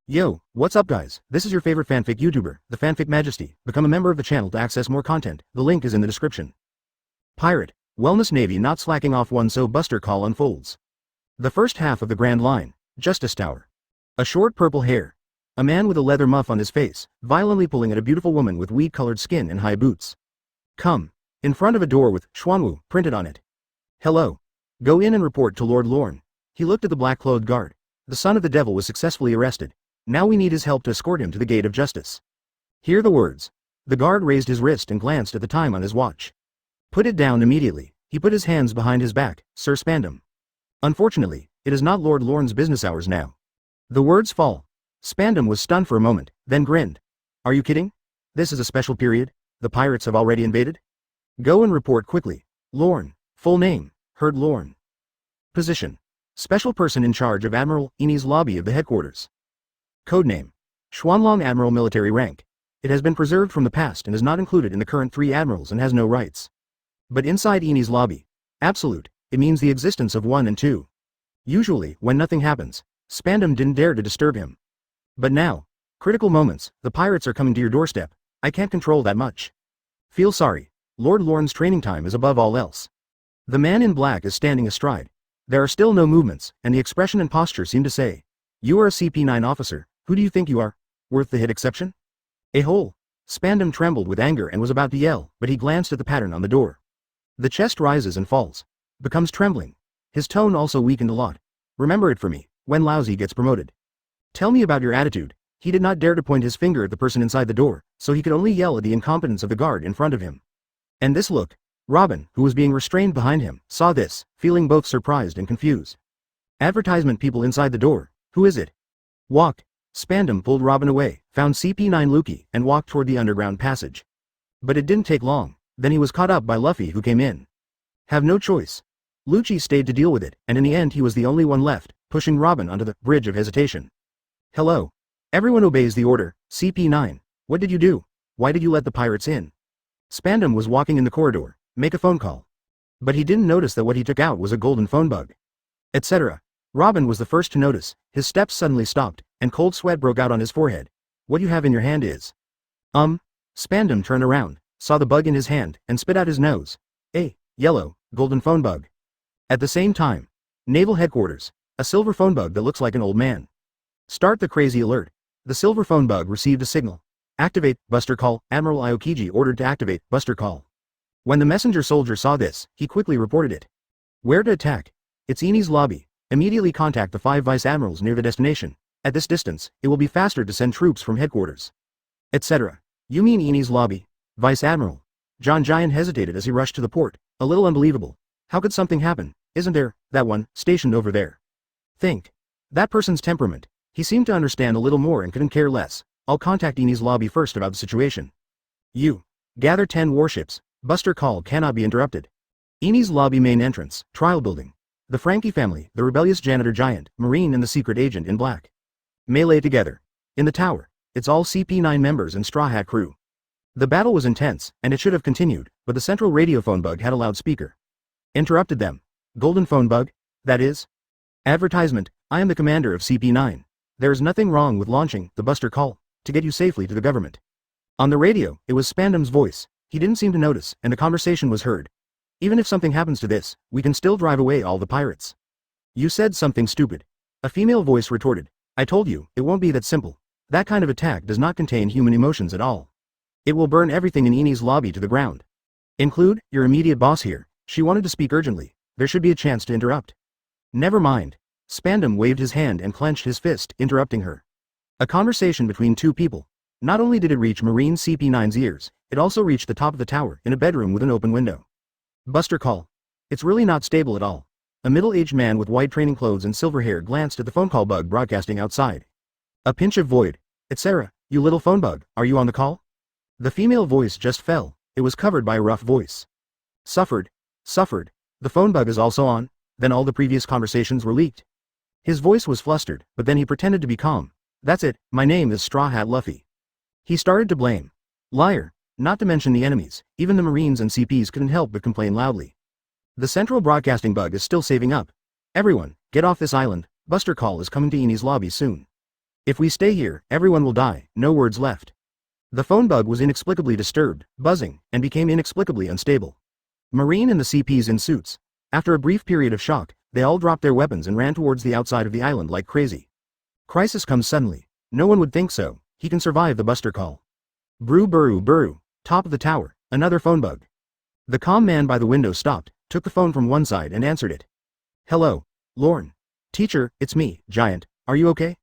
Yo, what's up guys? This is your favorite fanfic YouTuber, the Fanfic Majesty. Become a member of the channel to access more content. The link is in the description. Pirate, Wellness Navy not slacking off one so Buster Call unfolds. The first half of the Grand Line, Justice Tower. A short purple hair. A man with a leather muff on his face, violently pulling at a beautiful woman with weed-colored skin and high boots. Come. In front of a door with Xuanwu printed on it. Hello. Go in and report to Lord Lorne. He looked at the black-clothed guard. The son of the devil was successfully arrested. Now we need his help to escort him to the gate of justice. Hear the words. The guard raised his wrist and glanced at the time on his watch. Put it down immediately. He put his hands behind his back. Sir Spandam. Unfortunately, it is not Lord Lorne's business hours now. The words fall. Spandam was stunned for a moment, then grinned. Are you kidding? This is a special period? The pirates have already invaded? Go and report quickly. Lorne. Full name. Heard Lorne. Position. Special person in charge of Admiral Enies Lobby of the headquarters. Codename. Xuanlong Admiral military rank. It has been preserved from the past and is not included in the current 3 admirals and has no rights. But inside Enies Lobby, absolute, it means the existence of 1 and 2. Usually, when nothing happens, Spandam didn't dare to disturb him. But now, critical moments, the pirates are coming to your doorstep. I can't control that much. Feel sorry. Lord Lorne's training time is above all else. The man in black is standing astride. There are still no movements, and the expression and posture seem to say, you are a CP9 officer. Who do you think you are? Worth the hit exception? A hole. Spandam trembled with anger and was about to yell, but he glanced at the pattern on the door. The chest rises and falls. Becomes trembling. His tone also weakened a lot. Remember it for me, when Lousy gets promoted. Tell me about your attitude. He did not dare to point his finger at the person inside the door, so he could only yell at the incompetence of the guard in front of him. And this look. Robin, who was being restrained behind him, saw this, feeling both surprised and confused. Advertisement people inside the door. Who is it? Walk. Spandam pulled Robin away, found CP9 Luffy, and walked toward the underground passage. But it didn't take long, then he was caught up by Luffy who came in. Have no choice. Lucci stayed to deal with it, and in the end he was the only one left, pushing Robin onto the bridge of hesitation. Hello. Everyone obeys the order. CP9. What did you do? Why did you let the pirates in? Spandam was walking in the corridor. Make a phone call. But he didn't notice that what he took out was a golden phone bug. Etc. Robin was the first to notice. His steps suddenly stopped, and cold sweat broke out on his forehead. What you have in your hand is... Spandam turned around, saw the bug in his hand, and spit out his nose. A yellow, golden phone bug. At the same time, Naval Headquarters, a silver phone bug that looks like an old man. Start the crazy alert. The silver phone bug received a signal. Activate, Buster Call. Admiral Aokiji ordered to activate, Buster Call. When the messenger soldier saw this, he quickly reported it. Where to attack? It's Enies Lobby. Immediately contact the 5 vice admirals near the destination. At this distance, it will be faster to send troops from headquarters. Etc. You mean Enies Lobby? Vice Admiral. John Giant hesitated as he rushed to the port. A little unbelievable. How could something happen? Isn't there, that one, stationed over there? Think. That person's temperament. He seemed to understand a little more and couldn't care less. I'll contact Enies Lobby first about the situation. You. Gather 10 warships. Buster Call cannot be interrupted. Enies Lobby main entrance, trial building. The Frankie family, the rebellious janitor giant, Marine and the secret agent in black. Melee together. In the tower, it's all CP9 members and Straw Hat crew. The battle was intense, and it should have continued, but the central radio phone bug had a loudspeaker. Interrupted them. Golden phone bug? That is? Advertisement, I am the commander of CP9. There is nothing wrong with launching the Buster Call to get you safely to the government. On the radio, it was Spandam's voice. He didn't seem to notice, and the conversation was heard. Even if something happens to this, we can still drive away all the pirates. You said something stupid. A female voice retorted. I told you, it won't be that simple. That kind of attack does not contain human emotions at all. It will burn everything in Enies Lobby to the ground. Include, your immediate boss here. She wanted to speak urgently. There should be a chance to interrupt. Never mind. Spandam waved his hand and clenched his fist, interrupting her. A conversation between 2 people. Not only did it reach Marine CP9's ears, it also reached the top of the tower in a bedroom with an open window. Buster Call. It's really not stable at all. A middle-aged man with white training clothes and silver hair glanced at the phone call bug broadcasting outside. A pinch of void. It's Sarah, you little phone bug, are you on the call? The female voice just fell. It was covered by a rough voice. Suffered. The phone bug is also on. Then all the previous conversations were leaked. His voice was flustered, but then he pretended to be calm. That's it, my name is Straw Hat Luffy. He started to blame. Liar. Not to mention the enemies, even the Marines and CPs couldn't help but complain loudly. The central broadcasting bug is still saving up. Everyone, get off this island. Buster Call is coming to Enies Lobby soon. If we stay here, everyone will die, no words left. The phone bug was inexplicably disturbed, buzzing, and became inexplicably unstable. Marine and the CPs in suits. After a brief period of shock, they all dropped their weapons and ran towards the outside of the island like crazy. Crisis comes suddenly. No one would think so. He can survive the buster call. Brew burru burru. Top of the tower. Another phone bug. The calm man by the window stopped, took the phone from one side and answered it. Hello, Lorne. Teacher, it's me, Giant. Are you okay?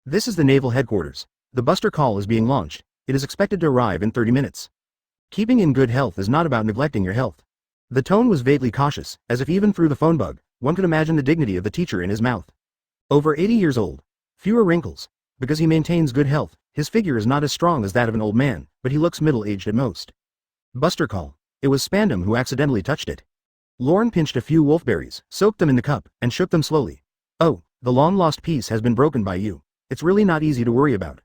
This is the naval headquarters. The buster call is being launched. It is expected to arrive in 30 minutes. Keeping in good health is not about neglecting your health. The tone was vaguely cautious, as if even through the phone bug, one could imagine the dignity of the teacher in his mouth. Over 80 years old. Fewer wrinkles. Because he maintains good health, his figure is not as strong as that of an old man, but he looks middle-aged at most. Buster call. It was Spandam who accidentally touched it. Lorne pinched a few wolfberries, soaked them in the cup, and shook them slowly. Oh, the long-lost piece has been broken by you. It's really not easy to worry about.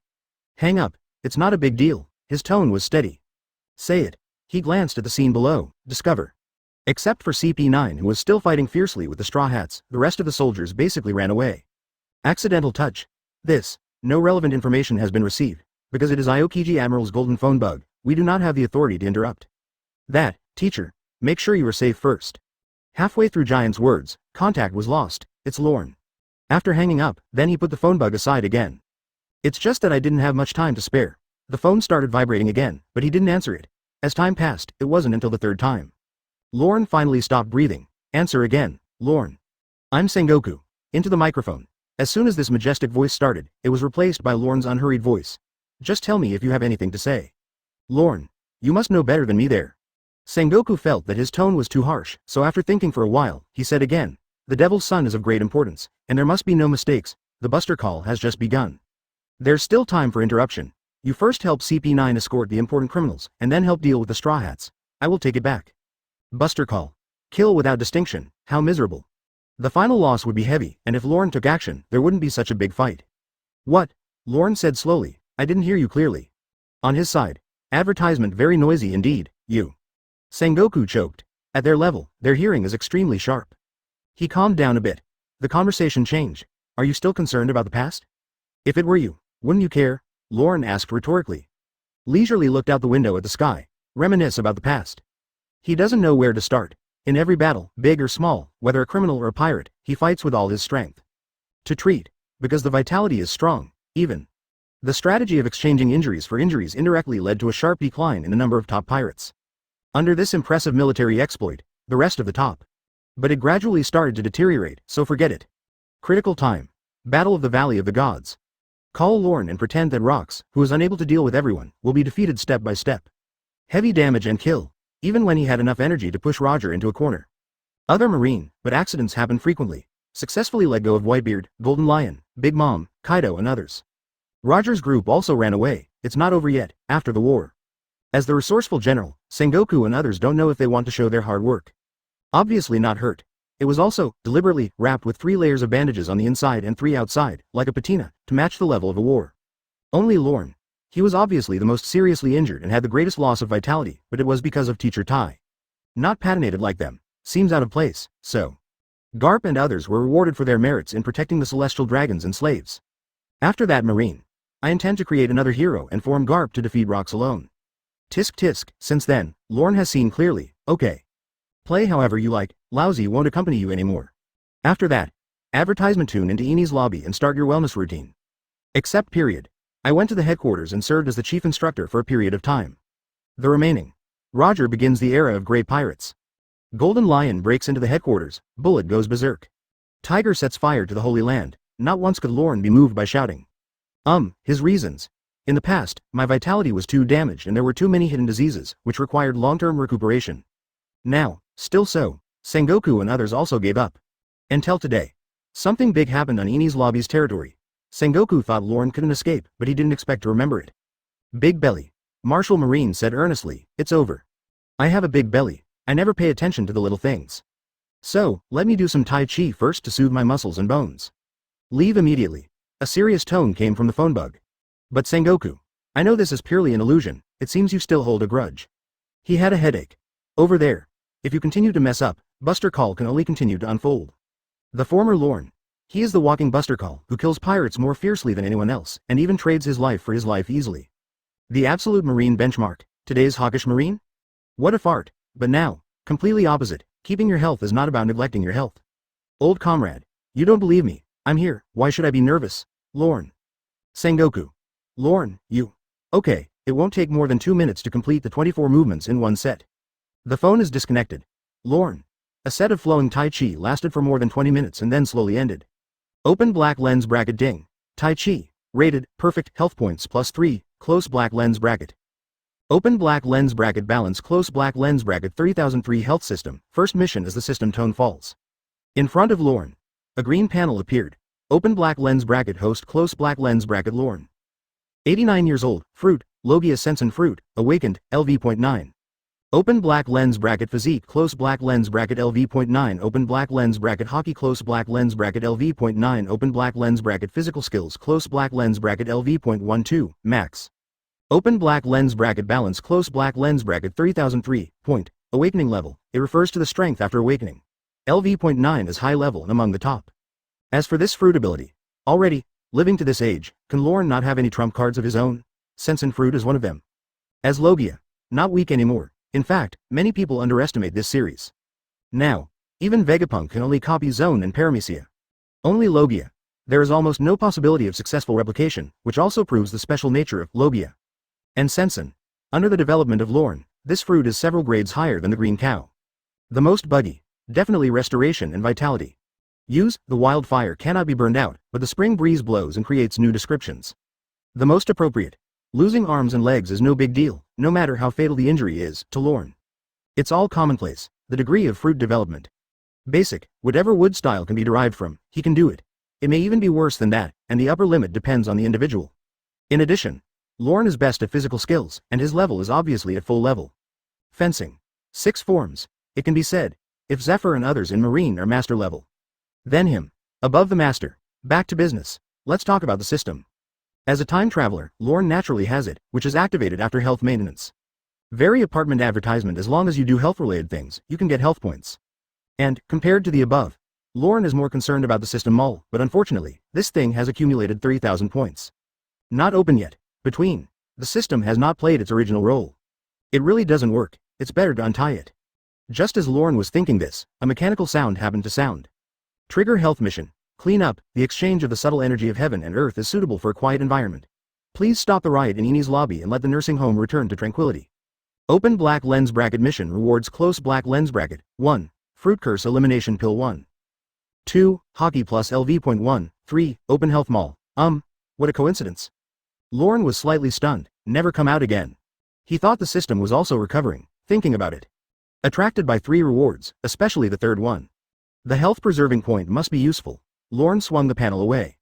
Hang up. It's not a big deal. His tone was steady. Say it. He glanced at the scene below. Discover. Except for CP9 who was still fighting fiercely with the straw hats, the rest of the soldiers basically ran away. Accidental touch. This. No relevant information has been received. Because it is Aokiji Admiral's golden phone bug, we do not have the authority to interrupt. That, teacher. Make sure you are safe first. Halfway through Giant's words, contact was lost. It's Lorne. After hanging up, then he put the phone bug aside again. It's just that I didn't have much time to spare. The phone started vibrating again, but he didn't answer it. As time passed, it wasn't until the third time. Lorne finally stopped breathing. Answer again, Lorne. I'm Sengoku. Into the microphone. As soon as this majestic voice started, it was replaced by Lorne's unhurried voice. Just tell me if you have anything to say. Lorne. You must know better than me there. Sengoku felt that his tone was too harsh, so after thinking for a while, he said again, the Devil's Son is of great importance, and there must be no mistakes. The buster call has just begun. There's still time for interruption. You first help CP9 escort the important criminals, and then help deal with the straw hats. I will take it back. Buster call. Kill without distinction. How miserable. The final loss would be heavy, and if Lorne took action, there wouldn't be such a big fight. What? Lorne said slowly. I didn't hear you clearly. On his side. Advertisement very noisy indeed, you. Sengoku choked. At their level, their hearing is extremely sharp. He calmed down a bit. The conversation changed. Are you still concerned about the past? If it were you, wouldn't you care? Lorne asked rhetorically. Leisurely looked out the window at the sky. Reminisce about the past. He doesn't know where to start. In every battle, big or small, whether a criminal or a pirate, he fights with all his strength. To treat. Because the vitality is strong, even. The strategy of exchanging injuries for injuries indirectly led to a sharp decline in the number of top pirates. Under this impressive military exploit, the rest of the top. But it gradually started to deteriorate, so forget it. Critical time. Battle of the Valley of the Gods. Call Lorne and pretend that Rox, who is unable to deal with everyone, will be defeated step by step. Heavy damage and kill. Even when he had enough energy to push Roger into a corner. Other Marine, but accidents happen frequently. Successfully let go of Whitebeard, Golden Lion, Big Mom, Kaido and others. Roger's group also ran away. It's not over yet, after the war. As the resourceful general, Sengoku and others don't know if they want to show their hard work. Obviously not hurt. It was also, deliberately, wrapped with 3 layers of bandages on the inside and 3 outside, like a patina, to match the level of a war. Only Lorne. He was obviously the most seriously injured and had the greatest loss of vitality, but it was because of Teacher Tai. Not patinated like them. Seems out of place, so. Garp and others were rewarded for their merits in protecting the celestial dragons and slaves. After that Marine. I intend to create another hero and form Garp to defeat Rox alone. Tisk tisk, since then, Lorne has seen clearly, okay. Play however you like, Lousy won't accompany you anymore. After that, advertisement tune into Enies Lobby and start your wellness routine. Except period. I went to the headquarters and served as the chief instructor for a period of time. The remaining. Roger begins the era of grey pirates. Golden Lion breaks into the headquarters, Bullet goes berserk. Tiger sets fire to the Holy Land, not once could Lorne be moved by shouting. His reasons. In the past, my vitality was too damaged and there were too many hidden diseases, which required long-term recuperation. Now, still so, Sengoku and others also gave up. Until today. Something big happened on Enies Lobby's territory. Sengoku thought Lorne couldn't escape, but he didn't expect to remember it. Big belly. Marshal Marine said earnestly, it's over. I have a big belly. I never pay attention to the little things. So, let me do some Tai Chi first to soothe my muscles and bones. Leave immediately. A serious tone came from the phone bug. But Sengoku. I know this is purely an illusion, it seems you still hold a grudge. He had a headache. Over there. If you continue to mess up, Buster Call can only continue to unfold. The former Lorne. He is the walking Buster Call who kills pirates more fiercely than anyone else, and even trades his life for his life easily. The absolute marine benchmark. Today's hawkish marine? What a fart. But now, completely opposite, keeping your health is not about neglecting your health. Old comrade, you don't believe me, I'm here, why should I be nervous? Lorne. Sengoku. Lorne, you. Okay, it won't take more than 2 minutes to complete the 24 movements in one set. The phone is disconnected. Lorne. A set of flowing Tai Chi lasted for more than 20 minutes and then slowly ended. Open black lens bracket ding. Tai Chi. Rated, perfect, health points +3, close black lens bracket. Open black lens bracket balance close black lens bracket 3003 health system, first mission as the system tone falls. In front of Lorne. A green panel appeared. Open black lens bracket host close black lens bracket Lorne. 89 years old, fruit, Logia Sensen fruit, awakened, LV.9. Open black lens bracket physique close black lens bracket LV.9 open black lens bracket hockey close black lens bracket LV.9 open black lens bracket physical skills close black lens bracket LV.12 max. Open black lens bracket balance close black lens bracket 3003 point awakening level. It refers to the strength after awakening. LV.9 is high level and among the top. As for this fruit ability, already, living to this age, can Lorne not have any trump cards of his own? Sensen fruit is one of them. As Logia, not weak anymore. In fact, many people underestimate this series. Now, even Vegapunk can only copy Zone and Paramecia. Only Logia. There is almost no possibility of successful replication, which also proves the special nature of Logia. And Sensen. Under the development of Lorne, this fruit is several grades higher than the green cow. The most buggy, definitely restoration and vitality. Use, the wildfire cannot be burned out, but the spring breeze blows and creates new descriptions. The most appropriate. Losing arms and legs is no big deal, no matter how fatal the injury is, to Lorne. It's all commonplace, the degree of fruit development. Basic, whatever wood style can be derived from, he can do it. It may even be worse than that, and the upper limit depends on the individual. In addition, Lorne is best at physical skills, and his level is obviously at full level. Fencing. 6 forms. It can be said, if Zephyr and others in Marine are master level. Then him. Above the master. Back to business. Let's talk about the system. As a time traveler, Lorne naturally has it, which is activated after health maintenance. Very apartment advertisement as long as you do health-related things, you can get health points. And, compared to the above, Lorne is more concerned about the system mall, but unfortunately, this thing has accumulated 30,000 points. Not open yet. Between. The system has not played its original role. It really doesn't work, it's better to untie it. Just as Lorne was thinking this, a mechanical sound happened to sound. Trigger health mission. Clean up, the exchange of the subtle energy of heaven and earth is suitable for a quiet environment. Please stop the riot in Enies Lobby and let the nursing home return to tranquility. Open black lens bracket mission rewards close black lens bracket, 1. Fruit curse elimination pill 1. 2. Hockey plus LV.1, 3. Open health mall. What a coincidence. Lorne was slightly stunned, never come out again. He thought the system was also recovering, thinking about it. Attracted by 3 rewards, especially the third one. The health preserving point must be useful. Lorne swung the panel away.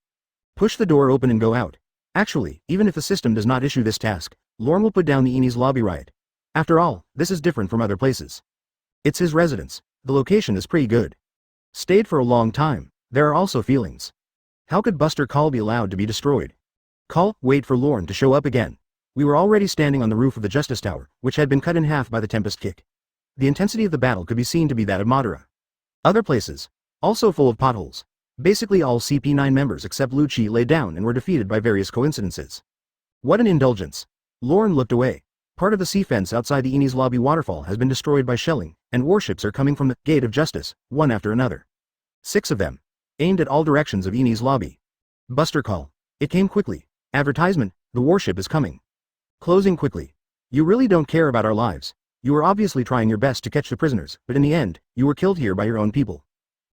Push the door open and go out. Actually, even if the system does not issue this task, Lorne will put down the Enies Lobby riot. After all, this is different from other places. It's his residence. The location is pretty good. Stayed for a long time. There are also feelings. How could Buster Call be allowed to be destroyed? Call, wait for Lorne to show up again. We were already standing on the roof of the Justice Tower, which had been cut in half by the Tempest kick. The intensity of the battle could be seen to be that of Madara. Other places, also full of potholes. Basically all CP9 members except Lucci lay down and were defeated by various coincidences. What an indulgence. Lorne looked away. Part of the sea fence outside the Enies Lobby waterfall has been destroyed by shelling, and warships are coming from the Gate of Justice, one after another. 6 of them. Aimed at all directions of Enies Lobby. Buster Call. It came quickly. Advertisement, the warship is coming. Closing quickly. You really don't care about our lives. You were obviously trying your best to catch the prisoners, but in the end, you were killed here by your own people.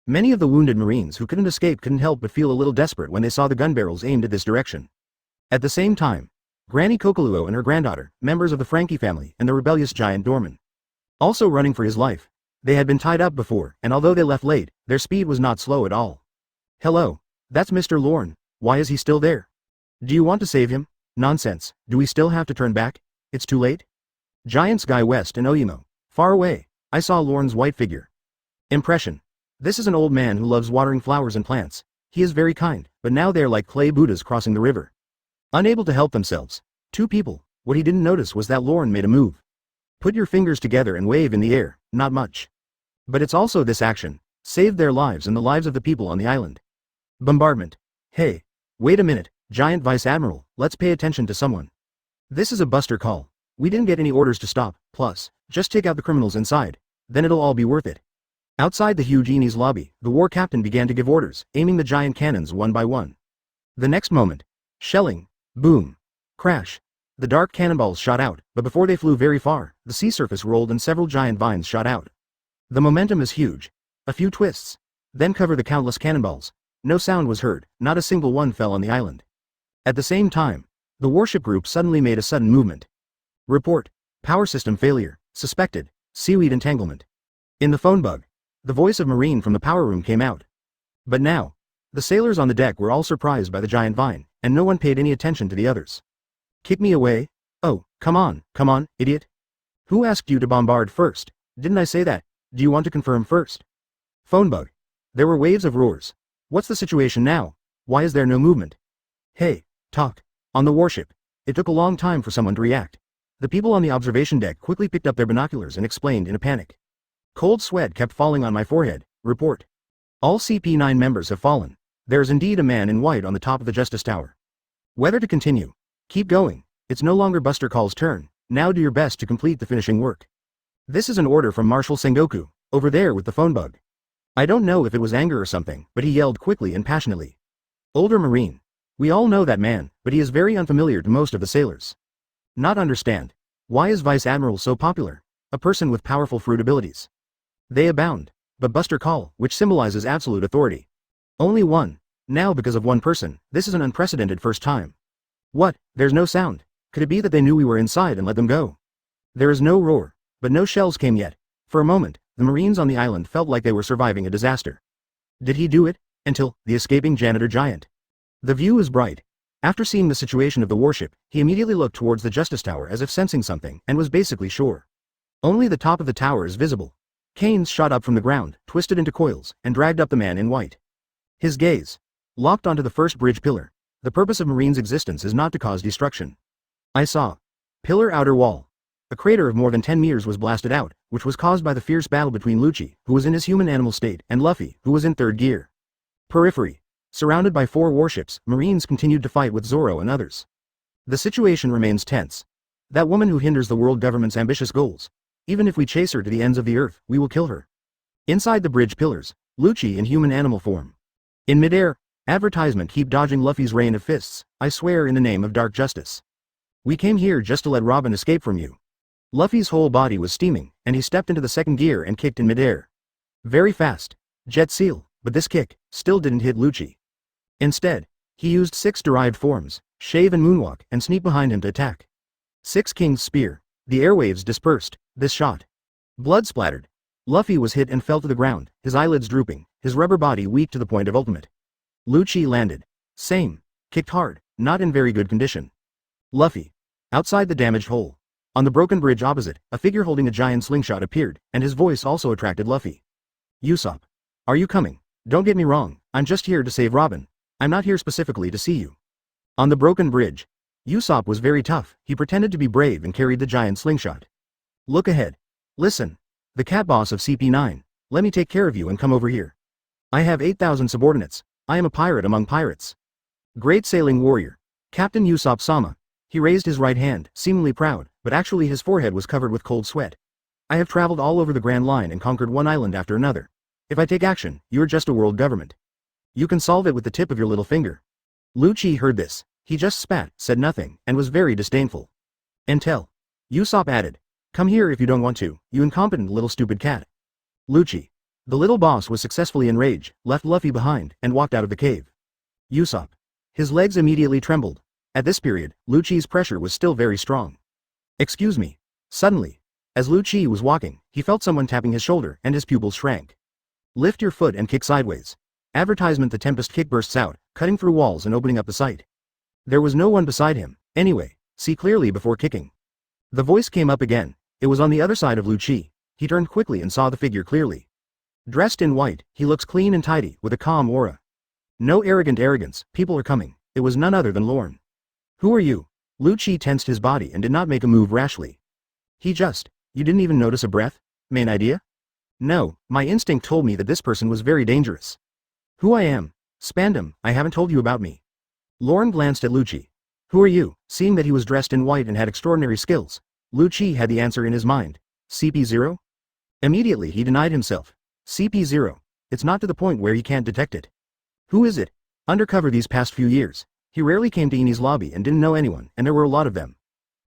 Many of the wounded Marines who couldn't escape couldn't help but feel a little desperate when they saw the gun barrels aimed at this direction. At the same time, Granny Kokoluo and her granddaughter, members of the Frankie family, and the rebellious giant Dorman. Also running for his life. They had been tied up before, and although they left late, their speed was not slow at all. Hello, that's Mr. Lorne. Why is he still there? Do you want to save him? Nonsense, do we still have to turn back? It's too late? Giants Guy West and Oyemo. Far away, I saw Lorne's white figure. Impression. This is an old man who loves watering flowers and plants. He is very kind, but now they are like clay Buddhas crossing the river. Unable to help themselves. 2 people. What he didn't notice was that Lorne made a move. Put your fingers together and wave in the air, not much. But it's also this action. Saved their lives and the lives of the people on the island. Bombardment. Hey. Wait a minute, Giant Vice Admiral, let's pay attention to someone. This is a buster call. We didn't get any orders to stop, plus, just take out the criminals inside, then it'll all be worth it. Outside the huge Enies Lobby, the war captain began to give orders, aiming the giant cannons one by one. The next moment, shelling, boom, crash. The dark cannonballs shot out, but before they flew very far, the sea surface rolled and several giant vines shot out. The momentum is huge. A few twists. Then cover the countless cannonballs. No sound was heard, not a single one fell on the island. At the same time, the warship group suddenly made a sudden movement. Report. Power system failure. Suspected. Seaweed entanglement. In the phone bug, the voice of Marine from the power room came out. But now, the sailors on the deck were all surprised by the giant vine, and no one paid any attention to the others. Kick me away? Oh, come on, idiot. Who asked you to bombard first? Didn't I say that? Do you want to confirm first? Phone bug. There were waves of roars. What's the situation now? Why is there no movement? Hey, talk. On the warship. It took a long time for someone to react. The people on the observation deck quickly picked up their binoculars and explained in a panic. Cold sweat kept falling on my forehead. Report. All CP9 members have fallen. There is indeed a man in white on the top of the Justice Tower. Whether to continue. Keep going. It's no longer Buster Call's turn. Now do your best to complete the finishing work. This is an order from Marshal Sengoku, over there with the phone bug. I don't know if it was anger or something, but he yelled quickly and passionately. Older Marine. We all know that man, but he is very unfamiliar to most of the sailors. Not understand. Why is Vice Admiral so popular? A person with powerful fruit abilities. They abound. But Buster Call, which symbolizes absolute authority. Only one. Now because of one person, this is an unprecedented first time. What? There's no sound. Could it be that they knew we were inside and let them go? There is no roar, but no shells came yet. For a moment, the Marines on the island felt like they were surviving a disaster. Did he do it? Until, the escaping janitor giant. The view is bright. After seeing the situation of the warship, he immediately looked towards the Justice Tower as if sensing something, and was basically sure. Only the top of the tower is visible. Canes shot up from the ground, twisted into coils, and dragged up the man in white. His gaze locked onto the first bridge pillar. The purpose of Marine's existence is not to cause destruction. I saw. Pillar outer wall. A crater of more than 10 meters was blasted out, which was caused by the fierce battle between Lucci, who was in his human-animal state, and Luffy, who was in third gear. Periphery. Surrounded by 4 warships, Marines continued to fight with Zoro and others. The situation remains tense. That woman who hinders the world government's ambitious goals. Even if we chase her to the ends of the earth, we will kill her. Inside the bridge pillars, Lucci in human-animal form. In midair, advertisement keep dodging Luffy's rain of fists. I swear in the name of dark justice. We came here just to let Robin escape from you. Luffy's whole body was steaming, and he stepped into the second gear and kicked in midair. Very fast. Jet seal, but this kick still didn't hit Lucci. Instead, he used 6 derived forms, shave and moonwalk, and sneak behind him to attack. 6 King's Spear. The airwaves dispersed. This shot. Blood splattered. Luffy was hit and fell to the ground, his eyelids drooping, his rubber body weak to the point of ultimate. Lucci landed. Same. Kicked hard, not in very good condition. Luffy. Outside the damaged hole. On the broken bridge opposite, a figure holding a giant slingshot appeared, and his voice also attracted Luffy. Usopp. Are you coming? Don't get me wrong, I'm just here to save Robin. I'm not here specifically to see you. On the broken bridge. Usopp was very tough, he pretended to be brave and carried the giant slingshot. Look ahead. Listen. The cat boss of CP9. Let me take care of you and come over here. I have 8,000 subordinates. I am a pirate among pirates. Great sailing warrior. Captain Usopp Sama. He raised his right hand, seemingly proud, but actually his forehead was covered with cold sweat. I have traveled all over the Grand Line and conquered one island after another. If I take action, you're just a world government. You can solve it with the tip of your little finger. Lucci heard this. He just spat, said nothing, and was very disdainful. Until. Usopp added. Come here if you don't want to, you incompetent little stupid cat. Lucci. The little boss was successfully enraged, left Luffy behind, and walked out of the cave. Usopp. His legs immediately trembled. At this period, Lucci's pressure was still very strong. Excuse me. Suddenly, as Lucci was walking, he felt someone tapping his shoulder and his pupils shrank. Lift your foot and kick sideways. Advertisement. The Tempest kick bursts out, cutting through walls and opening up the sight. There was no one beside him. Anyway, see clearly before kicking. The voice came up again. It was on the other side of Lucci. He turned quickly and saw the figure clearly. Dressed in white, he looks clean and tidy, with a calm aura. No arrogant arrogance. People are coming. It was none other than Lorne. Who are you? Lucci tensed his body and did not make a move rashly. You didn't even notice a breath? Main idea? No, my instinct told me that this person was very dangerous. Who I am? Spandam, I haven't told you about me. Lorne glanced at Lucci. Who are you? Seeing that he was dressed in white and had extraordinary skills, Lucci had the answer in his mind. CP0? Immediately he denied himself. CP0. It's not to the point where he can't detect it. Who is it? Undercover these past few years. He rarely came to Enies Lobby and didn't know anyone, and there were a lot of them.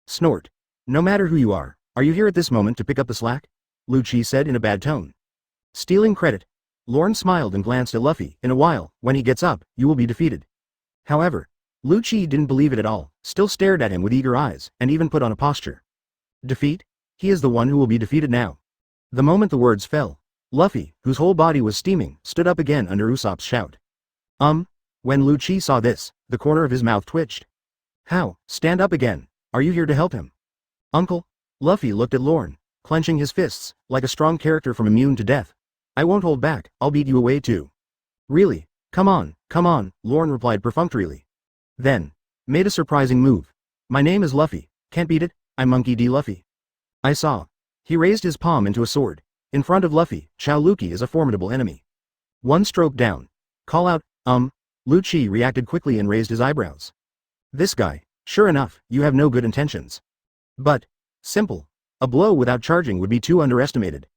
Snort. No matter who you are you here at this moment to pick up the slack? Lucci said in a bad tone. Stealing credit. Lorne smiled and glanced at Luffy. In a while, when he gets up, you will be defeated. However, Lucci didn't believe it at all, still stared at him with eager eyes, and even put on a posture. Defeat? He is the one who will be defeated now. The moment the words fell, Luffy, whose whole body was steaming, stood up again under Usopp's shout. When Lucci saw this, the corner of his mouth twitched. How? Stand up again. Are you here to help him? Uncle? Luffy looked at Lorne, clenching his fists, like a strong character from Immune to Death. I won't hold back, I'll beat you away too. Really? Come on, Lorne replied perfunctorily. Then, made a surprising move. My name is Luffy, can't beat it, I'm Monkey D. Luffy. I saw. He raised his palm into a sword. In front of Luffy, Chaoluki is a formidable enemy. One stroke down. Call out, Lucci reacted quickly and raised his eyebrows. This guy, sure enough, you have no good intentions. But, simple. A blow without charging would be too underestimated.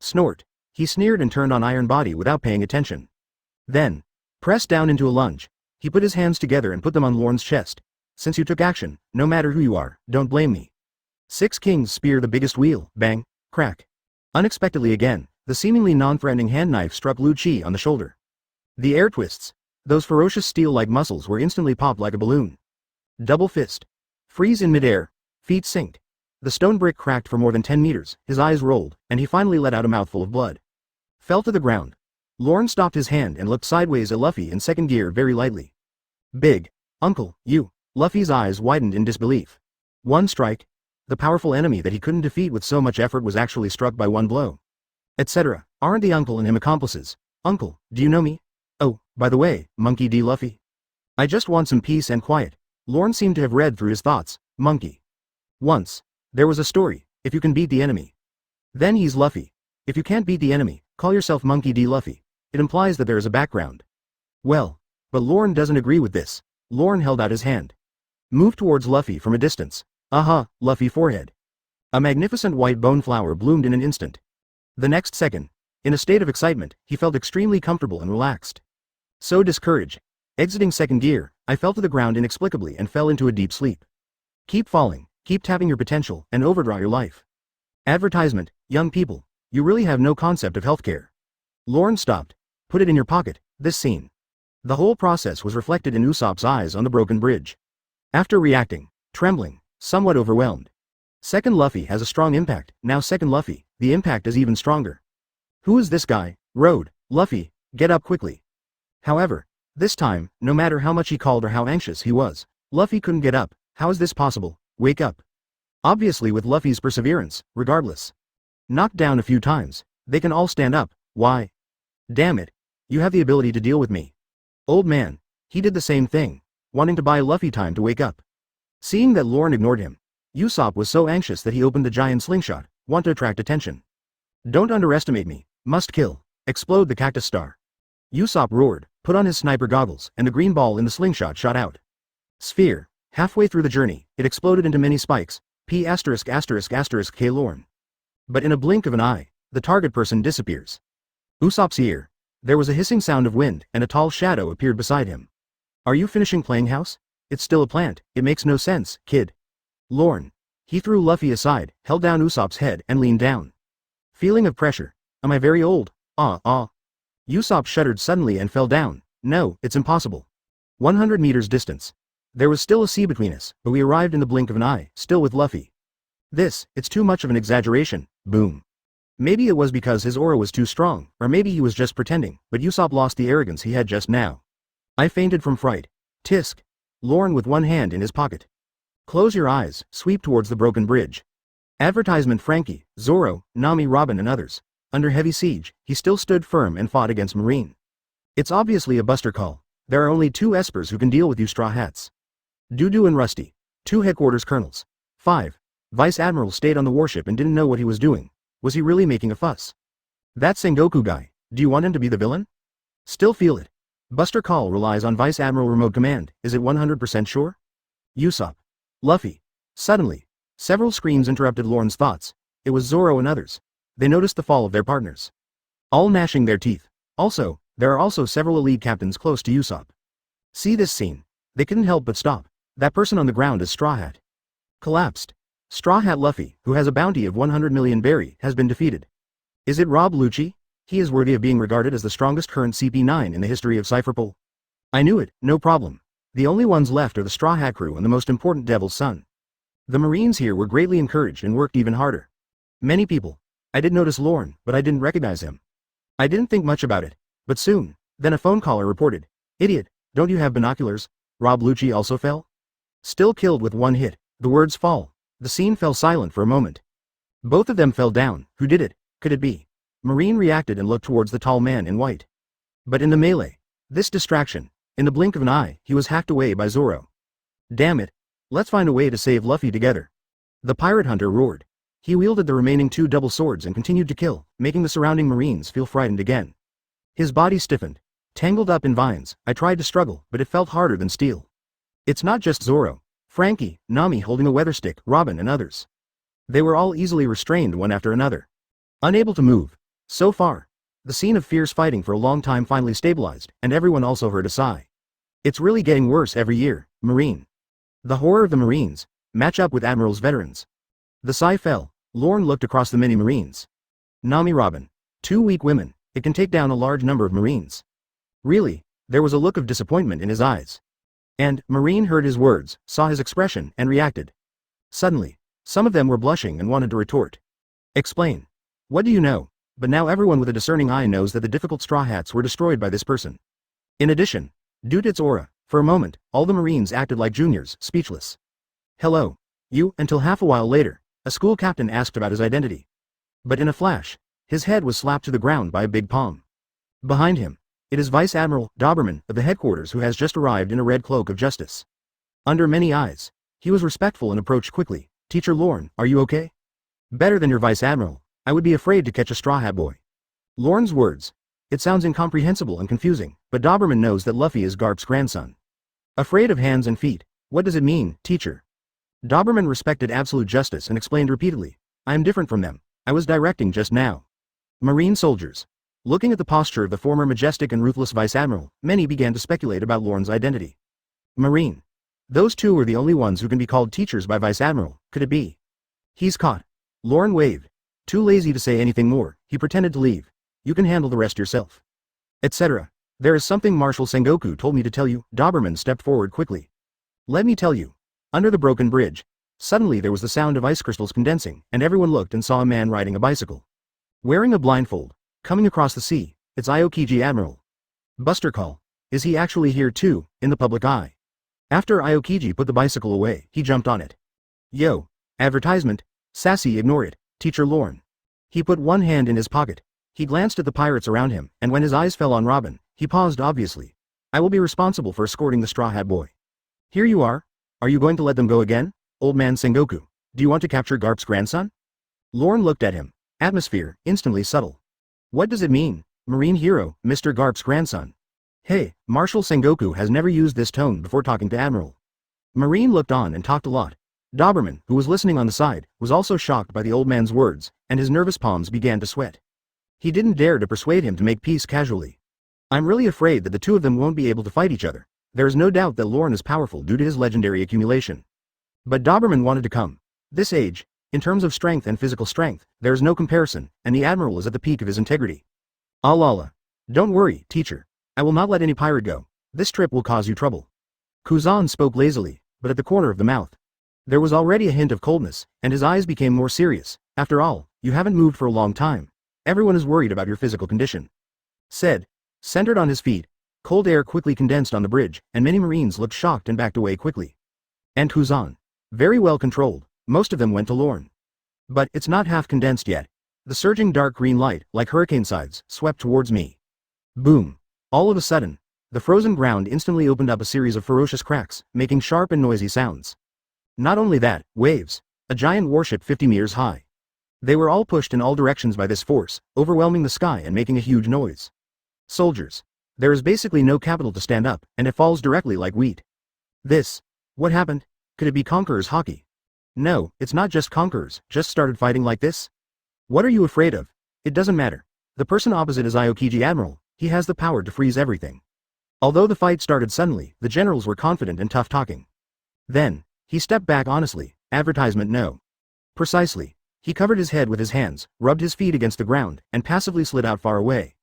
Snort. He sneered and turned on Iron Body without paying attention. Then, pressed down into a lunge, he put his hands together and put them on Lorne's chest. Since you took action, no matter who you are, don't blame me. Six Kings spear the biggest wheel, bang, crack. Unexpectedly again, the seemingly non-threatening hand knife struck Lucci on the shoulder. The air twists. Those ferocious steel-like muscles were instantly popped like a balloon. Double fist. Freeze in midair. Feet synced. The stone brick cracked for more than 10 meters, his eyes rolled, and he finally let out a mouthful of blood. Fell to the ground. Lorne stopped his hand and looked sideways at Luffy in second gear very lightly. Big. Uncle, you. Luffy's eyes widened in disbelief. One strike. The powerful enemy that he couldn't defeat with so much effort was actually struck by one blow. Etc. Aren't the uncle and him accomplices? Uncle, do you know me? Oh, by the way, Monkey D. Luffy. I just want some peace and quiet. Lorne seemed to have read through his thoughts. Monkey. Once. There was a story, if you can beat the enemy. Then he's Luffy. If you can't beat the enemy, call yourself Monkey D. Luffy. It implies that there is a background. Well, but Lorne doesn't agree with this. Lorne held out his hand. Moved towards Luffy from a distance. Luffy forehead. A magnificent white bone flower bloomed in an instant. The next second, in a state of excitement, he felt extremely comfortable and relaxed. So discouraged. Exiting second gear, I fell to the ground inexplicably and fell into a deep sleep. Keep falling, keep tapping your potential, and overdraw your life. Advertisement, young people, you really have no concept of healthcare. Lorne stopped. Put it in your pocket, this scene. The whole process was reflected in Usopp's eyes on the broken bridge. After reacting, trembling, somewhat overwhelmed. Second Luffy has a strong impact, now second Luffy, the impact is even stronger. Who is this guy? Road, Luffy, get up quickly. However, this time, no matter how much he called or how anxious he was, Luffy couldn't get up. How is this possible? Wake up. Obviously with Luffy's perseverance, regardless. Knocked down a few times, they can all stand up. Why? Damn it. You have the ability to deal with me. Old man. He did the same thing, wanting to buy Luffy time to wake up. Seeing that Lorne ignored him, Usopp was so anxious that he opened the giant slingshot, want to attract attention. Don't underestimate me. Must kill. Explode the cactus star. Usopp roared, put on his sniper goggles, and the green ball in the slingshot shot out. Sphere. Halfway through the journey, it exploded into many spikes. P******** K Lorne. But in a blink of an eye, the target person disappears. Usopp's ear. There was a hissing sound of wind, and a tall shadow appeared beside him. Are you finishing playing house? It's still a plant, it makes no sense, kid. Lorne. He threw Luffy aside, held down Usopp's head, and leaned down. Feeling of pressure. Am I very old? Usopp shuddered suddenly and fell down. No, it's impossible. 100 meters distance. There was still a sea between us, but we arrived in the blink of an eye, still with Luffy. It's too much of an exaggeration. Boom. Maybe it was because his aura was too strong, or maybe he was just pretending, but Usopp lost the arrogance he had just now. I fainted from fright. Tisk. Lorne with one hand in his pocket. Close your eyes, sweep towards the broken bridge. Advertisement Frankie, Zoro, Nami, Robin and others. Under heavy siege, he still stood firm and fought against Marine. It's obviously a buster call. There are only 2 espers who can deal with you straw hats. Dudu and Rusty. 2 headquarters colonels. 5. Vice Admiral stayed on the warship and didn't know what he was doing. Was he really making a fuss? That Sengoku guy, do you want him to be the villain? Still feel it. Buster Call relies on Vice Admiral remote command, is it 100% sure? Usopp. Luffy. Suddenly, several screams interrupted Lorne's thoughts. It was Zoro and others. They noticed the fall of their partners. All gnashing their teeth. Also, there are also several elite captains close to Usopp. See this scene. They couldn't help but stop. That person on the ground is Straw Hat. Collapsed. Straw Hat Luffy, who has a bounty of 100 million berry, has been defeated. Is it Rob Lucci? He is worthy of being regarded as the strongest current CP9 in the history of Cypherpole. I knew it, no problem. The only ones left are the Straw Hat crew and the most important Devil's Son. The Marines here were greatly encouraged and worked even harder. Many people. I did notice Lorne, but I didn't recognize him. I didn't think much about it. But soon, then a phone caller reported, "Idiot, don't you have binoculars? Rob Lucci also fell? Still killed with one hit." The words fall. The scene fell silent for a moment. Both of them fell down. Who did it? Could it be? Marine reacted and looked towards the tall man in white. But in the melee, this distraction, in the blink of an eye, he was hacked away by Zoro. Damn it. Let's find a way to save Luffy together. The pirate hunter roared. He wielded the remaining 2 double swords and continued to kill, making the surrounding Marines feel frightened again. His body stiffened. Tangled up in vines, I tried to struggle, but it felt harder than steel. It's not just Zoro. Frankie, Nami holding a weather stick, Robin and others. They were all easily restrained one after another. Unable to move. So far, the scene of fierce fighting for a long time finally stabilized, and everyone also heard a sigh. It's really getting worse every year, Marine. The horror of the Marines, match up with Admiral's veterans. The sigh fell. Lorne looked across the many Marines. Nami Robin. 2 weak women, it can take down a large number of Marines. Really, there was a look of disappointment in his eyes. And, Marine heard his words, saw his expression, and reacted. Suddenly, some of them were blushing and wanted to retort. Explain. What do you know? But now everyone with a discerning eye knows that the difficult Straw Hats were destroyed by this person. In addition, due to its aura, for a moment, all the Marines acted like juniors, speechless. Hello. You, until half a while later, a school captain asked about his identity. But in a flash, his head was slapped to the ground by a big palm. Behind him, it is Vice Admiral Doberman of the headquarters who has just arrived in a red cloak of justice. Under many eyes, he was respectful and approached quickly. Teacher Lorne, are you okay? Better than your Vice Admiral. I would be afraid to catch a Straw Hat boy. Lorne's words. It sounds incomprehensible and confusing, but Doberman knows that Luffy is Garp's grandson. Afraid of hands and feet. What does it mean, teacher? Doberman respected absolute justice and explained repeatedly. I am different from them. I was directing just now. Marine soldiers. Looking at the posture of the former majestic and ruthless Vice Admiral, many began to speculate about Lorne's identity. Marine. Those 2 were the only ones who can be called teachers by Vice Admiral. Could it be? He's caught. Lorne waved. Too lazy to say anything more, he pretended to leave. You can handle the rest yourself. Etc. There is something Marshal Sengoku told me to tell you. Doberman stepped forward quickly. Let me tell you. Under the broken bridge, suddenly there was the sound of ice crystals condensing, and everyone looked and saw a man riding a bicycle. Wearing a blindfold, coming across the sea, it's Aokiji Admiral. Buster Call. Is he actually here too, in the public eye? After Aokiji put the bicycle away, he jumped on it. Yo. Advertisement. Sassy, ignore it, Teacher Lorne. He put one hand in his pocket. He glanced at the pirates around him, and when his eyes fell on Robin, he paused obviously. I will be responsible for escorting the Straw Hat boy. Here you are. Are you going to let them go again? Old man Sengoku. Do you want to capture Garp's grandson? Lorne looked at him. Atmosphere, instantly subtle. What does it mean? Marine hero, Mr. Garp's grandson. Hey, Marshal Sengoku has never used this tone before talking to Admiral. Marine looked on and talked a lot. Doberman, who was listening on the side, was also shocked by the old man's words, and his nervous palms began to sweat. He didn't dare to persuade him to make peace casually. I'm really afraid that the 2 of them won't be able to fight each other. There is no doubt that Lorne is powerful due to his legendary accumulation. But Doberman wanted to come. This age, in terms of strength and physical strength, there is no comparison, and the Admiral is at the peak of his integrity. Allah. Don't worry, teacher. I will not let any pirate go. This trip will cause you trouble. Kuzan spoke lazily, but at the corner of the mouth. There was already a hint of coldness, and his eyes became more serious. After all, you haven't moved for a long time. Everyone is worried about your physical condition. Said. Centered on his feet, cold air quickly condensed on the bridge, and many Marines looked shocked and backed away quickly. And Kuzan. Very well controlled. Most of them went to Lorne. But it's not half condensed yet. The surging dark green light, like hurricane sides, swept towards me. Boom. All of a sudden, the frozen ground instantly opened up a series of ferocious cracks, making sharp and noisy sounds. Not only that, waves. A giant warship 50 meters high. They were all pushed in all directions by this force, overwhelming the sky and making a huge noise. Soldiers. There is basically no capital to stand up, and it falls directly like wheat. What happened? Could it be Conqueror's hockey? No, it's not just Conquerors, just started fighting like this? What are you afraid of? It doesn't matter. The person opposite is Aokiji Admiral, he has the power to freeze everything. Although the fight started suddenly, the generals were confident and tough-talking. Then, he stepped back honestly, advertisement no. Precisely. He covered his head with his hands, rubbed his feet against the ground, and passively slid out far away.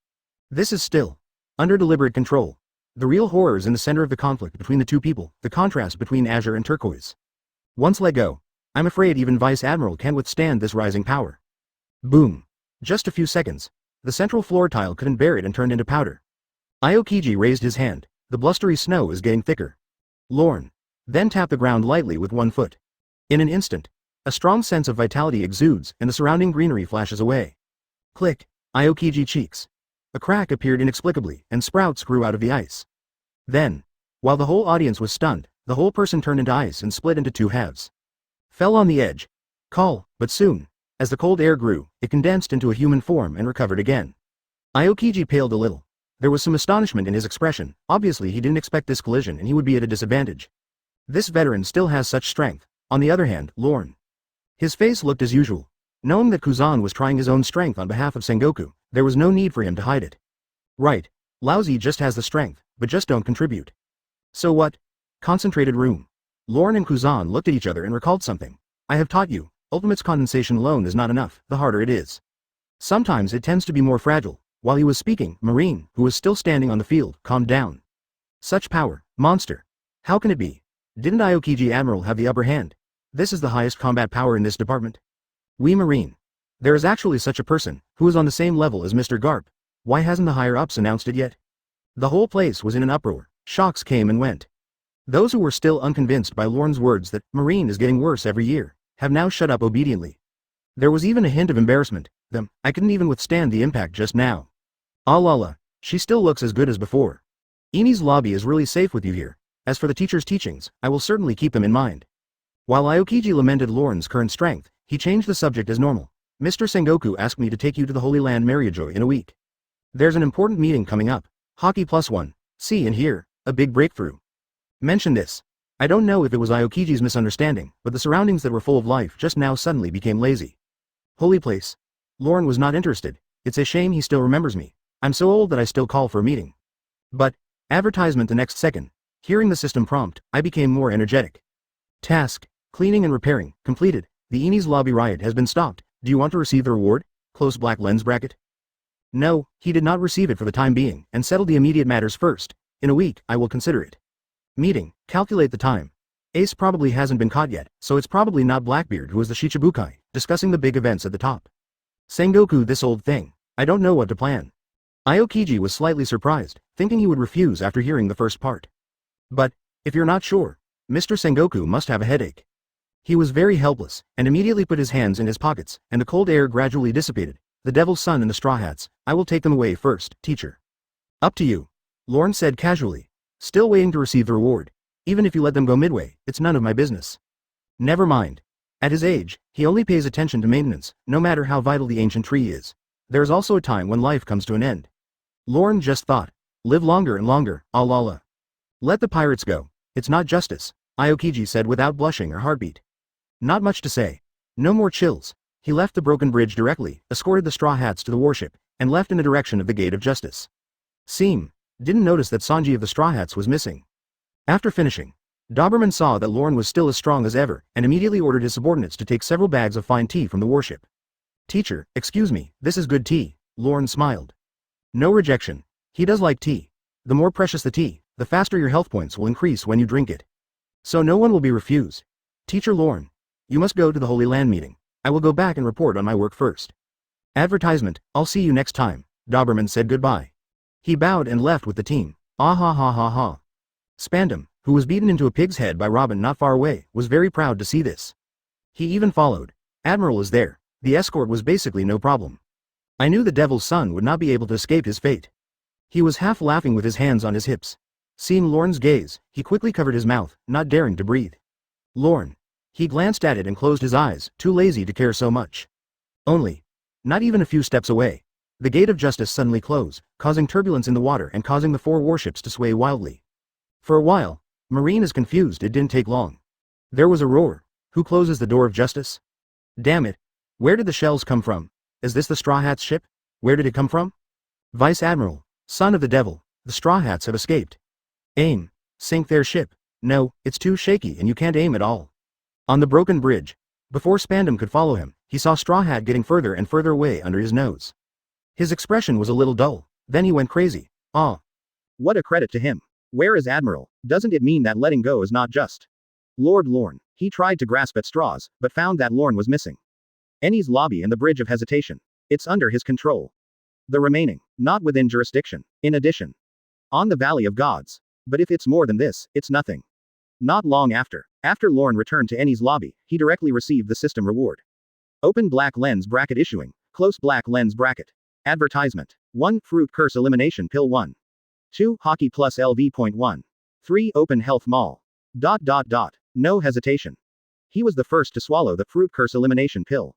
This is still under deliberate control. The real horror is in the center of the conflict between the two people, the contrast between azure and turquoise. Once let go. I'm afraid even Vice Admiral can't withstand this rising power. Boom. Just a few seconds. The central floor tile couldn't bear it and turned into powder. Aokiji raised his hand. The blustery snow is getting thicker. Lorne. Then tapped the ground lightly with one foot. In an instant, a strong sense of vitality exudes and the surrounding greenery flashes away. Click. Aokiji cheeks. A crack appeared inexplicably, and sprouts grew out of the ice. Then, while the whole audience was stunned, the whole person turned into ice and split into two halves. Fell on the edge. But soon, as the cold air grew, it condensed into a human form and recovered again. Aokiji paled a little. There was some astonishment in his expression. Obviously he didn't expect this collision and he would be at a disadvantage. This veteran still has such strength. On the other hand, Lorne. His face looked as usual. Knowing that Kuzan was trying his own strength on behalf of Sengoku, there was no need for him to hide it. Right. Lousy just has the strength, but just don't contribute. So what? Concentrated room. Lorne and Kuzan looked at each other and recalled something. I have taught you, Ultimate's condensation alone is not enough, the harder it is. Sometimes it tends to be more fragile. While he was speaking, Marine, who was still standing on the field, calmed down. Such power, monster. How can it be? Didn't Aokiji Admiral have the upper hand? This is the highest combat power in this department. We Marine. There is actually such a person, who is on the same level as Mr. Garp. Why hasn't the higher-ups announced it yet? The whole place was in an uproar. Shocks came and went. Those who were still unconvinced by Lorne's words that Marine is getting worse every year, have now shut up obediently. There was even a hint of embarrassment. I couldn't even withstand the impact just now. Ah la la, she still looks as good as before. Enies Lobby is really safe with you here. As for the teacher's teachings, I will certainly keep them in mind. While Aokiji lamented Lorne's current strength, he changed the subject as normal. Mr. Sengoku asked me to take you to the Holy Land Mariajoy in a week. There's an important meeting coming up. Hockey +1. See and hear, a big breakthrough. Mention this. I don't know if it was Aokiji's misunderstanding, but the surroundings that were full of life just now suddenly became lazy. Holy place. Lorne was not interested. It's a shame he still remembers me. I'm so old that I still call for a meeting. But, advertisement the next second. Hearing the system prompt, I became more energetic. Task, cleaning and repairing, completed. The Enies Lobby riot has been stopped. Do you want to receive the reward? Close black lens bracket. No, he did not receive it for the time being, and settled the immediate matters first. In a week, I will consider it. Meeting, calculate the time. Ace probably hasn't been caught yet, so it's probably not Blackbeard who is the Shichibukai, discussing the big events at the top. Sengoku, this old thing. I don't know what to plan. Aokiji was slightly surprised, thinking he would refuse after hearing the first part. But, if you're not sure, Mr. Sengoku must have a headache. He was very helpless, and immediately put his hands in his pockets, and the cold air gradually dissipated. The devil's son and the straw hats, I will take them away first, teacher. Up to you. Lorne said casually. Still waiting to receive the reward. Even if you let them go midway, it's none of my business. Never mind. At his age, he only pays attention to maintenance, no matter how vital the ancient tree is. There is also a time when life comes to an end. Lorne just thought. Live longer and longer, ah la la. Let the pirates go. It's not justice, Aokiji said without blushing or heartbeat. Not much to say. No more chills. He left the broken bridge directly, escorted the straw hats to the warship, and left in the direction of the Gate of Justice. Didn't notice that Sanji of the straw hats was missing. After finishing, Doberman saw that Lorne was still as strong as ever, and immediately ordered his subordinates to take several bags of fine tea from the warship. Teacher, excuse me, this is good tea, Lorne smiled. No rejection. He does like tea. The more precious the tea, the faster your health points will increase when you drink it. So no one will be refused. Teacher Lorne, you must go to the Holy Land meeting. I will go back and report on my work first. Advertisement, I'll see you next time. Doberman said goodbye. He bowed and left with the team. Ah ha ha ha ha. Spandam, who was beaten into a pig's head by Robin not far away, was very proud to see this. He even followed. Admiral is there. The escort was basically no problem. I knew the devil's son would not be able to escape his fate. He was half laughing with his hands on his hips. Seeing Lorne's gaze, he quickly covered his mouth, not daring to breathe. Lorne. He glanced at it and closed his eyes, too lazy to care so much. Only. Not even a few steps away. The gate of justice suddenly closed, causing turbulence in the water and causing the 4 warships to sway wildly. For a while, Marine is confused. It didn't take long. There was a roar. Who closes the door of justice? Damn it. Where did the shells come from? Is this the Straw Hats' ship? Where did it come from? Vice Admiral, son of the devil, the Straw Hats have escaped. Aim. Sink their ship. No, it's too shaky and you can't aim at all. On the broken bridge, before Spandam could follow him, he saw Straw Hat getting further and further away under his nose. His expression was a little dull, then he went crazy. Ah. What a credit to him. Where is Admiral? Doesn't it mean that letting go is not just? Lord Lorne. He tried to grasp at straws, but found that Lorne was missing. Enies Lobby and the Bridge of Hesitation. It's under his control. The remaining, not within jurisdiction. In addition, on the Valley of Gods. But if it's more than this, it's nothing. Not long after Lorne returned to Enies Lobby, he directly received the system reward. Open black lens bracket issuing, close black lens bracket. Advertisement. 1. Fruit Curse Elimination Pill 1. 2. Hockey Plus LV.1. 3. Open Health Mall. ... No hesitation. He was the first to swallow the Fruit Curse Elimination Pill.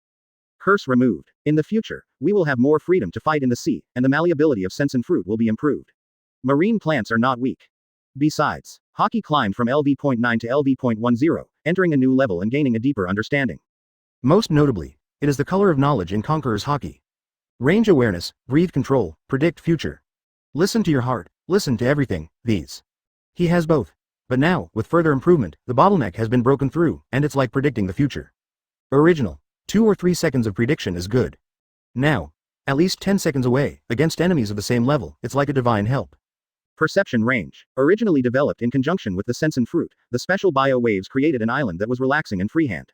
Curse removed. In the future, we will have more freedom to fight in the sea, and the malleability of sensen fruit will be improved. Marine plants are not weak. Besides, Hockey climbed from LV.9 to LV.10, entering a new level and gaining a deeper understanding. Most notably, it is the color of knowledge in Conqueror's Hockey. Range awareness, breathe control, predict future. Listen to your heart, listen to everything, these. He has both. But now, with further improvement, the bottleneck has been broken through, and it's like predicting the future. Original. 2 or 3 seconds of prediction is good. Now, at least 10 seconds away, against enemies of the same level, it's like a divine help. Perception range. Originally developed in conjunction with the sensen fruit, the special bio waves created an island that was relaxing and freehand.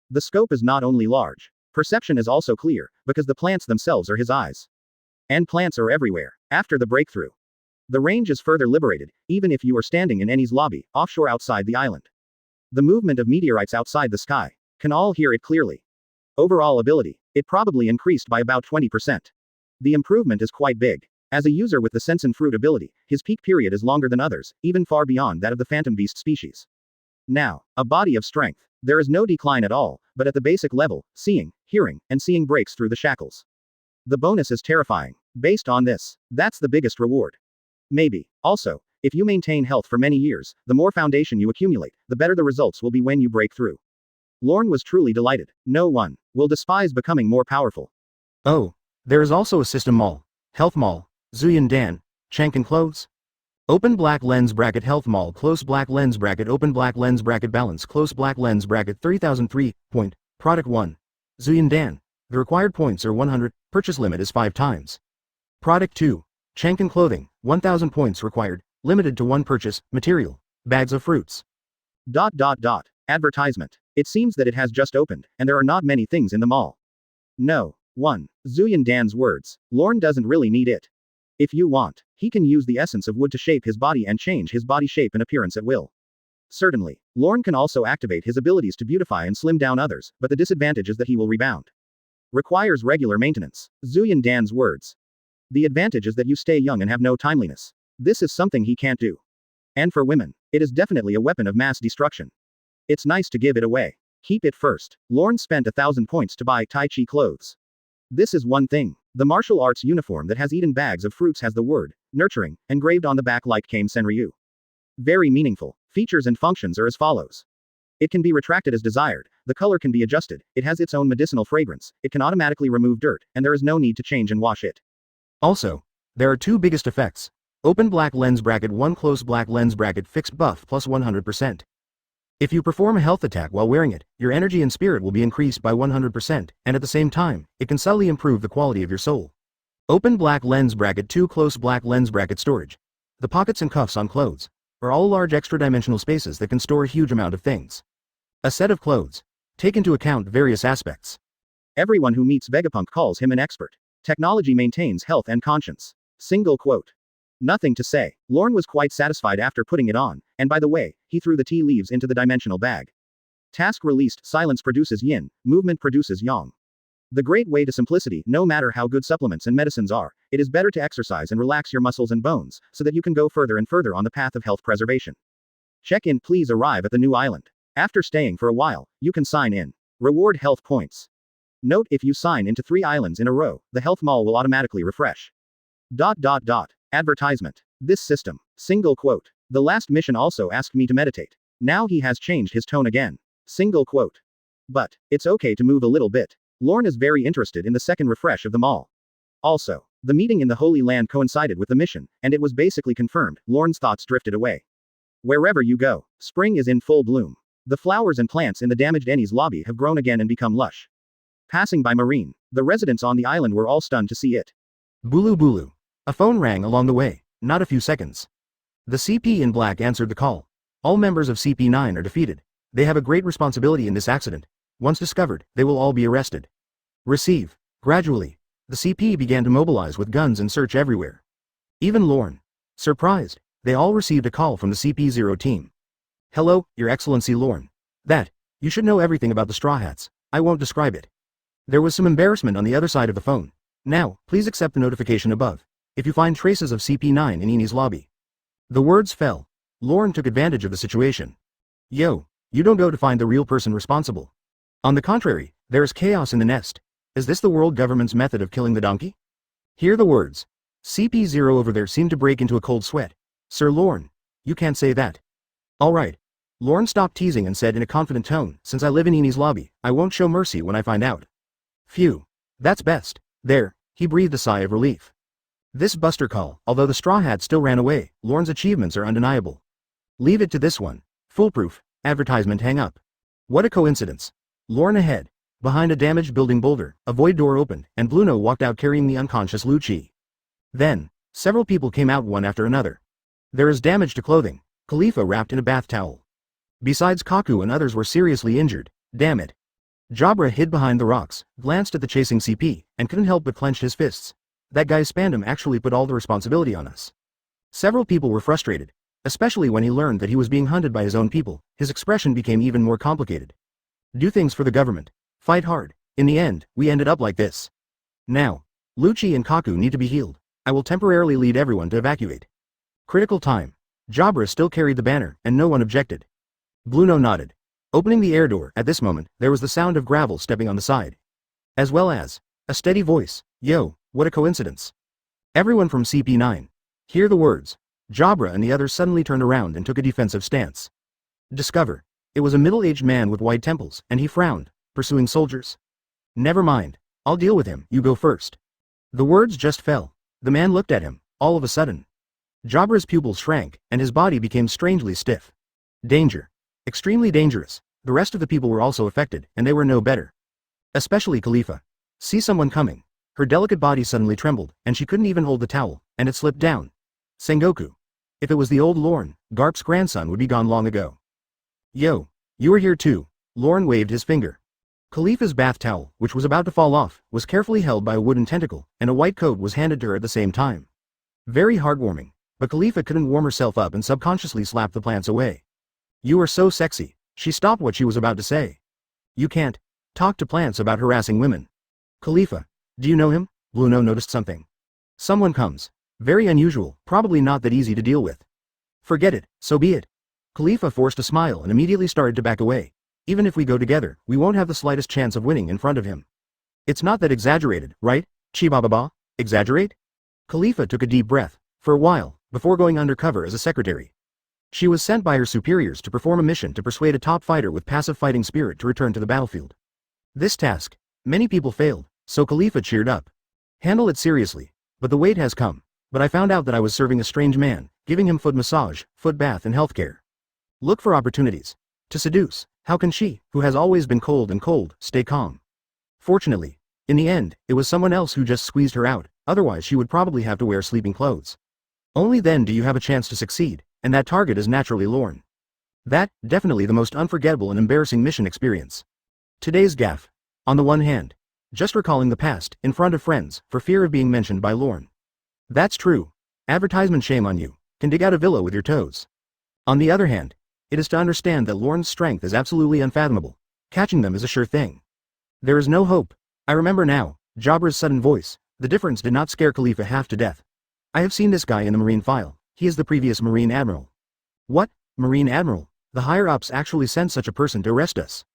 The scope is not only large. Perception is also clear, because the plants themselves are his eyes. And plants are everywhere. After the breakthrough, the range is further liberated, even if you are standing in Enies Lobby, offshore outside the island. The movement of meteorites outside the sky. Can all hear it clearly. Overall ability. It probably increased by about 20%. The improvement is quite big. As a user with the sensen fruit ability, his peak period is longer than others, even far beyond that of the phantom beast species. Now, a body of strength. There is no decline at all, but at the basic level, seeing, hearing, and seeing breaks through the shackles. The bonus is terrifying. Based on this, that's the biggest reward. Maybe. Also, if you maintain health for many years, the more foundation you accumulate, the better the results will be when you break through. Lorne was truly delighted. No one will despise becoming more powerful. Oh, there is also a system mall, health mall, Zuyan Dan, Chankin clothes. Open black lens bracket health mall close black lens bracket open black lens bracket balance close black lens bracket 3003, point, product 1. Zuyan Dan. The required points are 100, purchase limit is 5 times. Product 2. Chankin clothing, 1000 points required, limited to 1 purchase, material, bags of fruits. ... Advertisement. It seems that it has just opened, and there are not many things in the mall. No. 1. Zuyan Dan's words. Lorne doesn't really need it. If you want, he can use the essence of wood to shape his body and change his body shape and appearance at will. Certainly, Lorne can also activate his abilities to beautify and slim down others, but the disadvantage is that he will rebound. Requires regular maintenance. Zuyan Dan's words. The advantage is that you stay young and have no timeliness. This is something he can't do. And for women, it is definitely a weapon of mass destruction. It's nice to give it away. Keep it first. Lorne spent 1000 points to buy Tai Chi clothes. This is one thing. The martial arts uniform that has eaten bags of fruits has the word, nurturing, engraved on the back like Kame Senryu. Very meaningful. Features and functions are as follows. It can be retracted as desired, the color can be adjusted, it has its own medicinal fragrance, it can automatically remove dirt, and there is no need to change and wash it. Also, there are 2 biggest effects. Open black lens bracket 1 close black lens bracket fixed buff plus 100%. If you perform a health attack while wearing it, your energy and spirit will be increased by 100%, and at the same time, it can subtly improve the quality of your soul. Open black lens bracket 2 close black lens bracket storage. The pockets and cuffs on clothes are all large extra-dimensional spaces that can store a huge amount of things. A set of clothes. Take into account various aspects. Everyone who meets Vegapunk calls him an expert. Technology maintains health and conscience. Single quote. Nothing to say. Lorne was quite satisfied after putting it on, and by the way, he threw the tea leaves into the dimensional bag. Task released. Silence produces yin, movement produces yang. The great way to simplicity. No matter how good supplements and medicines are, it is better to exercise and relax your muscles and bones, so that you can go further and further on the path of health preservation. Check-in. Please arrive at the new island. After staying for a while, you can sign in. Reward health points. Note: if you sign into 3 islands in a row, the health mall will automatically refresh. Advertisement. This system. Single quote. The last mission also asked me to meditate. Now he has changed his tone again. Single quote. But, it's okay to move a little bit. Lorne is very interested in the second refresh of the mall. Also, the meeting in the Holy Land coincided with the mission, and it was basically confirmed. Lorne's thoughts drifted away. Wherever you go, spring is in full bloom. The flowers and plants in the damaged Enies Lobby have grown again and become lush. Passing by Marine, the residents on the island were all stunned to see it. Bulu Bulu. A phone rang along the way, not a few seconds. The CP in black answered the call. All members of CP9 are defeated. They have a great responsibility in this accident. Once discovered, they will all be arrested. Receive. Gradually, the CP began to mobilize with guns and search everywhere. Even Lorne. Surprised, they all received a call from the CP0 team. Hello, Your Excellency Lorne. You should know everything about the Straw Hats. I won't describe it. There was some embarrassment on the other side of the phone. Now, please accept the notification above. If you find traces of CP9 in Enies Lobby. The words fell. Lorne took advantage of the situation. Yo, you don't go to find the real person responsible. On the contrary, there is chaos in the nest. Is this the world government's method of killing the donkey? Hear the words. CP0 over there seemed to break into a cold sweat. Sir Lorne, you can't say that. Alright. Lorne stopped teasing and said in a confident tone, since I live in Enies Lobby, I won't show mercy when I find out. Phew. That's best. There, he breathed a sigh of relief. This buster call, although the Straw Hat still ran away, Lorne's achievements are undeniable. Leave it to this one. Foolproof. Advertisement hang up. What a coincidence. Lorne ahead. Behind a damaged building boulder, a void door opened, and Bluno walked out carrying the unconscious Lucci. Then, several people came out one after another. There is damage to clothing. Khalifa wrapped in a bath towel. Besides, Kaku and others were seriously injured. Damn it. Jabra hid behind the rocks, glanced at the chasing CP, and couldn't help but clench his fists. That guy Spandam actually put all the responsibility on us. Several people were frustrated, especially when he learned that he was being hunted by his own people. His expression became even more complicated. Do things for the government. Fight hard. In the end, we ended up like this. Now, Lucci and Kaku need to be healed. I will temporarily lead everyone to evacuate. Critical time. Jabra still carried the banner, and no one objected. Bluno nodded. Opening the air door, at this moment, there was the sound of gravel stepping on the side. As well as a steady voice. Yo, what a coincidence. Everyone from CP9. Hear the words. Jabra and the others suddenly turned around and took a defensive stance. Discover. It was a middle-aged man with wide temples, and he frowned. Pursuing soldiers? Never mind. I'll deal with him, you go first. The words just fell. The man looked at him, all of a sudden. Jabra's pupils shrank, and his body became strangely stiff. Danger. Extremely dangerous. The rest of the people were also affected, and they were no better. Especially Khalifa. See someone coming. Her delicate body suddenly trembled, and she couldn't even hold the towel, and it slipped down. Sengoku. If it was the old Lorne, Garp's grandson would be gone long ago. Yo, you are here too. Lorne waved his finger. Khalifa's bath towel, which was about to fall off, was carefully held by a wooden tentacle, and a white coat was handed to her at the same time. Very heartwarming, but Khalifa couldn't warm herself up and subconsciously slapped the plants away. You are so sexy. She stopped what she was about to say. You can't talk to plants about harassing women. Khalifa, do you know him? Bluno noticed something. Someone comes. Very unusual, probably not that easy to deal with. Forget it, so be it. Khalifa forced a smile and immediately started to back away. Even if we go together, we won't have the slightest chance of winning in front of him. It's not that exaggerated, right? Chibababa? Exaggerate? Khalifa took a deep breath, for a while, before going undercover as a secretary. She was sent by her superiors to perform a mission to persuade a top fighter with passive fighting spirit to return to the battlefield. This task, many people failed, so Khalifa cheered up. Handle it seriously, but the wait has come. But I found out that I was serving a strange man, giving him foot massage, foot bath and healthcare. Look for opportunities. To seduce. How can she, who has always been cold and cold, stay calm? Fortunately, in the end, it was someone else who just squeezed her out, otherwise she would probably have to wear sleeping clothes. Only then do you have a chance to succeed, and that target is naturally Lorne. That, definitely the most unforgettable and embarrassing mission experience. Today's gaffe. On the one hand, just recalling the past, in front of friends, for fear of being mentioned by Lorne. That's true. Advertisement shame on you, can dig out a villa with your toes. On the other hand, it is to understand that Lorne's strength is absolutely unfathomable. Catching them is a sure thing. There is no hope. I remember now, Jabra's sudden voice. The difference did not scare Khalifa half to death. I have seen this guy in the Marine file. He is the previous Marine Admiral. What? Marine Admiral? The higher-ups actually sent such a person to arrest us.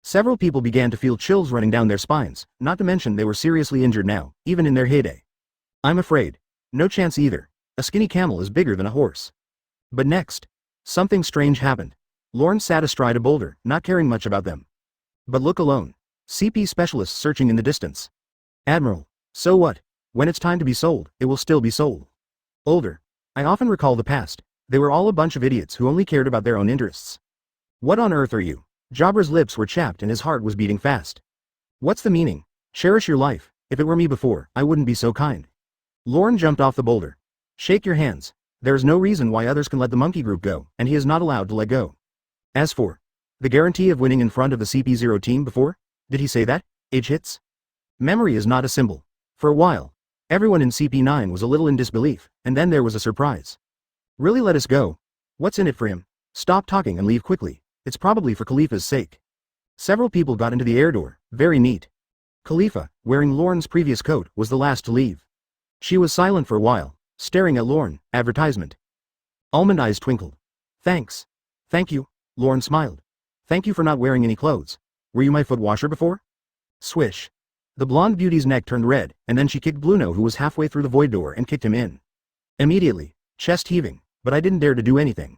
Several people began to feel chills running down their spines, not to mention they were seriously injured now, even in their heyday. I'm afraid. No chance either. A skinny camel is bigger than a horse. But next, something strange happened. Lorne sat astride a boulder, not caring much about them. But look alone. CP specialists searching in the distance. Admiral. So what? When it's time to be sold, it will still be sold. Older. I often recall the past. They were all a bunch of idiots who only cared about their own interests. What on earth are you? Jabber's lips were chapped and his heart was beating fast. What's the meaning? Cherish your life. If it were me before, I wouldn't be so kind. Lorne jumped off the boulder. Shake your hands. There is no reason why others can let the monkey group go, and he is not allowed to let go. As for the guarantee of winning in front of the CP0 team before? Did he say that? Age hits? Memory is not a symbol. For a while, everyone in CP9 was a little in disbelief, and then there was a surprise. Really let us go? What's in it for him? Stop talking and leave quickly. It's probably for Khalifa's sake. Several people got into the air door, very neat. Khalifa, wearing Lorne's previous coat, was the last to leave. She was silent for a while, staring at Lorne. Advertisement. Almond eyes twinkled. Thanks. Thank you. Lorne smiled. Thank you for not wearing any clothes. Were you my foot washer before? Swish. The blonde beauty's neck turned red, and then she kicked Bluno, who was halfway through the void door, and kicked him in. Immediately, chest heaving, but I didn't dare to do anything.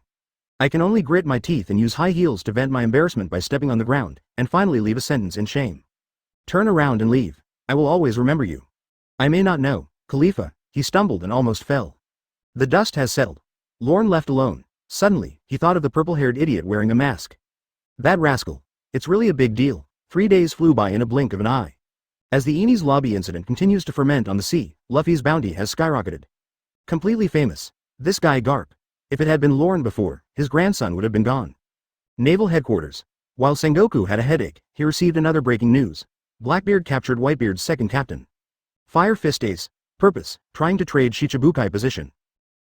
I can only grit my teeth and use high heels to vent my embarrassment by stepping on the ground, and finally leave a sentence in shame. Turn around and leave. I will always remember you. I may not know, Khalifa. He stumbled and almost fell. The dust has settled. Lorne left alone. Suddenly, he thought of the purple-haired idiot wearing a mask. That rascal. It's really a big deal. 3 days flew by in a blink of an eye. As the Enies Lobby incident continues to ferment on the sea, Luffy's bounty has skyrocketed. Completely famous. This guy Garp. If it had been Lorne before, his grandson would have been gone. Naval Headquarters. While Sengoku had a headache, he received another breaking news. Blackbeard captured Whitebeard's second captain. Fire Fist Ace. Purpose, trying to trade Shichibukai position.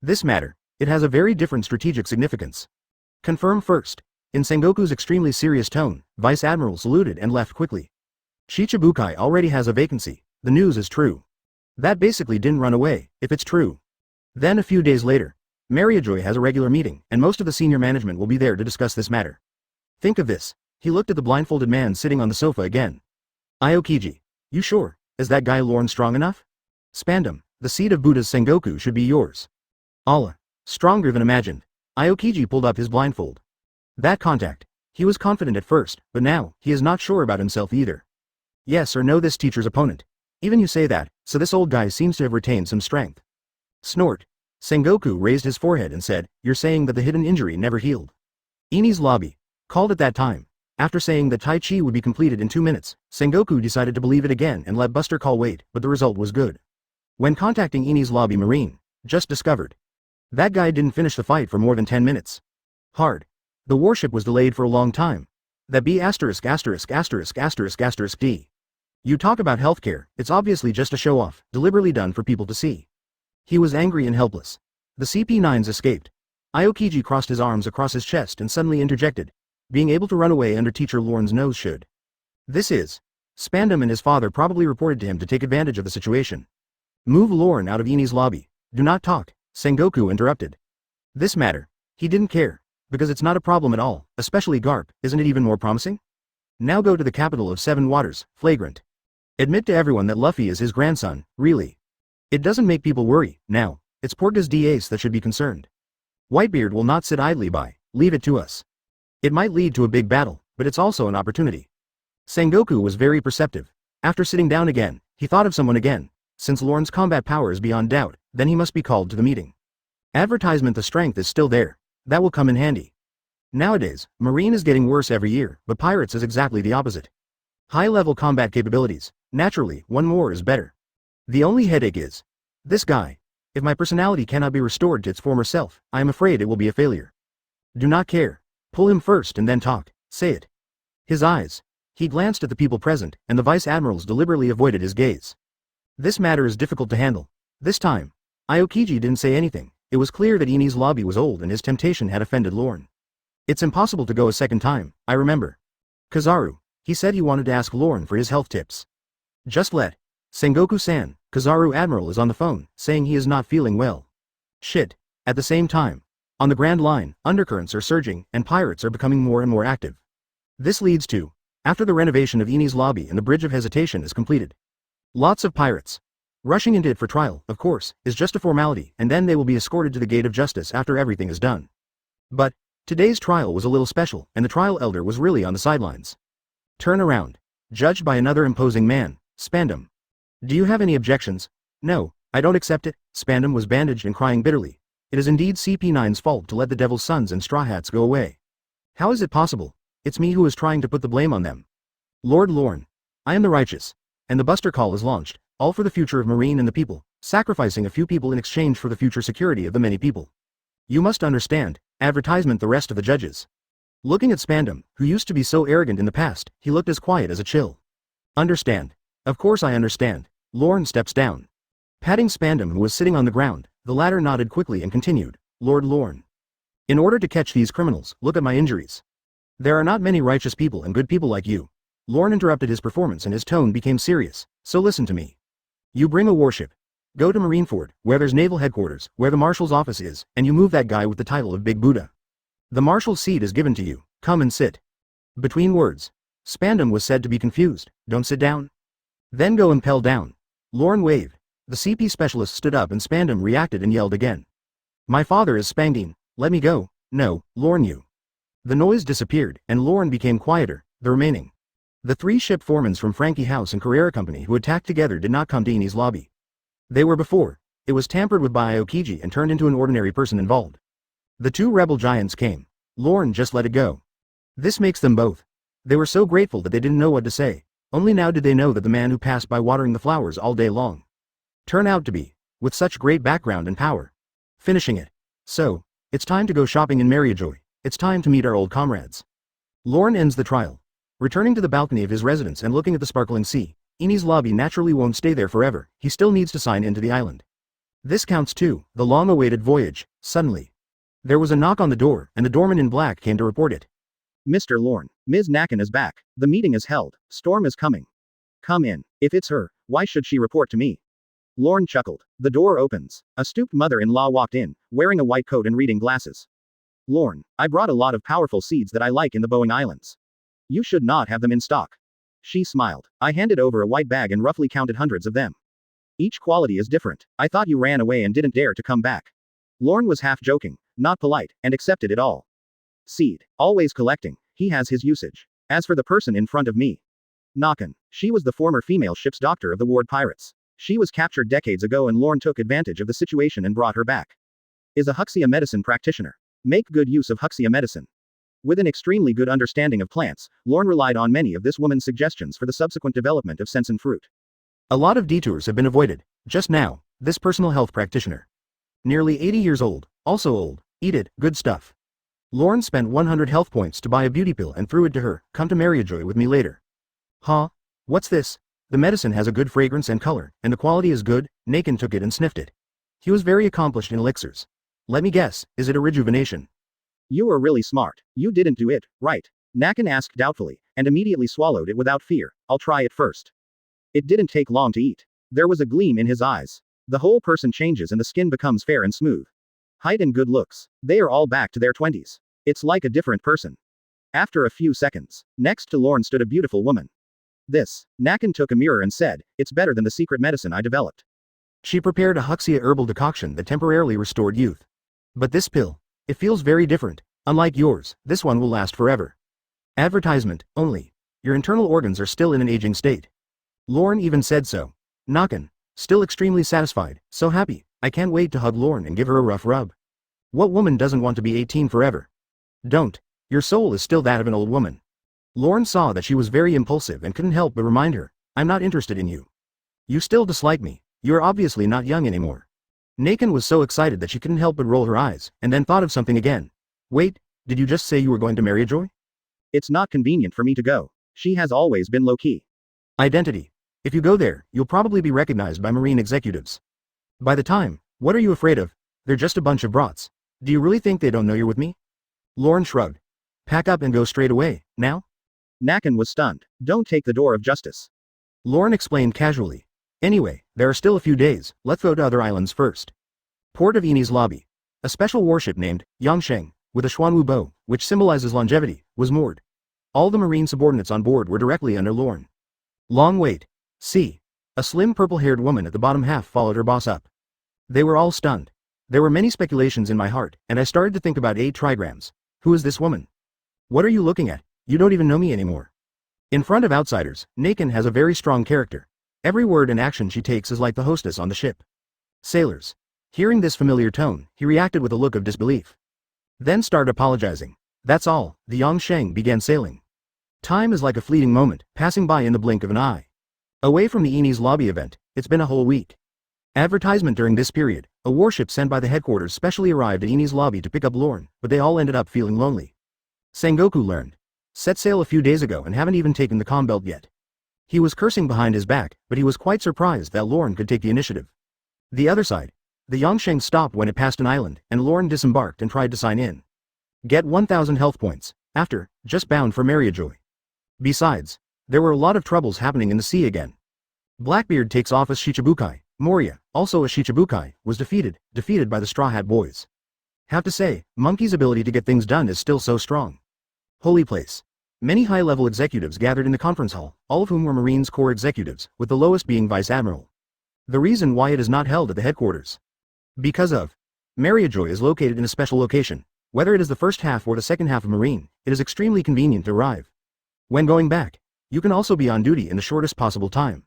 This matter, it has a very different strategic significance. Confirm first. In Sengoku's extremely serious tone, Vice Admiral saluted and left quickly. Shichibukai already has a vacancy. The news is true. That basically didn't run away, if it's true. Then a few days later, Mariajoy has a regular meeting, and most of the senior management will be there to discuss this matter. Think of this. He looked at the blindfolded man sitting on the sofa again. Aokiji. You sure? Is that guy Lorne strong enough? Spandam. The seat of Buddha's Sengoku should be yours. Allah. Stronger than imagined. Aokiji pulled up his blindfold. That contact. He was confident at first, but now, he is not sure about himself either. Yes or no, this teacher's opponent. Even you say that, so this old guy seems to have retained some strength. Snort. Sengoku raised his forehead and said, You're saying that the hidden injury never healed. Enies Lobby. Called at that time. After saying that Tai Chi would be completed in 2 minutes, Sengoku decided to believe it again and let Buster Call wait, but the result was good. When contacting Enies Lobby Marine, just discovered. That guy didn't finish the fight for more than 10 minutes. Hard. The warship was delayed for a long time. That B******************. D. You talk about healthcare, it's obviously just a show-off, deliberately done for people to see. He was angry and helpless. The CP9s escaped. Aokiji crossed his arms across his chest and suddenly interjected. Being able to run away under Teacher Lorne's nose should. This is. Spandam and his father probably reported to him to take advantage of the situation. Move Lorne out of Enies Lobby. Do not talk, Sengoku interrupted. This matter. He didn't care. Because it's not a problem at all, especially Garp, isn't it even more promising? Now go to the capital of Seven Waters, flagrant. Admit to everyone that Luffy is his grandson, really. It doesn't make people worry, now. It's Porga's D-Ace that should be concerned. Whitebeard will not sit idly by, leave it to us. It might lead to a big battle, but it's also an opportunity. Sengoku was very perceptive. After sitting down again, he thought of someone again. Since Lorne's combat power is beyond doubt, then he must be called to the meeting. Advertisement. The strength is still there. That will come in handy. Nowadays, Marine is getting worse every year, but Pirates is exactly the opposite. High-level combat capabilities. Naturally, one more is better. The only headache is this guy. If my personality cannot be restored to its former self, I am afraid it will be a failure. Do not care. Pull him first and then talk. Say it. His eyes. He glanced at the people present, and the vice admirals deliberately avoided his gaze. This matter is difficult to handle. This time, Aokiji didn't say anything. It was clear that Enies Lobby was old and his temptation had offended Lorne. It's impossible to go a second time, I remember. Kizaru. He said he wanted to ask Lorne for his health tips. Just let. Sengoku-san, Kizaru Admiral is on the phone, saying he is not feeling well. Shit. At the same time. On the Grand Line, undercurrents are surging, and pirates are becoming more and more active. This leads to After the renovation of Enies Lobby and the Bridge of Hesitation is completed. Lots of pirates. Rushing into it for trial, of course, is just a formality, and then they will be escorted to the gate of justice after everything is done. But today's trial was a little special, and the trial elder was really on the sidelines. Turn around. Judged by another imposing man, Spandam. Do you have any objections? No, I don't accept it. Spandam was bandaged and crying bitterly. It is indeed CP9's fault to let the Devil's Sons and Straw Hats go away. How is it possible? It's me who is trying to put the blame on them. Lord Lorne. I am the righteous. And the Buster Call is launched, all for the future of Marine and the people, sacrificing a few people in exchange for the future security of the many people. You must understand, advertisement the rest of the judges. Looking at Spandam, who used to be so arrogant in the past, he looked as quiet as a chill. Understand. Of course I understand. Lorne steps down. Patting Spandam who was sitting on the ground, the latter nodded quickly and continued, Lord Lorne. In order to catch these criminals, look at my injuries. There are not many righteous people and good people like you. Lorne interrupted his performance and his tone became serious, so listen to me. You bring a warship. Go to Marineford, where there's naval headquarters, where the marshal's office is, and you move that guy with the title of Big Buddha. The marshal's seat is given to you, come and sit. Between words. Spandam was said to be confused, don't sit down. Then go impel down. Lorne waved. The CP specialist stood up and Spandam reacted and yelled again. My father is Spangine, let me go. No, Lorne you. The noise disappeared, and Lorne became quieter, the remaining. The three ship foremans from Frankie House and Carrera Company who attacked together did not come to Enies Lobby. They were before. It was tampered with by Aokiji and turned into an ordinary person involved. The two rebel giants came. Lorne just let it go. This makes them both. They were so grateful that they didn't know what to say. Only now did they know that the man who passed by watering the flowers all day long turned out to be, with such great background and power. Finishing it. So, it's time to go shopping in Mariojoy. It's time to meet our old comrades. Lorne ends the trial. Returning to the balcony of his residence and looking at the sparkling sea, Enies Lobby naturally won't stay there forever, he still needs to sign into the island. This counts too, the long-awaited voyage. Suddenly, there was a knock on the door, and the doorman in black came to report it. Mr. Lorne, Ms. Nakken is back. The meeting is held. Storm is coming. Come in. If it's her, why should she report to me? Lorne chuckled. The door opens. A stooped mother-in-law walked in, wearing a white coat and reading glasses. Lorne, I brought a lot of powerful seeds that I like in the Boeing Islands. You should not have them in stock. She smiled. I handed over a white bag and roughly counted hundreds of them. Each quality is different. I thought you ran away and didn't dare to come back. Lorne was half joking, not polite, and accepted it all. Seed. Always collecting. He has his usage. As for the person in front of me. Nakken. She was the former female ship's doctor of the Ward pirates. She was captured decades ago and Lorne took advantage of the situation and brought her back. Is a Huxia medicine practitioner. Make good use of Huxia medicine. With an extremely good understanding of plants, Lorne relied on many of this woman's suggestions for the subsequent development of sensen fruit. A lot of detours have been avoided. Just now, this personal health practitioner. Nearly 80 years old, also old, eat it, good stuff. Lorne spent 100 health points to buy a beauty pill and threw it to her, come to Mariojoy with me later. Huh? What's this? The medicine has a good fragrance and color, and the quality is good. Nakken took it and sniffed it. He was very accomplished in elixirs. Let me guess, is it a rejuvenation? You are really smart. You didn't do it, right? Nakken asked doubtfully, and immediately swallowed it without fear. I'll try it first. It didn't take long to eat. There was a gleam in his eyes. The whole person changes and the skin becomes fair and smooth. Height and good looks. They are all back to their 20s. It's like a different person. After a few seconds, next to Lorne stood a beautiful woman. This. Nakken took a mirror and said, it's better than the secret medicine I developed. She prepared a Huxia herbal decoction that temporarily restored youth. But this pill, it feels very different. Unlike yours, this one will last forever. Advertisement, only. Your internal organs are still in an aging state. Lorne even said so. Nakken, still extremely satisfied, so happy, I can't wait to hug Lorne and give her a rough rub. What woman doesn't want to be 18 forever? Don't. Your soul is still that of an old woman. Lorne saw that she was very impulsive and couldn't help but remind her, I'm not interested in you. You still dislike me, you're obviously not young anymore. Nakken was so excited that she couldn't help but roll her eyes, and then thought of something again. Wait, did you just say you were going to Mariojoy? It's not convenient for me to go. She has always been low-key. Identity. If you go there, you'll probably be recognized by Marine executives. By the time, what are you afraid of? They're just a bunch of brats. Do you really think they don't know you're with me? Lorne shrugged. Pack up and go straight away, now? Nakken was stunned. Don't take the door of justice. Lorne explained casually. Anyway, there are still a few days, let's go to other islands first. Port of Enies Lobby. A special warship named Yangsheng, with a Xuanwu bow, which symbolizes longevity, was moored. All the marine subordinates on board were directly under Lorne. Long wait. See. A slim purple-haired woman at the bottom half followed her boss up. They were all stunned. There were many speculations in my heart, and I started to think about 8 trigrams. Who is this woman? What are you looking at? You don't even know me anymore. In front of outsiders, Nakin has a very strong character. Every word and action she takes is like the hostess on the ship. Sailors. Hearing this familiar tone, he reacted with a look of disbelief. Then started apologizing. That's all. The Yangsheng began sailing. Time is like a fleeting moment, passing by in the blink of an eye. Away from the Enies Lobby event, it's been a whole week. Advertisement during this period, a warship sent by the headquarters specially arrived at Enies Lobby to pick up Lorne, but they all ended up feeling lonely. Sengoku learned. Set sail a few days ago and haven't even taken the comm belt yet. He was cursing behind his back, but he was quite surprised that Lorne could take the initiative. The other side. The Yangsheng stopped when it passed an island, and Lorne disembarked and tried to sign in. Get 1,000 health points. After, just bound for Mariajoy. Besides, there were a lot of troubles happening in the sea again. Blackbeard takes off as Shichibukai. Moria, also a Shichibukai, was defeated by the Straw Hat Boys. Have to say, Monkey's ability to get things done is still so strong. Holy place. Many high-level executives gathered in the conference hall, all of whom were Marines Corps executives, with the lowest being Vice Admiral. The reason why it is not held at the headquarters. Because of. Mariajoy is located in a special location. Whether it is the first half or the second half of Marine, it is extremely convenient to arrive. When going back, you can also be on duty in the shortest possible time.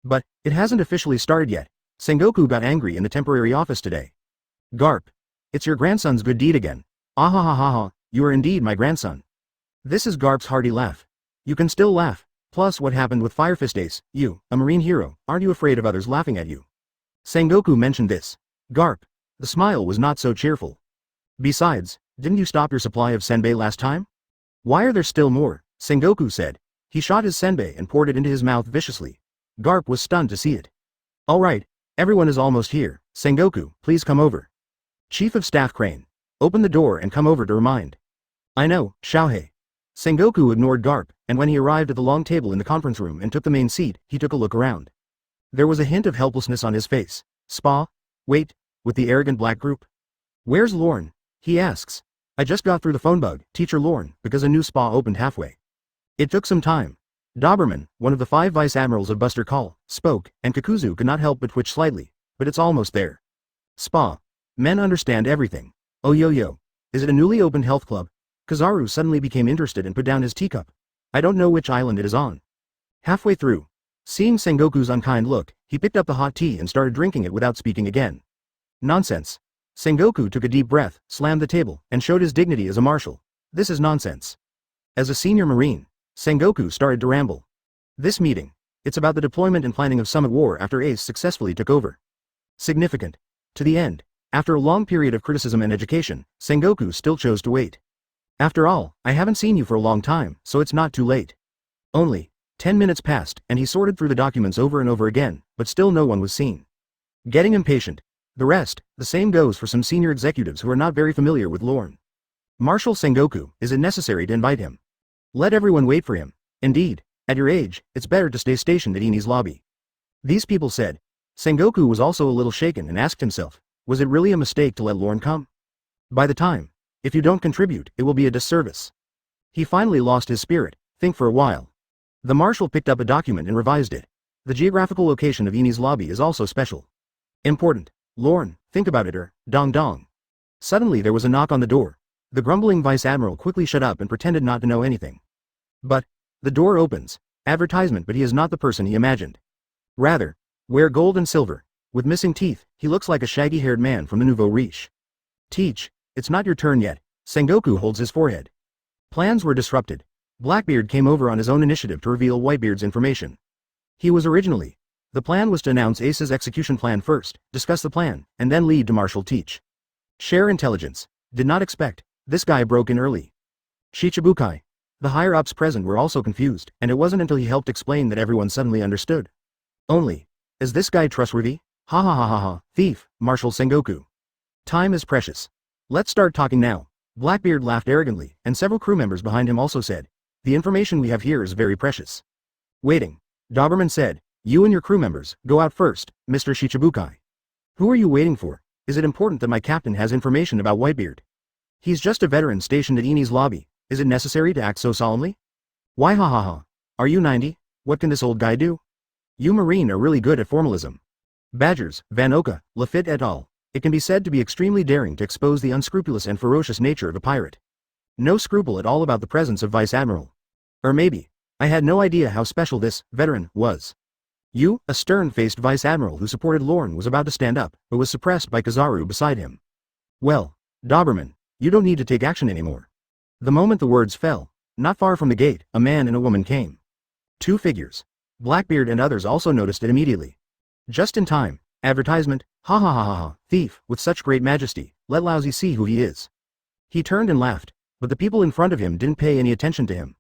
But, it hasn't officially started yet. Sengoku got angry in the temporary office today. Garp. It's your grandson's good deed again. Ahahaha, you are indeed my grandson. This is Garp's hearty laugh. You can still laugh. Plus what happened with Firefist Ace, you, a marine hero, aren't you afraid of others laughing at you? Sengoku mentioned this. Garp. The smile was not so cheerful. Besides, didn't you stop your supply of senbei last time? Why are there still more? Sengoku said. He shot his senbei and poured it into his mouth viciously. Garp was stunned to see it. Alright, everyone is almost here. Sengoku, please come over. Chief of Staff Crane. Open the door and come over to remind. I know, Xiaohei. Sengoku ignored Garp, and when he arrived at the long table in the conference room and took the main seat, he took a look around. There was a hint of helplessness on his face. Spa? Wait, with the arrogant black group? Where's Lorne? He asks. I just got through the phone bug, Teacher Lorne, because a new spa opened halfway. It took some time. Doberman, one of the 5 vice admirals of Buster Call, spoke, and Kakuzu could not help but twitch slightly, but it's almost there. Spa. Men understand everything. Oh yo. Is it a newly opened health club? Kizaru suddenly became interested and put down his teacup. I don't know which island it is on. Halfway through. Seeing Sengoku's unkind look, he picked up the hot tea and started drinking it without speaking again. Nonsense. Sengoku took a deep breath, slammed the table, and showed his dignity as a marshal. This is nonsense. As a senior marine, Sengoku started to ramble. This meeting. It's about the deployment and planning of Summit War after Ace successfully took over. Significant. To the end. After a long period of criticism and education, Sengoku still chose to wait. After all, I haven't seen you for a long time, so it's not too late. Only 10 minutes passed, and he sorted through the documents over and over again, but still no one was seen. Getting impatient. The rest, the same goes for some senior executives who are not very familiar with Lorne. Marshal Sengoku, is it necessary to invite him? Let everyone wait for him. Indeed, at your age, it's better to stay stationed at Enies Lobby. These people said. Sengoku was also a little shaken and asked himself, was it really a mistake to let Lorne come? By the time, if you don't contribute, it will be a disservice. He finally lost his spirit, think for a while. The marshal picked up a document and revised it. The geographical location of Enies Lobby is also special. Important. Lorne, think about it dong dong. Suddenly there was a knock on the door. The grumbling vice admiral quickly shut up and pretended not to know anything. But, the door opens. Advertisement, but he is not the person he imagined. Rather, wear gold and silver. With missing teeth, he looks like a shaggy-haired man from the nouveau riche. Teach, it's not your turn yet. Sengoku holds his forehead. Plans were disrupted. Blackbeard came over on his own initiative to reveal Whitebeard's information. He was originally. The plan was to announce Ace's execution plan first, discuss the plan, and then lead to Marshal Teach. Share intelligence. Did not expect. This guy broke in early. Shichibukai. The higher-ups present were also confused, and it wasn't until he helped explain that everyone suddenly understood. Only. Is this guy trustworthy? Ha ha ha ha ha, thief, Marshal Sengoku. Time is precious. Let's start talking now. Blackbeard laughed arrogantly, and several crew members behind him also said, the information we have here is very precious. Waiting. Doberman said, you and your crew members, go out first, Mr. Shichibukai. Who are you waiting for? Is it important that my captain has information about Whitebeard? He's just a veteran stationed at Enies Lobby. Is it necessary to act so solemnly? Why ha ha ha. Are you 90? What can this old guy do? You Marine are really good at formalism. Badgers, Van Oka, Lafitte et al. It can be said to be extremely daring to expose the unscrupulous and ferocious nature of a pirate. No scruple at all about the presence of Vice Admiral. Or maybe, I had no idea how special this veteran was. You, a stern-faced Vice Admiral who supported Lorne, was about to stand up, but was suppressed by Kizaru beside him. Well, Doberman, you don't need to take action anymore. The moment the words fell, not far from the gate, a man and a woman came. Two figures. Blackbeard and others also noticed it immediately. Just in time. Advertisement, ha ha ha ha ha, thief, with such great majesty, let Lousy see who he is. He turned and laughed, but the people in front of him didn't pay any attention to him.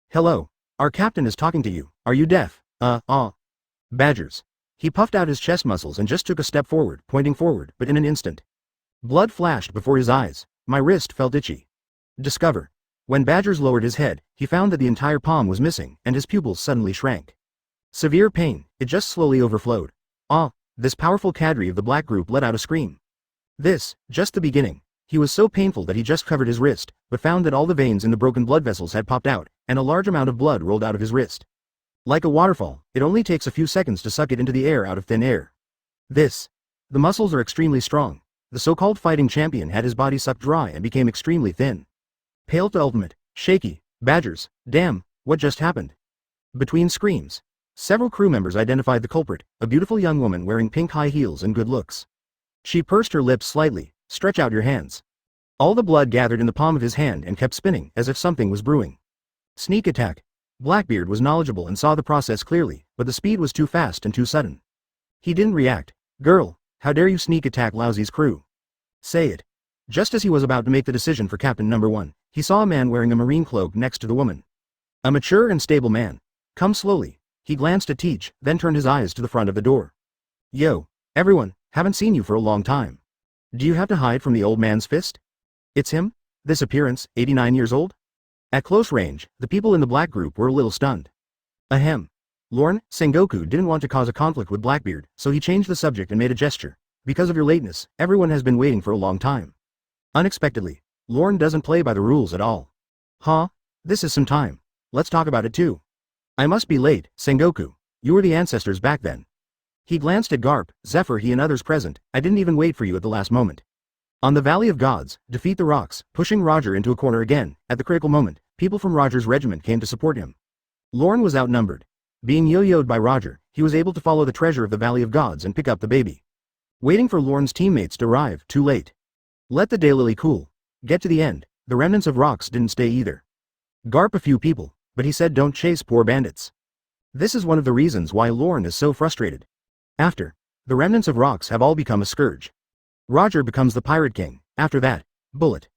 Hello. Our captain is talking to you, are you deaf? Badgers. He puffed out his chest muscles and just took a step forward, pointing forward, but in an instant. Blood flashed before his eyes, my wrist felt itchy. Discover. When Badgers lowered his head, he found that the entire palm was missing, and his pupils suddenly shrank. Severe pain, it just slowly overflowed. This powerful cadre of the black group let out a scream. This, just the beginning. He was so painful that he just covered his wrist, but found that all the veins in the broken blood vessels had popped out, and a large amount of blood rolled out of his wrist. Like a waterfall, it only takes a few seconds to suck it into the air out of thin air. The muscles are extremely strong. The so-called fighting champion had his body sucked dry and became extremely thin. Pale to ultimate, shaky, Badgers, damn, what just happened? Between screams, several crew members identified the culprit, a beautiful young woman wearing pink high heels and good looks. She pursed her lips slightly. Stretch out your hands. All the blood gathered in the palm of his hand and kept spinning, as if something was brewing. Sneak attack. Blackbeard was knowledgeable and saw the process clearly, but the speed was too fast and too sudden. He didn't react. Girl, how dare you sneak attack Lousy's crew? Say it. Just as he was about to make the decision for Captain Number 1, he saw a man wearing a marine cloak next to the woman. A mature and stable man. Come slowly. He glanced at Teach, then turned his eyes to the front of the door. Yo, everyone, haven't seen you for a long time. Do you have to hide from the old man's fist? It's him? This appearance, 89 years old? At close range, the people in the black group were a little stunned. Ahem. Lorne, Sengoku didn't want to cause a conflict with Blackbeard, so he changed the subject and made a gesture. Because of your lateness, everyone has been waiting for a long time. Unexpectedly, Lorne doesn't play by the rules at all. Huh? This is some time. Let's talk about it too. I must be late, Sengoku. You were the ancestors back then. He glanced at Garp, Zephyr, he and others present. I didn't even wait for you at the last moment. On the Valley of Gods, defeat the rocks, pushing Roger into a corner again. At the critical moment, people from Roger's regiment came to support him. Lorne was outnumbered. Being yo-yoed by Roger, he was able to follow the treasure of the Valley of Gods and pick up the baby. Waiting for Lorne's teammates to arrive, too late. Let the daylily cool. Get to the end. The remnants of rocks didn't stay either. Garp a few people, but he said don't chase poor bandits. This is one of the reasons why Lorne is so frustrated. After, the remnants of rocks have all become a scourge. Roger becomes the pirate king. After that, Bullet.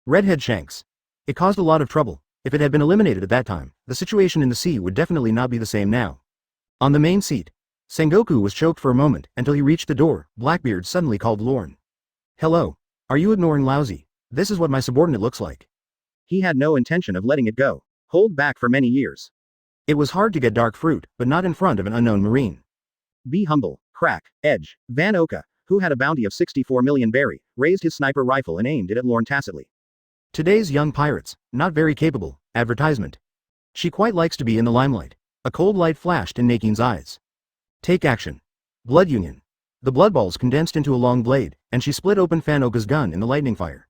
Redhead Shanks. It caused a lot of trouble. If it had been eliminated at that time, the situation in the sea would definitely not be the same now. On the main seat, Sengoku was choked for a moment until he reached the door. Blackbeard suddenly called Lorne. Hello. Are you ignoring Lousy? This is what my subordinate looks like. He had no intention of letting it go. Hold back for many years. It was hard to get dark fruit, but not in front of an unknown marine. Be humble, crack, edge. Van Oka, who had a bounty of 64 million berry, raised his sniper rifle and aimed it at Lorne tacitly. Today's young pirates, not very capable. Advertisement. She quite likes to be in the limelight. A cold light flashed in Nakin's eyes. Take action. Blood Union. The blood balls condensed into a long blade, and she split open Van Oka's gun in the lightning fire.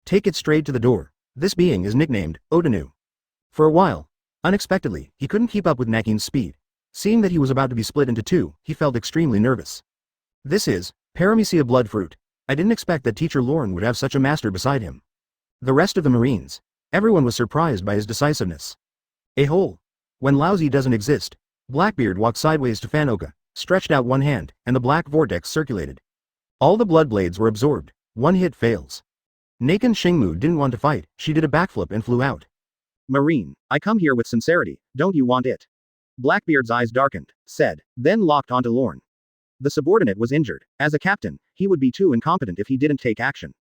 Take it straight to the door. This being is nicknamed Odinu. For a while, unexpectedly, he couldn't keep up with Nakin's speed. Seeing that he was about to be split into two, he felt extremely nervous. This is Paramecia blood fruit. I didn't expect that Teacher Lorne would have such a master beside him. The rest of the Marines. Everyone was surprised by his decisiveness. A hole. When Lousy doesn't exist, Blackbeard walked sideways to Van Oka, stretched out one hand, and the black vortex circulated. All the blood blades were absorbed. One hit fails. Nakin Shingmu didn't want to fight. She did a backflip and flew out. Marine, I come here with sincerity, don't you want it? Blackbeard's eyes darkened, said, then locked onto Lorne. The subordinate was injured. As a captain, he would be too incompetent if he didn't take action.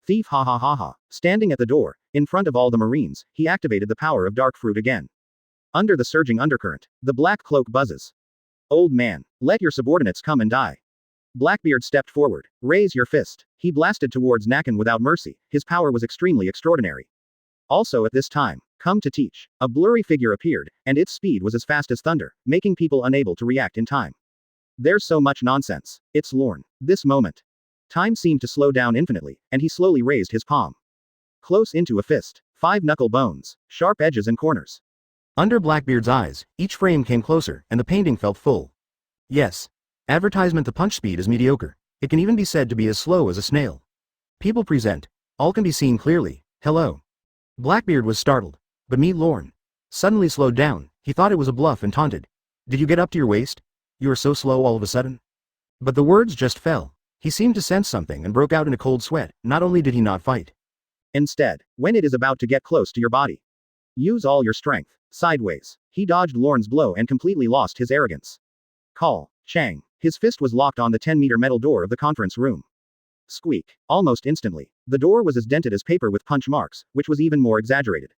Thief ha ha ha ha. Standing at the door, in front of all the Marines, he activated the power of dark fruit again. Under the surging undercurrent, the black cloak buzzes. Old man, let your subordinates come and die. Blackbeard stepped forward. Raise your fist. He blasted towards Nakin without mercy. His power was extremely extraordinary. Also at this time, Come to teach. A blurry figure appeared, and its speed was as fast as thunder, making people unable to react in time. There's so much nonsense. It's Lorne. This moment. Time seemed to slow down infinitely, and he slowly raised his palm. Close into a fist. 5 knuckle bones, sharp edges and corners. Under Blackbeard's eyes, each frame came closer, and the painting felt full. Yes. Advertisement: the punch speed is mediocre. It can even be said to be as slow as a snail. People present. All can be seen clearly. Hello. Blackbeard was startled. But meet Lorne. Suddenly slowed down. He thought it was a bluff and taunted. Did you get up to your waist? You are so slow all of a sudden. But the words just fell. He seemed to sense something and broke out in a cold sweat. Not only did he not fight. Instead, when it is about to get close to your body, use all your strength. Sideways. He dodged Lorne's blow and completely lost his arrogance. Call. Chang. His fist was locked on the 10-meter metal door of the conference room. Squeak. Almost instantly, the door was as dented as paper with punch marks, which was even more exaggerated.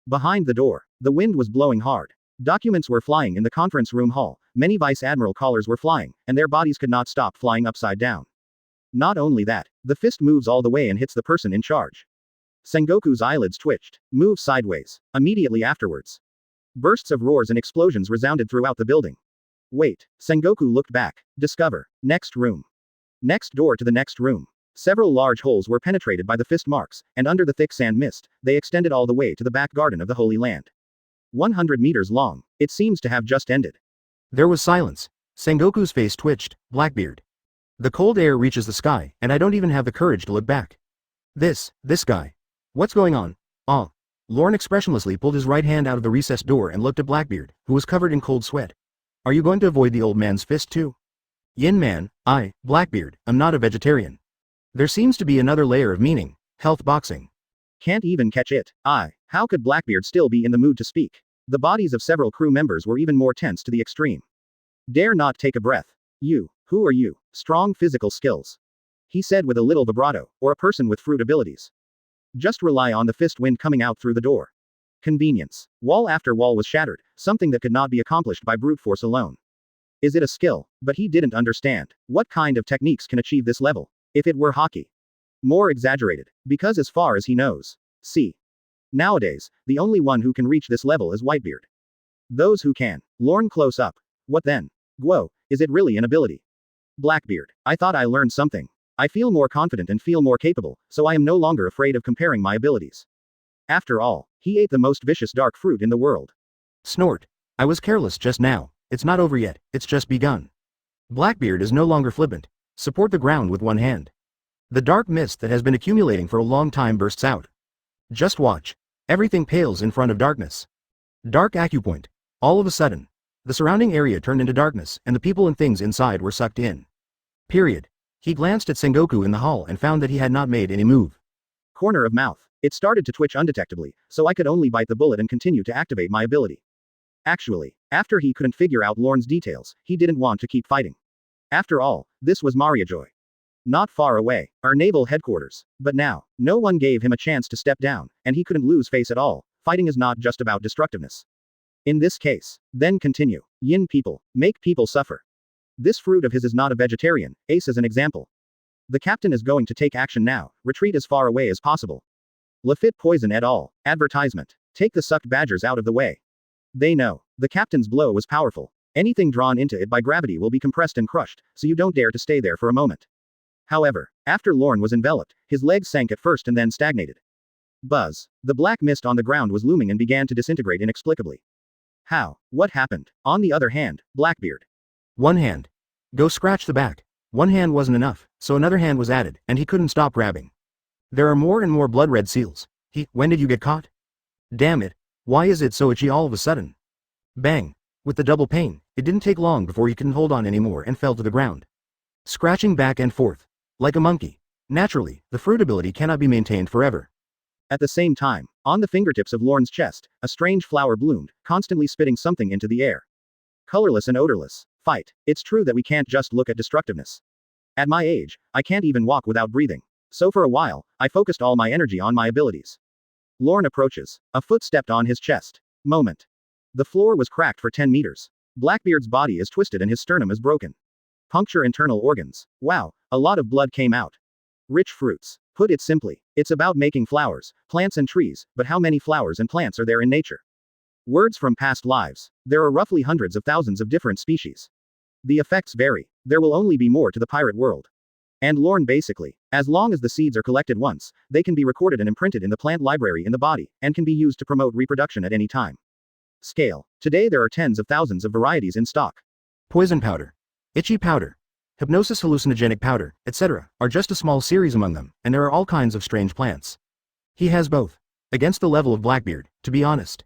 Behind the door, the wind was blowing hard. Documents were flying in the conference room hall, many vice admiral collars were flying, and their bodies could not stop flying upside down. Not only that, the fist moves all the way and hits the person in charge. Sengoku's eyelids twitched, moved sideways. Immediately afterwards, bursts of roars and explosions resounded throughout the building. Wait. Sengoku looked back. Discover. Next room. Next door to the next room. Several large holes were penetrated by the fist marks, and under the thick sand mist, they extended all the way to the back garden of the Holy Land. 100 meters long. It seems to have just ended. There was silence. Sengoku's face twitched. Blackbeard. The cold air reaches the sky, and I don't even have the courage to look back. This guy. What's going on? Ah. Lorne expressionlessly pulled his right hand out of the recessed door and looked at Blackbeard, who was covered in cold sweat. Are you going to avoid the old man's fist too? Yin man, I, Blackbeard, am not a vegetarian. There seems to be another layer of meaning. Health boxing. Can't even catch it. How could Blackbeard still be in the mood to speak? The bodies of several crew members were even more tense to the extreme. Dare not take a breath. You, who are you? Strong physical skills. He said with a little vibrato, or a person with fruit abilities. Just rely on the fist wind coming out through the door. Convenience. Wall after wall was shattered, something that could not be accomplished by brute force alone. Is it a skill? But he didn't understand. What kind of techniques can achieve this level? If it were hockey. More exaggerated. Because as far as he knows. See. Nowadays, the only one who can reach this level is Whitebeard. Those who can. Lorne close up. What then? Whoa, is it really an ability? Blackbeard. I thought I learned something. I feel more confident and feel more capable, so I am no longer afraid of comparing my abilities. After all, he ate the most vicious dark fruit in the world. Snort. I was careless just now. It's not over yet, it's just begun. Blackbeard is no longer flippant. Support the ground with one hand. The dark mist that has been accumulating for a long time bursts out. Just watch. Everything pales in front of darkness. Dark acupoint. All of a sudden, the surrounding area turned into darkness, and the people and things inside were sucked in. Period. He glanced at Sengoku in the hall and found that he had not made any move. Corner of mouth. It started to twitch undetectably, so I could only bite the bullet and continue to activate my ability. Actually, after he couldn't figure out Lorne's details, he didn't want to keep fighting. After all, this was Mariajoy. Not far away, our naval headquarters. But now, no one gave him a chance to step down, and he couldn't lose face at all. Fighting is not just about destructiveness. In this case, then continue. Yin people, make people suffer. This fruit of his is not a vegetarian, Ace as an example. The captain is going to take action now, retreat as far away as possible. Lafitte poison et al. Advertisement. Take the sucked badgers out of the way. They know. The captain's blow was powerful. Anything drawn into it by gravity will be compressed and crushed, so you don't dare to stay there for a moment. However, after Lorne was enveloped, his legs sank at first and then stagnated. Buzz. The black mist on the ground was looming and began to disintegrate inexplicably. How? What happened? On the other hand, Blackbeard. One hand. Go scratch the back. One hand wasn't enough, so another hand was added, and he couldn't stop grabbing. There are more and more blood-red seals. When did you get caught? Damn it. Why is it so itchy all of a sudden? Bang. With the double pain, it didn't take long before he couldn't hold on anymore and fell to the ground. Scratching back and forth. Like a monkey. Naturally, the fruit ability cannot be maintained forever. At the same time, on the fingertips of Lorne's chest, a strange flower bloomed, constantly spitting something into the air. Colorless and odorless. Fight. It's true that we can't just look at destructiveness. At my age, I can't even walk without breathing. So for a while, I focused all my energy on my abilities. Lorne approaches. A foot stepped on his chest. Moment. The floor was cracked for 10 meters. Blackbeard's body is twisted and his sternum is broken. Puncture internal organs. Wow, a lot of blood came out. Rich fruits. Put it simply, it's about making flowers, plants and trees, but how many flowers and plants are there in nature? Words from past lives. There are roughly hundreds of thousands of different species. The effects vary. There will only be more to the pirate world. And Lorne basically. As long as the seeds are collected once, they can be recorded and imprinted in the plant library in the body, and can be used to promote reproduction at any time. Scale. Today there are tens of thousands of varieties in stock. Poison powder, itchy powder, hypnosis hallucinogenic powder, etc., are just a small series among them, and there are all kinds of strange plants. He has both. Against the level of Blackbeard, to be honest.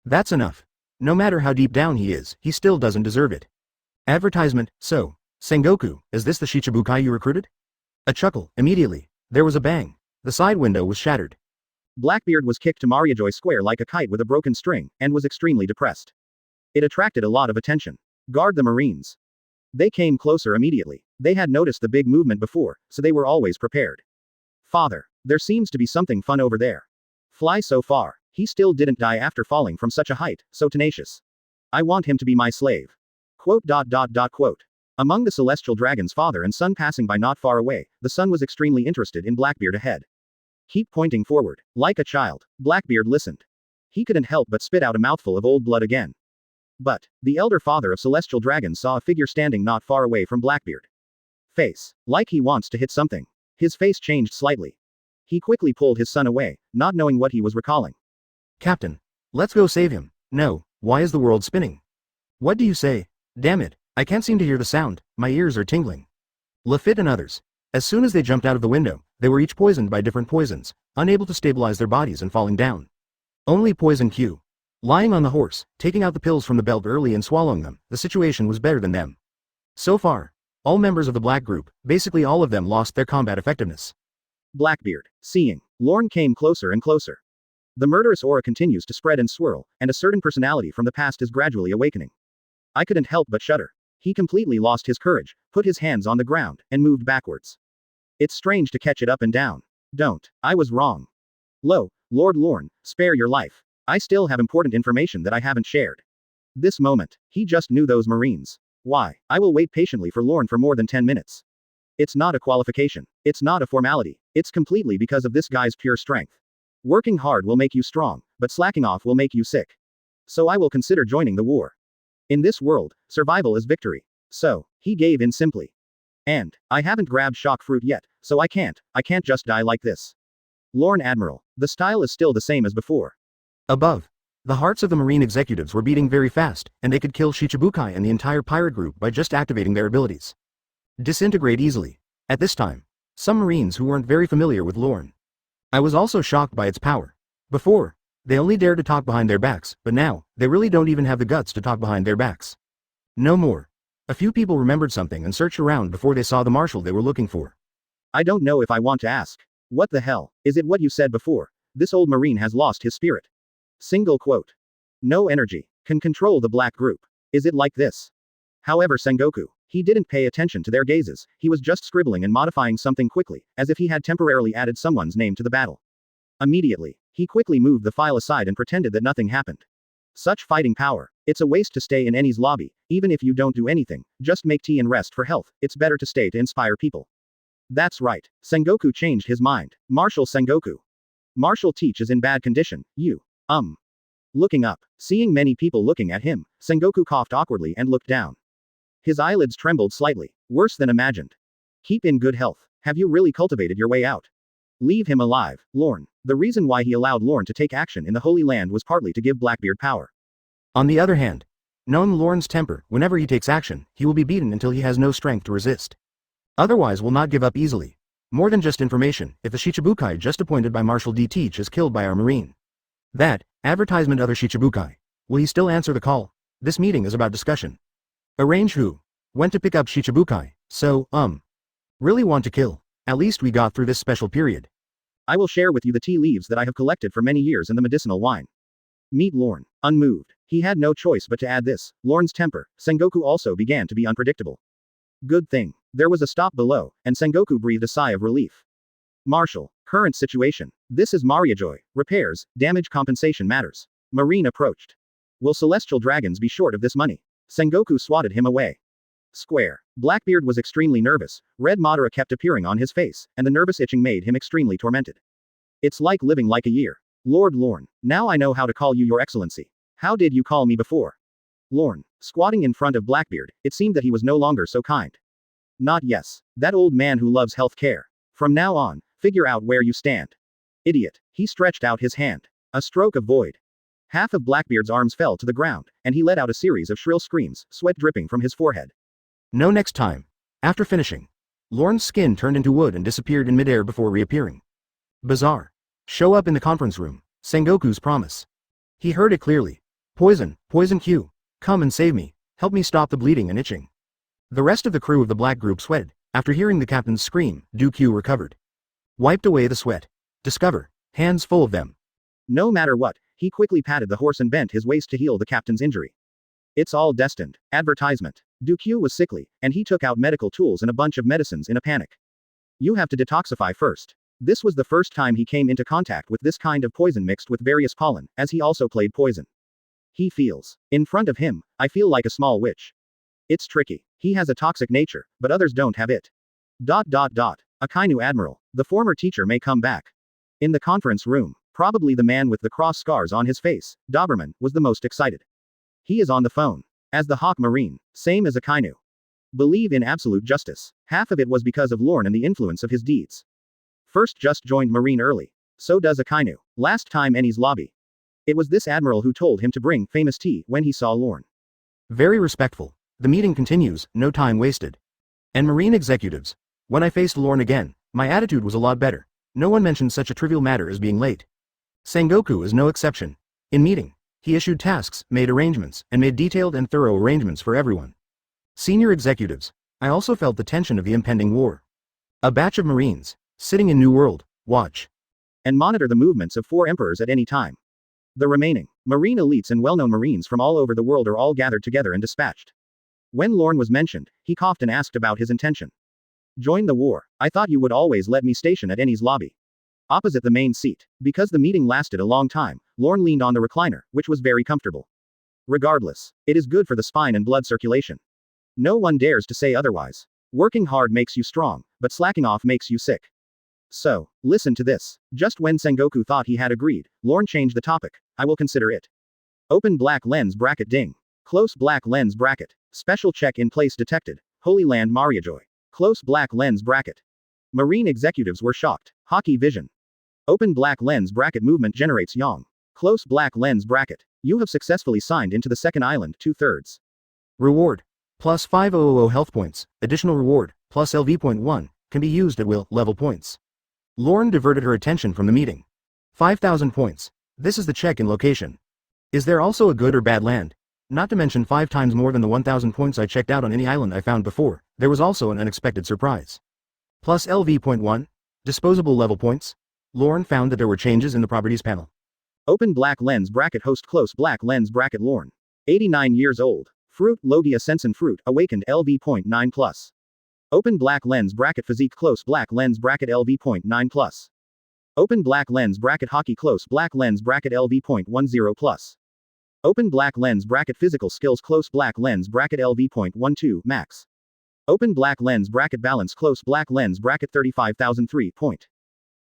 That's enough. No matter how deep down he is, he still doesn't deserve it. Advertisement. So, Sengoku, is this the Shichibukai you recruited? A chuckle. Immediately, there was a bang. The side window was shattered. Blackbeard was kicked to Mariajoy Square like a kite with a broken string, and was extremely depressed. It attracted a lot of attention. Guard the Marines. They came closer immediately. They had noticed the big movement before, so they were always prepared. Father, there seems to be something fun over there. Fly so far. He still didn't die after falling from such a height, so tenacious. I want him to be my slave. Quote. Among the celestial dragon's father and son passing by not far away, the son was extremely interested in Blackbeard ahead. Keep pointing forward. Like a child, Blackbeard listened. He couldn't help but spit out a mouthful of old blood again. But, the elder father of celestial dragons saw a figure standing not far away from Blackbeard. Face. Like he wants to hit something. His face changed slightly. He quickly pulled his son away, not knowing what he was recalling. Captain, let's go save him. No, why is the world spinning? What do you say? Damn it, I can't seem to hear the sound, my ears are tingling. Lafitte and others. As soon as they jumped out of the window, they were each poisoned by different poisons, unable to stabilize their bodies and falling down. Only Poison Q. Lying on the horse, taking out the pills from the belt early and swallowing them, the situation was better than them. So far, all members of the Black Group, basically all of them lost their combat effectiveness. Blackbeard. Seeing. Lorne came closer and closer. The murderous aura continues to spread and swirl, and a certain personality from the past is gradually awakening. I couldn't help but shudder. He completely lost his courage, put his hands on the ground, and moved backwards. It's strange to catch it up and down. Don't. I was wrong. Lo, Lord Lorne, spare your life. I still have important information that I haven't shared. This moment, he just knew those Marines. Why? I will wait patiently for Lorne for more than 10 minutes. It's not a qualification. It's not a formality. It's completely because of this guy's pure strength. Working hard will make you strong, but slacking off will make you sick. So I will consider joining the war. In this world, survival is victory. So, he gave in simply. And, I haven't grabbed shock fruit yet, so I can't just die like this. Lorne Admiral, the style is still the same as before. Above, the hearts of the Marine executives were beating very fast, and they could kill Shichibukai and the entire pirate group by just activating their abilities. Disintegrate easily. At this time, some Marines who weren't very familiar with Lorne. I was also shocked by its power. Before, they only dared to talk behind their backs, but now, they really don't even have the guts to talk behind their backs. No more. A few people remembered something and searched around before they saw the marshal they were looking for. I don't know if I want to ask. What the hell? Is it what you said before? This old Marine has lost his spirit. Single quote. No energy. Can control the Black Group. Is it like this? However, Sengoku. He didn't pay attention to their gazes, he was just scribbling and modifying something quickly, as if he had temporarily added someone's name to the battle. Immediately, he quickly moved the file aside and pretended that nothing happened. Such fighting power. It's a waste to stay in Enies Lobby, even if you don't do anything, just make tea and rest for health, it's better to stay to inspire people. That's right. Sengoku changed his mind. Marshal Sengoku. Marshal Teach is in bad condition, Looking up, seeing many people looking at him, Sengoku coughed awkwardly and looked down. His eyelids trembled slightly. Worse than imagined. Keep in good health. Have you really cultivated your way out? Leave him alive, Lorne. The reason why he allowed Lorne to take action in the Holy Land was partly to give Blackbeard power. On the other hand, knowing Lorne's temper, whenever he takes action, he will be beaten until he has no strength to resist. Otherwise will not give up easily. More than just information, if the Shichibukai just appointed by Marshal D. Teach is killed by our Marine. That, advertisement other Shichibukai. Will he still answer the call? This meeting is about discussion. Arrange who? When to pick up Shichibukai, so, really want to kill. At least we got through this special period. I will share with you the tea leaves that I have collected for many years and the medicinal wine. Meet Lorne. Unmoved. He had no choice but to add this. Lorne's temper. Sengoku also began to be unpredictable. Good thing. There was a stop below, and Sengoku breathed a sigh of relief. Marshal. Current situation. This is Mariajoy. Repairs, damage compensation matters. Marine approached. Will celestial dragons be short of this money? Sengoku swatted him away. Square. Blackbeard was extremely nervous, red Madara kept appearing on his face, and the nervous itching made him extremely tormented. It's like living like a year. Lord Lorne, now I know how to call you your excellency. How did you call me before? Lorne, squatting in front of Blackbeard, it seemed that he was no longer so kind. Not yes. That old man who loves health care. From now on, figure out where you stand. Idiot. He stretched out his hand. A stroke of void. Half of Blackbeard's arms fell to the ground, and he let out a series of shrill screams, sweat dripping from his forehead. No next time. After finishing, Lorne's skin turned into wood and disappeared in midair before reappearing. Bizarre. Show up in the conference room. Sengoku's promise. He heard it clearly. Poison, Poison Q. Come and save me. Help me stop the bleeding and itching. The rest of the crew of the black group sweated. After hearing the captain's scream, Q recovered. Wiped away the sweat. Discover. Hands full of them. No matter what, he quickly patted the horse and bent his waist to heal the captain's injury. It's all destined. Advertisement. Q was sickly, and he took out medical tools and a bunch of medicines in a panic. You have to detoxify first. This was the first time he came into contact with this kind of poison mixed with various pollen, as he also played poison. He feels. In front of him, I feel like a small witch. It's tricky. He has a toxic nature, but others don't have it. Akainu Admiral, the former teacher may come back. In the conference room, probably the man with the cross scars on his face, Doberman, was the most excited. He is on the phone. As the Hawk Marine, same as Akainu. Believe in absolute justice. Half of it was because of Lorne and the influence of his deeds. First just joined Marine early. So does Akainu. Last time Enies Lobby. It was this admiral who told him to bring famous tea when he saw Lorne. Very respectful. The meeting continues, no time wasted. And Marine executives. When I faced Lorne again, my attitude was a lot better. No one mentioned such a trivial matter as being late. Sengoku is no exception. In meeting, he issued tasks, made arrangements, and made detailed and thorough arrangements for everyone. Senior executives. I also felt the tension of the impending war. A batch of Marines, sitting in New World, watch. And monitor the movements of 4 emperors at any time. The remaining Marine elites and well-known Marines from all over the world are all gathered together and dispatched. When Lorne was mentioned, he coughed and asked about his intention. Join the war. I thought you would always let me station at Enies Lobby. Opposite the main seat. Because the meeting lasted a long time, Lorne leaned on the recliner, which was very comfortable. Regardless, it is good for the spine and blood circulation. No one dares to say otherwise. Working hard makes you strong, but slacking off makes you sick. So, listen to this. Just when Sengoku thought he had agreed, Lorne changed the topic. I will consider it. Open black lens bracket ding. Close black lens bracket. Special check in place detected. Holy Land Mariajoy. Close black lens bracket. Marine executives were shocked. Hockey vision. Open black lens bracket movement generates yang. Close black lens bracket. You have successfully signed into the second island 2/3. Reward. Plus 5000 health points. Additional reward. Plus LV.1. Can be used at will, level points. Lorne diverted her attention from the meeting. 5000 points. This is the check-in location. Is there also a good or bad land? Not to mention 5 times more than the 1000 points I checked out on any island I found before, there was also an unexpected surprise. Plus LV.1. Disposable level points. Lorne found that there were changes in the properties panel. Open black lens bracket host close black lens bracket Lorne. 89 years old. Fruit Logia Sensen fruit awakened LV.9 plus. Open black lens bracket physique close black lens bracket LV.9 plus. Open black lens bracket hockey close black lens bracket LV.10 plus. Open black lens bracket physical skills close black lens bracket LV.12 max. Open black lens bracket balance close black lens bracket 35,003 point.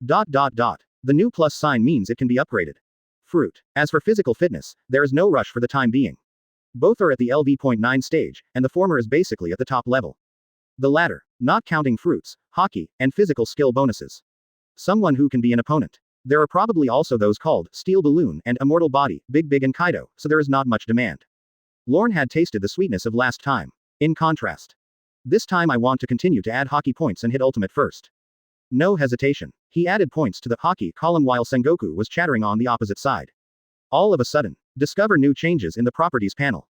The new plus sign means it can be upgraded. Fruit. As for physical fitness, there is no rush for the time being. Both are at the LV.9 stage, and the former is basically at the top level. The latter, not counting fruits, hockey, and physical skill bonuses. Someone who can be an opponent. There are probably also those called Steel Balloon and Immortal Body, Big and Kaido, so there is not much demand. Lorne had tasted the sweetness of last time. In contrast. This time I want to continue to add hockey points and hit ultimate first. No hesitation. He added points to the hockey column while Sengoku was chattering on the opposite side. All of a sudden, discover new changes in the properties panel.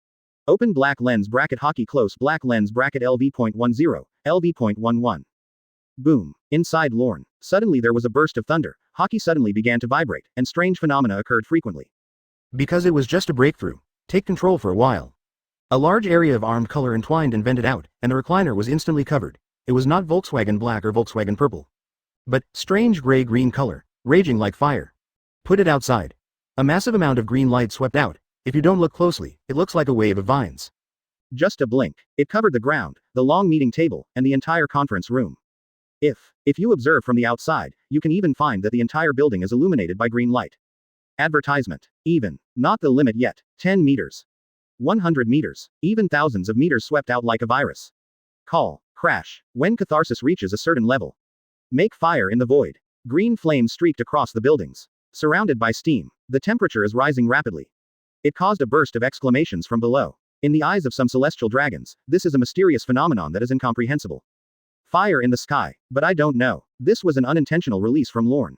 Open black lens bracket hockey close black lens bracket LV.10, LV.11. Boom. Inside Lorne. Suddenly there was a burst of thunder, hockey suddenly began to vibrate, and strange phenomena occurred frequently. Because it was just a breakthrough. Take control for a while. A large area of armed color entwined and vented out, and the recliner was instantly covered. It was not Volkswagen black or Volkswagen purple. But, strange gray-green color, raging like fire. Put it outside. A massive amount of green light swept out. If you don't look closely, it looks like a wave of vines. Just a blink. It covered the ground, the long meeting table, and the entire conference room. If you observe from the outside, you can even find that the entire building is illuminated by green light. Advertisement. Even. Not the limit yet. 10 meters. 100 meters. Even thousands of meters swept out like a virus. Call. Crash. When catharsis reaches a certain level. Make fire in the void. Green flames streaked across the buildings. Surrounded by steam. The temperature is rising rapidly. It caused a burst of exclamations from below. In the eyes of some celestial dragons, this is a mysterious phenomenon that is incomprehensible. Fire in the sky, but I don't know. This was an unintentional release from Lorne.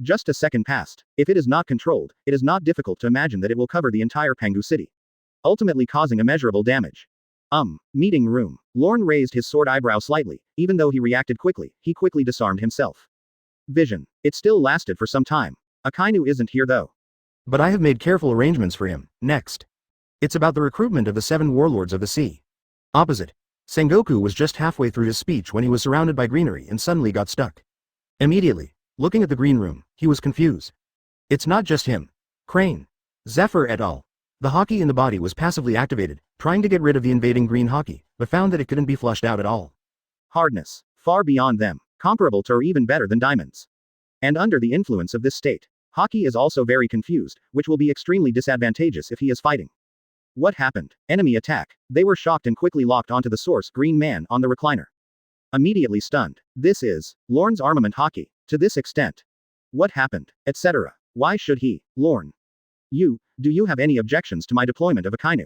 Just a second passed. If it is not controlled, it is not difficult to imagine that it will cover the entire Pangu city, ultimately causing immeasurable damage. Meeting room. Lorne raised his sword eyebrow slightly. Even though he reacted quickly, he quickly disarmed himself. Vision. It still lasted for some time. Akainu isn't here though. But I have made careful arrangements for him. Next. It's about the recruitment of the 7 warlords of the sea. Opposite. Sengoku was just halfway through his speech when he was surrounded by greenery and suddenly got stuck. Immediately, looking at the green room, he was confused. It's not just him. Crane. Zephyr et al. The hockey in the body was passively activated, trying to get rid of the invading green hockey, but found that it couldn't be flushed out at all. Hardness. Far beyond them. Comparable to or even better than diamonds. And under the influence of this state, hockey is also very confused, which will be extremely disadvantageous if he is fighting. What happened? Enemy attack. They were shocked and quickly locked onto the source green man on the recliner. Immediately stunned. This is Lorne's armament hockey. To this extent. What happened? Etc. Why should he? Lorne. Do you have any objections to my deployment of Akainu?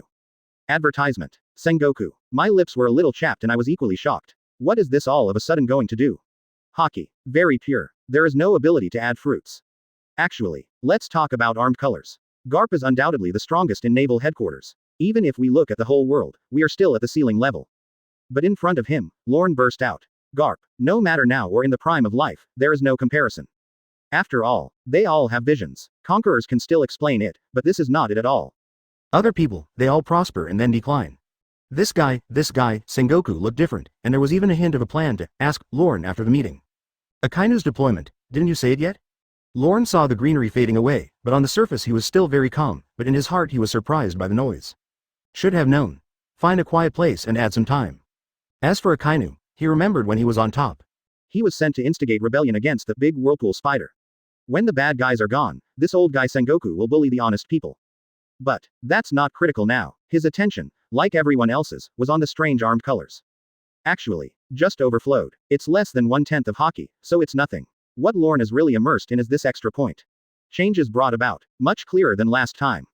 Advertisement. Sengoku. My lips were a little chapped and I was equally shocked. What is this all of a sudden going to do? Hockey. Very pure. There is no ability to add fruits. Actually, let's talk about armed colors. Garp is undoubtedly the strongest in naval headquarters. Even if we look at the whole world, we are still at the ceiling level. But in front of him, Lorne burst out. Garp. No matter now or in the prime of life, there is no comparison. After all, they all have visions. Conquerors can still explain it, but this is not it at all. Other people, they all prosper and then decline. This guy, Sengoku looked different, and there was even a hint of a plan to ask Lorne after the meeting. Akainu's deployment, didn't you say it yet? Lorne saw the greenery fading away, but on the surface he was still very calm, but in his heart he was surprised by the noise. Should have known. Find a quiet place and add some time. As for Akainu, he remembered when he was on top. He was sent to instigate rebellion against the big whirlpool spider. When the bad guys are gone, this old guy Sengoku will bully the honest people. But that's not critical now. His attention, like everyone else's, was on the strange armed colors. Actually, just overflowed. It's less than 1/10 of hockey, so it's nothing. What Lorne is really immersed in is this extra point. Changes brought about, much clearer than last time.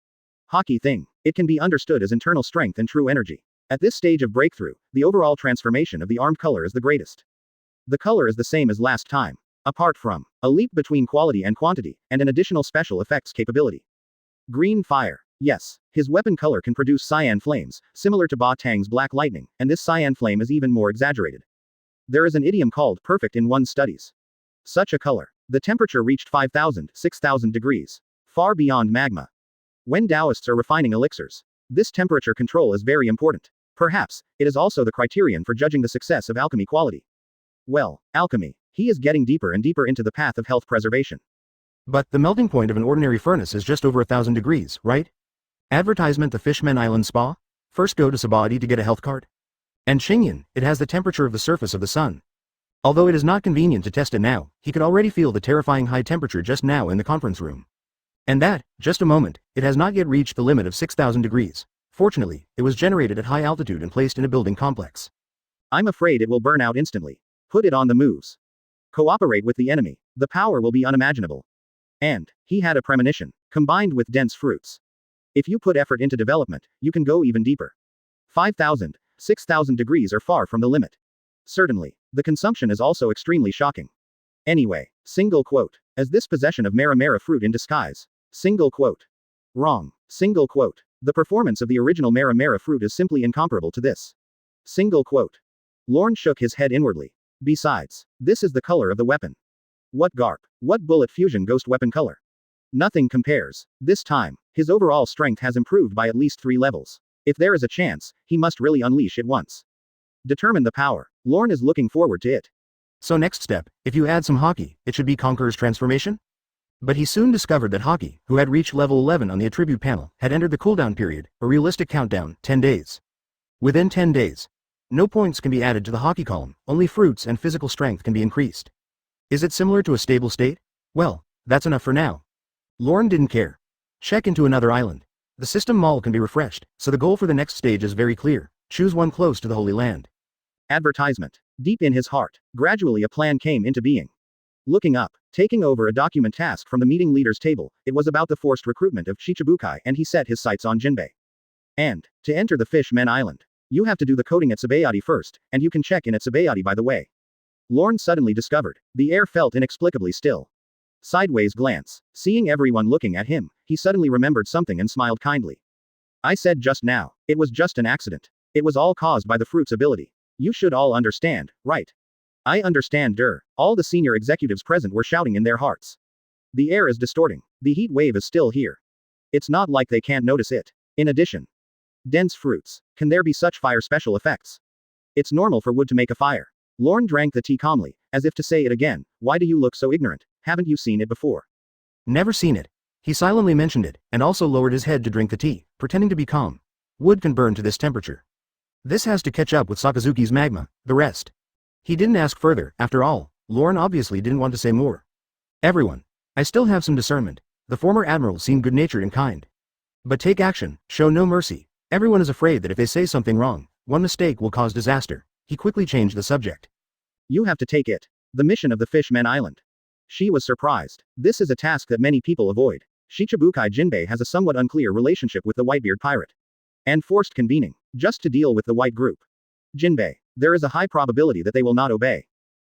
Hockey thing. It can be understood as internal strength and true energy. At this stage of breakthrough, the overall transformation of the armed color is the greatest. The color is the same as last time. Apart from a leap between quality and quantity, and an additional special effects capability. Green fire. Yes, his weapon color can produce cyan flames, similar to Ba Tang's black lightning, and this cyan flame is even more exaggerated. There is an idiom called perfect in one's studies. Such a color. The temperature reached 5,000, 6,000 degrees. Far beyond magma. When Taoists are refining elixirs, this temperature control is very important. Perhaps, it is also the criterion for judging the success of alchemy quality. Well, alchemy. He is getting deeper and deeper into the path of health preservation. But the melting point of an ordinary furnace is just over 1,000 degrees, right? Advertisement: the Fishman Island Spa? First go to Sabaody to get a health card? And Xingyan, it has the temperature of the surface of the sun. Although it is not convenient to test it now, he could already feel the terrifying high temperature just now in the conference room. And that, just a moment, it has not yet reached the limit of 6,000 degrees. Fortunately, it was generated at high altitude and placed in a building complex. I'm afraid it will burn out instantly. Put it on the moves. Cooperate with the enemy. The power will be unimaginable. And he had a premonition, combined with dense fruits. If you put effort into development, you can go even deeper. 5,000, 6,000 degrees are far from the limit. Certainly, the consumption is also extremely shocking. Anyway, single quote. As this possession of Mara fruit in disguise. Single quote. Wrong. Single quote. The performance of the original Mara fruit is simply incomparable to this. Single quote. Lorne shook his head inwardly. Besides, this is the color of the weapon. What Garp? What bullet fusion ghost weapon color? Nothing compares. This time, his overall strength has improved by at least 3 levels. If there is a chance, he must really unleash it once. Determine the power. Lorne is looking forward to it. So next step, if you add some hockey, it should be Conqueror's transformation? But he soon discovered that hockey, who had reached level 11 on the attribute panel, had entered the cooldown period, a realistic countdown, 10 days. Within 10 days. No points can be added to the hockey column, only fruits and physical strength can be increased. Is it similar to a stable state? Well, that's enough for now. Lorne didn't care. Check into another island. The system mall can be refreshed, so the goal for the next stage is very clear. Choose one close to the Holy Land. Advertisement. Deep in his heart, gradually a plan came into being. Looking up, taking over a document task from the meeting leader's table, it was about the forced recruitment of Chichibukai, and he set his sights on Jinbei. And, to enter the Fish-Men Island, you have to do the coding at Sabaody first, and you can check in at Sabaody by the way. Lorne suddenly discovered, the air felt inexplicably still. Sideways glance, seeing everyone looking at him, he suddenly remembered something and smiled kindly. I said just now, it was just an accident. It was all caused by the fruit's ability. You should all understand, right? I understand, all the senior executives present were shouting in their hearts. The air is distorting. The heat wave is still here. It's not like they can't notice it. In addition, dense fruits. Can there be such fire special effects? It's normal for wood to make a fire. Lorne drank the tea calmly, as if to say it again. Why do you look so ignorant? Haven't you seen it before? Never seen it. He silently mentioned it, and also lowered his head to drink the tea, pretending to be calm. Wood can burn to this temperature. This has to catch up with Sakazuki's magma, the rest. He didn't ask further, after all. Lorne obviously didn't want to say more. Everyone. I still have some discernment. The former admiral seemed good-natured and kind. But take action, show no mercy. Everyone is afraid that if they say something wrong, one mistake will cause disaster. He quickly changed the subject. You have to take it. The mission of the Fish-Men Island. She was surprised. This is a task that many people avoid. Shichibukai Jinbei has a somewhat unclear relationship with the Whitebeard pirate. And forced convening, just to deal with the white group. Jinbei. There is a high probability that they will not obey.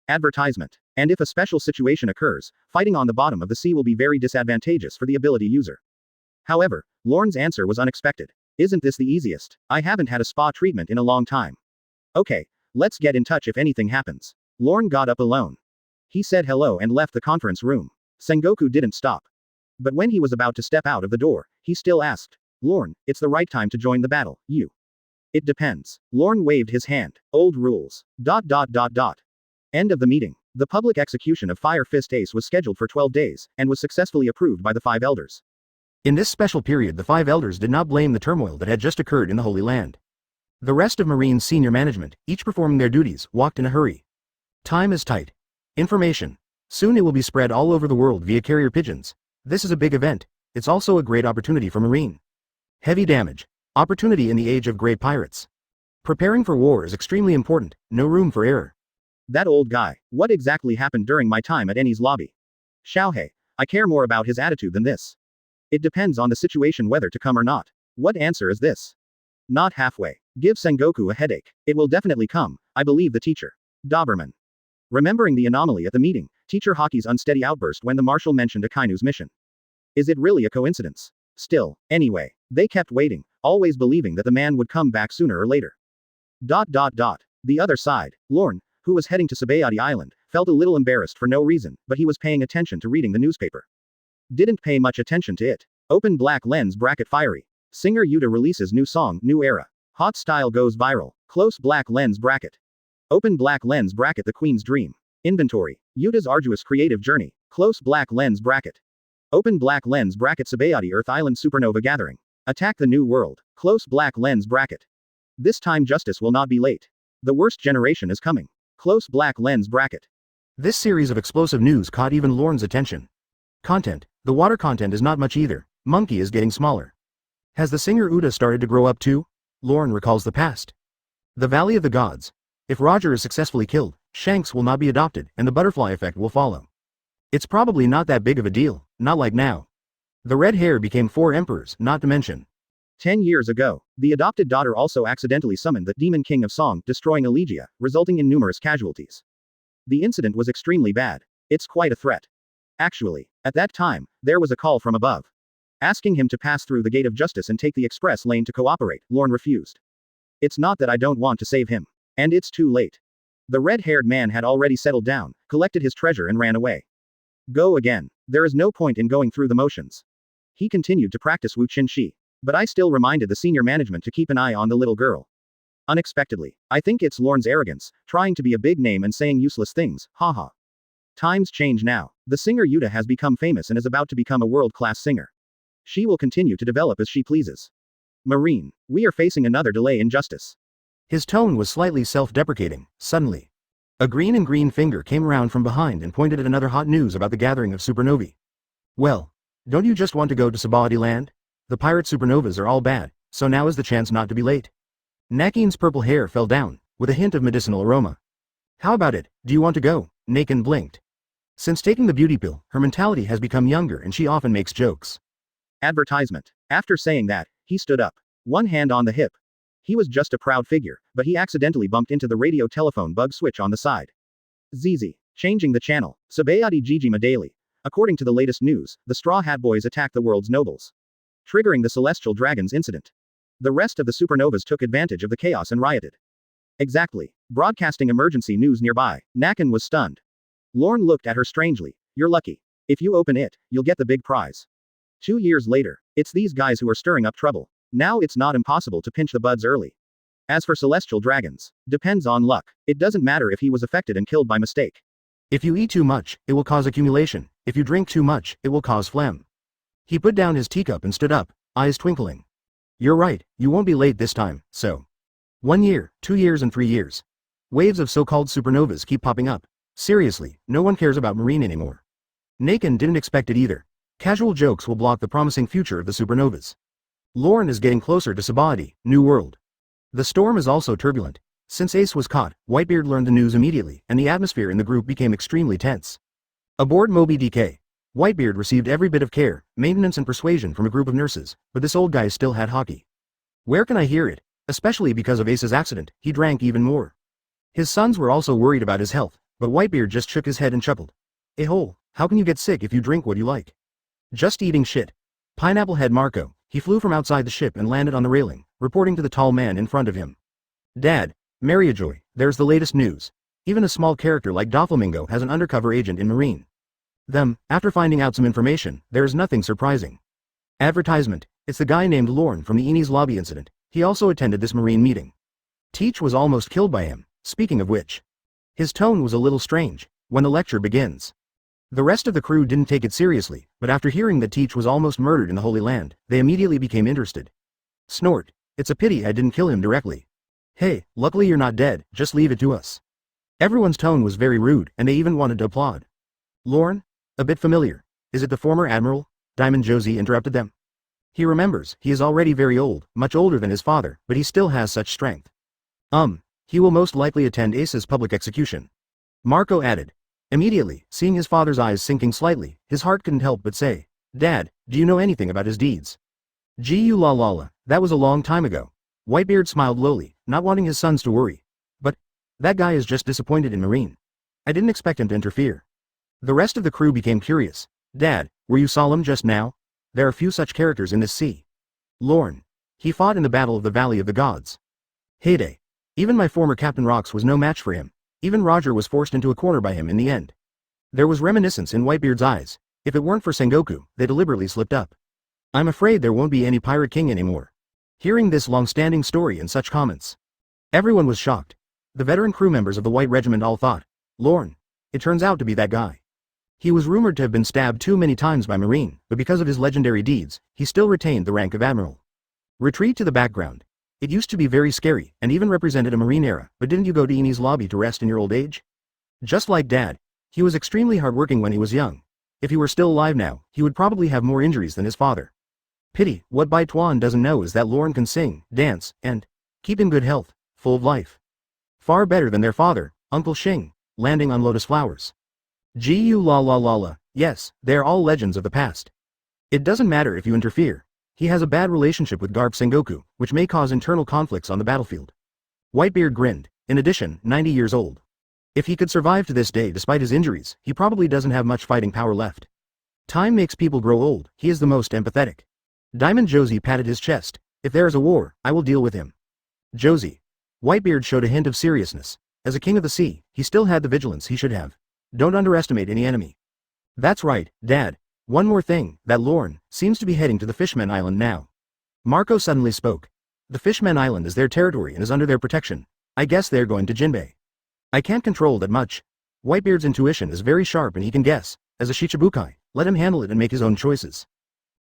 Advertisement. And if a special situation occurs, fighting on the bottom of the sea will be very disadvantageous for the ability user. However, Lorne's answer was unexpected. Isn't this the easiest? I haven't had a spa treatment in a long time. Okay, let's get in touch if anything happens. Lorne got up alone. He said hello and left the conference room. Sengoku didn't stop. But when he was about to step out of the door, he still asked, Lorne, it's the right time to join the battle, you. It depends. Lorne waved his hand. Old rules. ... End of the meeting. The public execution of Fire Fist Ace was scheduled for 12 days, and was successfully approved by the 5 elders. In this special period, the 5 elders did not blame the turmoil that had just occurred in the Holy Land. The rest of Marine's senior management, each performing their duties, walked in a hurry. Time is tight. Information. Soon it will be spread all over the world via carrier pigeons. This is a big event. It's also a great opportunity for Marine. Heavy damage. Opportunity in the age of great pirates. Preparing for war is extremely important, no room for error. That old guy. What exactly happened during my time at Enies Lobby? Xiaohei. I care more about his attitude than this. It depends on the situation whether to come or not. What answer is this? Not halfway. Give Sengoku a headache. It will definitely come, I believe the teacher. Doberman. Remembering the anomaly at the meeting, Teacher Hockey's unsteady outburst when the marshal mentioned Akainu's mission. Is it really a coincidence? Still, anyway, they kept waiting, always believing that the man would come back sooner or later. The other side, Lorne, who was heading to Sabaody Island, felt a little embarrassed for no reason, but he was paying attention to reading the newspaper. Didn't pay much attention to it. Open black lens bracket fiery. Singer Yuta releases new song, new era. Hot style goes viral. Close black lens bracket. Open black lens bracket the Queen's Dream. Inventory. Yuta's arduous creative journey. Close black lens bracket. Open black lens bracket Sabaody Earth Island Supernova Gathering. Attack the New World. Close black lens bracket. This time justice will not be late. The worst generation is coming. Close black lens bracket. This series of explosive news caught even Lorne's attention. Content. The water content is not much either. Monkey is getting smaller. Has the singer Uta started to grow up too? Lorne recalls the past. The Valley of the Gods. If Roger is successfully killed, Shanks will not be adopted, and the butterfly effect will follow. It's probably not that big of a deal, not like now. The red hair became 4 emperors, not to mention. 10 years ago, the adopted daughter also accidentally summoned the Demon King of Song, destroying Elegia, resulting in numerous casualties. The incident was extremely bad. It's quite a threat. Actually, at that time, there was a call from above. Asking him to pass through the gate of justice and take the express lane to cooperate, Lorne refused. It's not that I don't want to save him. And it's too late. The red-haired man had already settled down, collected his treasure and ran away. Go again. There is no point in going through the motions. He continued to practice Wu Qin Shi. But I still reminded the senior management to keep an eye on the little girl. Unexpectedly. I think it's Lorne's arrogance, trying to be a big name and saying useless things, haha. Times change now. The singer Yuta has become famous and is about to become a world-class singer. She will continue to develop as she pleases. Marine. We are facing another delay in justice. His tone was slightly self-deprecating. Suddenly, a green and green finger came around from behind and pointed at another hot news about the gathering of supernovae. Well, don't you just want to go to Sabaody land? The pirate supernovas are all bad, so now is the chance not to be late. Nakin's purple hair fell down, with a hint of medicinal aroma. How about it, do you want to go? Nakin blinked. Since taking the beauty pill, her mentality has become younger and she often makes jokes. Advertisement. After saying that, he stood up. One hand on the hip. He was just a proud figure, but he accidentally bumped into the radio telephone bug switch on the side. ZZ. Changing the channel. Sabaody Jijima Daily. According to the latest news, the Straw Hat Boys attacked the world's nobles, triggering the Celestial Dragons incident. The rest of the supernovas took advantage of the chaos and rioted. Exactly. Broadcasting emergency news nearby. Nakin was stunned. Lorne looked at her strangely. You're lucky. If you open it, you'll get the big prize. 2 years later, it's these guys who are stirring up trouble. Now it's not impossible to pinch the buds early. As for celestial dragons, depends on luck. It doesn't matter if he was affected and killed by mistake. If you eat too much, it will cause accumulation. If you drink too much, it will cause phlegm. He put down his teacup and stood up, eyes twinkling. You're right, you won't be late this time, so. 1 year, 2 years and 3 years. Waves of so-called supernovas keep popping up. Seriously, no one cares about marine anymore. Nakin didn't expect it either. Casual jokes will block the promising future of the supernovas. Lorne is getting closer to Sabaody, New World. The storm is also turbulent. Since Ace was caught, Whitebeard learned the news immediately, and the atmosphere in the group became extremely tense. Aboard Moby DK, Whitebeard received every bit of care, maintenance and persuasion from a group of nurses, but this old guy still had hockey. Where can I hear it? Especially because of Ace's accident, he drank even more. His sons were also worried about his health, but Whitebeard just shook his head and chuckled. Hole, how can you get sick if you drink what you like? Just eating shit. Pineapple Head Marco, he flew from outside the ship and landed on the railing, reporting to the tall man in front of him. Dad, Mariajoy, there's the latest news. Even a small character like Doflamingo has an undercover agent in Marine. After finding out some information, there is nothing surprising. Advertisement, it's the guy named Lorne from the Enies Lobby incident. He also attended this Marine meeting. Teach was almost killed by him, speaking of which. His tone was a little strange, when the lecture begins. The rest of the crew didn't take it seriously, but after hearing that Teach was almost murdered in the Holy Land, they immediately became interested. Snort, it's a pity I didn't kill him directly. Hey, luckily you're not dead, just leave it to us. Everyone's tone was very rude, and they even wanted to applaud. Lorne? A bit familiar. Is it the former admiral? Diamond Geoise interrupted them. He remembers, he is already very old, much older than his father, but he still has such strength. He will most likely attend Ace's public execution. Marco added. Immediately, seeing his father's eyes sinking slightly, his heart couldn't help but say, Dad, do you know anything about his deeds? Gu-la-la-la, that was a long time ago. Whitebeard smiled lowly, not wanting his sons to worry. But, that guy is just disappointed in Marine. I didn't expect him to interfere. The rest of the crew became curious. Dad, were you solemn just now? There are few such characters in this sea. Lorne. He fought in the Battle of the Valley of the Gods. Heyday. Even my former Captain Rox was no match for him. Even Roger was forced into a corner by him in the end. There was reminiscence in Whitebeard's eyes. If it weren't for Sengoku, they deliberately slipped up. I'm afraid there won't be any Pirate King anymore. Hearing this long-standing story and such comments, everyone was shocked. The veteran crew members of the White Regiment all thought, Lorne. It turns out to be that guy. He was rumored to have been stabbed too many times by Marine, but because of his legendary deeds, he still retained the rank of Admiral. Retreat to the background. It used to be very scary, and even represented a Marine era, but didn't you go to Enies Lobby to rest in your old age? Just like Dad. He was extremely hardworking when he was young. If he were still alive now, he would probably have more injuries than his father. Pity, what Bai Tuan doesn't know is that Lorne can sing, dance, and keep in good health, full of life. Far better than their father, Uncle Shing, landing on lotus flowers. Gu-la-la-la-la, yes, they are all legends of the past. It doesn't matter if you interfere. He has a bad relationship with Garp Sengoku, which may cause internal conflicts on the battlefield. Whitebeard grinned, in addition, 90 years old. If he could survive to this day despite his injuries, he probably doesn't have much fighting power left. Time makes people grow old, he is the most empathetic. Diamond Geoise patted his chest. If there is a war, I will deal with him. Geoise. Whitebeard showed a hint of seriousness. As a king of the sea, he still had the vigilance he should have. Don't underestimate any enemy. That's right, Dad. One more thing, that Lorne seems to be heading to the Fishmen Island now. Marco suddenly spoke. The Fishmen Island is their territory and is under their protection. I guess they're going to Jinbei. I can't control that much. Whitebeard's intuition is very sharp and he can guess. As a Shichibukai, let him handle it and make his own choices.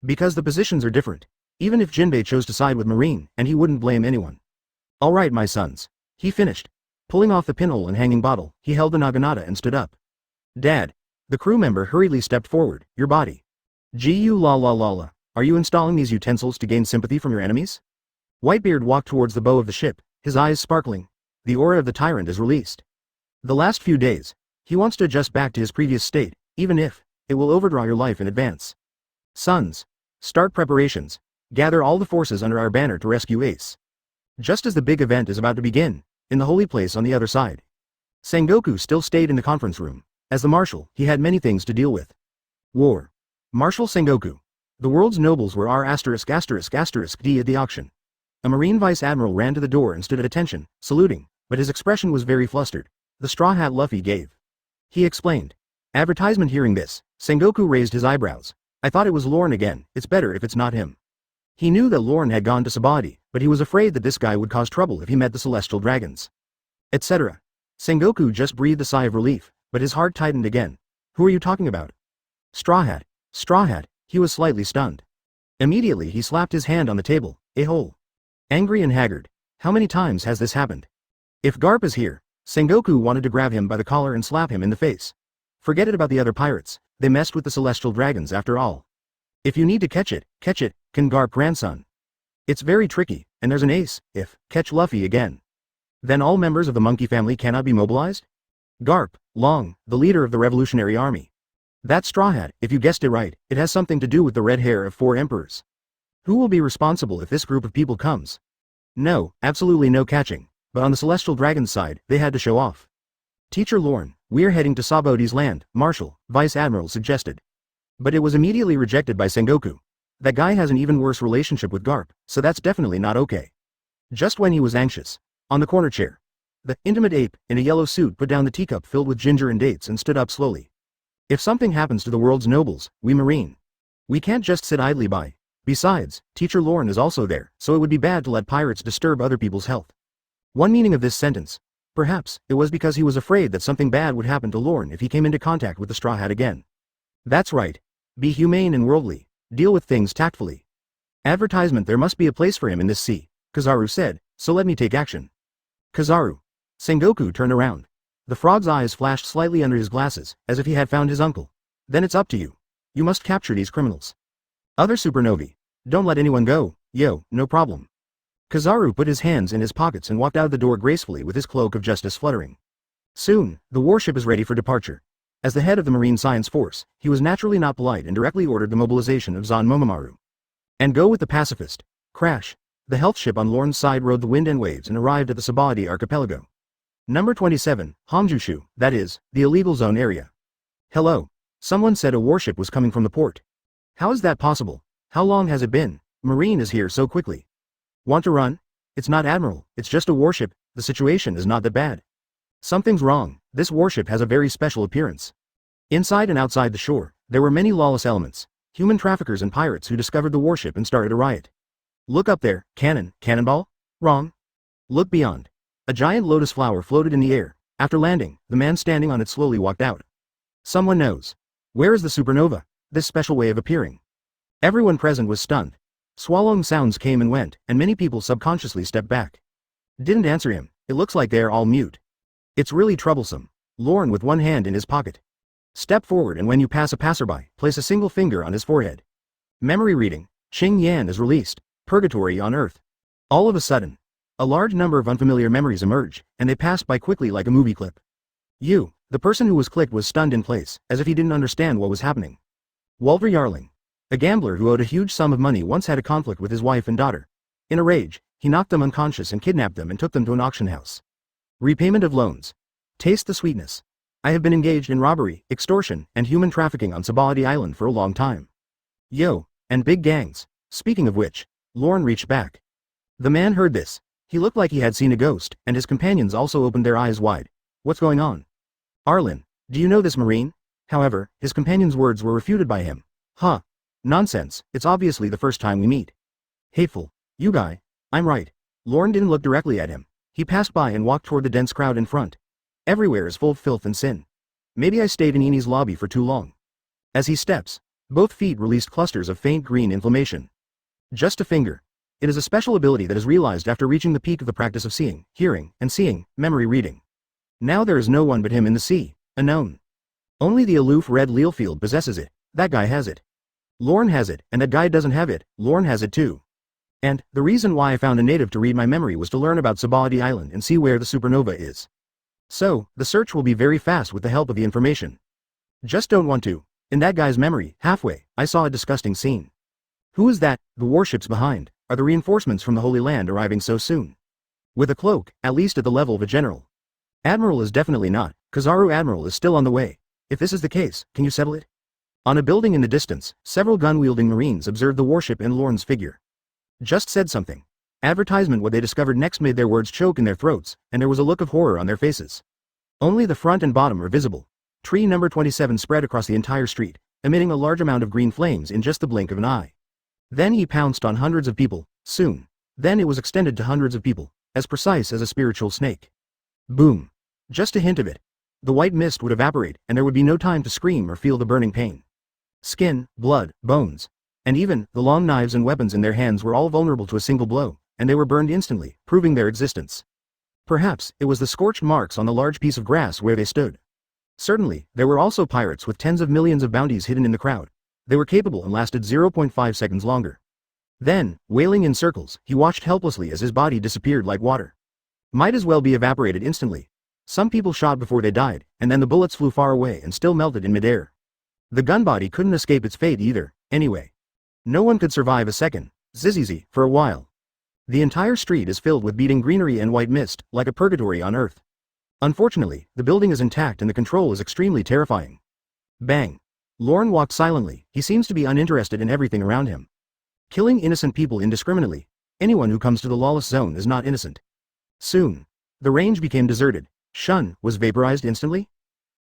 Because the positions are different. Even if Jinbei chose to side with Marine, and he wouldn't blame anyone. Alright my sons. He finished. Pulling off the pinhole and hanging bottle, he held the naginata and stood up. Dad. The crew member hurriedly stepped forward. Your body. Gu la la la la. Are you installing these utensils to gain sympathy from your enemies? Whitebeard walked towards the bow of the ship, his eyes sparkling. The aura of the tyrant is released. The last few days, he wants to adjust back to his previous state, even if it will overdraw your life in advance. Sons, start preparations. Gather all the forces under our banner to rescue Ace. Just as the big event is about to begin, in the holy place on the other side. Sengoku still stayed in the conference room. As the marshal, he had many things to deal with. War. Marshal Sengoku. The world's nobles were R******** D at the auction. A marine vice admiral ran to the door and stood at attention, saluting, but his expression was very flustered. The straw hat Luffy gave. He explained. Advertisement. Hearing this, Sengoku raised his eyebrows. I thought it was Lorne again. It's better if it's not him. He knew that Lorne had gone to Sabaody, but he was afraid that this guy would cause trouble if he met the celestial dragons. Etc. Sengoku just breathed a sigh of relief, but his heart tightened again. Who are you talking about? Straw Hat. Straw Hat. He was slightly stunned. Immediately he slapped his hand on the table. A hole. Angry and haggard. How many times has this happened? If Garp is here, Sengoku wanted to grab him by the collar and slap him in the face. Forget it about the other pirates, they messed with the celestial dragons after all. If you need to catch it, can Garp grandson. It's very tricky, and there's an ace, if, catch Luffy again. Then all members of the monkey family cannot be mobilized? Garp, Long, the leader of the revolutionary army. That Straw Hat, if you guessed it right, it has something to do with the red hair of 4 emperors. Who will be responsible if this group of people comes? No, absolutely no catching, but on the celestial dragon's side, they had to show off. Teacher Lorne, we're heading to Sabaody's land, Marshal, Vice Admiral suggested. But it was immediately rejected by Sengoku. That guy has an even worse relationship with Garp, so that's definitely not okay. Just when he was anxious. On the corner chair. The intimate ape, in a yellow suit, put down the teacup filled with ginger and dates and stood up slowly. If something happens to the world's nobles, we marine. We can't just sit idly by. Besides, Teacher Lorne is also there, so it would be bad to let pirates disturb other people's health. One meaning of this sentence. Perhaps, it was because he was afraid that something bad would happen to Lorne if he came into contact with the Straw Hat again. That's right. Be humane and worldly. Deal with things tactfully. Advertisement. There must be a place for him in this sea, Kizaru said, so let me take action. Kizaru. Sengoku turned around. The frog's eyes flashed slightly under his glasses, as if he had found his uncle. Then it's up to you. You must capture these criminals. Other supernovae. Don't let anyone go. Yo, no problem. Kizaru put his hands in his pockets and walked out the door gracefully with his cloak of justice fluttering. Soon, the warship is ready for departure. As the head of the Marine Science Force, he was naturally not polite and directly ordered the mobilization of Zon Momomaru. And go with the pacifist. Crash. The health ship on Lorne's side rode the wind and waves and arrived at the Sabaody archipelago. Number 27, Honjushu, that is, the illegal zone area. Hello. Someone said a warship was coming from the port. How is that possible? How long has it been? Marine is here so quickly. Want to run? It's not Admiral, it's just a warship, the situation is not that bad. Something's wrong, this warship has a very special appearance. Inside and outside the shore, there were many lawless elements, human traffickers and pirates who discovered the warship and started a riot. Look up there, cannonball? Wrong. Look beyond. A giant lotus flower floated in the air. After landing, the man standing on it slowly walked out. Someone knows. Where is the supernova? This special way of appearing. Everyone present was stunned. Swallowing sounds came and went, and many people subconsciously stepped back. Didn't answer him, it looks like they're all mute. It's really troublesome. Lorne with one hand in his pocket. Step forward and when you pass a passerby, place a single finger on his forehead. Memory reading. Qing Yan is released. Purgatory on Earth. All of a sudden, a large number of unfamiliar memories emerge, and they passed by quickly like a movie clip. The person who was clicked was stunned in place, as if he didn't understand what was happening. Walter Yarling. A gambler who owed a huge sum of money once had a conflict with his wife and daughter. In a rage, he knocked them unconscious and kidnapped them and took them to an auction house. Repayment of loans. Taste the sweetness. I have been engaged in robbery, extortion, and human trafficking on Sabaody Island for a long time. And big gangs. Speaking of which, Lorne reached back. The man heard this. He looked like he had seen a ghost, and his companions also opened their eyes wide. What's going on? Arlen, do you know this Marine? However, his companion's words were refuted by him. Huh. Nonsense, it's obviously the first time we meet. Hateful. You guy. I'm right. Lorne didn't look directly at him. He passed by and walked toward the dense crowd in front. Everywhere is full of filth and sin. Maybe I stayed in Enies Lobby for too long. As he steps, both feet released clusters of faint green inflammation. Just a finger. It is a special ability that is realized after reaching the peak of the practice of seeing, hearing, and seeing, memory reading. Now there is no one but him in the sea, unknown. Only the aloof Red Lealfield possesses it. That guy has it. Lorne has it, and that guy doesn't have it. Lorne has it too. And, the reason why I found a native to read my memory was to learn about Sabaody Island and see where the supernova is. So, the search will be very fast with the help of the information. Just don't want to. In that guy's memory, halfway, I saw a disgusting scene. Who is that? The warships behind. Are the reinforcements from the Holy Land arriving so soon? With a cloak, at least at the level of a general. Admiral is definitely not. Kizaru Admiral is still on the way. If this is the case, can you settle it? On a building in the distance, several gun-wielding Marines observed the warship and Lorne's figure. Just said something. Advertisement. What they discovered next made their words choke in their throats, and there was a look of horror on their faces. Only the front and bottom were visible. Tree number 27 spread across the entire street, emitting a large amount of green flames in just the blink of an eye. Then he pounced on hundreds of people, soon. Then it was extended to hundreds of people, as precise as a spiritual snake. Boom. Just a hint of it. The white mist would evaporate, and there would be no time to scream or feel the burning pain. Skin, blood, bones, and even the long knives and weapons in their hands were all vulnerable to a single blow, and they were burned instantly, proving their existence. Perhaps it was the scorched marks on the large piece of grass where they stood. Certainly, there were also pirates with tens of millions of bounties hidden in the crowd. They were capable and lasted 0.5 seconds longer. Then, wailing in circles, he watched helplessly as his body disappeared like water. Might as well be evaporated instantly. Some people shot before they died, and then the bullets flew far away and still melted in midair. The gun body couldn't escape its fate either, anyway. No one could survive a second, zzzz, for a while. The entire street is filled with beating greenery and white mist, like a purgatory on Earth. Unfortunately, the building is intact and the control is extremely terrifying. Bang. Lorne walked silently. He seems to be uninterested in everything around him. Killing innocent people indiscriminately. Anyone who comes to the lawless zone is not innocent. Soon. The range became deserted. Shun was vaporized instantly?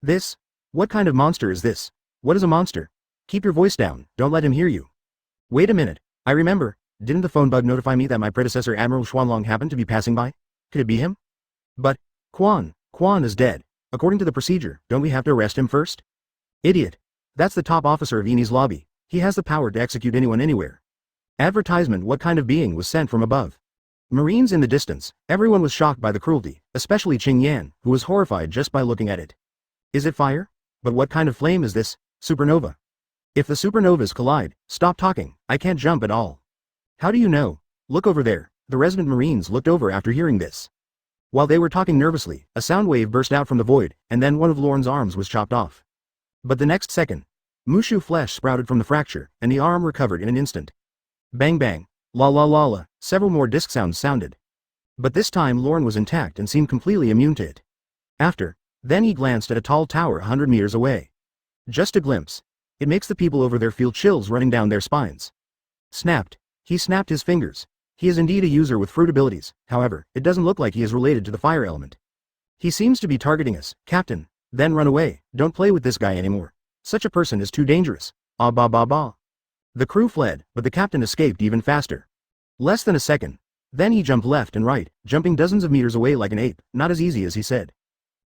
This? What kind of monster is this? What is a monster? Keep your voice down, don't let him hear you. Wait a minute, I remember, didn't the phone bug notify me that my predecessor Admiral Xuanlong happened to be passing by? Could it be him? But, Quan is dead. According to the procedure, don't we have to arrest him first? Idiot. That's the top officer of Enies Lobby. He has the power to execute anyone anywhere. Advertisement. What kind of being was sent from above? Marines in the distance. Everyone was shocked by the cruelty, especially Qing Yan, who was horrified just by looking at it. Is it fire? But what kind of flame is this? Supernova. If the supernovas collide, stop talking, I can't jump at all. How do you know? Look over there. The resident Marines looked over after hearing this. While they were talking nervously, a sound wave burst out from the void, and then one of Lorne's arms was chopped off. But the next second, Mushu flesh sprouted from the fracture, and the arm recovered in an instant. Bang bang, la la la la, several more disc sounds sounded. But this time Lorne was intact and seemed completely immune to it. Then he glanced at a tall tower 100 meters away. Just a glimpse. It makes the people over there feel chills running down their spines. Snapped. He snapped his fingers. He is indeed a user with fruit abilities, however, it doesn't look like he is related to the fire element. He seems to be targeting us, Captain. Then run away, don't play with this guy anymore. Such a person is too dangerous. Ah ba ba ba. The crew fled, but the captain escaped even faster. Less than a second. Then he jumped left and right, jumping dozens of meters away like an ape, not as easy as he said.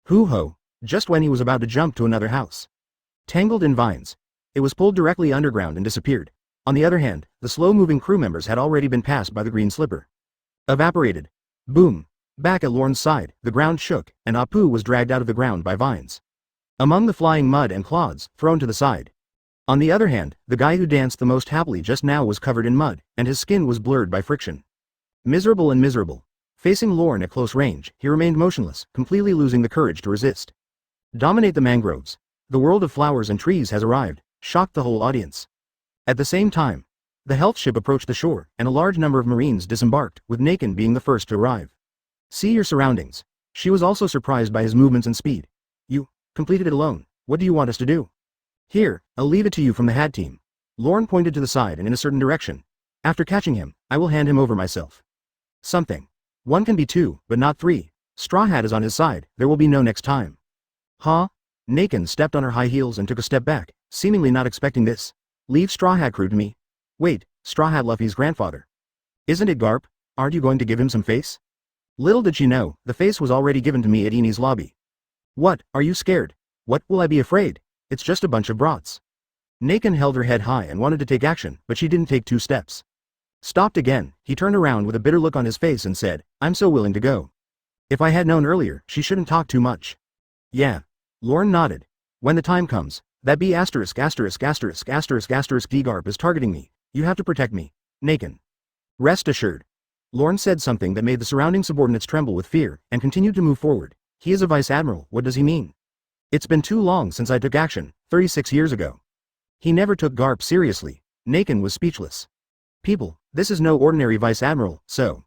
Hoo-ho, just when he was about to jump to another house. Tangled in vines. It was pulled directly underground and disappeared. On the other hand, the slow-moving crew members had already been passed by the green slipper. Evaporated. Boom. Back at Lorne's side, the ground shook, and Apu was dragged out of the ground by vines. Among the flying mud and clods, thrown to the side. On the other hand, the guy who danced the most happily just now was covered in mud, and his skin was blurred by friction. Miserable and miserable. Facing Lorne at close range, he remained motionless, completely losing the courage to resist. Dominate the mangroves. The world of flowers and trees has arrived, shocked the whole audience. At the same time, the health ship approached the shore, and a large number of Marines disembarked, with Nakin being the first to arrive. See your surroundings. She was also surprised by his movements and speed. You completed it alone. What do you want us to do? Here, I'll leave it to you from the HAD team. Lorne pointed to the side and in a certain direction. After catching him, I will hand him over myself. Something. One can be two, but not three. Straw Hat is on his side, there will be no next time. Huh? Nakin stepped on her high heels and took a step back, seemingly not expecting this. Leave Straw Hat crew to me. Wait, Straw Hat Luffy's grandfather. Isn't it Garp? Aren't you going to give him some face? Little did she know, the face was already given to me at Enies Lobby. What, are you scared? What will I be afraid? It's just a bunch of brats. Nakin held her head high and wanted to take action, but she didn't take 2 steps. Stopped again, he turned around with a bitter look on his face and said, I'm so willing to go. If I had known earlier, she shouldn't talk too much. Yeah. Lorne nodded. When the time comes, that B asterisk asterisk asterisk asterisk asterisk D Garp is targeting me, you have to protect me. Nakin. Rest assured. Lorne said something that made the surrounding subordinates tremble with fear, and continued to move forward. He is a vice admiral, what does he mean? It's been too long since I took action, 36 years ago. He never took Garp seriously. Nakin was speechless. People, this is no ordinary vice admiral, so.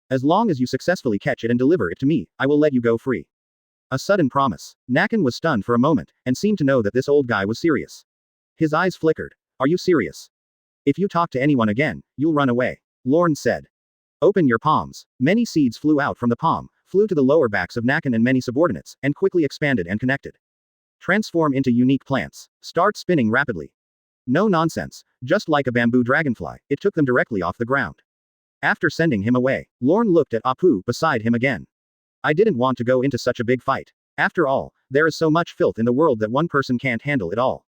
As long as you successfully catch it and deliver it to me, I will let you go free. A sudden promise. Nakin was stunned for a moment, and seemed to know that this old guy was serious. His eyes flickered. Are you serious? If you talk to anyone again, you'll run away. Lorne said. Open your palms. Many seeds flew out from the palm, flew to the lower backs of Nakin and many subordinates, and quickly expanded and connected. Transform into unique plants. Start spinning rapidly. No nonsense. Just like a bamboo dragonfly, it took them directly off the ground. After sending him away, Lorne looked at Apu beside him again. I didn't want to go into such a big fight. After all, there is so much filth in the world that one person can't handle it all.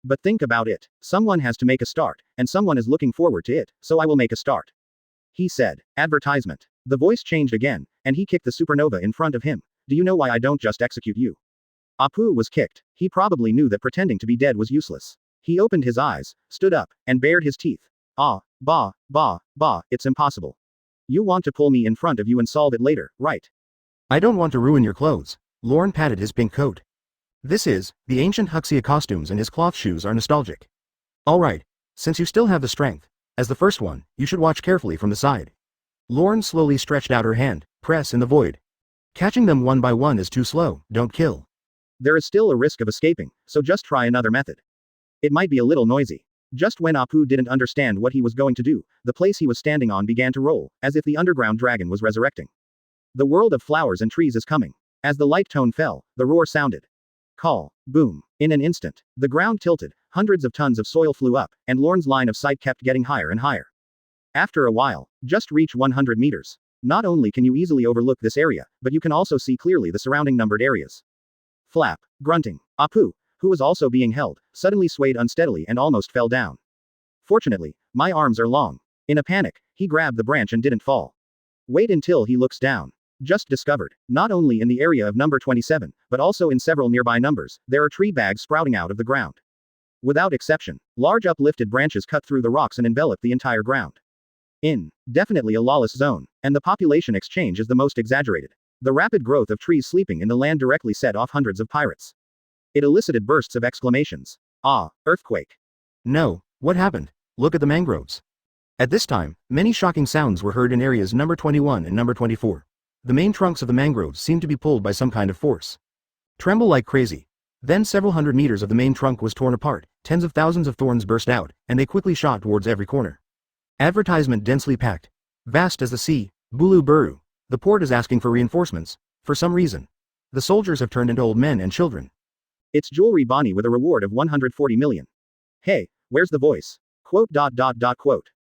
But think about it. Someone has to make a start, and someone is looking forward to it, so I will make a start. He said. Advertisement. The voice changed again, and he kicked the supernova in front of him. Do you know why I don't just execute you? Apu was kicked. He probably knew that pretending to be dead was useless. He opened his eyes, stood up, and bared his teeth. Bah, it's impossible. You want to pull me in front of you and solve it later, right? I don't want to ruin your clothes. Lorne patted his pink coat. This is, the ancient Huxia costumes and his cloth shoes are nostalgic. Alright, since you still have the strength, as the first one, you should watch carefully from the side. Lorne slowly stretched out her hand, press in the void. Catching them one by one is too slow, don't kill. There is still a risk of escaping, so just try another method. It might be a little noisy. Just when Apu didn't understand what he was going to do, the place he was standing on began to roll, as if the underground dragon was resurrecting. The world of flowers and trees is coming. As the light tone fell, the roar sounded. Call. Boom. In an instant, the ground tilted, hundreds of tons of soil flew up, and Lorne's line of sight kept getting higher and higher. After a while, just reach 100 meters. Not only can you easily overlook this area, but you can also see clearly the surrounding numbered areas. Flap. Grunting. Apu, who was also being held, suddenly swayed unsteadily and almost fell down. Fortunately, my arms are long. In a panic, he grabbed the branch and didn't fall. Wait until he looks down. Just discovered, not only in the area of number 27, but also in several nearby numbers, there are tree bags sprouting out of the ground. Without exception, large uplifted branches cut through the rocks and envelop the entire ground. Definitely a lawless zone, and the population exchange is the most exaggerated. The rapid growth of trees sleeping in the land directly set off hundreds of pirates. It elicited bursts of exclamations. Ah, earthquake. No, what happened? Look at the mangroves. At this time, many shocking sounds were heard in areas number 21 and number 24. The main trunks of the mangroves seemed to be pulled by some kind of force. Tremble like crazy. Then several hundred meters of the main trunk was torn apart, tens of thousands of thorns burst out, and they quickly shot towards every corner. Advertisement densely packed. Vast as the sea, Bulu Buru. The port is asking for reinforcements, for some reason. The soldiers have turned into old men and children. It's Jewelry Bonnie with a reward of 140 million. Hey, where's the voice? Quote.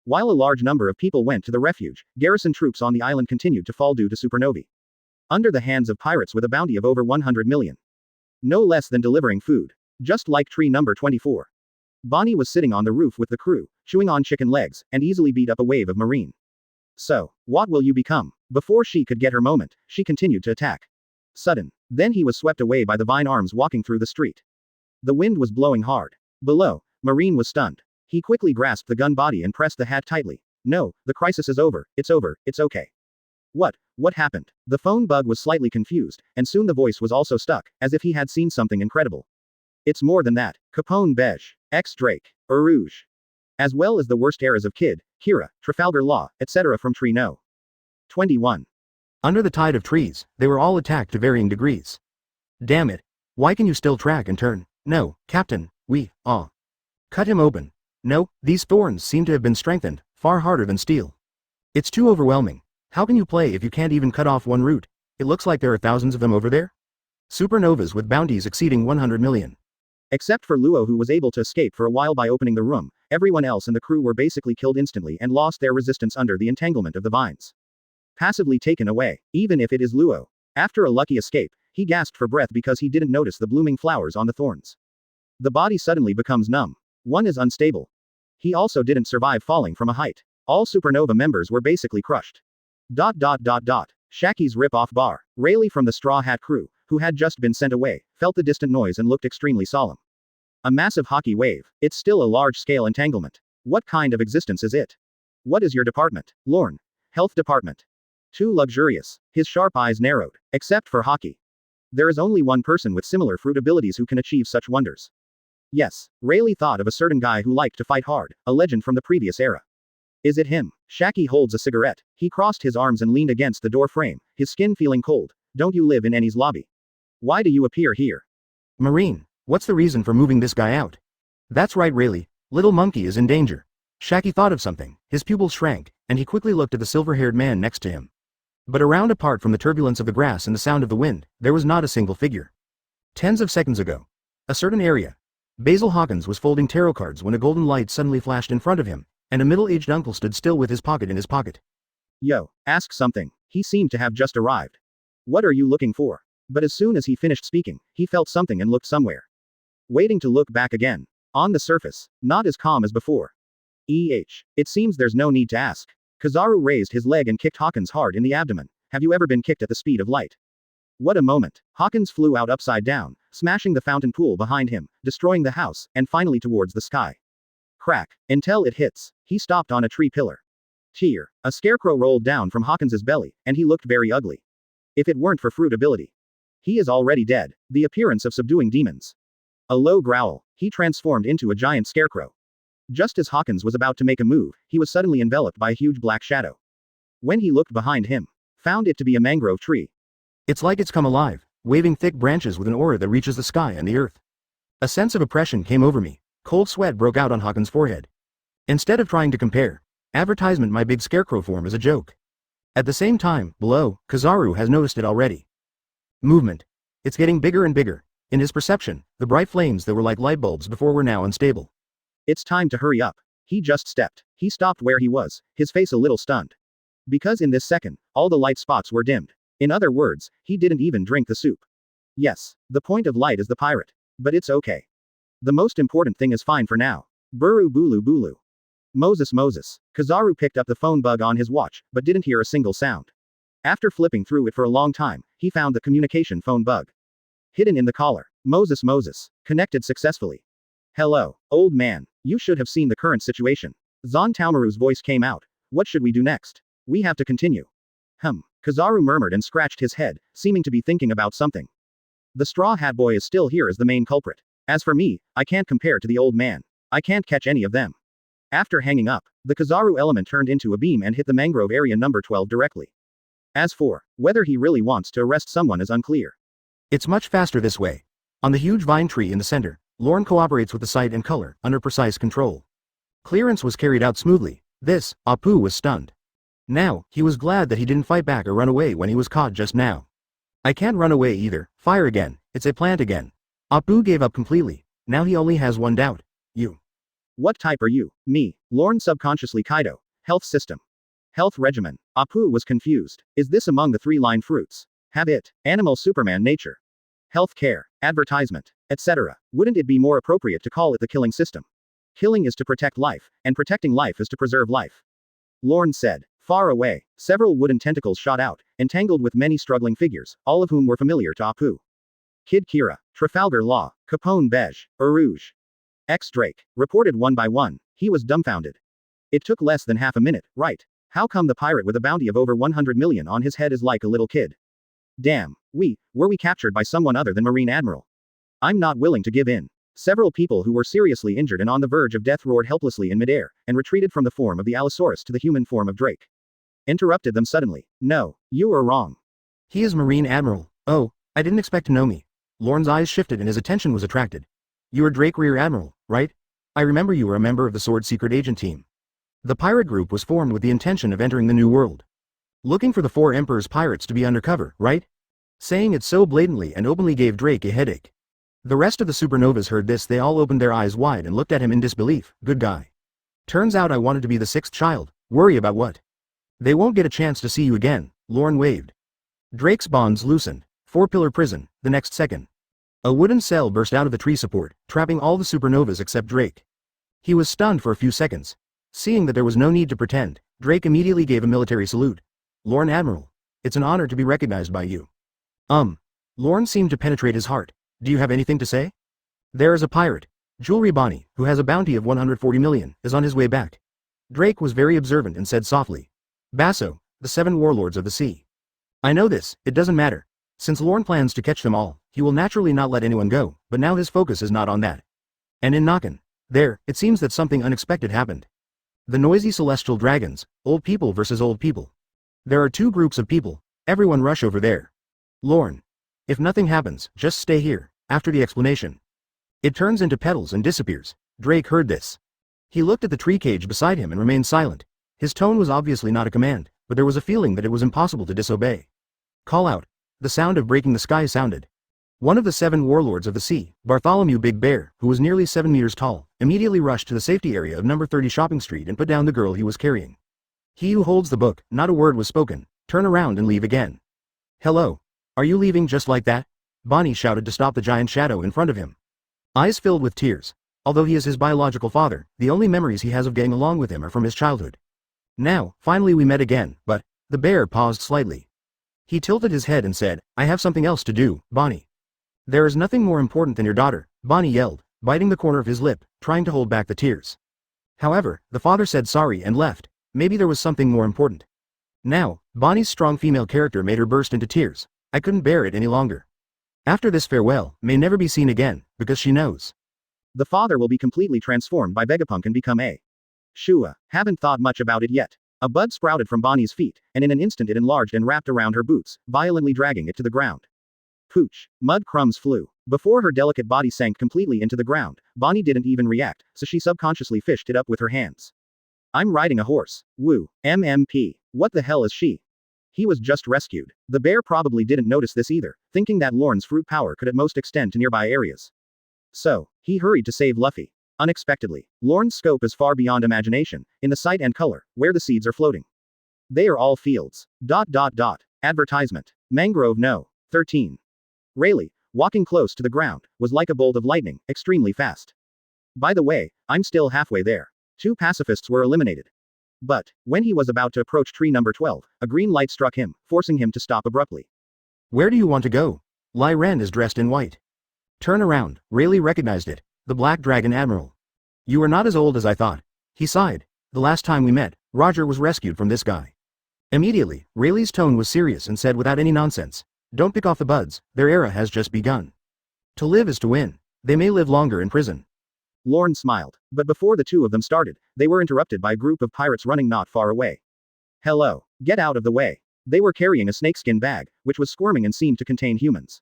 While a large number of people went to the refuge, garrison troops on the island continued to fall due to supernovae. Under the hands of pirates with a bounty of over 100 million. No less than delivering food. Just like tree number 24. Bonnie was sitting on the roof with the crew, chewing on chicken legs, and easily beat up a wave of marine. So, what will you become? Before she could get her moment, she continued to attack. Then he was swept away by the vine arms walking through the street. The wind was blowing hard. Below, Marine was stunned. He quickly grasped the gun body and pressed the hat tightly. No, the crisis is over, it's okay. What happened? The phone bug was slightly confused, and soon the voice was also stuck, as if he had seen something incredible. It's more than that. Capone Beige, X Drake, Rouge. As well as the worst eras of Kid, Kira, Trafalgar Law, etc. from Tree No. 21. Under the tide of trees, they were all attacked to varying degrees. Damn it. Why can you still track and turn? No, Captain, cut him open. No, these thorns seem to have been strengthened, far harder than steel. It's too overwhelming. How can you play if you can't even cut off one root? It looks like there are thousands of them over there. Supernovas with bounties exceeding 100 million. Except for Luo, who was able to escape for a while by opening the room, everyone else in the crew were basically killed instantly and lost their resistance under the entanglement of the vines. Passively taken away, even if it is Luo. After a lucky escape, he gasped for breath because he didn't notice the blooming flowers on the thorns. The body suddenly becomes numb. One is unstable. He also didn't survive falling from a height. All Supernova members were basically crushed. Shaki's rip-off bar. Rayleigh from the Straw Hat crew, who had just been sent away, felt the distant noise and looked extremely solemn. A massive hockey wave. It's still a large-scale entanglement. What kind of existence is it? What is your department? Lorne. Health department. Too luxurious. His sharp eyes narrowed. Except for hockey. There is only one person with similar fruit abilities who can achieve such wonders. Yes, Rayleigh thought of a certain guy who liked to fight hard, a legend from the previous era. Is it him? Shaki holds a cigarette. He crossed his arms and leaned against the door frame, his skin feeling cold. Don't you live in Enies Lobby? Why do you appear here? Marine, what's the reason for moving this guy out? That's right, Rayleigh. Little monkey is in danger. Shaki thought of something, his pupils shrank, and he quickly looked at the silver-haired man next to him. But around apart from the turbulence of the grass and the sound of the wind, there was not a single figure. Tens of seconds ago. A certain area. Basil Hawkins was folding tarot cards when a golden light suddenly flashed in front of him, and a middle-aged uncle stood still with his pocket in his pocket. Yo, ask something. He seemed to have just arrived. What are you looking for? But as soon as he finished speaking, he felt something and looked somewhere. Waiting to look back again. On the surface, not as calm as before. It seems there's no need to ask. Kizaru raised his leg and kicked Hawkins hard in the abdomen. Have you ever been kicked at the speed of light? What a moment. Hawkins flew out upside down, smashing the fountain pool behind him, destroying the house, and finally towards the sky. Crack. Until it hits. He stopped on a tree pillar. Tear. A scarecrow rolled down from Hawkins's belly, and he looked very ugly. If it weren't for fruit ability. He is already dead. The appearance of subduing demons. A low growl. He transformed into a giant scarecrow. Just as Hawkins was about to make a move, he was suddenly enveloped by a huge black shadow. When he looked behind him, found it to be a mangrove tree. It's like it's come alive, waving thick branches with an aura that reaches the sky and the earth. A sense of oppression came over me. Cold sweat broke out on Hawkins' forehead. Instead of trying to compare, advertisement my big scarecrow form is a joke. At the same time, below, Kizaru has noticed it already. Movement. It's getting bigger and bigger. In his perception, the bright flames that were like light bulbs before were now unstable. It's time to hurry up. He just stepped. He stopped where he was, his face a little stunned. Because in this second, all the light spots were dimmed. In other words, he didn't even drink the soup. Yes, the point of light is the pirate. But it's okay. The most important thing is fine for now. Buru bulu bulu. Moses. Kizaru picked up the phone bug on his watch, but didn't hear a single sound. After flipping through it for a long time, he found the communication phone bug. Hidden in the collar. Moses. Connected successfully. Hello, old man. You should have seen the current situation. Zon Taumaru's voice came out. What should we do next? We have to continue. Kizaru murmured and scratched his head, seeming to be thinking about something. The Straw Hat Boy is still here as the main culprit. As for me, I can't compare to the old man. I can't catch any of them. After hanging up, the Kizaru element turned into a beam and hit the mangrove area number 12 directly. As for whether he really wants to arrest someone is unclear. It's much faster this way. On the huge vine tree in the center, Lorne cooperates with the sight and color, under precise control. Clearance was carried out smoothly. This, Apu was stunned. Now, he was glad that he didn't fight back or run away when he was caught just now. I can't run away either. Fire again. It's a plant again. Apu gave up completely. Now he only has one doubt. You. What type are you? Me. Lorne subconsciously Kaido. Health system. Health regimen. Apu was confused. Is this among the three-line fruits? Have it. Animal Superman nature. Health care. Advertisement. Etc. Wouldn't it be more appropriate to call it the killing system? Killing is to protect life, and protecting life is to preserve life. Lorne said. Far away, several wooden tentacles shot out, entangled with many struggling figures, all of whom were familiar to Apu. Kid Kira, Trafalgar Law, Capone Beige, Rouge. X Drake, reported one by one. He was dumbfounded. It took less than half a minute, right? How come the pirate with a bounty of over 100 million on his head is like a little kid? Damn, were we captured by someone other than Marine Admiral? I'm not willing to give in. Several people who were seriously injured and on the verge of death roared helplessly in midair, and retreated from the form of the Allosaurus to the human form of Drake. Interrupted them suddenly. No, you are wrong. He is Marine Admiral. Oh, I didn't expect to know me. Lorne's eyes shifted and his attention was attracted. You are Drake Rear Admiral, right? I remember you were a member of the Sword Secret Agent team. The pirate group was formed with the intention of entering the New World. Looking for the 4 Emperor's pirates to be undercover, right? Saying it so blatantly and openly gave Drake a headache. The rest of the Supernovas heard this. They all opened their eyes wide and looked at him in disbelief. Good guy. Turns out I wanted to be the 6th child. Worry about what? They won't get a chance to see you again. Lorne waved. Drake's bonds loosened. 4-pillar prison, the next second. A wooden cell burst out of the tree support, trapping all the Supernovas except Drake. He was stunned for a few seconds. Seeing that there was no need to pretend, Drake immediately gave a military salute. Lorne Admiral. It's an honor to be recognized by you. Lorne seemed to penetrate his heart. Do you have anything to say? There is a pirate. Jewelry Bonnie, who has a bounty of 140 million, is on his way back. Drake was very observant and said softly. Basso, the 7 warlords of the sea. I know this, it doesn't matter. Since Lorne plans to catch them all, he will naturally not let anyone go, but now his focus is not on that. And in Nakan. There, it seems that something unexpected happened. The noisy celestial dragons, old people versus old people. There are 2 groups of people, everyone rush over there. Lorne. If nothing happens, just stay here, after the explanation. It turns into petals and disappears. Drake heard this. He looked at the tree cage beside him and remained silent. His tone was obviously not a command, but there was a feeling that it was impossible to disobey. Call out. The sound of breaking the sky sounded. One of the 7 warlords of the sea, Bartholomew Big Bear, who was nearly 7 meters tall, immediately rushed to the safety area of number 30 Shopping Street and put down the girl he was carrying. He who holds the book, not a word was spoken. Turn around and leave again. Hello. Are you leaving just like that? Bonnie shouted to stop the giant shadow in front of him. Eyes filled with tears. Although he is his biological father, the only memories he has of getting along with him are from his childhood. Now, finally we met again, but, the bear paused slightly. He tilted his head and said, I have something else to do, Bonnie. There is nothing more important than your daughter, Bonnie yelled, biting the corner of his lip, trying to hold back the tears. However, the father said sorry and left. Maybe there was something more important. Now, Bonnie's strong female character made her burst into tears. I couldn't bear it any longer. After this farewell, may never be seen again, because she knows. The father will be completely transformed by Vegapunk and become a Shua. Haven't thought much about it yet. A bud sprouted from Bonnie's feet, and in an instant it enlarged and wrapped around her boots, violently dragging it to the ground. Pooch. Mud crumbs flew. Before her delicate body sank completely into the ground, Bonnie didn't even react, so she subconsciously fished it up with her hands. I'm riding a horse. Woo. MMP. What the hell is she? He was just rescued. The bear probably didn't notice this either, thinking that Lorne's fruit power could at most extend to nearby areas. So, he hurried to save Luffy. Unexpectedly, Lorne's scope is far beyond imagination, in the sight and color, where the seeds are floating. They are all fields. Advertisement. Mangrove No. 13. Rayleigh, walking close to the ground, was like a bolt of lightning, extremely fast. By the way, I'm still halfway there. 2 pacifists were eliminated. But, when he was about to approach tree number 12, a green light struck him, forcing him to stop abruptly. Where do you want to go? Lai Ren is dressed in white. Turn around. Rayleigh recognized it. The Black Dragon Admiral. You are not as old as I thought. He sighed. The last time we met, Roger was rescued from this guy. Immediately, Rayleigh's tone was serious and said without any nonsense. Don't pick off the buds, their era has just begun. To live is to win. They may live longer in prison. Lorne smiled, but before the 2 of them started, they were interrupted by a group of pirates running not far away. Hello. Get out of the way. They were carrying a snakeskin bag, which was squirming and seemed to contain humans.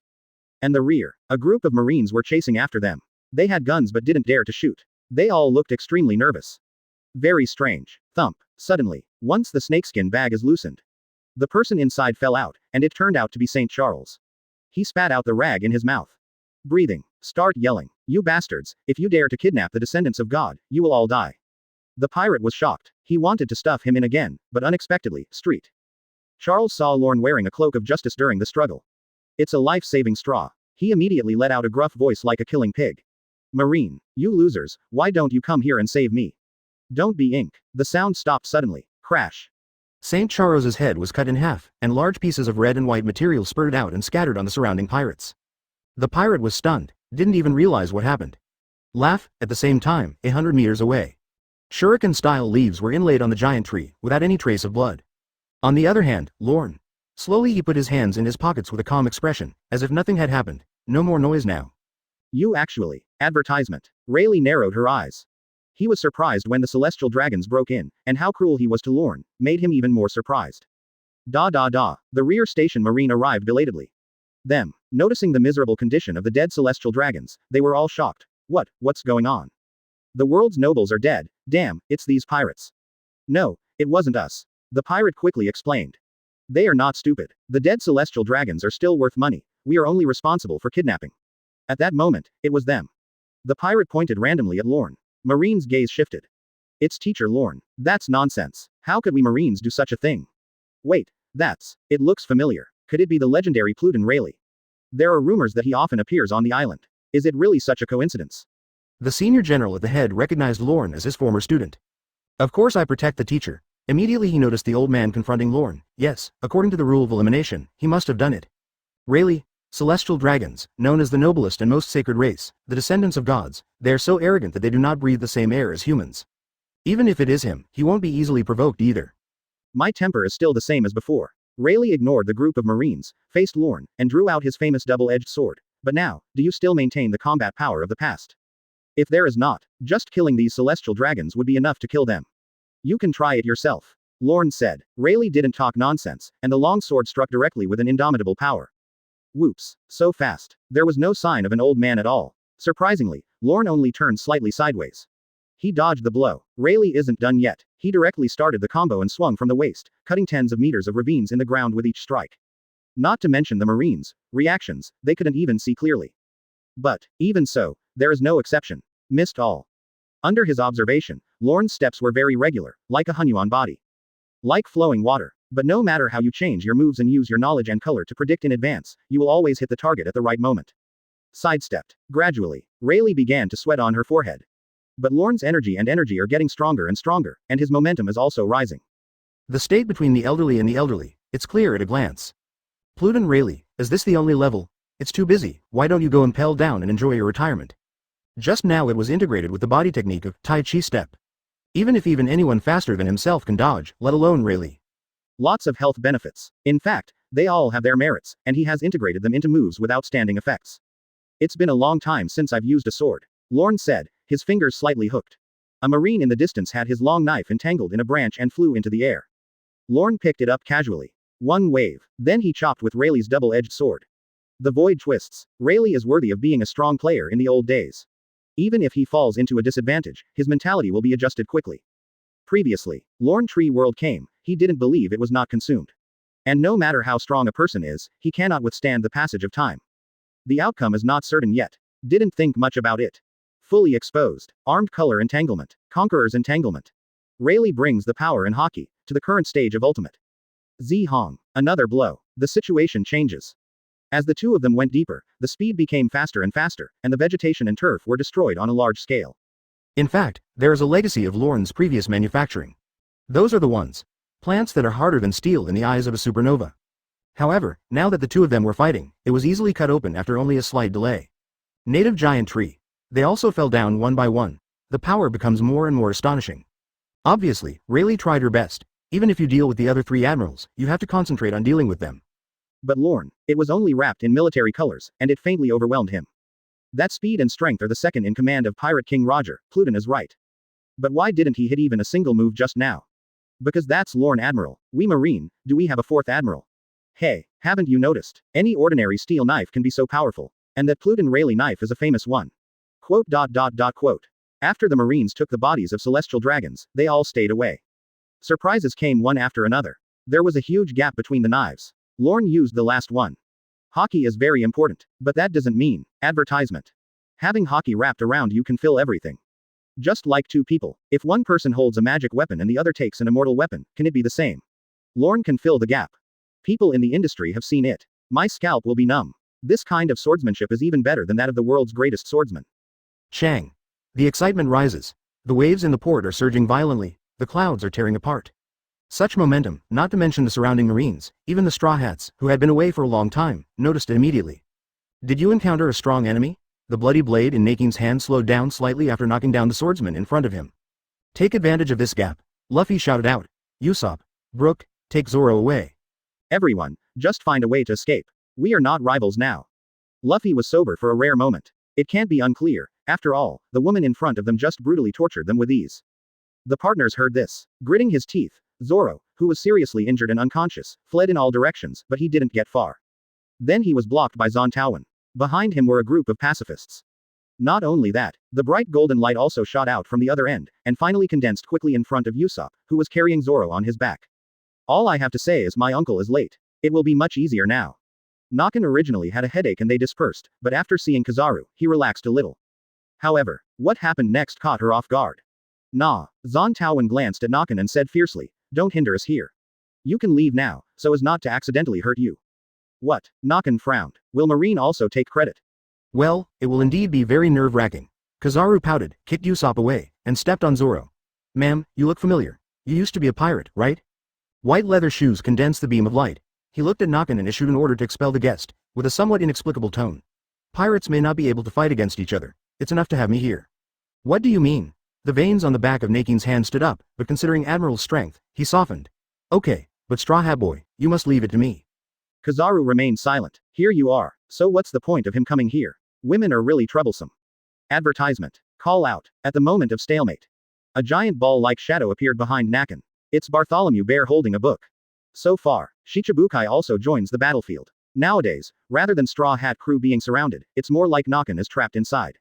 And the rear, a group of Marines were chasing after them. They had guns but didn't dare to shoot. They all looked extremely nervous. Very strange. Thump. Suddenly, once the snakeskin bag is loosened, the person inside fell out, and it turned out to be St. Charles. He spat out the rag in his mouth. Breathing. Start yelling. You bastards, if you dare to kidnap the descendants of God, you will all die. The pirate was shocked. He wanted to stuff him in again, but unexpectedly, Street Charles saw Lorne wearing a cloak of justice during the struggle. It's a life-saving straw. He immediately let out a gruff voice like a killing pig. Marine, you losers, why don't you come here and save me? Don't be ink. The sound stopped suddenly. Crash. St. Charles's head was cut in half, and large pieces of red and white material spurted out and scattered on the surrounding pirates. The pirate was stunned, didn't even realize what happened. Laugh, at the same time, 100 meters away. Shuriken-style leaves were inlaid on the giant tree, without any trace of blood. On the other hand, Lorne. Slowly he put his hands in his pockets with a calm expression, as if nothing had happened. No more noise now. You actually. Advertisement. Rayleigh narrowed her eyes. He was surprised when the celestial dragons broke in, and how cruel he was to Lorne, made him even more surprised. The rear station marine arrived belatedly. Them. Noticing the miserable condition of the dead celestial dragons, they were all shocked. What's going on? The world's nobles are dead. Damn, it's these pirates. No, it wasn't us. The pirate quickly explained. They are not stupid. The dead celestial dragons are still worth money. We are only responsible for kidnapping. At that moment, it was them. The pirate pointed randomly at Lorne. Marine's gaze shifted. It's Teacher Lorne. That's nonsense. How could we Marines do such a thing? Wait, it looks familiar. Could it be the legendary Pluton Rayleigh? There are rumors that he often appears on the island. Is it really such a coincidence? The senior general at the head recognized Lorne as his former student. Of course I protect the teacher. Immediately he noticed the old man confronting Lorne. Yes, according to the rule of elimination, he must have done it. Really? Celestial dragons, known as the noblest and most sacred race, the descendants of gods, they are so arrogant that they do not breathe the same air as humans. Even if it is him, he won't be easily provoked either. My temper is still the same as before. Rayleigh ignored the group of Marines, faced Lorne, and drew out his famous double-edged sword. But now, do you still maintain the combat power of the past? If there is not, just killing these celestial dragons would be enough to kill them. You can try it yourself. Lorne said. Rayleigh didn't talk nonsense, and the long sword struck directly with an indomitable power. Whoops, so fast. There was no sign of an old man at all. Surprisingly, Lorne only turned slightly sideways. He dodged the blow. Rayleigh isn't done yet. He directly started the combo and swung from the waist, cutting tens of meters of ravines in the ground with each strike. Not to mention the Marines' reactions, they couldn't even see clearly. But, even so, there is no exception. Missed all. Under his observation, Lorne's steps were very regular, like a Hunyuan body. Like flowing water. But no matter how you change your moves and use your knowledge and color to predict in advance, you will always hit the target at the right moment. Sidestepped. Gradually, Rayleigh began to sweat on her forehead. But Lorne's energy are getting stronger, and his momentum is also rising. The state between the elderly and the elderly, it's clear at a glance. Pluton Rayleigh, is this the only level? It's too busy, why don't you go impel down and enjoy your retirement? Just now it was integrated with the body technique of Tai Chi step. Even anyone faster than himself can dodge, let alone Rayleigh. Lots of health benefits. In fact, they all have their merits, and he has integrated them into moves with outstanding effects. It's been a long time since I've used a sword, Lorne said, his fingers slightly hooked. A Marine in the distance had his long knife entangled in a branch and flew into the air. Lorne picked it up casually. One wave, then he chopped with Rayleigh's double-edged sword. The void twists. Rayleigh is worthy of being a strong player in the old days. Even if he falls into a disadvantage, his mentality will be adjusted quickly. Previously, Lorne Tree World came, he didn't believe it was not consumed. And no matter how strong a person is, he cannot withstand the passage of time. The outcome is not certain yet. Didn't think much about it. Fully exposed. Armed color entanglement. Conqueror's entanglement. Rayleigh brings the power in hockey to the current stage of ultimate. Zi Hong. Another blow. The situation changes. As the two of them went deeper, the speed became faster and faster, and the vegetation and turf were destroyed on a large scale. In fact, there is a legacy of Lorne's previous manufacturing. Those are the ones. Plants that are harder than steel in the eyes of a supernova. However, now that the two of them were fighting, it was easily cut open after only a slight delay. Native giant tree. They also fell down one by one. The power becomes more and more astonishing. Obviously, Rayleigh tried her best. Even if you deal with the other three admirals, you have to concentrate on dealing with them. But Lorne, it was only wrapped in military colors, and it faintly overwhelmed him. That speed and strength are the second in command of Pirate King Roger. Pluton is right. But why didn't he hit even a single move just now? Because that's Lorne Admiral. We Marine, do we have a fourth admiral? Hey, haven't you noticed? Any ordinary steel knife can be so powerful. And that Pluton Rayleigh knife is a famous one. Quote. After the Marines took the bodies of celestial dragons, they all stayed away. Surprises came one after another. There was a huge gap between the knives. Lorne used the last one. Hockey is very important, but that doesn't mean advertisement. Having hockey wrapped around you can fill everything. Just like two people, if one person holds a magic weapon and the other takes an immortal weapon, can it be the same? Lorne can fill the gap. People in the industry have seen it. My scalp will be numb. This kind of swordsmanship is even better than that of the world's greatest swordsman. Chang. The excitement rises. The waves in the port are surging violently, the clouds are tearing apart. Such momentum, not to mention the surrounding Marines, even the Straw Hats, who had been away for a long time, noticed it immediately. Did you encounter a strong enemy? The bloody blade in Nakin's hand slowed down slightly after knocking down the swordsman in front of him. Take advantage of this gap. Luffy shouted out. Usopp. Brook, take Zoro away. Everyone, just find a way to escape. We are not rivals now. Luffy was sober for a rare moment. It can't be unclear. After all, the woman in front of them just brutally tortured them with ease. The partners heard this. Gritting his teeth, Zoro, who was seriously injured and unconscious, fled in all directions, but he didn't get far. Then he was blocked by Zontawan. Behind him were a group of pacifists. Not only that, the bright golden light also shot out from the other end, and finally condensed quickly in front of Usopp, who was carrying Zoro on his back. All I have to say is my uncle is late. It will be much easier now. Nakin originally had a headache and they dispersed, but after seeing Kizaru, he relaxed a little. However, what happened next caught her off guard. Nah, Zontawan glanced at Nakin and said fiercely, don't hinder us here. You can leave now, so as not to accidentally hurt you. What? Nakin frowned. Will Marine also take credit? Well, it will indeed be very nerve-wracking. Kizaru pouted, kicked Usopp away, and stepped on Zoro. Ma'am, you look familiar. You used to be a pirate, right? White leather shoes condensed the beam of light. He looked at Nakan and issued an order to expel the guest, with a somewhat inexplicable tone. Pirates may not be able to fight against each other. It's enough to have me here. What do you mean? The veins on the back of Nakin's hand stood up, but considering Admiral's strength, he softened. Okay, but Straw Hat Boy, you must leave it to me. Kizaru remained silent. Here you are. So what's the point of him coming here? Women are really troublesome. Advertisement. Call out. At the moment of stalemate. A giant ball-like shadow appeared behind Nakan. It's Bartholomew Bear holding a book. So far, Shichibukai also joins the battlefield. Nowadays, rather than Straw Hat Crew being surrounded, it's more like Nakan is trapped inside. ...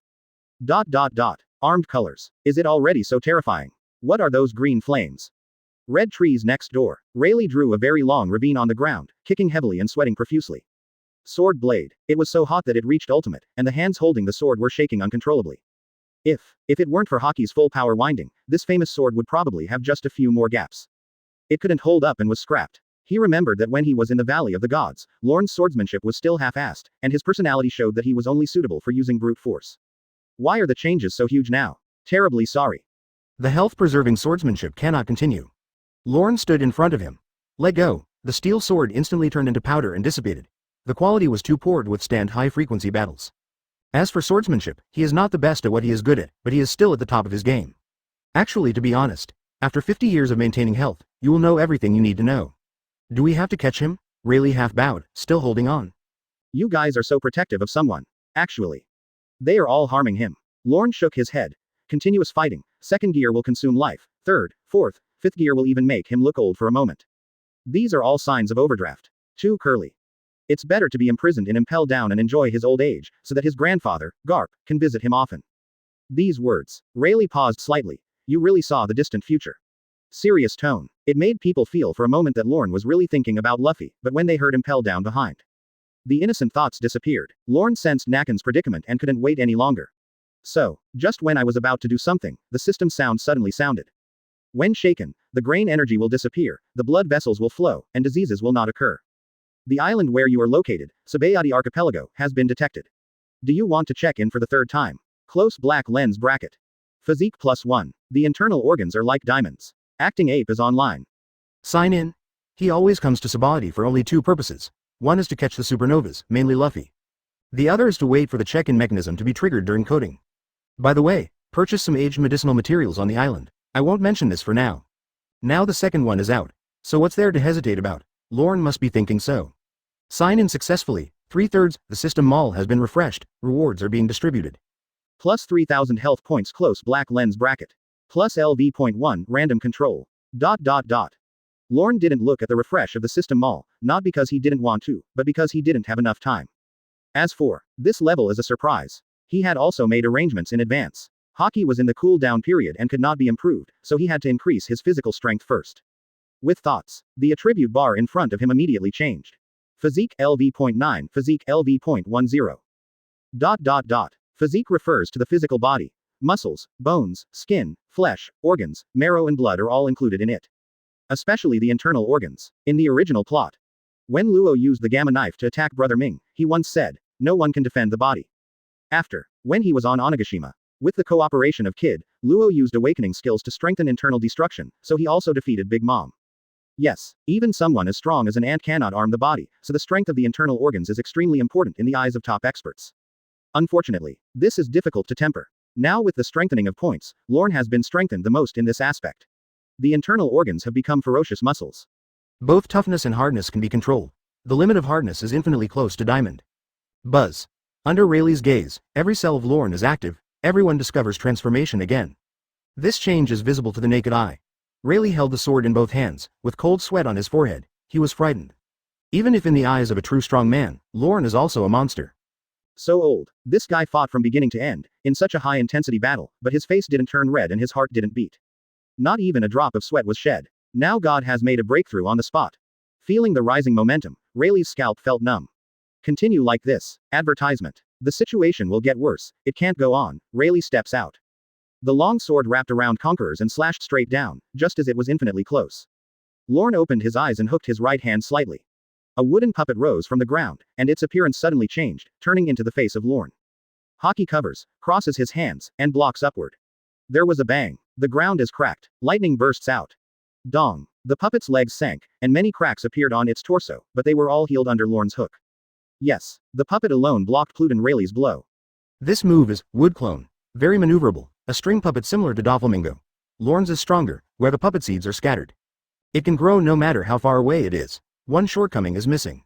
Armed colors. Is it already so terrifying? What are those green flames? Red trees next door. Rayleigh drew a very long ravine on the ground, kicking heavily and sweating profusely. Sword blade. It was so hot that it reached ultimate, and the hands holding the sword were shaking uncontrollably. If it weren't for Haki's full power winding, this famous sword would probably have just a few more gaps. It couldn't hold up and was scrapped. He remembered that when he was in the Valley of the Gods, Lorne's swordsmanship was still half-assed, and his personality showed that he was only suitable for using brute force. Why are the changes so huge now? Terribly sorry. The health-preserving swordsmanship cannot continue. Lorne stood in front of him. Let go. The steel sword instantly turned into powder and dissipated. The quality was too poor to withstand high-frequency battles. As for swordsmanship, he is not the best at what he is good at, but he is still at the top of his game. Actually, to be honest, after 50 years of maintaining health, you will know everything you need to know. Do we have to catch him? Rayleigh half bowed, still holding on. You guys are so protective of someone. Actually. They are all harming him. Lorne shook his head. Continuous fighting. Second gear will consume life. Third, fourth, fifth gear will even make him look old for a moment. These are all signs of overdraft. Too curly. It's better to be imprisoned and impelled down and enjoy his old age, so that his grandfather, Garp, can visit him often. These words. Rayleigh paused slightly. You really saw the distant future. Serious tone. It made people feel for a moment that Lorne was really thinking about Luffy, but when they heard him impelled down behind, the innocent thoughts disappeared. Lorne sensed Nakan's predicament and couldn't wait any longer. So, just when I was about to do something, the system sound suddenly sounded. When shaken, the grain energy will disappear, the blood vessels will flow, and diseases will not occur. The island where you are located, Sabaody Archipelago, has been detected. Do you want to check in for the third time? Close black lens bracket. Physique +1. The internal organs are like diamonds. Acting ape is online. Sign in. He always comes to Sabaody for only two purposes. One is to catch the supernovas, mainly Luffy. The other is to wait for the check-in mechanism to be triggered during coding. By the way, purchase some aged medicinal materials on the island. I won't mention this for now. Now the second one is out. So what's there to hesitate about? Lorne must be thinking so. Sign in successfully. 3/3, the system mall has been refreshed, rewards are being distributed. Plus 3000 health points close black lens bracket. Plus LV.1 random control. ... Lorne didn't look at the refresh of the system mall, not because he didn't want to, but because he didn't have enough time. As for this level is a surprise. He had also made arrangements in advance. Haki was in the cool-down period and could not be improved, so he had to increase his physical strength first. With thoughts, the attribute bar in front of him immediately changed. Physique LV.9, Physique LV.10. ... Physique refers to the physical body. Muscles, bones, skin, flesh, organs, marrow and blood are all included in it. Especially the internal organs. In the original plot, when Luo used the gamma knife to attack Brother Ming, he once said, no one can defend the body. After, when he was on Onigashima, with the cooperation of Kid, Luo used awakening skills to strengthen internal destruction, so he also defeated Big Mom. Yes, even someone as strong as an ant cannot arm the body, so the strength of the internal organs is extremely important in the eyes of top experts. Unfortunately, this is difficult to temper. Now with the strengthening of points, Lorne has been strengthened the most in this aspect. The internal organs have become ferocious muscles. Both toughness and hardness can be controlled. The limit of hardness is infinitely close to diamond. Buzz. Under Rayleigh's gaze, every cell of Lorne is active, everyone discovers transformation again. This change is visible to the naked eye. Rayleigh held the sword in both hands, with cold sweat on his forehead. He was frightened. Even if in the eyes of a true strong man, Lorne is also a monster. So old. This guy fought from beginning to end, in such a high-intensity battle, but his face didn't turn red and his heart didn't beat. Not even a drop of sweat was shed. Now God has made a breakthrough on the spot. Feeling the rising momentum, Rayleigh's scalp felt numb. Continue like this. Advertisement. The situation will get worse, it can't go on. Rayleigh steps out. The long sword wrapped around Conquerors and slashed straight down, just as it was infinitely close. Lorne opened his eyes and hooked his right hand slightly. A wooden puppet rose from the ground, and its appearance suddenly changed, turning into the face of Lorne. Haki covers, crosses his hands, and blocks upward. There was a bang. The ground is cracked. Lightning bursts out. Dong. The puppet's legs sank, and many cracks appeared on its torso, but they were all healed under Lorne's hook. Yes, the puppet alone blocked Pluton-Rayleigh's blow. This move is wood clone. Very maneuverable, a string puppet similar to Doflamingo. Lorne's is stronger, where the puppet seeds are scattered. It can grow no matter how far away it is. One shortcoming is missing.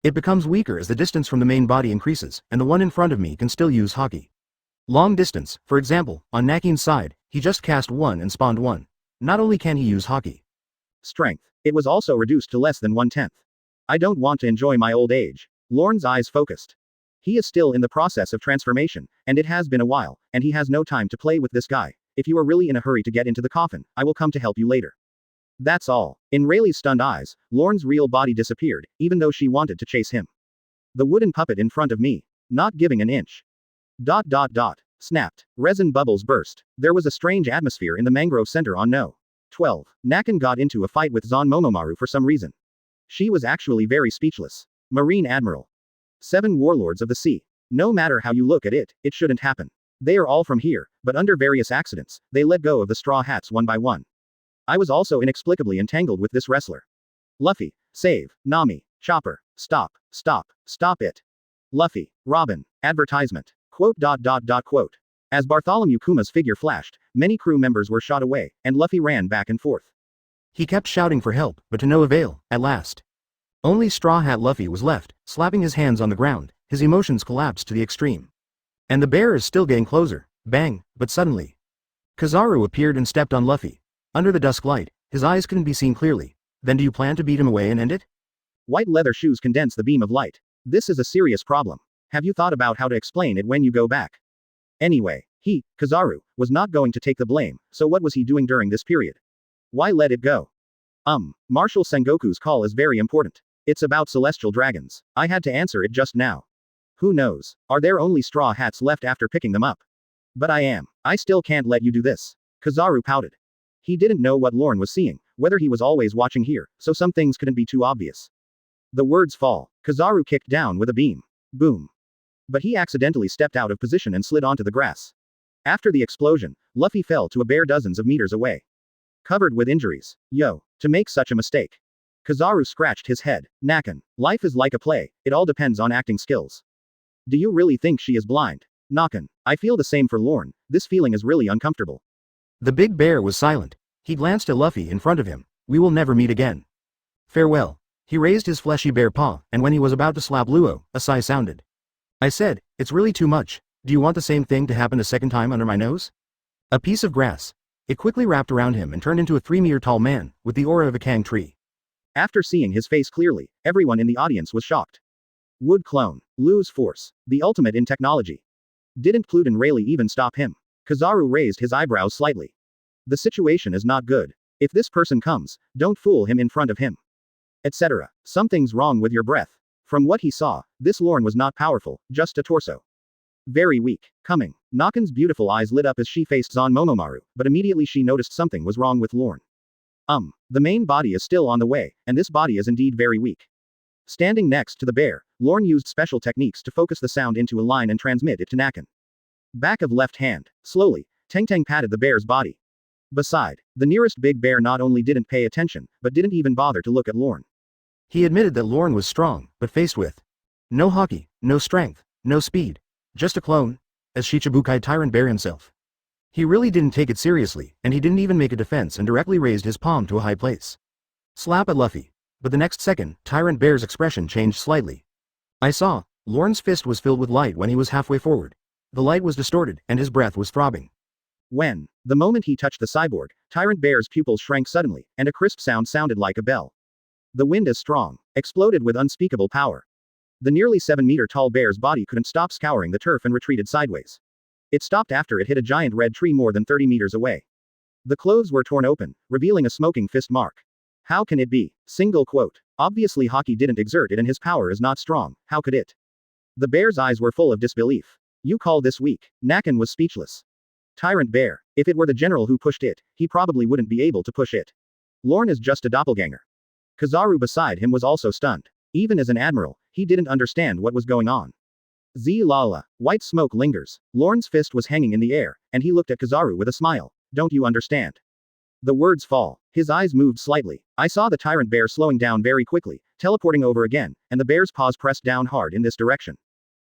It becomes weaker as the distance from the main body increases, and the one in front of me can still use hockey. Long distance, for example, on Nakin's side, he just cast one and spawned one. Not only can he use hockey. Strength. It was also reduced to less than 1/10. I don't want to enjoy my old age. Lorne's eyes focused. He is still in the process of transformation, and it has been a while, and he has no time to play with this guy. If you are really in a hurry to get into the coffin, I will come to help you later. That's all. In Rayleigh's stunned eyes, Lorne's real body disappeared, even though she wanted to chase him. The wooden puppet in front of me. Not giving an inch. Snapped. Resin bubbles burst. There was a strange atmosphere in the mangrove center on No. 12. Nakan got into a fight with Zon Momomaru for some reason. She was actually very speechless. Marine Admiral. 7 warlords of the sea. No matter how you look at it, it shouldn't happen. They are all from here, but under various accidents, they let go of the straw hats one by one. I was also inexplicably entangled with this wrestler. Luffy, save, Nami, Chopper, stop it. Luffy, Robin, advertisement. Quote. As Bartholomew Kuma's figure flashed, many crew members were shot away, and Luffy ran back and forth. He kept shouting for help, but to no avail, at last. Only Straw Hat Luffy was left, slapping his hands on the ground, his emotions collapsed to the extreme. And the bear is still getting closer, bang, but suddenly. Kizaru appeared and stepped on Luffy. Under the dusk light, his eyes couldn't be seen clearly. Then do you plan to beat him away and end it? White leather shoes condense the beam of light. This is a serious problem. Have you thought about how to explain it when you go back? Anyway, Kizaru, was not going to take the blame, so what was he doing during this period? Why let it go? Marshal Sengoku's call is very important. It's about celestial dragons. I had to answer it just now. Who knows? Are there only straw hats left after picking them up? But I still can't let you do this. Kizaru pouted. He didn't know what Lorne was seeing, whether he was always watching here, so some things couldn't be too obvious. The words fall. Kizaru kicked down with a beam. Boom. But he accidentally stepped out of position and slid onto the grass. After the explosion, Luffy fell to a bare dozens of meters away. Covered with injuries. To make such a mistake. Kizaru scratched his head. Nakan, life is like a play, it all depends on acting skills. Do you really think she is blind? Nakan, I feel the same for Lorne, this feeling is really uncomfortable. The big bear was silent. He glanced at Luffy in front of him. We will never meet again. Farewell. He raised his fleshy bare paw, and when he was about to slap Luo, a sigh sounded. I said, it's really too much. Do you want the same thing to happen a second time under my nose? A piece of grass. It quickly wrapped around him and turned into a 3-meter tall man, with the aura of a Kang tree. After seeing his face clearly, everyone in the audience was shocked. Wood clone. Lose force. The ultimate in technology. Didn't Pluton-Rayleigh even stop him? Kizaru raised his eyebrows slightly. The situation is not good. If this person comes, don't fool him in front of him. Etc. Something's wrong with your breath. From what he saw, this Lorne was not powerful, just a torso. Very weak. Coming. Nakan's beautiful eyes lit up as she faced Zon Momomaru, but immediately she noticed something was wrong with Lorne. The main body is still on the way, and this body is indeed very weak. Standing next to the bear, Lorne used special techniques to focus the sound into a line and transmit it to Nakan. Back of left hand. Slowly, Teng patted the bear's body. Beside, the nearest big bear not only didn't pay attention, but didn't even bother to look at Lorne. He admitted that Lorne was strong, but faced with no hockey, no strength, no speed. Just a clone, as Shichibukai Tyrant Bear himself. He really didn't take it seriously, and he didn't even make a defense and directly raised his palm to a high place. Slap at Luffy. But the next second, Tyrant Bear's expression changed slightly. I saw, Lorne's fist was filled with light when he was halfway forward. The light was distorted, and his breath was throbbing. The moment he touched the cyborg, Tyrant Bear's pupils shrank suddenly, and a crisp sound sounded like a bell. The wind is strong. Exploded with unspeakable power. The nearly 7-meter tall bear's body couldn't stop scouring the turf and retreated sideways. It stopped after it hit a giant red tree more than 30 meters away. The clothes were torn open, revealing a smoking fist mark. How can it be? Single quote. Obviously hockey didn't exert it and his power is not strong, how could it? The bear's eyes were full of disbelief. You call this weak? Nakan was speechless. Tyrant Bear. If it were the general who pushed it, he probably wouldn't be able to push it. Lorne is just a doppelganger. Kizaru beside him was also stunned. Even as an admiral, he didn't understand what was going on. Lala. White smoke lingers. Lorne's fist was hanging in the air, and he looked at Kizaru with a smile. Don't you understand? The words fall. His eyes moved slightly. I saw the tyrant bear slowing down very quickly, teleporting over again, and the bear's paws pressed down hard in this direction.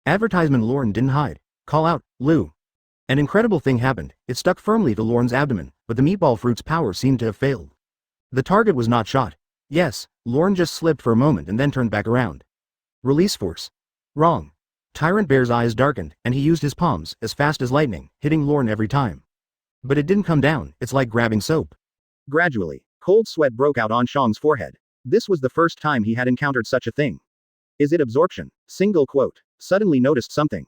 Advertisement Lorne didn't hide. Call out, Lou. An incredible thing happened. It stuck firmly to Lorne's abdomen, but the meatball fruit's power seemed to have failed. The target was not shot. Yes, Lorne just slipped for a moment and then turned back around. Release force. Wrong. Tyrant Bear's eyes darkened, and he used his palms, as fast as lightning, hitting Lorne every time. But it didn't come down. It's like grabbing soap. Gradually, cold sweat broke out on Shang's forehead. This was the first time he had encountered such a thing. Is it absorption? Suddenly noticed something.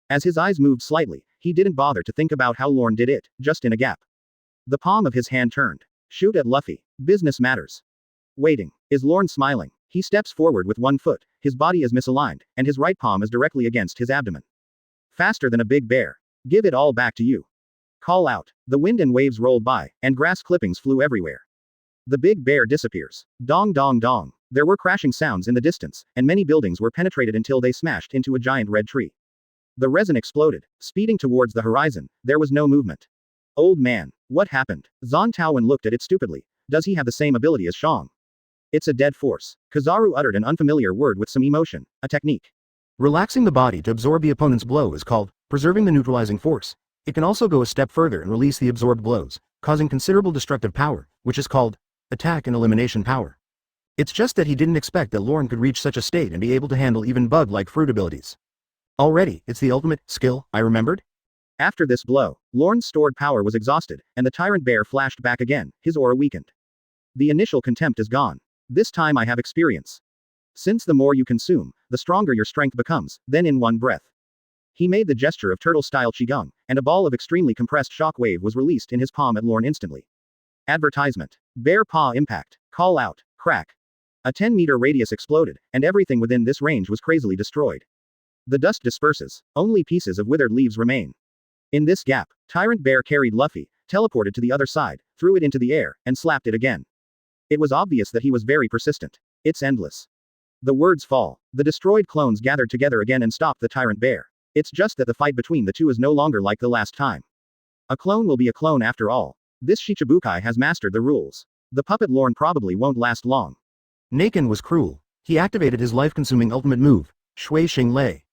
As his eyes moved slightly, he didn't bother to think about how Lorne did it, just in a gap. The palm of his hand turned. Shoot at Luffy. Business matters. Waiting. Is Lorne smiling? He steps forward with one foot, his body is misaligned, and his right palm is directly against his abdomen. Faster than a big bear. Give it all back to you. Call out. The wind and waves rolled by, and grass clippings flew everywhere. The big bear disappears. Dong dong dong. There were crashing sounds in the distance, and many buildings were penetrated until they smashed into a giant red tree. The resin exploded. Speeding towards the horizon, there was no movement. Old man. What happened? Zon Taowen looked at it stupidly. Does he have the same ability as Shang? It's a dead force. Kizaru uttered an unfamiliar word with some emotion, a technique. Relaxing the body to absorb the opponent's blow is called preserving the neutralizing force. It can also go a step further and release the absorbed blows, causing considerable destructive power, which is called attack and elimination power. It's just that he didn't expect that Lorne could reach such a state and be able to handle even bug-like fruit abilities. Already, it's the ultimate skill, I remembered? After this blow, Lorne's stored power was exhausted, and the tyrant bear flashed back again, his aura weakened. The initial contempt is gone. This time I have experience. Since the more you consume, the stronger your strength becomes, then in one breath. He made the gesture of turtle-style qigong, and a ball of extremely compressed shock wave was released in his palm at Lorne instantly. Advertisement. Bear paw impact. Call out. Crack. A 10-meter radius exploded, and everything within this range was crazily destroyed. The dust disperses. Only pieces of withered leaves remain. In this gap, Tyrant Bear carried Luffy, teleported to the other side, threw it into the air, and slapped it again. It was obvious that he was very persistent. It's endless. The words fall. The destroyed clones gathered together again and stopped the Tyrant Bear. It's just that the fight between the two is no longer like the last time. A clone will be a clone after all. This Shichibukai has mastered the rules. The puppet Lorne probably won't last long. Naken was cruel. He activated his life-consuming ultimate move, Shui Xing Lei.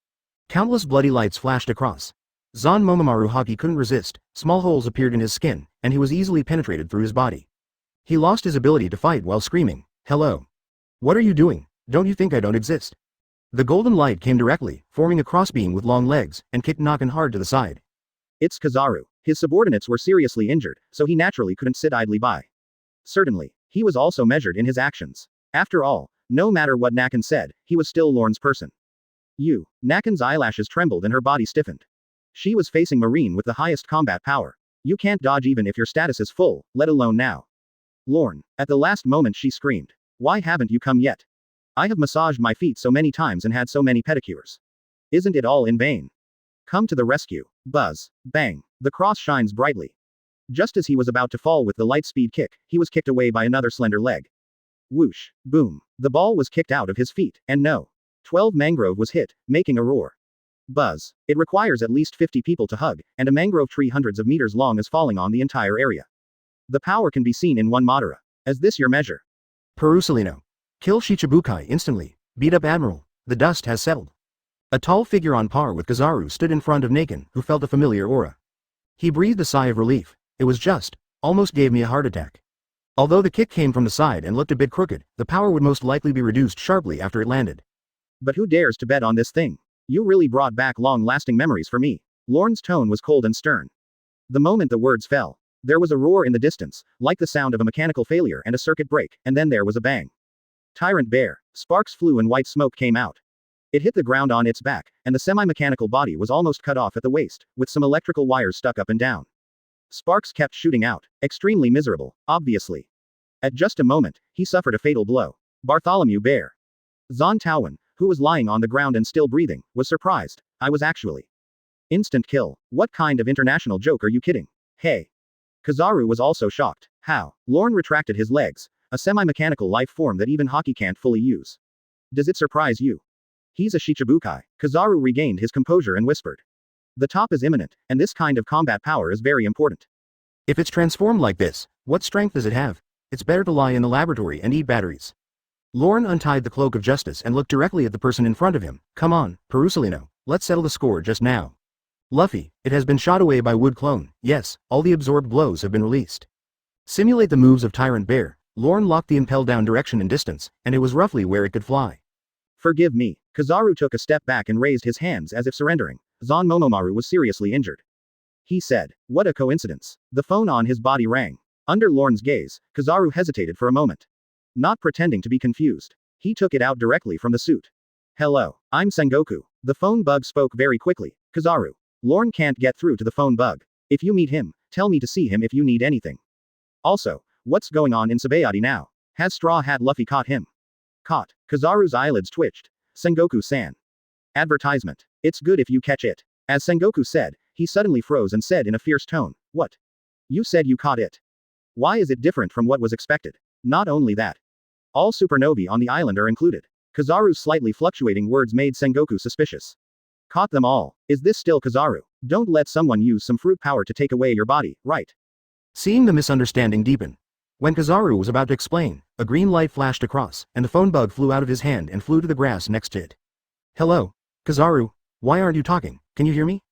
Countless bloody lights flashed across. Zon Momomaru Haki couldn't resist, small holes appeared in his skin, and he was easily penetrated through his body. He lost his ability to fight while screaming, "Hello. What are you doing? Don't you think I don't exist?" The golden light came directly, forming a crossbeam with long legs, and kicked Naken hard to the side. It's Kizaru. His subordinates were seriously injured, so he naturally couldn't sit idly by. Certainly, he was also measured in his actions. After all, no matter what Naken said, he was still Lorne's person. Naken's eyelashes trembled and her body stiffened. She was facing Marine with the highest combat power. You can't dodge even if your status is full, let alone now. Lorne. At the last moment she screamed. Why haven't you come yet? I have massaged my feet so many times and had so many pedicures. Isn't it all in vain? Come to the rescue. Buzz. Bang. The cross shines brightly. Just as he was about to fall with the light speed kick, he was kicked away by another slender leg. Whoosh. Boom. The ball was kicked out of his feet, and no. 12 mangrove was hit, making a roar. Buzz. It requires at least 50 people to hug, and a mangrove tree hundreds of meters long is falling on the entire area. The power can be seen in one Madara. Is this your measure? Perusalino. Kill Shichibukai instantly. Beat up Admiral. The dust has settled. A tall figure on par with Kizaru stood in front of Naken, who felt a familiar aura. He breathed a sigh of relief. It was just, almost gave me a heart attack. Although the kick came from the side and looked a bit crooked, the power would most likely be reduced sharply after it landed. But who dares to bet on this thing? You really brought back long-lasting memories for me. Lorne's tone was cold and stern. The moment the words fell, there was a roar in the distance, like the sound of a mechanical failure and a circuit break, and then there was a bang. Tyrant Bear. Sparks flew and white smoke came out. It hit the ground on its back, and the semi-mechanical body was almost cut off at the waist, with some electrical wires stuck up and down. Sparks kept shooting out, extremely miserable, obviously. At just a moment, he suffered a fatal blow. Bartholomew Bear. Zon Taowen, who was lying on the ground and still breathing, was surprised. I was actually. Instant kill. What kind of international joke are you kidding? Hey. Kizaru was also shocked. How? Lorne retracted his legs, a semi-mechanical life form that even Haki can't fully use. Does it surprise you? He's a Shichibukai. Kizaru regained his composure and whispered. The top is imminent, and this kind of combat power is very important. If it's transformed like this, what strength does it have? It's better to lie in the laboratory and eat batteries. Lorne untied the cloak of justice and looked directly at the person in front of him. Come on, Perusalino, let's settle the score just now. Luffy, it has been shot away by Wood Clone. Yes, all the absorbed blows have been released. Simulate the moves of Tyrant Bear. Lorne locked the impel down direction and distance, and it was roughly where it could fly. Forgive me. Kizaru took a step back and raised his hands as if surrendering. Zon Momomaru was seriously injured. He said, what a coincidence. The phone on his body rang. Under Lorne's gaze, Kizaru hesitated for a moment. Not pretending to be confused. He took it out directly from the suit. Hello, I'm Sengoku. The phone bug spoke very quickly. Kizaru. Lorne can't get through to the phone bug. If you meet him, tell me to see him if you need anything. Also, what's going on in Sabaody now? Has Straw Hat Luffy caught him? Caught. Kizaru's eyelids twitched. Sengoku-san. Advertisement. It's good if you catch it. As Sengoku said, he suddenly froze and said in a fierce tone, what? You said you caught it. Why is it different from what was expected? Not only that. All supernovae on the island are included. Kizaru's slightly fluctuating words made Sengoku suspicious. Caught them all. Is this still Kizaru? Don't let someone use some fruit power to take away your body, right? Seeing the misunderstanding deepen. When Kizaru was about to explain, a green light flashed across, and the phone bug flew out of his hand and flew to the grass next to it. Hello? Kizaru? Why aren't you talking? Can you hear me?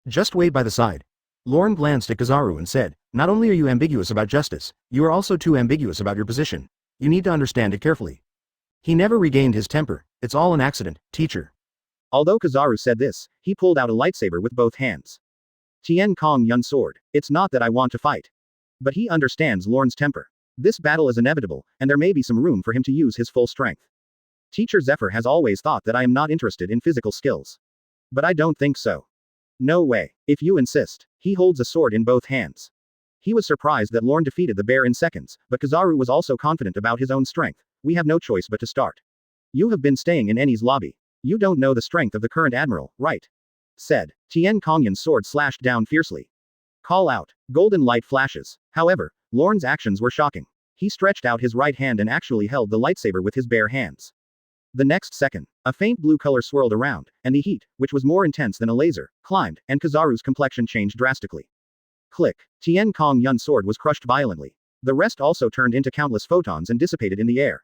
Just wait by the side. Lorne glanced at Kizaru and said, not only are you ambiguous about justice, you are also too ambiguous about your position. You need to understand it carefully. He never regained his temper. It's all an accident, teacher. Although Kizaru said this, he pulled out a lightsaber with both hands. Tien Kong Yun sword. It's not that I want to fight. But he understands Lorne's temper. This battle is inevitable, and there may be some room for him to use his full strength. Teacher Zephyr has always thought that I am not interested in physical skills. But I don't think so. No way. If you insist. He holds a sword in both hands. He was surprised that Lorne defeated the bear in seconds, but Kizaru was also confident about his own strength. We have no choice but to start. You have been staying in Enies Lobby. You don't know the strength of the current admiral, right? Said. Tien Kongyun's sword slashed down fiercely. Call out. Golden light flashes. However, Lorne's actions were shocking. He stretched out his right hand and actually held the lightsaber with his bare hands. The next second, a faint blue color swirled around, and the heat, which was more intense than a laser, climbed, and Kizaru's complexion changed drastically. Click. Tien Kong Yun's sword was crushed violently. The rest also turned into countless photons and dissipated in the air.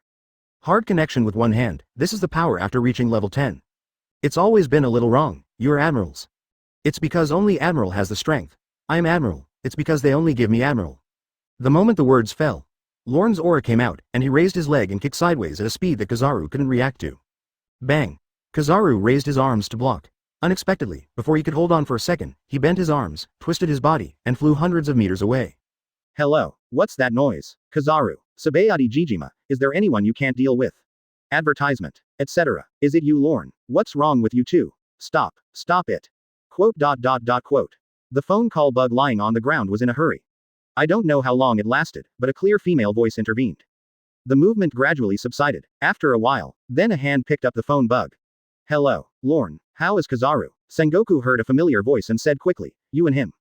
Hard connection with one hand. This is the power after reaching level 10. It's always been a little wrong. You're admirals. It's because only Admiral has the strength. I'm Admiral. It's because they only give me Admiral. The moment the words fell, Lorne's aura came out, and he raised his leg and kicked sideways at a speed that Kizaru couldn't react to. Bang! Kizaru raised his arms to block. Unexpectedly, before he could hold on for a second, he bent his arms, twisted his body, and flew hundreds of meters away. Hello, what's that noise? Kizaru. Sabaody Jijima, is there anyone you can't deal with? Advertisement. Etc. Is it you, Lorne? What's wrong with you two? Stop. Stop it. Quote. The phone call bug lying on the ground was in a hurry. I don't know how long it lasted, but a clear female voice intervened. The movement gradually subsided. After a while, then a hand picked up the phone bug. Hello, Lorne. How is Kizaru? Sengoku heard a familiar voice and said quickly, you and him.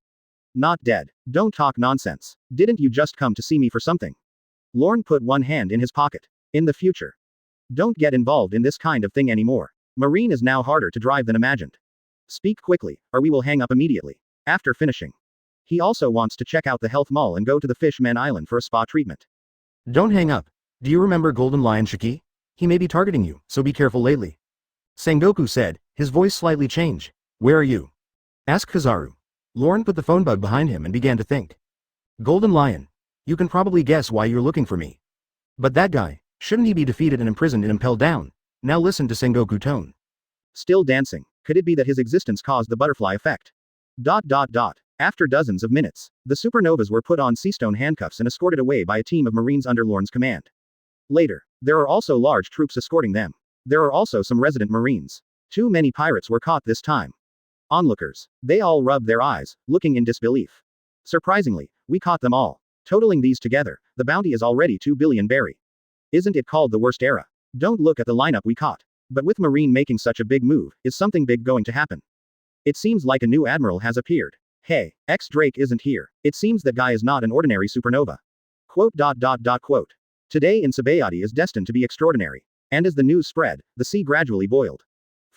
Not dead. Don't talk nonsense. Didn't you just come to see me for something? Lorne put one hand in his pocket. In the future. Don't get involved in this kind of thing anymore. Marine is now harder to drive than imagined. Speak quickly, or we will hang up immediately. After finishing. He also wants to check out the health mall and go to the Fishman Island for a spa treatment. Don't hang up. Do you remember Golden Lion Shiki? He may be targeting you, so be careful lately. Sengoku said, his voice slightly changed. Where are you? Asked Kizaru. Lorne put the phone bug behind him and began to think. Golden Lion. You can probably guess why you're looking for me. But that guy, shouldn't he be defeated and imprisoned and impelled down? Now listen to Sengoku tone. Still dancing. Could it be that his existence caused the butterfly effect? After dozens of minutes, the Supernovas were put on sea-stone handcuffs and escorted away by a team of Marines under Lorne's command. Later, there are also large troops escorting them. There are also some resident Marines. Too many pirates were caught this time. Onlookers. They all rubbed their eyes, looking in disbelief. Surprisingly, we caught them all. Totaling these together, the bounty is already 2 billion berry. Isn't it called the worst era? Don't look at the lineup we caught. But with Marine making such a big move, is something big going to happen? It seems like a new admiral has appeared. Hey, X-Drake isn't here. It seems that guy is not an ordinary supernova. Quote. Today in Sabaody is destined to be extraordinary. And as the news spread, the sea gradually boiled.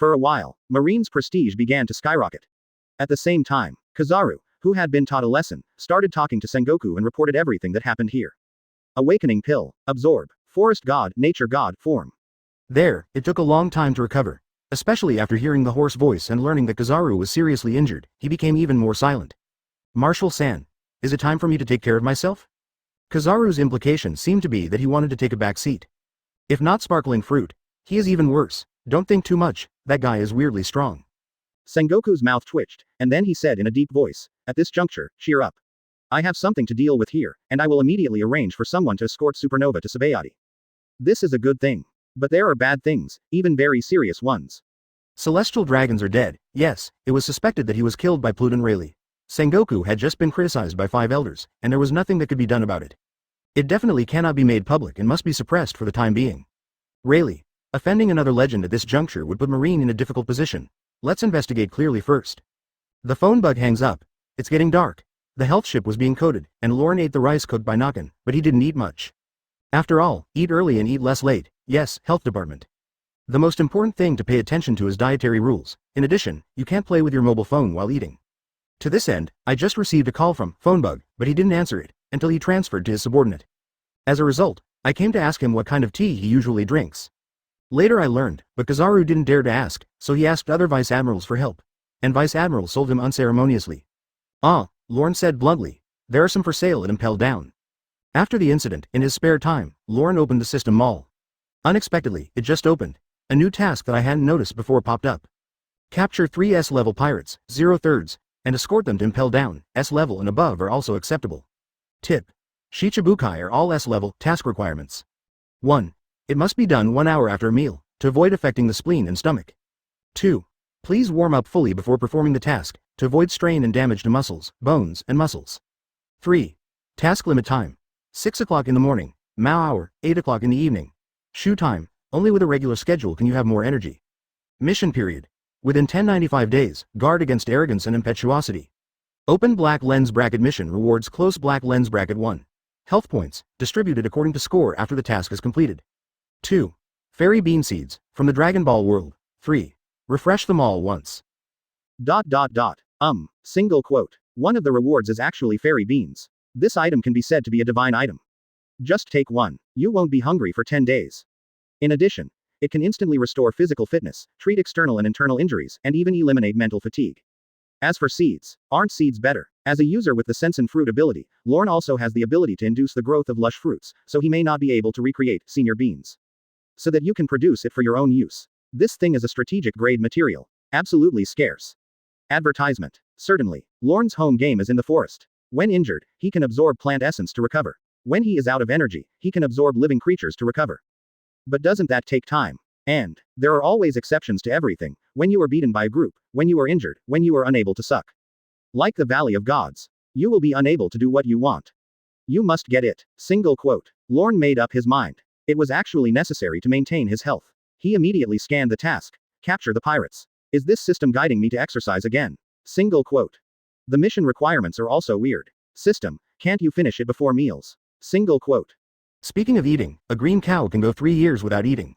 For a while, Marine's prestige began to skyrocket. At the same time, Kizaru, who had been taught a lesson, started talking to Sengoku and reported everything that happened here. Awakening pill, absorb, forest god, nature god, form. There, it took a long time to recover. Especially after hearing the hoarse voice and learning that Kizaru was seriously injured, he became even more silent. Marshal-san, is it time for me to take care of myself? Kizaru's implication seemed to be that he wanted to take a back seat. If not sparkling fruit, he is even worse. Don't think too much, that guy is weirdly strong. Sengoku's mouth twitched, and then he said in a deep voice, at this juncture, cheer up. I have something to deal with here, and I will immediately arrange for someone to escort Supernova to Sabaody. This is a good thing. But there are bad things, even very serious ones. Celestial dragons are dead. Yes, it was suspected that he was killed by Rayleigh. Sengoku had just been criticized by 5 elders, and there was nothing that could be done about it. It definitely cannot be made public and must be suppressed for the time being. Rayleigh, offending another legend at this juncture would put Marine in a difficult position. Let's investigate clearly first. The phone bug hangs up. It's getting dark. The health ship was being coded, and Lorne ate the rice cooked by Nakan, but he didn't eat much. After all, eat early and eat less late. Yes, health department. The most important thing to pay attention to is dietary rules. In addition, you can't play with your mobile phone while eating. To this end, I just received a call from Phonebug, but he didn't answer it until he transferred to his subordinate. As a result, I came to ask him what kind of tea he usually drinks. Later I learned, but Kizaru didn't dare to ask, so he asked other vice admirals for help. And Vice Admiral sold him unceremoniously. Ah, Lorne said bluntly, there are some for sale at Impel Down. After the incident, in his spare time, Lorne opened the system mall. Unexpectedly, it just opened. A new task that I hadn't noticed before popped up. Capture 3 S-level pirates, 0/3, and escort them to Impel Down. S-level and above are also acceptable. Tip. Shichibukai are all S-level task requirements. 1. It must be done 1 hour after a meal, to avoid affecting the spleen and stomach. 2. Please warm up fully before performing the task, to avoid strain and damage to muscles, bones, and muscles. 3. Task limit time. 6 o'clock in the morning, Mao hour, 8 o'clock in the evening. Shoe time, only with a regular schedule can you have more energy. Mission period. Within 1095 days, guard against arrogance and impetuosity. Open black lens bracket mission rewards close black lens bracket 1. Health points, distributed according to score after the task is completed. 2. Fairy bean seeds, from the Dragon Ball world. 3. Refresh them all once. ... Single quote. One of the rewards is actually fairy beans. This item can be said to be a divine item. Just take one. You won't be hungry for 10 days. In addition, it can instantly restore physical fitness, treat external and internal injuries, and even eliminate mental fatigue. As for seeds, aren't seeds better? As a user with the sense and fruit ability, Lorne also has the ability to induce the growth of lush fruits, so he may not be able to recreate senior beans. So that you can produce it for your own use. This thing is a strategic grade material. Absolutely scarce. Advertisement. Certainly, Lorne's home game is in the forest. When injured, he can absorb plant essence to recover. When he is out of energy, he can absorb living creatures to recover. But doesn't that take time? And there are always exceptions to everything, when you are beaten by a group, when you are injured, when you are unable to suck. Like the Valley of Gods. You will be unable to do what you want. You must get it. Single quote. Lorne made up his mind. It was actually necessary to maintain his health. He immediately scanned the task. Capture the pirates. Is this system guiding me to exercise again? Single quote. The mission requirements are also weird. System, can't you finish it before meals? Single quote. Speaking of eating, a green cow can go 3 years without eating.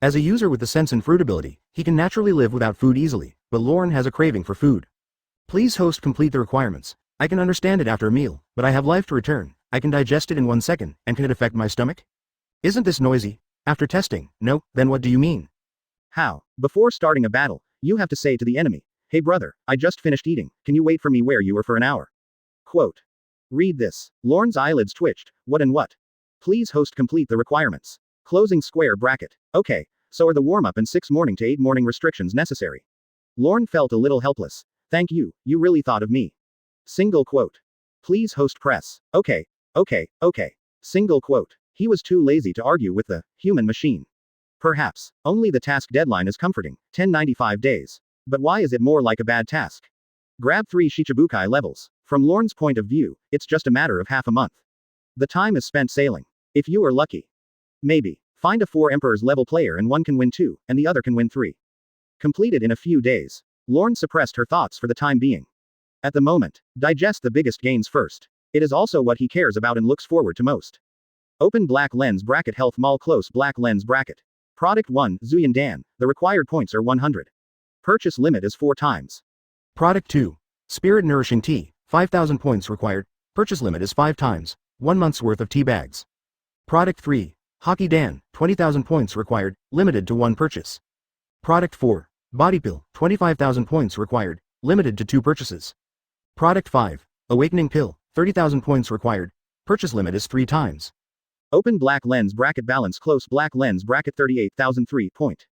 As a user with the sense and fruit ability, he can naturally live without food easily, but Lorne has a craving for food. Please host complete the requirements. I can understand it after a meal, but I have life to return. I can digest it in 1 second, and can it affect my stomach? Isn't this noisy? After testing, no, then what do you mean? How? Before starting a battle, you have to say to the enemy, hey brother, I just finished eating, can you wait for me where you were for an hour? Quote. Read this. Lorne's eyelids twitched. What and what? Please host complete the requirements. Closing square bracket. Okay, so are the warm-up and 6 morning to 8 morning restrictions necessary? Lorne felt a little helpless. Thank you, you really thought of me. Single quote. Please host press. Okay. Single quote. He was too lazy to argue with the human machine. Perhaps, only the task deadline is comforting, 1095 days. But why is it more like a bad task? Grab 3 Shichibukai levels. From Lorne's point of view, it's just a matter of half a month. The time is spent sailing. If you are lucky. Maybe. Find a 4 Emperors level player and one can win 2, and the other can win 3. Completed in a few days. Lorne suppressed her thoughts for the time being. At the moment, digest the biggest gains first. It is also what he cares about and looks forward to most. Open black lens bracket health mall close black lens bracket. Product 1, Zuyan Dan, the required points are 100. Purchase limit is 4 times. Product 2. Spirit Nourishing Tea, 5,000 points required, purchase limit is 5 times, 1 month's worth of tea bags. Product 3. Hockey Dan, 20,000 points required, limited to 1 purchase. Product 4. Body Pill, 25,000 points required, limited to 2 purchases. Product 5. Awakening Pill, 30,000 points required, purchase limit is 3 times. Open black lens bracket balance close black lens bracket 38,003 point. ...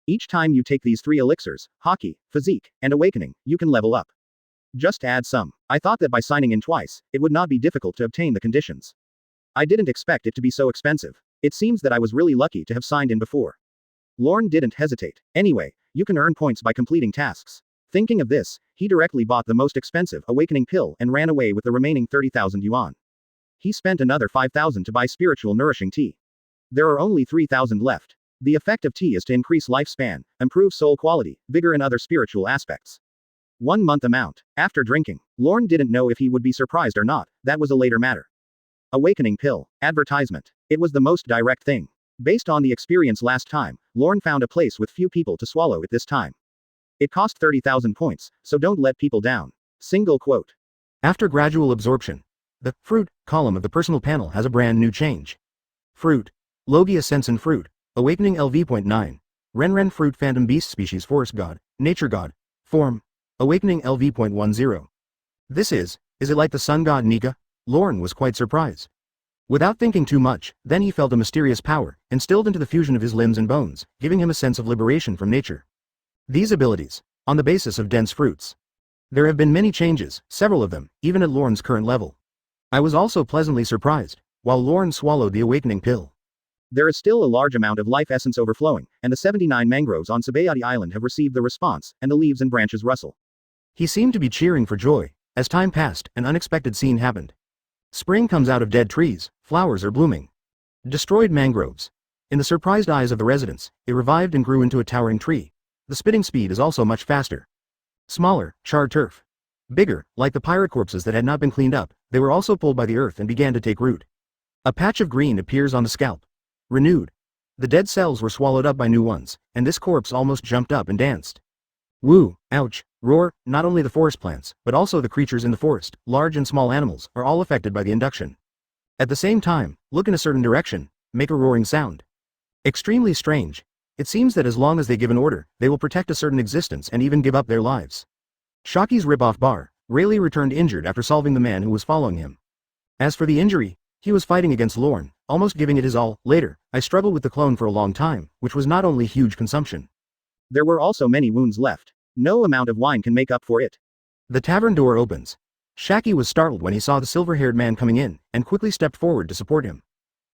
Each time you take these 3 elixirs, hockey, physique, and awakening, you can level up. Just add some. I thought that by signing in twice, it would not be difficult to obtain the conditions. I didn't expect it to be so expensive. It seems that I was really lucky to have signed in before. Lorne didn't hesitate. Anyway, you can earn points by completing tasks. Thinking of this, he directly bought the most expensive awakening pill and ran away with the remaining 30,000 yuan. He spent another 5,000 to buy spiritual nourishing tea. There are only 3,000 left. The effect of tea is to increase lifespan, improve soul quality, vigor and other spiritual aspects. 1 month amount. After drinking, Lorne didn't know if he would be surprised or not, that was a later matter. Awakening pill. Advertisement. It was the most direct thing. Based on the experience last time, Lorne found a place with few people to swallow it this time. It cost 30,000 points, so don't let people down. Single quote. After gradual absorption, the fruit column of the personal panel has a brand new change. Fruit. Logia Sensen Fruit. Awakening LV.9. Ren Fruit Phantom Beast Species Forest God. Nature God. Form. Awakening LV.10. Is it like the sun god Nika? Lorne was quite surprised. Without thinking too much, then he felt a mysterious power, instilled into the fusion of his limbs and bones, giving him a sense of liberation from nature. These abilities, on the basis of dense fruits. There have been many changes, several of them, even at Lorne's current level. I was also pleasantly surprised, while Lorne swallowed the awakening pill. There is still a large amount of life essence overflowing, and the 79 mangroves on Sabaody Island have received the response, and the leaves and branches rustle. He seemed to be cheering for joy. As time passed, an unexpected scene happened. Spring comes out of dead trees, flowers are blooming. Destroyed mangroves. In the surprised eyes of the residents, it revived and grew into a towering tree. The spitting speed is also much faster. Smaller, charred turf. Bigger, like the pirate corpses that had not been cleaned up, they were also pulled by the earth and began to take root. A patch of green appears on the scalp. Renewed. The dead cells were swallowed up by new ones, and this corpse almost jumped up and danced. Woo, ouch, roar, not only the forest plants, but also the creatures in the forest, large and small animals, are all affected by the induction. At the same time, look in a certain direction, make a roaring sound. Extremely strange. It seems that as long as they give an order, they will protect a certain existence and even give up their lives. Shoki's rip-off bar, Rayleigh returned injured after solving the man who was following him. As for the injury, he was fighting against Lorne, almost giving it his all. Later, I struggled with the clone for a long time, which was not only huge consumption. There were also many wounds left. No amount of wine can make up for it. The tavern door opens. Shaki was startled when he saw the silver-haired man coming in, and quickly stepped forward to support him.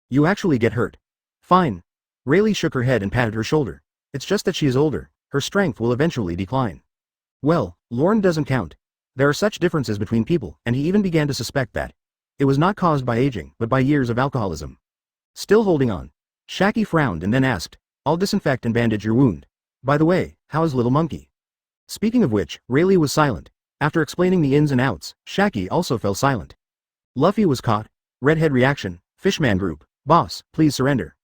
You actually get hurt. Fine. Rayleigh shook her head and patted her shoulder. It's just that she is older, her strength will eventually decline. Well, Lorne doesn't count. There are such differences between people, and he even began to suspect that it was not caused by aging, but by years of alcoholism. Still holding on. Shaki frowned and then asked, I'll disinfect and bandage your wound. By the way, how is little monkey? Speaking of which, Rayleigh was silent. After explaining the ins and outs, Shaki also fell silent. Luffy was caught. Redhead reaction. Fishman group. Boss, please surrender.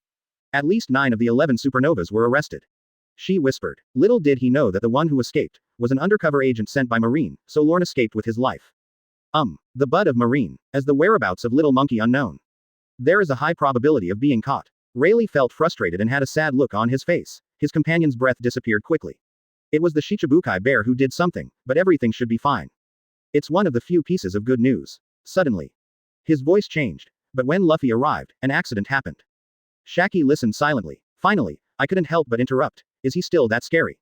At least 9 of the 11 supernovas were arrested. She whispered. Little did he know that the one who escaped was an undercover agent sent by Marine, so Lorne escaped with his life. The bud of Marine, as the whereabouts of little monkey unknown. There is a high probability of being caught. Rayleigh felt frustrated and had a sad look on his face. His companion's breath disappeared quickly. It was the Shichibukai bear who did something, but everything should be fine. It's one of the few pieces of good news. Suddenly, his voice changed, but when Luffy arrived, an accident happened. Shaki listened silently. Finally, I couldn't help but interrupt. Is he still that scary?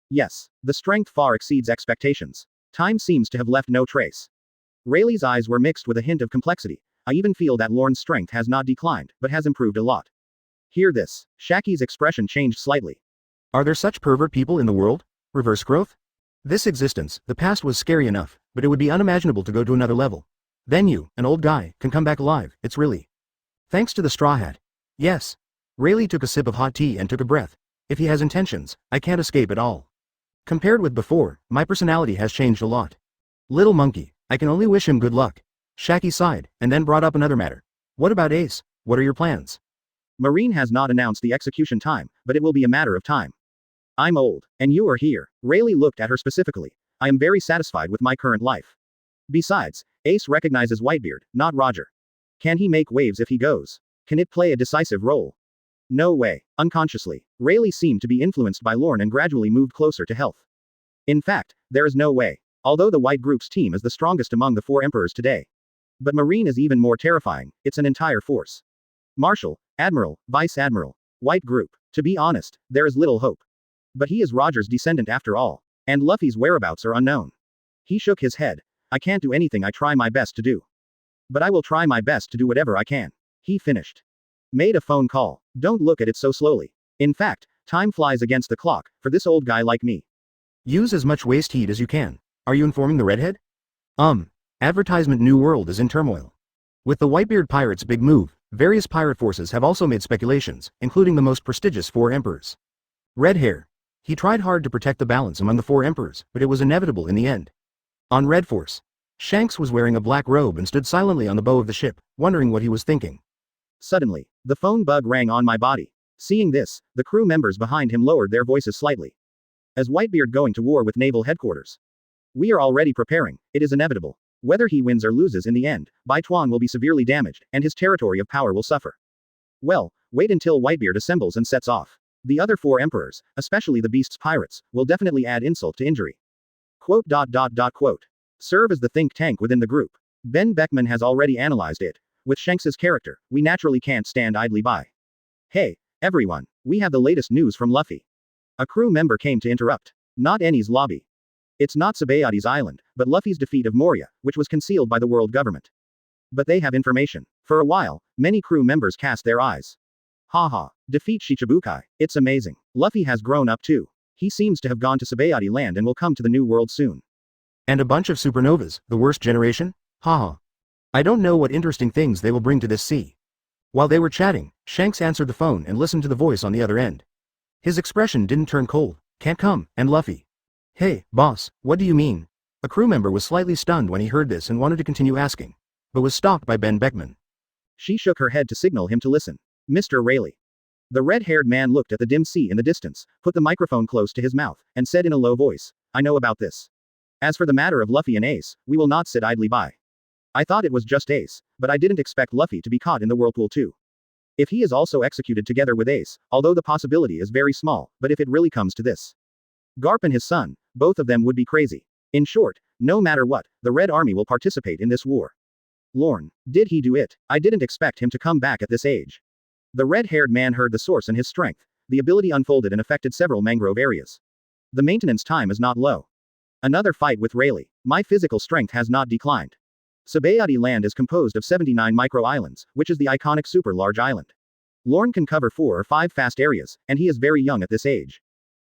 Yes. The strength far exceeds expectations. Time seems to have left no trace. Rayleigh's eyes were mixed with a hint of complexity. I even feel that Lorne's strength has not declined, but has improved a lot. Hear this. Shaki's expression changed slightly. Are there such pervert people in the world? Reverse growth? This existence, the past was scary enough, but it would be unimaginable to go to another level. Then you, an old guy, can come back alive, it's really. Thanks to the straw hat. Yes. Rayleigh took a sip of hot tea and took a breath. If he has intentions, I can't escape at all. Compared with before, my personality has changed a lot. Little monkey, I can only wish him good luck. Shaki sighed, and then brought up another matter. What about Ace? What are your plans? Marine has not announced the execution time, but it will be a matter of time. I'm old, and you are here. Rayleigh looked at her specifically. I am very satisfied with my current life. Besides, Ace recognizes Whitebeard, not Roger. Can he make waves if he goes? Can it play a decisive role? No way. Unconsciously, Rayleigh seemed to be influenced by Lorne and gradually moved closer to health. In fact, there is no way. Although the White Group's team is the strongest among the 4 emperors today. But Marine is even more terrifying, it's an entire force. Marshal, Admiral, Vice Admiral, White Group. To be honest, there is little hope. But he is Roger's descendant after all. And Luffy's whereabouts are unknown. He shook his head. I can't do anything I try my best to do. But I will try my best to do whatever I can. He finished. Made a phone call. Don't look at it so slowly. In fact, time flies against the clock, for this old guy like me. Use as much waste heat as you can. Are you informing the redhead? Advertisement New World is in turmoil. With the Whitebeard pirates' big move, various pirate forces have also made speculations, including the most prestigious 4 emperors. Red Hair. He tried hard to protect the balance among the 4 emperors, but it was inevitable in the end. On Red Force, Shanks was wearing a black robe and stood silently on the bow of the ship, wondering what he was thinking. Suddenly, the phone bug rang on my body. Seeing this, the crew members behind him lowered their voices slightly. As Whitebeard going to war with naval headquarters. We are already preparing, it is inevitable. Whether he wins or loses in the end, Baituan will be severely damaged, and his territory of power will suffer. Well, wait until Whitebeard assembles and sets off. The other 4 emperors, especially the Beast's pirates, will definitely add insult to injury. Quote. Serve as the think tank within the group. Ben Beckman has already analyzed it. With Shanks's character, we naturally can't stand idly by. Hey, everyone, we have the latest news from Luffy. A crew member came to interrupt. Not Enies Lobby. It's not Sabaody's island, but Luffy's defeat of Moria, which was concealed by the world government. But they have information. For a while, many crew members cast their eyes. Haha, defeat Shichibukai, it's amazing. Luffy has grown up too. He seems to have gone to Sabaody land and will come to the New World soon. And a bunch of supernovas, the worst generation? Haha. I don't know what interesting things they will bring to this sea. While they were chatting, Shanks answered the phone and listened to the voice on the other end. His expression didn't turn cold. Can't come, and Luffy. Hey, boss, what do you mean? A crew member was slightly stunned when he heard this and wanted to continue asking, but was stopped by Ben Beckman. She shook her head to signal him to listen. Mr. Rayleigh. The red-haired man looked at the dim sea in the distance, put the microphone close to his mouth, and said in a low voice, I know about this. As for the matter of Luffy and Ace, we will not sit idly by. I thought it was just Ace, but I didn't expect Luffy to be caught in the whirlpool too. If he is also executed together with Ace, although the possibility is very small, but if it really comes to this. Garp and his son, both of them would be crazy. In short, no matter what, the Red Army will participate in this war. Lorne, did he do it? I didn't expect him to come back at this age. The red-haired man heard the source and his strength. The ability unfolded and affected several mangrove areas. The maintenance time is not low. Another fight with Rayleigh. My physical strength has not declined. Sabaody land is composed of 79 micro-islands, which is the iconic super-large island. Lorne can cover 4 or 5 fast areas, and he is very young at this age.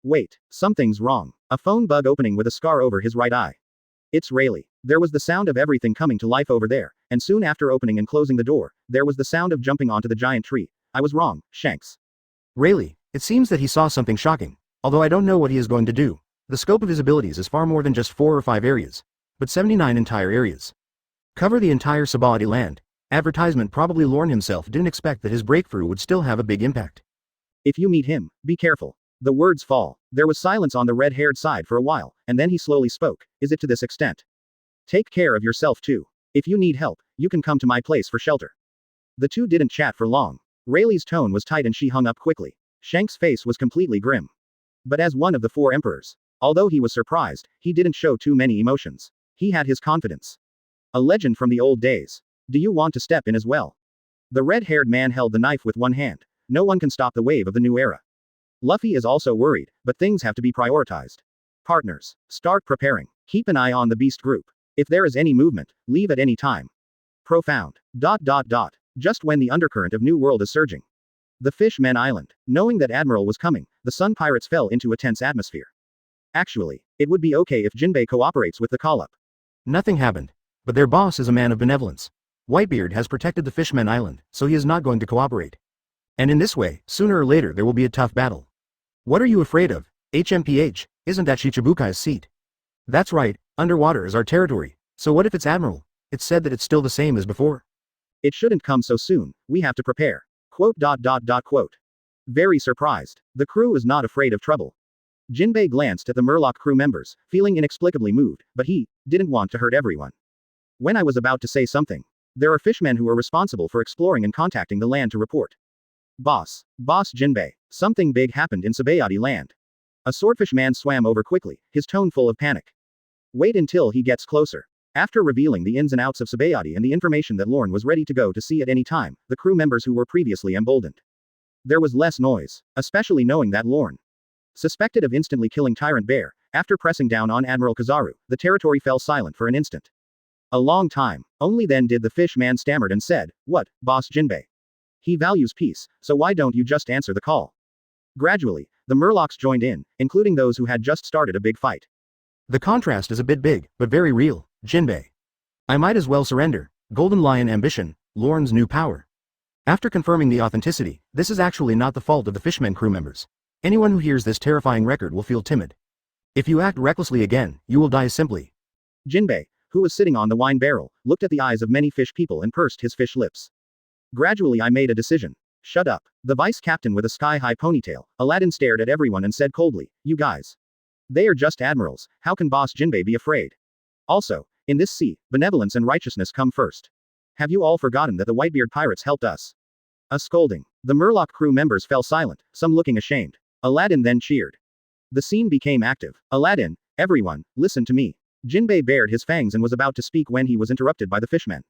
Wait, something's wrong. A phone bug opening with a scar over his right eye. It's Rayleigh. There was the sound of everything coming to life over there, and soon after opening and closing the door, there was the sound of jumping onto the giant tree. I was wrong, Shanks. Rayleigh, it seems that he saw something shocking, although I don't know what he is going to do. The scope of his abilities is far more than just 4 or 5 areas, but 79 entire areas. Cover the entire Sabaody land. Advertisement probably Lorne himself didn't expect that his breakthrough would still have a big impact. If you meet him, be careful. The words fall. There was silence on the red-haired side for a while, and then he slowly spoke. Is it to this extent? Take care of yourself too. If you need help, you can come to my place for shelter. The two didn't chat for long. Rayleigh's tone was tight and she hung up quickly. Shanks' face was completely grim. But as one of the 4 emperors, although he was surprised, he didn't show too many emotions. He had his confidence. A legend from the old days. Do you want to step in as well? The red-haired man held the knife with one hand. No one can stop the wave of the new era. Luffy is also worried, but things have to be prioritized. Partners, start preparing. Keep an eye on the beast group. If there is any movement, leave at any time. Profound. Just when the undercurrent of New World is surging. The Fishmen Island. Knowing that Admiral was coming, the Sun Pirates fell into a tense atmosphere. Actually, it would be okay if Jinbei cooperates with the call-up. Nothing happened, but their boss is a man of benevolence. Whitebeard has protected the Fishmen Island, so he is not going to cooperate. And in this way, sooner or later there will be a tough battle. What are you afraid of? HMPH, isn't that Shichibukai's seat? That's right, underwater is our territory, so what if it's Admiral? It's said that it's still the same as before. It shouldn't come so soon, we have to prepare. Quote. Very surprised. The crew is not afraid of trouble. Jinbei glanced at the Murloc crew members, feeling inexplicably moved, but he didn't want to hurt everyone. When I was about to say something, there are fishmen who are responsible for exploring and contacting the land to report. Boss Jinbei, something big happened in Sabaody land. A swordfish man swam over quickly, his tone full of panic. Wait until he gets closer. After revealing the ins and outs of Sabaody and the information that Lorne was ready to go to see at any time, the crew members who were previously emboldened. There was less noise, especially knowing that Lorne, suspected of instantly killing Tyrant Bear, after pressing down on Admiral Kizaru, the territory fell silent for an instant. A long time. Only then did the fish man stammered and said, "What, Boss Jinbei? He values peace, so why don't you just answer the call?" Gradually, the Murlocs joined in, including those who had just started a big fight. The contrast is a bit big, but very real, Jinbei. I might as well surrender. Golden Lion ambition, Lorne's new power. After confirming the authenticity, this is actually not the fault of the Fishmen crew members. Anyone who hears this terrifying record will feel timid. If you act recklessly again, you will die simply. Jinbei, who was sitting on the wine barrel, looked at the eyes of many fish people and pursed his fish lips. Gradually I made a decision. Shut up. The vice captain with a sky-high ponytail, Aladdin stared at everyone and said coldly, "You guys. They are just admirals, how can Boss Jinbei be afraid? Also, in this sea, benevolence and righteousness come first. Have you all forgotten that the Whitebeard pirates helped us?" A scolding. The Murloc crew members fell silent, some looking ashamed. Aladdin then cheered. The scene became active. Aladdin, everyone, listen to me. Jinbei bared his fangs and was about to speak when he was interrupted by the fishmen.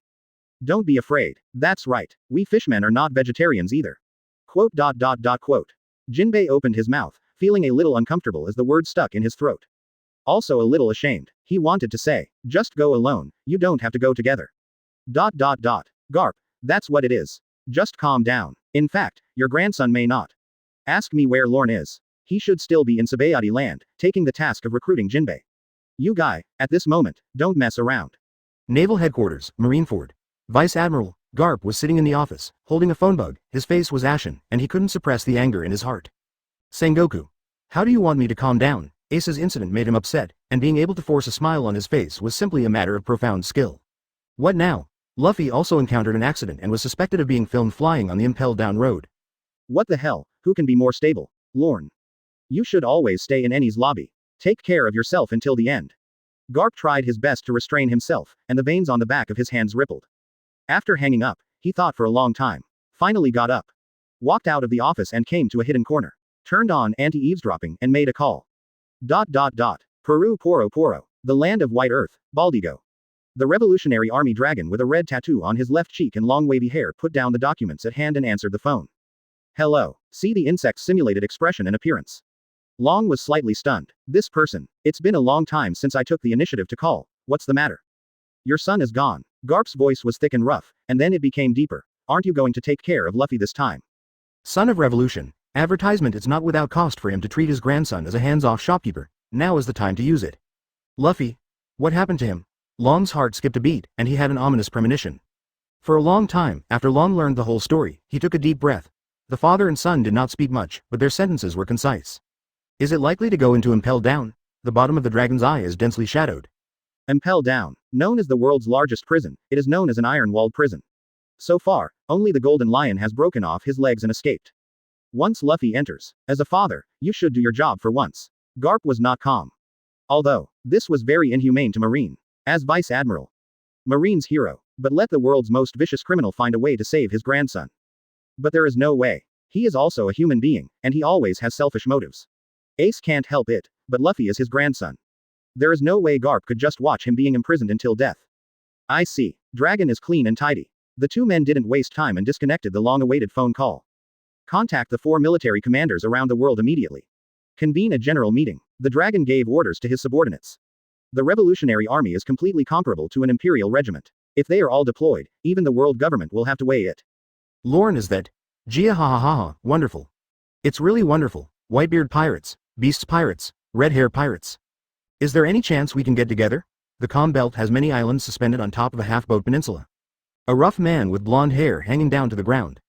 Don't be afraid. That's right. We fishmen are not vegetarians either. Quote. Jinbei opened his mouth, feeling a little uncomfortable as the word stuck in his throat. Also a little ashamed. He wanted to say, just go alone, you don't have to go together. Garp, that's what it is. Just calm down. In fact, your grandson may not. Ask me where Lorne is. He should still be in Sabaody land, taking the task of recruiting Jinbei. You guy, at this moment, don't mess around. Naval Headquarters, Marineford. Vice Admiral Garp was sitting in the office, holding a phone bug. His face was ashen, and he couldn't suppress the anger in his heart. Sengoku. How do you want me to calm down? Ace's incident made him upset, and being able to force a smile on his face was simply a matter of profound skill. What now? Luffy also encountered an accident and was suspected of being filmed flying on the impelled down road. What the hell? Who can be more stable? Lorne. You should always stay in Enies Lobby. Take care of yourself until the end. Garp tried his best to restrain himself, and the veins on the back of his hands rippled. After hanging up, he thought for a long time. Finally got up. Walked out of the office and came to a hidden corner. Turned on anti-eavesdropping and made a call. Peru Poro. The land of white earth, Baldigo. The Revolutionary Army dragon with a red tattoo on his left cheek and long wavy hair put down the documents at hand and answered the phone. Hello. See the insect's simulated expression and appearance. Long was slightly stunned. This person. It's been a long time since I took the initiative to call. What's the matter? Your son is gone. Garp's voice was thick and rough, and then it became deeper. Aren't you going to take care of Luffy this time? Son of Revolution. Advertisement. It's not without cost for him to treat his grandson as a hands-off shopkeeper. Now is the time to use it. Luffy. What happened to him? Long's heart skipped a beat, and he had an ominous premonition. For a long time, after Long learned the whole story, he took a deep breath. The father and son did not speak much, but their sentences were concise. Is it likely to go into impelled down? The bottom of the dragon's eye is densely shadowed. Impelled down. Known as the world's largest prison, it is known as an iron-walled prison. So far, only the Golden Lion has broken off his legs and escaped. Once Luffy enters, as a father, you should do your job for once. Garp was not calm. Although, this was very inhumane to Marine. As Vice Admiral. Marine's hero. But let the world's most vicious criminal find a way to save his grandson. But there is no way. He is also a human being, and he always has selfish motives. Ace can't help it, but Luffy is his grandson. There is no way Garp could just watch him being imprisoned until death. I see. Dragon is clean and tidy. The two men didn't waste time and disconnected the long-awaited phone call. Contact the 4 military commanders around the world immediately. Convene a general meeting. The dragon gave orders to his subordinates. The Revolutionary Army is completely comparable to an imperial regiment. If they are all deployed, even the world government will have to weigh it. Lorne is that. Wonderful. It's really wonderful. Whitebeard pirates, Beasts pirates, Red Hair pirates. Is there any chance we can get together? The calm belt has many islands suspended on top of a half-boat peninsula. A rough man with blonde hair hanging down to the ground.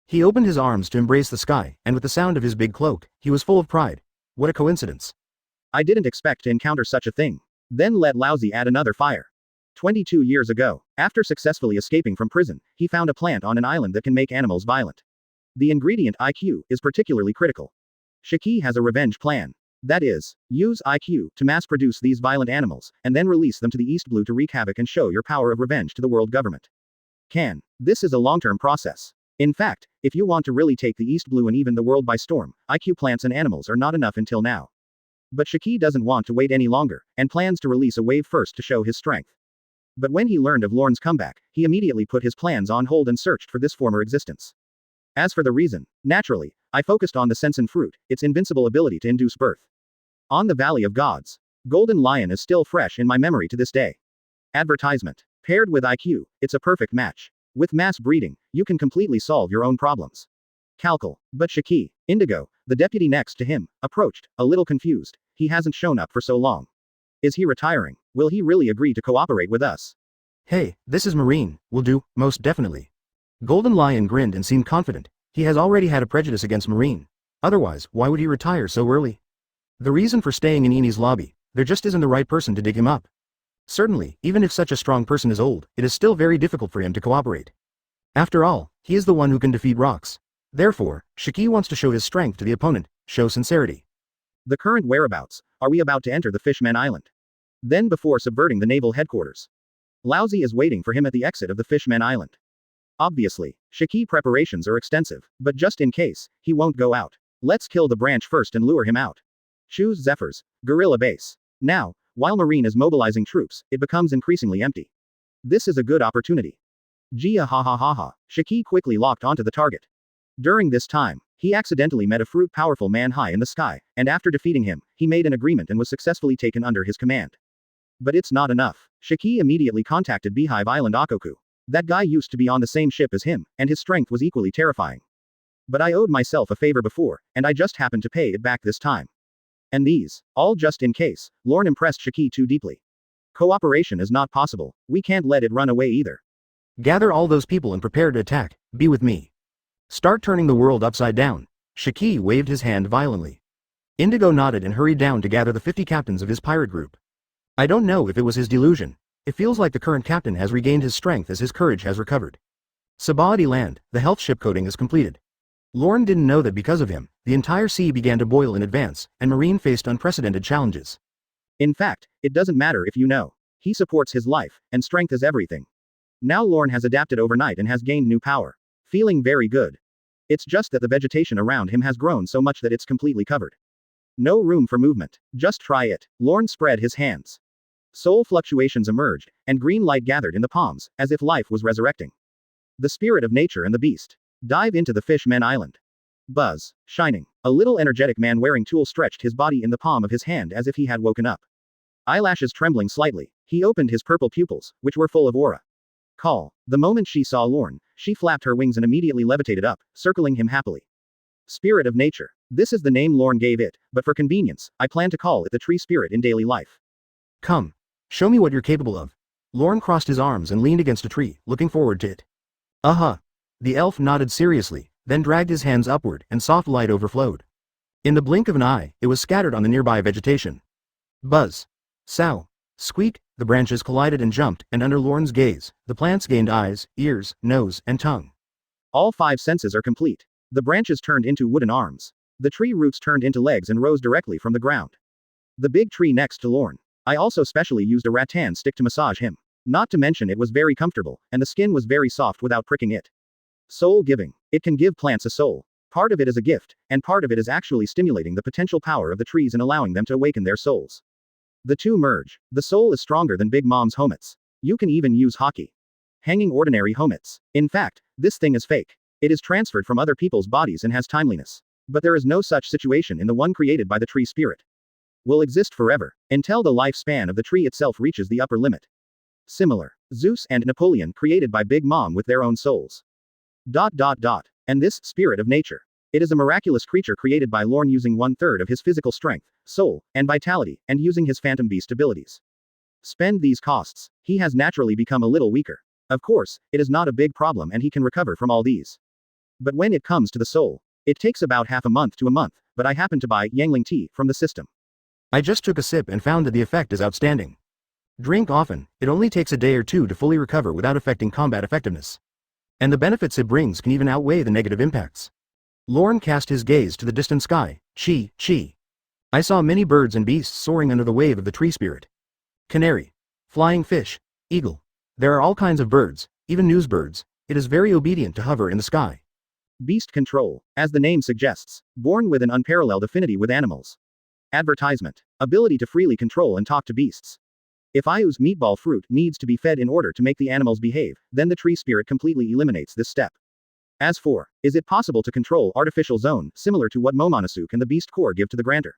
He opened his arms to embrace the sky, and with the sound of his big cloak, he was full of pride. What a coincidence. I didn't expect to encounter such a thing. Then let Lousy add another fire. 22 years ago, after successfully escaping from prison, he found a plant on an island that can make animals violent. The ingredient IQ is particularly critical. Shiki has a revenge plan. That is, use IQ to mass-produce these violent animals, and then release them to the East Blue to wreak havoc and show your power of revenge to the world government. This is a long-term process. In fact, if you want to really take the East Blue and even the world by storm, IQ plants and animals are not enough until now. But Shiki doesn't want to wait any longer, and plans to release a wave first to show his strength. But when he learned of Lorne's comeback, he immediately put his plans on hold and searched for this former existence. As for the reason, naturally, I focused on the Sensen fruit, its invincible ability to induce birth. On the Valley of Gods. Golden Lion is still fresh in my memory to this day. Advertisement. Paired with IQ, it's a perfect match. With mass breeding, you can completely solve your own problems. Calcal. But Shiki, Indigo, the deputy next to him, approached, a little confused. He hasn't shown up for so long. Is he retiring? Will he really agree to cooperate with us? Hey, this is Marine, will do, most definitely. Golden Lion grinned and seemed confident. He has already had a prejudice against Marine. Otherwise, why would he retire so early? The reason for staying in Enies Lobby, there just isn't the right person to dig him up. Certainly, even if such a strong person is old, it is still very difficult for him to cooperate. After all, he is the one who can defeat rocks. Therefore, Shiki wants to show his strength to the opponent, show sincerity. The current whereabouts, are we about to enter the Fishman Island? Then before subverting the naval headquarters. Laozi is waiting for him at the exit of the Fishman Island. Obviously, Shiki preparations are extensive, but just in case, he won't go out. Let's kill the branch first and lure him out. Choose Zephyrs, guerrilla base. Now, while Marine is mobilizing troops, it becomes increasingly empty. This is a good opportunity. Gia ha ha ha ha. Shiki quickly locked onto the target. During this time, he accidentally met a fruit powerful man high in the sky, and after defeating him, he made an agreement and was successfully taken under his command. But it's not enough. Shiki immediately contacted Beehive Island Akoku. That guy used to be on the same ship as him, and his strength was equally terrifying. But I owed myself a favor before, and I just happened to pay it back this time. And these, all just in case, Lorne impressed Shiki too deeply. Cooperation is not possible, we can't let it run away either. Gather all those people and prepare to attack, be with me. Start turning the world upside down. Shiki waved his hand violently. Indigo nodded and hurried down to gather the 50 captains of his pirate group. I don't know if it was his delusion. It feels like the current captain has regained his strength as his courage has recovered. Sabaody land, the health ship coating is completed. Lorne didn't know that because of him, the entire sea began to boil in advance, and Marine faced unprecedented challenges. In fact, it doesn't matter if you know. He supports his life, and strength is everything. Now Lorne has adapted overnight and has gained new power. Feeling very good. It's just that the vegetation around him has grown so much that it's completely covered. No room for movement. Just try it. Lorne spread his hands. Soul fluctuations emerged, and green light gathered in the palms, as if life was resurrecting. The spirit of nature and the beast. Dive into the Fishman Island. Buzz. Shining. A little energetic man wearing tulle stretched his body in the palm of his hand as if he had woken up. Eyelashes trembling slightly, he opened his purple pupils, which were full of aura. Call. The moment she saw Lorne, she flapped her wings and immediately levitated up, circling him happily. Spirit of nature. This is the name Lorne gave it, but for convenience, I plan to call it the tree spirit in daily life. Come. Show me what you're capable of. Lorne crossed his arms and leaned against a tree, looking forward to it. The elf nodded seriously, then dragged his hands upward, and soft light overflowed. In the blink of an eye, it was scattered on the nearby vegetation. Buzz. Sow. Squeak, the branches collided and jumped, and under Lorne's gaze, the plants gained eyes, ears, nose, and tongue. All 5 senses are complete. The branches turned into wooden arms. The tree roots turned into legs and rose directly from the ground. The big tree next to Lorne. I also specially used a rattan stick to massage him. Not to mention it was very comfortable, and the skin was very soft without pricking it. Soul giving. It can give plants a soul. Part of it is a gift, and part of it is actually stimulating the potential power of the trees and allowing them to awaken their souls. The two merge. The soul is stronger than Big Mom's homets. You can even use hockey. Hanging ordinary homets. In fact, this thing is fake. It is transferred from other people's bodies and has timeliness. But there is no such situation in the one created by the tree spirit. Will exist forever, until the lifespan of the tree itself reaches the upper limit. Similar. Zeus and Napoleon created by Big Mom with their own souls. And this spirit of nature. It is a miraculous creature created by Lorne using 1/3 of his physical strength, soul, and vitality, and using his phantom beast abilities. Spend these costs. He has naturally become a little weaker. Of course, it is not a big problem and he can recover from all these. But when it comes to the soul, it takes about half a month to a month, but I happen to buy Yangling tea from the system. I just took a sip and found that the effect is outstanding. Drink often, it only takes a day or two to fully recover without affecting combat effectiveness. And the benefits it brings can even outweigh the negative impacts. Lorne cast his gaze to the distant sky. Chi. I saw many birds and beasts soaring under the wave of the tree spirit. Canary. Flying fish. Eagle. There are all kinds of birds, even news birds. It is very obedient to hover in the sky. Beast control, as the name suggests, born with an unparalleled affinity with animals. Advertisement. Ability to freely control and talk to beasts. If Ayu's meatball fruit needs to be fed in order to make the animals behave, then the tree spirit completely eliminates this step. As for, is it possible to control artificial zone, similar to what Momonosuke and the Beast Core give to the grantor?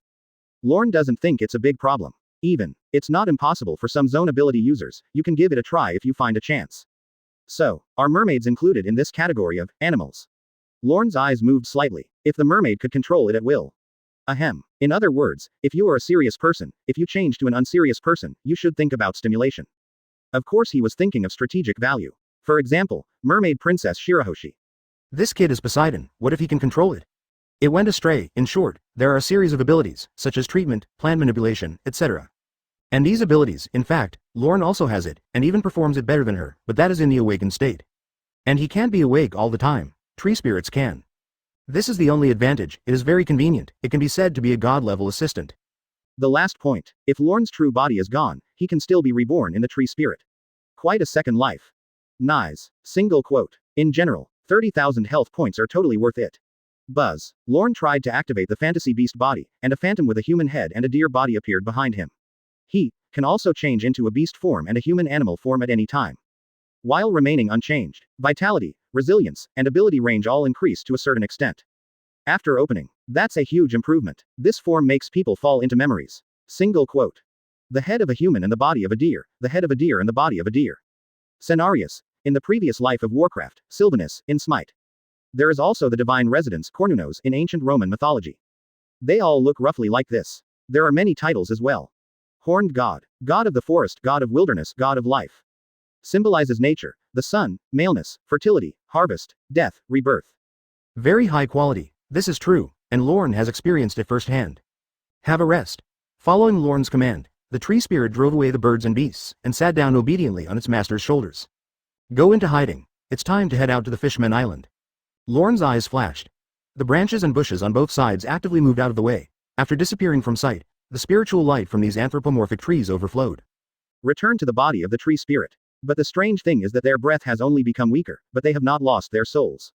Lorne doesn't think it's a big problem. Even, it's not impossible for some zone ability users, you can give it a try if you find a chance. So, are mermaids included in this category of animals? Lorne's eyes moved slightly. If the mermaid could control it at will. Ahem. In other words, if you are a serious person, if you change to an unserious person, you should think about stimulation. Of course he was thinking of strategic value. For example, Mermaid Princess Shirahoshi. This kid is Poseidon, what if he can control it? It went astray. In short, there are a series of abilities, such as treatment, plan manipulation, etc. And these abilities, in fact, Lorne also has it, and even performs it better than her, but that is in the awakened state. And he can't be awake all the time. Tree spirits can. This is the only advantage. It is very convenient. It can be said to be a god-level assistant. The last point. If Lorne's true body is gone, he can still be reborn in the tree spirit. Quite a second life. Nice. Single quote. In general, 30,000 health points are totally worth it. Buzz. Lorne tried to activate the fantasy beast body, and a phantom with a human head and a deer body appeared behind him. He can also change into a beast form and a human animal form at any time, while remaining unchanged. Vitality, resilience, and ability range all increase to a certain extent. After opening, that's a huge improvement. This form makes people fall into memories. Single quote. The head of a human and the body of a deer, the head of a deer and the body of a deer. Cenarius, in the previous life of Warcraft, Sylvanus, in Smite. There is also the divine residence Cornunos in ancient Roman mythology. They all look roughly like this. There are many titles as well. Horned God, God of the forest, God of wilderness, God of life. Symbolizes nature, the sun, maleness, fertility, harvest, death, rebirth. Very high quality. This is true, and Lorne has experienced it firsthand. Have a rest. Following Lorne's command, the tree spirit drove away the birds and beasts, and sat down obediently on its master's shoulders. Go into hiding. It's time to head out to the Fishman Island. Lorne's eyes flashed. The branches and bushes on both sides actively moved out of the way. After disappearing from sight, the spiritual light from these anthropomorphic trees overflowed. Return to the body of the tree spirit. But the strange thing is that their breath has only become weaker, but they have not lost their souls.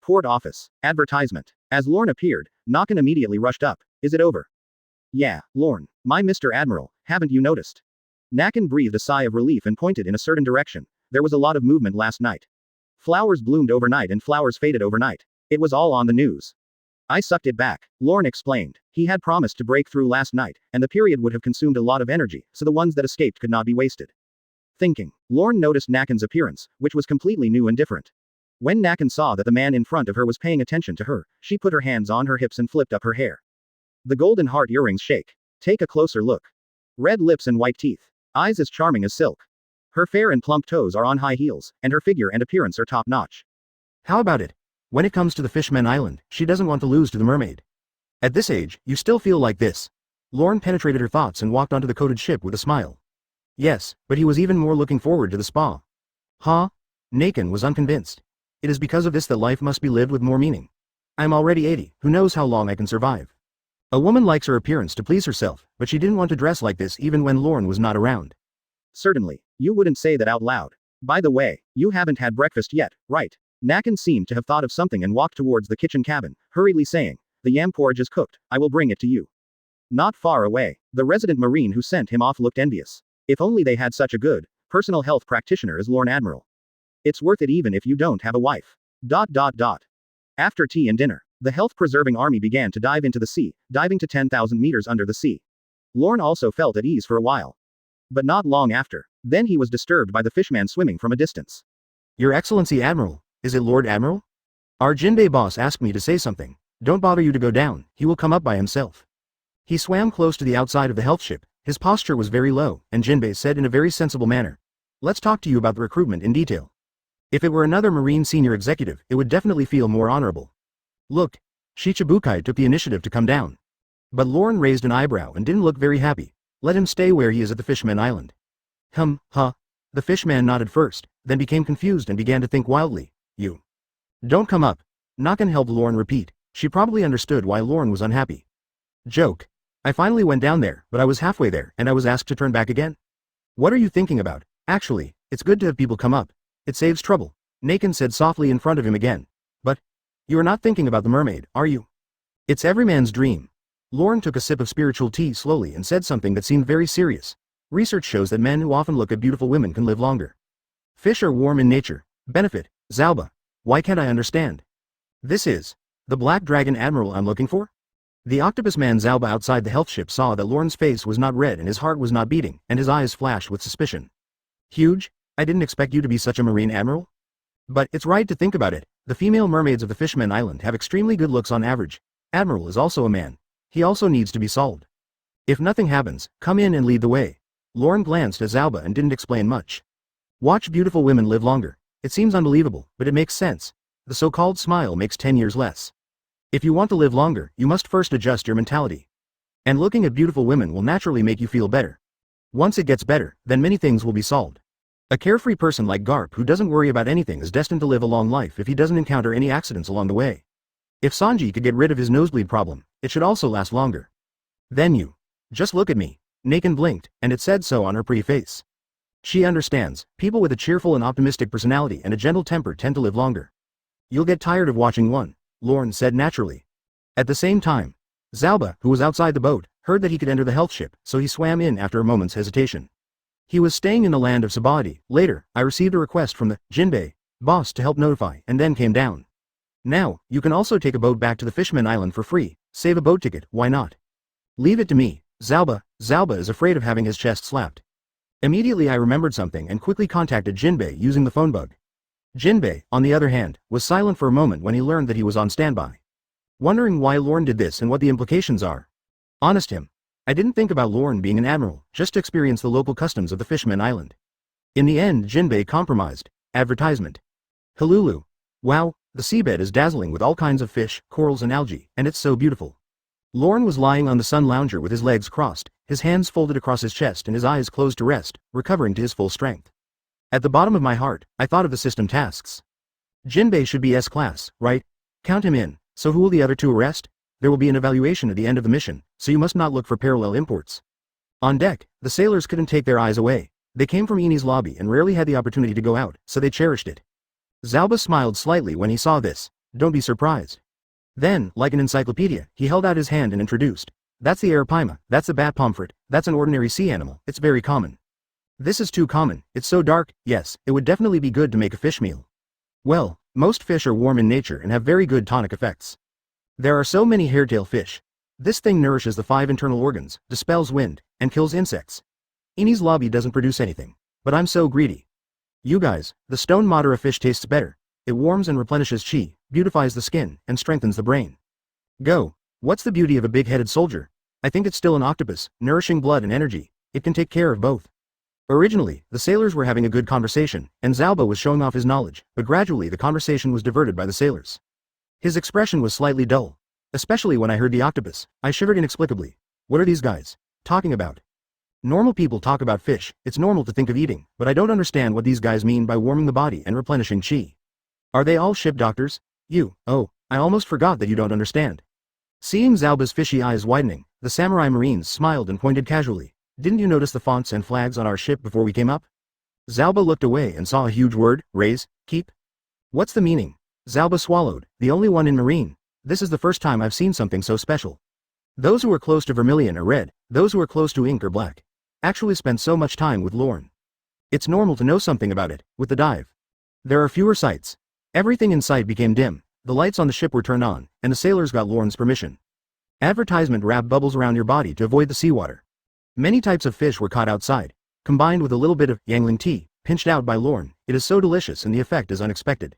Port office. Advertisement. As Lorne appeared, Nakan immediately rushed up. Is it over? Yeah, Lorne. My Mr. Admiral, haven't you noticed? Nakan breathed a sigh of relief and pointed in a certain direction. There was a lot of movement last night. Flowers bloomed overnight and flowers faded overnight. It was all on the news. I sucked it back, Lorne explained. He had promised to break through last night, and the period would have consumed a lot of energy, so the ones that escaped could not be wasted. Thinking, Lorne noticed Nakan's appearance, which was completely new and different. When Nakan saw that the man in front of her was paying attention to her, she put her hands on her hips and flipped up her hair. The golden heart earrings shake. Take a closer look. Red lips and white teeth. Eyes as charming as silk. Her fair and plump toes are on high heels, and her figure and appearance are top-notch. How about it? When it comes to the Fishman Island, she doesn't want to lose to the mermaid. At this age, you still feel like this. Lorne penetrated her thoughts and walked onto the coated ship with a smile. Yes, but he was even more looking forward to the spa. Huh? Nakan was unconvinced. It is because of this that life must be lived with more meaning. I'm already 80, who knows how long I can survive. A woman likes her appearance to please herself, but she didn't want to dress like this even when Lorne was not around. Certainly, you wouldn't say that out loud. By the way, you haven't had breakfast yet, right? Nakan seemed to have thought of something and walked towards the kitchen cabin, hurriedly saying, the yam porridge is cooked, I will bring it to you. Not far away, the resident Marine who sent him off looked envious. If only they had such a good, personal health practitioner as Lorne Admiral. It's worth it even if you don't have a wife. ... After tea and dinner, the health-preserving army began to dive into the sea, diving to 10,000 meters under the sea. Lorne also felt at ease for a while. But not long after, then he was disturbed by the fishman swimming from a distance. Your Excellency Admiral, is it Lord Admiral? Our Jinbei boss asked me to say something. Don't bother you to go down, he will come up by himself. He swam close to the outside of the health ship. His posture was very low, and Jinbei said in a very sensible manner. Let's talk to you about the recruitment in detail. If it were another Marine senior executive, it would definitely feel more honorable. Look, Shichibukai took the initiative to come down. But Lorne raised an eyebrow and didn't look very happy. Let him stay where he is at the Fishman Island. Huh? The fishman nodded first, then became confused and began to think wildly. You. Don't come up. Nakan helped Lorne repeat. She probably understood why Lorne was unhappy. Joke. I finally went down there, but I was halfway there, and I was asked to turn back again. What are you thinking about? Actually, it's good to have people come up. It saves trouble, Nakin said softly in front of him again. But you are not thinking about the mermaid, are you? It's every man's dream. Lorne took a sip of spiritual tea slowly and said something that seemed very serious. Research shows that men who often look at beautiful women can live longer. Fish are warm in nature. Benefit, Zalba. Why can't I understand? This is the Black Dragon Admiral I'm looking for? The octopus man Zalba outside the health ship saw that Lorne's face was not red and his heart was not beating, and his eyes flashed with suspicion. Huge? I didn't expect you to be such a marine admiral? But it's right to think about it. The female mermaids of the Fishman Island have extremely good looks on average. Admiral is also a man. He also needs to be solved. If nothing happens, come in and lead the way. Lorne glanced at Zalba and didn't explain much. Watch beautiful women live longer. It seems unbelievable, but it makes sense. The so-called smile makes 10 years less. If you want to live longer, you must first adjust your mentality. And looking at beautiful women will naturally make you feel better. Once it gets better, then many things will be solved. A carefree person like Garp who doesn't worry about anything is destined to live a long life if he doesn't encounter any accidents along the way. If Sanji could get rid of his nosebleed problem, it should also last longer. Then you. Just look at me. Nakin blinked, and it said so on her pretty face. She understands, people with a cheerful and optimistic personality and a gentle temper tend to live longer. You'll get tired of watching one, Lorne said naturally. At the same time, Zalba, who was outside the boat, heard that he could enter the health ship, so he swam in after a moment's hesitation. He was staying in the land of Sabaody. Later, I received a request from the Jinbei boss to help notify, and then came down. Now, you can also take a boat back to the Fishman Island for free. Save a boat ticket, why not? Leave it to me, Zalba. Zalba is afraid of having his chest slapped. Immediately I remembered something and quickly contacted Jinbei using the phone bug. Jinbei, on the other hand, was silent for a moment when he learned that he was on standby. Wondering why Lorne did this and what the implications are. Honest him. I didn't think about Lorne being an admiral, just to experience the local customs of the Fishman Island. In the end, Jinbei compromised. Advertisement. Hululu. Wow, the seabed is dazzling with all kinds of fish, corals and algae, and it's so beautiful. Lorne was lying on the sun lounger with his legs crossed, his hands folded across his chest and his eyes closed to rest, recovering to his full strength. At the bottom of my heart, I thought of the system tasks. Jinbei should be S-class, right? Count him in. So who will the other two arrest? There will be an evaluation at the end of the mission, so you must not look for parallel imports. On deck, the sailors couldn't take their eyes away. They came from Enies Lobby and rarely had the opportunity to go out, so they cherished it. Zalba smiled slightly when he saw this. Don't be surprised. Then, like an encyclopedia, he held out his hand and introduced. That's the arapaima, that's a bat pomfret, that's an ordinary sea animal, it's very common. This is too common, it's so dark, yes, it would definitely be good to make a fish meal. Well, most fish are warm in nature and have very good tonic effects. There are so many hairtail fish. This thing nourishes the 5 internal organs, dispels wind, and kills insects. Enies Lobby doesn't produce anything. But I'm so greedy. You guys, the stone madara fish tastes better. It warms and replenishes chi, beautifies the skin, and strengthens the brain. Go. What's the beauty of a big-headed soldier? I think it's still an octopus, nourishing blood and energy. It can take care of both. Originally, the sailors were having a good conversation, and Zalba was showing off his knowledge, but gradually the conversation was diverted by the sailors. His expression was slightly dull. Especially when I heard the octopus, I shivered inexplicably. What are these guys talking about? Normal people talk about fish, it's normal to think of eating, but I don't understand what these guys mean by warming the body and replenishing chi. Are they all ship doctors? Oh, I almost forgot that you don't understand. Seeing Zalba's fishy eyes widening, the samurai marines smiled and pointed casually. Didn't you notice the fonts and flags on our ship before we came up? Zalba looked away and saw a huge word, raise, keep. What's the meaning? Zalba swallowed, the only one in marine. This is the first time I've seen something so special. Those who are close to vermilion are red, those who are close to ink are black. Actually spent so much time with Lorne. It's normal to know something about it, with the dive. There are fewer sights. Everything in sight became dim, the lights on the ship were turned on, and the sailors got Lorne's permission. Advertisement wrapped bubbles around your body to avoid the seawater. Many types of fish were caught outside, combined with a little bit of Yangling tea, pinched out by Lorne. It is so delicious and the effect is unexpected.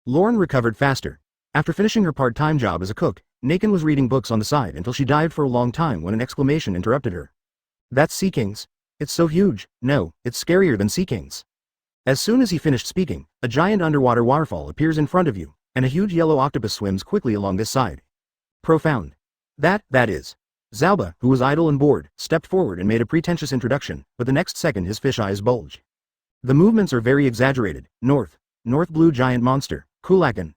Lorne recovered faster. After finishing her part-time job as a cook, Nakin was reading books on the side until she dived for a long time when an exclamation interrupted her. That's Sea Kings. It's so huge. No, it's scarier than Sea Kings. As soon as he finished speaking, a giant underwater waterfall appears in front of you, and a huge yellow octopus swims quickly along this side. Profound. That is. Zalba, who was idle and bored, stepped forward and made a pretentious introduction, but the next second his fish eyes bulged. The movements are very exaggerated. North blue giant monster, Kulakan.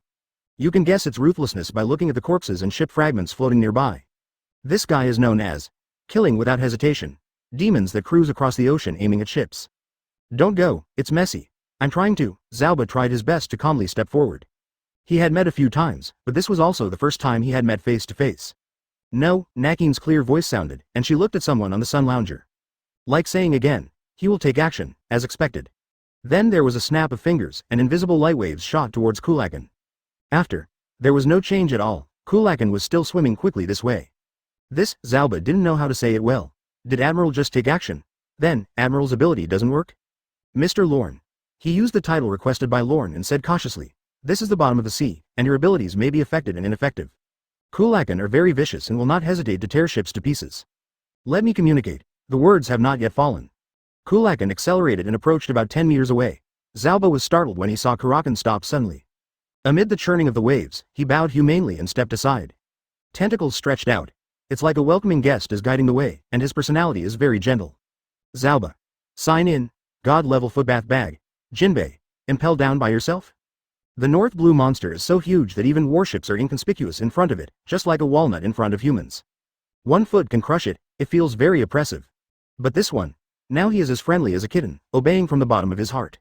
You can guess its ruthlessness by looking at the corpses and ship fragments floating nearby. This guy is known as killing without hesitation. Demons that cruise across the ocean aiming at ships. Don't go, it's messy. I'm trying to. Zalba tried his best to calmly step forward. He had met a few times, but this was also the first time he had met face to face. No, Nakine's clear voice sounded, and she looked at someone on the sun lounger. Like saying again, he will take action, as expected. Then there was a snap of fingers, and invisible light waves shot towards Kulakan. After. There was no change at all. Kulakan was still swimming quickly this way. This, Zalba didn't know how to say it well. Did Admiral just take action? Then, Admiral's ability doesn't work? Mr. Lorne. He used the title requested by Lorne and said cautiously, "This is the bottom of the sea, and your abilities may be affected and ineffective. Kulakan are very vicious and will not hesitate to tear ships to pieces. Let me communicate. The words have not yet fallen." Kulakan accelerated and approached about 10 meters away. Zalba was startled when he saw Kurakan stop suddenly. Amid the churning of the waves, he bowed humanely and stepped aside. Tentacles stretched out. It's like a welcoming guest is guiding the way, and his personality is very gentle. Zalba. Sign in. God-level footbath bag. Jinbei. Impelled down by yourself? The North Blue monster is so huge that even warships are inconspicuous in front of it, just like a walnut in front of humans. 1 foot can crush it, it feels very oppressive. But this one. Now he is as friendly as a kitten, obeying from the bottom of his heart.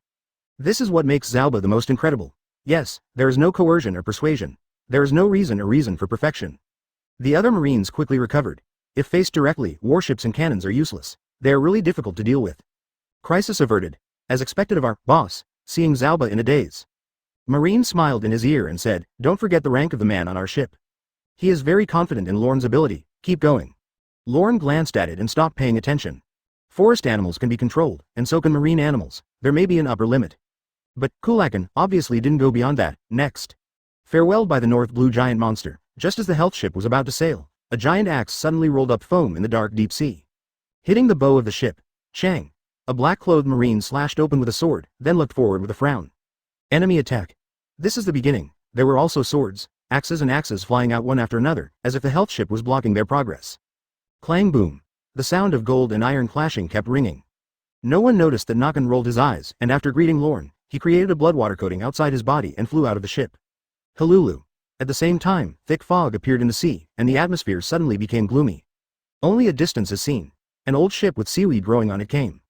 This is what makes Zalba the most incredible. Yes, there is no coercion or persuasion. There is no reason for perfection. The other Marines quickly recovered. If faced directly, warships and cannons are useless. They are really difficult to deal with. Crisis averted. As expected of our boss, seeing Zalba in a daze. Marine smiled in his ear and said, "Don't forget the rank of the man on our ship. He is very confident in Lorne's ability, keep going." Lorne glanced at it and stopped paying attention. Forest animals can be controlled, and so can marine animals. There may be an upper limit. But Kulakan obviously didn't go beyond that. Next. Farewell by the North Blue giant monster. Just as the health ship was about to sail, a giant axe suddenly rolled up foam in the dark deep sea. Hitting the bow of the ship, Chang. A black-clothed marine slashed open with a sword, then looked forward with a frown. Enemy attack. This is the beginning. There were also swords, axes and axes flying out one after another, as if the health ship was blocking their progress. Clang boom. The sound of gold and iron clashing kept ringing. No one noticed that Nakan rolled his eyes, and after greeting Lorne, he created a bloodwater coating outside his body and flew out of the ship. Hululu. At the same time, thick fog appeared in the sea, and the atmosphere suddenly became gloomy. Only a distance is seen. An old ship with seaweed growing on it came.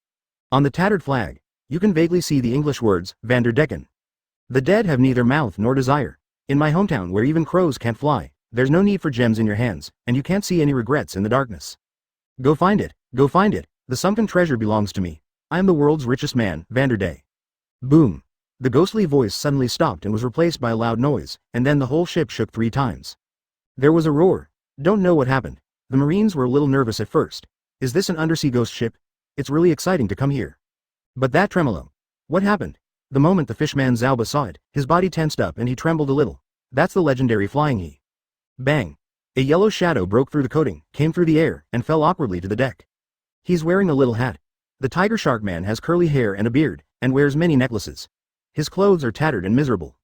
On the tattered flag, you can vaguely see the English words, Vanderdecken. The dead have neither mouth nor desire. In my hometown where even crows can't fly, there's no need for gems in your hands, and you can't see any regrets in the darkness. Go find it, the sunken treasure belongs to me. I am the world's richest man, Vanderday. Boom. The ghostly voice suddenly stopped and was replaced by a loud noise, and then the whole ship shook 3 times. There was a roar. Don't know what happened. The Marines were a little nervous at first. Is this an undersea ghost ship? It's really exciting to come here. But that tremolo. What happened? The moment the fishman Zalba saw it, his body tensed up and he trembled a little. That's the legendary flying he. Bang. A yellow shadow broke through the coating, came through the air, and fell awkwardly to the deck. He's wearing a little hat. The tiger shark man has curly hair and a beard, and wears many necklaces. His clothes are tattered and miserable.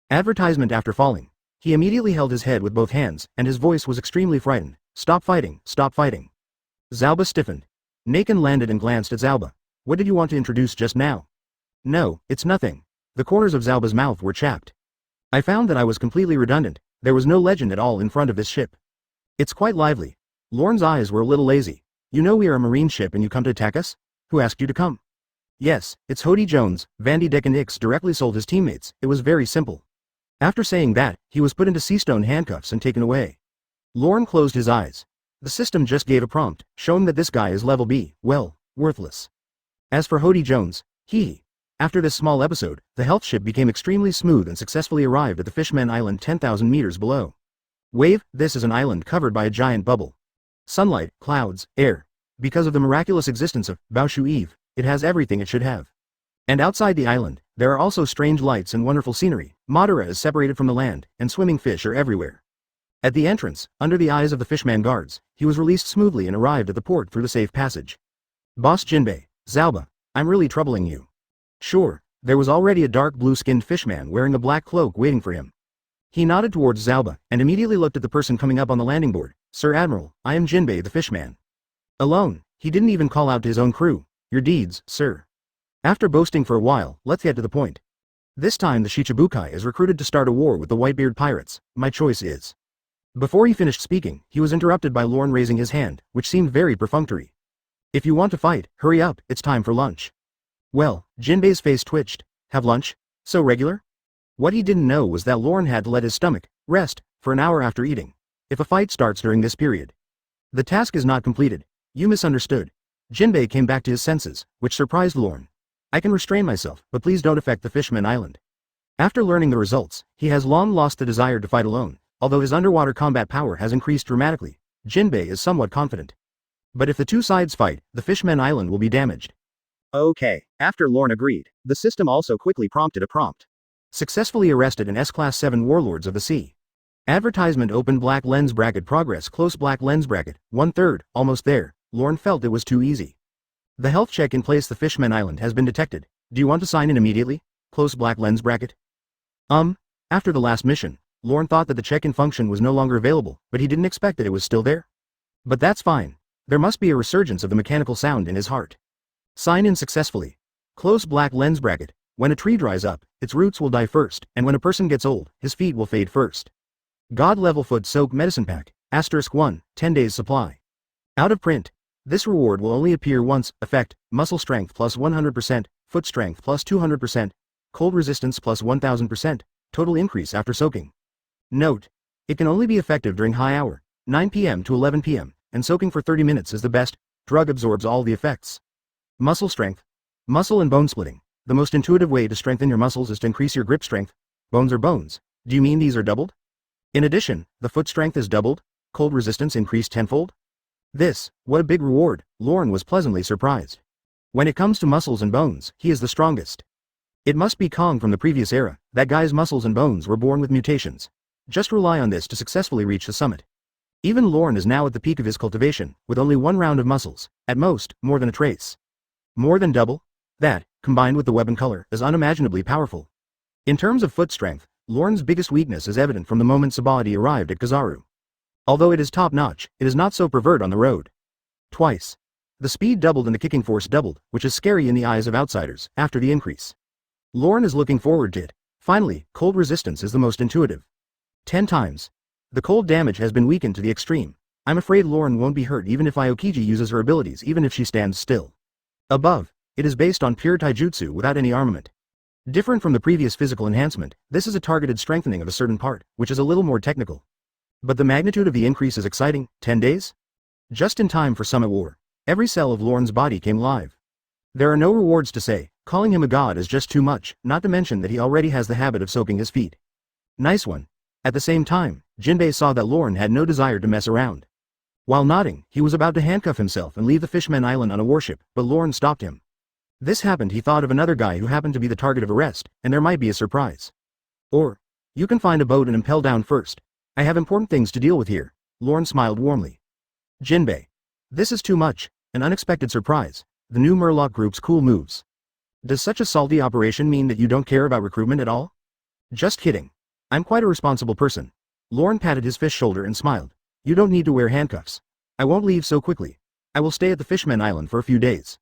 Advertisement after falling. He immediately held his head with both hands, and his voice was extremely frightened. Stop fighting, stop fighting. Zalba stiffened. Nakan landed and glanced at Zalba. What did you want to introduce just now? No, it's nothing. The corners of Zalba's mouth were chapped. I found that I was completely redundant. There was no legend at all in front of this ship. It's quite lively. Lorne's eyes were a little lazy. You know we are a marine ship and you come to attack us? Who asked you to come? Yes, it's Hody Jones. Vandy Decken Ix directly sold his teammates. It was very simple. After saying that, he was put into seastone handcuffs and taken away. Lorne closed his eyes. The system just gave a prompt, showing that this guy is level B, well, worthless. As for Hody Jones, after this small episode, the health ship became extremely smooth and successfully arrived at the Fishman Island 10,000 meters below. Wave, this is an island covered by a giant bubble. Sunlight, clouds, air. Because of the miraculous existence of Baoshu Eve, it has everything it should have. And outside the island, there are also strange lights and wonderful scenery. Madara is separated from the land, and swimming fish are everywhere. At the entrance, under the eyes of the fishman guards, he was released smoothly and arrived at the port through the safe passage. Boss Jinbei, Zalba, I'm really troubling you. Sure, there was already a dark blue-skinned fishman wearing a black cloak waiting for him. He nodded towards Zalba, and immediately looked at the person coming up on the landing board. Sir Admiral, I am Jinbei the fishman. Alone, he didn't even call out to his own crew. Your deeds, sir. After boasting for a while, let's get to the point. This time the Shichibukai is recruited to start a war with the Whitebeard pirates. My choice is Before he finished speaking, he was interrupted by Lorne raising his hand, which seemed very perfunctory. If you want to fight, hurry up, it's time for lunch. Well, Jinbei's face twitched. Have lunch? So regular? What he didn't know was that Lorne had to let his stomach rest for an hour after eating. If a fight starts during this period, the task is not completed. You misunderstood. Jinbei came back to his senses, which surprised Lorne. I can restrain myself, but please don't affect the Fishman Island. After learning the results, he has long lost the desire to fight alone. Although his underwater combat power has increased dramatically, Jinbei is somewhat confident. But if the two sides fight, the Fishman Island will be damaged. Okay. After Lorne agreed, the system also quickly prompted a prompt. Successfully arrested an S-Class 7 Warlords of the Sea. Advertisement open black lens bracket progress close black lens bracket, 1/3, almost there. Lorne felt it was too easy. The health check in place the Fishman Island has been detected. Do you want to sign in immediately? Close black lens bracket. After the last mission, Lorne thought that the check-in function was no longer available, but he didn't expect that it was still there. But that's fine. There must be a resurgence of the mechanical sound in his heart. Sign in successfully. Close black lens bracket. When a tree dries up, its roots will die first, and when a person gets old, his feet will fade first. God level foot soak medicine pack, *1, 10 days supply. Out of print. This reward will only appear once. Effect, muscle strength plus 100%, foot strength plus 200%, cold resistance plus 1000%, total increase after soaking. Note. It can only be effective during high hour, 9 p.m. to 11 p.m., and soaking for 30 minutes is the best. Drug absorbs all the effects. Muscle strength. Muscle and bone splitting. The most intuitive way to strengthen your muscles is to increase your grip strength. Bones are bones. Do you mean these are doubled? In addition, the foot strength is doubled, cold resistance increased tenfold? What a big reward. Lorne was pleasantly surprised. When it comes to muscles and bones, he is the strongest. It must be Kong from the previous era. That guy's muscles and bones were born with mutations. Just rely on this to successfully reach the summit. Even Lorne is now at the peak of his cultivation, with only one round of muscles, at most, more than a trace. More than double? That, combined with the weapon color, is unimaginably powerful. In terms of foot strength, Lorne's biggest weakness is evident from the moment Sabaody arrived at Kizaru. Although it is top-notch, it is not so pervert on the road. Twice. The speed doubled and the kicking force doubled, which is scary in the eyes of outsiders, after the increase. Lorne is looking forward to it. Finally, cold resistance is the most intuitive. 10 times. The cold damage has been weakened to the extreme. I'm afraid Lorne won't be hurt even if Aokiji uses her abilities, even if she stands still. Above, it is based on pure taijutsu without any armament. Different from the previous physical enhancement, this is a targeted strengthening of a certain part, which is a little more technical. But the magnitude of the increase is exciting. 10 days? Just in time for Summit War. Every cell of Lorne's body came live. There are no rewards to say. Calling him a god is just too much, not to mention that he already has the habit of soaking his feet. Nice one. At the same time, Jinbei saw that Lorne had no desire to mess around. While nodding, he was about to handcuff himself and leave the Fishman Island on a warship, but Lorne stopped him. This happened. He thought of another guy who happened to be the target of arrest, and there might be a surprise. Or, you can find a boat and impel down first. I have important things to deal with here. Lorne smiled warmly. Jinbei. This is too much, an unexpected surprise. The new Murloc group's cool moves. Does such a salty operation mean that you don't care about recruitment at all? Just kidding. I'm quite a responsible person. Lorne patted his fish shoulder and smiled. You don't need to wear handcuffs. I won't leave so quickly. I will stay at the Fishman Island for a few days.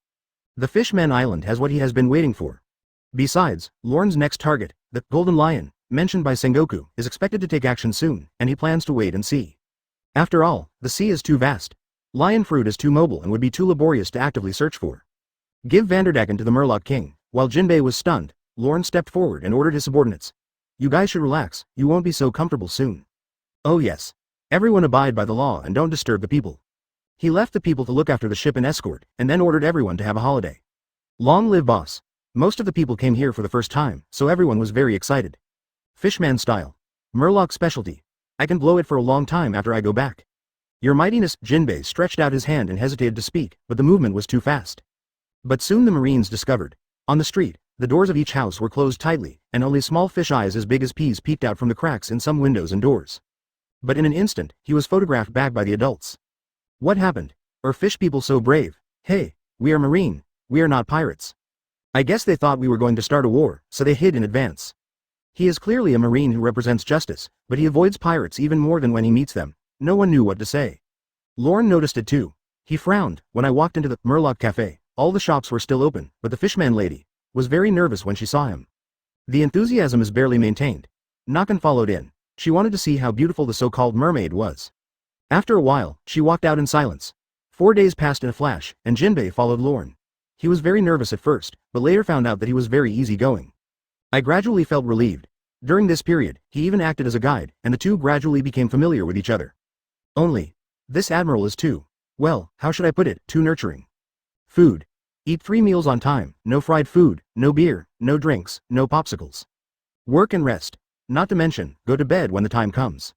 The Fishman Island has what he has been waiting for. Besides, Lorne's next target, the Golden Lion, mentioned by Sengoku, is expected to take action soon, and he plans to wait and see. After all, the sea is too vast. Lion fruit is too mobile and would be too laborious to actively search for. Give Vanderdaken to the Murloc King. While Jinbei was stunned, Lorne stepped forward and ordered his subordinates. You guys should relax, you won't be so comfortable soon. Oh yes. Everyone abide by the law and don't disturb the people. He left the people to look after the ship and escort, and then ordered everyone to have a holiday. Long live boss. Most of the people came here for the first time, so everyone was very excited. Fishman style. Murloc specialty. I can blow it for a long time after I go back. Your mightiness. Jinbei stretched out his hand and hesitated to speak, but the movement was too fast. But soon the Marines discovered. On the street, the doors of each house were closed tightly, and only small fish eyes as big as peas peeked out from the cracks in some windows and doors. But in an instant, he was photographed back by the adults. What happened? Are fish people so brave? Hey, we are Marine, we are not pirates. I guess they thought we were going to start a war, so they hid in advance. He is clearly a Marine who represents justice, but he avoids pirates even more than when he meets them. No one knew what to say. Lorne noticed it too. He frowned. When I walked into the Murloc Cafe, all the shops were still open, but the Fishman lady was very nervous when she saw him. The enthusiasm is barely maintained. Nakan followed in. She wanted to see how beautiful the so-called mermaid was. After a while, she walked out in silence. 4 days passed in a flash, and Jinbei followed Lorne. He was very nervous at first, but later found out that he was very easygoing. I gradually felt relieved. During this period, he even acted as a guide, and the two gradually became familiar with each other. Only, this admiral is too, well, how should I put it, too nurturing. Food. Eat 3 meals on time, no fried food, no beer, no drinks, no popsicles. Work and rest. Not to mention, go to bed when the time comes.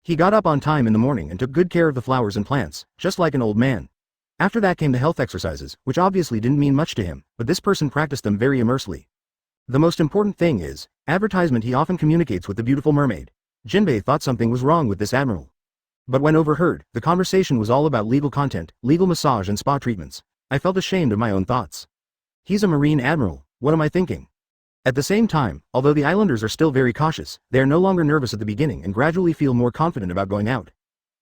He got up on time in the morning and took good care of the flowers and plants, just like an old man. After that came the health exercises, which obviously didn't mean much to him, but this person practiced them very immersively. The most important thing is, advertisement. He often communicates with the beautiful mermaid. Jinbei thought something was wrong with this admiral. But when overheard, the conversation was all about legal content, legal massage and spa treatments. I felt ashamed of my own thoughts. He's a marine admiral, what am I thinking? At the same time, although the islanders are still very cautious, they are no longer nervous at the beginning and gradually feel more confident about going out.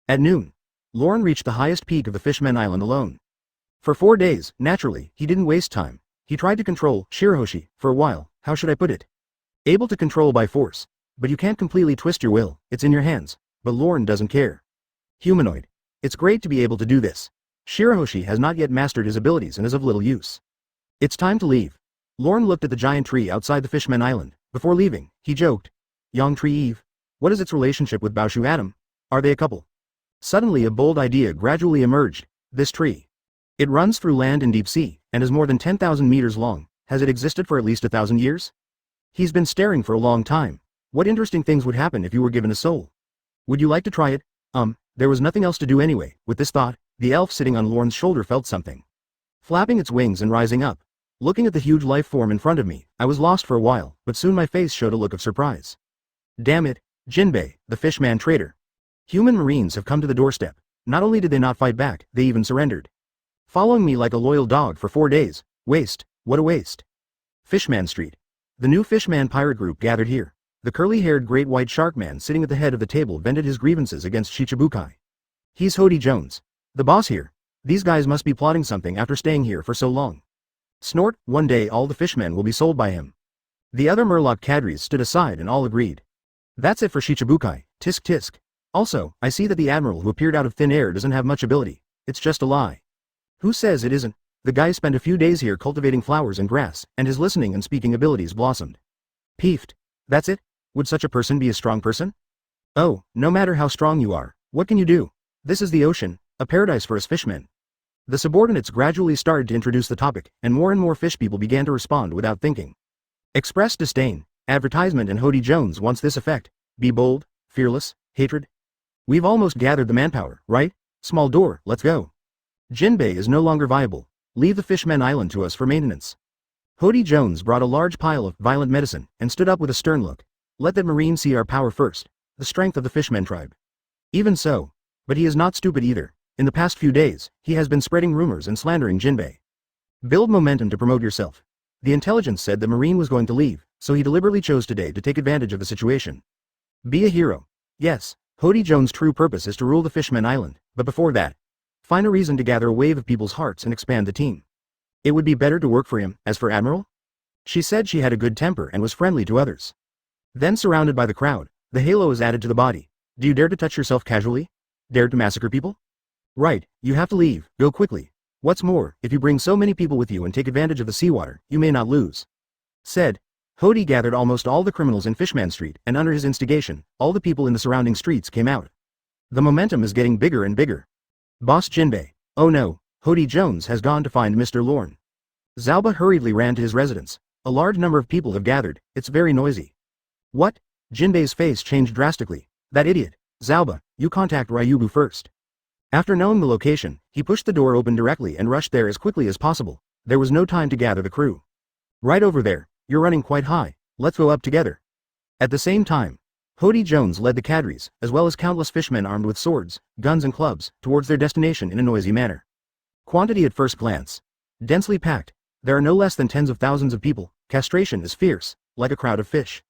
At noon, Lorne reached the highest peak of the Fishmen Island alone. For 4 days, naturally, he didn't waste time. He tried to control Shirahoshi for a while, how should I put it? Able to control by force. But you can't completely twist your will, it's in your hands. But Lorne doesn't care. Humanoid. It's great to be able to do this. Shirahoshi has not yet mastered his abilities and is of little use. It's time to leave. Lorne looked at the giant tree outside the Fishmen Island. Before leaving, he joked. Young Tree Eve. What is its relationship with Baoshu Adam? Are they a couple? Suddenly a bold idea gradually emerged. This tree. It runs through land and deep sea, and is more than 10,000 meters long. Has it existed for at least 1,000 years? He's been staring for a long time. What interesting things would happen if you were given a soul? Would you like to try it? There was nothing else to do anyway. With this thought, the elf sitting on Lorne's shoulder felt something. Flapping its wings and rising up. Looking at the huge life form in front of me, I was lost for a while, but soon my face showed a look of surprise. Damn it, Jinbei, the fishman traitor. Human marines have come to the doorstep. Not only did they not fight back, they even surrendered. Following me like a loyal dog for 4 days. Waste, what a waste. Fishman Street. The new Fishman pirate group gathered here. The curly-haired great white shark man sitting at the head of the table vented his grievances against Shichibukai. He's Hody Jones, the boss here. These guys must be plotting something after staying here for so long. Snort, one day all the fishmen will be sold by him. The other Murloc cadres stood aside and all agreed. That's it for Shichibukai, tisk tisk. Also, I see that the admiral who appeared out of thin air doesn't have much ability. It's just a lie. Who says it isn't? The guy spent a few days here cultivating flowers and grass, and his listening and speaking abilities blossomed. Peeved. That's it? Would such a person be a strong person? Oh, no matter how strong you are, what can you do? This is the ocean, a paradise for us fishmen. The subordinates gradually started to introduce the topic, and more fish people began to respond without thinking. Express disdain, advertisement, and Hody Jones wants this effect. Be bold, fearless, hatred. We've almost gathered the manpower, right? Small door, let's go. Jinbei is no longer viable. Leave the Fishmen Island to us for maintenance. Hody Jones brought a large pile of violent medicine, and stood up with a stern look. Let that marine see our power first, the strength of the Fishmen tribe. Even so. But he is not stupid either. In the past few days, he has been spreading rumors and slandering Jinbei. Build momentum to promote yourself. The intelligence said the marine was going to leave, so he deliberately chose today to take advantage of the situation. Be a hero. Yes, Hody Jones' true purpose is to rule the Fishmen Island, but before that, find a reason to gather a wave of people's hearts and expand the team. It would be better to work for him. As for Admiral? She said she had a good temper and was friendly to others. Then surrounded by the crowd, the halo is added to the body. Do you dare to touch yourself casually? Dare to massacre people? Right, you have to leave, go quickly. What's more, if you bring so many people with you and take advantage of the seawater, you may not lose. Said. Hody gathered almost all the criminals in Fishman Street, and under his instigation, all the people in the surrounding streets came out. The momentum is getting bigger and bigger. Boss Jinbei. Oh no, Hody Jones has gone to find Mr. Lorne. Zalba hurriedly ran to his residence. A large number of people have gathered, it's very noisy. What? Jinbei's face changed drastically. That idiot. Zalba, you contact Ryubu first. After knowing the location, he pushed the door open directly and rushed there as quickly as possible. There was no time to gather the crew. Right over there, you're running quite high, let's go up together. At the same time, Hody Jones led the cadres, as well as countless fishmen armed with swords, guns and clubs, towards their destination in a noisy manner. Quantity at first glance. Densely packed. There are no less than tens of thousands of people. Castration is fierce, like a crowd of fish.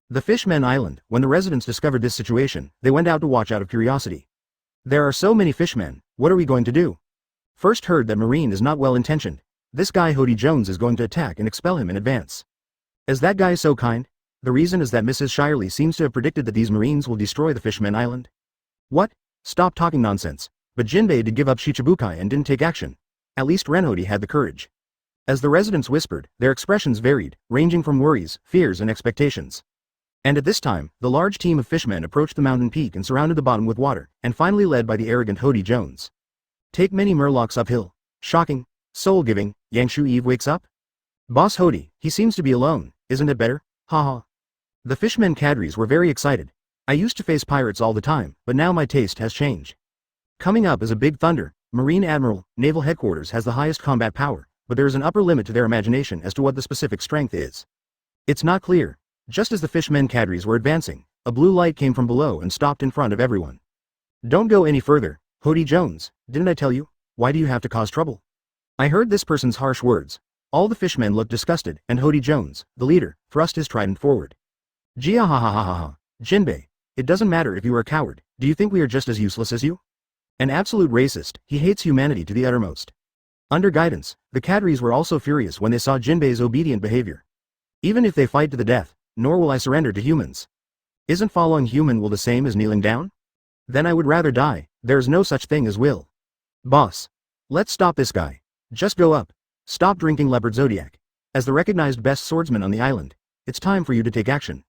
The Fishmen Island, when the residents discovered this situation, they went out to watch out of curiosity. There are so many fishmen, what are we going to do? First heard that Marine is not well intentioned. This guy Hody Jones is going to attack and expel him in advance. Is that guy so kind? The reason is that Mrs. Shirley seems to have predicted that these marines will destroy the Fisherman Island. What? Stop talking nonsense. But Jinbei did give up Shichibukai and didn't take action. At least Renhodi had the courage. As the residents whispered, their expressions varied, ranging from worries, fears and expectations. And at this time, the large team of fishmen approached the mountain peak and surrounded the bottom with water, and finally led by the arrogant Hody Jones. Take many murlocs uphill. Shocking. Soul-giving. Yangshu Eve wakes up? Boss Hody, he seems to be alone, isn't it better? Haha. The fishmen cadres were very excited. I used to face pirates all the time, but now my taste has changed. Coming up is a big thunder. Marine Admiral, Naval Headquarters has the highest combat power, but there is an upper limit to their imagination as to what the specific strength is. It's not clear. Just as the fishmen cadres were advancing, a blue light came from below and stopped in front of everyone. Don't go any further, Hody Jones, didn't I tell you? Why do you have to cause trouble? I heard this person's harsh words. All the fishmen looked disgusted, and Hody Jones, the leader, thrust his trident forward. Jiahahahaha, Jinbei, it doesn't matter if you are a coward, do you think we are just as useless as you? An absolute racist, he hates humanity to the uttermost. Under guidance, the cadres were also furious when they saw Jinbei's obedient behavior. Even if they fight to the death, nor will I surrender to humans. Isn't following human will the same as kneeling down? Then I would rather die, there's no such thing as will. Boss. Let's stop this guy. Just go up. Stop drinking Leopard Zodiac. As the recognized best swordsman on the island, it's time for you to take action.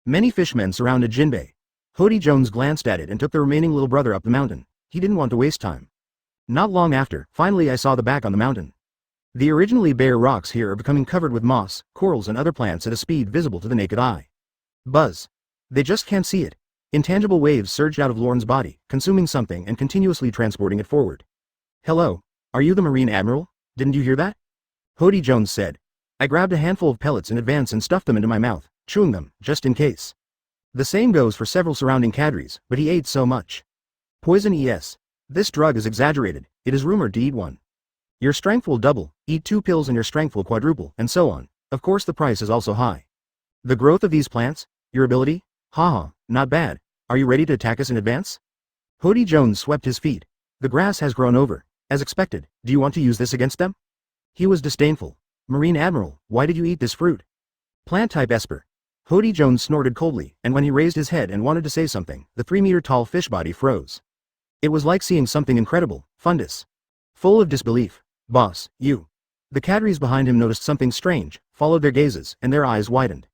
Many fishmen surrounded Jinbei. Hody Jones glanced at it and took the remaining little brother up the mountain. He didn't want to waste time. Not long after, finally I saw the back on the mountain. The originally bare rocks here are becoming covered with moss, corals and other plants at a speed visible to the naked eye. Buzz. They just can't see it. Intangible waves surged out of Lorne's body, consuming something and continuously transporting it forward. Hello. Are you the Marine Admiral? Didn't you hear that? Hody Jones said. I grabbed a handful of pellets in advance and stuffed them into my mouth, chewing them, just in case. The same goes for several surrounding cadres, but he ate so much. Poison yes. This drug is exaggerated, it is rumored to eat one. Your strength will double, eat 2 pills and your strength will quadruple, and so on. Of course the price is also high. The growth of these plants? Your ability? Haha, not bad. Are you ready to attack us in advance? Hody Jones swept his feet. The grass has grown over. As expected, do you want to use this against them? He was disdainful. Marine Admiral, why did you eat this fruit? Plant type Esper. Hody Jones snorted coldly, and when he raised his head and wanted to say something, the 3-meter-tall fish body froze. It was like seeing something incredible, fundus. Full of disbelief. Boss, you. The cadres behind him noticed something strange, followed their gazes, and their eyes widened.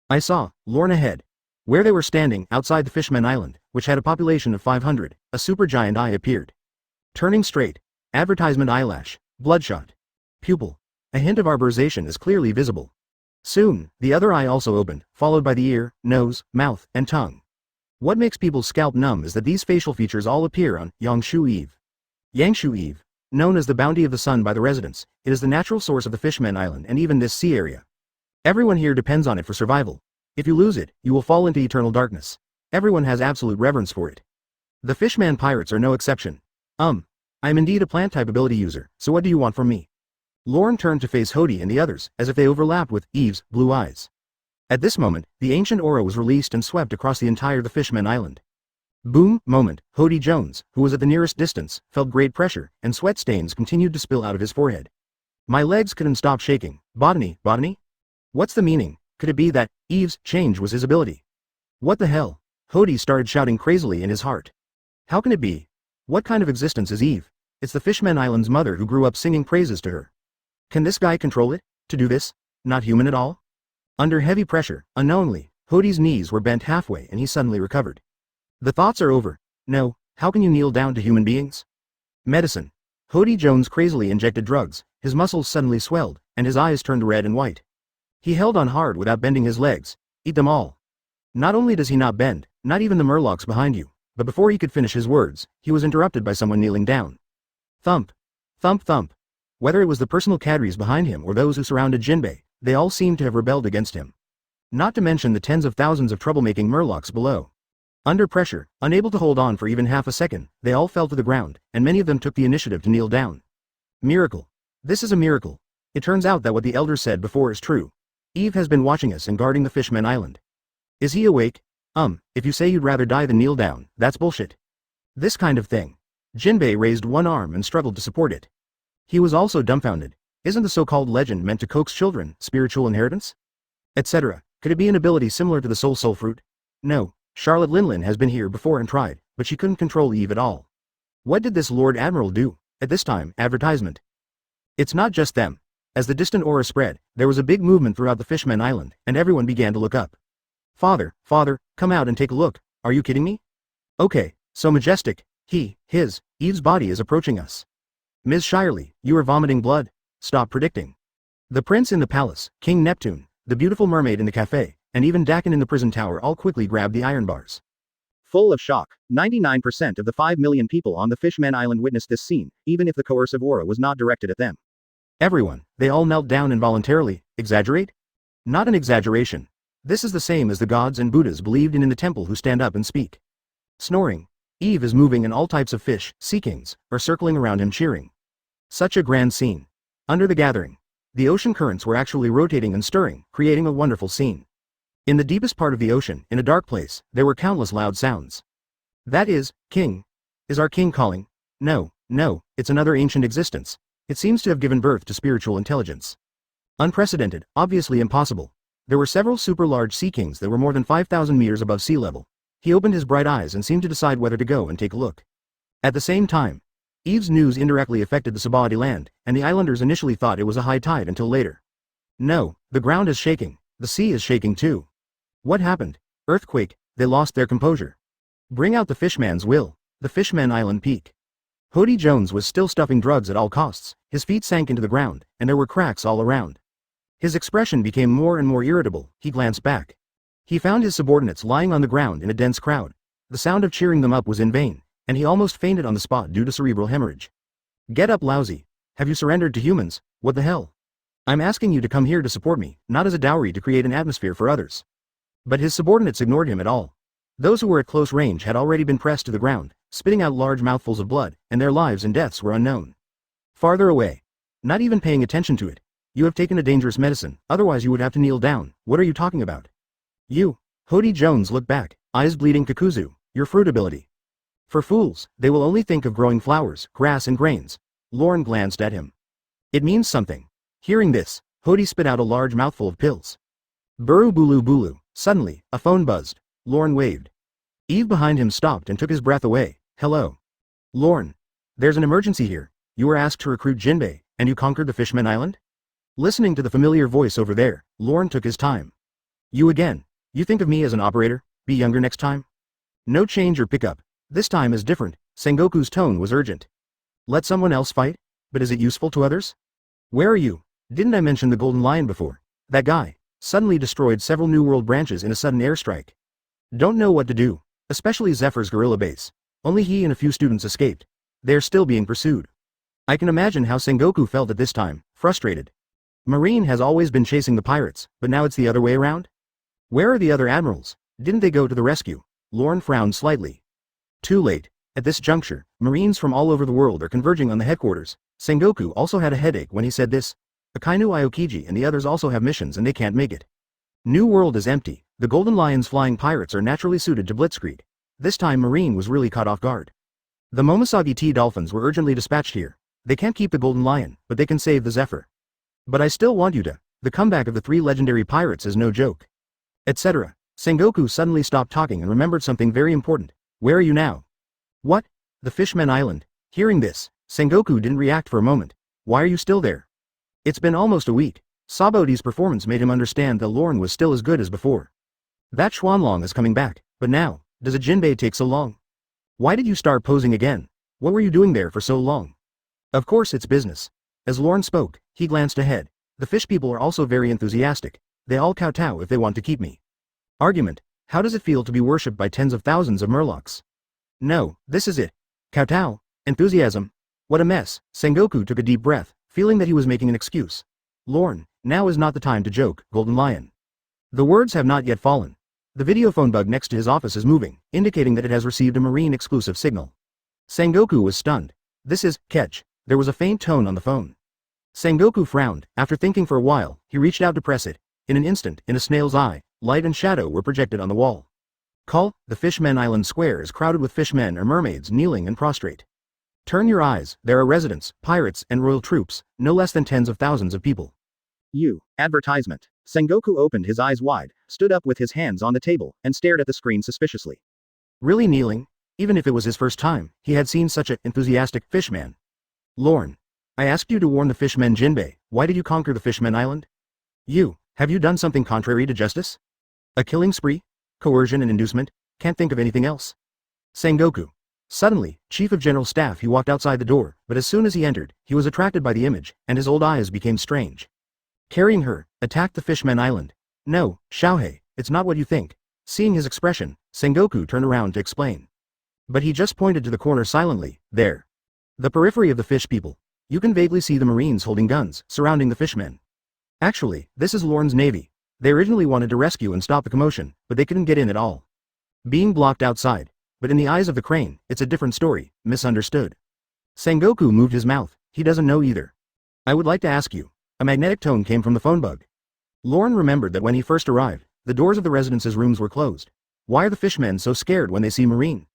I saw Lorne ahead. Where they were standing, outside the Fisherman Island, which had a population of 500, a supergiant eye appeared. Turning straight. Advertisement eyelash. Bloodshot. Pupil. A hint of arborization is clearly visible. Soon, the other eye also opened, followed by the ear, nose, mouth, and tongue. What makes people's scalp numb is that these facial features all appear on Yangshu Eve. Yangshu Eve. Known as the bounty of the sun by the residents, it is the natural source of the Fisherman Island and even this sea area. Everyone here depends on it for survival. If you lose it, you will fall into eternal darkness. Everyone has absolute reverence for it. The Fishman pirates are no exception. I am indeed a plant-type ability user, so what do you want from me? Lorne turned to face Hody and the others, as if they overlapped with Eve's blue eyes. At this moment, the ancient aura was released and swept across the entire the Fishman Island. Boom, moment, Hody Jones, who was at the nearest distance, felt great pressure, and sweat stains continued to spill out of his forehead. My legs couldn't stop shaking. Botany? What's the meaning? Could it be that Eve's change was his ability? What the hell? Hody started shouting crazily in his heart. How can it be? What kind of existence is Eve? It's the Fishman Island's mother who grew up singing praises to her. Can this guy control it? To do this? Not human at all? Under heavy pressure, unknowingly, Hody's knees were bent halfway and he suddenly recovered. The thoughts are over. No, how can you kneel down to human beings? Medicine. Hody Jones crazily injected drugs, his muscles suddenly swelled, and his eyes turned red and white. He held on hard without bending his legs. Eat them all. Not only does he not bend, not even the murlocs behind you, but before he could finish his words, he was interrupted by someone kneeling down. Thump. Thump thump. Whether it was the personal cadres behind him or those who surrounded Jinbei, they all seemed to have rebelled against him. Not to mention the tens of thousands of troublemaking murlocs below. Under pressure, unable to hold on for even half a second, they all fell to the ground, and many of them took the initiative to kneel down. Miracle. This is a miracle. It turns out that what the elder said before is true. Eve has been watching us and guarding the Fishman Island. Is he awake? If you say you'd rather die than kneel down, that's bullshit. This kind of thing. Jinbei raised one arm and struggled to support it. He was also dumbfounded. Isn't the so-called legend meant to coax children, spiritual inheritance? Etc. Could it be an ability similar to the soul fruit? No, Charlotte Linlin has been here before and tried, but she couldn't control Eve at all. What did this Lord Admiral do? At this time, advertisement. It's not just them. As the distant aura spread, there was a big movement throughout the Fishmen Island, and everyone began to look up. Father, come out and take a look. Are you kidding me? Okay, so majestic. Eve's body is approaching us. Ms. Shirley, you are vomiting blood. Stop predicting. The prince in the palace, King Neptune, the beautiful mermaid in the cafe, and even Dakin in the prison tower all quickly grabbed the iron bars. Full of shock, 99% of the 5 million people on the Fishman Island witnessed this scene, even if the coercive aura was not directed at them. Everyone, they all knelt down involuntarily. Exaggerate? Not an exaggeration. This is the same as the gods and Buddhas believed in the temple who stand up and speak. Snoring. Eve is moving and all types of fish, sea kings, are circling around him cheering. Such a grand scene. Under the gathering, the ocean currents were actually rotating and stirring, creating a wonderful scene. In the deepest part of the ocean, in a dark place, there were countless loud sounds. That is, King. Is our king calling? No, it's another ancient existence. It seems to have given birth to spiritual intelligence. Unprecedented, obviously impossible. There were several super large sea kings that were more than 5,000 meters above sea level. He opened his bright eyes and seemed to decide whether to go and take a look. At the same time, Eve's news indirectly affected the Sabaody land, and the islanders initially thought it was a high tide until later. No, the ground is shaking. The sea is shaking too. What happened? Earthquake. They lost their composure. Bring out the fishman's will. The Fishman Island peak. Hody Jones was still stuffing drugs at all costs. His feet sank into the ground, and there were cracks all around. His expression became more and more irritable. He glanced back. He found his subordinates lying on the ground in a dense crowd. The sound of cheering them up was in vain, and he almost fainted on the spot due to cerebral hemorrhage. Get up, lousy. Have you surrendered to humans? What the hell? I'm asking you to come here to support me, not as a dowry to create an atmosphere for others. But his subordinates ignored him at all. Those who were at close range had already been pressed to the ground, spitting out large mouthfuls of blood, and their lives and deaths were unknown. Farther away. Not even paying attention to it. You have taken a dangerous medicine, otherwise you would have to kneel down. What are you talking about? You. Hody Jones looked back, eyes bleeding. Kakuzu, your fruit ability. For fools, they will only think of growing flowers, grass and grains. Lorne glanced at him. It means something. Hearing this, Hody spit out a large mouthful of pills. Buru bulu bulu. Suddenly, a phone buzzed. Lorne waved. Eve behind him stopped and took his breath away. Hello. Lorne. There's an emergency here. You were asked to recruit Jinbei, and you conquered the Fishman Island? Listening to the familiar voice over there, Lorne took his time. You again. You think of me as an operator? Be younger next time? No change or pickup. This time is different. Sengoku's tone was urgent. Let someone else fight? But is it useful to others? Where are you? Didn't I mention the Golden Lion before? That guy suddenly destroyed several New World branches in a sudden airstrike. Don't know what to do, especially Zephyr's guerrilla base. Only he and a few students escaped. They're still being pursued. I can imagine how Sengoku felt at this time, frustrated. Marine has always been chasing the pirates, but now it's the other way around? Where are the other admirals? Didn't they go to the rescue? Lorne frowned slightly. Too late. At this juncture, Marines from all over the world are converging on the headquarters. Sengoku also had a headache when he said this. Akainu Aokiji and the others also have missions and they can't make it. New World is empty. The Golden Lion's flying pirates are naturally suited to blitzkrieg. This time Marine was really caught off guard. The Momosagi T Dolphins were urgently dispatched here. They can't keep the Golden Lion, but they can save the Zephyr. But I still want you to. The comeback of the 3 legendary pirates is no joke. Etc. Sengoku suddenly stopped talking and remembered something very important. Where are you now? What? The Fishman Island. Hearing this, Sengoku didn't react for a moment. Why are you still there? It's been almost a week. Sabaody's performance made him understand that Lorne was still as good as before. That Xuanlong is coming back, but now, does a Jinbei take so long? Why did you start posing again? What were you doing there for so long? Of course it's business. As Lorne spoke, he glanced ahead. The fish people are also very enthusiastic. They all kowtow if they want to keep me. Argument. How does it feel to be worshipped by tens of thousands of murlocs? No, this is it. Kowtow. Enthusiasm. What a mess. Sengoku took a deep breath, feeling that he was making an excuse. Lorne, now is not the time to joke, Golden Lion. The words have not yet fallen. The videophone bug next to his office is moving, indicating that it has received a Marine exclusive signal. Sengoku was stunned. This is, catch. There was a faint tone on the phone. Sengoku frowned. After thinking for a while, he reached out to press it. In an instant, in a snail's eye, light and shadow were projected on the wall. Call, the Fishman Island Square is crowded with fishmen or mermaids kneeling and prostrate. Turn your eyes, there are residents, pirates, and royal troops, no less than tens of thousands of people. Advertisement. Sengoku opened his eyes wide, stood up with his hands on the table, and stared at the screen suspiciously. Really kneeling? Even if it was his first time, he had seen such an enthusiastic fishman. Lorne. I asked you to warn the fishmen Jinbei, why did you conquer the fishmen island? Have you done something contrary to justice? A killing spree? Coercion and inducement? Can't think of anything else. Sengoku. Suddenly, Chief of General Staff, he walked outside the door, but as soon as he entered, he was attracted by the image, and his old eyes became strange. Carrying her, attacked the fishmen island. No, Xiaohei, it's not what you think. Seeing his expression, Sengoku turned around to explain. But he just pointed to the corner silently, there. The periphery of the fish people. You can vaguely see the Marines holding guns, surrounding the fishmen. Actually, this is Lorne's navy. They originally wanted to rescue and stop the commotion, but they couldn't get in at all. Being blocked outside. But in the eyes of the crane, it's a different story, misunderstood. Sengoku moved his mouth, he doesn't know either. I would like to ask you. A magnetic tone came from the phone bug. Lorne remembered that when he first arrived, the doors of the residence's rooms were closed. Why are the fishmen so scared when they see Marine?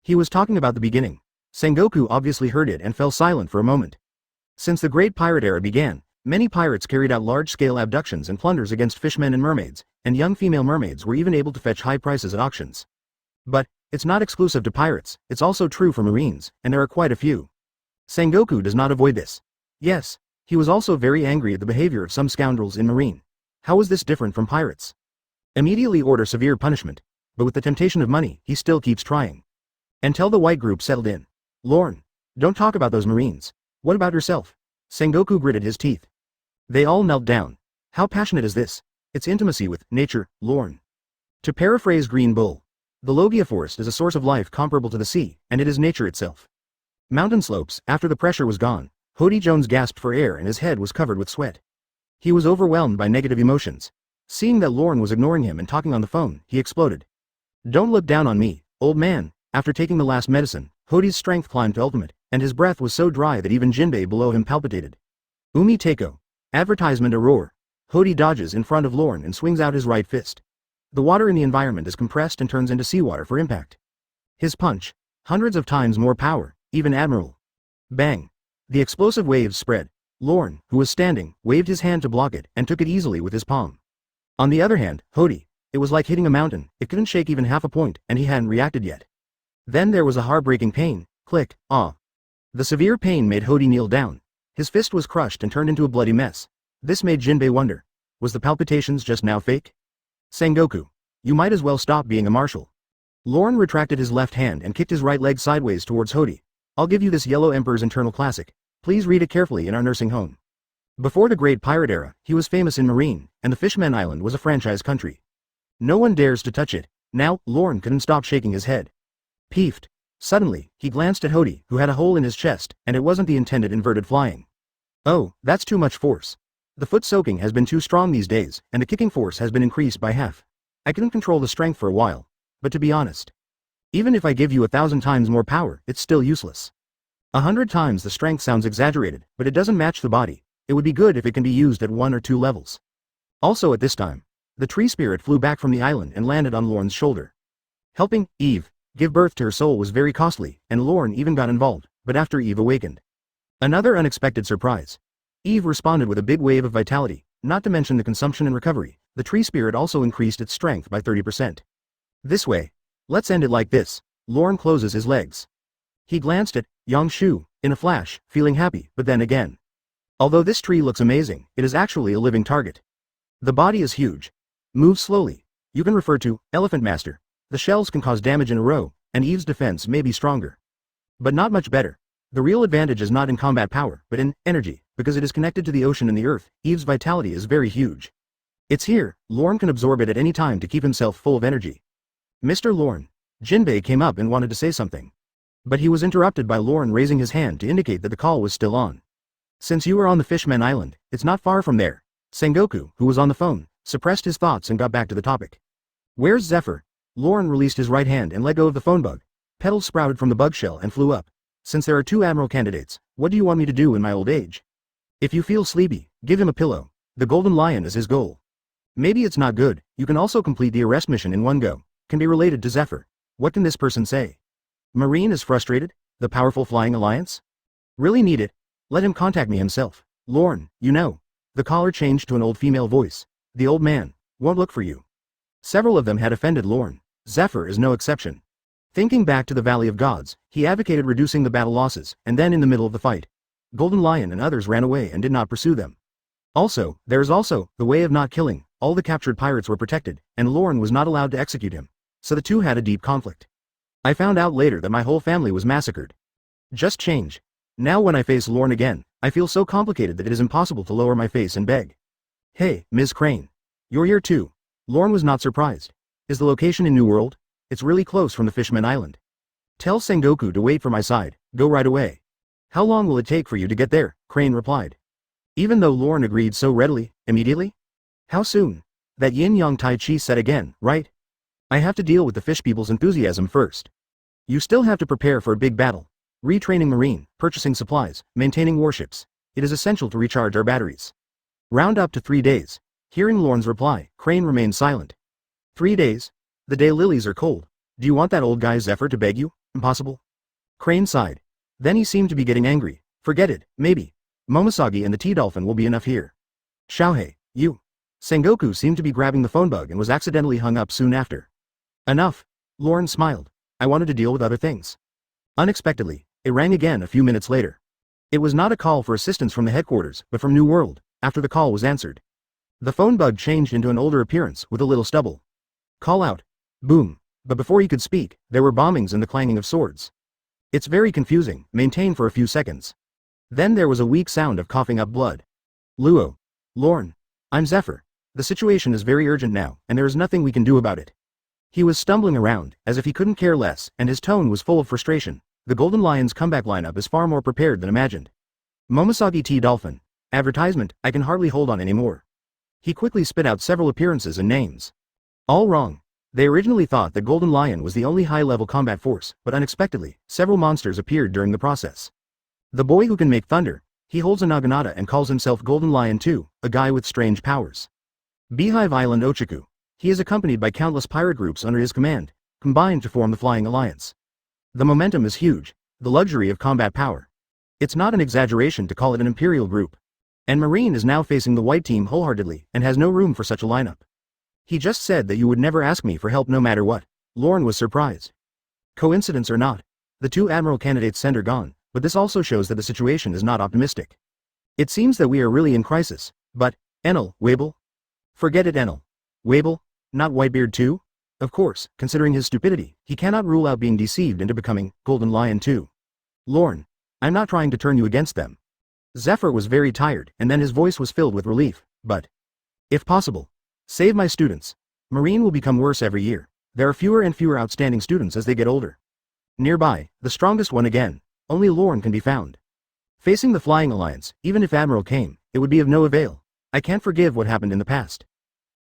He was talking about the beginning. Sengoku obviously heard it and fell silent for a moment. Since the Great Pirate Era began, many pirates carried out large-scale abductions and plunders against fishmen and mermaids, and young female mermaids were even able to fetch high prices at auctions. But it's not exclusive to pirates, it's also true for Marines, and there are quite a few. Sengoku does not avoid this. Yes, he was also very angry at the behavior of some scoundrels in Marine. How is this different from pirates? Immediately order severe punishment, but with the temptation of money, he still keeps trying. Until the white group settled in. Lorne, don't talk about those Marines. What about yourself? Sengoku gritted his teeth. They all knelt down. How passionate is this? It's intimacy with nature, Lorne. To paraphrase Green Bull, the Logia forest is a source of life comparable to the sea, and it is nature itself. Mountain slopes, after the pressure was gone, Hody Jones gasped for air and his head was covered with sweat. He was overwhelmed by negative emotions. Seeing that Lorne was ignoring him and talking on the phone, he exploded. Don't look down on me, old man. After taking the last medicine, Hody's strength climbed to ultimate, and his breath was so dry that even Jinbei below him palpitated. Umi Teiko. Advertisement a roar. Hody dodges in front of Lorne and swings out his right fist. The water in the environment is compressed and turns into seawater for impact. His punch. Hundreds of times more power, even admiral. Bang. The explosive waves spread. Lorne, who was standing, waved his hand to block it and took it easily with his palm. On the other hand, Hody. It was like hitting a mountain, it couldn't shake even half a point, and he hadn't reacted yet. Then there was a heartbreaking pain. Click, ah. The severe pain made Hody kneel down. His fist was crushed and turned into a bloody mess. This made Jinbei wonder. Was the palpitations just now fake? Sengoku. You might as well stop being a marshal. Lorne retracted his left hand and kicked his right leg sideways towards Hody. I'll give you this Yellow Emperor's internal classic. Please read it carefully in our nursing home. Before the Great Pirate Era, he was famous in Marine, and the Fishmen Island was a franchise country. No one dares to touch it. Now, Lorne couldn't stop shaking his head. Peeved. Suddenly, he glanced at Hody, who had a hole in his chest, and it wasn't the intended inverted flying. Oh, that's too much force. The foot soaking has been too strong these days, and the kicking force has been increased by half. I couldn't control the strength for a while. But to be honest, even if I give you 1,000 times more power, it's still useless. 100 times the strength sounds exaggerated, but it doesn't match the body. It would be good if it can be used at 1 or 2 levels. Also at this time, the tree spirit flew back from the island and landed on Lorne's shoulder. Helping Eve give birth to her soul was very costly, and Lorne even got involved, but after Eve awakened. Another unexpected surprise. Eve responded with a big wave of vitality, not to mention the consumption and recovery. The tree spirit also increased its strength by 30%. This way. Let's end it like this. Lorne closes his legs. He glanced at Yangshu in a flash, feeling happy, but then again. Although this tree looks amazing, it is actually a living target. The body is huge. Move slowly. You can refer to Elephant Master. The shells can cause damage in a row, and Eve's defense may be stronger. But not much better. The real advantage is not in combat power, but in energy, because it is connected to the ocean and the earth. Eve's vitality is very huge. It's here. Lorne can absorb it at any time to keep himself full of energy. Mr. Lorne. Jinbei came up and wanted to say something. But he was interrupted by Lorne raising his hand to indicate that the call was still on. Since you are on the Fishmen Island, it's not far from there. Sengoku, who was on the phone, suppressed his thoughts and got back to the topic. Where's Zephyr? Lorne released his right hand and let go of the phone bug. Petals sprouted from the bug shell and flew up. Since there are 2 admiral candidates, what do you want me to do in my old age? If you feel sleepy, give him a pillow. The Golden Lion is his goal. Maybe it's not good. You can also complete the arrest mission in one go. Can be related to Zephyr. What can this person say? Marine is frustrated? The powerful flying alliance? Really need it? Let him contact me himself. Lorne, you know. The caller changed to an old female voice. The old man won't look for you. Several of them had offended Lorne. Zephyr is no exception. Thinking back to the Valley of Gods, he advocated reducing the battle losses, and then in the middle of the fight, Golden Lion and others ran away and did not pursue them. Also, there is also the way of not killing. All the captured pirates were protected, and Lorne was not allowed to execute him. So the two had a deep conflict. I found out later that my whole family was massacred. Just change. Now when I face Lorne again, I feel so complicated that it is impossible to lower my face and beg. Hey, Ms. Crane. You're here too. Lorne was not surprised. Is the location in New World? It's really close from the Fishman Island. Tell Sengoku to wait for my side, go right away. How long will it take for you to get there? Crane replied. Even though Lorne agreed so readily, immediately? How soon? That yin-yang Tai Chi said again, right? I have to deal with the fish people's enthusiasm first. You still have to prepare for a big battle. Retraining Marine, purchasing supplies, maintaining warships. It is essential to recharge our batteries. Round up to 3 days. Hearing Lorne's reply, Crane remained silent. 3 days? The day lilies are cold. Do you want that old guy Zephyr to beg you? Impossible. Crane sighed. Then he seemed to be getting angry. Forget it, maybe. Momoshagi and the T-Dolphin will be enough here. Xiaohei, you. Sengoku seemed to be grabbing the phone bug and was accidentally hung up soon after. Enough. Lorne smiled. I wanted to deal with other things. Unexpectedly, it rang again a few minutes later. It was not a call for assistance from the headquarters, but from New World. After the call was answered, the phone bug changed into an older appearance with a little stubble. Call out. Boom. But before he could speak, there were bombings and the clanging of swords. It's very confusing, maintain for a few seconds. Then there was a weak sound of coughing up blood. Luo. Lorne. I'm Zephyr. The situation is very urgent now, and there is nothing we can do about it. He was stumbling around, as if he couldn't care less, and his tone was full of frustration. The Golden Lion's comeback lineup is far more prepared than imagined. Momoshagi T-Dolphin. Advertisement, I can hardly hold on anymore. He quickly spit out several appearances and names. All wrong. They originally thought that Golden Lion was the only high-level combat force, but unexpectedly, several monsters appeared during the process. The boy who can make thunder. He holds a naginata and calls himself Golden Lion too, a guy with strange powers. Beehive Island Ochaku. He is accompanied by countless pirate groups under his command, combined to form the Flying Alliance. The momentum is huge, the luxury of combat power. It's not an exaggeration to call it an imperial group. And Marine is now facing the white team wholeheartedly and has no room for such a lineup. He just said that you would never ask me for help no matter what. Lorne was surprised. Coincidence or not, the two admiral candidates sent are gone, but this also shows that the situation is not optimistic. It seems that we are really in crisis, but, Enel, Wable? Forget it, Enel. Wable? Not Whitebeard too? Of course, considering his stupidity, he cannot rule out being deceived into becoming Golden Lion too. Lorne. I'm not trying to turn you against them. Zephyr was very tired, and then his voice was filled with relief, but, if possible, save my students. Marine will become worse every year. There are fewer and fewer outstanding students as they get older. Nearby, the strongest one again, only Lorne can be found. Facing the Flying Alliance, even if Admiral came, it would be of no avail. I can't forgive what happened in the past.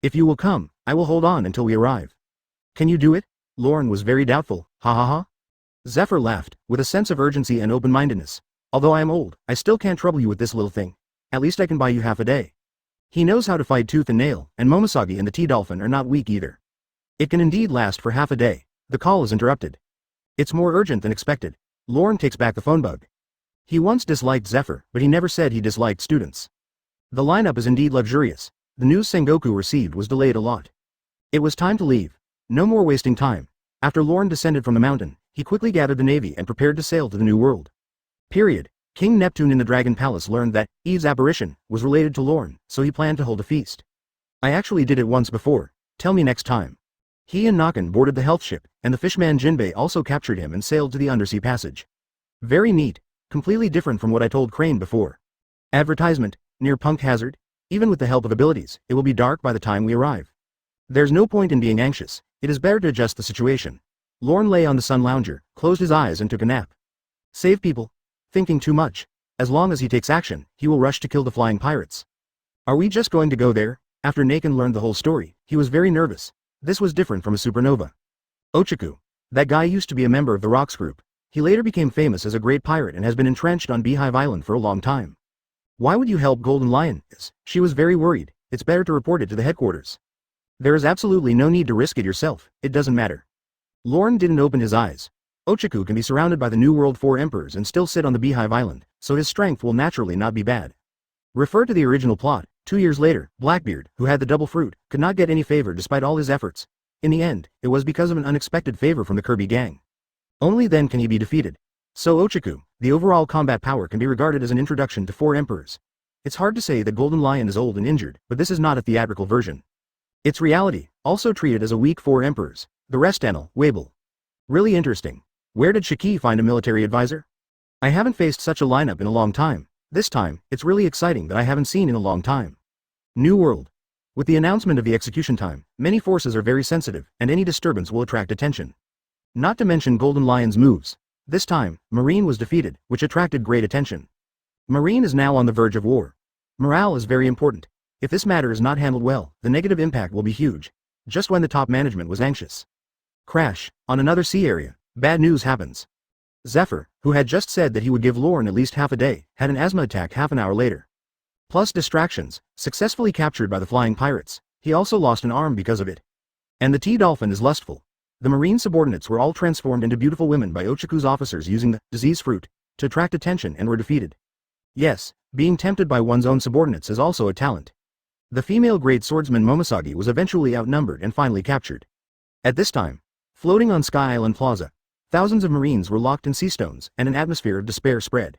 If you will come, I will hold on until we arrive. Can you do it? Lorne was very doubtful, ha ha ha. Zephyr laughed, with a sense of urgency and open-mindedness. Although I am old, I still can't trouble you with this little thing. At least I can buy you half a day. He knows how to fight tooth and nail, and Momoshagi and the T-Dolphin are not weak either. It can indeed last for half a day. The call is interrupted. It's more urgent than expected. Lorne takes back the phone bug. He once disliked Zephyr, but he never said he disliked students. The lineup is indeed luxurious. The news Sengoku received was delayed a lot. It was time to leave. No more wasting time. After Lorne descended from the mountain, he quickly gathered the navy and prepared to sail to the New World. Period. King Neptune in the Dragon Palace learned that Eve's apparition was related to Lorne, so he planned to hold a feast. I actually did it once before. Tell me next time. He and Nakan boarded the health ship, and the fishman Jinbei also captured him and sailed to the undersea passage. Very neat. Completely different from what I told Crane before. Advertisement, near Punk Hazard. Even with the help of abilities, it will be dark by the time we arrive. There's no point in being anxious. It is better to adjust the situation. Lorne lay on the sun lounger, closed his eyes and took a nap. Save people. Thinking too much. As long as he takes action, he will rush to kill the flying pirates. Are we just going to go there? After Nakan learned the whole story, he was very nervous. This was different from a supernova. Ochaku. That guy used to be a member of the Rocks group. He later became famous as a great pirate and has been entrenched on Beehive Island for a long time. Why would you help Golden Lion? She was very worried. It's better to report it to the headquarters. There is absolutely no need to risk it yourself. It doesn't matter. Lorne didn't open his eyes. Ochaku can be surrounded by the New World 4 emperors and still sit on the Beehive Island, so his strength will naturally not be bad. Refer to the original plot. 2 years later, Blackbeard, who had the double fruit, could not get any favor despite all his efforts. In the end, it was because of an unexpected favor from the Kirby gang. Only then can he be defeated. So Ochaku, the overall combat power can be regarded as an introduction to 4 emperors. It's hard to say that Golden Lion is old and injured, but this is not a theatrical version. It's reality, also treated as a weak 4 emperors. The rest Enel, Wabel. Really interesting. Where did Shiki find a military advisor? I haven't faced such a lineup in a long time. This time, it's really exciting that I haven't seen in a long time. New World. With the announcement of the execution time, many forces are very sensitive, and any disturbance will attract attention. Not to mention Golden Lion's moves. This time, Marine was defeated, which attracted great attention. Marine is now on the verge of war. Morale is very important. If this matter is not handled well, the negative impact will be huge. Just when the top management was anxious. Crash. On another sea area, bad news happens. Zephyr, who had just said that he would give Lorne at least half a day, had an asthma attack half an hour later. Plus distractions, successfully captured by the flying pirates. He also lost an arm because of it. And the T-Dolphin is lustful. The marine subordinates were all transformed into beautiful women by Ochaku's officers using the disease fruit to attract attention and were defeated. Yes, being tempted by one's own subordinates is also a talent. The female great swordsman Momosagi was eventually outnumbered and finally captured. At this time, floating on Sky Island Plaza, thousands of marines were locked in sea stones and an atmosphere of despair spread.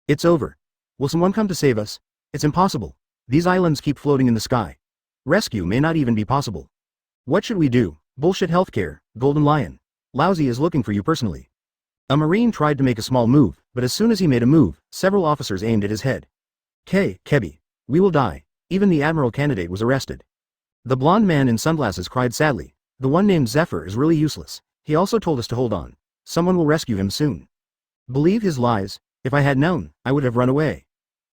It's over. Will someone come to save us? It's impossible. These islands keep floating in the sky. Rescue may not even be possible. What should we do? Bullshit healthcare, Golden Lion. Lousy is looking for you personally. A marine tried to make a small move, but as soon as he made a move, several officers aimed at his head. Kebi. We will die. Even the admiral candidate was arrested. The blonde man in sunglasses cried sadly. The one named Zephyr is really useless. He also told us to hold on. Someone will rescue him soon. Believe his lies. If I had known, I would have run away.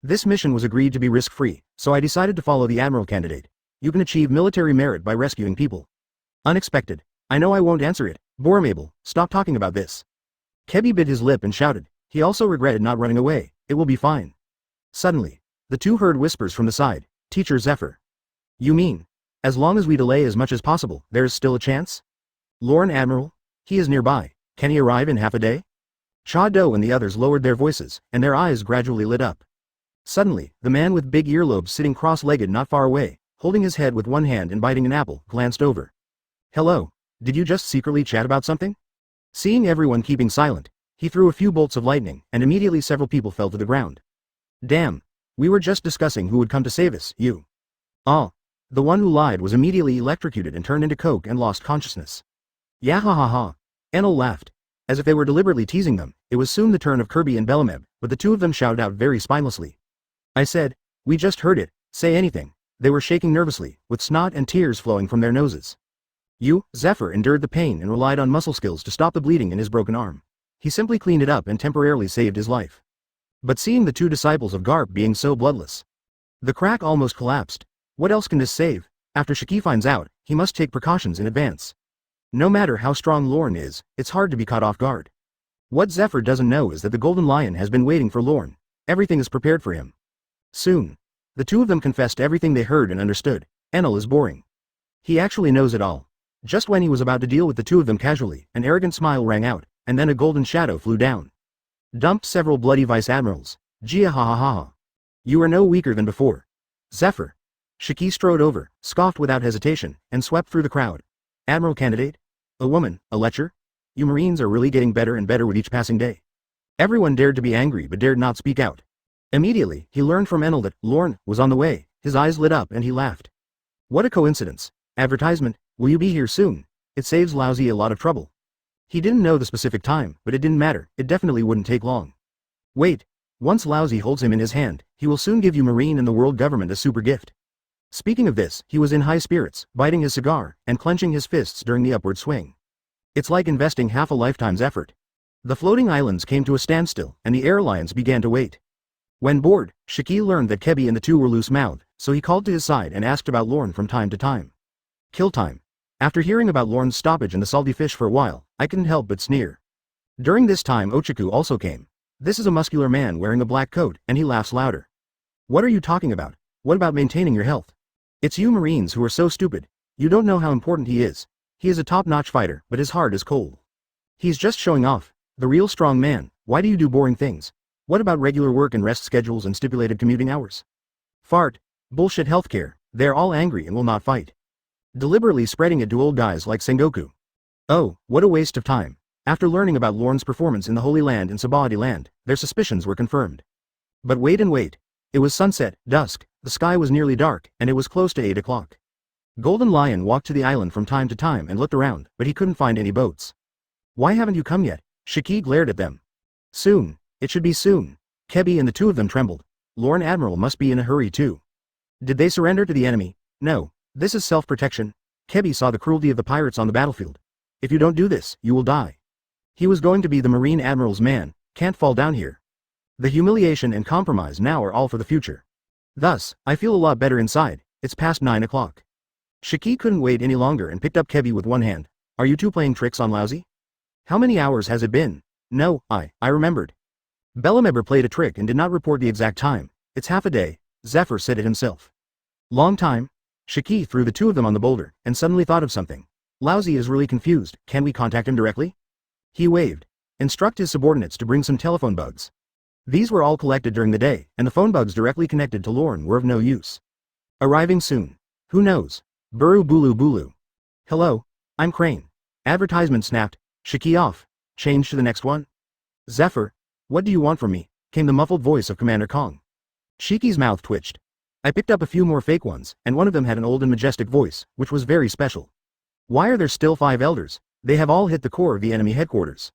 This mission was agreed to be risk-free, so I decided to follow the admiral candidate. You can achieve military merit by rescuing people. Unexpected. I know I won't answer it. Boromable, stop talking about this. Kebi bit his lip and shouted. He also regretted not running away. It will be fine. Suddenly, the two heard whispers from the side. Teacher Zephyr. You mean, as long as we delay as much as possible, there is still a chance? Lorne Admiral? He is nearby. Can he arrive in half a day? Cha Do and the others lowered their voices, and their eyes gradually lit up. Suddenly, the man with big earlobes sitting cross-legged not far away, holding his head with one hand and biting an apple, glanced over. Hello, did you just secretly chat about something? Seeing everyone keeping silent, he threw a few bolts of lightning, and immediately several people fell to the ground. Damn, we were just discussing who would come to save us, you. Ah. The one who lied was immediately electrocuted and turned into coke and lost consciousness. Yahahaha. Enel laughed. As if they were deliberately teasing them, it was soon the turn of Kirby and Belameb, but the two of them shouted out very spinelessly. I said, we just heard it, say anything. They were shaking nervously, with snot and tears flowing from their noses. Zephyr endured the pain and relied on muscle skills to stop the bleeding in his broken arm. He simply cleaned it up and temporarily saved his life. But seeing the two disciples of Garp being so bloodless, the crack almost collapsed. What else can this save? After Shiki finds out, he must take precautions in advance. No matter how strong Lorne is, it's hard to be caught off guard. What Zephyr doesn't know is that the Golden Lion has been waiting for Lorne. Everything is prepared for him. Soon. The two of them confessed everything they heard and understood. Enel is boring. He actually knows it all. Just when he was about to deal with the two of them casually, an arrogant smile rang out, and then a golden shadow flew down. Dumped several bloody vice admirals. Gia ha ha ha ha. You are no weaker than before. Zephyr. Shiki strode over, scoffed without hesitation, and swept through the crowd. Admiral candidate? A woman, a lecher? You Marines are really getting better and better with each passing day. Everyone dared to be angry but dared not speak out. Immediately, he learned from Enel that Lorne was on the way. His eyes lit up and he laughed. What a coincidence. Advertisement, will you be here soon? It saves Lousy a lot of trouble. He didn't know the specific time, but it didn't matter, it definitely wouldn't take long. Wait. Once Lousy holds him in his hand, he will soon give you Marine and the world government a super gift. Speaking of this, he was in high spirits, biting his cigar, and clenching his fists during the upward swing. It's like investing half a lifetime's effort. The floating islands came to a standstill, and the airlines began to wait. When bored, Shiki learned that Kebi and the two were loose-mouthed, so he called to his side and asked about Lorne from time to time. Kill time. After hearing about Lorne's stoppage in the salty fish for a while, I couldn't help but sneer. During this time Ochaku also came. This is a muscular man wearing a black coat, and he laughs louder. What are you talking about? What about maintaining your health? It's you Marines who are so stupid. You don't know how important he is. He is a top-notch fighter, but his heart is cold. He's just showing off. The real strong man. Why do you do boring things? What about regular work and rest schedules and stipulated commuting hours? Fart. Bullshit healthcare, they're all angry and will not fight. Deliberately spreading it to old guys like Sengoku. Oh, what a waste of time. After learning about Lorne's performance in the Holy Land and Sabaody land, their suspicions were confirmed. But wait and wait. It was sunset, dusk, the sky was nearly dark, and it was close to 8 o'clock. Golden Lion walked to the island from time to time and looked around, but he couldn't find any boats. Why haven't you come yet? Shiki glared at them. Soon. It should be soon. Kebi and the two of them trembled. Lorne Admiral must be in a hurry too. Did they surrender to the enemy? No. This is self-protection. Kebi saw the cruelty of the pirates on the battlefield. If you don't do this, you will die. He was going to be the Marine Admiral's man, can't fall down here. The humiliation and compromise now are all for the future. Thus, I feel a lot better inside. It's past 9 o'clock. Shiki couldn't wait any longer and picked up Kebi with one hand. Are you two playing tricks on Lousy? How many hours has it been? No, I remembered. Bellameber played a trick and did not report the exact time. It's half a day, Zephyr said it himself. Long time? Shiki threw the two of them on the boulder, and suddenly thought of something. Lousy is really confused, can we contact him directly? He waved. Instruct his subordinates to bring some telephone bugs. These were all collected during the day, and the phone bugs directly connected to Lorne were of no use. Arriving soon. Who knows? Buru Bulu Bulu. Hello? I'm Crane. Advertisement snapped. Shiki off. Change to the next one. Zephyr. What do you want from me? Came the muffled voice of Commander Kong. Shiki's mouth twitched. I picked up a few more fake ones, and one of them had an old and majestic voice, which was very special. Why are there still 5 elders? They have all hit the core of the enemy headquarters.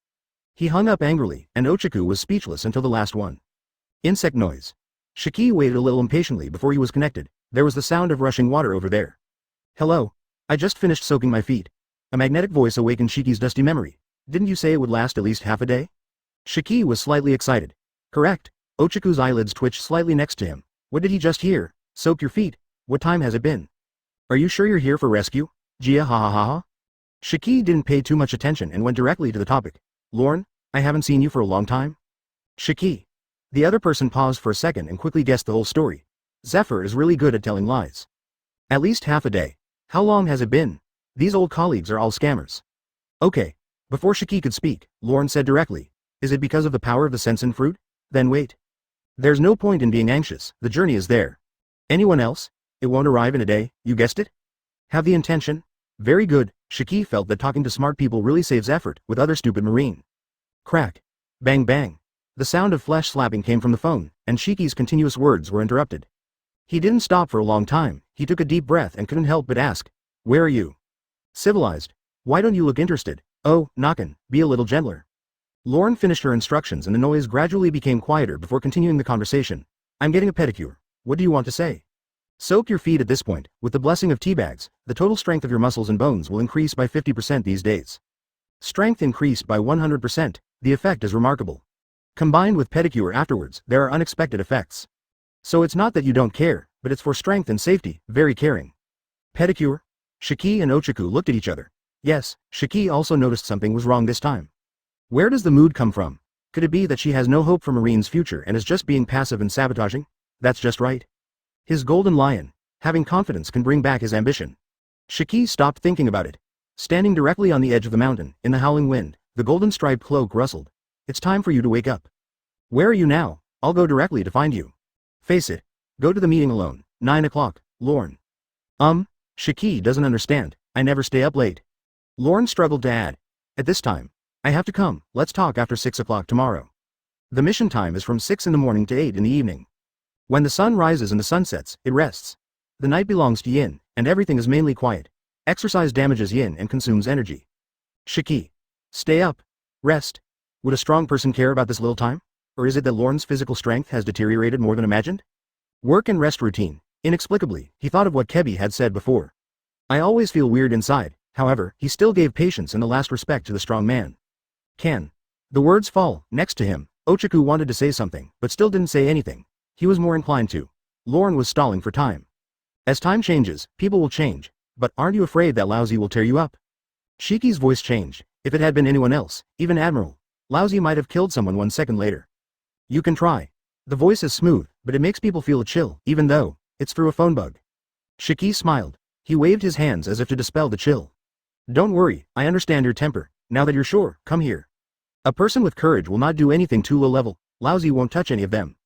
He hung up angrily, and Ochaku was speechless until the last one. Insect noise. Shiki waited a little impatiently before he was connected. There was the sound of rushing water over there. Hello. I just finished soaking my feet. A magnetic voice awakened Shiki's dusty memory. Didn't you say it would last at least half a day? Shiki was slightly excited. Correct. Ochaku's eyelids twitched slightly next to him. What did he just hear? Soak your feet. What time has it been? Are you sure you're here for rescue? Gia ha ha ha ha. Shiki didn't pay too much attention and went directly to the topic. Lorne, I haven't seen you for a long time. Shiki. The other person paused for a second and quickly guessed the whole story. Zephyr is really good at telling lies. At least half a day. How long has it been? These old colleagues are all scammers. Okay. Before Shiki could speak, Lorne said directly. Is it because of the power of the sensen fruit? Then wait. There's no point in being anxious, the journey is there. Anyone else? It won't arrive in a day, you guessed it? Have the intention? Very good. Shiki felt that talking to smart people really saves effort with other stupid marine. Crack. Bang bang. The sound of flesh slapping came from the phone, and Shiki's continuous words were interrupted. He didn't stop for a long time, he took a deep breath and couldn't help but ask. Where are you? Civilized. Why don't you look interested? Oh, Nakan, be a little gentler. Lorne finished her instructions and the noise gradually became quieter before continuing the conversation. I'm getting a pedicure. What do you want to say? Soak your feet at this point. With the blessing of teabags, the total strength of your muscles and bones will increase by 50% these days. Strength increased by 100%. The effect is remarkable. Combined with pedicure afterwards, there are unexpected effects. So it's not that you don't care, but it's for strength and safety, very caring. Pedicure? Shiki and Ochaku looked at each other. Yes, Shiki also noticed something was wrong this time. Where does the mood come from? Could it be that she has no hope for Marine's future and is just being passive and sabotaging? That's just right. His golden lion. Having confidence can bring back his ambition. Shiki stopped thinking about it. Standing directly on the edge of the mountain, in the howling wind, the golden striped cloak rustled. It's time for you to wake up. Where are you now? I'll go directly to find you. Face it. Go to the meeting alone. 9 o'clock, Lorne. Shiki doesn't understand. I never stay up late. Lorne struggled to add. At this time. I have to come, let's talk after 6 o'clock tomorrow. The mission time is from 6 in the morning to 8 in the evening. When the sun rises and the sun sets, it rests. The night belongs to yin, and everything is mainly quiet. Exercise damages yin and consumes energy. Shiki. Stay up. Rest. Would a strong person care about this little time? Or is it that Lorne's physical strength has deteriorated more than imagined? Work and rest routine. Inexplicably, he thought of what Kebi had said before. I always feel weird inside. However, he still gave patience and the last respect to the strong man. Can. The words fall, next to him. Ochaku wanted to say something, but still didn't say anything. He was more inclined to. Lorne was stalling for time. As time changes, people will change. But aren't you afraid that Lousy will tear you up? Shiki's voice changed. If it had been anyone else, even Admiral, Lousy might have killed someone 1 second later. You can try. The voice is smooth, but it makes people feel a chill, even though it's through a phone bug. Shiki smiled. He waved his hands as if to dispel the chill. Don't worry, I understand your temper. Now that you're sure, come here. A person with courage will not do anything too low level. Lousy won't touch any of them.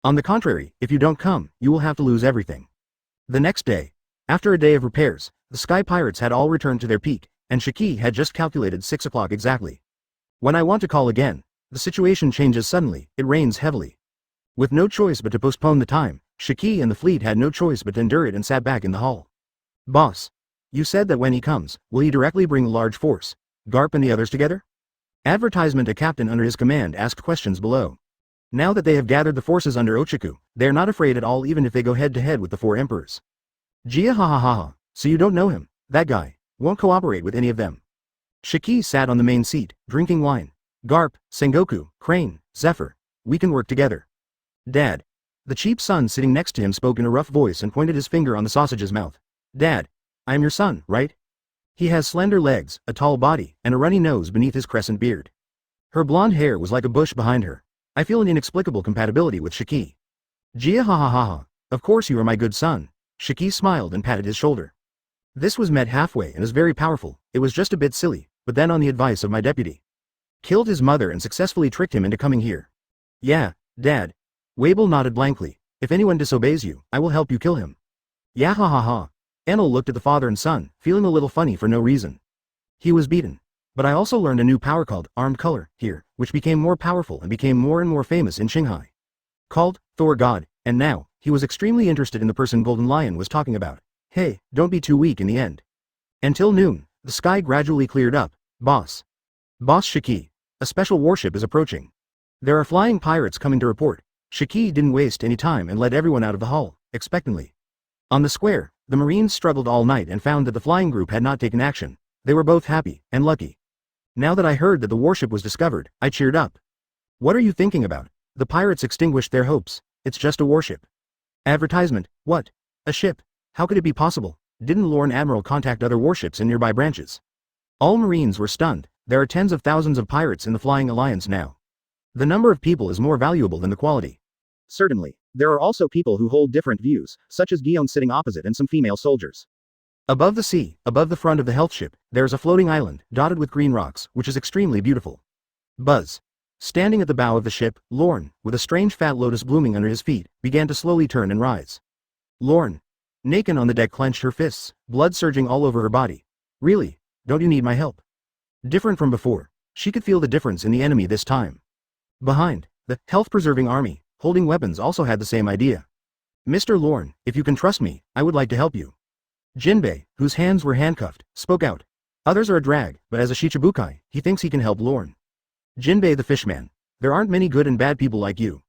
On the contrary, if you don't come, you will have to lose everything. The next day, after a day of repairs, the sky pirates had all returned to their peak, and Shiki had just calculated 6 o'clock exactly. When I want to call again, the situation changes suddenly, it rains heavily. With no choice but to postpone the time, Shiki and the fleet had no choice but to endure it and sat back in the hull. Boss. You said that when he comes, will he directly bring a large force, Garp and the others together? Advertisement. A captain under his command asked questions below. Now that they have gathered the forces under Ochaku, they are not afraid at all even if they go head to head with the 4 emperors. Gia ha ha ha ha, so you don't know him, that guy, won't cooperate with any of them. Shiki sat on the main seat, drinking wine. Garp, Sengoku, Crane, Zephyr, we can work together. Dad. The cheap son sitting next to him spoke in a rough voice and pointed his finger on the sausage's mouth. Dad. I am your son, right? He has slender legs, a tall body, and a runny nose beneath his crescent beard. Her blonde hair was like a bush behind her. I feel an inexplicable compatibility with Shiki. Gia ha ha ha ha, of course you are my good son. Shiki smiled and patted his shoulder. This was met halfway and is very powerful. It was just a bit silly, but then on the advice of my deputy. Killed his mother and successfully tricked him into coming here. Yeah, Dad. Wabel nodded blankly. If anyone disobeys you, I will help you kill him. Yeah ha ha ha. Enel looked at the father and son, feeling a little funny for no reason. He was beaten. But I also learned a new power called Armed Color here, which became more powerful and became more and more famous in Qinghai. Called Thor God, and now, he was extremely interested in the person Golden Lion was talking about. Hey, don't be too weak in the end. Until noon, the sky gradually cleared up. Boss. Boss Shiki. A special warship is approaching. There are flying pirates coming to report. Shiki didn't waste any time and led everyone out of the hull, expectantly. On the square, the Marines struggled all night and found that the flying group had not taken action. They were both happy, and lucky. Now that I heard that the warship was discovered, I cheered up. What are you thinking about? The pirates extinguished their hopes. It's just a warship. Advertisement. What? A ship? How could it be possible? Didn't Lorne Admiral contact other warships in nearby branches? All Marines were stunned. There are tens of thousands of pirates in the Flying Alliance now. The number of people is more valuable than the quality. Certainly. There are also people who hold different views, such as Geoise sitting opposite and some female soldiers. Above the sea, above the front of the health ship, there is a floating island, dotted with green rocks, which is extremely beautiful. Buzz. Standing at the bow of the ship, Lorne, with a strange fat lotus blooming under his feet, began to slowly turn and rise. Lorne. Naken on the deck clenched her fists, blood surging all over her body. Really? Don't you need my help? Different from before. She could feel the difference in the enemy this time. Behind, the health-preserving army, holding weapons also had the same idea. Mr. Lorne, if you can trust me, I would like to help you. Jinbei, whose hands were handcuffed, spoke out. Others are a drag, but as a Shichibukai, he thinks he can help Lorne. Jinbei the fishman. There aren't many good and bad people like you.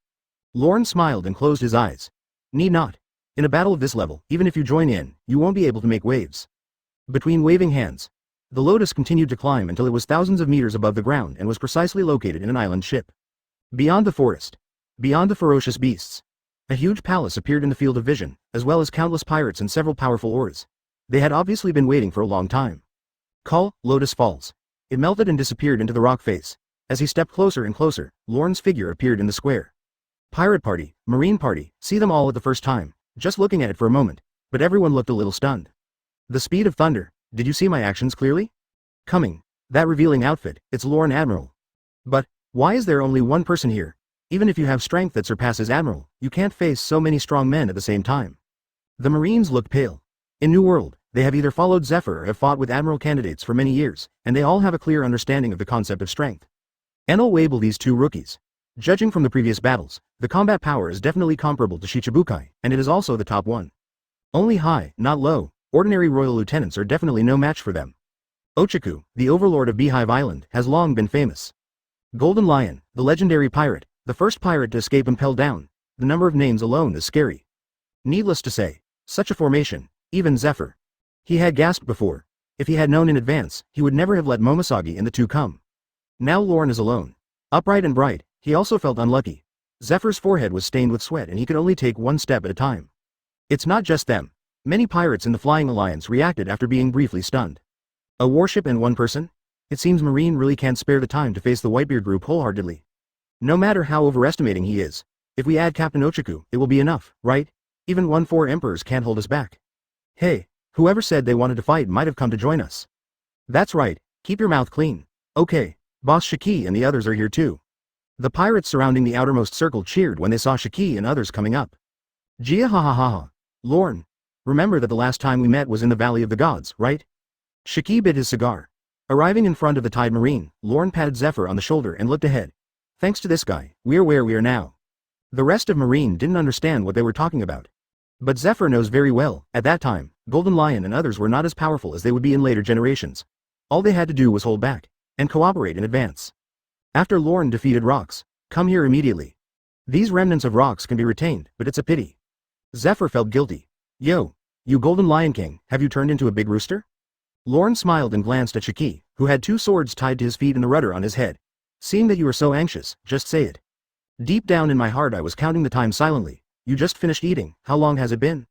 Lorne smiled and closed his eyes. Need not. In a battle of this level, even if you join in, you won't be able to make waves. Between waving hands, the Lotus continued to climb until it was thousands of meters above the ground and was precisely located in an island ship. Beyond the forest, beyond the ferocious beasts, a huge palace appeared in the field of vision, as well as countless pirates and several powerful oars. They had obviously been waiting for a long time. Call, Lotus Falls. It melted and disappeared into the rock face. As he stepped closer and closer, Lorne's figure appeared in the square. Pirate party, marine party, see them all at the first time, just looking at it for a moment, but everyone looked a little stunned. The speed of thunder, did you see my actions clearly? Coming. That revealing outfit, it's Lorne Admiral. But, why is there only one person here? Even if you have strength that surpasses Admiral, you can't face so many strong men at the same time. The Marines looked pale. In New World, they have either followed Zephyr or have fought with Admiral candidates for many years, and they all have a clear understanding of the concept of strength. Enel labeled these two rookies. Judging from the previous battles, the combat power is definitely comparable to Shichibukai, and it is also the top one. Only high, not low, ordinary royal lieutenants are definitely no match for them. Ochaku, the overlord of Beehive Island, has long been famous. Golden Lion, the legendary pirate, the first pirate to escape impelled down. The number of names alone is scary. Needless to say, such a formation, even Zephyr. He had gasped before. If he had known in advance, he would never have let Momosagi and the two come. Now Lorne is alone. Upright and bright, he also felt unlucky. Zephyr's forehead was stained with sweat and he could only take one step at a time. It's not just them. Many pirates in the Flying Alliance reacted after being briefly stunned. A warship and one person? It seems Marine really can't spare the time to face the Whitebeard group wholeheartedly. No matter how overestimating he is, if we add Captain Ochaku, it will be enough, right? Even 1-4 emperors can't hold us back. Hey, whoever said they wanted to fight might have come to join us. That's right, keep your mouth clean. Okay, Boss Shiki and the others are here too. The pirates surrounding the outermost circle cheered when they saw Shiki and others coming up. Gia ha ha ha ha. Lorne. Remember that the last time we met was in the Valley of the Gods, right? Shiki bit his cigar. Arriving in front of the Tide Marine, Lorne patted Zephyr on the shoulder and looked ahead. Thanks to this guy, we're where we are now. The rest of Marine didn't understand what they were talking about. But Zephyr knows very well, at that time, Golden Lion and others were not as powerful as they would be in later generations. All they had to do was hold back, and cooperate in advance. After Lorne defeated Rocks, come here immediately. These remnants of Rocks can be retained, but it's a pity. Zephyr felt guilty. Yo, you Golden Lion King, have you turned into a big rooster? Lorne smiled and glanced at Shiki, who had 2 swords tied to his feet and the rudder on his head. Seeing that you are so anxious, just say it. Deep down in my heart I was counting the time silently. You just finished eating, how long has it been?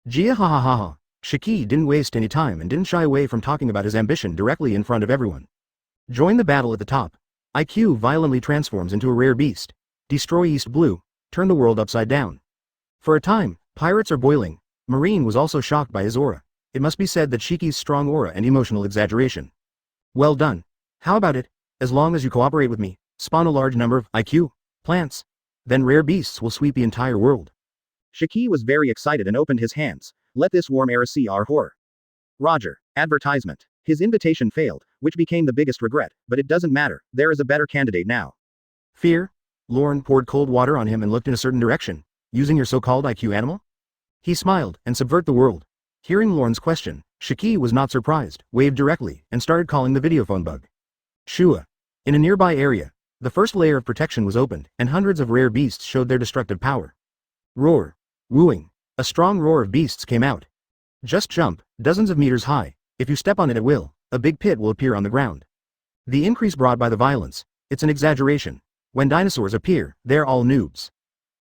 Gia ha ha ha ha. Shiki didn't waste any time and didn't shy away from talking about his ambition directly in front of everyone. Join the battle at the top. IQ violently transforms into a rare beast. Destroy East Blue, turn the world upside down. For a time, pirates are boiling. Marine was also shocked by his aura. It must be said that Shiki's strong aura and emotional exaggeration. Well done. How about it? As long as you cooperate with me, spawn a large number of IQ plants. Then rare beasts will sweep the entire world. Shiki was very excited and opened his hands. Let this warm air see our horror. Roger. Advertisement. His invitation failed, which became the biggest regret, but it doesn't matter, there is a better candidate now. Fear? Lorne poured cold water on him and looked in a certain direction. Using your so-called IQ animal? He smiled, and subvert the world. Hearing Lorne's question, Shiki was not surprised, waved directly, and started calling the videophone bug. Shua. In a nearby area, the first layer of protection was opened, and hundreds of rare beasts showed their destructive power. Roar. Wooing. A strong roar of beasts came out. Just jump, dozens of meters high. If you step on it at will, a big pit will appear on the ground. The increase brought by the violence, it's an exaggeration. When dinosaurs appear, they're all noobs.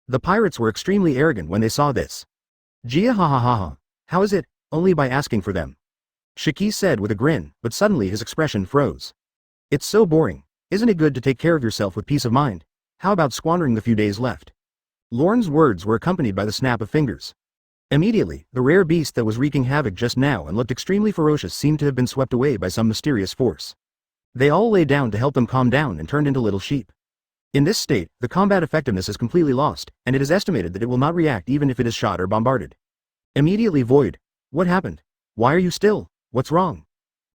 The pirates were extremely arrogant when they saw this. Gia ha ha ha ha. How is it? Only by asking for them. Shiki said with a grin, but suddenly his expression froze. It's so boring. Isn't it good to take care of yourself with peace of mind? How about squandering the few days left? Lorne's words were accompanied by the snap of fingers. Immediately, the rare beast that was wreaking havoc just now and looked extremely ferocious seemed to have been swept away by some mysterious force. They all lay down to help them calm down and turned into little sheep. In this state, the combat effectiveness is completely lost, and it is estimated that it will not react even if it is shot or bombarded. Immediately Void. What happened? Why are you still? What's wrong?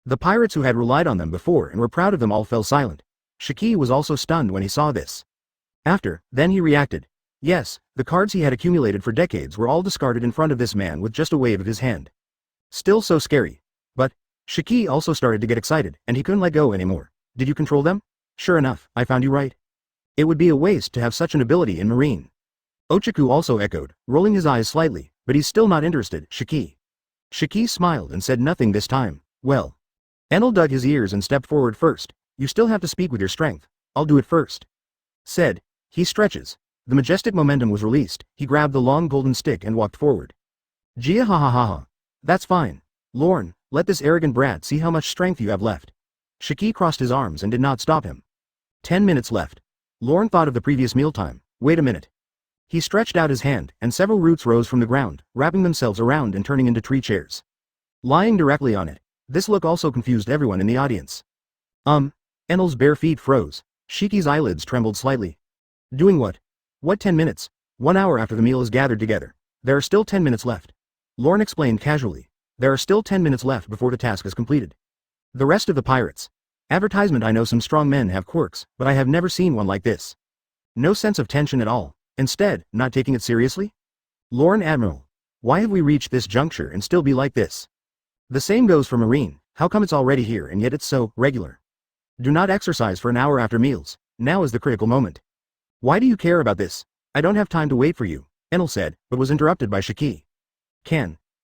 The pirates who had relied on them before and were proud of them all fell silent. Shiki was also stunned when he saw this. Then he reacted. Yes, the cards he had accumulated for decades were all discarded in front of this man with just a wave of his hand. Still so scary. But, Shiki also started to get excited, and he couldn't let go anymore. Did you control them? Sure enough, I found you right. It would be a waste to have such an ability in Marine. Ochaku also echoed, rolling his eyes slightly, but he's still not interested, Shiki. Shiki smiled and said nothing this time. Well. Enel dug his ears and stepped forward first. You still have to speak with your strength. I'll do it first. Said. He stretches. The majestic momentum was released, he grabbed the long golden stick and walked forward. Gia ha ha ha ha. That's fine. Lorne, let this arrogant brat see how much strength you have left. Shiki crossed his arms and did not stop him. 10 minutes left. Lorne thought of the previous mealtime. Wait a minute. He stretched out his hand, and several roots rose from the ground, wrapping themselves around and turning into tree chairs. Lying directly on it. This look also confused everyone in the audience. Enel's bare feet froze. Shiki's eyelids trembled slightly. Doing what? What 10 minutes? 1 hour after the meal is gathered together. There are still 10 minutes left. Lorne explained casually. There are still 10 minutes left before the task is completed. The rest of the pirates. Advertisement. I know some strong men have quirks, but I have never seen one like this. No sense of tension at all. Instead, not taking it seriously? Lorne Admiral. Why have we reached this juncture and still be like this? The same goes for Marine. How come it's already here and yet it's so regular? Do not exercise for an hour after meals. Now is the critical moment. Why do you care about this? I don't have time to wait for you, Enel said, but was interrupted by Shiki.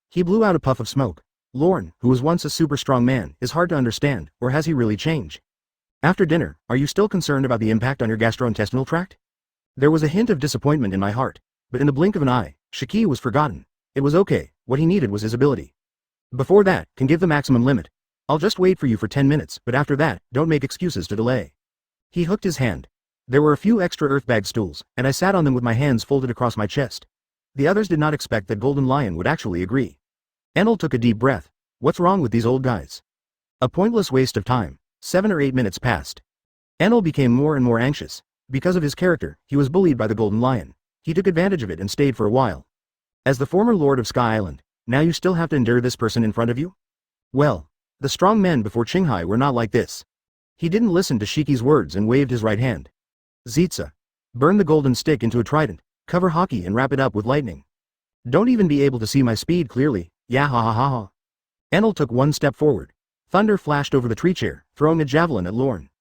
He blew out a puff of smoke. Lorne, who was once a super strong man, is hard to understand, or has he really changed? After dinner, are you still concerned about the impact on your gastrointestinal tract? There was a hint of disappointment in my heart, but in the blink of an eye, Shiki was forgotten. It was okay, what he needed was his ability. Before that, can give the maximum limit. I'll just wait for you for 10 minutes, but after that, don't make excuses to delay. He hooked his hand. There were a few extra earthbag stools, and I sat on them with my hands folded across my chest. The others did not expect that Golden Lion would actually agree. Enel took a deep breath. What's wrong with these old guys? A pointless waste of time. 7 or 8 minutes passed. Enel became more and more anxious. Because of his character, he was bullied by the Golden Lion. He took advantage of it and stayed for a while. As the former Lord of Sky Island, Now you still have to endure this person in front of you? Well, the strong men before Qinghai were not like this. He didn't listen to Shiki's words and waved his right hand. Zitsa. Burn the golden stick into a trident, cover Haki and wrap it up with lightning. Don't even be able to see my speed clearly, yeah ha ha ha ha. Enel took one step forward. Thunder flashed over the tree chair, throwing a javelin at Lorne.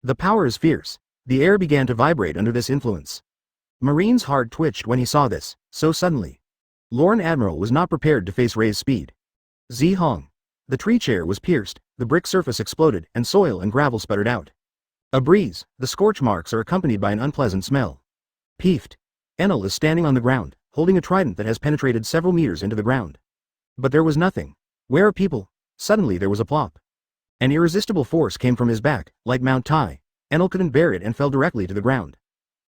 The power is fierce. The air began to vibrate under this influence. Marine's heart twitched when he saw this, so suddenly. Lorne Admiral was not prepared to face Ray's speed. Zihong. The tree chair was pierced, the brick surface exploded, and soil and gravel sputtered out. A breeze, the scorch marks are accompanied by an unpleasant smell. Peeved. Enel is standing on the ground, holding a trident that has penetrated several meters into the ground. But there was nothing. Where are people? Suddenly there was a plop. An irresistible force came from his back, like Mount Tai. Enel couldn't bear it and fell directly to the ground.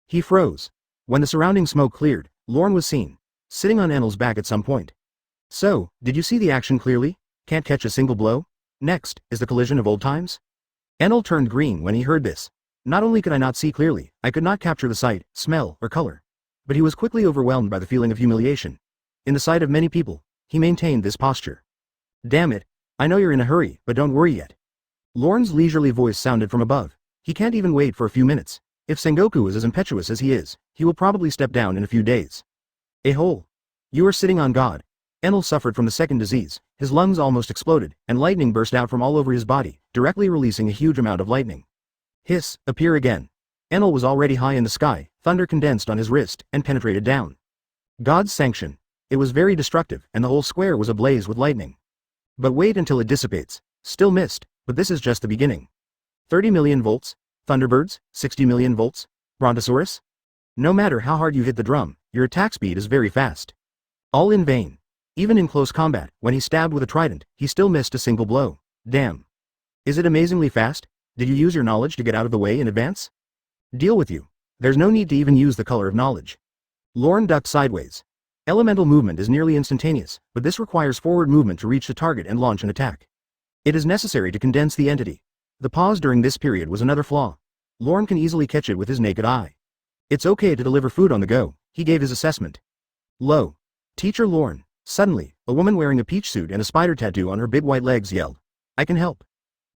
He froze. When the surrounding smoke cleared, Lorne was seen, sitting on Enel's back at some point. So, did you see the action clearly? Can't catch a single blow? Next, is the collision of old times? Enel turned green when he heard this. Not only could I not see clearly, I could not capture the sight, smell, or color. But he was quickly overwhelmed by the feeling of humiliation. In the sight of many people, he maintained this posture. Damn it, I know you're in a hurry, but don't worry yet. Lorne's leisurely voice sounded from above. He can't even wait for a few minutes. If Sengoku is as impetuous as he is, he will probably step down in a few days. A-hole. You are sitting on God. Enel suffered from the second disease, his lungs almost exploded, and lightning burst out from all over his body, directly releasing a huge amount of lightning. Hiss, appear again. Enel was already high in the sky, thunder condensed on his wrist, and penetrated down. God's sanction. It was very destructive, and the whole square was ablaze with lightning. But wait until it dissipates. Still missed, but this is just the beginning. 30 million volts? Thunderbirds? 60 million volts? Brontosaurus? No matter how hard you hit the drum, your attack speed is very fast. All in vain. Even in close combat, when he stabbed with a trident, he still missed a single blow. Damn. Is it amazingly fast? Did you use your knowledge to get out of the way in advance? Deal with you. There's no need to even use the color of knowledge. Lorne ducked sideways. Elemental movement is nearly instantaneous, but this requires forward movement to reach the target and launch an attack. It is necessary to condense the entity. The pause during this period was another flaw. Lorne can easily catch it with his naked eye. It's okay to deliver food on the go, he gave his assessment. Lo. Teacher Lorne. Suddenly, a woman wearing a peach suit and a spider tattoo on her big white legs yelled. I can help.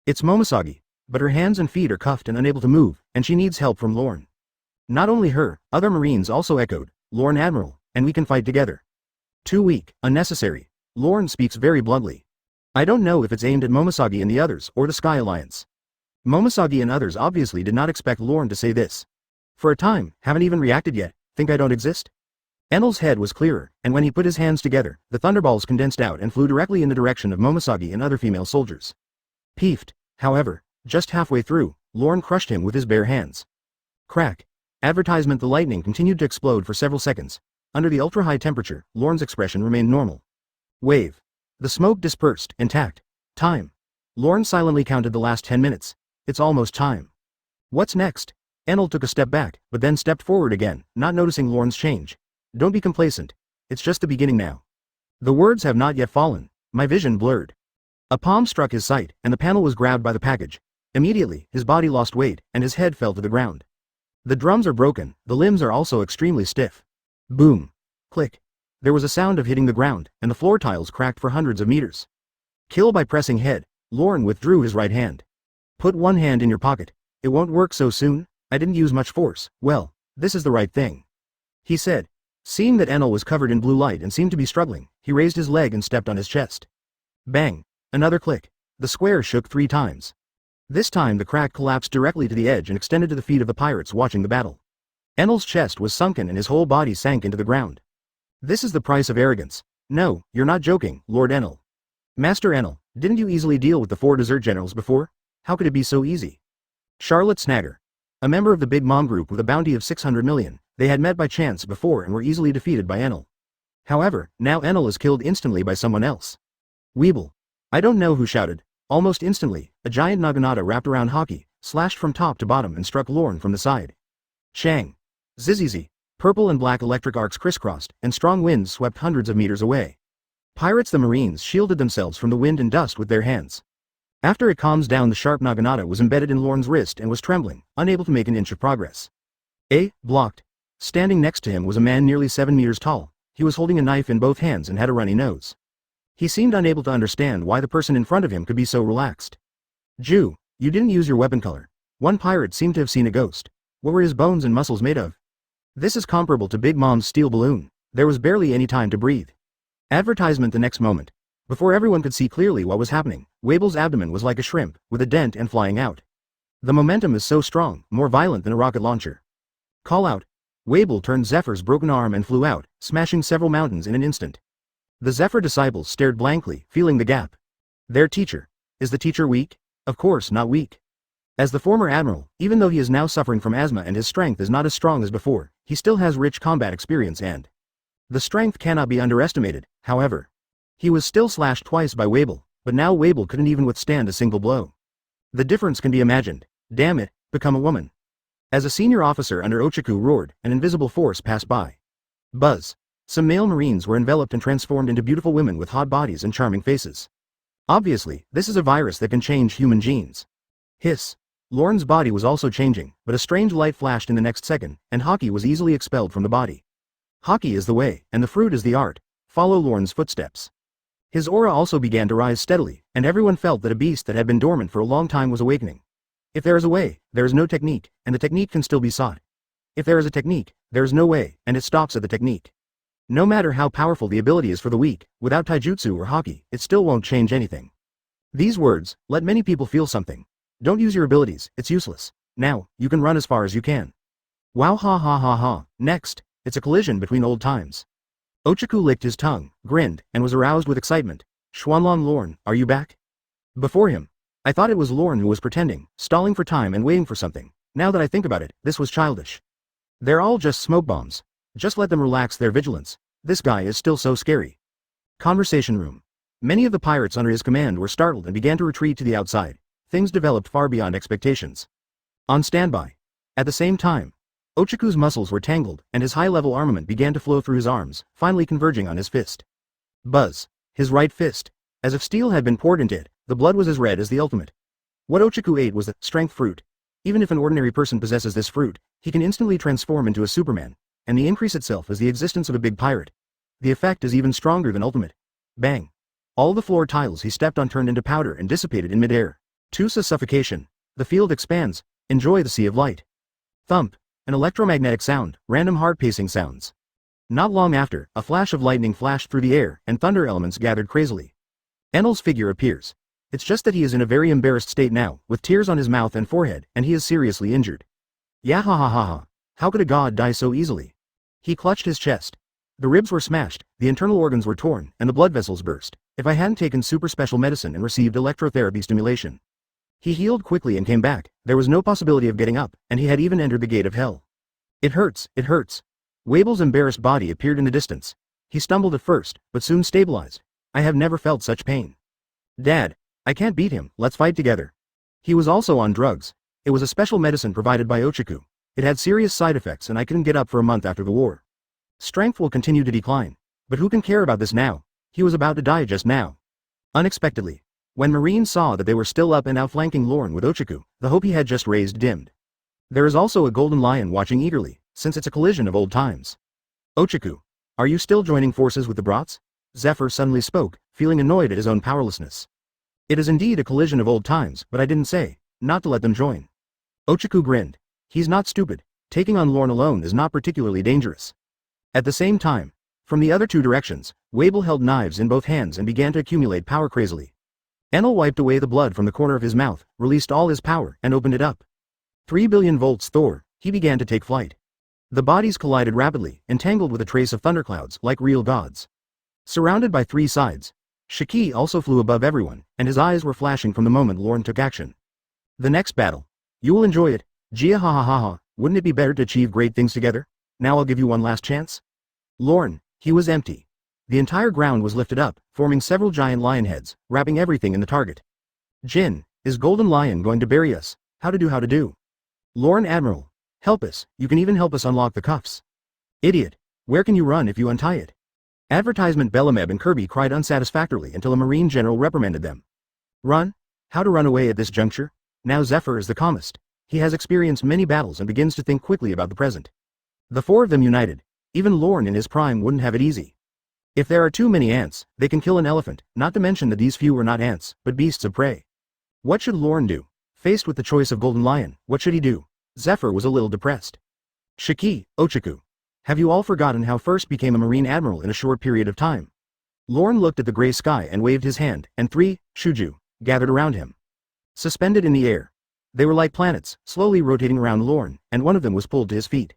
It's Momosagi, but her hands and feet are cuffed and unable to move, and she needs help from Lorne. Not only her, other Marines also echoed, Lorne Admiral, and we can fight together. Too weak, unnecessary. Lorne speaks very bluntly. I don't know if it's aimed at Momosagi and the others or the Sky Alliance. Momosagi and others obviously did not expect Lorne to say this. For a time, haven't even reacted yet, think I don't exist? Enel's head was clearer, and when he put his hands together, the thunderballs condensed out and flew directly in the direction of Momosagi and other female soldiers. Peeved, however, just halfway through, Lorne crushed him with his bare hands. Crack. Advertisement. The lightning continued to explode for several seconds. Under the ultra-high temperature, Lorne's expression remained normal. Wave. The smoke dispersed, intact. Time. Lorne silently counted the last 10 minutes. It's almost time. What's next? Enel took a step back, but then stepped forward again, not noticing Lorne's change. Don't be complacent. It's just the beginning now. The words have not yet fallen. My vision blurred. A palm struck his sight, and the panel was grabbed by the package. Immediately, his body lost weight, and his head fell to the ground. The drums are broken, the limbs are also extremely stiff. Boom. Click. There was a sound of hitting the ground, and the floor tiles cracked for hundreds of meters. Kill by pressing head. Lorne withdrew his right hand. Put one hand in your pocket. It won't work so soon. I didn't use much force. Well, this is the right thing. He said. Seeing that Enel was covered in blue light and seemed to be struggling, he raised his leg and stepped on his chest. Bang. Another click. The square shook 3 times. This time the crack collapsed directly to the edge and extended to the feet of the pirates watching the battle. Enel's chest was sunken and his whole body sank into the ground. This is the price of arrogance. No, you're not joking, Lord Enel. Master Enel, didn't you easily deal with the 4 desert generals before? How could it be so easy? Charlotte Snagger. A member of the Big Mom group with a bounty of 600 million, they had met by chance before and were easily defeated by Enel. However, now Enel is killed instantly by someone else. Weeble. I don't know who shouted. Almost instantly, a giant naginata wrapped around Haki, slashed from top to bottom and struck Lorne from the side. Shang. Zizizi. Purple and black electric arcs crisscrossed, and strong winds swept hundreds of meters away. Pirates the Marines shielded themselves from the wind and dust with their hands. After it calms down, the sharp naginata was embedded in Lorne's wrist and was trembling, unable to make an inch of progress. Blocked. Standing next to him was a man nearly 7 meters tall. He was holding a knife in both hands and had a runny nose. He seemed unable to understand why the person in front of him could be so relaxed. Jew, you didn't use your weapon color. One pirate seemed to have seen a ghost. What were his bones and muscles made of? This is comparable to Big Mom's steel balloon. There was barely any time to breathe. Advertisement the next moment. Before everyone could see clearly what was happening, Wable's abdomen was like a shrimp, with a dent and flying out. The momentum is so strong, more violent than a rocket launcher. Call out. Wable turned Zephyr's broken arm and flew out, smashing several mountains in an instant. The Zephyr disciples stared blankly, feeling the gap. Their teacher. Is the teacher weak? Of course not weak. As the former admiral, even though he is now suffering from asthma and his strength is not as strong as before, he still has rich combat experience and the strength cannot be underestimated, however. He was still slashed twice by Wable, but now Wable couldn't even withstand a single blow. The difference can be imagined. Damn it, become a woman. As a senior officer under Ochaku roared, an invisible force passed by. Buzz. Some male marines were enveloped and transformed into beautiful women with hot bodies and charming faces. Obviously, this is a virus that can change human genes. Hiss. Lorne's body was also changing, but a strange light flashed in the next second, and Hockey was easily expelled from the body. Hockey is the way, and the fruit is the art. Follow Lorne's footsteps. His aura also began to rise steadily, and everyone felt that a beast that had been dormant for a long time was awakening. If there is a way, there is no technique, and the technique can still be sought. If there is a technique, there is no way, and it stops at the technique. No matter how powerful the ability is for the weak, without taijutsu or hockey, it still won't change anything. These words, let many people feel something. Don't use your abilities, it's useless. Now, you can run as far as you can. Wow ha ha ha ha, next, it's a collision between old times. Ochaku licked his tongue, grinned, and was aroused with excitement. Xuanlong Lorne, are you back? Before him. I thought it was Lorne who was pretending, stalling for time and waiting for something. Now that I think about it, this was childish. They're all just smoke bombs. Just let them relax their vigilance. This guy is still so scary. Conversation room. Many of the pirates under his command were startled and began to retreat to the outside. Things developed far beyond expectations. On standby. At the same time, Ochaku's muscles were tangled, and his high-level armament began to flow through his arms, finally converging on his fist. Buzz. His right fist. As if steel had been poured into it, the blood was as red as the ultimate. What Ochaku ate was the strength fruit. Even if an ordinary person possesses this fruit, he can instantly transform into a Superman, and the increase itself is the existence of a big pirate. The effect is even stronger than ultimate. Bang. All the floor tiles he stepped on turned into powder and dissipated in midair. Tusa suffocation. The field expands. Enjoy the sea of light. Thump. An electromagnetic sound, random heart-pacing sounds. Not long after, a flash of lightning flashed through the air, and thunder elements gathered crazily. Enel's figure appears. It's just that he is in a very embarrassed state now, with tears on his mouth and forehead, and he is seriously injured. Yahahaha. How could a god die so easily? He clutched his chest. The ribs were smashed, the internal organs were torn, and the blood vessels burst. If I hadn't taken super special medicine and received electrotherapy stimulation. He healed quickly and came back. There was no possibility of getting up, and he had even entered the gate of hell. It hurts, it hurts. Wable's embarrassed body appeared in the distance. He stumbled at first, but soon stabilized. I have never felt such pain. Dad, I can't beat him, let's fight together. He was also on drugs. It was a special medicine provided by Ochaku. It had serious side effects and I couldn't get up for a month after the war. Strength will continue to decline. But who can care about this now? He was about to die just now. Unexpectedly. When Marines saw that they were still up and outflanking Lorne with Ochaku, the hope he had just raised dimmed. There is also a golden lion watching eagerly, since it's a collision of old times. Ochaku, are you still joining forces with the brats? Zephyr suddenly spoke, feeling annoyed at his own powerlessness. It is indeed a collision of old times, but I didn't say, not to let them join. Ochaku grinned. He's not stupid. Taking on Lorne alone is not particularly dangerous. At the same time, from the other two directions, Wable held knives in both hands and began to accumulate power crazily. Enel wiped away the blood from the corner of his mouth, released all his power, and opened it up. 3 billion volts Thor, he began to take flight. The bodies collided rapidly, entangled with a trace of thunderclouds, like real gods. Surrounded by three sides, Shiki also flew above everyone, and his eyes were flashing from the moment Lorne took action. The next battle. You will enjoy it. Gia ha ha ha ha, wouldn't it be better to achieve great things together? Now I'll give you one last chance. Lorne, he was empty. The entire ground was lifted up, forming several giant lion heads, wrapping everything in the target. Jin, is Golden Lion going to bury us? How to do? Lorne Admiral, help us, you can even help us unlock the cuffs. Idiot, where can you run if you untie it? Advertisement Bellameb and Kirby cried unsatisfactorily until a Marine general reprimanded them. Run? How to run away at this juncture? Now Zephyr is the calmest. He has experienced many battles and begins to think quickly about the present. The four of them united. Even Lorne in his prime wouldn't have it easy. If there are too many ants, they can kill an elephant, not to mention that these few were not ants, but beasts of prey. What should Lorne do? Faced with the choice of Golden Lion, what should he do? Zephyr was a little depressed. Shiki, Ochaku. Have you all forgotten how first became a Marine Admiral in a short period of time? Lorne looked at the gray sky and waved his hand, and 3, Shuju, gathered around him. Suspended in the air. They were like planets, slowly rotating around Lorne, and one of them was pulled to his feet,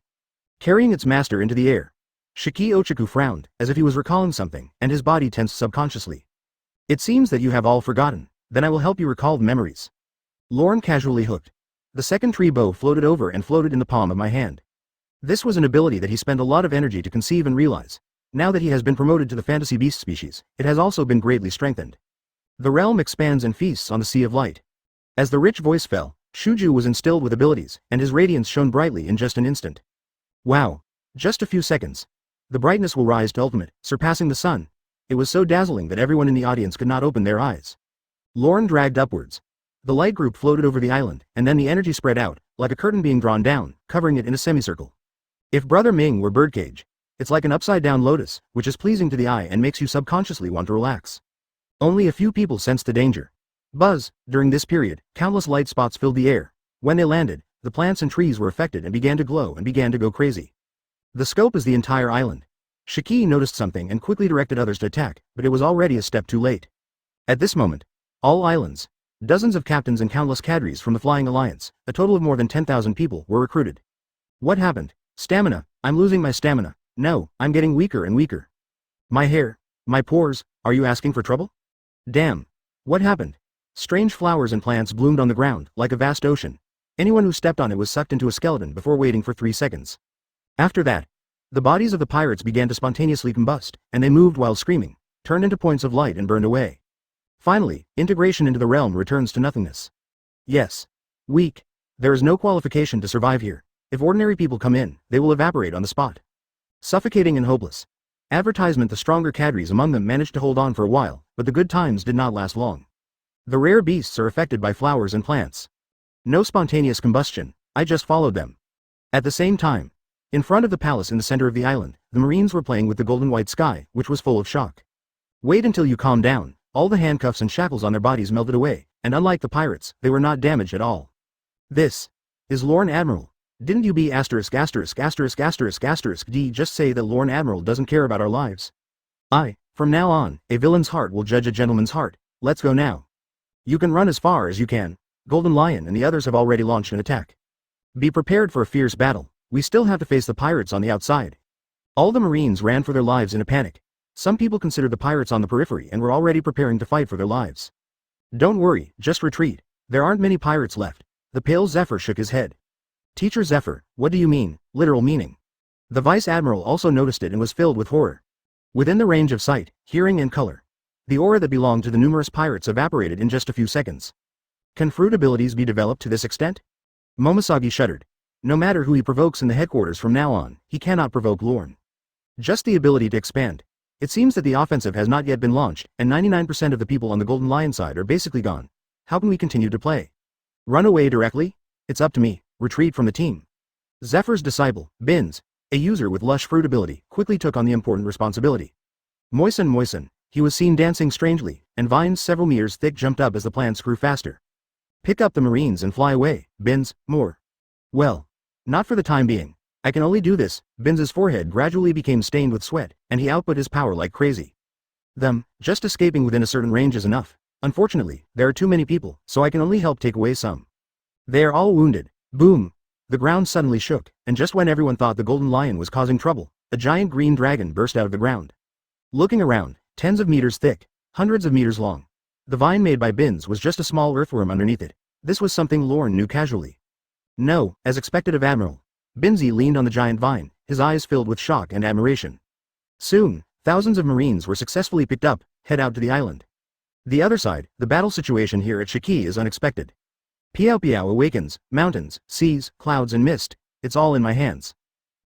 carrying its master into the air. Shiki Ochaku frowned, as if he was recalling something, and his body tensed subconsciously. It seems that you have all forgotten, then I will help you recall the memories. Lorne casually hooked. The second tree bow floated over and floated in the palm of my hand. This was an ability that he spent a lot of energy to conceive and realize. Now that he has been promoted to the fantasy beast species, it has also been greatly strengthened. The realm expands and feasts on the sea of light. As the rich voice fell, Shuju was instilled with abilities, and his radiance shone brightly in just an instant. Wow. Just a few seconds. The brightness will rise to ultimate, surpassing the sun. It was so dazzling that everyone in the audience could not open their eyes. Lorne dragged upwards. The light group floated over the island, and then the energy spread out, like a curtain being drawn down, covering it in a semicircle. If Brother Ming were Birdcage, it's like an upside-down lotus, which is pleasing to the eye and makes you subconsciously want to relax. Only a few people sensed the danger. Buzz, during this period, countless light spots filled the air. When they landed, the plants and trees were affected and began to glow and began to go crazy. The scope is the entire island. Shiki noticed something and quickly directed others to attack, but it was already a step too late. At this moment, all islands, dozens of captains and countless cadres from the Flying Alliance, a total of more than 10,000 people, were recruited. What happened? Stamina. I'm losing my stamina. No, I'm getting weaker and weaker. My hair. My pores. Are you asking for trouble? Damn. What happened? Strange flowers and plants bloomed on the ground, like a vast ocean. Anyone who stepped on it was sucked into a skeleton before waiting for 3 seconds. After that, the bodies of the pirates began to spontaneously combust, and they moved while screaming, turned into points of light and burned away. Finally, integration into the realm returns to nothingness. Yes. Weak. There is no qualification to survive here. If ordinary people come in, they will evaporate on the spot. Suffocating and hopeless. Advertisement: the stronger cadres among them managed to hold on for a while, but the good times did not last long. The rare beasts are affected by flowers and plants. No spontaneous combustion, I just followed them. At the same time, in front of the palace in the center of the island, the Marines were playing with the golden white sky, which was full of shock. Wait until you calm down. All the handcuffs and shackles on their bodies melted away, and unlike the pirates, they were not damaged at all. This is Lorne Admiral. Didn't you be *********** D just say that Lorne Admiral doesn't care about our lives? From now on, a villain's heart will judge a gentleman's heart. Let's go now. You can run as far as you can. Golden Lion and the others have already launched an attack. Be prepared for a fierce battle. We still have to face the pirates on the outside. All the Marines ran for their lives in a panic. Some people considered the pirates on the periphery and were already preparing to fight for their lives. Don't worry, just retreat. There aren't many pirates left. The pale Zephyr shook his head. Teacher Zephyr, what do you mean? Literal meaning. The Vice Admiral also noticed it and was filled with horror. Within the range of sight, hearing and color, the aura that belonged to the numerous pirates evaporated in just a few seconds. Can fruit abilities be developed to this extent? Momosagi shuddered. No matter who he provokes in the headquarters from now on, he cannot provoke Lorne. Just the ability to expand. It seems that the offensive has not yet been launched, and 99% of the people on the Golden Lion side are basically gone. How can we continue to play? Run away directly? It's up to me. Retreat from the team. Zephyr's disciple, Bins, a user with lush fruit ability, quickly took on the important responsibility. Moisten, he was seen dancing strangely, and vines several meters thick jumped up as the plants grew faster. Pick up the Marines and fly away, Bins, more. Well, not for the time being. I can only do this. Bins's forehead gradually became stained with sweat, and he output his power like crazy. Just escaping within a certain range is enough. Unfortunately, there are too many people, so I can only help take away some. They are all wounded. Boom! The ground suddenly shook, and just when everyone thought the Golden Lion was causing trouble, a giant green dragon burst out of the ground. Looking around, tens of meters thick, hundreds of meters long. The vine made by Bins was just a small earthworm underneath it. This was something Lorne knew casually. No, as expected of Admiral. Binsy leaned on the giant vine, his eyes filled with shock and admiration. Soon, thousands of Marines were successfully picked up, head out to the island. The other side, the battle situation here at Shiki is unexpected. Piao Piao awakens, mountains, seas, clouds and mist, it's all in my hands.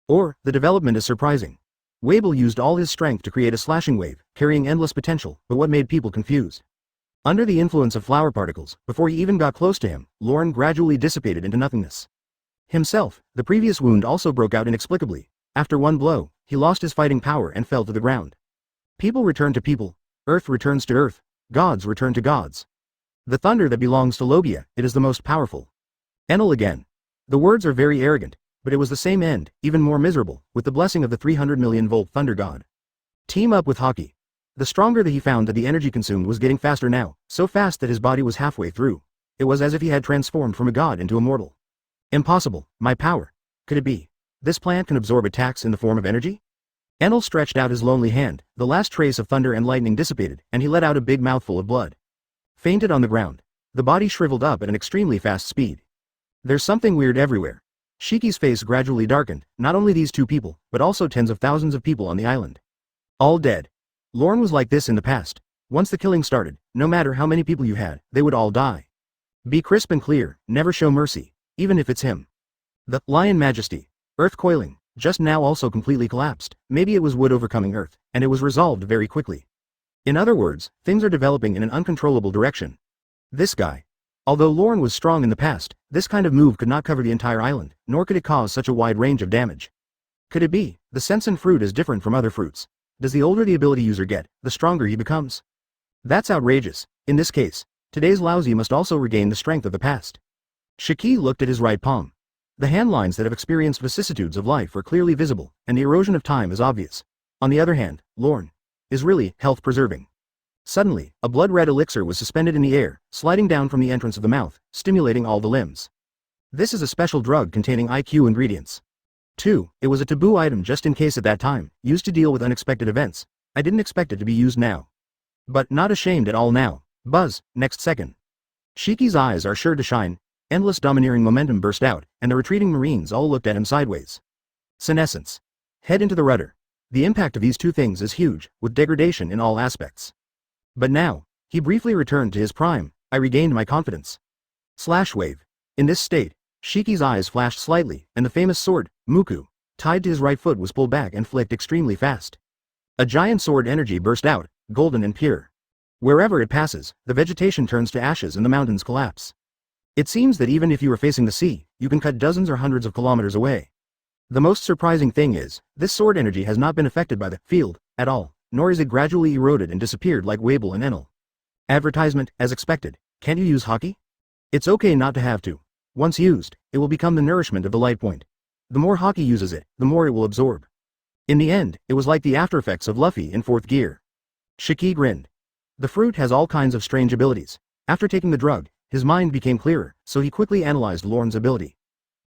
Or, the development is surprising. Wabel used all his strength to create a slashing wave, carrying endless potential, but what made people confused? Under the influence of flower particles, before he even got close to him, Lorne gradually dissipated into nothingness. Himself, the previous wound also broke out inexplicably. After one blow, he lost his fighting power and fell to the ground. People return to people, earth returns to earth, gods return to gods. The thunder that belongs to Logia, it is the most powerful. Enel again. The words are very arrogant, but it was the same end, even more miserable, with the blessing of the 300 million volt thunder god. Team up with Haki. The stronger that he found that the energy consumed was getting faster now, so fast that his body was halfway through. It was as if he had transformed from a god into a mortal. Impossible, my power. Could it be? This plant can absorb attacks in the form of energy? Enel stretched out his lonely hand, the last trace of thunder and lightning dissipated, and he let out a big mouthful of blood. Fainted on the ground. The body shriveled up at an extremely fast speed. There's something weird everywhere. Shiki's face gradually darkened, not only these two people, but also tens of thousands of people on the island. All dead. Lorne was like this in the past. Once the killing started, no matter how many people you had, they would all die. Be crisp and clear, never show mercy, even if it's him. The Lion Majesty, Earth coiling, just now also completely collapsed. Maybe it was wood overcoming Earth, and it was resolved very quickly. In other words, things are developing in an uncontrollable direction. This guy. Although Lorne was strong in the past, this kind of move could not cover the entire island, nor could it cause such a wide range of damage. Could it be, the Sensen fruit is different from other fruits? Does the older the ability user get, the stronger he becomes? That's outrageous. In this case, today's lousy must also regain the strength of the past. Shiki looked at his right palm. The hand lines that have experienced vicissitudes of life are clearly visible, and the erosion of time is obvious. On the other hand, Lorne is really health-preserving. Suddenly, a blood-red elixir was suspended in the air, sliding down from the entrance of the mouth, stimulating all the limbs. This is a special drug containing IQ ingredients. 2. It was a taboo item just in case at that time, used to deal with unexpected events. I didn't expect it to be used now. But not ashamed at all now. Buzz, next second. Shiki's eyes are sure to shine. Endless domineering momentum burst out, and the retreating marines all looked at him sideways. Senescence. Head into the rudder. The impact of these two things is huge, with degradation in all aspects. But now, he briefly returned to his prime. I regained my confidence. Slash wave. In this state, Shiki's eyes flashed slightly, and the famous sword, Muku, tied to his right foot was pulled back and flicked extremely fast. A giant sword energy burst out, golden and pure. Wherever it passes, the vegetation turns to ashes and the mountains collapse. It seems that even if you are facing the sea, you can cut dozens or hundreds of kilometers away. The most surprising thing is, this sword energy has not been affected by the field at all, nor is it gradually eroded and disappeared like Wabel and Enel. Advertisement, as expected. Can't you use Haki? It's okay not to have to. Once used, it will become the nourishment of the light point. The more Haki uses it, the more it will absorb. In the end, it was like the after effects of Luffy in 4th gear. Shiki grinned. The fruit has all kinds of strange abilities. After taking the drug, his mind became clearer, so he quickly analyzed Lorne's ability.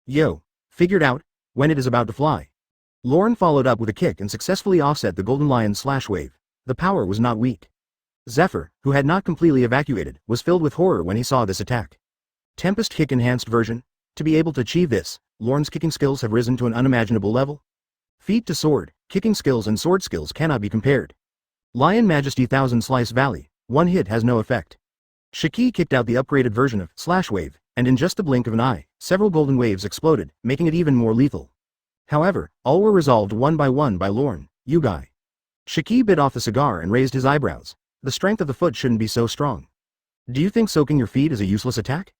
Yo. Figured out, when it is about to fly. Lorne followed up with a kick and successfully offset the Golden Lion's slash wave. The power was not weak. Zephyr, who had not completely evacuated, was filled with horror when he saw this attack. Tempest kick enhanced version. To be able to achieve this, Lorne's kicking skills have risen to an unimaginable level. Feet to sword, kicking skills and sword skills cannot be compared. Lion Majesty Thousand Slice Valley, one hit has no effect. Shiki kicked out the upgraded version of Slash Wave, and in just the blink of an eye, several golden waves exploded, making it even more lethal. However, all were resolved one by Lorne. You guy. Shiki bit off the cigar and raised his eyebrows. The strength of the foot shouldn't be so strong. Do you think soaking your feet is a useless attack?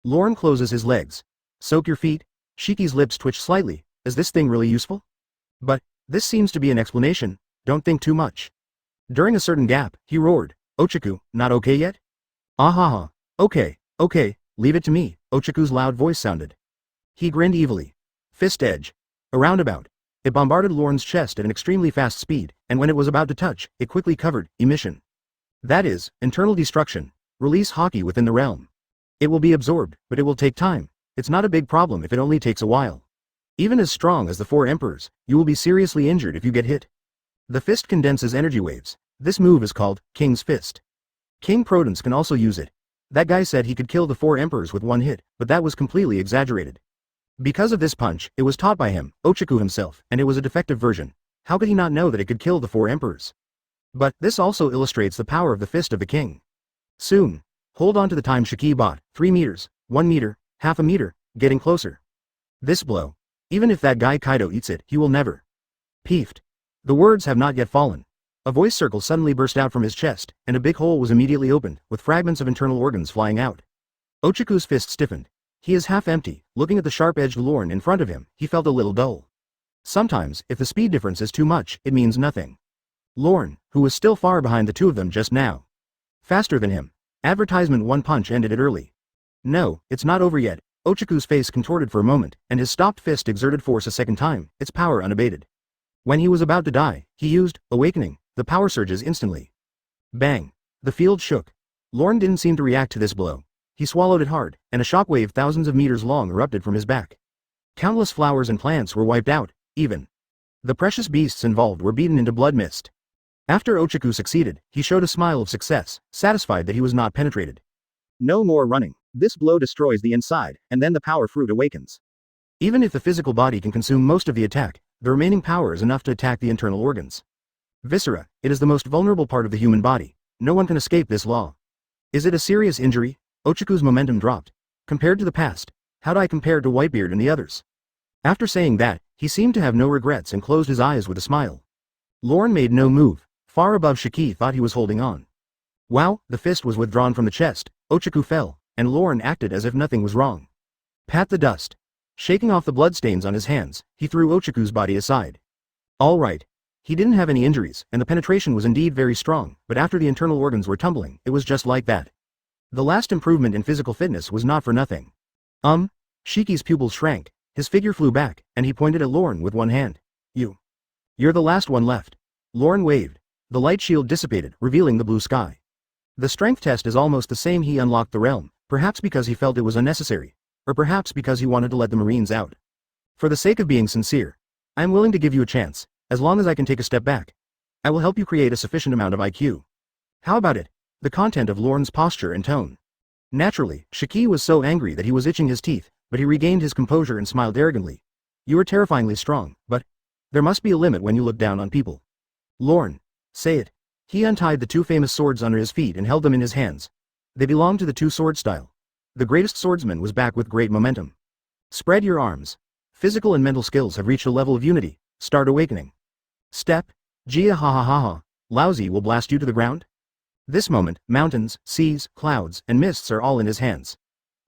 Lorne closes his legs. Soak your feet? Shiki's lips twitched slightly. Is this thing really useful? But, this seems to be an explanation. Don't think too much. During a certain gap, he roared. Ochaku, not okay yet? Ahaha. Okay, leave it to me, Ochaku's loud voice sounded. He grinned evilly. Fist edge. A roundabout. It bombarded Lorne's chest at an extremely fast speed, and when it was about to touch, it quickly covered emission. That is, internal destruction. Release Haki within the realm. It will be absorbed, but it will take time. It's not a big problem if it only takes a while. Even as strong as the 4 emperors, you will be seriously injured if you get hit. The fist condenses energy waves. This move is called King's Fist. King Prudence can also use it. That guy said he could kill the 4 emperors with one hit, but that was completely exaggerated. Because of this punch, it was taught by him, Ochaku himself, and it was a defective version. How could he not know that it could kill the 4 emperors? But, this also illustrates the power of the fist of the king. Soon. Hold on to the time Shiki bought, 3 meters, 1 meter, half a meter, getting closer. This blow. Even if that guy Kaido eats it, he will never. Peeved. The words have not yet fallen. A voice circle suddenly burst out from his chest, and a big hole was immediately opened, with fragments of internal organs flying out. Ochaku's fist stiffened. He is half empty. Looking at the sharp-edged Lorne in front of him, he felt a little dull. Sometimes, if the speed difference is too much, it means nothing. Lorne, who was still far behind the two of them just now. Faster than him. Advertisement one punch ended it early. No, it's not over yet. Ochiku's face contorted for a moment, and his stopped fist exerted force a second time, its power unabated. When he was about to die, he used, awakening, the power surges instantly. Bang. The field shook. Lorne didn't seem to react to this blow. He swallowed it hard, and a shockwave thousands of meters long erupted from his back. Countless flowers and plants were wiped out, even. The precious beasts involved were beaten into blood mist. After Ochiku succeeded, he showed a smile of success, satisfied that he was not penetrated. No more running. This blow destroys the inside, and then the power fruit awakens. Even if the physical body can consume most of the attack, the remaining power is enough to attack the internal organs. Viscera, it is the most vulnerable part of the human body. No one can escape this law. Is it a serious injury? Ochiku's momentum dropped. Compared to the past, how'd I compare to Whitebeard and the others? After saying that, he seemed to have no regrets and closed his eyes with a smile. Lorne made no move. Far above Shiki thought he was holding on. Wow, the fist was withdrawn from the chest, Ochiku fell, and Lorne acted as if nothing was wrong. Pat the dust. Shaking off the bloodstains on his hands, he threw Ochiku's body aside. All right. He didn't have any injuries, and the penetration was indeed very strong, but after the internal organs were tumbling, it was just like that. The last improvement in physical fitness was not for nothing. Shiki's pupils shrank, his figure flew back, and he pointed at Lorne with one hand. You're the last one left. Lorne waved. The light shield dissipated, revealing the blue sky. The strength test is almost the same. He unlocked the realm, perhaps because he felt it was unnecessary, or perhaps because he wanted to let the Marines out. For the sake of being sincere, I am willing to give you a chance, as long as I can take a step back. I will help you create a sufficient amount of IQ. How about it? The content of Lorne's posture and tone. Naturally, Shiki was so angry that he was itching his teeth, but he regained his composure and smiled arrogantly. You are terrifyingly strong, but there must be a limit when you look down on people. Lorne, say it. He untied the two famous swords under his feet and held them in his hands. They belonged to the two sword style. The greatest swordsman was back with great momentum. Spread your arms. Physical and mental skills have reached a level of unity. Start awakening. Step. Jia ha ha ha ha. Lousy will blast you to the ground? This moment, mountains, seas, clouds, and mists are all in his hands.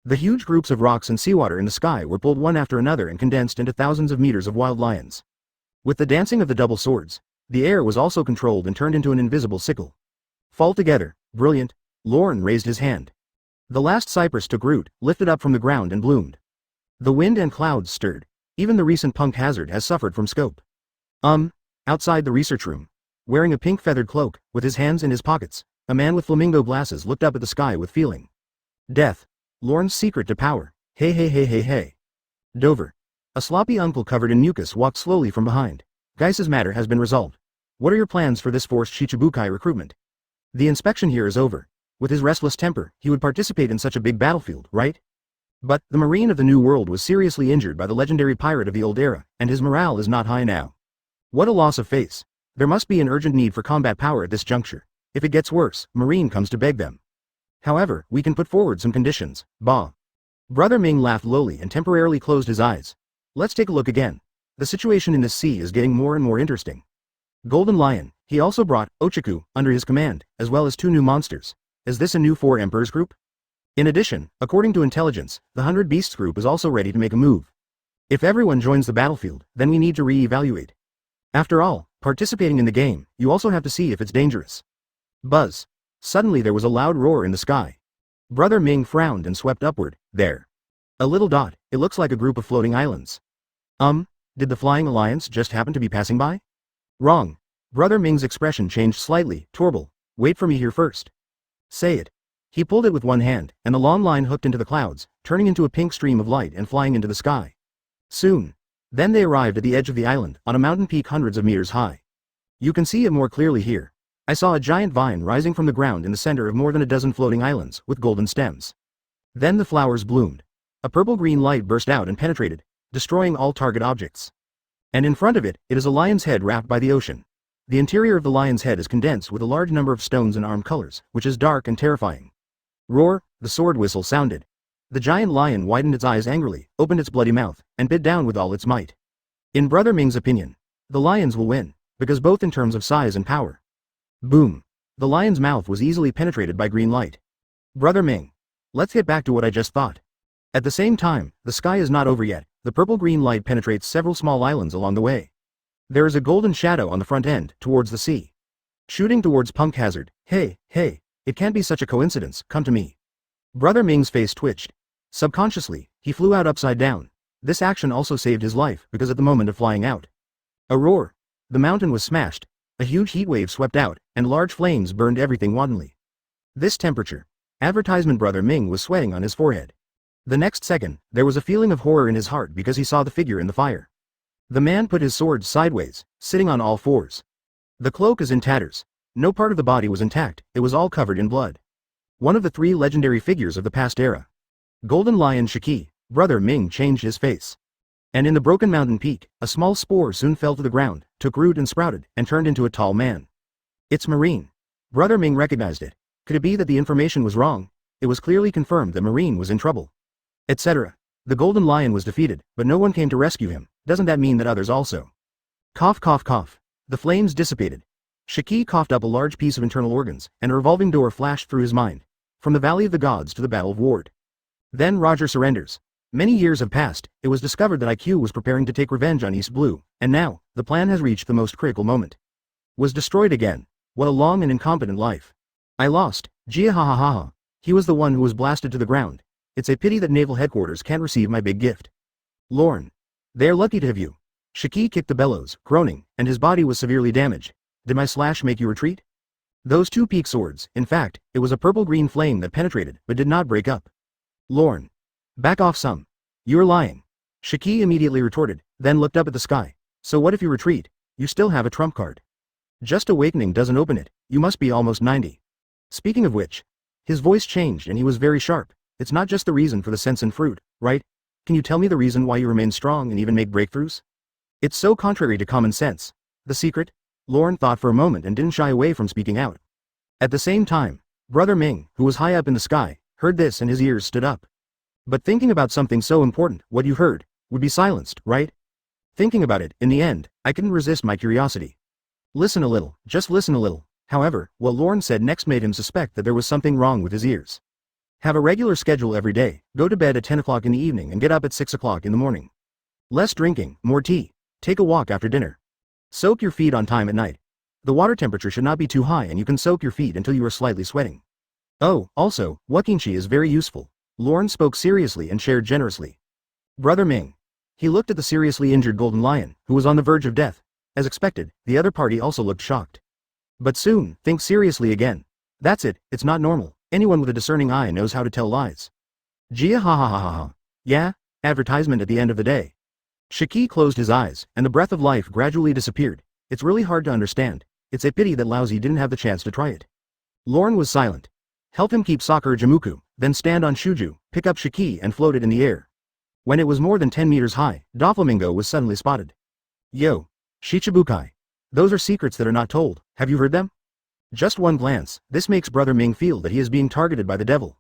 The huge groups of rocks and seawater in the sky were pulled one after another and condensed into thousands of meters of wild lions. With the dancing of the double swords, the air was also controlled and turned into an invisible sickle. Fall together, brilliant. Lorne raised his hand. The last cypress took root, lifted up from the ground and bloomed. The wind and clouds stirred. Even the recent punk hazard has suffered from scope. Outside the research room, wearing a pink feathered cloak, with his hands in his pockets, a man with flamingo glasses looked up at the sky with feeling. Death. Lorne's secret to power. Hey hey hey hey hey. Dover. A sloppy uncle covered in mucus walked slowly from behind. Geoise's matter has been resolved. What are your plans for this forced Shichibukai recruitment? The inspection here is over. With his restless temper, he would participate in such a big battlefield, right? But, the Marine of the New World was seriously injured by the legendary pirate of the old era, and his morale is not high now. What a loss of face. There must be an urgent need for combat power at this juncture. If it gets worse, Marine comes to beg them. However, we can put forward some conditions. Bah. Brother Ming laughed lowly and temporarily closed his eyes. Let's take a look again. The situation in this sea is getting more and more interesting. Golden Lion, he also brought Ochiku under his command, as well as 2 new monsters. Is this a new 4 Emperors group? In addition, according to intelligence, the 100 Beasts group is also ready to make a move. If everyone joins the battlefield, then we need to re-evaluate. After all, participating in the game, you also have to see if it's dangerous. Buzz. Suddenly there was a loud roar in the sky. Brother Ming frowned and swept upward. There. A little dot, it looks like a group of floating islands. Did the Flying Alliance just happen to be passing by? Wrong. Brother Ming's expression changed slightly. Torble, wait for me here first. Say it. He pulled it with one hand, and the long line hooked into the clouds, turning into a pink stream of light and flying into the sky. Soon. Then they arrived at the edge of the island, on a mountain peak hundreds of meters high. You can see it more clearly here. I saw a giant vine rising from the ground in the center of more than a dozen floating islands, with golden stems. Then the flowers bloomed. A purple-green light burst out and penetrated, destroying all target objects. And in front of it, it is a lion's head wrapped by the ocean. The interior of the lion's head is condensed with a large number of stones and arm colors, which is dark and terrifying. Roar, the sword whistle sounded. The giant lion widened its eyes angrily, opened its bloody mouth, and bit down with all its might. In Brother Ming's opinion, the lions will win, because both in terms of size and power. Boom. The lion's mouth was easily penetrated by green light. Brother Ming. Let's get back to what I just thought. At the same time, the sky is not over yet. The purple-green light penetrates several small islands along the way. There is a golden shadow on the front end, towards the sea. shooting towards Punk Hazard. Hey, it can't be such a coincidence, come to me. Brother Ming's face twitched. Subconsciously, he flew out upside down. This action also saved his life, because at the moment of flying out, a roar. The mountain was smashed, a huge heat wave swept out, and large flames burned everything wantonly. This temperature. Advertisement Brother Ming was sweating on his forehead. The next second, there was a feeling of horror in his heart because he saw the figure in the fire. The man put his sword sideways, sitting on all fours. The cloak is in tatters. No part of the body was intact, it was all covered in blood. One of the 3 legendary figures of the past era. Golden Lion Shiki. Brother Ming changed his face. And in the broken mountain peak, a small spore soon fell to the ground, took root and sprouted, and turned into a tall man. It's Marine. Brother Ming recognized it. Could it be that the information was wrong? It was clearly confirmed that Marine was in trouble. Etc. The Golden Lion was defeated, but no one came to rescue him. Doesn't that mean that others also? Cough cough cough. The flames dissipated. Shiki coughed up a large piece of internal organs, and a revolving door flashed through his mind. From the Valley of the Gods to the Battle of Ward. Then Roger surrenders. Many years have passed, it was discovered that IQ was preparing to take revenge on East Blue, and now, the plan has reached the most critical moment. Was destroyed again. What a long and incompetent life. I lost. Gia ha ha ha ha. He was the one who was blasted to the ground. It's a pity that Naval Headquarters can't receive my big gift. Lorne. They're lucky to have you. Shiki kicked the bellows, groaning, and his body was severely damaged. Did my slash make you retreat? Those 2 peak swords, in fact, it was a purple-green flame that penetrated, but did not break up. Lorne. Back off some. You're lying. Shiki immediately retorted, then looked up at the sky. So what if you retreat? You still have a trump card. Just awakening doesn't open it, you must be almost 90. Speaking of which. His voice changed and he was very sharp. It's not just the reason for the sense in fruit, right? Can you tell me the reason why you remain strong and even make breakthroughs? It's so contrary to common sense. The secret? Lorne thought for a moment and didn't shy away from speaking out. At the same time, Brother Ming, who was high up in the sky, heard this and his ears stood up. But thinking about something so important, what you heard, would be silenced, right? Thinking about it, in the end, I couldn't resist my curiosity. Listen a little, just listen a little. However, what Lorne said next made him suspect that there was something wrong with his ears. Have a regular schedule every day, go to bed at 10 o'clock in the evening and get up at 6 o'clock in the morning. Less drinking, more tea. Take a walk after dinner. Soak your feet on time at night. The water temperature should not be too high and you can soak your feet until you are slightly sweating. Oh, also, wakinchi is very useful. Lorne spoke seriously and shared generously. Brother Ming. He looked at the seriously injured Golden Lion, who was on the verge of death. As expected, the other party also looked shocked. But soon, think seriously again. That's it, it's not normal. Anyone with a discerning eye knows how to tell lies. Gia ha ha ha ha ha. Yeah, advertisement at the end of the day. Shiki closed his eyes, and the breath of life gradually disappeared. It's really hard to understand. It's a pity that Lousy didn't have the chance to try it. Lorne was silent. Help him keep Sakura Jamuku, then stand on Shuju, pick up Shiki and float it in the air. When it was more than 10 meters high, Doflamingo was suddenly spotted. Yo. Shichibukai. Those are secrets that are not told, have you heard them? Just one glance, this makes Brother Ming feel that he is being targeted by the devil.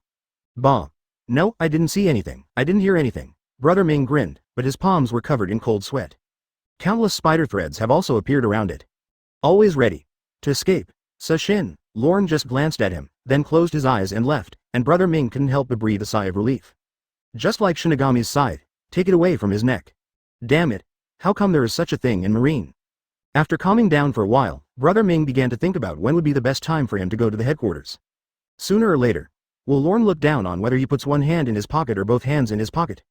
Bah. No, I didn't see anything, I didn't hear anything. Brother Ming grinned, but his palms were covered in cold sweat. Countless spider threads have also appeared around it. Always ready to escape. Sashin. Lorne just glanced at him, then closed his eyes and left, and Brother Ming couldn't help but breathe a sigh of relief. Just like Shinigami's scythe, take it away from his neck. Damn it, how come there is such a thing in Marine? After calming down for a while, Brother Ming began to think about when would be the best time for him to go to the headquarters. Sooner or later. Will Lorne look down on whether he puts one hand in his pocket or both hands in his pocket?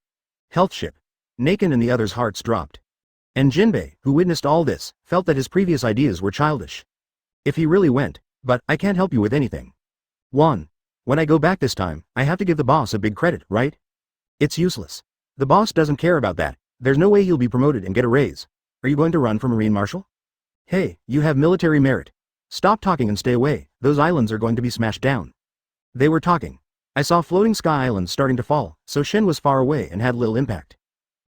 Health ship. Nakin and the others' hearts dropped. And Jinbei, who witnessed all this, felt that his previous ideas were childish. If he really went, but I can't help you with anything. Juan. When I go back this time, I have to give the boss a big credit, right? It's useless. The boss doesn't care about that. There's no way he'll be promoted and get a raise. Are you going to run for Marine Marshal? Hey, you have military merit. Stop talking and stay away, those islands are going to be smashed down. They were talking. I saw floating sky islands starting to fall, so Shin was far away and had little impact.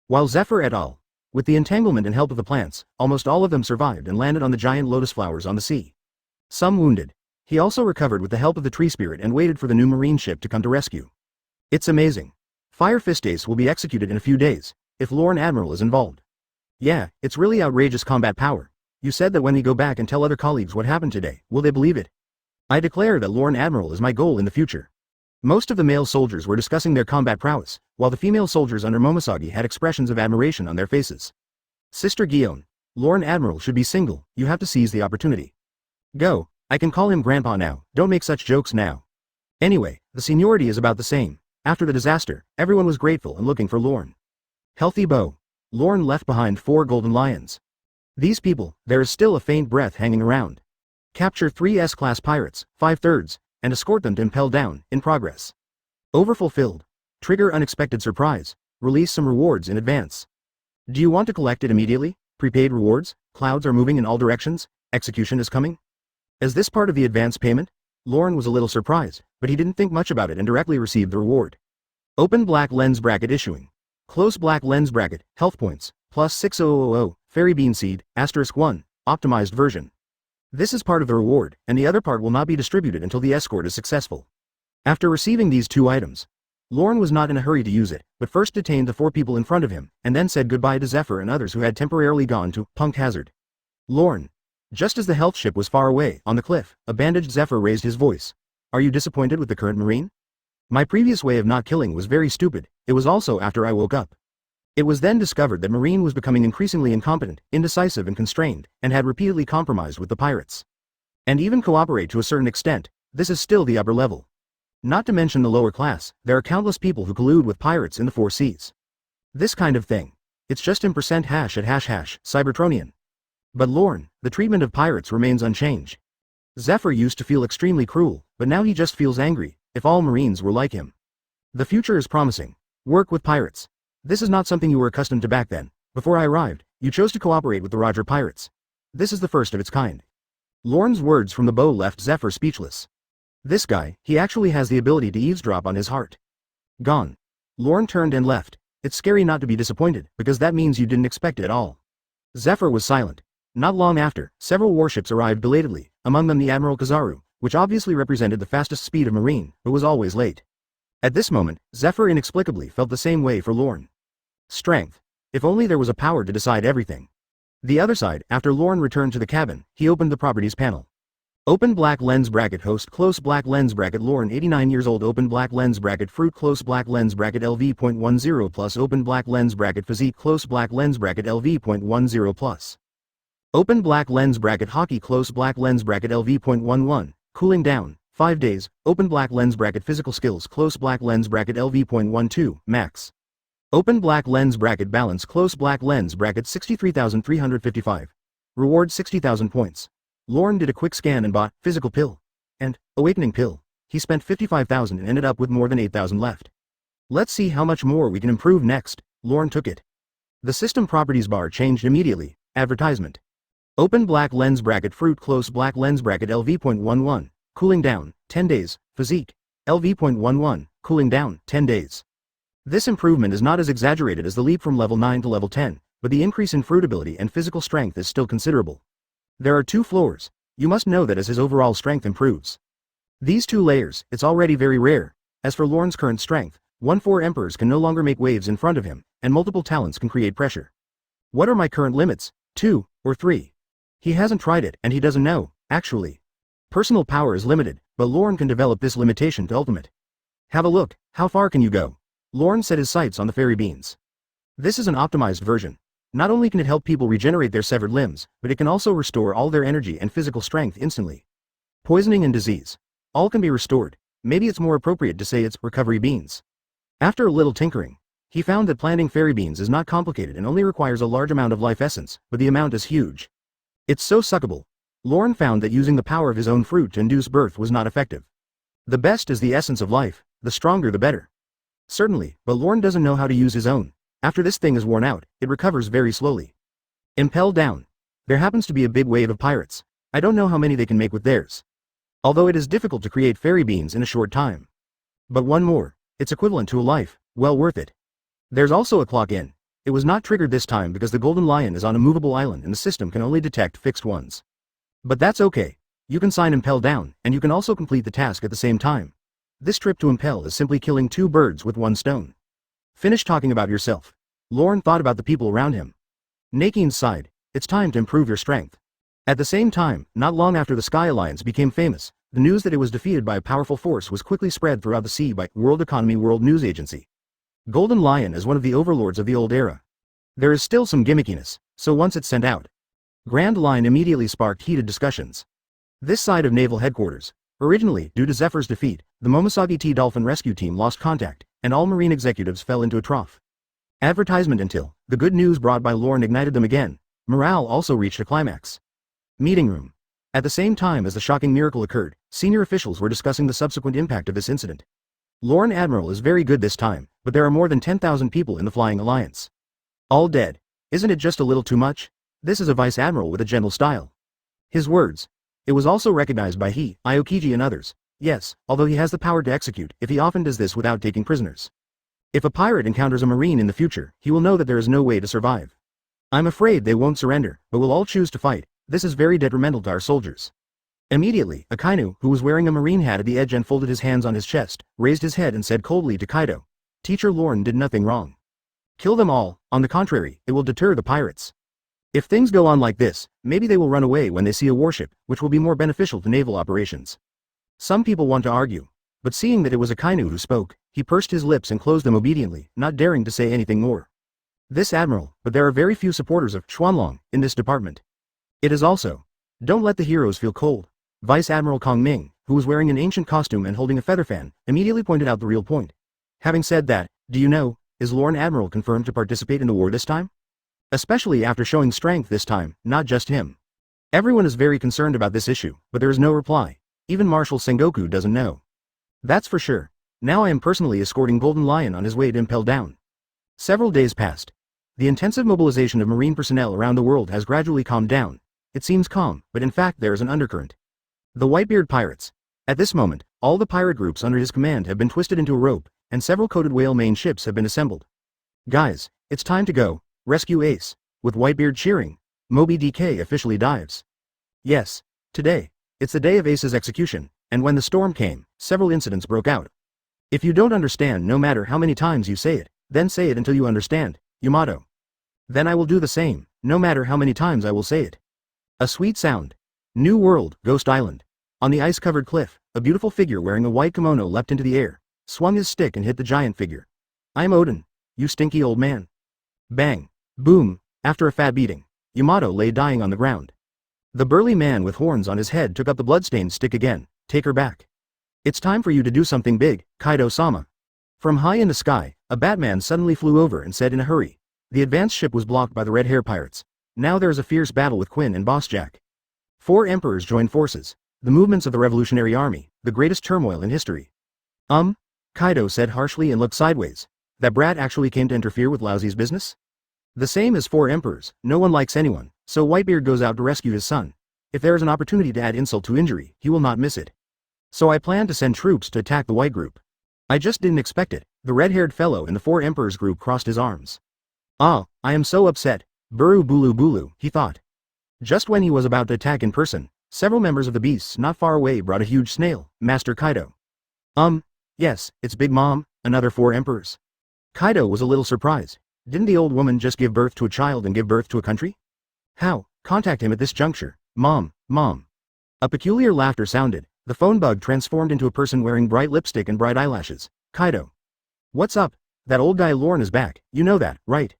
While Zephyr et al. With the entanglement and help of the plants, almost all of them survived and landed on the giant lotus flowers on the sea. Some wounded. He also recovered with the help of the tree spirit and waited for the new marine ship to come to rescue. It's amazing. Fire Fist Ace will be executed in a few days, if Lorne Admiral is involved. Yeah, it's really outrageous combat power. You said that when we go back and tell other colleagues what happened today, will they believe it? I declare that Lorne Admiral is my goal in the future. Most of the male soldiers were discussing their combat prowess, while the female soldiers under Momosagi had expressions of admiration on their faces. Sister Guillaume, Lorne Admiral should be single, you have to seize the opportunity. Go, I can call him Grandpa now, don't make such jokes now. Anyway, the seniority is about the same. After the disaster, everyone was grateful and looking for Lorne. Healthy bow. Lorne left behind 4 golden lions. These people, there is still a faint breath hanging around. Capture 3 S-class pirates, 5/3, and escort them to Impel Down, in progress. Overfulfilled. Trigger unexpected surprise. Release some rewards in advance. Do you want to collect it immediately? Prepaid rewards, clouds are moving in all directions, execution is coming? Is this part of the advance payment? Lorne was a little surprised, but he didn't think much about it and directly received the reward. Open black lens bracket issuing. Close black lens bracket, health points, plus 6000, fairy bean seed, *1, optimized version. This is part of the reward, and the other part will not be distributed until the escort is successful. After receiving these 2 items, Lorne was not in a hurry to use it, but first detained the 4 people in front of him, and then said goodbye to Zephyr and others who had temporarily gone to Punked Hazard. Lorne. Just as the health ship was far away, on the cliff, a bandaged Zephyr raised his voice. Are you disappointed with the current Marine? My previous way of not killing was very stupid, it was also after I woke up. It was then discovered that Marine was becoming increasingly incompetent, indecisive and constrained, and had repeatedly compromised with the pirates. And even cooperate to a certain extent, this is still the upper level. Not to mention the lower class, there are countless people who collude with pirates in the 4 seas. This kind of thing. It's just # # Cybertronian. But Lorne, the treatment of pirates remains unchanged. Zephyr used to feel extremely cruel, but now he just feels angry, if all Marines were like him. The future is promising. Work with pirates. This is not something you were accustomed to back then. Before I arrived, you chose to cooperate with the Roger pirates. This is the first of its kind. Lorne's words from the bow left Zephyr speechless. This guy, he actually has the ability to eavesdrop on his heart. Gone. Lorne turned and left. It's scary not to be disappointed, because that means you didn't expect it at all. Zephyr was silent. Not long after, several warships arrived belatedly, among them the Admiral Kizaru, which obviously represented the fastest speed of Marine, but was always late. At this moment, Zephyr inexplicably felt the same way for Lorne. Strength. If only there was a power to decide everything. The other side, after Lorne returned to the cabin, he opened the properties panel. Open black lens bracket host close black lens bracket Lorne 89 years old open black lens bracket fruit close black lens bracket LV.10 plus open black lens bracket physique close black lens bracket LV.10 plus. Open black lens bracket hockey close black lens bracket LV.11, cooling down, 5 days, open black lens bracket physical skills close black lens bracket LV.12, max. Open black lens bracket balance close black lens bracket 63,355. Reward 60,000 points. Lorne did a quick scan and bought physical pill and awakening pill. He spent 55,000 and ended up with more than 8,000 left. Let's see how much more we can improve next. Lorne took it. The system properties bar changed immediately. Advertisement. Open black lens bracket fruit close black lens bracket LV.11, cooling down, 10 days, physique, LV.11, cooling down, 10 days. This improvement is not as exaggerated as the leap from level 9 to level 10, but the increase in fruitability and physical strength is still considerable. There are 2 floors. You must know that as his overall strength improves. These 2 layers, it's already very rare. As for Lorne's current strength, 1-4 emperors can no longer make waves in front of him, and multiple talents can create pressure. What are my current limits? 2 or 3? He hasn't tried it, and he doesn't know, actually. Personal power is limited, but Lorne can develop this limitation to ultimate. Have a look, how far can you go? Lorne set his sights on the fairy beans. This is an optimized version. Not only can it help people regenerate their severed limbs, but it can also restore all their energy and physical strength instantly. Poisoning and disease. All can be restored. Maybe it's more appropriate to say it's recovery beans. After a little tinkering, he found that planting fairy beans is not complicated and only requires a large amount of life essence, but the amount is huge. It's so suckable. Lorne found that using the power of his own fruit to induce birth was not effective. The best is the essence of life, the stronger the better. Certainly, but Lorne doesn't know how to use his own. After this thing is worn out, it recovers very slowly. Impel down. There happens to be a big wave of pirates. I don't know how many they can make with theirs. Although it is difficult to create fairy beans in a short time. But one more. It's equivalent to a life, well worth it. There's also a clock in. It was not triggered this time because the Golden Lion is on a movable island and the system can only detect fixed ones. But that's okay. You can sign Impel down, and you can also complete the task at the same time. This trip to Impel is simply killing 2 birds with 1 stone. Finish talking about yourself. Lorne thought about the people around him. Nakeen sighed. It's time to improve your strength. At the same time, not long after the Sky Alliance became famous, the news that it was defeated by a powerful force was quickly spread throughout the sea by World Economy World News Agency. Golden Lion is one of the overlords of the old era. There is still some gimmickiness, so once it's sent out, Grand Line immediately sparked heated discussions. This side of Naval Headquarters. Originally, due to Zephyr's defeat, the Momoshagi T Dolphin rescue team lost contact, and all Marine executives fell into a trough. Advertisement until the good news brought by Lorne ignited them again. Morale also reached a climax. Meeting room. At the same time as the shocking miracle occurred, senior officials were discussing the subsequent impact of this incident. Lorne Admiral is very good this time, but there are more than 10,000 people in the Flying Alliance. All dead. Isn't it just a little too much? This is a Vice Admiral with a gentle style. His words. It was also recognized by he, Aokiji and others. Yes, although he has the power to execute, if he often does this without taking prisoners. If a pirate encounters a Marine in the future, he will know that there is no way to survive. I'm afraid they won't surrender, but will all choose to fight. This is very detrimental to our soldiers. Immediately, Akainu, who was wearing a Marine hat at the edge and folded his hands on his chest, raised his head and said coldly to Kaido. Teacher Lorne did nothing wrong. Kill them all, on the contrary, it will deter the pirates. If things go on like this, maybe they will run away when they see a warship, which will be more beneficial to naval operations. Some people want to argue, but seeing that it was Akainu who spoke, he pursed his lips and closed them obediently, not daring to say anything more. This admiral, but there are very few supporters of Xuanlong in this department. It is also. Don't let the heroes feel cold. Vice Admiral Kong Ming, who was wearing an ancient costume and holding a feather fan, immediately pointed out the real point. Having said that, do you know, is Lorne Admiral confirmed to participate in the war this time? Especially after showing strength this time, not just him. Everyone is very concerned about this issue, but there is no reply. Even Marshal Sengoku doesn't know. That's for sure. Now I am personally escorting Golden Lion on his way to Impel Down. Several days passed. The intensive mobilization of Marine personnel around the world has gradually calmed down. It seems calm, but in fact there is an undercurrent. The Whitebeard pirates. At this moment, all the pirate groups under his command have been twisted into a rope, and several coated whale main ships have been assembled. Guys, it's time to go. Rescue Ace. With Whitebeard cheering, Moby DK officially dives. Yes, today. It's the day of Ace's execution, and when the storm came, several incidents broke out. If you don't understand no matter how many times you say it, then say it until you understand, Yamato. Then I will do the same, no matter how many times I will say it. A sweet sound. New world, Ghost Island. On the ice-covered cliff, a beautiful figure wearing a white kimono leapt into the air, swung his stick and hit the giant figure. I'm Odin. You stinky old man. Bang. Boom. After a fat beating, Yamato lay dying on the ground. The burly man with horns on his head took up the bloodstained stick again. Take her back. It's time for you to do something big, Kaido-sama. From high in the sky, a Batman suddenly flew over and said in a hurry. The advance ship was blocked by the Red Hair Pirates. Now there is a fierce battle with Quinn and Boss Jack. 4 emperors joined forces. The movements of the Revolutionary Army, the greatest turmoil in history. Kaido said harshly and looked sideways. That brat actually came to interfere with Lousy's business? The same as 4 emperors, no one likes anyone, so Whitebeard goes out to rescue his son. If there is an opportunity to add insult to injury, he will not miss it. So I plan to send troops to attack the white group. I just didn't expect it. The red-haired fellow in the 4 emperors group crossed his arms. I am so upset. Buru bulu bulu, he thought. Just when he was about to attack in person, several members of the beasts not far away brought a huge snail, Master Kaido. Yes, it's Big Mom, another 4 emperors. Kaido was a little surprised. Didn't the old woman just give birth to a child and give birth to a country? How? Contact him at this juncture. Mom. A peculiar laughter sounded. The phone bug transformed into a person wearing bright lipstick and bright eyelashes. Kaido. What's up? That old guy Lorne is back, you know that, right?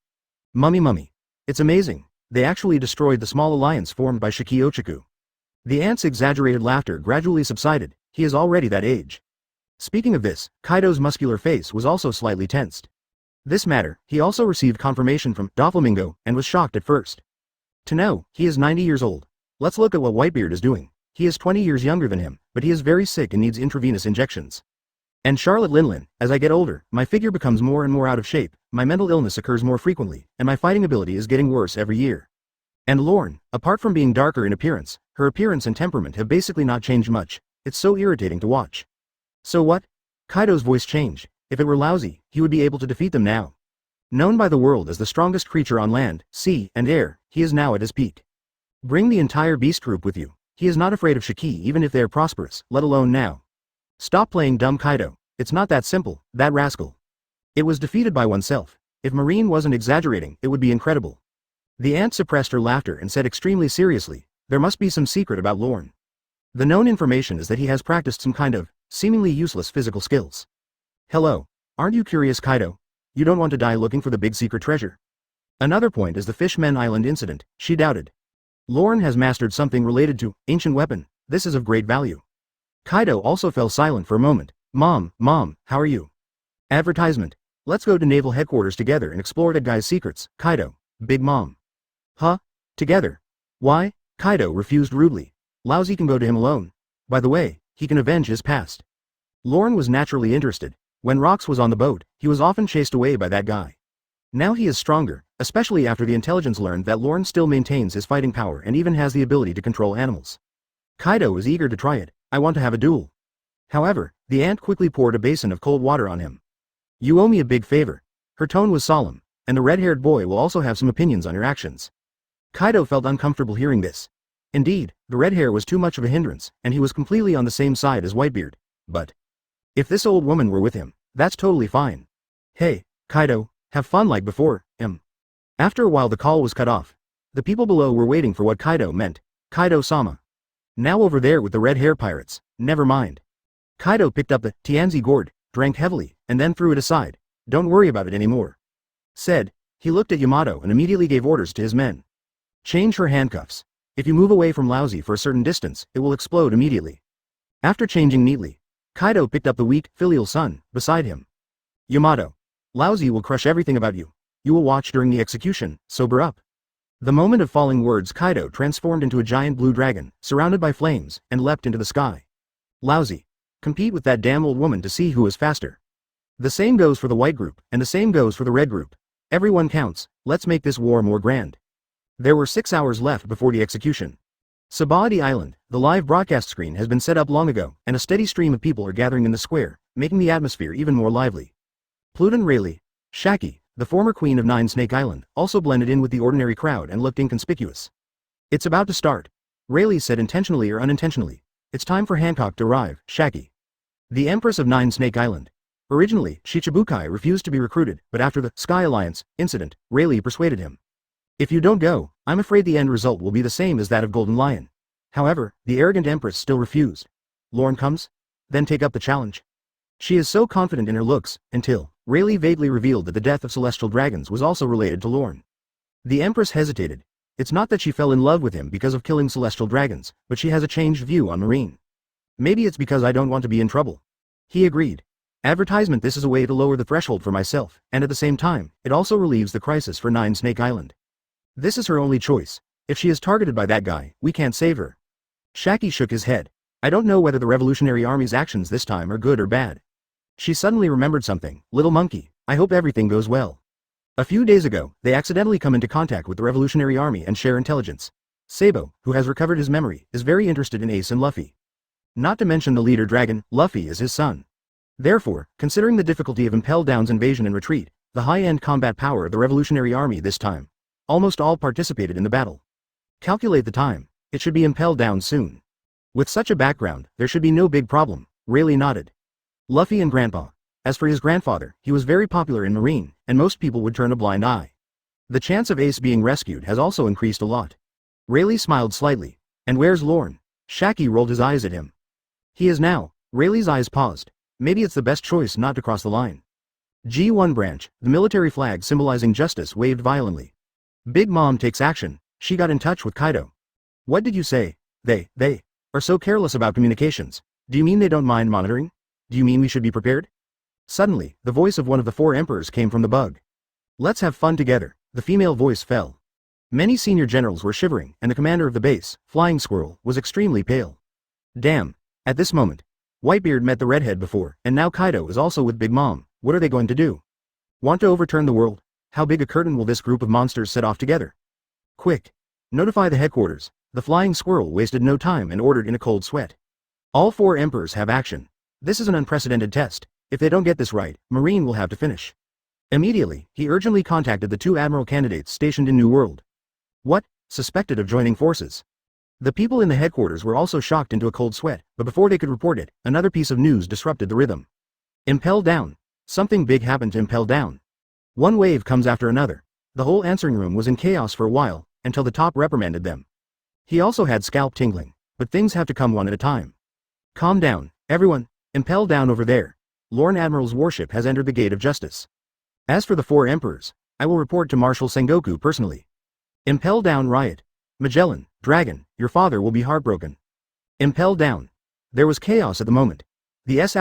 Mummy. It's amazing. They actually destroyed the small alliance formed by Shiki Ochaku. The ant's exaggerated laughter gradually subsided. He is already that age. Speaking of this, Kaido's muscular face was also slightly tensed. This matter, he also received confirmation from Doflamingo and was shocked at first. To know, he is 90 years old. Let's look at what Whitebeard is doing. He is 20 years younger than him, but he is very sick and needs intravenous injections. And Charlotte Linlin, as I get older, my figure becomes more and more out of shape, my mental illness occurs more frequently, and my fighting ability is getting worse every year. And Lorne, apart from being darker in appearance, her appearance and temperament have basically not changed much. It's so irritating to watch. So what? Kaido's voice changed. If it were Lousy, he would be able to defeat them now. Known by the world as the strongest creature on land, sea, and air, he is now at his peak. Bring the entire beast group with you. He is not afraid of Shiki even if they are prosperous, let alone now. Stop playing dumb, Kaido. It's not that simple, that rascal. It was defeated by oneself. If Marine wasn't exaggerating, it would be incredible. The ant suppressed her laughter and said extremely seriously, there must be some secret about Lorne. The known information is that he has practiced some kind of, seemingly useless physical skills. Hello. Aren't you curious, Kaido? You don't want to die looking for the big secret treasure. Another point is the Fishmen Island incident, she doubted. Lorne has mastered something related to ancient weapon, This is of great value. Kaido also fell silent for a moment. Mom, how are you? Advertisement. Let's go to naval headquarters together and explore that guy's secrets. Kaido. Big Mom. Huh? Together? Why? Kaido refused rudely. Lousy can go to him alone. By the way, he can avenge his past. Lorne was naturally interested. When Rox was on the boat, he was often chased away by that guy. Now he is stronger, especially after the intelligence learned that Lorne still maintains his fighting power and even has the ability to control animals. Kaido is eager to try it. I want to have a duel. However, the ant quickly poured a basin of cold water on him. You owe me a big favor. Her tone was solemn, and the red-haired boy will also have some opinions on your actions. Kaido felt uncomfortable hearing this. Indeed, the red hair was too much of a hindrance, and he was completely on the same side as Whitebeard. But if this old woman were with him, that's totally fine. Hey, Kaido, have fun like before, After a while the call was cut off. The people below were waiting for what Kaido meant. Kaido-sama. Now over there with the red hair pirates, never mind. Kaido picked up the Tianzi gourd, drank heavily, and then threw it aside. Don't worry about it anymore. Said, he looked at Yamato and immediately gave orders to his men. Change her handcuffs. If you move away from Lousy for a certain distance, it will explode immediately. After changing neatly, Kaido picked up the weak, filial son, beside him. Yamato. Lousy will crush everything about you. You will watch during the execution, sober up. The moment of falling words, Kaido transformed into a giant blue dragon, surrounded by flames, and leapt into the sky. Lousy. Compete with that damn old woman to see who is faster. The same goes for the white group, and the same goes for the red group. Everyone counts, let's make this war more grand. There were 6 hours left before the execution. Sabaody Island, the live broadcast screen has been set up long ago, and a steady stream of people are gathering in the square, making the atmosphere even more lively. Pluton Rayleigh, Shaki, the former queen of Nine Snake Island, also blended in with the ordinary crowd and looked inconspicuous. It's about to start. Rayleigh said intentionally or unintentionally. It's time for Hancock to arrive, Shaki. The Empress of Nine Snake Island. Originally, Shichibukai refused to be recruited, but after the Sky Alliance incident, Rayleigh persuaded him. If you don't go, I'm afraid the end result will be the same as that of Golden Lion. However, the arrogant Empress still refused. Lorne comes? Then take up the challenge. She is so confident in her looks, until Rayleigh vaguely revealed that the death of celestial dragons was also related to Lorne. The Empress hesitated. It's not that she fell in love with him because of killing celestial dragons, but she has a changed view on Marine. Maybe it's because I don't want to be in trouble. He agreed. Advertisement. This is a way to lower the threshold for myself, and at the same time, it also relieves the crisis for Nine Snake Island. This is her only choice. If she is targeted by that guy, we can't save her. Shaki shook his head. I don't know whether the Revolutionary Army's actions this time are good or bad. She suddenly remembered something. Little monkey, I hope everything goes well. A few days ago, they accidentally come into contact with the Revolutionary Army and share intelligence. Sabo, who has recovered his memory, is very interested in Ace and Luffy. Not to mention the leader dragon, Luffy is his son. Therefore, considering the difficulty of Impel Down's invasion and retreat, the high-end combat power of the Revolutionary Army this time, almost all participated in the battle. Calculate the time. It should be Impel Down soon. With such a background, there should be no big problem. Rayleigh nodded. Luffy and Grandpa. As for his grandfather, he was very popular in Marine, and most people would turn a blind eye. The chance of Ace being rescued has also increased a lot. Rayleigh smiled slightly. And where's Lorne? Shaki rolled his eyes at him. He is now. Rayleigh's eyes paused. Maybe it's the best choice not to cross the line. G1 branch, the military flag symbolizing justice waved violently. Big Mom takes action. She got in touch with Kaido. What did you say? They are so careless about communications. Do you mean they don't mind monitoring? Do you mean we should be prepared? Suddenly, the voice of one of the 4 emperors came from the bug. Let's have fun together. The female voice fell. Many senior generals were shivering, and the commander of the base, Flying Squirrel, was extremely pale. Damn. At this moment, Whitebeard met the redhead before, and now Kaido is also with Big Mom. What are they going to do? Want to overturn the world? How big a curtain will this group of monsters set off together? Quick. Notify the headquarters. The Flying Squirrel wasted no time and ordered in a cold sweat. All 4 emperors have action. This is an unprecedented test. If they don't get this right, Marine will have to finish. Immediately, he urgently contacted the 2 admiral candidates stationed in New World. What? Suspected of joining forces. The people in the headquarters were also shocked into a cold sweat, but before they could report it, another piece of news disrupted the rhythm. Impel Down. Something big happened to Impel Down. One wave comes after another. The whole answering room was in chaos for a while, until the top reprimanded them. He also had scalp tingling, but things have to come one at a time. Calm down, everyone. Impel Down over there. Lorne Admiral's warship has entered the Gate of Justice. As for the 4 emperors, I will report to Marshal Sengoku personally. Impel Down riot. Magellan, Dragon, your father will be heartbroken. Impelled down. There was chaos at the moment. The S*********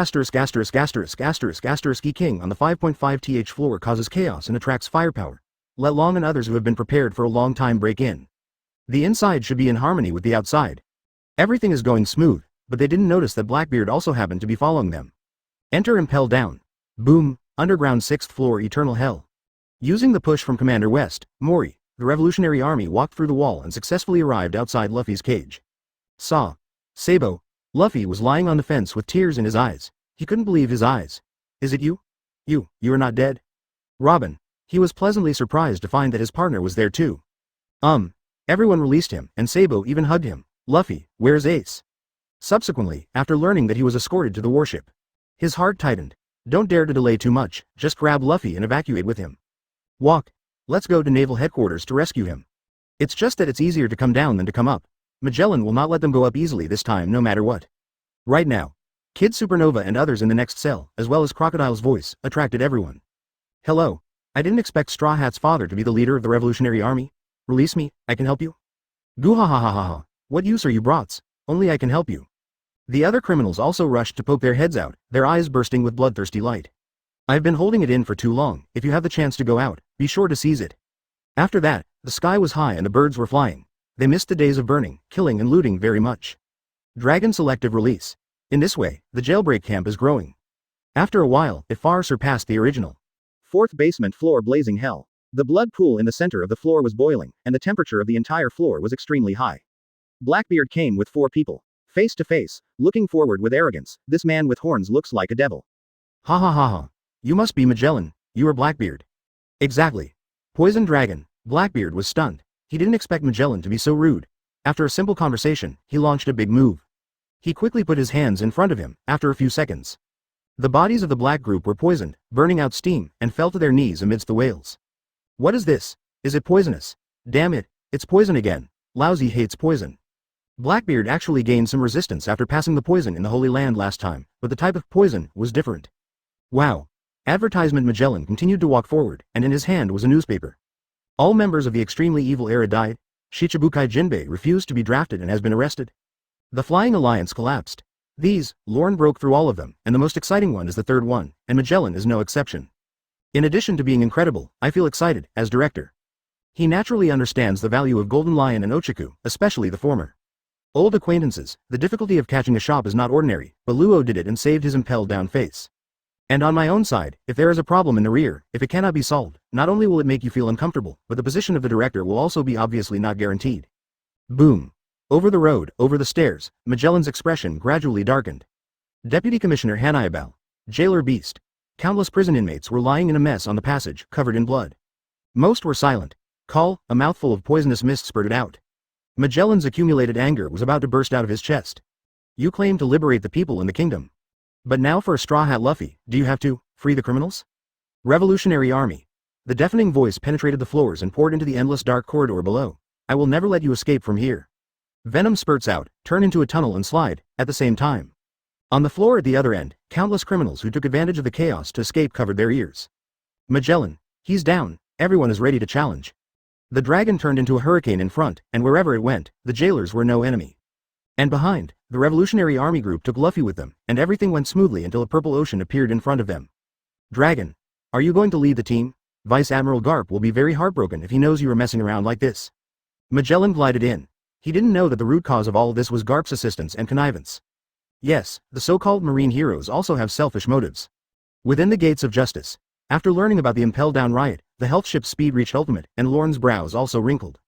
king on the 5.5th floor causes chaos and attracts firepower. Let Long and others who have been prepared for a long time break in. The inside should be in harmony with the outside. Everything is going smooth, but they didn't notice that Blackbeard also happened to be following them. Enter Impelled down. Boom, underground 6th floor eternal hell. Using the push from Commander West, Mori, the Revolutionary Army walked through the wall and successfully arrived outside Luffy's cage. Sabo, Luffy was lying on the fence with tears in his eyes. He couldn't believe his eyes. Is it you? You are not dead? Robin. He was pleasantly surprised to find that his partner was there too. Everyone released him, and Sabo even hugged him. Luffy, where's Ace? Subsequently, after learning that he was escorted to the warship, his heart tightened. Don't dare to delay too much, just grab Luffy and evacuate with him. Walk. Let's go to Naval Headquarters to rescue him. It's just that it's easier to come down than to come up. Magellan will not let them go up easily this time no matter what. Right now. Kid Supernova and others in the next cell, as well as Crocodile's voice, attracted everyone. Hello. I didn't expect Straw Hat's father to be the leader of the Revolutionary Army. Release me, I can help you. Goo-ha-ha-ha-ha-ha. What use are you brats? Only I can help you. The other criminals also rushed to poke their heads out, their eyes bursting with bloodthirsty light. I've been holding it in for too long. If you have the chance to go out, be sure to seize it. After that, the sky was high and the birds were flying. They missed the days of burning, killing and looting very much. Dragon selective release. In this way, the jailbreak camp is growing. After a while, it far surpassed the original. 4th basement floor blazing hell. The blood pool in the center of the floor was boiling, and the temperature of the entire floor was extremely high. Blackbeard came with 4 people. Face to face, looking forward with arrogance. This man with horns looks like a devil. Ha ha ha ha. You must be Magellan, you are Blackbeard. Exactly. Poison Dragon. Blackbeard was stunned. He didn't expect Magellan to be so rude. After a simple conversation, he launched a big move. He quickly put his hands in front of him, after a few seconds. The bodies of the black group were poisoned, burning out steam, and fell to their knees amidst the wails. What is this? Is it poisonous? Damn it, it's poison again. Lousy hates poison. Blackbeard actually gained some resistance after passing the poison in the Holy Land last time, but the type of poison was different. Wow. Advertisement Magellan continued to walk forward, and in his hand was a newspaper. All members of the extremely evil era died. Shichibukai Jinbei refused to be drafted and has been arrested. The Flying Alliance collapsed. Lorne broke through all of them, and the most exciting one is the third one, and Magellan is no exception. In addition to being incredible, I feel excited, as director. He naturally understands the value of Golden Lion and Ochaku, especially the former. Old acquaintances, the difficulty of catching a shop is not ordinary, but Luo did it and saved his impelled down face. And on my own side, if there is a problem in the rear, if it cannot be solved, not only will it make you feel uncomfortable, but the position of the director will also be obviously not guaranteed. Boom. Over the road, over the stairs, Magellan's expression gradually darkened. Deputy Commissioner Hanayabal, Jailer Beast. Countless prison inmates were lying in a mess on the passage, covered in blood. Most were silent. A mouthful of poisonous mist spurted out. Magellan's accumulated anger was about to burst out of his chest. You claim to liberate the people in the kingdom. But now for a Straw Hat Luffy, do you have to free the criminals? Revolutionary Army. The deafening voice penetrated the floors and poured into the endless dark corridor below. I will never let you escape from here. Venom spurts out, turn into a tunnel and slide, at the same time. On the floor at the other end, countless criminals who took advantage of the chaos to escape covered their ears. Magellan, he's down, everyone is ready to challenge. The dragon turned into a hurricane in front, and wherever it went, the jailers were no enemy. And behind, the Revolutionary Army group took Luffy with them, and everything went smoothly until a purple ocean appeared in front of them. Dragon, are you going to lead the team? Vice Admiral Garp will be very heartbroken if he knows you are messing around like this. Magellan glided in. He didn't know that the root cause of all of this was Garp's assistance and connivance. Yes, the so-called marine heroes also have selfish motives. Within the gates of justice, after learning about the Impel Down riot, the health ship's speed reached ultimate, and Lorne's brows also wrinkled.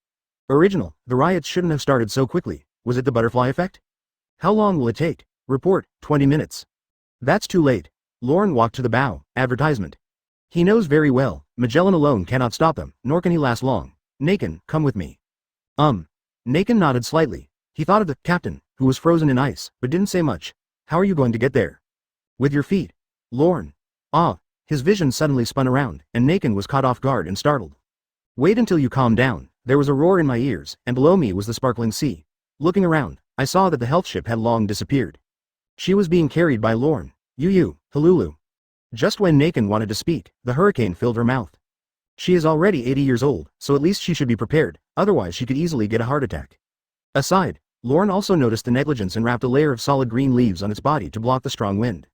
The riots shouldn't have started so quickly. Was it the butterfly effect? How long will it take? Report, 20 minutes. That's too late. Lorne walked to the bow. Advertisement. He knows very well, Magellan alone cannot stop them, nor can he last long. Nakin, come with me. Nakin nodded slightly. He thought of the captain, who was frozen in ice, but didn't say much. How are you going to get there? With your feet. Lorne. His vision suddenly spun around, and Nakin was caught off guard and startled. Wait until you calm down. There was a roar in my ears, and below me was the sparkling sea. Looking around, I saw that the health ship had long disappeared. She was being carried by Lorne. Hululu. Just when Nakin wanted to speak, the hurricane filled her mouth. She is already 80 years old, so at least she should be prepared, otherwise she could easily get a heart attack. Aside, Lorne also noticed the negligence and wrapped a layer of solid green leaves on its body to block the strong wind.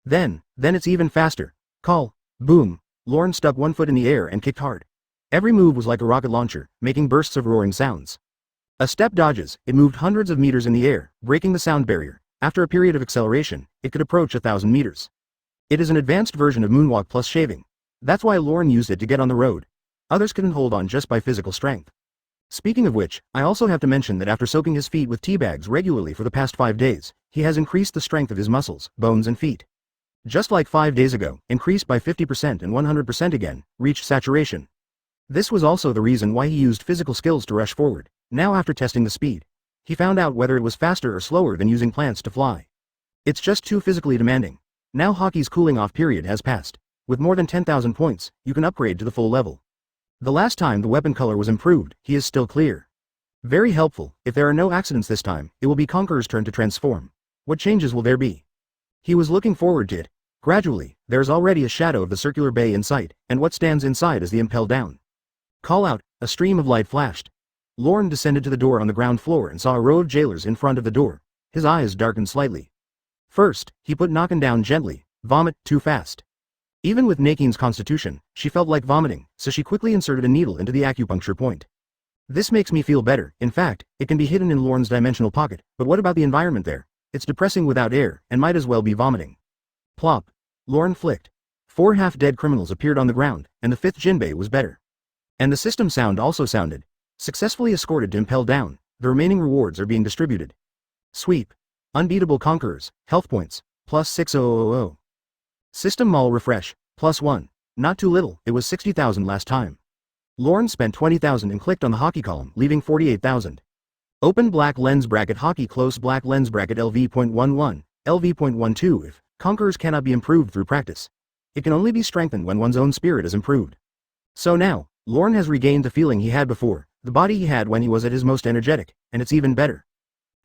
Then it's even faster. Call. Boom. Lorne stuck one foot in the air and kicked hard. Every move was like a rocket launcher, making bursts of roaring sounds. A step dodges, it moved hundreds of meters in the air, breaking the sound barrier. After a period of acceleration, it could approach 1,000 meters. It is an advanced version of moonwalk plus shaving. That's why Lorne used it to get on the road. Others couldn't hold on just by physical strength. Speaking of which, I also have to mention that after soaking his feet with tea bags regularly for the past 5 days, he has increased the strength of his muscles, bones and feet. Just like 5 days ago, increased by 50% and 100% again, reached saturation. This was also the reason why he used physical skills to rush forward. Now after testing the speed, he found out whether it was faster or slower than using plants to fly. It's just too physically demanding. Now Hockey's cooling off period has passed. With more than 10,000 points, you can upgrade to the full level. The last time the weapon color was improved, he is still clear. Very helpful. If there are no accidents this time, it will be Conqueror's turn to transform. What changes will there be? He was looking forward to it. Gradually, there is already a shadow of the circular bay in sight, and what stands inside is the impel down. Call out, a stream of light flashed. Lorne descended to the door on the ground floor and saw a row of jailers in front of the door. His eyes darkened slightly. First, he put Nakan down gently. Vomit, too fast. Even with Nakin's constitution, she felt like vomiting, so she quickly inserted a needle into the acupuncture point. This makes me feel better. In fact, it can be hidden in Lorne's dimensional pocket, but what about the environment there? It's depressing without air, and might as well be vomiting. Plop. Lorne flicked. 4 half-dead criminals appeared on the ground, and the 5th jinbei was better. And the system sound also sounded. Successfully escorted to impel down, the remaining rewards are being distributed. Sweep. Unbeatable Conquerors, health points, plus 6000. System Mall refresh, plus 1. Not too little, it was 60,000 last time. Lorne spent 20,000 and clicked on the hockey column, leaving 48,000. Open black lens bracket hockey close black lens bracket LV.11, LV.12 if Conquerors cannot be improved through practice. It can only be strengthened when one's own spirit is improved. So now, Lorne has regained the feeling he had before, the body he had when he was at his most energetic, and it's even better.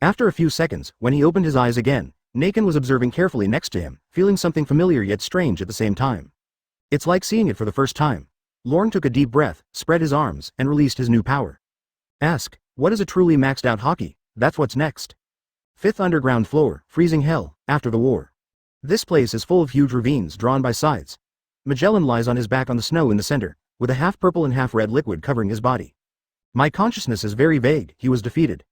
After a few seconds, when he opened his eyes again, Nakan was observing carefully next to him, feeling something familiar yet strange at the same time. It's like seeing it for the first time. Lorne took a deep breath, spread his arms, and released his new power. Ask, what is a truly maxed out hockey? That's what's next. 5th underground floor, freezing hell, after the war. This place is full of huge ravines drawn by sides. Magellan lies on his back on the snow in the center, with a half-purple and half-red liquid covering his body. My consciousness is very vague, he was defeated.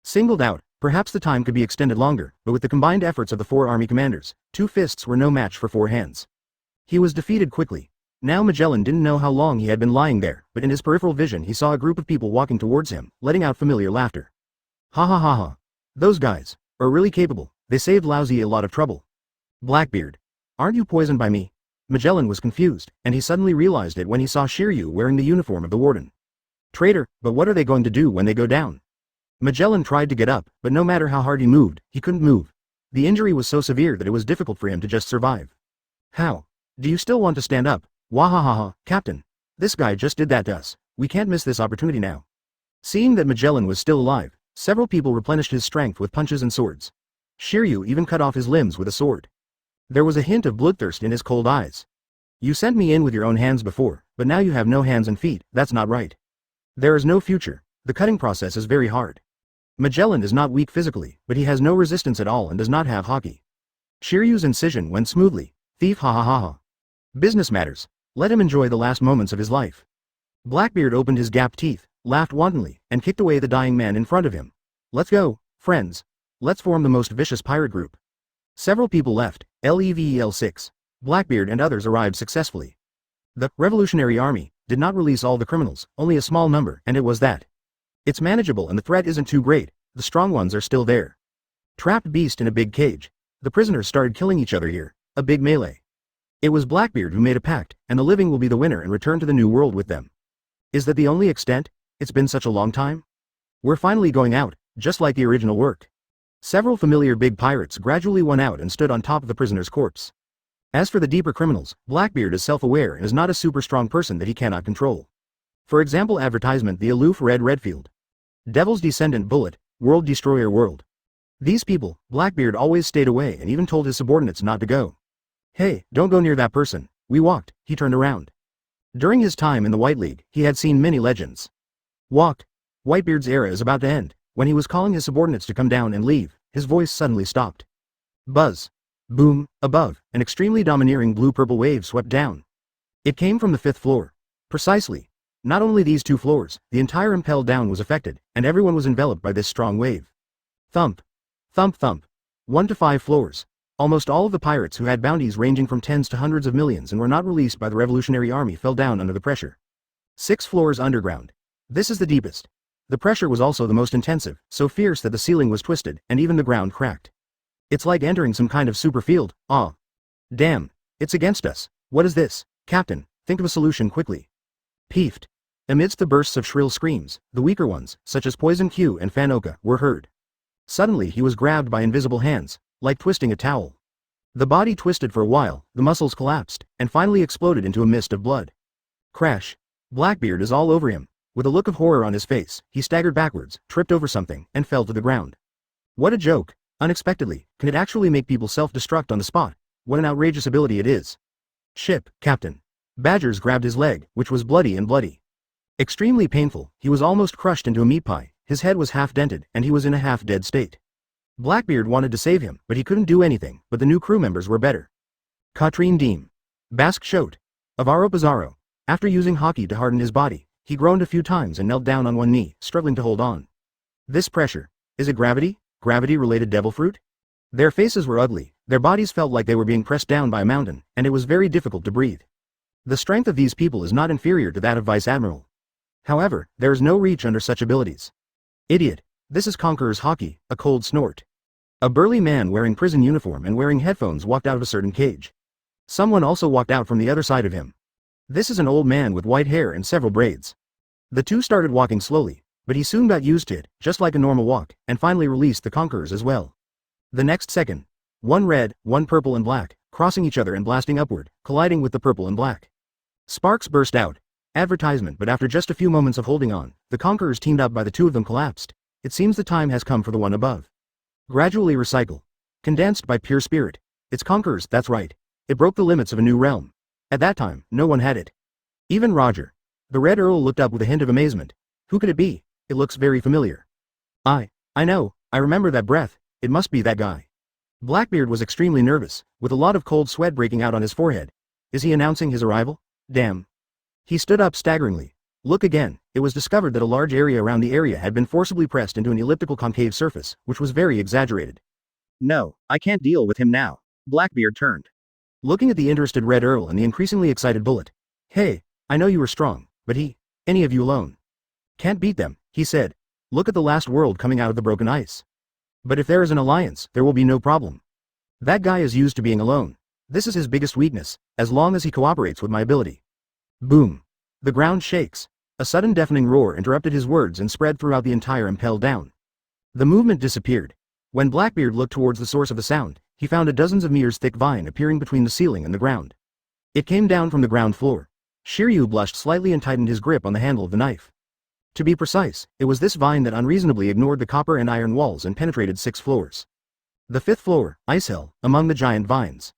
Singled out, perhaps the time could be extended longer, but with the combined efforts of the 4 army commanders, 2 fists were no match for 4 hands. He was defeated quickly. Now Magellan didn't know how long he had been lying there, but in his peripheral vision he saw a group of people walking towards him, letting out familiar laughter. Ha ha ha ha. Those guys are really capable, they saved Lousy a lot of trouble. Blackbeard. Aren't you poisoned by me? Magellan was confused, and he suddenly realized it when he saw Shiryu wearing the uniform of the warden. Traitor, but what are they going to do when they go down? Magellan tried to get up, but no matter how hard he moved, he couldn't move. The injury was so severe that it was difficult for him to just survive. How? Do you still want to stand up? Wahahaha, Captain. This guy just did that to us. We can't miss this opportunity now. Seeing that Magellan was still alive, several people replenished his strength with punches and swords. Shiryu even cut off his limbs with a sword. There was a hint of bloodthirst in his cold eyes. You sent me in with your own hands before, but now you have no hands and feet, that's not right. There is no future. The cutting process is very hard. Magellan is not weak physically, but he has no resistance at all and does not have hockey. Shiryu's incision went smoothly. Thief ha ha ha ha. Business matters. Let him enjoy the last moments of his life. Blackbeard opened his gapped teeth, laughed wantonly, and kicked away the dying man in front of him. Let's go, friends. Let's form the most vicious pirate group. Several people left. LEVEL6. Blackbeard and others arrived successfully. The Revolutionary Army did not release all the criminals, only a small number, and it was that. It's manageable and the threat isn't too great, the strong ones are still there. Trapped beast in a big cage. The prisoners started killing each other here, a big melee. It was Blackbeard who made a pact, and the living will be the winner and return to the new world with them. Is that the only extent? It's been such a long time? We're finally going out, just like the original work. Several familiar big pirates gradually won out and stood on top of the prisoner's corpse. As for the deeper criminals, Blackbeard is self-aware and is not a super strong person that he cannot control. For example, advertisement, the aloof Redfield. Devil's Descendant Bullet, World Destroyer World. These people, Blackbeard always stayed away and even told his subordinates not to go. Hey, don't go near that person. We walked, he turned around. During his time in the White League, he had seen many legends. Walked. Whitebeard's era is about to end. When he was calling his subordinates to come down and leave, his voice suddenly stopped. Buzz. Boom, above, an extremely domineering blue-purple wave swept down. It came from the 5th floor. Precisely. Not only these 2 floors, the entire impelled down was affected, and everyone was enveloped by this strong wave. Thump. Thump thump. 1 to 5 floors. Almost all of the pirates who had bounties ranging from tens to hundreds of millions and were not released by the Revolutionary Army fell down under the pressure. 6 floors underground. This is the deepest. The pressure was also the most intensive, so fierce that the ceiling was twisted, and even the ground cracked. It's like entering some kind of super field. Ah. Damn. It's against us. What is this? Captain, think of a solution quickly. Peeved. Amidst the bursts of shrill screams, the weaker ones, such as Poison Q and Fanoka, were heard. Suddenly he was grabbed by invisible hands, like twisting a towel. The body twisted for a while, the muscles collapsed, and finally exploded into a mist of blood. Crash. Blackbeard is all over him. With a look of horror on his face, he staggered backwards, tripped over something, and fell to the ground. What a joke. Unexpectedly, can it actually make people self-destruct on the spot? What an outrageous ability it is. Ship, Captain. Badgers grabbed his leg, which was bloody. Extremely painful, he was almost crushed into a meat pie, his head was half-dented, and he was in a half-dead state. Blackbeard wanted to save him, but he couldn't do anything, but the new crew members were better. Katrine Deem. Basque Shote. Avaro Pizarro. After using hockey to harden his body, he groaned a few times and knelt down on one knee, struggling to hold on. This pressure. Is it gravity? Gravity-related devil fruit? Their faces were ugly, their bodies felt like they were being pressed down by a mountain, and it was very difficult to breathe. The strength of these people is not inferior to that of Vice Admiral. However, there is no reach under such abilities. Idiot. This is Conqueror's hockey, a cold snort. A burly man wearing prison uniform and wearing headphones walked out of a certain cage. Someone also walked out from the other side of him. This is an old man with white hair and several braids. The two started walking slowly, but he soon got used to it, just like a normal walk, and finally released the conquerors as well. The next second, one red, one purple and black, crossing each other and blasting upward, colliding with the purple and black. Sparks burst out. Advertisement, but after just a few moments of holding on, the conquerors teamed up by the two of them collapsed. It seems the time has come for the one above. Gradually recycle. Condensed by pure spirit. It's conquerors, that's right. It broke the limits of a new realm. At that time, no one had it. Even Roger. The Red Earl looked up with a hint of amazement. Who could it be? It looks very familiar. I know, I remember that breath, it must be that guy. Blackbeard was extremely nervous, with a lot of cold sweat breaking out on his forehead. Is he announcing his arrival? Damn. He stood up staggeringly. Look again. It was discovered that a large area around the area had been forcibly pressed into an elliptical concave surface, which was very exaggerated. No, I can't deal with him now. Blackbeard turned. Looking at the interested Red Earl and the increasingly excited Bullet. Hey, I know you were strong, but any of you alone. Can't beat them, he said. Look at the last world coming out of the broken ice. But if there is an alliance, there will be no problem. That guy is used to being alone. This is his biggest weakness, as long as he cooperates with my ability. Boom. The ground shakes. A sudden deafening roar interrupted his words and spread throughout the entire impelled down. The movement disappeared. When Blackbeard looked towards the source of the sound, he found a dozens of meters thick vine appearing between the ceiling and the ground. It came down from the ground floor. Shiryu blushed slightly and tightened his grip on the handle of the knife. To be precise, it was this vine that unreasonably ignored the copper and iron walls and penetrated 6 floors. The 5th floor, ice hell, among the giant vines.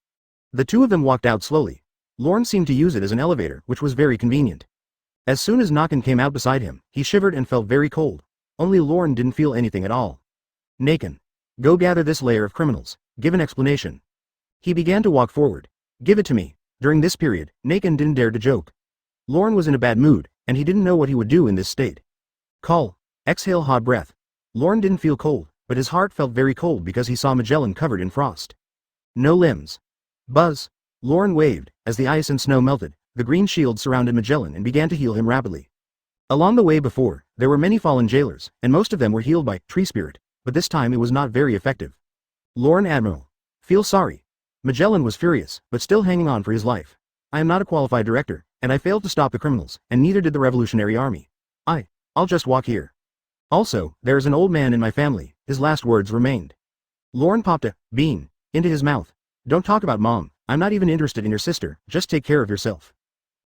The two of them walked out slowly. Lorne seemed to use it as an elevator, which was very convenient. As soon as Nakan came out beside him, he shivered and felt very cold. Only Lorne didn't feel anything at all. Nakan. Go gather this layer of criminals. Give an explanation. He began to walk forward. Give it to me. During this period, Nakan didn't dare to joke. Lorne was in a bad mood, and he didn't know what he would do in this state. Call. Exhale hot breath. Lorne didn't feel cold, but his heart felt very cold because he saw Magellan covered in frost. No limbs. Buzz. Lorne waved. As the ice and snow melted, the green shield surrounded Magellan and began to heal him rapidly. Along the way before, there were many fallen jailers, and most of them were healed by tree spirit, but this time it was not very effective. Lorne Admiral. Feel sorry. Magellan was furious, but still hanging on for his life. I am not a qualified director, and I failed to stop the criminals, and neither did the Revolutionary Army. I'll just walk here. Also, there is an old man in my family, his last words remained. Lorne popped a bean into his mouth. Don't talk about mom, I'm not even interested in your sister, just take care of yourself.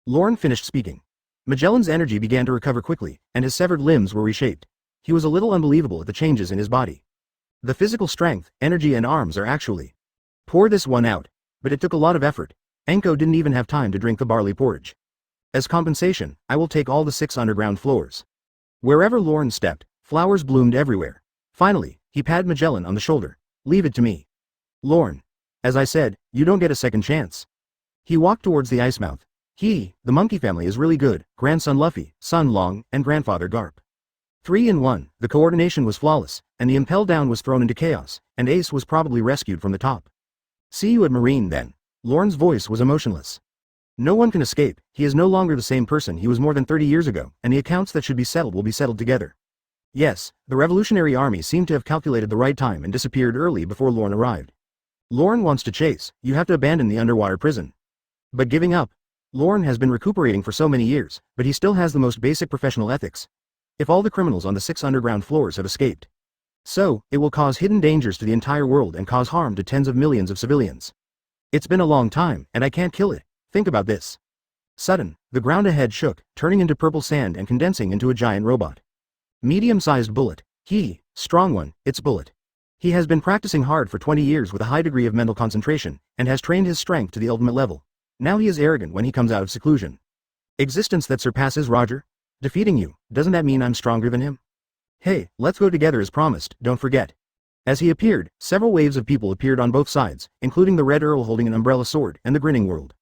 Lorne finished speaking. Magellan's energy began to recover quickly, and his severed limbs were reshaped. He was a little unbelievable at the changes in his body. The physical strength, energy and arms are actually. Pour this one out. But it took a lot of effort. Enko didn't even have time to drink the barley porridge. As compensation, I will take all the 6 underground floors. Wherever Lorne stepped, Flowers bloomed everywhere. Finally, he patted Magellan on the shoulder. Leave it to me. Lorne. As I said, you don't get a second chance. He walked towards the ice mouth. The monkey family is really good, grandson Luffy, son Long, and grandfather Garp. 3 in 1, the coordination was flawless, and the impel down was thrown into chaos, and Ace was probably rescued from the top. See you at Marine then. Lorne's voice was emotionless. No one can escape, he is no longer the same person he was more than 30 years ago, and the accounts that should be settled will be settled together. Yes, the Revolutionary Army seemed to have calculated the right time and disappeared early before Lorne arrived. Lorne wants to chase, you have to abandon the underwater prison. But giving up? Lorne has been recuperating for so many years, but he still has the most basic professional ethics. If all the criminals on the 6 underground floors have escaped. So, it will cause hidden dangers to the entire world and cause harm to tens of millions of civilians. It's been a long time, and I can't kill it. Think about this. Sudden, the ground ahead shook, turning into purple sand and condensing into a giant robot. Medium-sized bullet. Strong one, it's bullet. He has been practicing hard for 20 years with a high degree of mental concentration, and has trained his strength to the ultimate level. Now he is arrogant when he comes out of seclusion. Existence that surpasses Roger? Defeating you, doesn't that mean I'm stronger than him? Hey, let's go together as promised, don't forget. As he appeared, several waves of people appeared on both sides, including the Red Earl holding an umbrella sword and the Grinning World.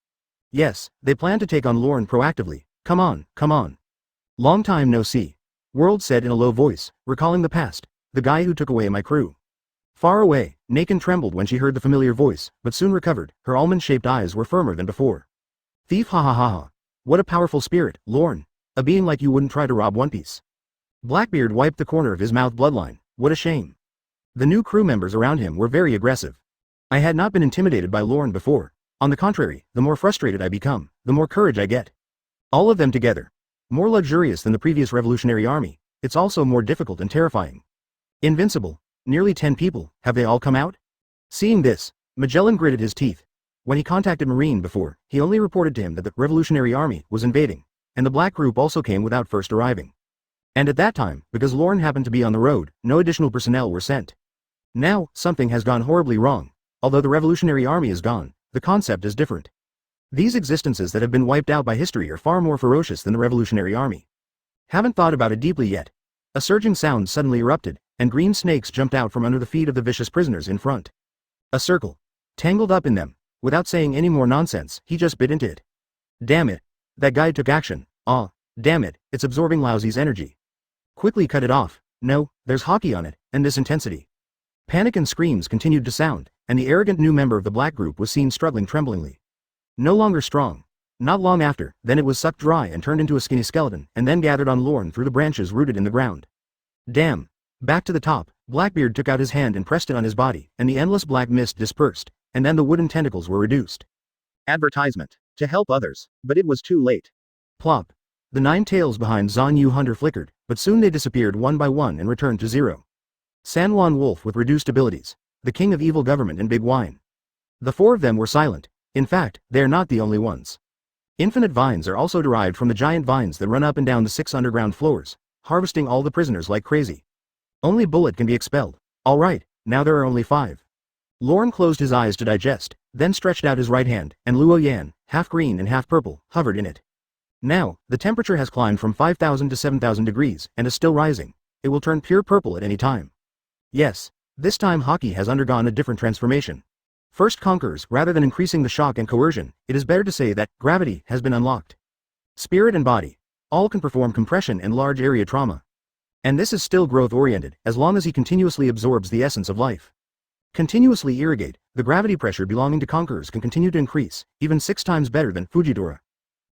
Yes, they plan to take on Lorne proactively. Come on, come on. Long time no see. World said in a low voice, recalling the past, the guy who took away my crew. Far away, Nakin trembled when she heard the familiar voice, but soon recovered, her almond-shaped eyes were firmer than before. Thief, ha ha ha ha. What a powerful spirit, Lorne. A being like you wouldn't try to rob One Piece. Blackbeard wiped the corner of his mouth. Bloodline, what a shame. The new crew members around him were very aggressive. I had not been intimidated by Lorne before. On the contrary, the more frustrated I become, the more courage I get. All of them together. More luxurious than the previous Revolutionary Army, it's also more difficult and terrifying. Invincible. Nearly 10 people, have they all come out? Seeing this, Magellan gritted his teeth. When he contacted Marine before, he only reported to him that the Revolutionary Army was invading, and the Black Group also came without first arriving. And at that time, because Lorne happened to be on the road, no additional personnel were sent. Now, something has gone horribly wrong. Although the Revolutionary Army is gone, the concept is different. These existences that have been wiped out by history are far more ferocious than the Revolutionary Army. Haven't thought about it deeply yet. A surging sound suddenly erupted, and green snakes jumped out from under the feet of the vicious prisoners in front. A circle. Tangled up in them. Without saying any more nonsense, he just bit into it. Damn it. That guy took action. Damn it, it's absorbing Lousy's energy. Quickly cut it off. No, there's hockey on it, and this intensity. Panic and screams continued to sound, and the arrogant new member of the Black Group was seen struggling tremblingly. No longer strong. Not long after, then it was sucked dry and turned into a skinny skeleton, and then gathered on Lorne through the branches rooted in the ground. Damn. Back to the top, Blackbeard took out his hand and pressed it on his body, and the endless black mist dispersed, and then the wooden tentacles were reduced. Advertisement. To help others, but it was too late. Plop. The 9 tails behind Zon Yu Hunter flickered, but soon they disappeared one by one and returned to 0. San Juan Wolf with reduced abilities, the king of evil government and big wine. The 4 of them were silent. In fact, they are not the only ones. Infinite vines are also derived from the giant vines that run up and down the 6 underground floors, harvesting all the prisoners like crazy. Only Bullet can be expelled. Alright, now there are only 5. Lorne closed his eyes to digest, then stretched out his right hand, and Luo Yan, half green and half purple, hovered in it. Now, the temperature has climbed from 5,000 to 7,000 degrees, and is still rising. It will turn pure purple at any time. Yes, this time hockey has undergone a different transformation. First conquerors, rather than increasing the shock and coercion, it is better to say that gravity has been unlocked. Spirit and body, all can perform compression and large area trauma. And this is still growth-oriented, as long as he continuously absorbs the essence of life. Continuously irrigate, the gravity pressure belonging to conquerors can continue to increase, even 6 times better than Fujidora.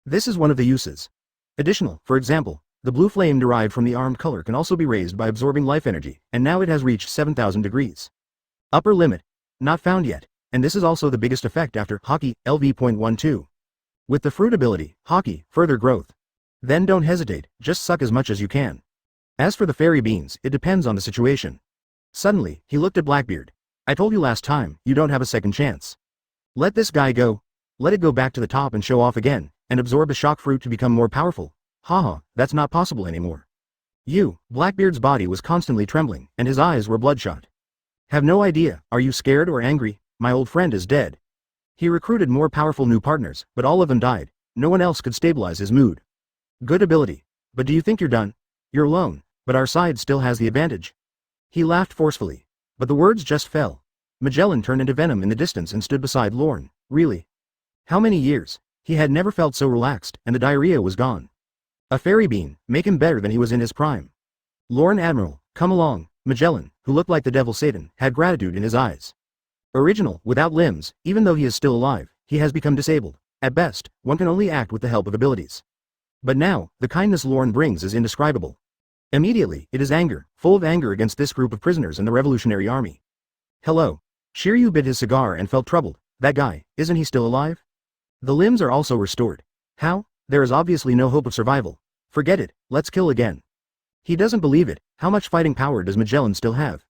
This is one of the uses. Additional, for example, the blue flame derived from the armed color can also be raised by absorbing life energy, and now it has reached 7,000 degrees. Upper limit. Not found yet, and this is also the biggest effect after hockey, LV.12. With the fruit ability, hockey, further growth. Then don't hesitate, just suck as much as you can. As for the fairy beans, it depends on the situation. Suddenly, he looked at Blackbeard. I told you last time, you don't have a second chance. Let this guy go. Let it go back to the top and show off again, and absorb the shock fruit to become more powerful. Haha, that's not possible anymore. Blackbeard's body was constantly trembling, and his eyes were bloodshot. Have no idea, are you scared or angry? My old friend is dead. He recruited more powerful new partners, but all of them died. No one else could stabilize his mood. Good ability. But do you think you're done? You're alone. but our side still has the advantage. He laughed forcefully. But the words just fell. Magellan turned into venom in the distance and stood beside Lorne. Really? How many years? He had never felt so relaxed, and the diarrhea was gone. A fairy bean, make him better than he was in his prime. Lorne Admiral, come along. Magellan, who looked like the devil Satan, had gratitude in his eyes. Original, without limbs, even though he is still alive, he has become disabled. At best, one can only act with the help of abilities. But now, the kindness Lorne brings is indescribable. Immediately, it is anger, full of anger against this group of prisoners in the Revolutionary Army. Hello. Shiryu bit his cigar and felt troubled. That guy, isn't he still alive? The limbs are also restored. How? There is obviously no hope of survival. Forget it, let's kill again. He doesn't believe it. How much fighting power does Magellan still have?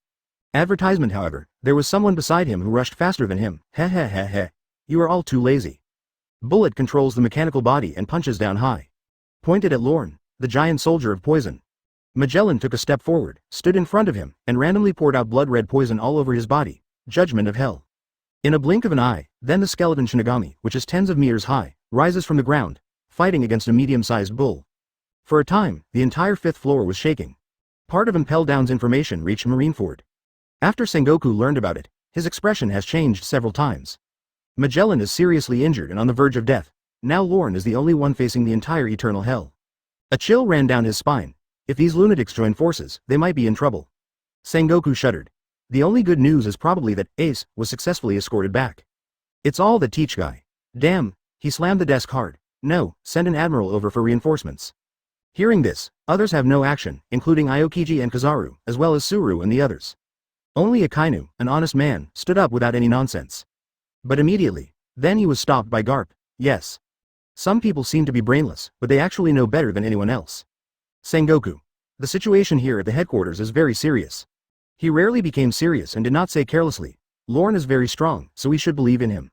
Advertisement, however, there was someone beside him who rushed faster than him. Heh heh heh heh. You are all too lazy. Bullet controls the mechanical body and punches down high. Pointed at Lorne, the giant soldier of poison. Magellan took a step forward, stood in front of him, and randomly poured out blood-red poison all over his body. Judgment of hell. In a blink of an eye, then the skeleton Shinigami, which is tens of meters high, rises from the ground, fighting against a medium-sized bull. For a time, the entire fifth floor was shaking. Part of Impel Down's information reached Marineford. After Sengoku learned about it, his expression has changed several times. Magellan is seriously injured and on the verge of death. Now Lorne is the only one facing the entire eternal hell. A chill ran down his spine. If these lunatics join forces, they might be in trouble. Sengoku shuddered. The only good news is probably that Ace was successfully escorted back. It's all the Teach guy. Damn, he slammed the desk hard. No, send an admiral over for reinforcements. Hearing this, others have no action, including Aokiji and Kizaru, as well as Suru and the others. Only Akainu, an honest man, stood up without any nonsense. But immediately, then he was stopped by Garp. Yes. Some people seem to be brainless, but they actually know better than anyone else. Sengoku. The situation here at the headquarters is very serious. He rarely became serious and did not say carelessly, Lorne is very strong, so we should believe in him.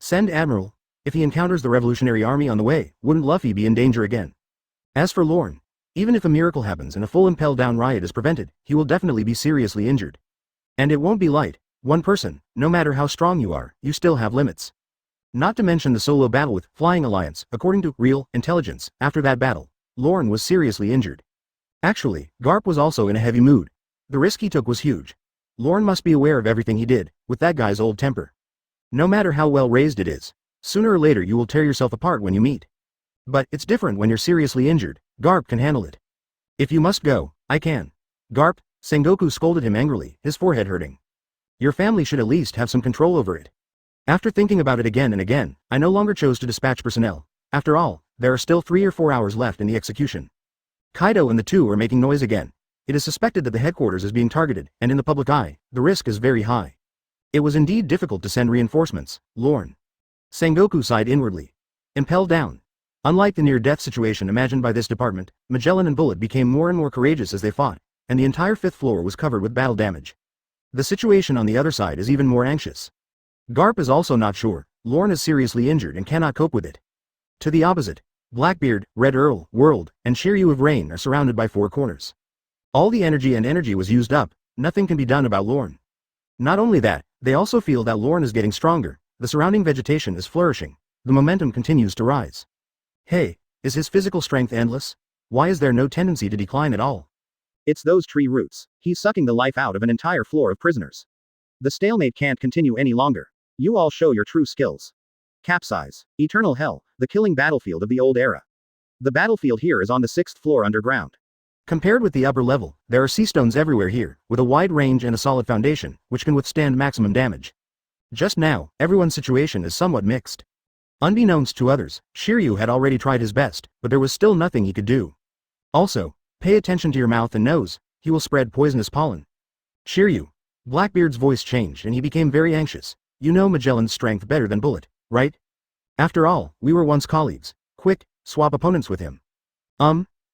Send Admiral. If he encounters the Revolutionary Army on the way, wouldn't Luffy be in danger again? As for Lorne, even if a miracle happens and a full Impel Down riot is prevented, he will definitely be seriously injured. And it won't be light. One person, no matter how strong you are, you still have limits. Not to mention the solo battle with Flying Alliance, according to real intelligence, after that battle, Lorne was seriously injured. Actually, Garp was also in a heavy mood. The risk he took was huge. Lorne must be aware of everything he did, with that guy's old temper. No matter how well raised it is, sooner or later you will tear yourself apart when you meet. But it's different when you're seriously injured. Garp can handle it. If you must go, I can. Garp, Sengoku scolded him angrily, his forehead hurting. Your family should at least have some control over it. After thinking about it again and again, I no longer chose to dispatch personnel. After all, there are still 3 or 4 hours left in the execution. Kaido and the two are making noise again. It is suspected that the headquarters is being targeted, and in the public eye, the risk is very high. It was indeed difficult to send reinforcements, Lorne. Sengoku sighed inwardly. Impel Down. Unlike the near-death situation imagined by this department, Magellan and Bullet became more and more courageous as they fought, and the entire fifth floor was covered with battle damage. The situation on the other side is even more anxious. Garp is also not sure. Lorne is seriously injured and cannot cope with it. To the opposite, Blackbeard, Red Earl, World, and Shiryu of Rain are surrounded by 4 corners. All the energy was used up. Nothing can be done about Lorne. Not only that, they also feel that Lorne is getting stronger. The surrounding vegetation is flourishing. The momentum continues to rise. Hey, is his physical strength endless? Why is there no tendency to decline at all? It's those tree roots. He's sucking the life out of an entire floor of prisoners. The stalemate can't continue any longer. You all show your true skills. Capsize. Eternal Hell, the killing battlefield of the old era. The battlefield here is on the 6th floor underground. Compared with the upper level, there are sea stones everywhere here, with a wide range and a solid foundation, which can withstand maximum damage. Just now, everyone's situation is somewhat mixed. Unbeknownst to others, Shiryu had already tried his best, but there was still nothing he could do. Also, pay attention to your mouth and nose, he will spread poisonous pollen. Shiryu. Blackbeard's voice changed and he became very anxious. You know Magellan's strength better than Bullet, right? After all, we were once colleagues. Quick, swap opponents with him.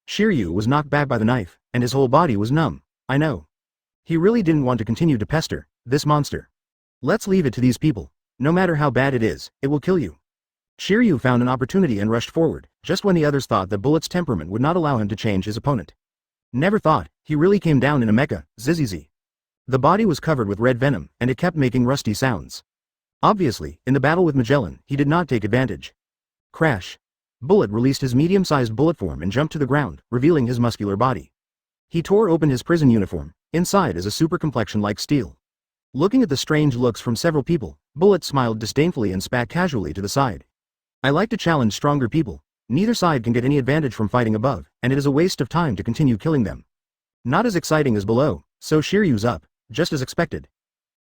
Shiryu was knocked back by the knife, and his whole body was numb. I know. He really didn't want to continue to pester this monster. Let's leave it to these people. No matter how bad it is, it will kill you. Shiryu found an opportunity and rushed forward, just when the others thought that Bullet's temperament would not allow him to change his opponent. Never thought, he really came down in a mecha, zzz. The body was covered with red venom, and it kept making rusty sounds. Obviously, in the battle with Magellan, he did not take advantage. Crash. Bullet released his medium-sized bullet form and jumped to the ground, revealing his muscular body. He tore open his prison uniform. Inside is a super complexion like steel. Looking at the strange looks from several people, Bullet smiled disdainfully and spat casually to the side. I like to challenge stronger people. Neither side can get any advantage from fighting above, and it is a waste of time to continue killing them. Not as exciting as below, so Shiryu's up, just as expected.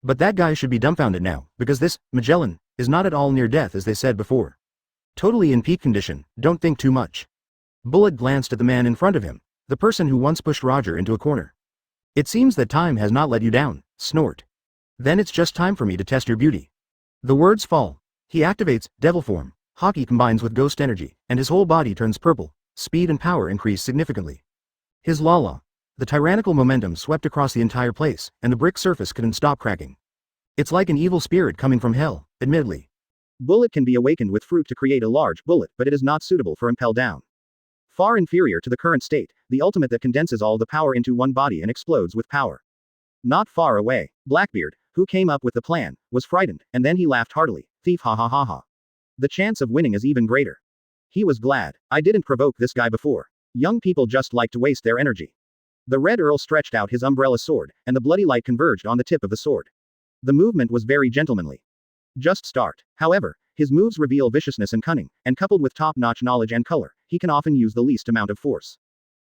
But that guy should be dumbfounded now, because this Magellan is not at all near death as they said before. Totally in peak condition, don't think too much. Bullet glanced at the man in front of him, the person who once pushed Roger into a corner. It seems that time has not let you down, snort. Then it's just time for me to test your beauty. The words fall. He activates devil form. Haki combines with ghost energy, and his whole body turns purple. Speed and power increase significantly. His la-la. The tyrannical momentum swept across the entire place, and the brick surface couldn't stop cracking. It's like an evil spirit coming from hell, admittedly. Bullet can be awakened with fruit to create a large bullet, but it is not suitable for impel down. Far inferior to the current state, the ultimate that condenses all the power into one body and explodes with power. Not far away, Blackbeard, who came up with the plan, was frightened, and then he laughed heartily. Thief, ha ha ha ha. The chance of winning is even greater. He was glad. I didn't provoke this guy before. Young people just like to waste their energy. The Red Earl stretched out his umbrella sword, and the bloody light converged on the tip of the sword. The movement was very gentlemanly. Just start. However, his moves reveal viciousness and cunning, and coupled with top-notch knowledge and color, he can often use the least amount of force.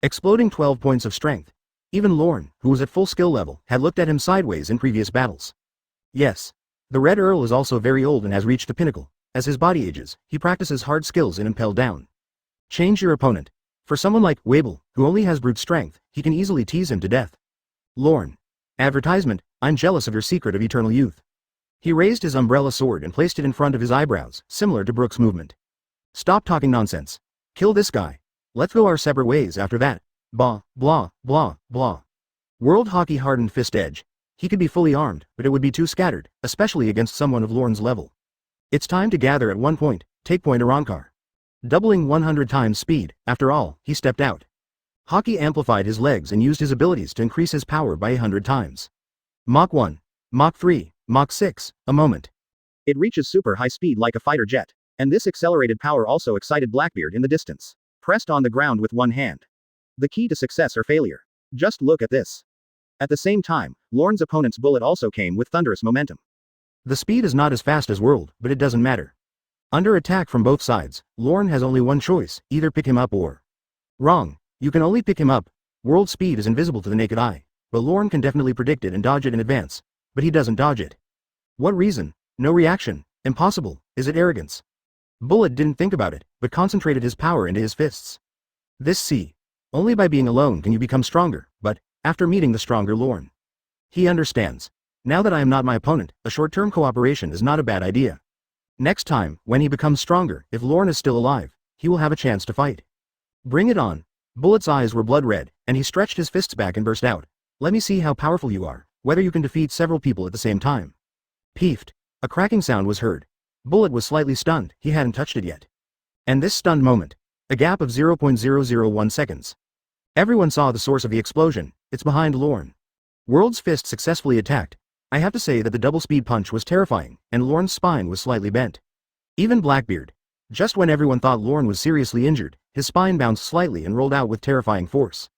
Exploding 12 points of strength. Even Lorne, who was at full skill level, had looked at him sideways in previous battles. Yes. The Red Earl is also very old and has reached the pinnacle. As his body ages, he practices hard skills in impel down. Change your opponent. For someone like Wabel, who only has brute strength, he can easily tease him to death. Lorne. Advertisement, I'm jealous of your secret of eternal youth. He raised his umbrella sword and placed it in front of his eyebrows, similar to Brooke's movement. Stop talking nonsense. Kill this guy. Let's go our separate ways after that. Blah, blah, blah, blah. World Hockey hardened fist edge. He could be fully armed, but it would be too scattered, especially against someone of Lorne's level. It's time to gather at one point, take point Arankar. Doubling 100 times speed, after all, he stepped out. Hockey amplified his legs and used his abilities to increase his power by 100 times. Mach 1. Mach 3. Mach 6, a moment. It reaches super high speed like a fighter jet. And this accelerated power also excited Blackbeard in the distance. Pressed on the ground with one hand. The key to success or failure. Just look at this. At the same time, Lorne's opponent's bullet also came with thunderous momentum. The speed is not as fast as World, but it doesn't matter. Under attack from both sides, Lorne has only one choice, either pick him up or... Wrong. You can only pick him up. World's speed is invisible to the naked eye, but Lorne can definitely predict it and dodge it in advance. But he doesn't dodge it. What reason? No reaction. Impossible. Is it arrogance? Bullet didn't think about it, but concentrated his power into his fists. This see. Only by being alone can you become stronger, but, after meeting the stronger Lorne. He understands. Now that I am not my opponent, a short-term cooperation is not a bad idea. Next time, when he becomes stronger, if Lorne is still alive, he will have a chance to fight. Bring it on. Bullet's eyes were blood red, and he stretched his fists back and burst out. Let me see how powerful you are, whether you can defeat several people at the same time. Peefed. A cracking sound was heard. Bullet was slightly stunned, he hadn't touched it yet. And this stunned moment. A gap of 0.001 seconds. Everyone saw the source of the explosion, it's behind Lorne. World's fist successfully attacked. I have to say that the double speed punch was terrifying, and Lorne's spine was slightly bent. Even Blackbeard. Just when everyone thought Lorne was seriously injured, his spine bounced slightly and rolled out with terrifying force.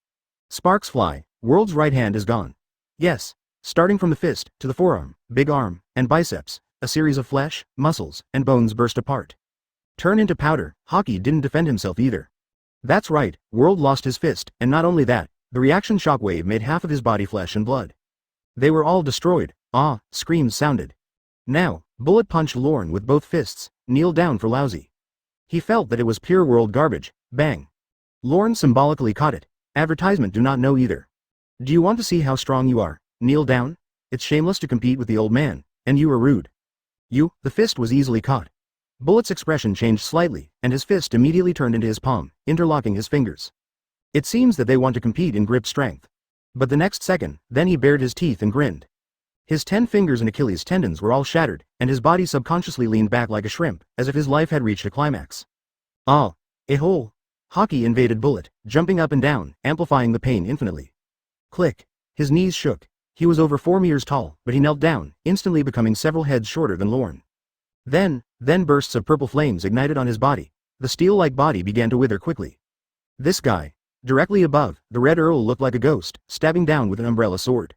Sparks fly, World's right hand is gone. Yes. Starting from the fist, to the forearm, big arm, and biceps, a series of flesh, muscles, and bones burst apart. Turn into powder, Hockey didn't defend himself either. That's right, World lost his fist, and not only that, the reaction shockwave made half of his body flesh and blood. They were all destroyed. Ah, screams sounded. Now, Bullet punched Lorne with both fists, kneeled down for lousy. He felt that it was pure World garbage, bang. Lorne symbolically caught it. Advertisement do not know either. Do you want to see how strong you are? Kneel down? It's shameless to compete with the old man, and you are rude. The fist was easily caught. Bullet's expression changed slightly, and his fist immediately turned into his palm, interlocking his fingers. It seems that they want to compete in grip strength. But the next second, then he bared his teeth and grinned. His 10 fingers and Achilles tendons were all shattered, and his body subconsciously leaned back like a shrimp, as if his life had reached a climax. Ah, a hole. Hockey invaded Bullet, jumping up and down, amplifying the pain infinitely. Click. His knees shook. He was over 4 meters tall, but he knelt down, instantly becoming several heads shorter than Lorne. Then bursts of purple flames ignited on his body. The steel-like body began to wither quickly. This guy. Directly above, the Red Earl looked like a ghost, stabbing down with an umbrella sword.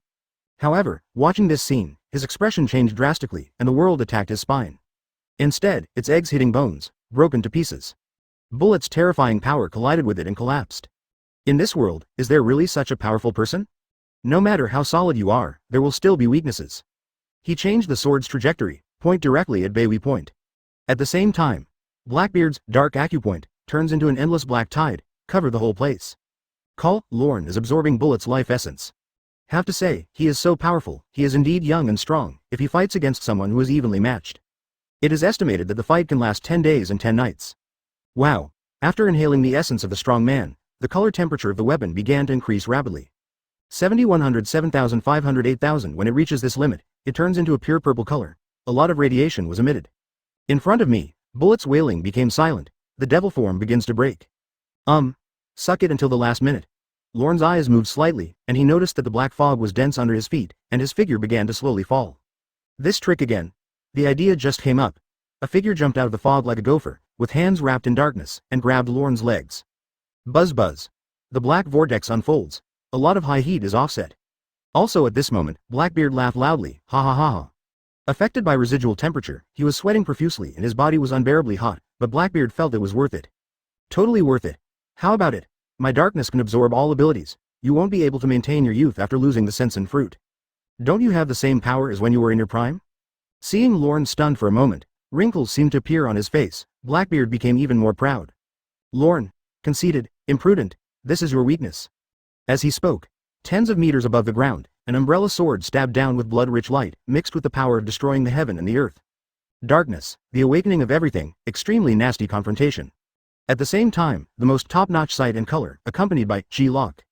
However, watching this scene, his expression changed drastically, and the world attacked his spine. Instead, its eggs hitting bones, broken to pieces. Bullet's terrifying power collided with it and collapsed. In this world, is there really such a powerful person? No matter how solid you are, there will still be weaknesses. He changed the sword's trajectory, point directly at Baowie Point. At the same time, Blackbeard's dark acupoint turns into an endless black tide, cover the whole place. Lorne is absorbing Bullet's life essence. Have to say, he is so powerful, he is indeed young and strong, if he fights against someone who is evenly matched. It is estimated that the fight can last 10 days and 10 nights. Wow. After inhaling the essence of the strong man, the color temperature of the weapon began to increase rapidly. 7100, 7500, 8000. When it reaches this limit, it turns into a pure purple color. A lot of radiation was emitted. In front of me, Bullet's wailing became silent. The devil form begins to break. Suck it until the last minute. Lorne's eyes moved slightly, and he noticed that the black fog was dense under his feet, and his figure began to slowly fall. This trick again. The idea just came up. A figure jumped out of the fog like a gopher, with hands wrapped in darkness, and grabbed Lorne's legs. Buzz buzz. The black vortex unfolds. A lot of high heat is offset. Also at this moment, Blackbeard laughed loudly, ha ha ha ha. Affected by residual temperature, he was sweating profusely and his body was unbearably hot, but Blackbeard felt it was worth it. Totally worth it. How about it? My darkness can absorb all abilities. You won't be able to maintain your youth after losing the sense and fruit. Don't you have the same power as when you were in your prime? Seeing Lorne stunned for a moment, wrinkles seemed to appear on his face. Blackbeard became even more proud. Lorne, conceited, imprudent, this is your weakness. As he spoke, tens of meters above the ground, an umbrella sword stabbed down with blood-rich light, mixed with the power of destroying the heaven and the earth. Darkness, the awakening of everything, extremely nasty confrontation. At the same time, the most top-notch sight and color, accompanied by Chi Lock.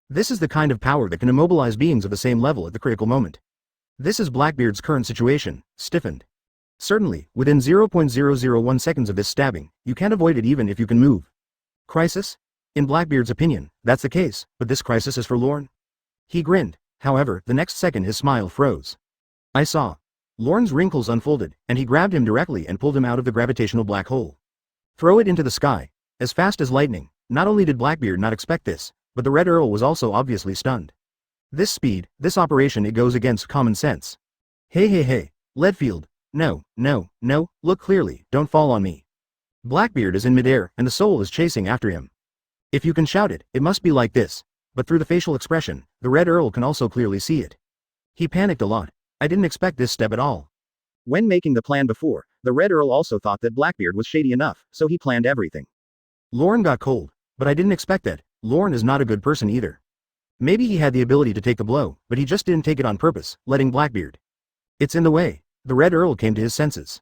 This is the kind of power that can immobilize beings of the same level at the critical moment. This is Blackbeard's current situation, stiffened. Certainly, within 0.001 seconds of this stabbing, you can't avoid it even if you can move. Crisis? In Blackbeard's opinion, that's the case, but this crisis is for Lorne. He grinned, however, the next second his smile froze. I saw. Lorne's wrinkles unfolded, and he grabbed him directly and pulled him out of the gravitational black hole. Throw it into the sky, as fast as lightning. Not only did Blackbeard not expect this, but the Red Earl was also obviously stunned. This speed, this operation, it goes against common sense. Hey, Leadfield. No, look clearly, don't fall on me. Blackbeard is in midair, and the soul is chasing after him. If you can shout it, it must be like this, but through the facial expression, the Red Earl can also clearly see it. He panicked a lot. I didn't expect this step at all. When making the plan before, the Red Earl also thought that Blackbeard was shady enough, so he planned everything. Lorne got cold, but I didn't expect that. Lorne is not a good person either. Maybe he had the ability to take the blow, but he just didn't take it on purpose, letting Blackbeard. It's in the way. The Red Earl came to his senses.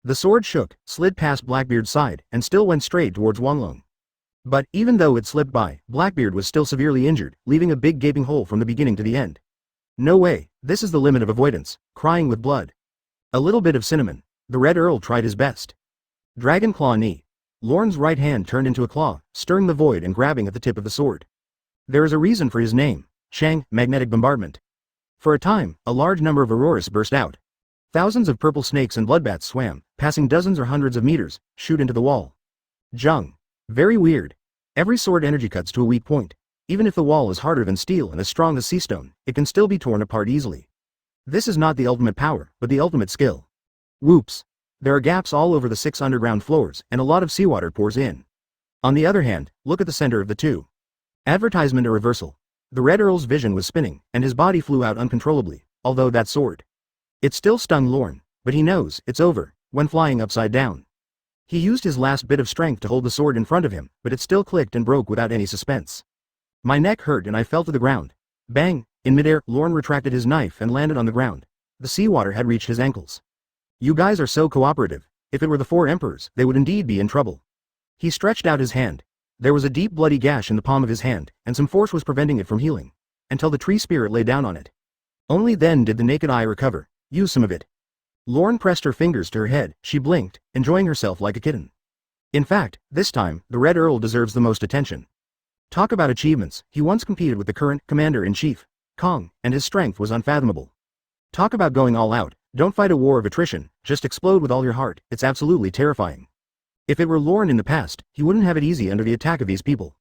The sword shook, slid past Blackbeard's side, and still went straight towards Wanlong. But, even though it slipped by, Blackbeard was still severely injured, leaving a big gaping hole from the beginning to the end. No way, this is the limit of avoidance, crying with blood. A little bit of cinnamon. The Red Earl tried his best. Dragon Claw knee. Lorne's right hand turned into a claw, stirring the void and grabbing at the tip of the sword. There is a reason for his name, Chang, magnetic bombardment. For a time, a large number of auroras burst out. Thousands of purple snakes and bloodbats swam, passing dozens or hundreds of meters, shoot into the wall. Jung. Very weird. Every sword energy cuts to a weak point. Even if the wall is harder than steel and as strong as sea stone, it can still be torn apart easily. This is not the ultimate power, but the ultimate skill. Whoops. There are gaps all over the 6 underground floors, and a lot of seawater pours in. On the other hand, look at the center of the two. Advertisement or reversal. The Red Earl's vision was spinning, and his body flew out uncontrollably, although that sword. It still stung Lorne, but he knows it's over, when flying upside down. He used his last bit of strength to hold the sword in front of him, but it still clicked and broke without any suspense. My neck hurt and I fell to the ground. Bang! In midair, Lorne retracted his knife and landed on the ground. The seawater had reached his ankles. You guys are so cooperative. If it were the 4 emperors, they would indeed be in trouble. He stretched out his hand. There was a deep bloody gash in the palm of his hand, and some force was preventing it from healing. Until the tree spirit lay down on it. Only then did the naked eye recover. Use some of it. Lorne pressed her fingers to her head. She blinked, enjoying herself like a kitten. In fact, this time, the Red Earl deserves the most attention. Talk about achievements. He once competed with the current commander-in-chief, Kong, and his strength was unfathomable. Talk about going all out. Don't fight a war of attrition, just explode with all your heart. It's absolutely terrifying. If it were Lorne in the past, he wouldn't have it easy under the attack of these people.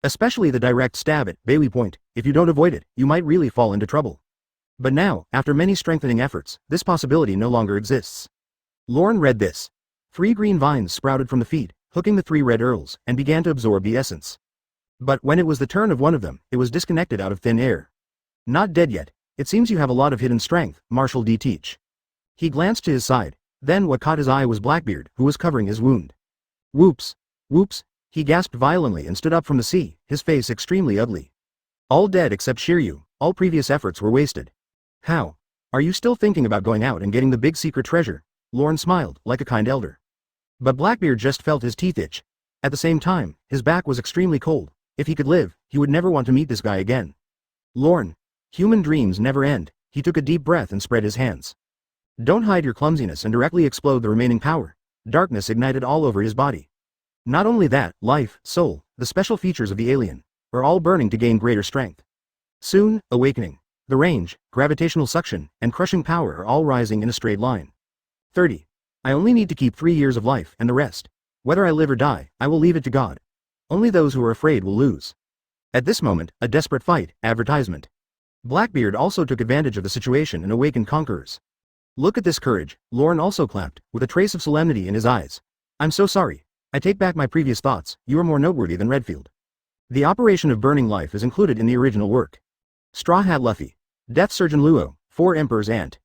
Especially the direct stab at Bailey Point. If you don't avoid it, you might really fall into trouble. But now, after many strengthening efforts, this possibility no longer exists. Lorne read this. 3 green vines sprouted from the feet, hooking the 3 red earls, and began to absorb the essence. But when it was the turn of one of them, it was disconnected out of thin air. Not dead yet. It seems you have a lot of hidden strength, Marshal D. Teach. He glanced to his side. Then what caught his eye was Blackbeard, who was covering his wound. Whoops. Whoops. He gasped violently and stood up from the sea, his face extremely ugly. All dead except Shiryu. All previous efforts were wasted. How? Are you still thinking about going out and getting the big secret treasure? Lorne smiled, like a kind elder. But Blackbeard just felt his teeth itch. At the same time, his back was extremely cold. If he could live, he would never want to meet this guy again. Lorne. Human dreams never end. He took a deep breath and spread his hands. Don't hide your clumsiness and directly explode the remaining power. Darkness ignited all over his body. Not only that, life, soul, the special features of the alien, are all burning to gain greater strength. Soon, awakening. The range, gravitational suction, and crushing power are all rising in a straight line. 30. I only need to keep 3 years of life, and the rest. Whether I live or die, I will leave it to God. Only those who are afraid will lose. At this moment, a desperate fight, advertisement. Blackbeard also took advantage of the situation and awakened conquerors. Look at this courage, Lorne also clapped, with a trace of solemnity in his eyes. I'm so sorry. I take back my previous thoughts, you are more noteworthy than Redfield. The operation of burning life is included in the original work. Straw Hat Luffy. Death Surgeon Luo, 4 Emperor's Ant.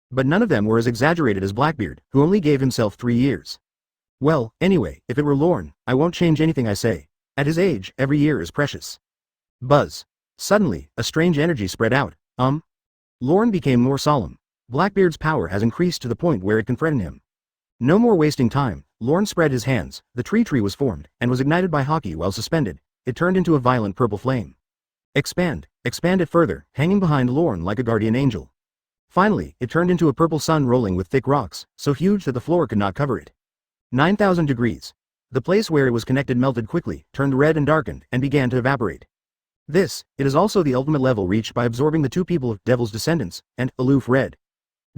But none of them were as exaggerated as Blackbeard, who only gave himself 3 years. Well, anyway, if it were Lorne, I won't change anything I say. At his age, every year is precious. Buzz. Suddenly, a strange energy spread out. Lorne became more solemn. Blackbeard's power has increased to the point where it can threaten him. No more wasting time, Lorne spread his hands, the tree was formed, and was ignited by Haki while suspended. It turned into a violent purple flame. Expand it further, hanging behind Lorne like a guardian angel. Finally, it turned into a purple sun rolling with thick rocks, so huge that the floor could not cover it. 9,000 degrees. The place where it was connected melted quickly, turned red and darkened, and began to evaporate. It is also the ultimate level reached by absorbing the 2 people of Devil's Descendants, and Aloof Red.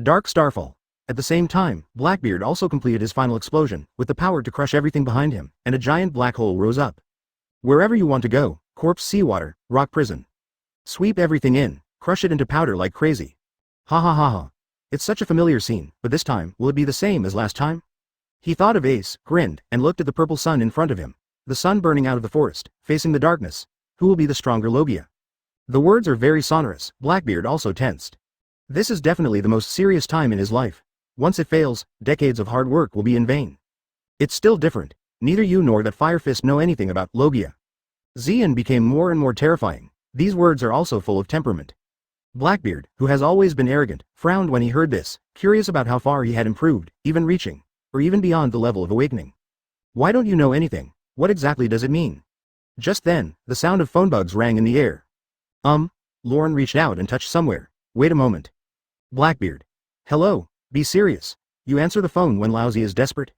Dark Starfall. At the same time, Blackbeard also completed his final explosion, with the power to crush everything behind him, and a giant black hole rose up. Wherever you want to go, corpse seawater, rock prison. Sweep everything in, crush it into powder like crazy. Ha ha ha ha. It's such a familiar scene, but this time, will it be the same as last time? He thought of Ace, grinned, and looked at the purple sun in front of him. The sun burning out of the forest, facing the darkness. Who will be the stronger Logia? The words are very sonorous, Blackbeard also tensed. This is definitely the most serious time in his life. Once it fails, decades of hard work will be in vain. It's still different. Neither you nor that Fire Fist know anything about Logia. Xian became more and more terrifying. These words are also full of temperament. Blackbeard, who has always been arrogant, frowned when he heard this, curious about how far he had improved, even reaching, or even beyond the level of awakening. Why don't you know anything? What exactly does it mean? Just then, the sound of phone bugs rang in the air. Lorne reached out and touched somewhere. Wait a moment. Blackbeard. Hello, be serious. You answer the phone when Lousy is desperate?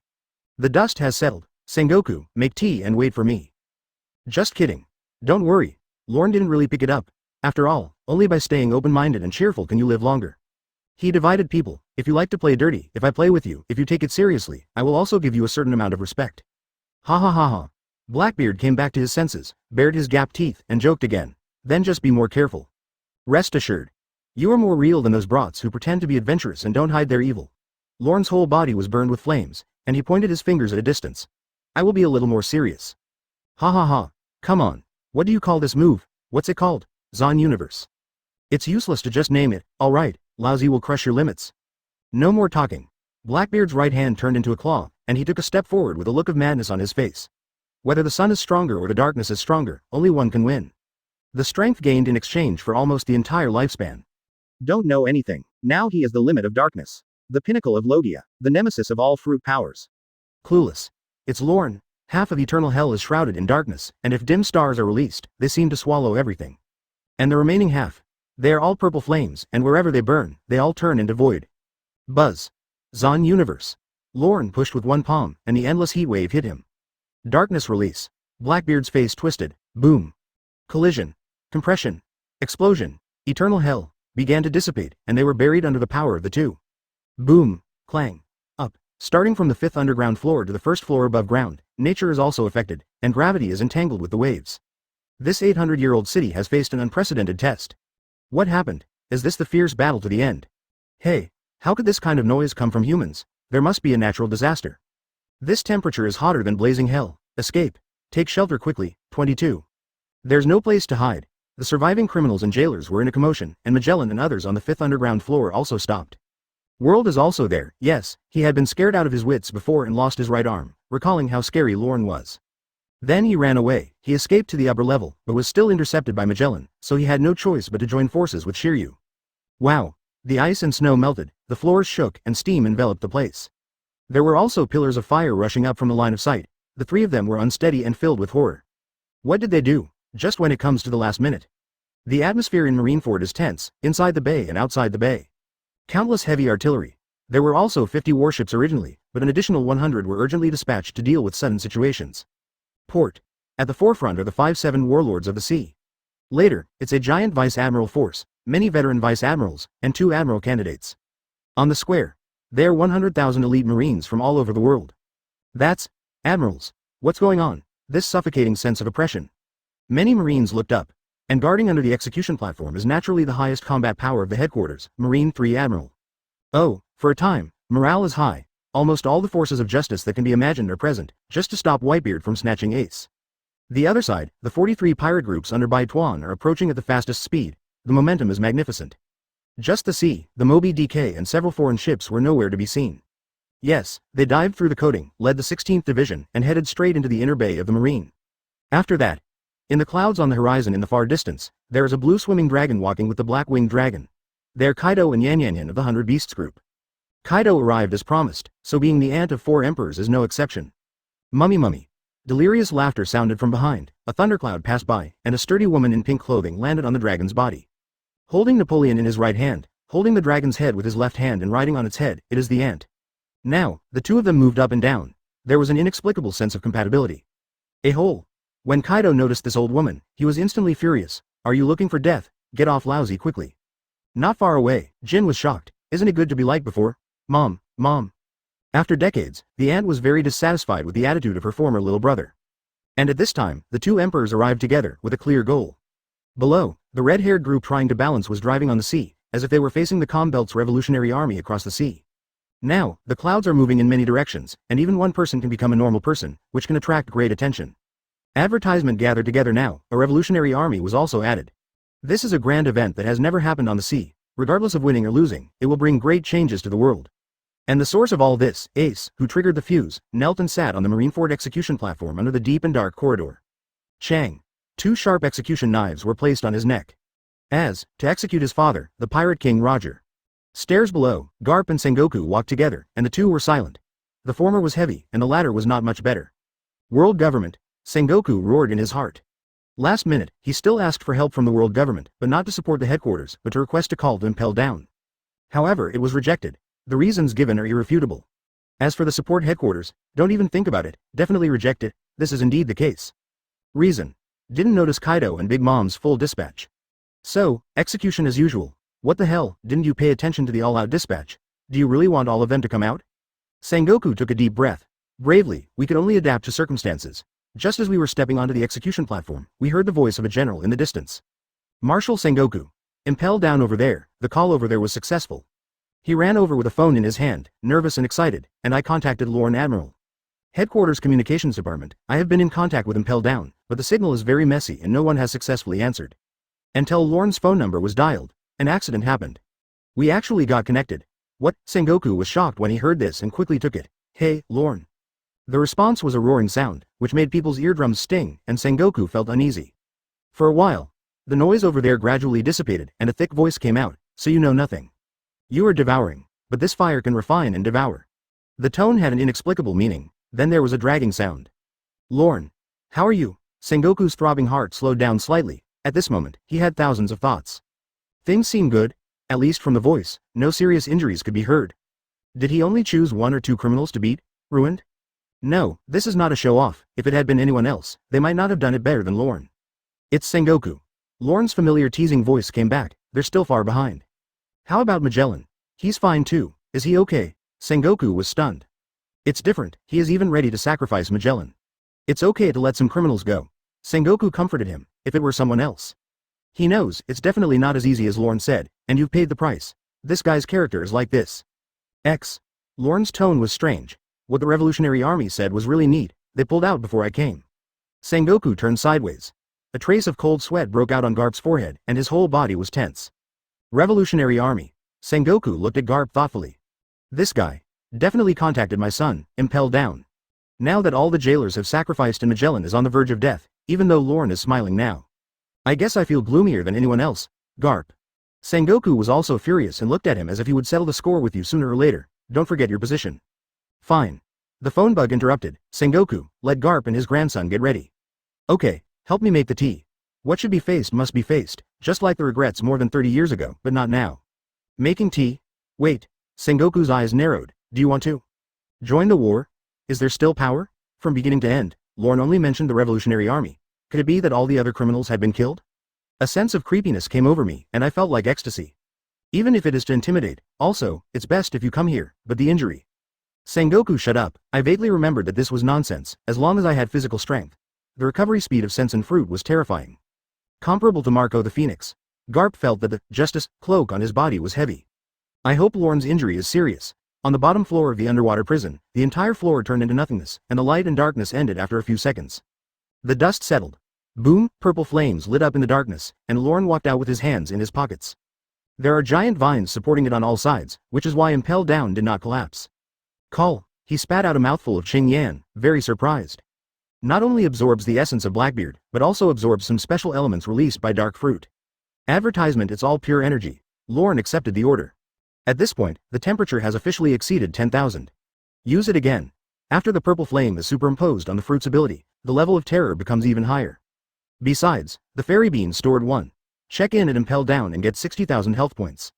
The dust has settled. Sengoku, make tea and wait for me. Just kidding. Don't worry. Lorne didn't really pick it up. After all, only by staying open-minded and cheerful can you live longer. He divided people. If you like to play dirty, if I play with you, if you take it seriously, I will also give you a certain amount of respect. Ha ha ha ha. Blackbeard came back to his senses, bared his gapped teeth, and joked again. Then just be more careful. Rest assured. You are more real than those brats who pretend to be adventurous and don't hide their evil. Lorne's whole body was burned with flames, and he pointed his fingers at a distance. I will be a little more serious. Ha ha ha. Come on. What do you call this move? What's it called? Zon Universe. It's useless to just name it. Alright, Lousy will crush your limits. No more talking. Blackbeard's right hand turned into a claw, and he took a step forward with a look of madness on his face. Whether the sun is stronger or the darkness is stronger, only one can win. The strength gained in exchange for almost the entire lifespan. Don't know anything. Now he is the limit of darkness. The pinnacle of Logia. The nemesis of all fruit powers. Clueless. It's Lorne. Half of eternal hell is shrouded in darkness, and if dim stars are released, they seem to swallow everything. And the remaining half. They are all purple flames, and wherever they burn, they all turn into void. Buzz. Zon Universe. Lorne pushed with one palm, and the endless heat wave hit him. Darkness release. Blackbeard's face twisted. Boom. Collision. Compression. Explosion. Eternal hell. Began to dissipate, and they were buried under the power of the 2. Boom. Clang. Up. Starting from the 5th underground floor to the 1st floor above ground, nature is also affected, and gravity is entangled with the waves. This 800-year-old city has faced an unprecedented test. What happened? Is this the fierce battle to the end? Hey, how could this kind of noise come from humans? There must be a natural disaster. This temperature is hotter than blazing hell. Escape. Take shelter quickly. 22. There's no place to hide. The surviving criminals and jailers were in a commotion, and Magellan and others on the 5th underground floor also stopped. World is also there. Yes, he had been scared out of his wits before and lost his right arm, recalling how scary Lorne was. Then he ran away. He escaped to the upper level, but was still intercepted by Magellan, so he had no choice but to join forces with Shiryu. Wow. The ice and snow melted, the floors shook, and steam enveloped the place. There were also pillars of fire rushing up from the line of sight. The three of them were unsteady and filled with horror. What did they do? Just when it comes to the last minute. The atmosphere in Marineford is tense, inside the bay and outside the bay. Countless heavy artillery. There were also 50 warships originally, but an additional 100 were urgently dispatched to deal with sudden situations. Port. At the forefront are the 5-7 warlords of the sea. Later, it's a giant vice admiral force, many veteran vice admirals, and 2 admiral candidates. On the square, there are 100,000 elite marines from all over the world. That's admirals. What's going on? This suffocating sense of oppression. Many marines looked up, and guarding under the execution platform is naturally the highest combat power of the headquarters, Marine 3 Admiral. Oh, for a time, morale is high. Almost all the forces of justice that can be imagined are present, just to stop Whitebeard from snatching Ace. The other side, the 43 pirate groups under Baduanjin are approaching at the fastest speed. The momentum is magnificent. Just the sea, the Moby DK and several foreign ships were nowhere to be seen. Yes, they dived through the coating, led the 16th Division, and headed straight into the inner bay of the Marine. After that, in the clouds on the horizon in the far distance, there is a blue swimming dragon walking with the black-winged dragon. They are Kaido and Yan of the 100 Beasts group. Kaido arrived as promised, so being the aunt of 4 emperors is no exception. Mummy. Delirious laughter sounded from behind, a thundercloud passed by, and a sturdy woman in pink clothing landed on the dragon's body. Holding Napoleon in his right hand, holding the dragon's head with his left hand and riding on its head, it is the ant. Now, the two of them moved up and down. There was an inexplicable sense of compatibility. A hole. When Kaido noticed this old woman, he was instantly furious. Are you looking for death? Get off lousy quickly. Not far away, Jin was shocked. Isn't it good to be like before? Mom. After decades, the ant was very dissatisfied with the attitude of her former little brother. And at this time, the 2 emperors arrived together, with a clear goal. Below, the red-haired group trying to balance was driving on the sea, as if they were facing the Combelt's revolutionary army across the sea. Now, the clouds are moving in many directions, and even one person can become a normal person, which can attract great attention. Advertisement gathered together now, a revolutionary army was also added. This is a grand event that has never happened on the sea. Regardless of winning or losing, it will bring great changes to the world. And the source of all this, Ace, who triggered the fuse, knelt and sat on the Marineford execution platform under the deep and dark corridor. Chang. 2 sharp execution knives were placed on his neck. As, to execute his father, the pirate king Roger. Stairs below, Garp and Sengoku walked together, and the two were silent. The former was heavy, and the latter was not much better. World government. Sengoku roared in his heart. Last minute, he still asked for help from the world government, but not to support the headquarters, but to request a call to impel down. However, it was rejected. The reasons given are irrefutable. As for the support headquarters, don't even think about it, definitely reject it. This is indeed the case. Reason. Didn't notice Kaido and Big Mom's full dispatch. So, execution as usual. What the hell, didn't you pay attention to the all-out dispatch? Do you really want all of them to come out? Sengoku took a deep breath. Bravely, we could only adapt to circumstances. Just as we were stepping onto the execution platform, we heard the voice of a general in the distance. Marshal Sengoku. Impel down over there. The call over there was successful. He ran over with a phone in his hand, nervous and excited, and I contacted Lorne Admiral. Headquarters Communications Department. I have been in contact with Impel down, but the signal is very messy and no one has successfully answered. Until Lorne's phone number was dialed, an accident happened. We actually got connected. What? Sengoku was shocked when he heard this and quickly took it. Hey, Lorne. The response was a roaring sound, which made people's eardrums sting, and Sengoku felt uneasy. For a while, the noise over there gradually dissipated, and a thick voice came out, so you know nothing. You are devouring, but this fire can refine and devour. The tone had an inexplicable meaning, then there was a dragging sound. Lorne. How are you? Sengoku's throbbing heart slowed down slightly. At this moment, he had thousands of thoughts. Things seem good, at least from the voice, no serious injuries could be heard. Did he only choose 1 or 2 criminals to beat? Ruined? No, this is not a show-off. If it had been anyone else, they might not have done it better than Lorne. It's Sengoku. Lorne's familiar teasing voice came back. They're still far behind. How about Magellan? He's fine too. Is he okay? Sengoku was stunned. It's different. He is even ready to sacrifice Magellan. It's okay to let some criminals go. Sengoku comforted him. if it were someone else. He knows, it's definitely not as easy as Lorne said, and you've paid the price. This guy's character is like this. Lorne's tone was strange. What the Revolutionary Army said was really neat, they pulled out before I came. Sengoku turned sideways. A trace of cold sweat broke out on Garp's forehead, and his whole body was tense. Revolutionary Army. Sengoku looked at Garp thoughtfully. This guy definitely contacted my son, impelled down. Now that all the jailers have sacrificed and Magellan is on the verge of death, even though Lorne is smiling now. I guess I feel gloomier than anyone else, Garp. Sengoku was also furious and looked at him as if he would settle the score with you sooner or later. Don't forget your position. Fine. The phone bug interrupted. Sengoku, let Garp and his grandson get ready. Okay, help me make the tea. What should be faced must be faced, just like the regrets more than 30 years ago, but not now. Making tea? Wait. Sengoku's eyes narrowed. Do you want to join the war? Is there still power? From beginning to end, Lorne only mentioned the Revolutionary Army. Could it be that all the other criminals had been killed? A sense of creepiness came over me, and I felt like ecstasy. Even if it is to intimidate, also, it's best if you come here, but the injury. Sengoku shut up. I vaguely remembered that this was nonsense, as long as I had physical strength. The recovery speed of Sense and Fruit was terrifying. Comparable to Marco the Phoenix. Garp felt that the justice cloak on his body was heavy. I hope Lorne's injury is serious. On the bottom floor of the underwater prison, the entire floor turned into nothingness, and the light and darkness ended after a few seconds. The dust settled. Boom, purple flames lit up in the darkness, and Lorne walked out with his hands in his pockets. There are giant vines supporting it on all sides, which is why impelled down did not collapse. Call. He spat out a mouthful of Qing Yan, very surprised. Not only absorbs the essence of Blackbeard, but also absorbs some special elements released by dark fruit. Advertisement, it's all pure energy. Lorne accepted the order. At this point, the temperature has officially exceeded 10,000. Use it again. After the purple flame is superimposed on the fruit's ability, the level of terror becomes even higher. Besides, the fairy bean stored 1. Check in and impel down and get 60,000 health points.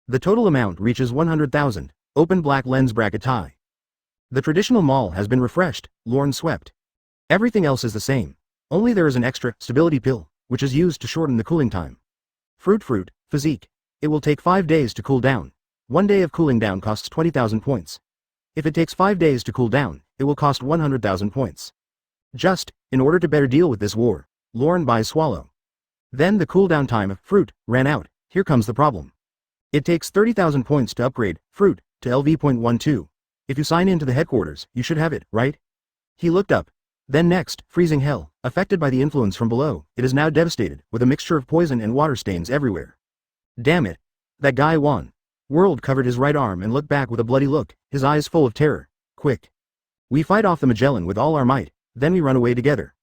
The total amount reaches 100,000. Open black lens bracket tie. The traditional mall has been refreshed, Lorne swept. Everything else is the same. Only there is an extra stability pill, which is used to shorten the cooling time. Fruit, physique. It will take 5 days to cool down. 1 day of cooling down costs 20,000 points. If it takes 5 days to cool down, it will cost 100,000 points. Just, in order to better deal with this war, Lorne buys Swallow. Then the cooldown time of Fruit ran out. Here comes the problem. It takes 30,000 points to upgrade Fruit to LV.12. If you sign in to the headquarters, you should have it, right? He looked up. Then next, freezing hell, affected by the influence from below, it is now devastated, with a mixture of poison and water stains everywhere. Damn it. That guy won. World covered his right arm and looked back with a bloody look, his eyes full of terror. Quick. We fight off the Magellan with all our might, then we run away together.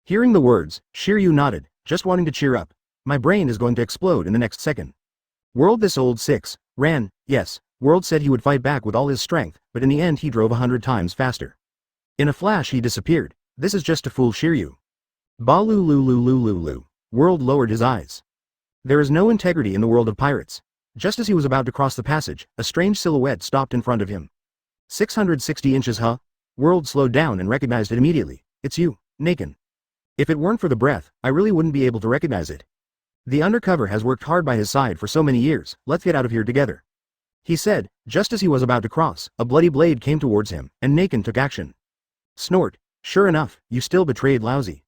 Hearing the words, Shiryu nodded, just wanting to cheer up. My brain is going to explode in the next second. World, this old 6, ran, yes, World said he would fight back with all his strength, but in the end he drove 100 times faster. In a flash he disappeared. This is just to fool Shiryu. Balulululululu. World lowered his eyes. There is no integrity in the world of pirates. Just as he was about to cross the passage, a strange silhouette stopped in front of him. 660 inches, huh? World slowed down and recognized it immediately. It's you, Nakin. If it weren't for the breath, I really wouldn't be able to recognize it. The undercover has worked hard by his side for so many years, let's get out of here together. He said, just as he was about to cross, a bloody blade came towards him, and Nakin took action. Snort. Sure enough, you still betrayed Lousy.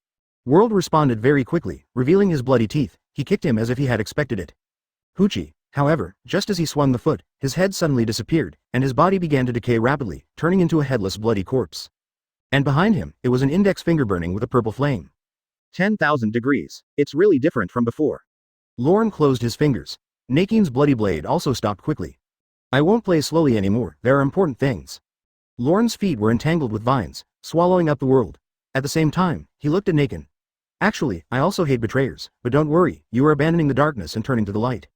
World responded very quickly, revealing his bloody teeth. He kicked him as if he had expected it. Hoochie. However, just as he swung the foot, his head suddenly disappeared, and his body began to decay rapidly, turning into a headless bloody corpse. And behind him, it was an index finger burning with a purple flame. 10,000 degrees. It's really different from before. Lorne closed his fingers. Nakin's bloody blade also stopped quickly. I won't play slowly anymore, there are important things. Lorne's feet were entangled with vines, swallowing up the world. At the same time, he looked at Nakin. Actually, I also hate betrayers, but don't worry, you are abandoning the darkness and turning to the light.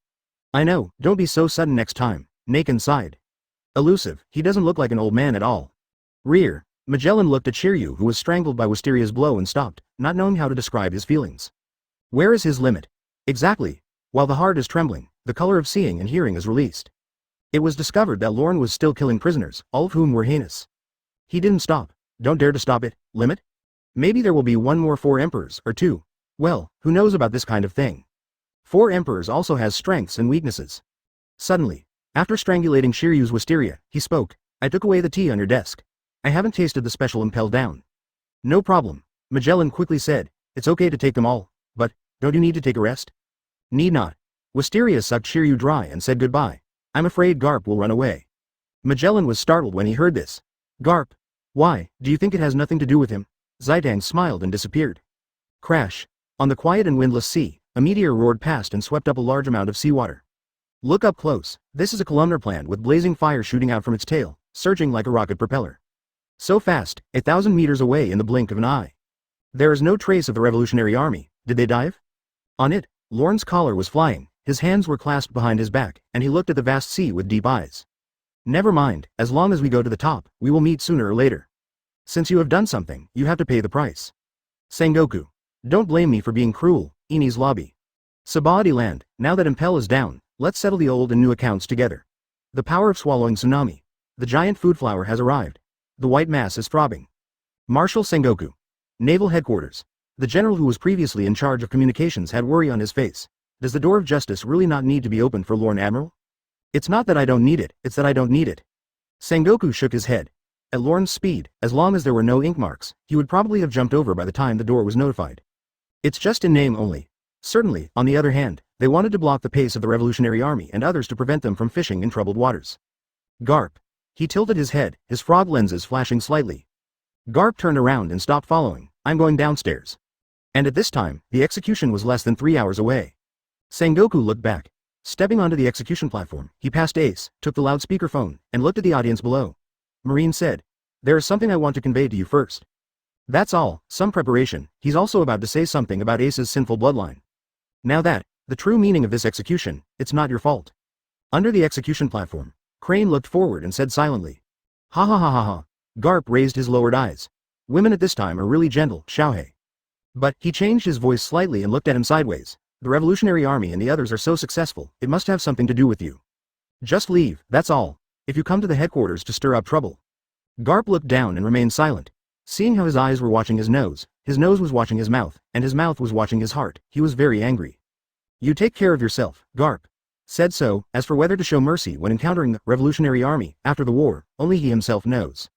I know, don't be so sudden next time, Nakin sighed. Elusive, he doesn't look like an old man at all. Rear. Magellan looked at Shiryu, who was strangled by Wisteria's blow and stopped, not knowing how to describe his feelings. Where is his limit? Exactly. While the heart is trembling, the color of seeing and hearing is released. It was discovered that Lorne was still killing prisoners, all of whom were heinous. He didn't stop. Don't dare to stop it. Limit? Maybe there will be 1 more 4 emperors, or 2. Well, who knows about this kind of thing? 4 emperors also has strengths and weaknesses. Suddenly, after strangulating Shiryu's Wisteria, he spoke. I took away the tea on your desk. I haven't tasted the special impel down. No problem. Magellan quickly said, it's okay to take them all. But, don't you need to take a rest? Need not. Wisteria sucked Shiryu dry and said goodbye. I'm afraid Garp will run away. Magellan was startled when he heard this. Garp? Why, do you think it has nothing to do with him? Zidang smiled and disappeared. Crash. On the quiet and windless sea, a meteor roared past and swept up a large amount of seawater. Look up close. This is a columnar plant with blazing fire shooting out from its tail, surging like a rocket propeller. So fast, 1,000 meters away in the blink of an eye. There is no trace of the Revolutionary Army. Did they dive? On it, Lorne's collar was flying, his hands were clasped behind his back, and he looked at the vast sea with deep eyes. Never mind, as long as we go to the top, we will meet sooner or later. Since you have done something, you have to pay the price. Sengoku. Don't blame me for being cruel, Enies Lobby. Sabaody land, now that Impel is down, let's settle the old and new accounts together. The power of swallowing tsunami. The giant food flower has arrived. The white mass is throbbing. Marshal Sengoku. Naval Headquarters. The general who was previously in charge of communications had worry on his face. Does the door of justice really not need to be opened for Lorne Admiral? It's not that I don't need it, it's that I don't need it. Sengoku shook his head. At Lorne's speed, as long as there were no ink marks, he would probably have jumped over by the time the door was notified. It's just in name only. Certainly, on the other hand, they wanted to block the pace of the Revolutionary Army and others to prevent them from fishing in troubled waters. Garp. He tilted his head, his frog lenses flashing slightly. Garp turned around and stopped following. I'm going downstairs. And at this time, the execution was less than 3 hours away. Sengoku looked back. Stepping onto the execution platform, he passed Ace, took the loudspeaker phone, and looked at the audience below. Marine said, there is something I want to convey to you first. That's all, some preparation. He's also about to say something about Ace's sinful bloodline. Now that, the true meaning of this execution, it's not your fault. Under the execution platform, Crane looked forward and said silently. Ha ha ha ha ha. Garp raised his lowered eyes. Women at this time are really gentle, Xiaohei. But, he changed his voice slightly and looked at him sideways. The Revolutionary Army and the others are so successful, it must have something to do with you. Just leave, that's all. If you come to the headquarters to stir up trouble. Garp looked down and remained silent. Seeing how his eyes were watching his nose was watching his mouth, and his mouth was watching his heart, he was very angry. You take care of yourself, Garp. Said so, as for whether to show mercy when encountering the Revolutionary Army, after the war, only he himself knows.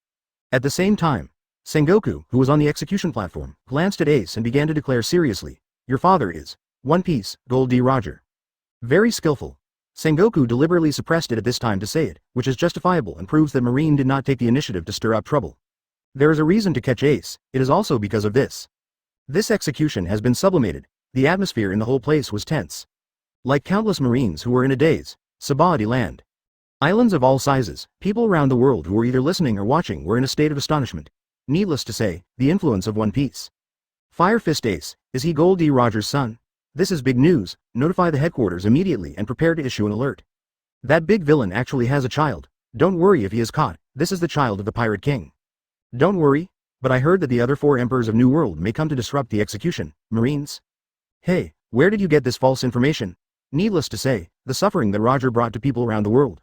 At the same time, Sengoku, who was on the execution platform, glanced at Ace and began to declare seriously, your father is One Piece, Gold D. Roger. Very skillful. Sengoku deliberately suppressed it at this time to say it, which is justifiable and proves that Marine did not take the initiative to stir up trouble. There is a reason to catch Ace, it is also because of this. This execution has been sublimated, the atmosphere in the whole place was tense. Like countless Marines who were in a daze, Sabaody land. Islands of all sizes, people around the world who were either listening or watching were in a state of astonishment. Needless to say, the influence of One Piece. Fire Fist Ace, is he Gold D. Roger's son? This is big news, notify the headquarters immediately and prepare to issue an alert. That big villain actually has a child. Don't worry if he is caught, this is the child of the Pirate King. Don't worry, but I heard that the other 4 emperors of New World may come to disrupt the execution, Marines. Hey, where did you get this false information? Needless to say, the suffering that Roger brought to people around the world.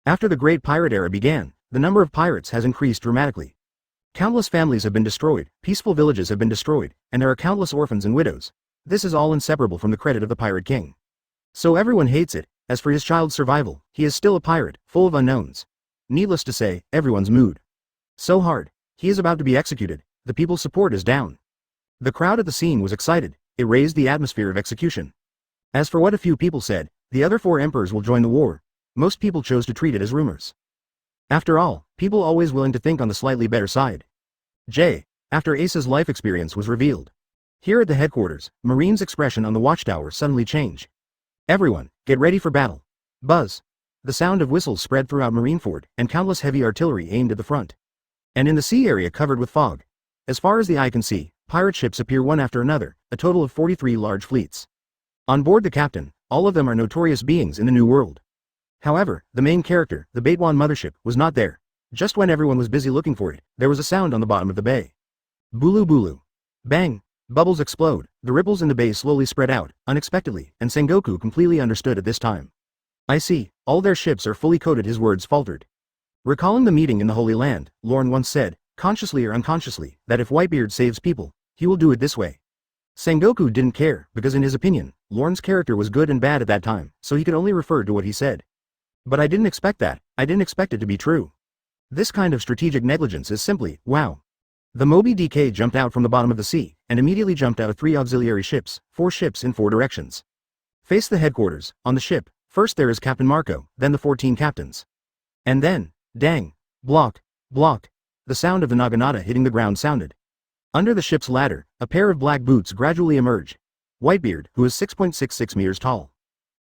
After the Great Pirate Era began, the number of pirates has increased dramatically. Countless families have been destroyed, peaceful villages have been destroyed, and there are countless orphans and widows. This is all inseparable from the credit of the Pirate King. So everyone hates it. As for his child's survival, he is still a pirate, full of unknowns. Needless to say, everyone's mood. So hard. He is about to be executed, the people's support is down. The crowd at the scene was excited, it raised the atmosphere of execution. As for what a few people said, the other 4 emperors will join the war. Most people chose to treat it as rumors. After all, people always willing to think on the slightly better side. After Ace's life experience was revealed. Here at the headquarters, Marine's expression on the watchtower suddenly changed. Everyone, get ready for battle. Buzz. The sound of whistles spread throughout Marineford, and countless heavy artillery aimed at the front. And in the sea area covered with fog. As far as the eye can see, pirate ships appear one after another, a total of 43 large fleets. On board the captain, all of them are notorious beings in the New World. However, the main character, the Baduanjin mothership, was not there. Just when everyone was busy looking for it, there was a sound on the bottom of the bay. Bulu bulu. Bang. Bubbles explode, the ripples in the bay slowly spread out, unexpectedly, and Sengoku completely understood at this time. I see, all their ships are fully coated, his words faltered. Recalling the meeting in the Holy Land, Lorne once said, consciously or unconsciously, that if Whitebeard saves people, he will do it this way. Sengoku didn't care, because in his opinion, Lorne's character was good and bad at that time, so he could only refer to what he said. But I didn't expect that, I didn't expect it to be true. This kind of strategic negligence is simply, wow. The Moby DK jumped out from the bottom of the sea, and immediately jumped out of 3 auxiliary ships, 4 ships in 4 directions. Face the headquarters. On the ship, first there is Captain Marco, then the 14 captains. And then, dang, block, block, the sound of the naginata hitting the ground sounded. Under the ship's ladder, a pair of black boots gradually emerge. Whitebeard, who is 6.66 meters tall,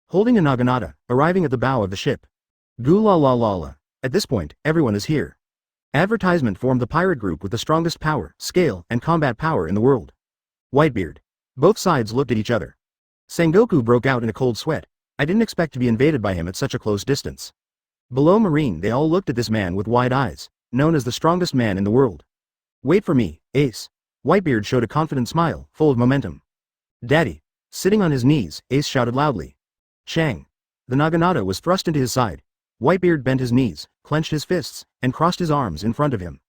holding a naginata, arriving at the bow of the ship. Goo la la la la. At this point, everyone is here. Advertisement formed the pirate group with the strongest power, scale, and combat power in the world. Whitebeard. Both sides looked at each other. Sengoku broke out in a cold sweat. I didn't expect to be invaded by him at such a close distance. Below Marine, they all looked at this man with wide eyes, known as the strongest man in the world. Wait for me, Ace. Whitebeard showed a confident smile, full of momentum. Daddy. Sitting on his knees, Ace shouted loudly. Chang. The naginata was thrust into his side. Whitebeard bent his knees, clenched his fists, and crossed his arms in front of him.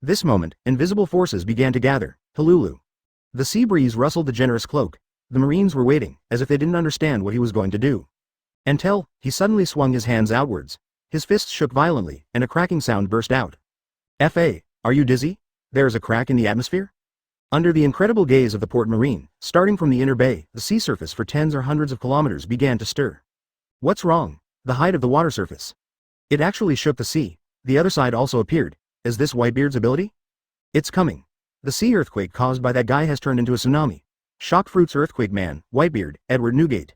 This moment, invisible forces began to gather. Hululu. The sea breeze rustled the generous cloak. The Marines were waiting, as if they didn't understand what he was going to do. Until, he suddenly swung his hands outwards. His fists shook violently, and a cracking sound burst out. F.A., are you dizzy? There is a crack in the atmosphere? Under the incredible gaze of the port marine, starting from the inner bay, the sea surface for tens or hundreds of kilometers began to stir. What's wrong? The height of the water surface. It actually shook the sea. The other side also appeared. Is this Whitebeard's ability? It's coming. The sea earthquake caused by that guy has turned into a tsunami. Shock Fruit's earthquake man, Whitebeard, Edward Newgate.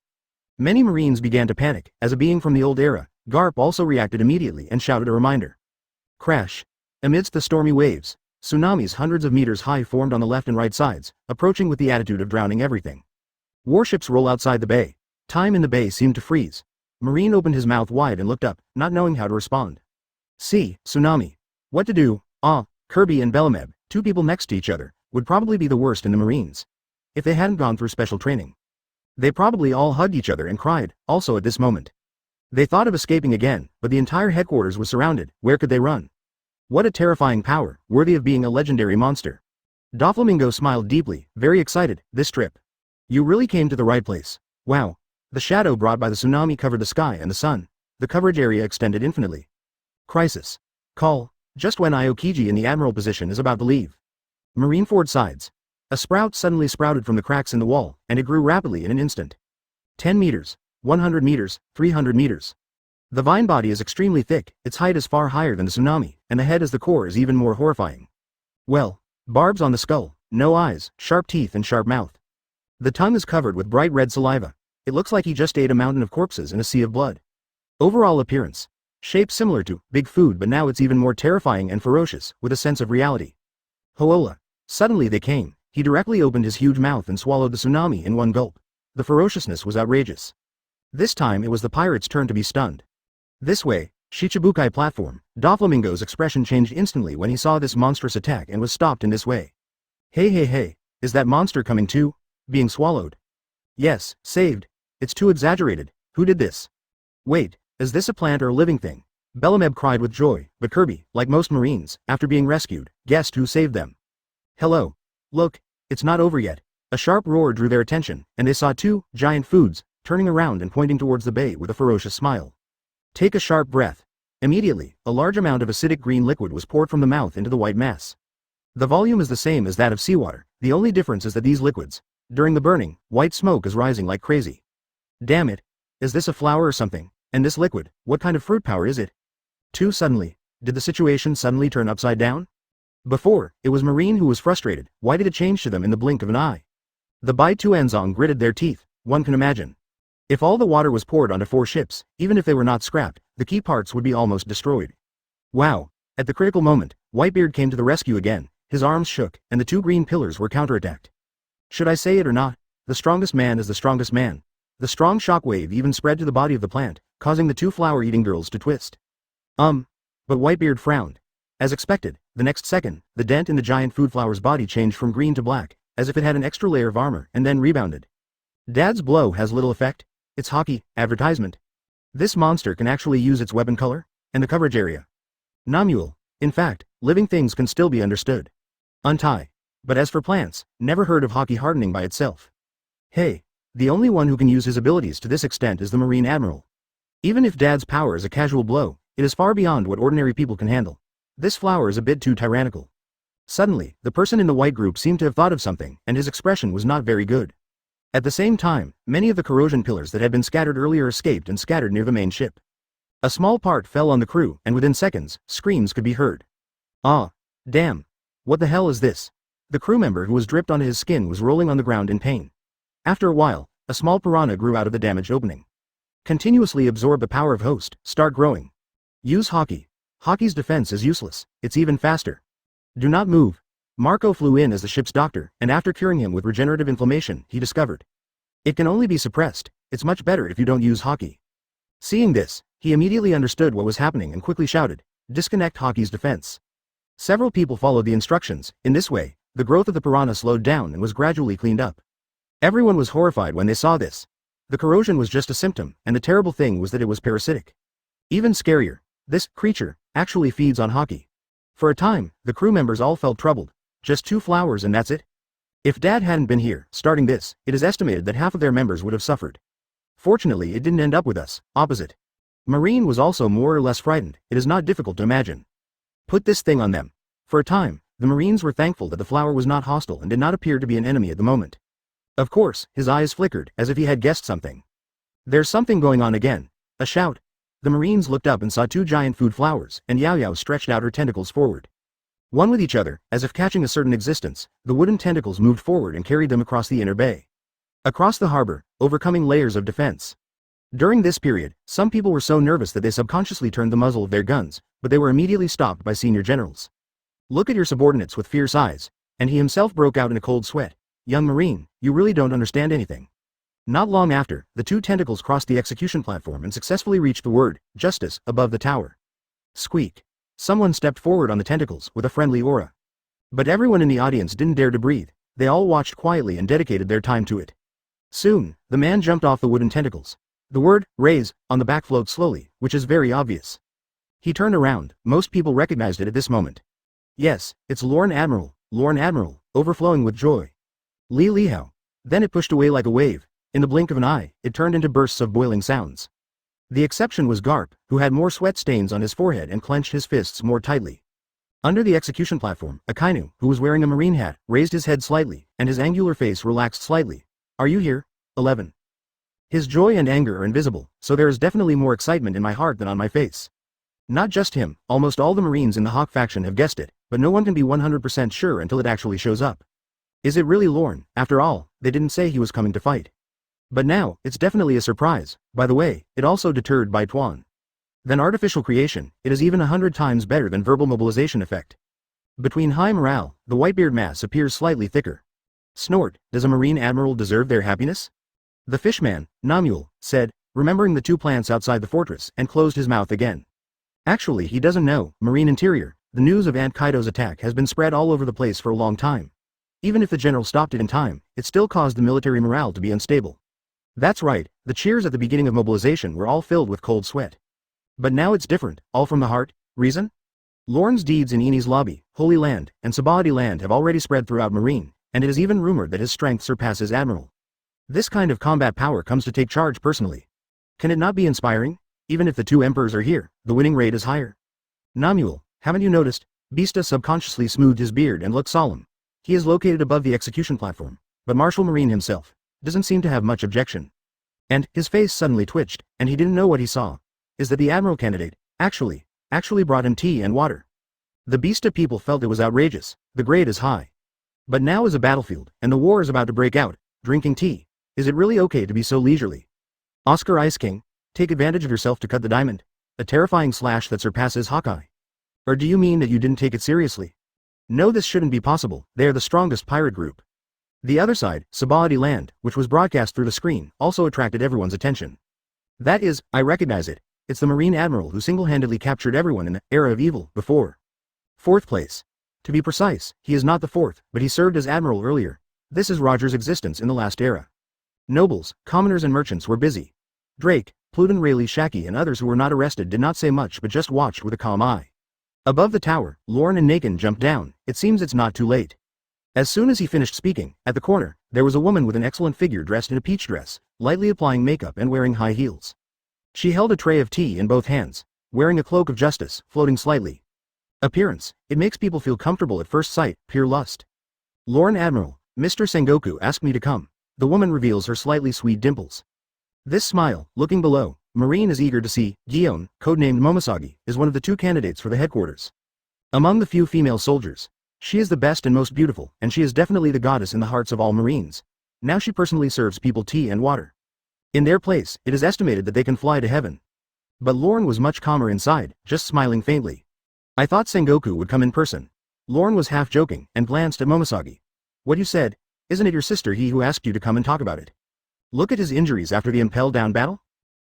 Many Marines began to panic, as a being from the old era. Garp also reacted immediately and shouted a reminder. Crash. Amidst the stormy waves, tsunamis hundreds of meters high formed on the left and right sides, approaching with the attitude of drowning everything. Warships roll outside the bay. Time in the bay seemed to freeze. Marine opened his mouth wide and looked up, not knowing how to respond. See, tsunami. What to do? Kirby and Bellameb, 2 people next to each other, would probably be the worst in the Marines. If they hadn't gone through special training. They probably all hugged each other and cried, also at this moment. They thought of escaping again, but the entire headquarters was surrounded. Where could they run? What a terrifying power, worthy of being a legendary monster. Doflamingo smiled deeply, very excited. This trip. You really came to the right place. Wow. The shadow brought by the tsunami covered the sky and the sun. The coverage area extended infinitely. Crisis. Call. Just when Aokiji in the admiral position is about to leave. Marineford sides. A sprout suddenly sprouted from the cracks in the wall, and it grew rapidly in an instant. 10 meters, 100 meters, 300 meters. The vine body is extremely thick, its height is far higher than the tsunami, and the head as the core is even more horrifying. Well, barbs on the skull, no eyes, sharp teeth and sharp mouth. The tongue is covered with bright red saliva. It looks like he just ate a mountain of corpses in a sea of blood. Overall appearance. Shape similar to Big Food, but now it's even more terrifying and ferocious, with a sense of reality. Hoola. Suddenly they came. He directly opened his huge mouth and swallowed the tsunami in one gulp. The ferociousness was outrageous. This time it was the pirate's turn to be stunned. This way, Shichibukai platform. Doflamingo's expression changed instantly when he saw this monstrous attack and was stopped in this way. Hey, is that monster coming too? Being swallowed? Yes, saved. It's too exaggerated. Who did this? Wait, is this a plant or a living thing? Bellameb cried with joy, but Kirby, like most Marines, after being rescued, guessed who saved them. Hello. Look, it's not over yet. A sharp roar drew their attention, and they saw 2 giant foods, turning around and pointing towards the bay with a ferocious smile. Take a sharp breath. Immediately, a large amount of acidic green liquid was poured from the mouth into the white mass. The volume is the same as that of seawater, the only difference is that these liquids, during the burning, white smoke is rising like crazy. Damn it. Is this a flower or something? And this liquid, what kind of fruit power is it? Too suddenly. Did the situation suddenly turn upside down? Before, it was Marine who was frustrated. Why did it change to them in the blink of an eye? The Bai Tuanzong gritted their teeth. One can imagine. If all the water was poured onto 4 ships, even if they were not scrapped, the key parts would be almost destroyed. Wow. At the critical moment, Whitebeard came to the rescue again. His arms shook, and the 2 green pillars were counterattacked. Should I say it or not? The strongest man is the strongest man. The strong shockwave even spread to the body of the plant, causing the 2 flower-eating girls to twist. But Whitebeard frowned. As expected, the next second, the dent in the giant food flower's body changed from green to black, as if it had an extra layer of armor, and then rebounded. Dad's blow has little effect. It's hockey, advertisement. This monster can actually use its weapon color, and the coverage area. Namuel. In fact, living things can still be understood. Untie. But as for plants, never heard of hockey hardening by itself. Hey. The only one who can use his abilities to this extent is the Marine Admiral. Even if Dad's power is a casual blow, it is far beyond what ordinary people can handle. This flower is a bit too tyrannical. Suddenly, the person in the white group seemed to have thought of something, and his expression was not very good. At the same time, many of the corrosion pillars that had been scattered earlier escaped and scattered near the main ship. A small part fell on the crew, and within seconds, screams could be heard. Ah, damn. What the hell is this? The crew member who was dripped onto his skin was rolling on the ground in pain. After a while, a small piranha grew out of the damaged opening. Continuously absorb the power of host, start growing. Use hockey. Hockey's defense is useless, it's even faster. Do not move. Marco flew in as the ship's doctor, and after curing him with regenerative inflammation, he discovered. It can only be suppressed, it's much better if you don't use hockey. Seeing this, he immediately understood what was happening and quickly shouted, disconnect hockey's defense. Several people followed the instructions. In this way, the growth of the piranha slowed down and was gradually cleaned up. Everyone was horrified when they saw this. The corrosion was just a symptom, and the terrible thing was that it was parasitic. Even scarier, this creature actually feeds on hockey. For a time, the crew members all felt troubled. Just 2 flowers and that's it? If Dad hadn't been here, starting this, it is estimated that half of their members would have suffered. Fortunately, it didn't end up with us, opposite. Marine was also more or less frightened, it is not difficult to imagine. Put this thing on them. For a time, the Marines were thankful that the flower was not hostile and did not appear to be an enemy at the moment. Of course, his eyes flickered, as if he had guessed something. There's something going on again. A shout. The Marines looked up and saw 2 giant food flowers, and Yao Yao stretched out her tentacles forward. One with each other, as if catching a certain existence, the wooden tentacles moved forward and carried them across the inner bay. Across the harbor, overcoming layers of defense. During this period, some people were so nervous that they subconsciously turned the muzzle of their guns, but they were immediately stopped by senior generals. Look at your subordinates with fierce eyes, and he himself broke out in a cold sweat. Young Marine, you really don't understand anything. Not long after, the 2 tentacles crossed the execution platform and successfully reached the word, justice, above the tower. Squeak. Someone stepped forward on the tentacles, with a friendly aura. But everyone in the audience didn't dare to breathe, they all watched quietly and dedicated their time to it. Soon, the man jumped off the wooden tentacles. The word, raise, on the back flowed slowly, which is very obvious. He turned around, most people recognized it at this moment. Yes, it's Lorne Admiral, overflowing with joy. Li Lihao. Then it pushed away like a wave. In the blink of an eye, it turned into bursts of boiling sounds. The exception was Garp, who had more sweat stains on his forehead and clenched his fists more tightly. Under the execution platform, Akainu, who was wearing a marine hat, raised his head slightly, and his angular face relaxed slightly. Are you here? 11. His joy and anger are invisible, so there is definitely more excitement in my heart than on my face. Not just him, almost all the Marines in the Hawk faction have guessed it, but no one can be 100% sure until it actually shows up. Is it really Lorne? After all, they didn't say he was coming to fight. But now, it's definitely a surprise. By the way, it also deterred Bai Tuan. Than artificial creation, it is even 100 times better than verbal mobilization effect. Between high morale, the Whitebeard mass appears slightly thicker. Snort, does a Marine Admiral deserve their happiness? The fishman, Namul, said, remembering the 2 plants outside the fortress, and closed his mouth again. Actually, he doesn't know. Marine Interior, the news of Aunt Kaido's attack has been spread all over the place for a long time. Even if the general stopped it in time, it still caused the military morale to be unstable. That's right, the cheers at the beginning of mobilization were all filled with cold sweat. But now it's different, all from the heart. Reason? Lorne's deeds in Enies Lobby, Holy Land, and Sabaody Land have already spread throughout Marine, and it is even rumored that his strength surpasses Admiral. This kind of combat power comes to take charge personally. Can it not be inspiring? Even if the 2 emperors are here, the winning rate is higher. Namul, haven't you noticed? Bista subconsciously smoothed his beard and looked solemn. He is located above the execution platform, but Marshal Marine himself doesn't seem to have much objection. And his face suddenly twitched, and he didn't know what he saw. Is that the Admiral candidate actually brought him tea and water? The Bista people felt it was outrageous. The grade is high. But now is a battlefield, and the war is about to break out. Drinking tea. Is it really okay to be so leisurely? Oscar Ice King, take advantage of yourself to cut the diamond. A terrifying slash that surpasses Hawkeye. Or do you mean that you didn't take it seriously? No, this shouldn't be possible. They are the strongest pirate group. The other side, Sabaody Land, which was broadcast through the screen, also attracted everyone's attention. That is, I recognize it. It's the Marine Admiral who single-handedly captured everyone in the era of evil before. 4th place. To be precise, he is not the 4th, but he served as Admiral earlier. This is Roger's existence in the last era. Nobles, commoners and merchants were busy. Drake, Pluton Rayleigh Shaki and others who were not arrested did not say much but just watched with a calm eye. Above the tower, Lorne and Nakin jumped down. It seems it's not too late. As soon as he finished speaking, at the corner, there was a woman with an excellent figure dressed in a peach dress, lightly applying makeup and wearing high heels. She held a tray of tea in both hands, wearing a cloak of justice, floating slightly. Appearance. It makes people feel comfortable at first sight, pure lust. Lorne Admiral, Mr. Sengoku asked me to come. The woman reveals her slightly sweet dimples. This smile, looking below, Marine is eager to see, Gion, codenamed Momoshagi, is one of the 2 candidates for the headquarters. Among the few female soldiers, she is the best and most beautiful, and she is definitely the goddess in the hearts of all Marines. Now she personally serves people tea and water. In their place, it is estimated that they can fly to heaven. But Lorne was much calmer inside, just smiling faintly. I thought Sengoku would come in person. Lorne was half joking, and glanced at Momoshagi. What you said, isn't it your sister he who asked you to come and talk about it? Look at his injuries after the impel-down battle?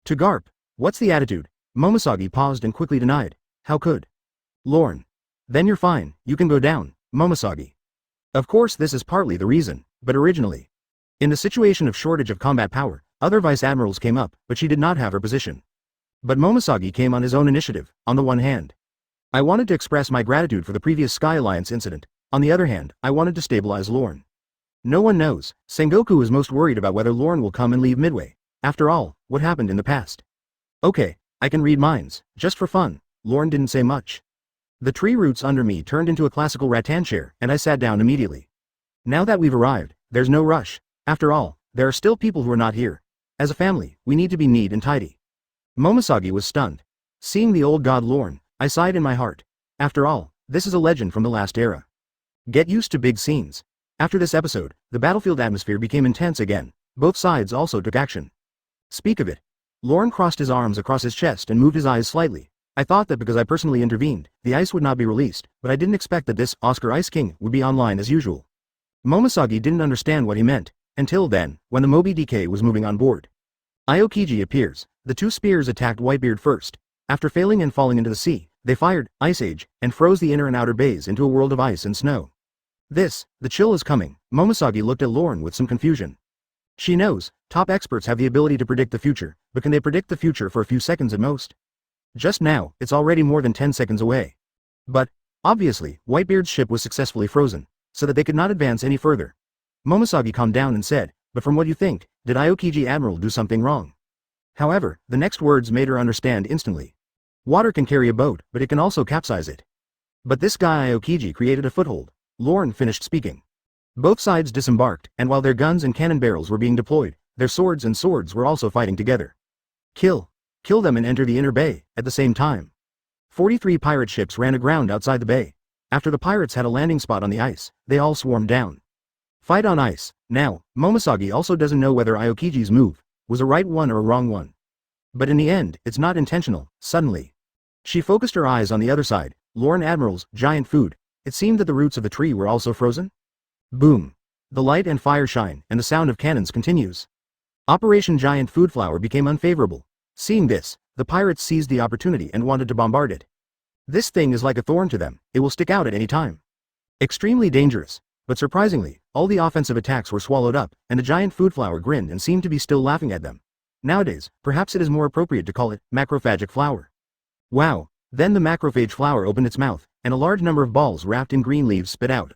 To Garp, what's the attitude? Momoshagi paused and quickly denied. How could? Lorne. Then you're fine, you can go down, Momoshagi. Of course this is partly the reason, but originally. In the situation of shortage of combat power, other vice admirals came up, but she did not have her position. But Momoshagi came on his own initiative, on the one hand. I wanted to express my gratitude for the previous Sky Alliance incident, on the other hand, I wanted to stabilize Lorne. No one knows, Sengoku is most worried about whether Lorne will come and leave midway. After all, what happened in the past? Okay, I can read minds, just for fun. Lorne didn't say much. The tree roots under me turned into a classical rattan chair, and I sat down immediately. Now that we've arrived, there's no rush. After all, there are still people who are not here. As a family, we need to be neat and tidy. Momoshagi was stunned. Seeing the old god Lorne, I sighed in my heart. After all, this is a legend from the last era. Get used to big scenes. After this episode, the battlefield atmosphere became intense again. Both sides also took action. Speak of it. Lorne crossed his arms across his chest and moved his eyes slightly. I thought that because I personally intervened, the ice would not be released, but I didn't expect that this Oscar Ice King would be online as usual. Momoshagi didn't understand what he meant, until then, when the Moby DK was moving on board. Aokiji appears. The 2 spears attacked Whitebeard first. After failing and falling into the sea, they fired, Ice Age, and froze the inner and outer bays into a world of ice and snow. The chill is coming. Momoshagi looked at Lorne with some confusion. She knows, top experts have the ability to predict the future, but can they predict the future for a few seconds at most? Just now, it's already more than 10 seconds away. But, obviously, Whitebeard's ship was successfully frozen, so that they could not advance any further. Momoshagi calmed down and said, but from what you think, did Aokiji Admiral do something wrong? However, the next words made her understand instantly. Water can carry a boat, but it can also capsize it. But this guy Aokiji created a foothold. Lorne finished speaking. Both sides disembarked, and while their guns and cannon barrels were being deployed, their swords were also fighting together. Kill them and enter the inner bay, at the same time. 43 pirate ships ran aground outside the bay. After the pirates had a landing spot on the ice, they all swarmed down. Fight on ice. Now, Momoshagi also doesn't know whether Aokiji's move was a right one or a wrong one. But in the end, it's not intentional. Suddenly, she focused her eyes on the other side. Lorne Admiral's giant food. It seemed that the roots of the tree were also frozen. Boom. The light and fire shine, and the sound of cannons continues. Operation Giant Food Flower became unfavorable. Seeing this, the pirates seized the opportunity and wanted to bombard it. This thing is like a thorn to them. It will stick out at any time. Extremely dangerous. But surprisingly, all the offensive attacks were swallowed up, and the giant food flower grinned and seemed to be still laughing at them. Nowadays, perhaps it is more appropriate to call it macrophagic flower. Wow. Then the macrophage flower opened its mouth, and a large number of balls wrapped in green leaves spit out.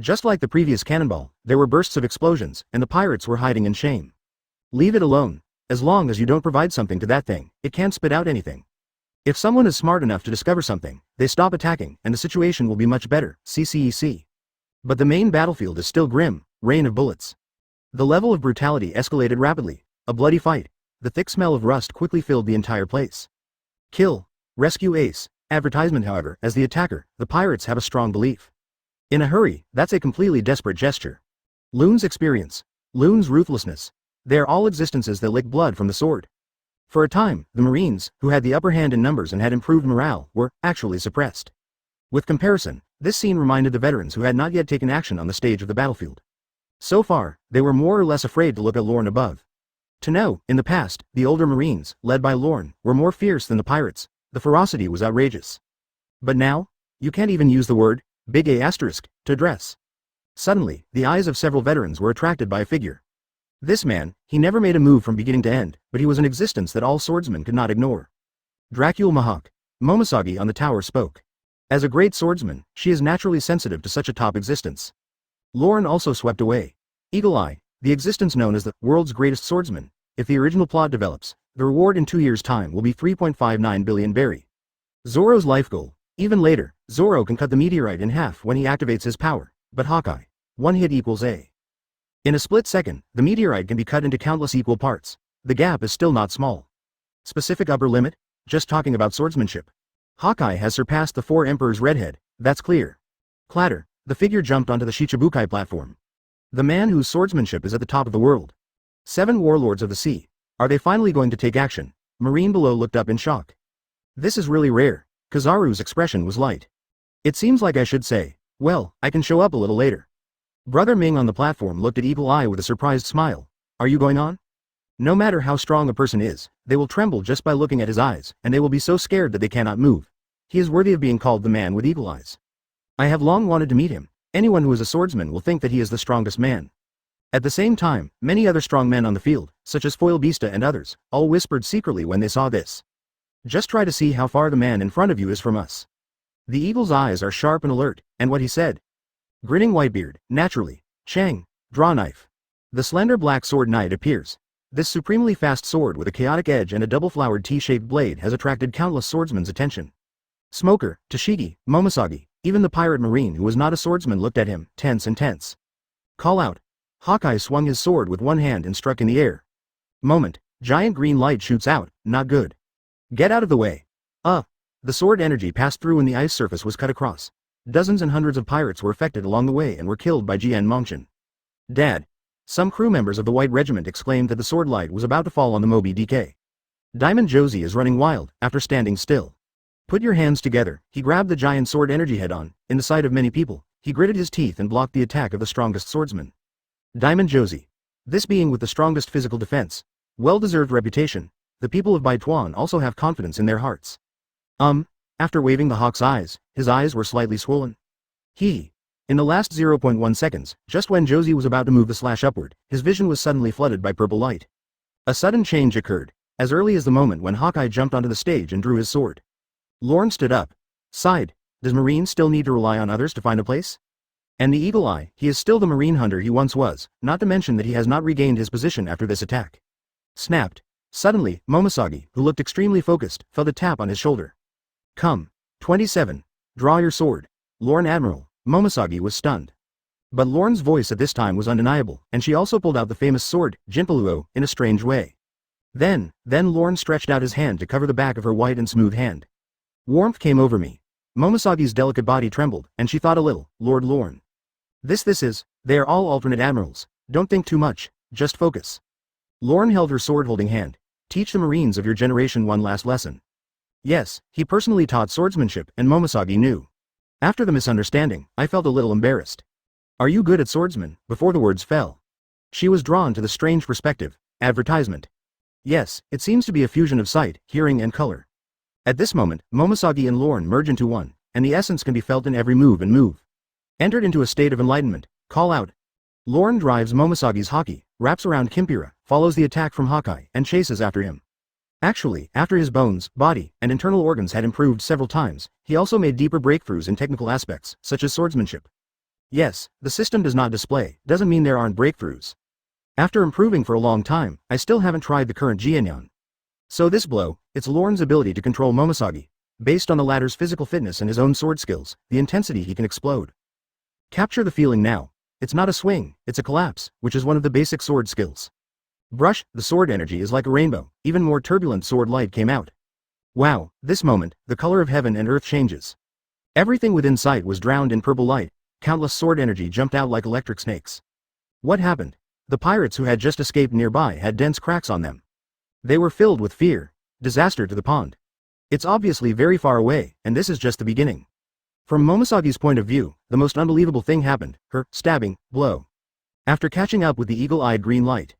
Just like the previous cannonball, there were bursts of explosions, and the pirates were hiding in shame. Leave it alone. As long as you don't provide something to that thing, it can't spit out anything. If someone is smart enough to discover something, they stop attacking, and the situation will be much better. CCEC. But the main battlefield is still grim, rain of bullets. The level of brutality escalated rapidly. A bloody fight. The thick smell of rust quickly filled the entire place. Kill. Rescue ace. Advertisement. However, as the attacker, the pirates have a strong belief. In a hurry, that's a completely desperate gesture. Loon's experience. Loon's ruthlessness. They are all existences that lick blood from the sword. For a time, the Marines, who had the upper hand in numbers and had improved morale, were actually suppressed. With comparison, this scene reminded the veterans who had not yet taken action on the stage of the battlefield. So far, they were more or less afraid to look at Lorne above. To know, in the past, the older Marines, led by Lorne, were more fierce than the pirates. The ferocity was outrageous. But now, you can't even use the word, big A*, to address. Suddenly, the eyes of several veterans were attracted by a figure. This man, he never made a move from beginning to end, but he was an existence that all swordsmen could not ignore. Dracul Mahawk. Momoshagi on the tower spoke. As a great swordsman, she is naturally sensitive to such a top existence. Lorne also swept away. Eagle Eye, the existence known as the world's greatest swordsman. If the original plot develops, the reward in 2 years' time will be 3.59 billion berry. Zoro's life goal. Even later, Zoro can cut the meteorite in half when he activates his power, but Hawkeye. One hit equals A. In a split second, the meteorite can be cut into countless equal parts. The gap is still not small. Specific upper limit? Just talking about swordsmanship. Hawkeye has surpassed the 4 Emperors redhead, that's clear. Clatter, the figure jumped onto the Shichibukai platform. The man whose swordsmanship is at the top of the world. 7 warlords of the sea. Are they finally going to take action? Marine below looked up in shock. This is really rare. Kizaru's expression was light. It seems like I should say, well, I can show up a little later. Brother Ming on the platform looked at Eagle Eye with a surprised smile. Are you going on? No matter how strong a person is, they will tremble just by looking at his eyes, and they will be so scared that they cannot move. He is worthy of being called the man with eagle eyes. I have long wanted to meet him. Anyone who is a swordsman will think that he is the strongest man. At the same time, many other strong men on the field, such as Foil Beasta and others, all whispered secretly when they saw this. Just try to see how far the man in front of you is from us. The eagle's eyes are sharp and alert, and what he said. Grinning Whitebeard, naturally. Shang, draw knife. The slender black sword knight appears. This supremely fast sword with a chaotic edge and a double-flowered T-shaped blade has attracted countless swordsmen's attention. Smoker, Toshigi, Momoshagi, even the pirate marine who was not a swordsman looked at him, tense and tense. Call out. Hawkeye swung his sword with one hand and struck in the air. Moment, giant green light shoots out, not good. Get out of the way. The sword energy passed through and the ice surface was cut across. Dozens and hundreds of pirates were affected along the way and were killed by Jian Mongshan. Dad. Some crew members of the White Regiment exclaimed that the sword light was about to fall on the Moby DK. Diamond Geoise is running wild, after standing still. Put your hands together. He grabbed the giant sword energy head-on. In the sight of many people, he gritted his teeth and blocked the attack of the strongest swordsman. Diamond Geoise. This being with the strongest physical defense. Well-deserved reputation. The people of Baituan also have confidence in their hearts. After waving the hawk's eyes, his eyes were slightly swollen. In the last 0.1 seconds, just when Geoise was about to move the slash upward, his vision was suddenly flooded by purple light. A sudden change occurred, as early as the moment when Hawkeye jumped onto the stage and drew his sword. Lorne stood up. Sighed. Does Marine still need to rely on others to find a place? And the eagle eye, he is still the marine hunter he once was, not to mention that he has not regained his position after this attack. Snapped. Suddenly, Momoshagi, who looked extremely focused, felt a tap on his shoulder. Come. 27. Draw your sword. Lorne Admiral. Momoshagi was stunned. But Lorne's voice at this time was undeniable, and she also pulled out the famous sword, Jinpaluo, in a strange way. Then Lorne stretched out his hand to cover the back of her white and smooth hand. Warmth came over me. Momosagi's delicate body trembled, and she thought a little, Lord Lorne. This is, they are all alternate admirals. Don't think too much, just focus. Lorne held her sword-holding hand. Teach the Marines of your generation one last lesson. Yes, he personally taught swordsmanship, and Momoshagi knew. After the misunderstanding, I felt a little embarrassed. Are you good at swordsman? Before the words fell. She was drawn to the strange perspective, advertisement. Yes, it seems to be a fusion of sight, hearing and color. At this moment, Momoshagi and Lorne merge into one, and the essence can be felt in every move and move. Entered into a state of enlightenment, call out. Lorne drives Momosagi's haki, wraps around Kimpira, follows the attack from Hawkeye, and chases after him. Actually, after his bones, body, and internal organs had improved several times, he also made deeper breakthroughs in technical aspects, such as swordsmanship. Yes, the system does not display, doesn't mean there aren't breakthroughs. After improving for a long time, I still haven't tried the current Jianyan. So this blow, it's Lorne's ability to control Momoshagi. Based on the latter's physical fitness and his own sword skills, the intensity he can explode. Capture the feeling now. It's not a swing, it's a collapse, which is one of the basic sword skills. Brush, the sword energy is like a rainbow, even more turbulent sword light came out. Wow, this moment, the color of heaven and earth changes. Everything within sight was drowned in purple light, countless sword energy jumped out like electric snakes. What happened? The pirates who had just escaped nearby had dense cracks on them. They were filled with fear. Disaster to the pond. It's obviously very far away, and this is just the beginning. From Momosagi's point of view, the most unbelievable thing happened, her stabbing blow. After catching up with the eagle-eyed green light.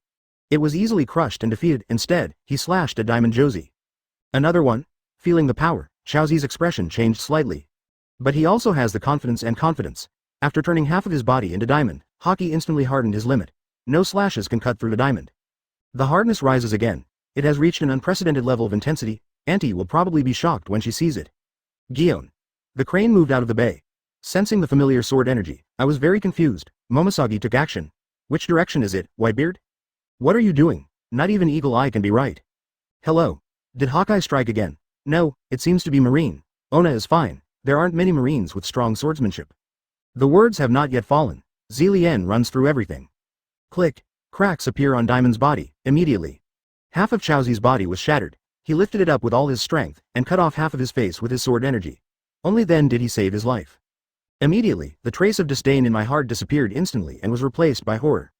It was easily crushed and defeated. Instead, he slashed at Diamond Geoise. Another one? Feeling the power, Chaozi's expression changed slightly. But he also has the confidence. After turning half of his body into diamond, Haki instantly hardened his limit. No slashes can cut through the diamond. The hardness rises again. It has reached an unprecedented level of intensity. Auntie will probably be shocked when she sees it. Gion. The crane moved out of the bay. Sensing the familiar sword energy, I was very confused. Momoshagi took action. Which direction is it, Whitebeard? What are you doing? Not even Eagle Eye can be right. Hello. Did Hawkeye strike again? No, it seems to be Marine. Ona is fine. there aren't many Marines with strong swordsmanship. The words have not yet fallen. Zilien runs through everything. Click. Cracks appear on Diamond's body, immediately. Half of Chaozi's body was shattered. He lifted it up with all his strength, and cut off half of his face with his sword energy. Only then did he save his life. Immediately, the trace of disdain in my heart disappeared instantly and was replaced by horror.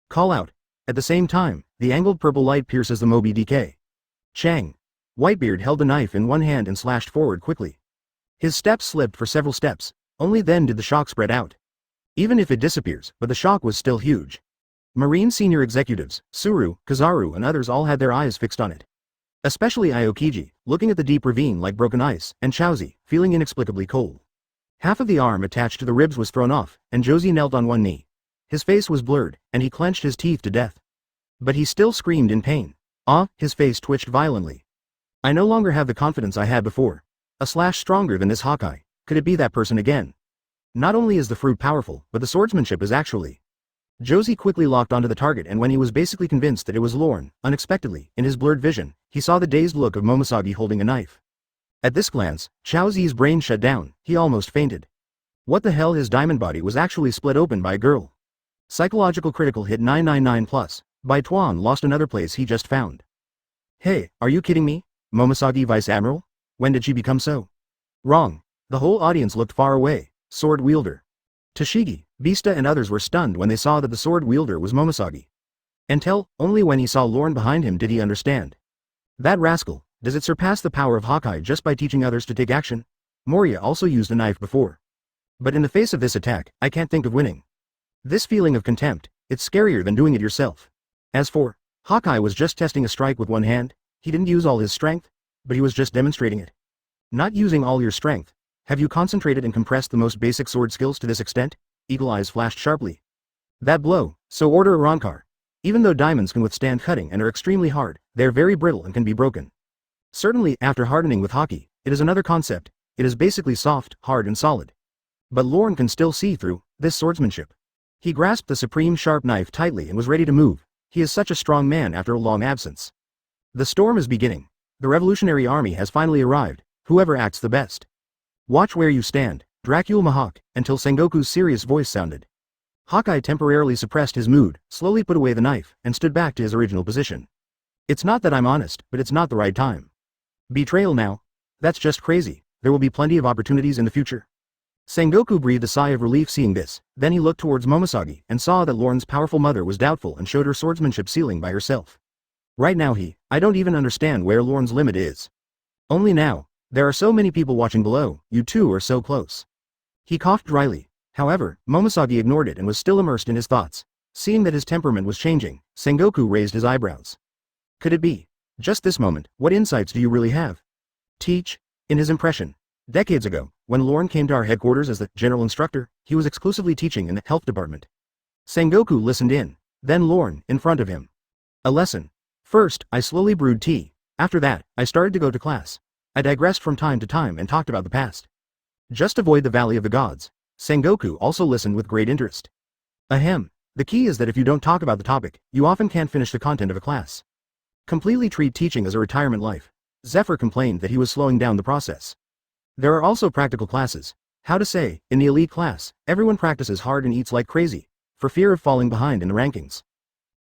Call out. At the same time, the angled purple light pierces the Moby DK. Chang. Whitebeard held the knife in one hand and slashed forward quickly. His steps slipped for several steps, only then did the shock spread out. Even if it disappears, but the shock was still huge. Marine senior executives, Suru, Kizaru and others all had their eyes fixed on it. Especially Aokiji, looking at the deep ravine like broken ice, and Chaozi, feeling inexplicably cold. Half of the arm attached to the ribs was thrown off, and Geoise knelt on one knee. His face was blurred, and he clenched his teeth to death. But he still screamed in pain. His face twitched violently. I no longer have the confidence I had before. A slash stronger than this Hawkeye. Could it be that person again? Not only is the fruit powerful, but the swordsmanship is actually. Geoise quickly locked onto the target, and when he was basically convinced that it was Lorne, unexpectedly, in his blurred vision, he saw the dazed look of Momoshagi holding a knife. At this glance, Chaozi's brain shut down. He almost fainted. What the hell? His diamond body was actually split open by a girl. Psychological critical hit 999+. Bai Tuan lost another place he just found. Hey, are you kidding me? Momoshagi Vice Admiral? When did she become so? Wrong. The whole audience looked far away. Sword wielder. Toshigi, Vista and others were stunned when they saw that the sword wielder was Momoshagi. Until, only when he saw Lorne behind him did he understand. That rascal, does it surpass the power of Hawkeye just by teaching others to take action? Moria also used a knife before. But in the face of this attack, I can't think of winning. This feeling of contempt, it's scarier than doing it yourself. As for, Hawkeye was just testing a strike with one hand. He didn't use all his strength, but he was just demonstrating it. Not using all your strength. Have you concentrated and compressed the most basic sword skills to this extent? Eagle eyes flashed sharply. That blow, so order a Rankar. Even though diamonds can withstand cutting and are extremely hard, they are very brittle and can be broken. Certainly, after hardening with hockey, it is another concept. It is basically soft, hard and solid. But Lorne can still see through this swordsmanship. He grasped the supreme sharp knife tightly and was ready to move. He is such a strong man after a long absence. The storm is beginning. The Revolutionary Army has finally arrived. Whoever acts the best. Watch where you stand, Dracula Mahawk, until Sengoku's serious voice sounded. Hawkeye temporarily suppressed his mood, slowly put away the knife, and stood back to his original position. It's not that I'm honest, but it's not the right time. Betrayal now? That's just crazy. There will be plenty of opportunities in the future. Sengoku breathed a sigh of relief seeing this, then he looked towards Momoshagi and saw that Lorne's powerful mother was doubtful and showed her swordsmanship ceiling by herself. Right now I don't even understand where Lorne's limit is. Only now, there are so many people watching below, you two are so close. He coughed dryly. However, Momoshagi ignored it and was still immersed in his thoughts. Seeing that his temperament was changing, Sengoku raised his eyebrows. Could it be? Just this moment, what insights do you really have? Teach? In his impression. Decades ago, when Lorne came to our headquarters as the general instructor, he was exclusively teaching in the health department. Sengoku listened in. Then Lorne, in front of him. A lesson. First, I slowly brewed tea. After that, I started to go to class. I digressed from time to time and talked about the past. Just avoid the Valley of the Gods. Sengoku also listened with great interest. Ahem. The key is that if you don't talk about the topic, you often can't finish the content of a class. Completely treat teaching as a retirement life. Zephyr complained that he was slowing down the process. There are also practical classes. How to say, in the elite class, everyone practices hard and eats like crazy, for fear of falling behind in the rankings.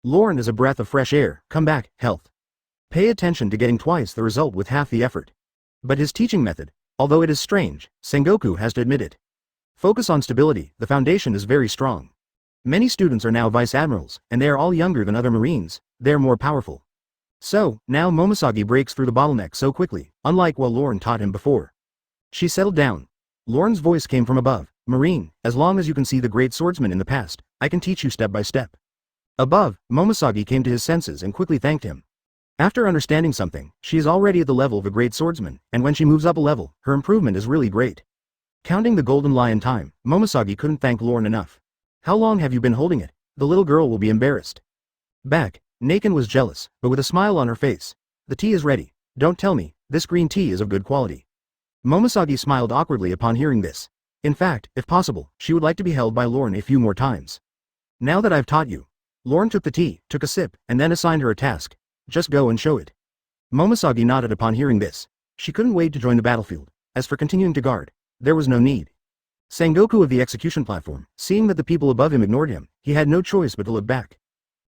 Lorne is a breath of fresh air, come back, health. Pay attention to getting twice the result with half the effort. But his teaching method, although it is strange, Sengoku has to admit it. Focus on stability, the foundation is very strong. Many students are now vice admirals, and they are all younger than other marines, they are more powerful. So, now Momoshagi breaks through the bottleneck so quickly, unlike what Lorne taught him before. She settled down. Lorne's voice came from above. Marine, as long as you can see the great swordsman in the past, I can teach you step by step. Above, Momoshagi came to his senses and quickly thanked him. After understanding something, she is already at the level of a great swordsman, and when she moves up a level, her improvement is really great. Counting the golden lion time, Momoshagi couldn't thank Lorne enough. How long have you been holding it? The little girl will be embarrassed. Back, Naken was jealous, but with a smile on her face. The tea is ready. Don't tell me, this green tea is of good quality. Momoshagi smiled awkwardly upon hearing this. In fact, if possible, she would like to be held by Lorne a few more times. Now that I've taught you. Lorne took the tea, took a sip, and then assigned her a task. Just go and show it. Momoshagi nodded upon hearing this. She couldn't wait to join the battlefield. As for continuing to guard, There was no need. Sengoku of the execution platform, seeing that the people above him ignored him, he had no choice but to look back.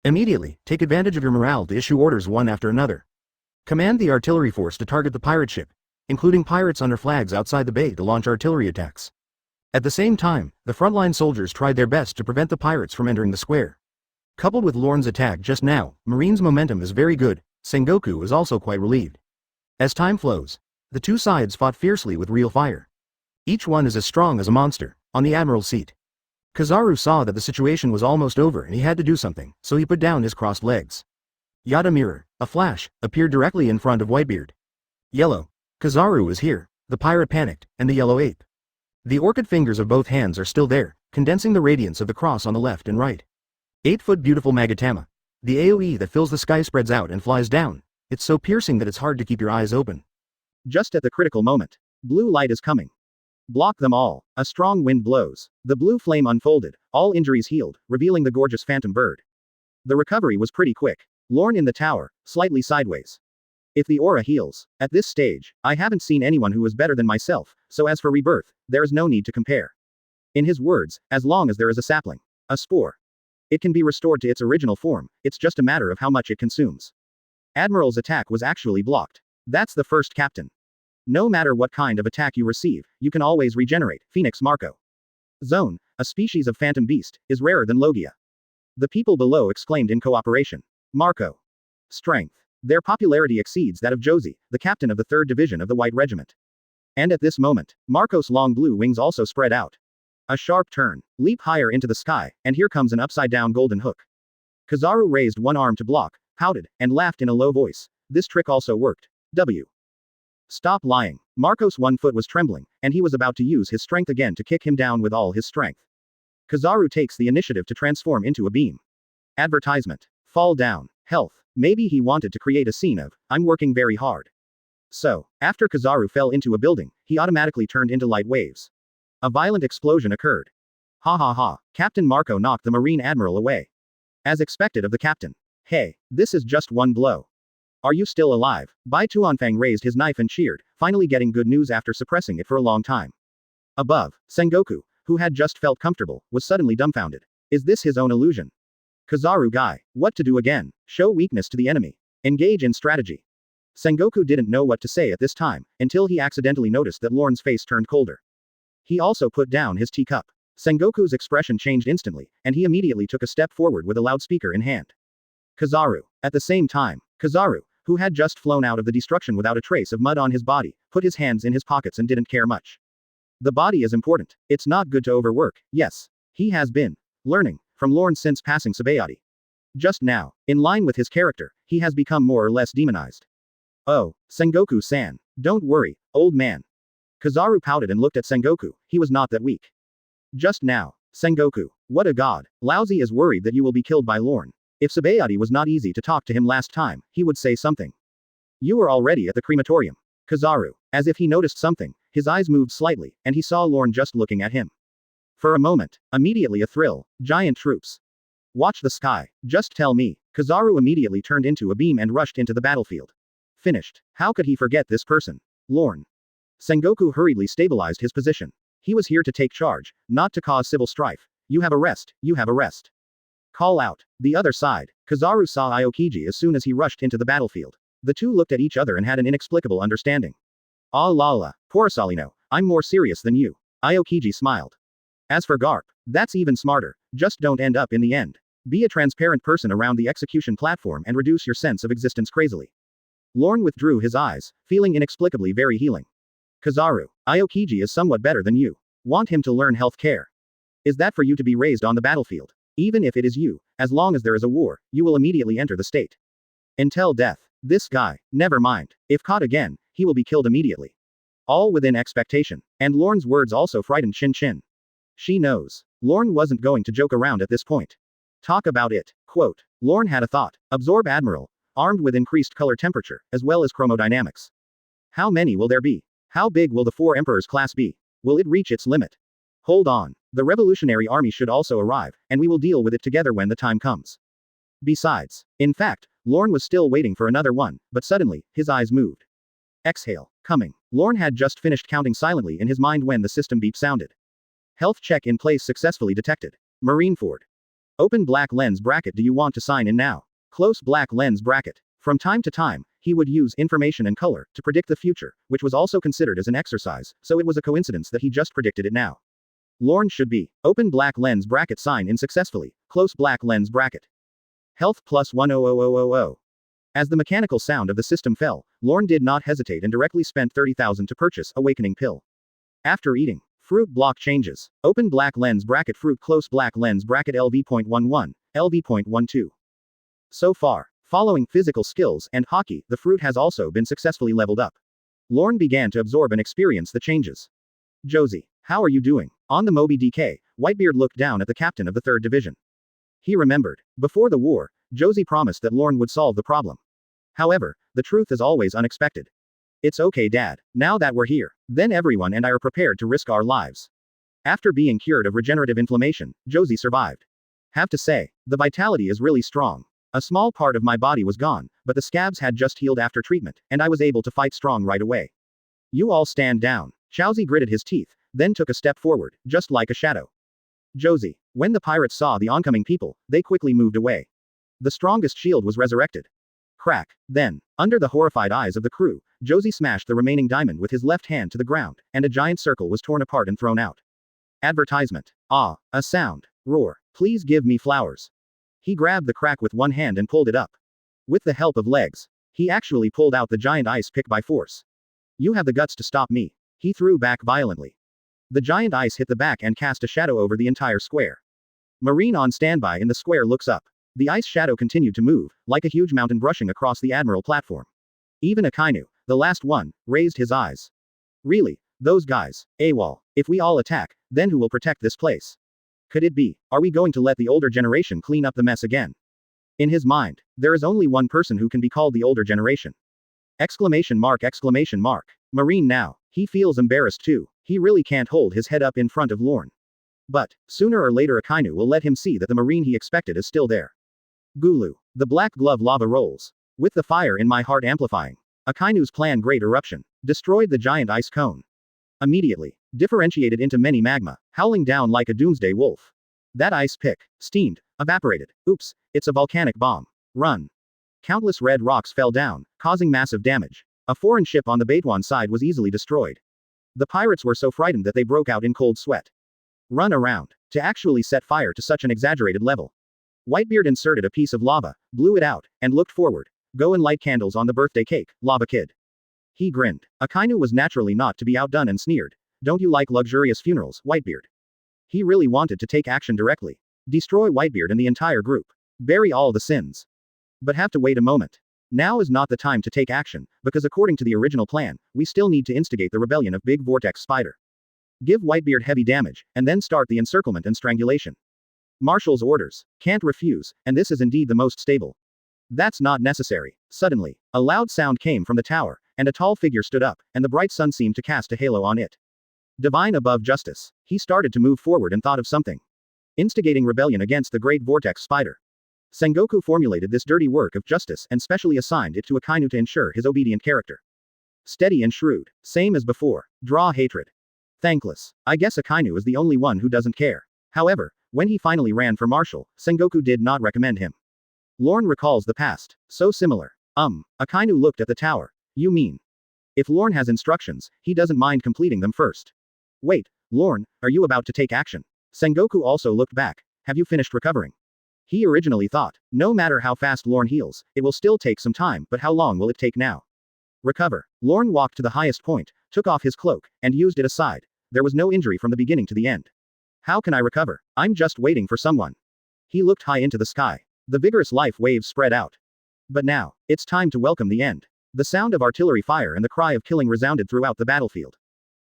Immediately, take advantage of your morale to issue orders one after another. Command the artillery force to target the pirate ship, including pirates under flags outside the bay to launch artillery attacks. At the same time, the frontline soldiers tried their best to prevent the pirates from entering the square. Coupled with Lorne's attack just now, Marine's momentum is very good. Sengoku is also quite relieved. As time flows, the two sides fought fiercely with real fire. Each one is as strong as a monster, on the admiral's seat. Kizaru saw that the situation was almost over and he had to do something, so he put down his crossed legs. Yada mirror, a flash, appeared directly in front of Whitebeard. Yellow. Kizaru is here, the pirate panicked, and the yellow ape. The orchid fingers of both hands are still there, condensing the radiance of the cross on the left and right. 8-foot beautiful Magatama. The AoE that fills the sky spreads out and flies down. It's so piercing that it's hard to keep your eyes open. Just at the critical moment. Blue light is coming. Block them all. A strong wind blows. The blue flame unfolded, all injuries healed, revealing the gorgeous phantom bird. The recovery was pretty quick. Lorne in the tower, slightly sideways. If the aura heals, at this stage, I haven't seen anyone who is better than myself, so as for rebirth, there is no need to compare. In his words, as long as there is a sapling, a spore, it can be restored to its original form, it's just a matter of how much it consumes. Admiral's attack was actually blocked. That's the first captain. No matter what kind of attack you receive, you can always regenerate. Phoenix Marco. Zone, a species of phantom beast, is rarer than Logia. The people below exclaimed in cooperation. Marco. Strength. Their popularity exceeds that of Geoise, the captain of the 3rd Division of the White Regiment. And at this moment, Marco's long blue wings also spread out. A sharp turn, leap higher into the sky, and here comes an upside-down golden hook. Kizaru raised one arm to block, pouted, and laughed in a low voice. This trick also worked. W. Stop lying. Marco's one foot was trembling, and he was about to use his strength again to kick him down with all his strength. Kizaru takes the initiative to transform into a beam. Advertisement. Fall down. Health. Maybe he wanted to create a scene of, I'm working very hard. So, after Kizaru fell into a building, he automatically turned into light waves. A violent explosion occurred. Ha ha ha. Captain Marco knocked the Marine Admiral away. As expected of the captain. Hey, this is just one blow. Are you still alive? Bai Tuanfang raised his knife and cheered, finally getting good news after suppressing it for a long time. Above, Sengoku, who had just felt comfortable, was suddenly dumbfounded. Is this his own illusion? Kizaru guy, what to do again? Show weakness to the enemy. Engage in strategy. Sengoku didn't know what to say at this time, until he accidentally noticed that Lorne's face turned colder. He also put down his teacup. Sengoku's expression changed instantly, and he immediately took a step forward with a loudspeaker in hand. Kizaru. At the same time, Kizaru, who had just flown out of the destruction without a trace of mud on his body, put his hands in his pockets and didn't care much. The body is important. It's not good to overwork. Yes. He has been learning from Lorne since passing Sabaody. Just now, in line with his character, he has become more or less demonized. Oh, Sengoku-san. Don't worry, old man. Kizaru pouted and looked at Sengoku. He was not that weak. Just now, Sengoku. What a god. Lousy is worried that you will be killed by Lorne. If Sabaody was not easy to talk to him last time, he would say something. You were already at the crematorium. Kizaru. As if he noticed something, his eyes moved slightly, and he saw Lorne just looking at him. For a moment, immediately a thrill. Giant troops. Watch the sky. Just tell me. Kizaru immediately turned into a beam and rushed into the battlefield. Finished. How could he forget this person? Lorne. Sengoku hurriedly stabilized his position. He was here to take charge, not to cause civil strife. You have a rest. You have a rest. Call out. The other side. Kizaru saw Aokiji as soon as he rushed into the battlefield. The two looked at each other and had an inexplicable understanding. Ah la la. Poor Salino. I'm more serious than you. Aokiji smiled. As for Garp, that's even smarter. Just don't end up in the end. Be a transparent person around the execution platform and reduce your sense of existence crazily. Lorne withdrew his eyes, feeling inexplicably very healing. Kizaru, Aokiji is somewhat better than you. Want him to learn health care. Is that for you to be raised on the battlefield? Even if it is you, as long as there is a war, you will immediately enter the state. Until death. This guy, never mind. If caught again, he will be killed immediately. All within expectation. And Lorne's words also frightened Shin Shin. She knows. Lorne wasn't going to joke around at this point. Talk about it. Quote. Lorne had a thought. Absorb Admiral. Armed with increased color temperature, as well as chromodynamics. How many will there be? How big will the 4 Emperors class be? Will it reach its limit? Hold on. The Revolutionary Army should also arrive, and we will deal with it together when the time comes. Besides. In fact, Lorne was still waiting for another one, but suddenly, his eyes moved. Exhale. Coming. Lorne had just finished counting silently in his mind when the system beep sounded. Health check in place successfully detected. Marineford. Open black lens bracket. Do you want to sign in now? Close black lens bracket. From time to time, he would use information and color to predict the future, which was also considered as an exercise, so it was a coincidence that he just predicted it now. Lorne should be. Open black lens bracket. Sign in successfully. Close black lens bracket. Health plus 100,000. As the mechanical sound of the system fell, Lorne did not hesitate and directly spent 30,000 to purchase Awakening Pill. After eating, fruit block changes. Open black lens bracket fruit close black lens bracket LV.11, LV.12. So far, following physical skills and hockey, the fruit has also been successfully leveled up. Lorne began to absorb and experience the changes. Geoise, how are you doing? On the Moby DK, Whitebeard looked down at the captain of the 3rd Division. He remembered. Before the war, Geoise promised that Lorne would solve the problem. However, the truth is always unexpected. It's okay, Dad. Now that we're here, then everyone and I are prepared to risk our lives. After being cured of regenerative inflammation, Geoise survived. Have to say, the vitality is really strong. A small part of my body was gone, but the scabs had just healed after treatment, and I was able to fight strong right away. You all stand down. Geoise gritted his teeth, then took a step forward, just like a shadow. Geoise, when the pirates saw the oncoming people, they quickly moved away. The strongest shield was resurrected. Crack. Then, under the horrified eyes of the crew, Geoise smashed the remaining diamond with his left hand to the ground, and a giant circle was torn apart and thrown out. Advertisement. Ah, a sound. Roar. Please give me flowers. He grabbed the crack with one hand and pulled it up. With the help of legs, he actually pulled out the giant ice pick by force. You have the guts to stop me. He threw back violently. The giant ice hit the back and cast a shadow over the entire square. Marine on standby in the square looks up. The ice shadow continued to move, like a huge mountain brushing across the admiral platform. Even Akainu, the last one, raised his eyes. Really? Those guys? AWOL. If we all attack, then who will protect this place? Could it be? Are we going to let the older generation clean up the mess again? In his mind, there is only one person who can be called the older generation. Exclamation mark, exclamation mark. Marine now. He feels embarrassed too. He really can't hold his head up in front of Lorne. But, sooner or later Akainu will let him see that the Marine he expected is still there. Gulu. The black glove lava rolls. With the fire in my heart amplifying. Akainu's plan Great Eruption. Destroyed the giant ice cone. Immediately. Differentiated into many magma, howling down like a doomsday wolf. That ice pick. Steamed. Evaporated. Oops, it's a volcanic bomb. Run. Countless red rocks fell down, causing massive damage. A foreign ship on the Baduanjin side was easily destroyed. The pirates were so frightened that they broke out in cold sweat. Run around. To actually set fire to such an exaggerated level. Whitebeard inserted a piece of lava, blew it out, and looked forward. Go and light candles on the birthday cake, Lava Kid. He grinned. Akainu was naturally not to be outdone and sneered. Don't you like luxurious funerals, Whitebeard? He really wanted to take action directly. Destroy Whitebeard and the entire group. Bury all the sins. But have to wait a moment. Now is not the time to take action, because according to the original plan, we still need to instigate the rebellion of Big Vortex Spider. Give Whitebeard heavy damage, and then start the encirclement and strangulation. Marshal's orders. Can't refuse, and this is indeed the most stable. That's not necessary. Suddenly, a loud sound came from the tower, and a tall figure stood up, and the bright sun seemed to cast a halo on it. Divine above justice. He started to move forward and thought of something. Instigating rebellion against the Great Vortex Spider. Sengoku formulated this dirty work of justice and specially assigned it to Akainu to ensure his obedient character. Steady and shrewd. Same as before. Draw hatred. Thankless. I guess Akainu is the only one who doesn't care. However, when he finally ran for Marshal, Sengoku did not recommend him. Lorne recalls the past. So similar. Akainu looked at the tower. You mean? If Lorne has instructions, he doesn't mind completing them first. Wait, Lorne, are you about to take action? Sengoku also looked back. Have you finished recovering? He originally thought, no matter how fast Lorne heals, it will still take some time, but how long will it take now? Recover. Lorne walked to the highest point, took off his cloak, and used it aside. There was no injury from the beginning to the end. How can I recover? I'm just waiting for someone. He looked high into the sky. The vigorous life waves spread out. But now, it's time to welcome the end. The sound of artillery fire and the cry of killing resounded throughout the battlefield.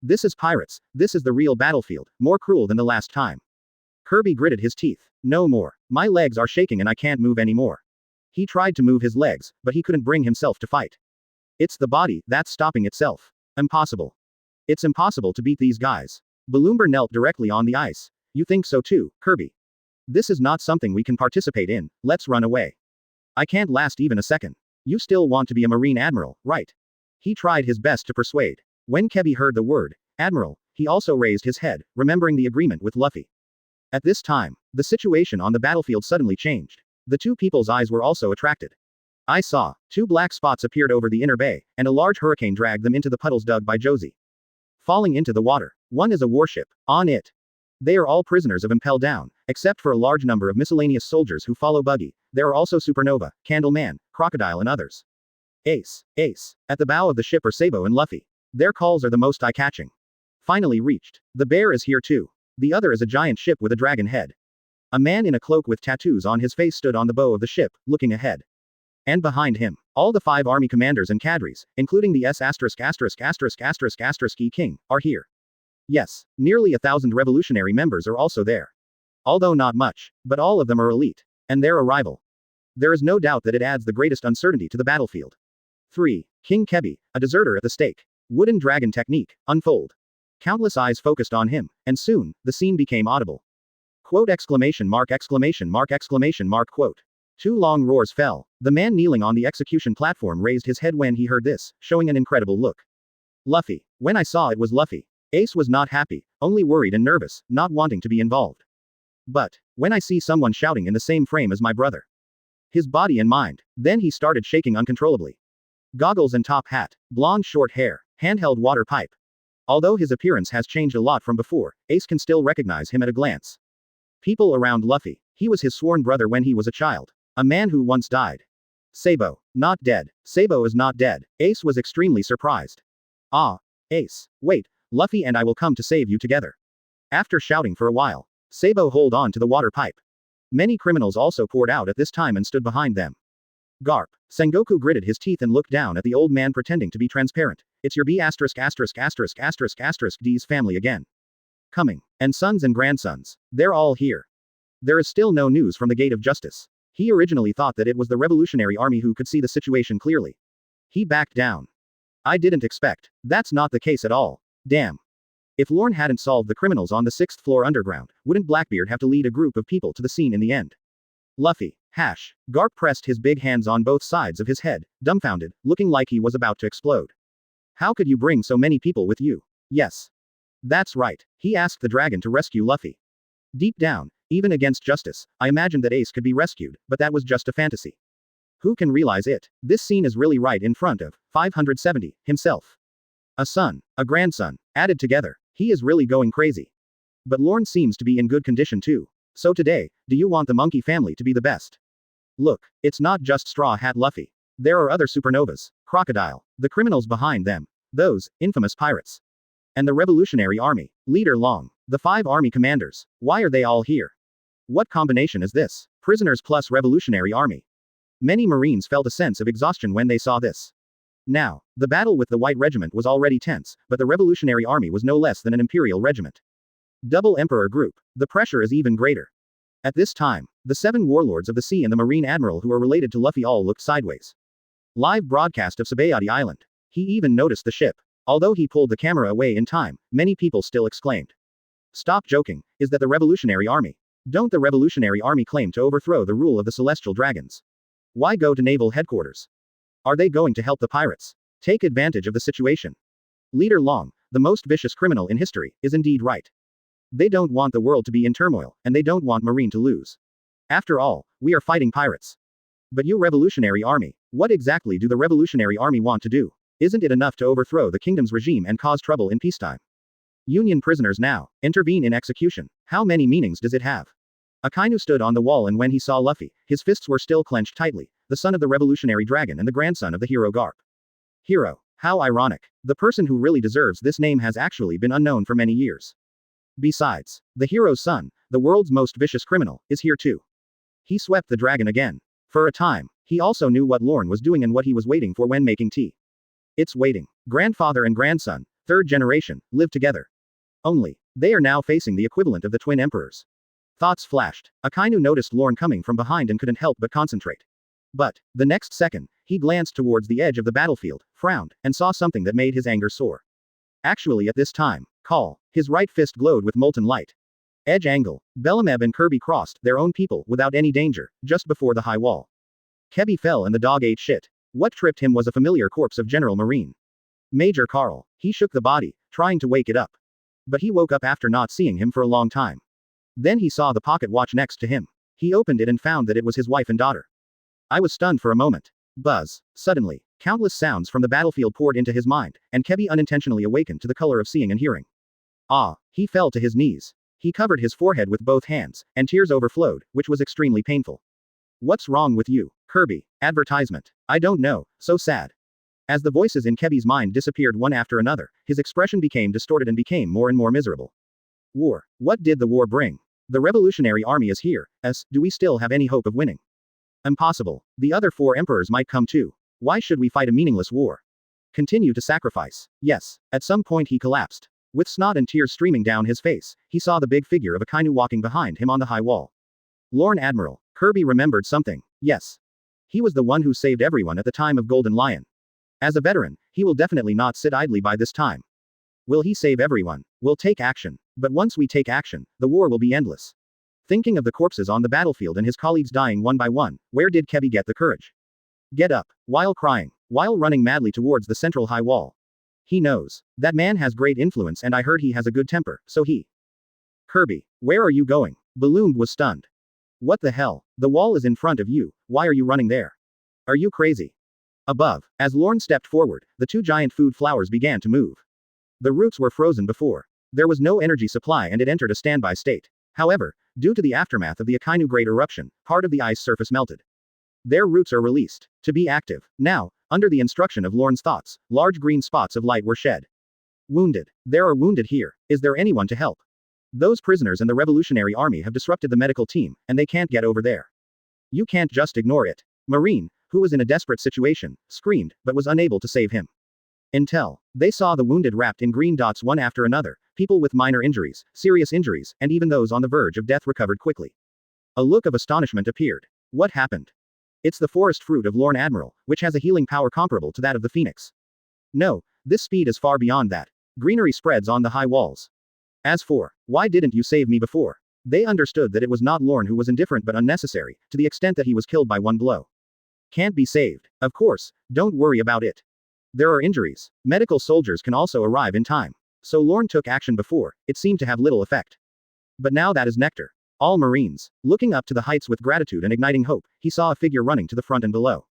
This is pirates, this is the real battlefield, more cruel than the last time. Kirby gritted his teeth. No more. My legs are shaking and I can't move anymore. He tried to move his legs, but he couldn't bring himself to fight. It's the body that's stopping itself. Impossible. It's impossible to beat these guys. Balloomber knelt directly on the ice. You think so too, Kirby? This is not something we can participate in, let's run away. I can't last even a second. You still want to be a Marine Admiral, right? He tried his best to persuade. When Kebi heard the word, Admiral, he also raised his head, remembering the agreement with Luffy. At this time, the situation on the battlefield suddenly changed. The two people's eyes were also attracted. I saw, two black spots appeared over the inner bay, and a large hurricane dragged them into the puddles dug by Geoise. Falling into the water. One is a warship. On it. They are all prisoners of Impel Down, except for a large number of miscellaneous soldiers who follow Buggy. There are also Supernova, Candleman, Crocodile and others. Ace. At the bow of the ship are Sabo and Luffy. Their calls are the most eye-catching. Finally reached. The bear is here too. The other is a giant ship with a dragon head. A man in a cloak with tattoos on his face stood on the bow of the ship, looking ahead. And behind him, all the 5 army commanders and cadres, including the S********** King, are here. Yes, nearly 1,000 revolutionary members are also there. Although not much, but all of them are elite. And their arrival. There is no doubt that it adds the greatest uncertainty to the battlefield. 3. King Kebi, a deserter at the stake. Wooden dragon technique, unfold. Countless eyes focused on him, and soon, the scene became audible. Quote exclamation mark quote. 2 long roars fell. The man kneeling on the execution platform raised his head when he heard this, showing an incredible look. Luffy. When I saw it was Luffy. Ace was not happy, only worried and nervous, not wanting to be involved. But, when I see someone shouting in the same frame as my brother. His body and mind, then he started shaking uncontrollably. Goggles and top hat, blonde short hair, handheld water pipe. Although his appearance has changed a lot from before, Ace can still recognize him at a glance. People around Luffy. He was his sworn brother when he was a child. A man who once died. Sabo. Not dead. Sabo is not dead. Ace was extremely surprised. Ah. Ace. Wait, Luffy and I will come to save you together. After shouting for a while, Sabo hold on to the water pipe. Many criminals also poured out at this time and stood behind them. Garp. Sengoku gritted his teeth and looked down at the old man pretending to be transparent. It's your D's family again. Coming. And sons and grandsons. They're all here. There is still no news from the Gate of Justice. He originally thought that it was the Revolutionary Army who could see the situation clearly. He backed down. I didn't expect. That's not the case at all. Damn. If Lorne hadn't solved the criminals on the 6th floor underground, wouldn't Blackbeard have to lead a group of people to the scene in the end? Luffy. Garp pressed his big hands on both sides of his head, dumbfounded, looking like he was about to explode. How could you bring so many people with you? Yes. That's right. He asked the dragon to rescue Luffy. Deep down, even against justice, I imagined that Ace could be rescued, but that was just a fantasy. Who can realize it? This scene is really right in front of 570 himself. A son, a grandson, added together. He is really going crazy. But Lorne seems to be in good condition too. So today, do you want the monkey family to be the best? Look, it's not just Straw Hat Luffy. There are other Supernovas, Crocodile, the criminals behind them, those infamous pirates. And the Revolutionary Army, Leader Long, the 5 army commanders. Why are they all here? What combination is this? Prisoners plus Revolutionary Army. Many Marines felt a sense of exhaustion when they saw this. Now, the battle with the White Regiment was already tense, but the Revolutionary Army was no less than an Imperial regiment. Double Emperor Group. The pressure is even greater. At this time, the 7 warlords of the sea and the Marine Admiral who are related to Luffy all looked sideways. Live broadcast of Sabaody Island. He even noticed the ship. Although he pulled the camera away in time, many people still exclaimed. Stop joking, is that the Revolutionary Army? Don't the Revolutionary Army claim to overthrow the rule of the Celestial Dragons? Why go to naval headquarters? Are they going to help the pirates? Take advantage of the situation. Leader Long, the most vicious criminal in history, is indeed right. They don't want the world to be in turmoil, and they don't want Marine to lose. After all, we are fighting pirates. But you Revolutionary Army, what exactly do the Revolutionary Army want to do? Isn't it enough to overthrow the kingdom's regime and cause trouble in peacetime? Union prisoners now, intervene in execution. How many meanings does it have? Akainu stood on the wall and when he saw Luffy, his fists were still clenched tightly, the son of the Revolutionary Dragon and the grandson of the hero Garp. Hero. How ironic. The person who really deserves this name has actually been unknown for many years. Besides, the hero's son, the world's most vicious criminal, is here too. He swept the dragon again. For a time, he also knew what Lorne was doing and what he was waiting for when making tea. It's waiting. Grandfather and grandson, 3rd generation, live together. Only, they are now facing the equivalent of the twin emperors. Thoughts flashed. Akainu noticed Lorne coming from behind and couldn't help but concentrate. But, the next second, he glanced towards the edge of the battlefield, frowned, and saw something that made his anger soar. Actually at this time, his right fist glowed with molten light. Edge angle, Bellameb and Kirby crossed their own people without any danger, just before the high wall. Kebi fell and the dog ate shit. What tripped him was a familiar corpse of General Marine. Major Carl. He shook the body, trying to wake it up. But he woke up after not seeing him for a long time. Then he saw the pocket watch next to him. He opened it and found that it was his wife and daughter. I was stunned for a moment. Buzz. Suddenly, countless sounds from the battlefield poured into his mind, and Kebi unintentionally awakened to the color of seeing and hearing. Ah, he fell to his knees. He covered his forehead with both hands, and tears overflowed, which was extremely painful. What's wrong with you, Kirby? Advertisement. I don't know, so sad. As the voices in Kebi's mind disappeared one after another, his expression became distorted and became more and more miserable. War. What did the war bring? The Revolutionary Army is here. Do we still have any hope of winning? Impossible. The other 4 emperors might come too. Why should we fight a meaningless war? Continue to sacrifice. Yes. At some point he collapsed. With snot and tears streaming down his face, he saw the big figure of Akainu walking behind him on the high wall. Lorne Admiral. Kirby remembered something. Yes. He was the one who saved everyone at the time of Golden Lion. As a veteran, he will definitely not sit idly by this time. Will he save everyone? We'll take action. But once we take action, the war will be endless. Thinking of the corpses on the battlefield and his colleagues dying one by one, where did Kebi get the courage? Get up. While crying. While running madly towards the central high wall. He knows. That man has great influence and I heard he has a good temper, so he. Kirby. Where are you going? Balloon was stunned. What the hell? The wall is in front of you, why are you running there? Are you crazy? Above, as Lorne stepped forward, the 2 giant food flowers began to move. The roots were frozen before. There was no energy supply and it entered a standby state. However, due to the aftermath of the Akainu Great Eruption, part of the ice surface melted. Their roots are released. To be active. Now, under the instruction of Lorne's thoughts, large green spots of light were shed. Wounded. There are wounded here. Is there anyone to help? Those prisoners in the Revolutionary Army have disrupted the medical team, and they can't get over there. You can't just ignore it. Marine, who was in a desperate situation, screamed, but was unable to save him. Until they saw the wounded wrapped in green dots one after another, people with minor injuries, serious injuries, and even those on the verge of death recovered quickly. A look of astonishment appeared. What happened? It's the forest fruit of Lorne Admiral, which has a healing power comparable to that of the phoenix. No, this speed is far beyond that. Greenery spreads on the high walls. As for, why didn't you save me before? They understood that it was not Lorne who was indifferent but unnecessary, to the extent that he was killed by one blow. Can't be saved. Of course, don't worry about it. There are injuries. Medical soldiers can also arrive in time. So Lorne took action before, it seemed to have little effect. But now that is nectar. All Marines. Looking up to the heights with gratitude and igniting hope, he saw a figure running to the front and below.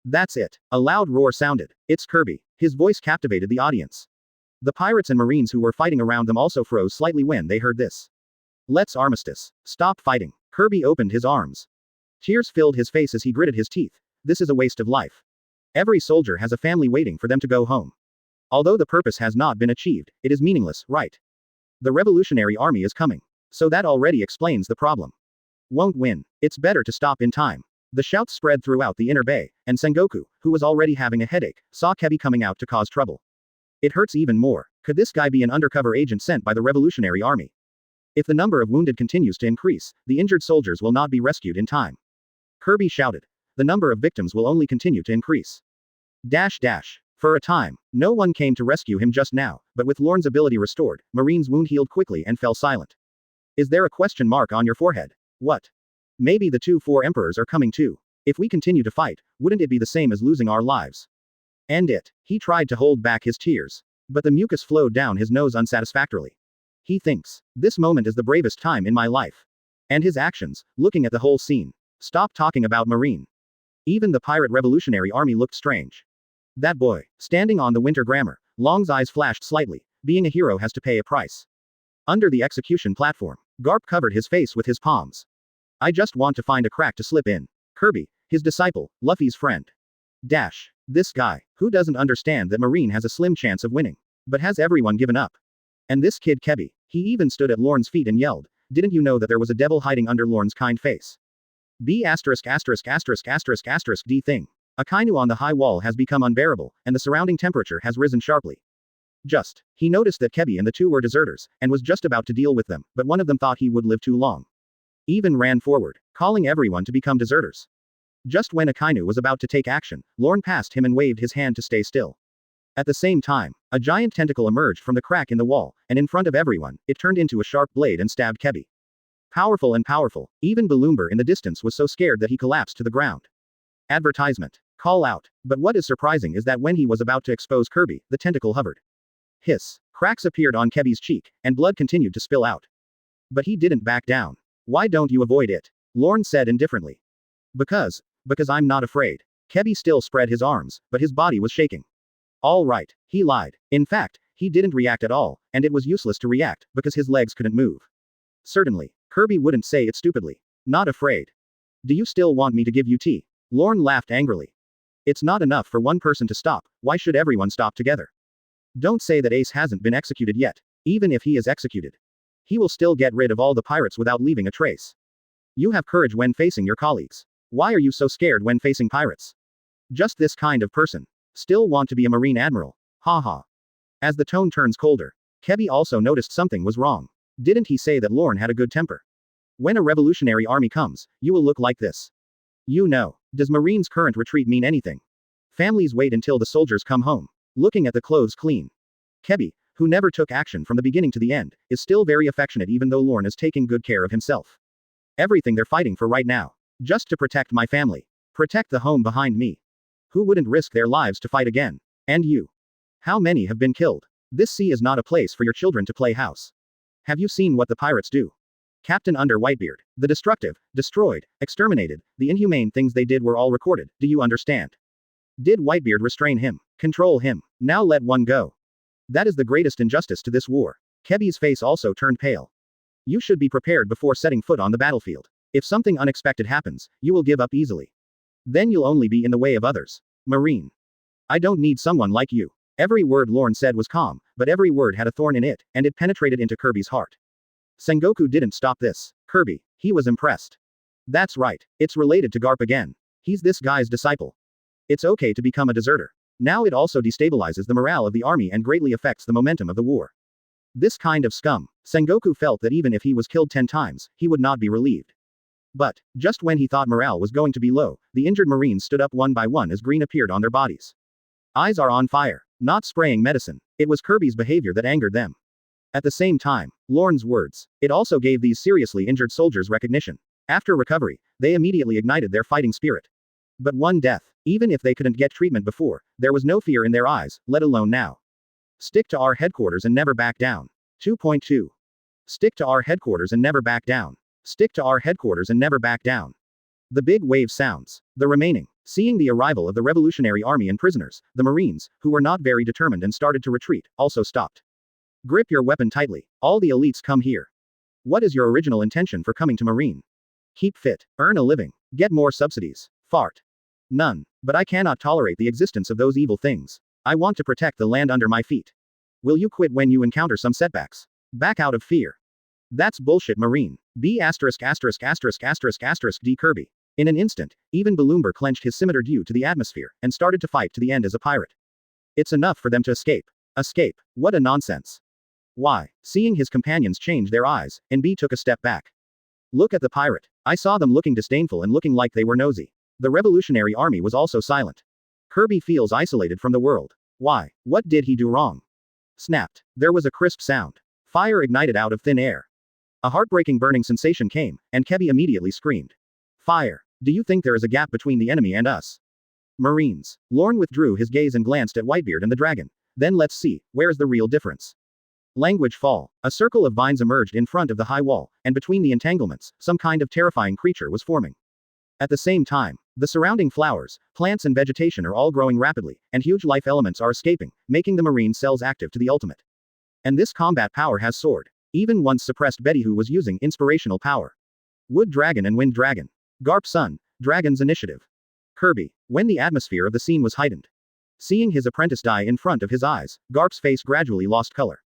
That's it. A loud roar sounded. It's Kirby. His voice captivated the audience. The pirates and Marines who were fighting around them also froze slightly when they heard this. Let's armistice. Stop fighting. Kirby opened his arms. Tears filled his face as he gritted his teeth. This is a waste of life. Every soldier has a family waiting for them to go home. Although the purpose has not been achieved, it is meaningless, right? The Revolutionary Army is coming. So that already explains the problem. Won't win. It's better to stop in time. The shouts spread throughout the inner bay, and Sengoku, who was already having a headache, saw Kebi coming out to cause trouble. It hurts even more. Could this guy be an undercover agent sent by the Revolutionary Army? If the number of wounded continues to increase, the injured soldiers will not be rescued in time. Kirby shouted. The number of victims will only continue to increase. For a time, no one came to rescue him just now, but with Lorne's ability restored, Marine's wound healed quickly and fell silent. Is there a question mark on your forehead? What? Maybe the 4 emperors are coming too. If we continue to fight, wouldn't it be the same as losing our lives? End it. He tried to hold back his tears. But the mucus flowed down his nose unsatisfactorily. He thinks, this moment is the bravest time in my life. And his actions, looking at the whole scene. Stop talking about Marine. Even the pirate Revolutionary Army looked strange. That boy, standing on the winter grammar, Long's eyes flashed slightly. Being a hero has to pay a price. Under the execution platform, Garp covered his face with his palms. I just want to find a crack to slip in. Kirby, his disciple, Luffy's friend. This guy, who doesn't understand that Marine has a slim chance of winning. But has everyone given up? And this kid Kebi, he even stood at Lorne's feet and yelled, didn't you know that there was a devil hiding under Lorne's kind face? D thing. Akainu on the high wall has become unbearable, and the surrounding temperature has risen sharply. He noticed that Kebi and the 2 were deserters, and was just about to deal with them, but one of them thought he would live too long. Even ran forward, calling everyone to become deserters. Just when Akainu was about to take action, Lorne passed him and waved his hand to stay still. At the same time, a giant tentacle emerged from the crack in the wall, and in front of everyone, it turned into a sharp blade and stabbed Kebi. Powerful, even Balloomber in the distance was so scared that he collapsed to the ground. Advertisement. call out. But what is surprising is that when he was about to expose Kirby, the tentacle hovered. Hiss. Cracks appeared on Kebi's cheek, and blood continued to spill out. But he didn't back down. Why don't you avoid it? Lorne said indifferently. Because I'm not afraid. Kebi still spread his arms, but his body was shaking. All right, he lied. In fact, he didn't react at all, and it was useless to react, because his legs couldn't move. Certainly, Kirby wouldn't say it stupidly. Not afraid. Do you still want me to give you tea? Lorne laughed angrily. It's not enough for one person to stop, why should everyone stop together? Don't say that Ace hasn't been executed yet. Even if he is executed, he will still get rid of all the pirates without leaving a trace. You have courage when facing your colleagues. Why are you so scared when facing pirates? Just this kind of person. Still want to be a Marine Admiral. Ha ha. As the tone turns colder, Kebi also noticed something was wrong. Didn't he say that Lorne had a good temper? When a revolutionary army comes, you will look like this. You know. Does Marine's current retreat mean anything? Families wait until the soldiers come home. Looking at the clothes clean. Kebi, who never took action from the beginning to the end, is still very affectionate even though Lorne is taking good care of himself. Everything they're fighting for right now. Just to protect my family. Protect the home behind me. Who wouldn't risk their lives to fight again? And you. How many have been killed? This sea is not a place for your children to play house. Have you seen what the pirates do? Captain under Whitebeard. The destructive, destroyed, exterminated, the inhumane things they did were all recorded, do you understand? Did Whitebeard restrain him? Control him? Now let one go. That is the greatest injustice to this war. Kebi's face also turned pale. You should be prepared before setting foot on the battlefield. If something unexpected happens, you will give up easily. Then you'll only be in the way of others. Marine. I don't need someone like you. Every word Lorne said was calm, but every word had a thorn in it, and it penetrated into Kirby's heart. Sengoku didn't stop this. Kirby. He was impressed. That's right. It's related to Garp again. He's this guy's disciple. It's okay to become a deserter. Now it also destabilizes the morale of the army and greatly affects the momentum of the war. This kind of scum. Sengoku felt that even if he was killed 10 times, he would not be relieved. But, just when he thought morale was going to be low, the injured Marines stood up one by one as green appeared on their bodies. Eyes are on fire. Not spraying medicine. It was Kirby's behavior that angered them. At the same time, Lorne's words. It also gave these seriously injured soldiers recognition. After recovery, they immediately ignited their fighting spirit. But one death, even if they couldn't get treatment before, there was no fear in their eyes, let alone now. Stick to our headquarters and never back down. 2.2. Stick to our headquarters and never back down. Stick to our headquarters and never back down. The big wave sounds. The remaining, seeing the arrival of the Revolutionary Army and prisoners, the Marines, who were not very determined and started to retreat, also stopped. Grip your weapon tightly. All the elites come here. What is your original intention for coming to Marine? Keep fit. Earn a living. Get more subsidies. Fart. None. But I cannot tolerate the existence of those evil things. I want to protect the land under my feet. Will you quit when you encounter some setbacks? Back out of fear. That's bullshit, Marine. B************** D Kirby. In an instant, even Balloomber clenched his scimitar due to the atmosphere, and started to fight to the end as a pirate. It's enough for them to escape. Escape. What a nonsense. Why? Seeing his companions change their eyes, NB took a step back. Look at the pirate. I saw them looking disdainful and looking like they were nosy. The Revolutionary Army was also silent. Kirby feels isolated from the world. Why? What did he do wrong? Snapped. There was a crisp sound. Fire ignited out of thin air. A heartbreaking burning sensation came, and Kebi immediately screamed. Fire. Do you think there is a gap between the enemy and us? Marines. Lorne withdrew his gaze and glanced at Whitebeard and the dragon. Then let's see, where's the real difference? Language fall. A circle of vines emerged in front of the high wall, and between the entanglements, some kind of terrifying creature was forming. At the same time, the surrounding flowers, plants and vegetation are all growing rapidly, and huge life elements are escaping, making the marine cells active to the ultimate. And this combat power has soared. Even once suppressed Betty who was using inspirational power. Wood Dragon and Wind Dragon. Garp Sun, Dragon's Initiative. Kirby. When the atmosphere of the scene was heightened. Seeing his apprentice die in front of his eyes, Garp's face gradually lost color.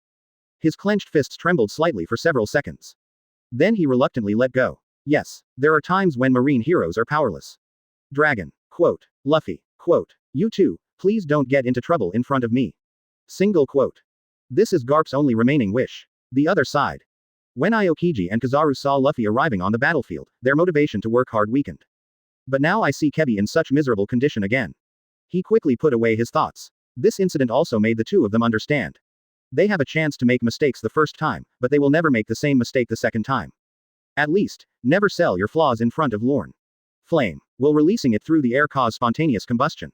His clenched fists trembled slightly for several seconds. Then he reluctantly let go. Yes, there are times when marine heroes are powerless. Dragon. Quote. Luffy. Quote. You two, please don't get into trouble in front of me. Single quote. This is Garp's only remaining wish. The other side. When Aokiji and Kizaru saw Luffy arriving on the battlefield, their motivation to work hard weakened. But now I see Kebi in such miserable condition again. He quickly put away his thoughts. This incident also made the two of them understand. They have a chance to make mistakes the first time, but they will never make the same mistake the second time. At least, never sell your flaws in front of Lorne. Flame. Will releasing it through the air cause spontaneous combustion?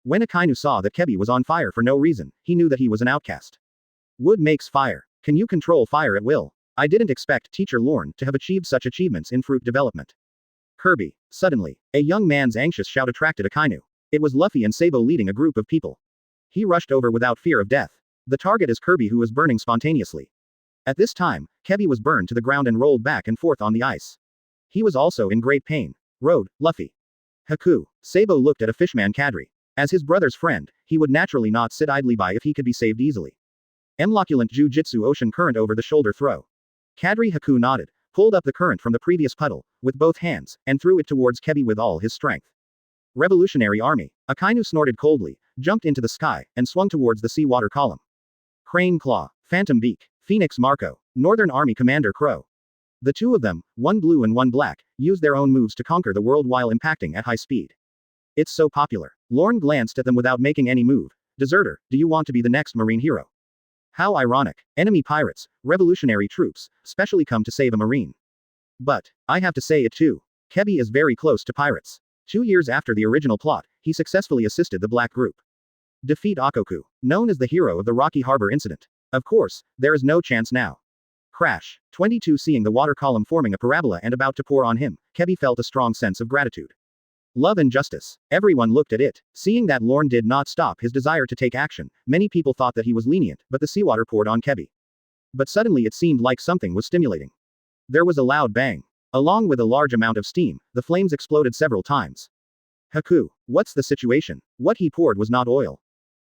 When Akainu saw that Kebi was on fire for no reason, he knew that he was an outcast. Wood makes fire. Can you control fire at will? I didn't expect Teacher Lorne to have achieved such achievements in fruit development. Kirby. Suddenly, a young man's anxious shout attracted Akainu. It was Luffy and Sabo leading a group of people. He rushed over without fear of death. The target is Kirby, who was burning spontaneously. At this time, Kebi was burned to the ground and rolled back and forth on the ice. He was also in great pain. Road, Luffy. Haku. Sabo looked at a fishman Kadri. As his brother's friend, he would naturally not sit idly by if he could be saved easily. Emloculent Jujitsu Ocean Current over the shoulder throw. Kadri. Haku nodded, pulled up the current from the previous puddle, with both hands, and threw it towards Kebi with all his strength. Revolutionary Army. Akainu snorted coldly, jumped into the sky, and swung towards the seawater column. Crane Claw. Phantom Beak. Phoenix Marco. Northern Army Commander Crow. The two of them, one blue and one black, used their own moves to conquer the world while impacting at high speed. It's so popular. Lorne glanced at them without making any move. Deserter, do you want to be the next marine hero? How ironic. Enemy pirates, revolutionary troops, specially come to save a marine. But, I have to say it too. Kebi is very close to pirates. 2 years after the original plot, he successfully assisted the Black Group. Defeat Akoku, known as the hero of the Rocky Harbor incident. Of course, there is no chance now. Crash. 22. Seeing the water column forming a parabola and about to pour on him, Kebi felt a strong sense of gratitude. Love and justice. Everyone looked at it. Seeing that Lorne did not stop his desire to take action, many people thought that he was lenient, but the seawater poured on Kebi. But suddenly it seemed like something was stimulating. There was a loud bang. Along with a large amount of steam, the flames exploded several times. Haku, what's the situation? What he poured was not oil.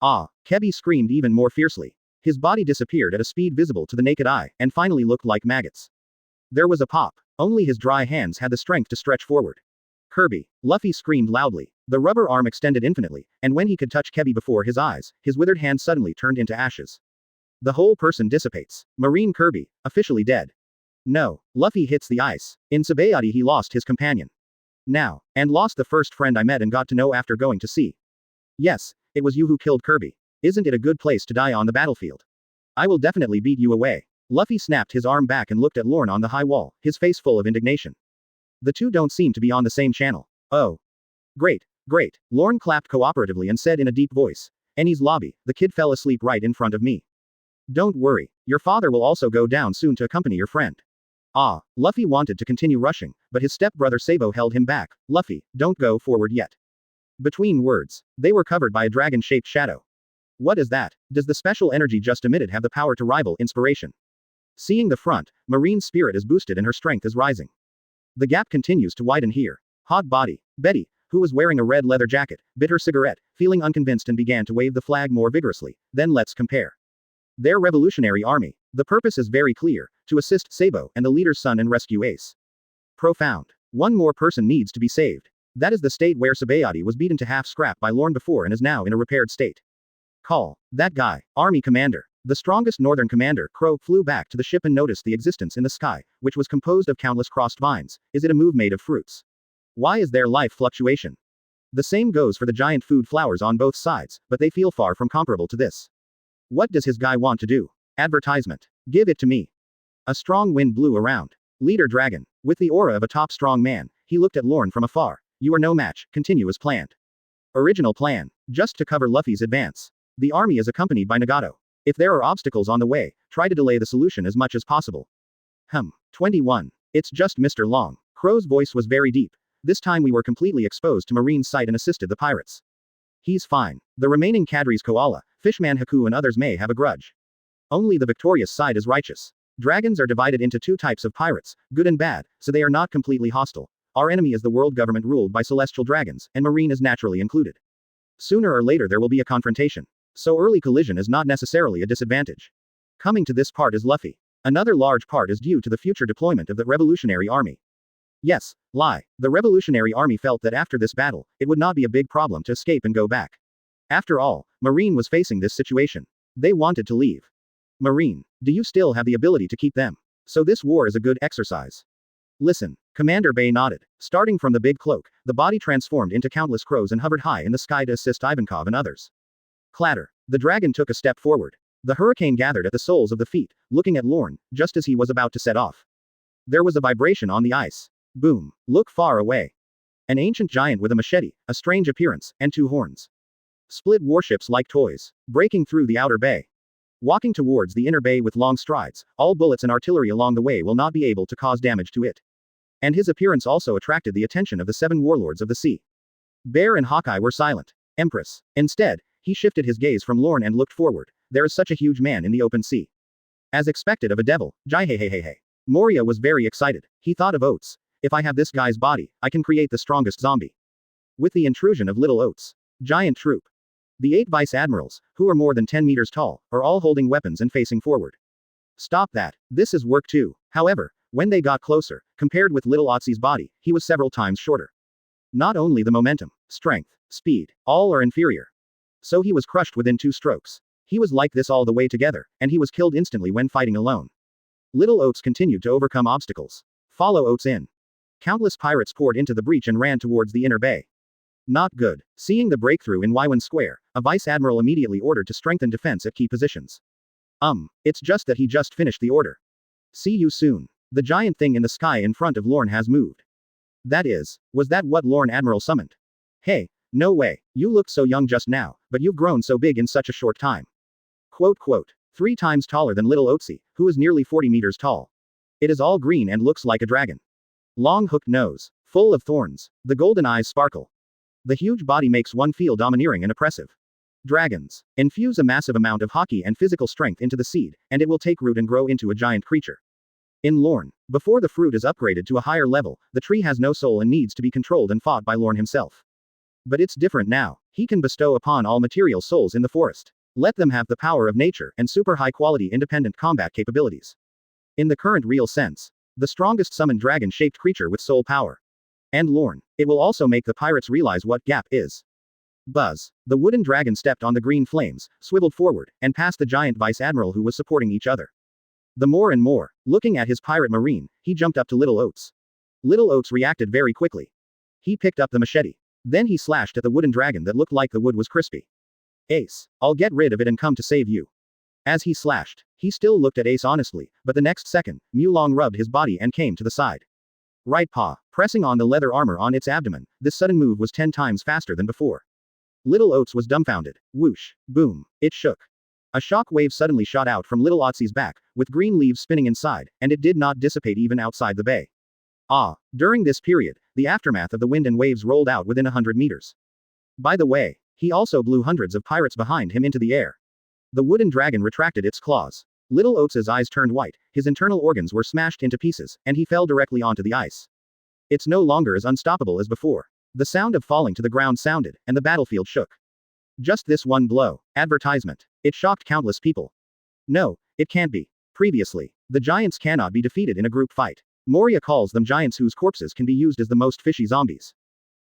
Ah, Kebi screamed even more fiercely. His body disappeared at a speed visible to the naked eye, and finally looked like maggots. There was a pop. Only his dry hands had the strength to stretch forward. Kirby. Luffy screamed loudly. The rubber arm extended infinitely, and when he could touch Kebi before his eyes, his withered hand suddenly turned into ashes. The whole person dissipates. Marine Kirby, officially dead. No. Luffy hits the ice. In Sabaody he lost his companion. Now. And lost the first friend I met and got to know after going to sea. Yes, it was you who killed Kirby. Isn't it a good place to die on the battlefield? I will definitely beat you away. Luffy snapped his arm back and looked at Lorne on the high wall, his face full of indignation. The two don't seem to be on the same channel. Oh. Great, great. Lorne clapped cooperatively and said in a deep voice. Enies Lobby, the kid fell asleep right in front of me. Don't worry. Your father will also go down soon to accompany your friend. Ah, Luffy wanted to continue rushing, but his stepbrother Sabo held him back. Luffy, don't go forward yet. Between words, they were covered by a dragon-shaped shadow. What is that? Does the special energy just emitted have the power to rival inspiration? Seeing the front, Marine's spirit is boosted and her strength is rising. The gap continues to widen here. Hot body. Betty, who was wearing a red leather jacket, bit her cigarette, feeling unconvinced and began to wave the flag more vigorously. Then let's compare. Their revolutionary army. The purpose is very clear, to assist Sabo and the leader's son and rescue Ace. Profound. One more person needs to be saved. That is the state where Sabaody was beaten to half scrap by Lorne before and is now in a repaired state. Call. That guy. Army commander. The strongest northern commander, Crow, flew back to the ship and noticed the existence in the sky, which was composed of countless crossed vines. Is it a move made of fruits? Why is there life fluctuation? The same goes for the giant food flowers on both sides, but they feel far from comparable to this. What does his guy want to do? Advertisement. Give it to me. A strong wind blew around. Leader Dragon. With the aura of a top strong man, he looked at Lorne from afar. You are no match, continue as planned. Original plan. Just to cover Luffy's advance. The army is accompanied by Nagato. If there are obstacles on the way, try to delay the solution as much as possible. 21. It's just Mr. Long. Crow's voice was very deep. This time we were completely exposed to Marine's sight and assisted the pirates. He's fine. The remaining Kadri's Koala, Fishman Haku and others may have a grudge. Only the victorious side is righteous. Dragons are divided into two types of pirates, good and bad, so they are not completely hostile. Our enemy is the world government ruled by celestial dragons, and Marine is naturally included. Sooner or later there will be a confrontation. So early collision is not necessarily a disadvantage. Coming to this part is Luffy. Another large part is due to the future deployment of the Revolutionary Army. Yes, lie. The Revolutionary Army felt that after this battle, it would not be a big problem to escape and go back. After all, Marine was facing this situation. They wanted to leave. Marine, do you still have the ability to keep them? So this war is a good exercise. Listen. Commander Bay nodded. Starting from the big cloak, the body transformed into countless crows and hovered high in the sky to assist Ivankov and others. Clatter. The dragon took a step forward. The hurricane gathered at the soles of the feet, looking at Lorne, just as he was about to set off. There was a vibration on the ice. Boom. Look far away. An ancient giant with a machete, a strange appearance, and 2 horns. Split warships like toys, breaking through the outer bay. Walking towards the inner bay with long strides, all bullets and artillery along the way will not be able to cause damage to it. And his appearance also attracted the attention of the 7 warlords of the sea. Bear and Hawkeye were silent. Empress. Instead, he shifted his gaze from Lorne and looked forward. There is such a huge man in the open sea. As expected of a devil, Jai. Moria was very excited. He thought of Oats. If I have this guy's body, I can create the strongest zombie. With the intrusion of Little Oats. Giant troop. The 8 vice admirals, who are more than 10 meters tall, are all holding weapons and facing forward. Stop that. This is work too. However, when they got closer, compared with Little Otzi's body, he was several times shorter. Not only the momentum, strength, speed, all are inferior. So he was crushed within 2 strokes. He was like this all the way together, and he was killed instantly when fighting alone. Little Oats continued to overcome obstacles. Follow Oats in. Countless pirates poured into the breach and ran towards the inner bay. Not good. Seeing the breakthrough in Ywan Square, a vice admiral immediately ordered to strengthen defense at key positions. It's just that he just finished the order. See you soon. The giant thing in the sky in front of Lorne has moved. Was that what Lorne Admiral summoned? Hey, no way. You looked so young just now, but you've grown so big in such a short time. Quote. 3 times taller than Little Otzi, who is nearly 40 meters tall. It is all green and looks like a dragon. Long hooked nose, full of thorns. The golden eyes sparkle. The huge body makes one feel domineering and oppressive. Dragons. Infuse a massive amount of hockey and physical strength into the seed, and it will take root and grow into a giant creature. In Lorne, before the fruit is upgraded to a higher level, the tree has no soul and needs to be controlled and fought by Lorne himself. But it's different now. He can bestow upon all material souls in the forest. Let them have the power of nature and super high quality independent combat capabilities. In the current real sense, the strongest summoned dragon-shaped creature with soul power. And Lorne. It will also make the pirates realize what Garp is. Buzz. The wooden dragon stepped on the green flames, swiveled forward, and past the giant vice admiral who was supporting each other. The more and more, looking at his pirate marine, he jumped up to Little Oats. Little Oats reacted very quickly. He picked up the machete. Then he slashed at the wooden dragon that looked like the wood was crispy. Ace. I'll get rid of it and come to save you. As he slashed, he still looked at Ace honestly, but the next second, Mulong rubbed his body and came to the side. Right paw, pressing on the leather armor on its abdomen, this sudden move was 10 times faster than before. Little Oats was dumbfounded. Whoosh. Boom. It shook. A shock wave suddenly shot out from Little Otzi's back, with green leaves spinning inside, and it did not dissipate even outside the bay. During this period, the aftermath of the wind and waves rolled out within 100 meters. By the way, he also blew hundreds of pirates behind him into the air. The wooden dragon retracted its claws. Little Oats's eyes turned white, his internal organs were smashed into pieces, and he fell directly onto the ice. It's no longer as unstoppable as before. The sound of falling to the ground sounded, and the battlefield shook. Just this one blow. Advertisement. It shocked countless people. No, it can't be. Previously, the giants cannot be defeated in a group fight. Moria calls them giants whose corpses can be used as the most fishy zombies.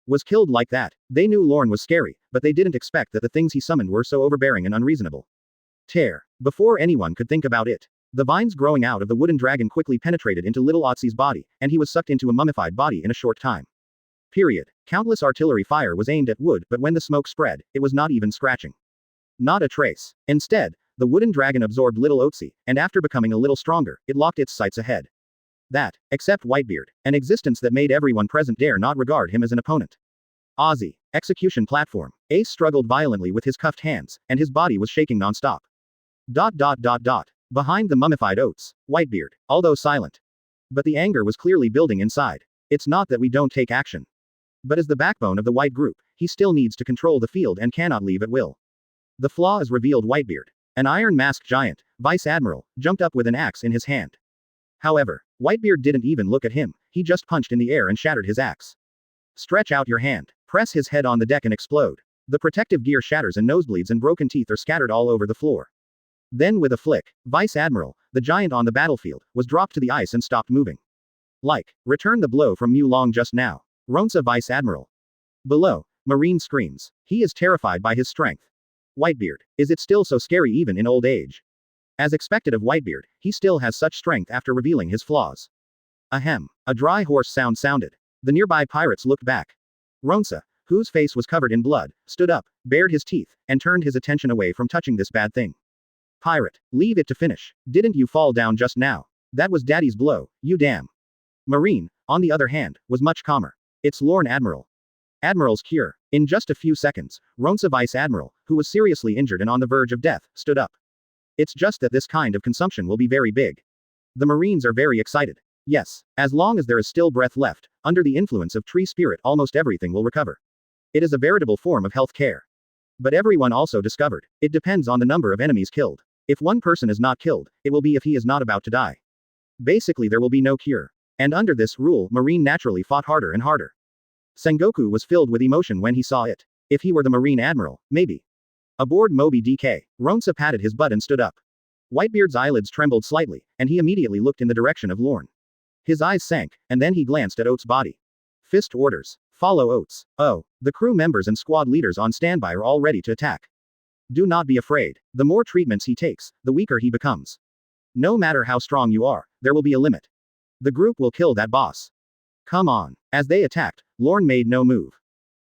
Was killed like that. They knew Lorne was scary, but they didn't expect that the things he summoned were so overbearing and unreasonable. Tear. Before anyone could think about it, the vines growing out of the wooden dragon quickly penetrated into Little Otzi's body, and he was sucked into a mummified body in a short time. Period. Countless artillery fire was aimed at wood, but when the smoke spread, it was not even scratching. Not a trace. Instead, the wooden dragon absorbed Little Otzi, and after becoming a little stronger, it locked its sights ahead. That, except Whitebeard, an existence that made everyone present dare not regard him as an opponent. Ozzy. Execution platform. Ace struggled violently with his cuffed hands, and his body was shaking non-stop. Behind the mummified Oats, Whitebeard, although silent. But the anger was clearly building inside. It's not that we don't take action. But as the backbone of the white group, he still needs to control the field and cannot leave at will. The flaw is revealed. Whitebeard, an iron-masked giant, vice admiral, jumped up with an axe in his hand. However, Whitebeard didn't even look at him, he just punched in the air and shattered his axe. Stretch out your hand, press his head on the deck and explode. The protective gear shatters and nosebleeds and broken teeth are scattered all over the floor. Then with a flick, Vice Admiral, the giant on the battlefield, was dropped to the ice and stopped moving. Return the blow from Mulong just now. Ronsa Vice Admiral. Below, Marine screams. He is terrified by his strength. Whitebeard. Is it still so scary even in old age? As expected of Whitebeard, he still has such strength after revealing his flaws. Ahem. A dry horse sound sounded. The nearby pirates looked back. Ronsa, whose face was covered in blood, stood up, bared his teeth, and turned his attention away from touching this bad thing. Pirate, leave it to finish. Didn't you fall down just now? That was Daddy's blow, you damn. Marine, on the other hand, was much calmer. It's Lorne Admiral. Admiral's cure. In just a few seconds, Ronsa Vice Admiral, who was seriously injured and on the verge of death, stood up. It's just that this kind of consumption will be very big. The Marines are very excited. Yes, as long as there is still breath left, under the influence of tree spirit almost everything will recover. It is a veritable form of health care. But everyone also discovered, it depends on the number of enemies killed. If one person is not killed, it will be if he is not about to die. Basically there will be no cure. And under this rule, Marine naturally fought harder and harder. Sengoku was filled with emotion when he saw it. If he were the Marine Admiral, maybe. Aboard Moby DK, Ronsa patted his butt and stood up. Whitebeard's eyelids trembled slightly, and he immediately looked in the direction of Lorne. His eyes sank, and then he glanced at Oates' body. Fist orders. Follow Oates. Oh, the crew members and squad leaders on standby are all ready to attack. Do not be afraid. The more treatments he takes, the weaker he becomes. No matter how strong you are, there will be a limit. The group will kill that boss. Come on. As they attacked, Lorne made no move.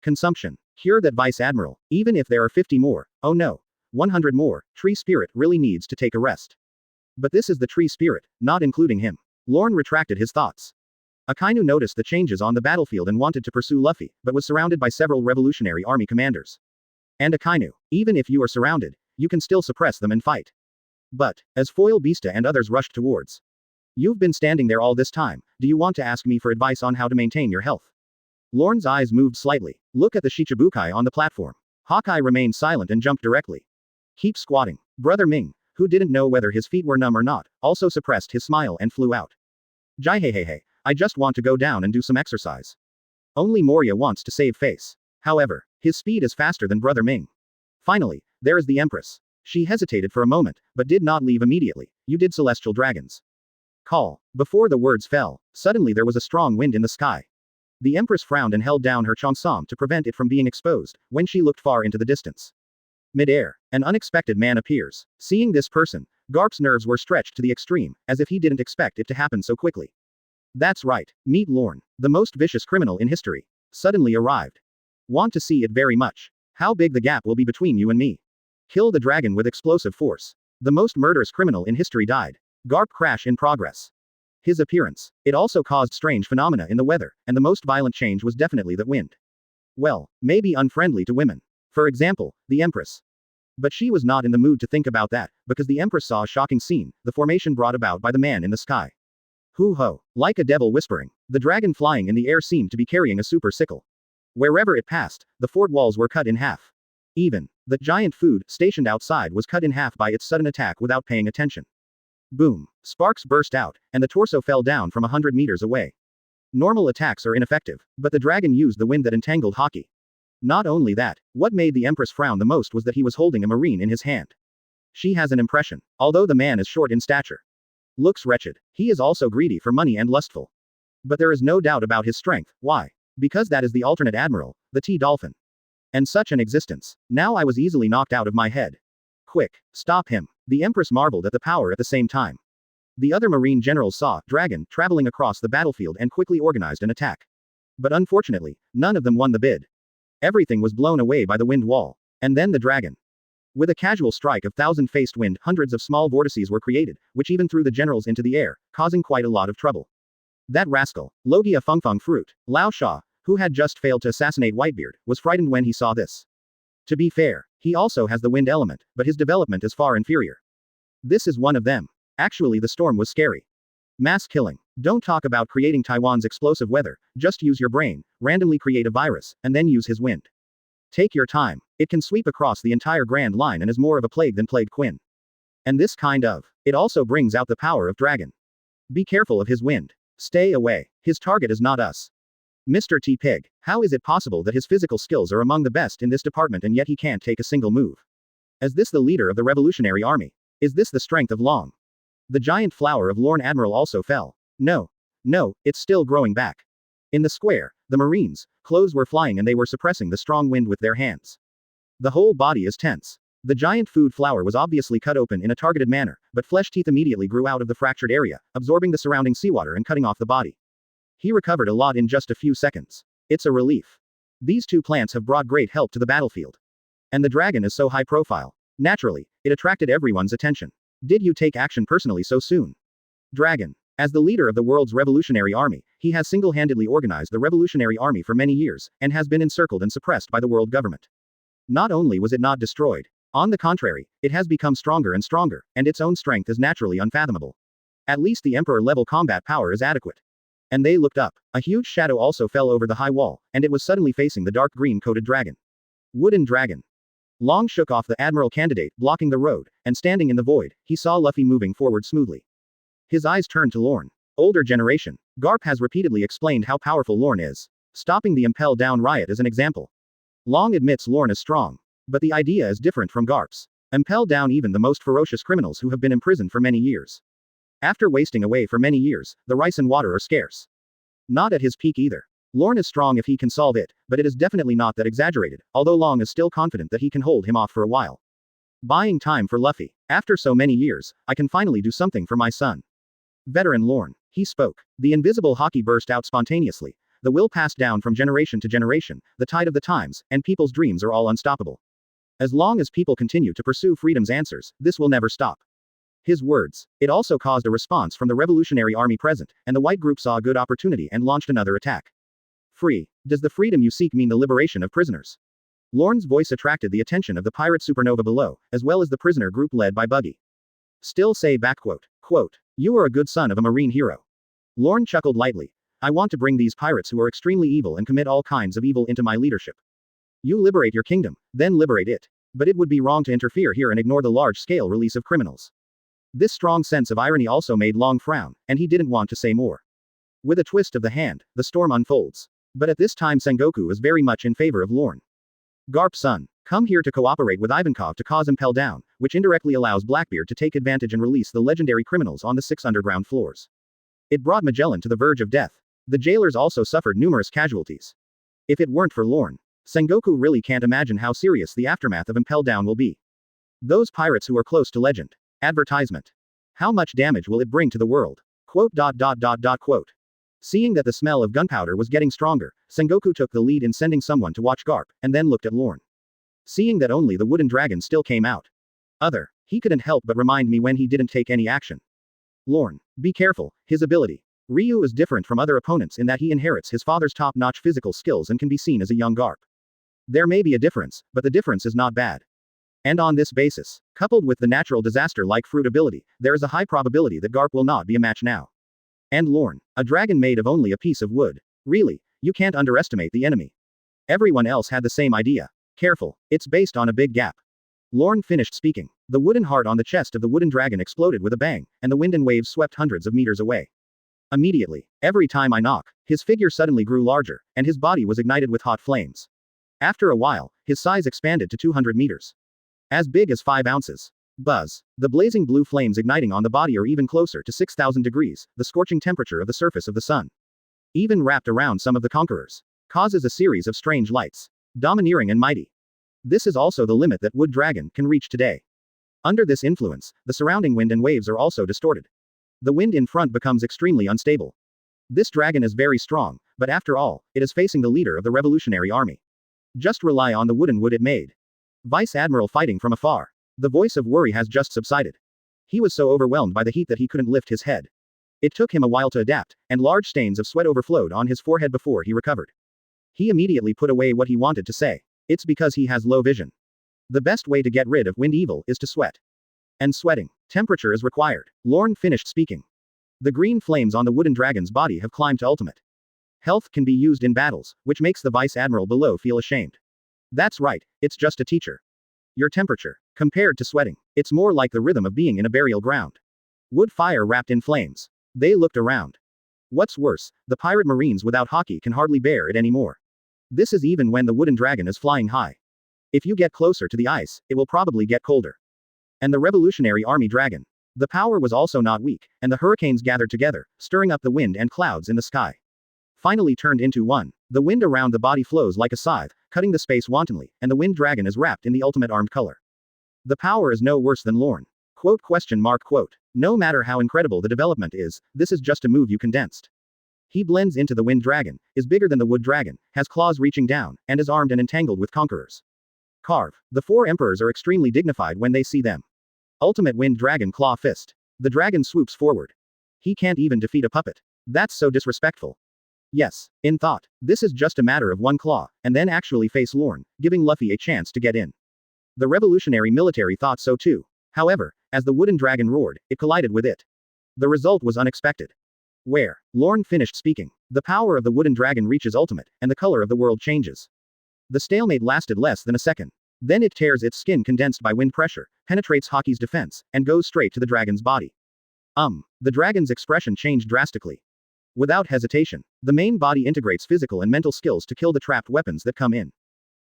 Consumption. Cure that Vice Admiral. Even if there are 50 more, oh no, 100 more, tree spirit really needs to take a rest. But this is the tree spirit, not including him. Lorne retracted his thoughts. Akainu noticed the changes on the battlefield and wanted to pursue Luffy, but was surrounded by several Revolutionary Army commanders. And Akainu, even if you are surrounded, you can still suppress them and fight. But, as Foil Beasta and others rushed towards. You've been standing there all this time, do you want to ask me for advice on how to maintain your health? Lorne's eyes moved slightly. Look at the Shichibukai on the platform. Hawkeye remained silent and jumped directly. Keep squatting. Brother Ming, who didn't know whether his feet were numb or not, also suppressed his smile and flew out. Jaihehehe, I just want to go down and do some exercise. Only Moria wants to save face. However, his speed is faster than Brother Ming. Finally, there is the Empress. She hesitated for a moment, but did not leave immediately. You did celestial dragons. Call. Before the words fell, suddenly there was a strong wind in the sky. The Empress frowned and held down her cheongsam to prevent it from being exposed, when she looked far into the distance. Mid-air, an unexpected man appears. Seeing this person, Garp's nerves were stretched to the extreme, as if he didn't expect it to happen so quickly. That's right, meet Lorne, the most vicious criminal in history. Suddenly arrived. Want to see it very much. How big the gap will be between you and me. Kill the dragon with explosive force. The most murderous criminal in history died. Garp crash in progress. His appearance. It also caused strange phenomena in the weather, and the most violent change was definitely that wind. Well, maybe unfriendly to women. For example, the Empress. But she was not in the mood to think about that, because the Empress saw a shocking scene, the formation brought about by the man in the sky. Hoo-ho, like a devil whispering, the dragon flying in the air seemed to be carrying a super sickle. Wherever it passed, the fort walls were cut in half. Even, the giant food, stationed outside was cut in half by its sudden attack without paying attention. Boom. Sparks burst out, and the torso fell down from 100 meters away. Normal attacks are ineffective, but the dragon used the wind that entangled Haki. Not only that, what made the Empress frown the most was that he was holding a marine in his hand. She has an impression, although the man is short in stature. Looks wretched. He is also greedy for money and lustful. But there is no doubt about his strength. Why? Because that is the alternate admiral, the T-Dolphin. And such an existence. Now I was easily knocked out of my head. Quick, stop him. The Empress marveled at the power at the same time. The other Marine generals saw Dragon traveling across the battlefield and quickly organized an attack. But unfortunately, none of them won the bid. Everything was blown away by the wind wall. And then the dragon. With a casual strike of thousand-faced wind, hundreds of small vortices were created, which even threw the generals into the air, causing quite a lot of trouble. That rascal, Logia Fengfeng Fruit, Lao Sha, who had just failed to assassinate Whitebeard, was frightened when he saw this. To be fair, he also has the wind element, but his development is far inferior. This is one of them. Actually, the storm was scary. Mass killing. Don't talk about creating Taiwan's explosive weather, just use your brain, randomly create a virus, and then use his wind. Take your time. It can sweep across the entire Grand Line and is more of a plague than Plague Quinn. And this kind of. It also brings out the power of Dragon. Be careful of his wind. Stay away. His target is not us. Mr. T. Pig, how is it possible that his physical skills are among the best in this department and yet he can't take a single move? Is this the leader of the Revolutionary Army? Is this the strength of Long? The giant flower of Lorne Admiral also fell. No. No, it's still growing back. In the square, the Marines, clothes were flying and they were suppressing the strong wind with their hands. The whole body is tense. The giant food flower was obviously cut open in a targeted manner, but flesh teeth immediately grew out of the fractured area, absorbing the surrounding seawater and cutting off the body. He recovered a lot in just a few seconds. It's a relief. These two plants have brought great help to the battlefield. And the dragon is so high profile. Naturally, it attracted everyone's attention. Did you take action personally so soon? Dragon. As the leader of the world's revolutionary army, he has single-handedly organized the revolutionary army for many years, and has been encircled and suppressed by the world government. Not only was it not destroyed, on the contrary, it has become stronger and stronger, and its own strength is naturally unfathomable. At least the Emperor-level combat power is adequate. And they looked up. A huge shadow also fell over the high wall, and it was suddenly facing the dark green-coated dragon. Wooden dragon. Long shook off the admiral candidate, blocking the road, and standing in the void, he saw Luffy moving forward smoothly. His eyes turned to Lorne. Older generation. Garp has repeatedly explained how powerful Lorne is. Stopping the Impel Down riot is an example. Long admits Lorne is strong. But the idea is different from Garp's. Impel down even the most ferocious criminals who have been imprisoned for many years. After wasting away for many years, the rice and water are scarce. Not at his peak either. Lorne is strong if he can solve it, but it is definitely not that exaggerated, although Long is still confident that he can hold him off for a while. Buying time for Luffy. After so many years, I can finally do something for my son. Veteran Lorne. He spoke. The invisible haki burst out spontaneously. The will passed down from generation to generation, the tide of the times, and people's dreams are all unstoppable. As long as people continue to pursue freedom's answers, this will never stop. His words. It also caused a response from the revolutionary army present, and the white group saw a good opportunity and launched another attack. Free. Does the freedom you seek mean the liberation of prisoners? Lorne's voice attracted the attention of the pirate supernova below, as well as the prisoner group led by Buggy. Still say quote, you are a good son of a marine hero. Lorne chuckled lightly. I want to bring these pirates who are extremely evil and commit all kinds of evil into my leadership. You liberate your kingdom, then liberate it. But it would be wrong to interfere here and ignore the large-scale release of criminals. This strong sense of irony also made Long frown, and he didn't want to say more. With a twist of the hand, the storm unfolds. But at this time Sengoku is very much in favor of Lorne. Garp's son, come here to cooperate with Ivankov to cause Impel Down, which indirectly allows Blackbeard to take advantage and release the legendary criminals on the 6 underground floors. It brought Magellan to the verge of death. The jailers also suffered numerous casualties. If it weren't for Lorne, Sengoku really can't imagine how serious the aftermath of Impel Down will be. Those pirates who are close to legend. Advertisement. How much damage will it bring to the world? Quote. Seeing that the smell of gunpowder was getting stronger, Sengoku took the lead in sending someone to watch Garp, and then looked at Lorne. Seeing that only the wooden dragon still came out. He couldn't help but remind me when he didn't take any action. Lorne. Be careful, his ability. Ryu is different from other opponents in that he inherits his father's top-notch physical skills and can be seen as a young Garp. There may be a difference, but the difference is not bad. And on this basis, coupled with the natural disaster-like fruit ability, there is a high probability that Garp will not be a match now. And Lorne, a dragon made of only a piece of wood. Really, you can't underestimate the enemy. Everyone else had the same idea. Careful, it's based on a big gap. Lorne finished speaking. The wooden heart on the chest of the wooden dragon exploded with a bang, and the wind and waves swept hundreds of meters away. Immediately, every time I knock, his figure suddenly grew larger, and his body was ignited with hot flames. After a while, his size expanded to 200 meters. As big as 5 ounces. Buzz. The blazing blue flames igniting on the body are even closer to 6,000 degrees, the scorching temperature of the surface of the sun. Even wrapped around some of the conquerors. Causes a series of strange lights. Domineering and mighty. This is also the limit that Wood Dragon can reach today. Under this influence, the surrounding wind and waves are also distorted. The wind in front becomes extremely unstable. This dragon is very strong, but after all, it is facing the leader of the revolutionary army. Just rely on the wooden wood it made. Vice Admiral fighting from afar. The voice of worry has just subsided. He was so overwhelmed by the heat that he couldn't lift his head. It took him a while to adapt, and large stains of sweat overflowed on his forehead before he recovered. He immediately put away what he wanted to say. It's because he has low vision. The best way to get rid of wind evil is to sweat. And sweating. Temperature is required. Lorne finished speaking. The green flames on the wooden dragon's body have climbed to ultimate. Health can be used in battles, which makes the Vice Admiral below feel ashamed. That's right, it's just a teacher. Your temperature. Compared to sweating, it's more like the rhythm of being in a burial ground. Wood fire wrapped in flames. They looked around. What's worse, the pirate marines without hockey can hardly bear it anymore. This is even when the wooden dragon is flying high. If you get closer to the ice, it will probably get colder. And the revolutionary army dragon. The power was also not weak, and the hurricanes gathered together, stirring up the wind and clouds in the sky. Finally turned into one. The wind around the body flows like a scythe, cutting the space wantonly, and the wind dragon is wrapped in the ultimate armed color. The power is no worse than Lorne. Quote. No matter how incredible the development is, this is just a move you condensed. He blends into the wind dragon, is bigger than the wood dragon, has claws reaching down, and is armed and entangled with conquerors. Carve. The 4 emperors are extremely dignified when they see them. Ultimate wind dragon claw fist. The dragon swoops forward. He can't even defeat a puppet. That's so disrespectful. Yes, in thought, this is just a matter of one claw, and then actually face Lorne, giving Luffy a chance to get in. The revolutionary military thought so too. However, as the wooden dragon roared, it collided with it. The result was unexpected. Where Lorne finished speaking, the power of the wooden dragon reaches ultimate, and the color of the world changes. The stalemate lasted less than a second. Then it tears its skin condensed by wind pressure, penetrates Haki's defense, and goes straight to the dragon's body. The dragon's expression changed drastically. Without hesitation, the main body integrates physical and mental skills to kill the trapped weapons that come in.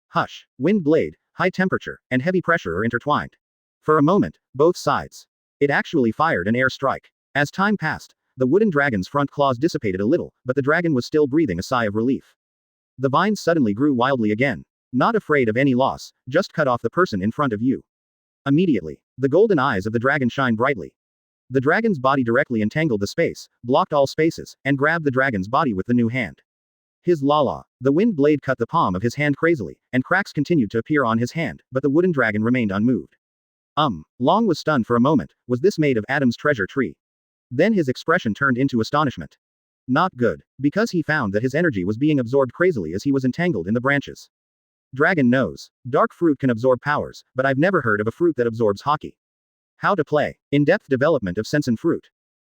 Hush, wind blade, high temperature, and heavy pressure are intertwined. For a moment, both sides. It actually fired an air strike. As time passed, the wooden dragon's front claws dissipated a little, but the dragon was still breathing a sigh of relief. The vines suddenly grew wildly again. Not afraid of any loss, just cut off the person in front of you. Immediately, the golden eyes of the dragon shine brightly. The dragon's body directly entangled the space, blocked all spaces, and grabbed the dragon's body with the new hand. His la-la. The wind blade cut the palm of his hand crazily, and cracks continued to appear on his hand, but the wooden dragon remained unmoved. Long was stunned for a moment. Was this made of Adam's treasure tree? Then his expression turned into astonishment. Not good, because he found that his energy was being absorbed crazily as he was entangled in the branches. Dragon knows. Dark fruit can absorb powers, but I've never heard of a fruit that absorbs Haki. How to play. In-depth development of sensen fruit.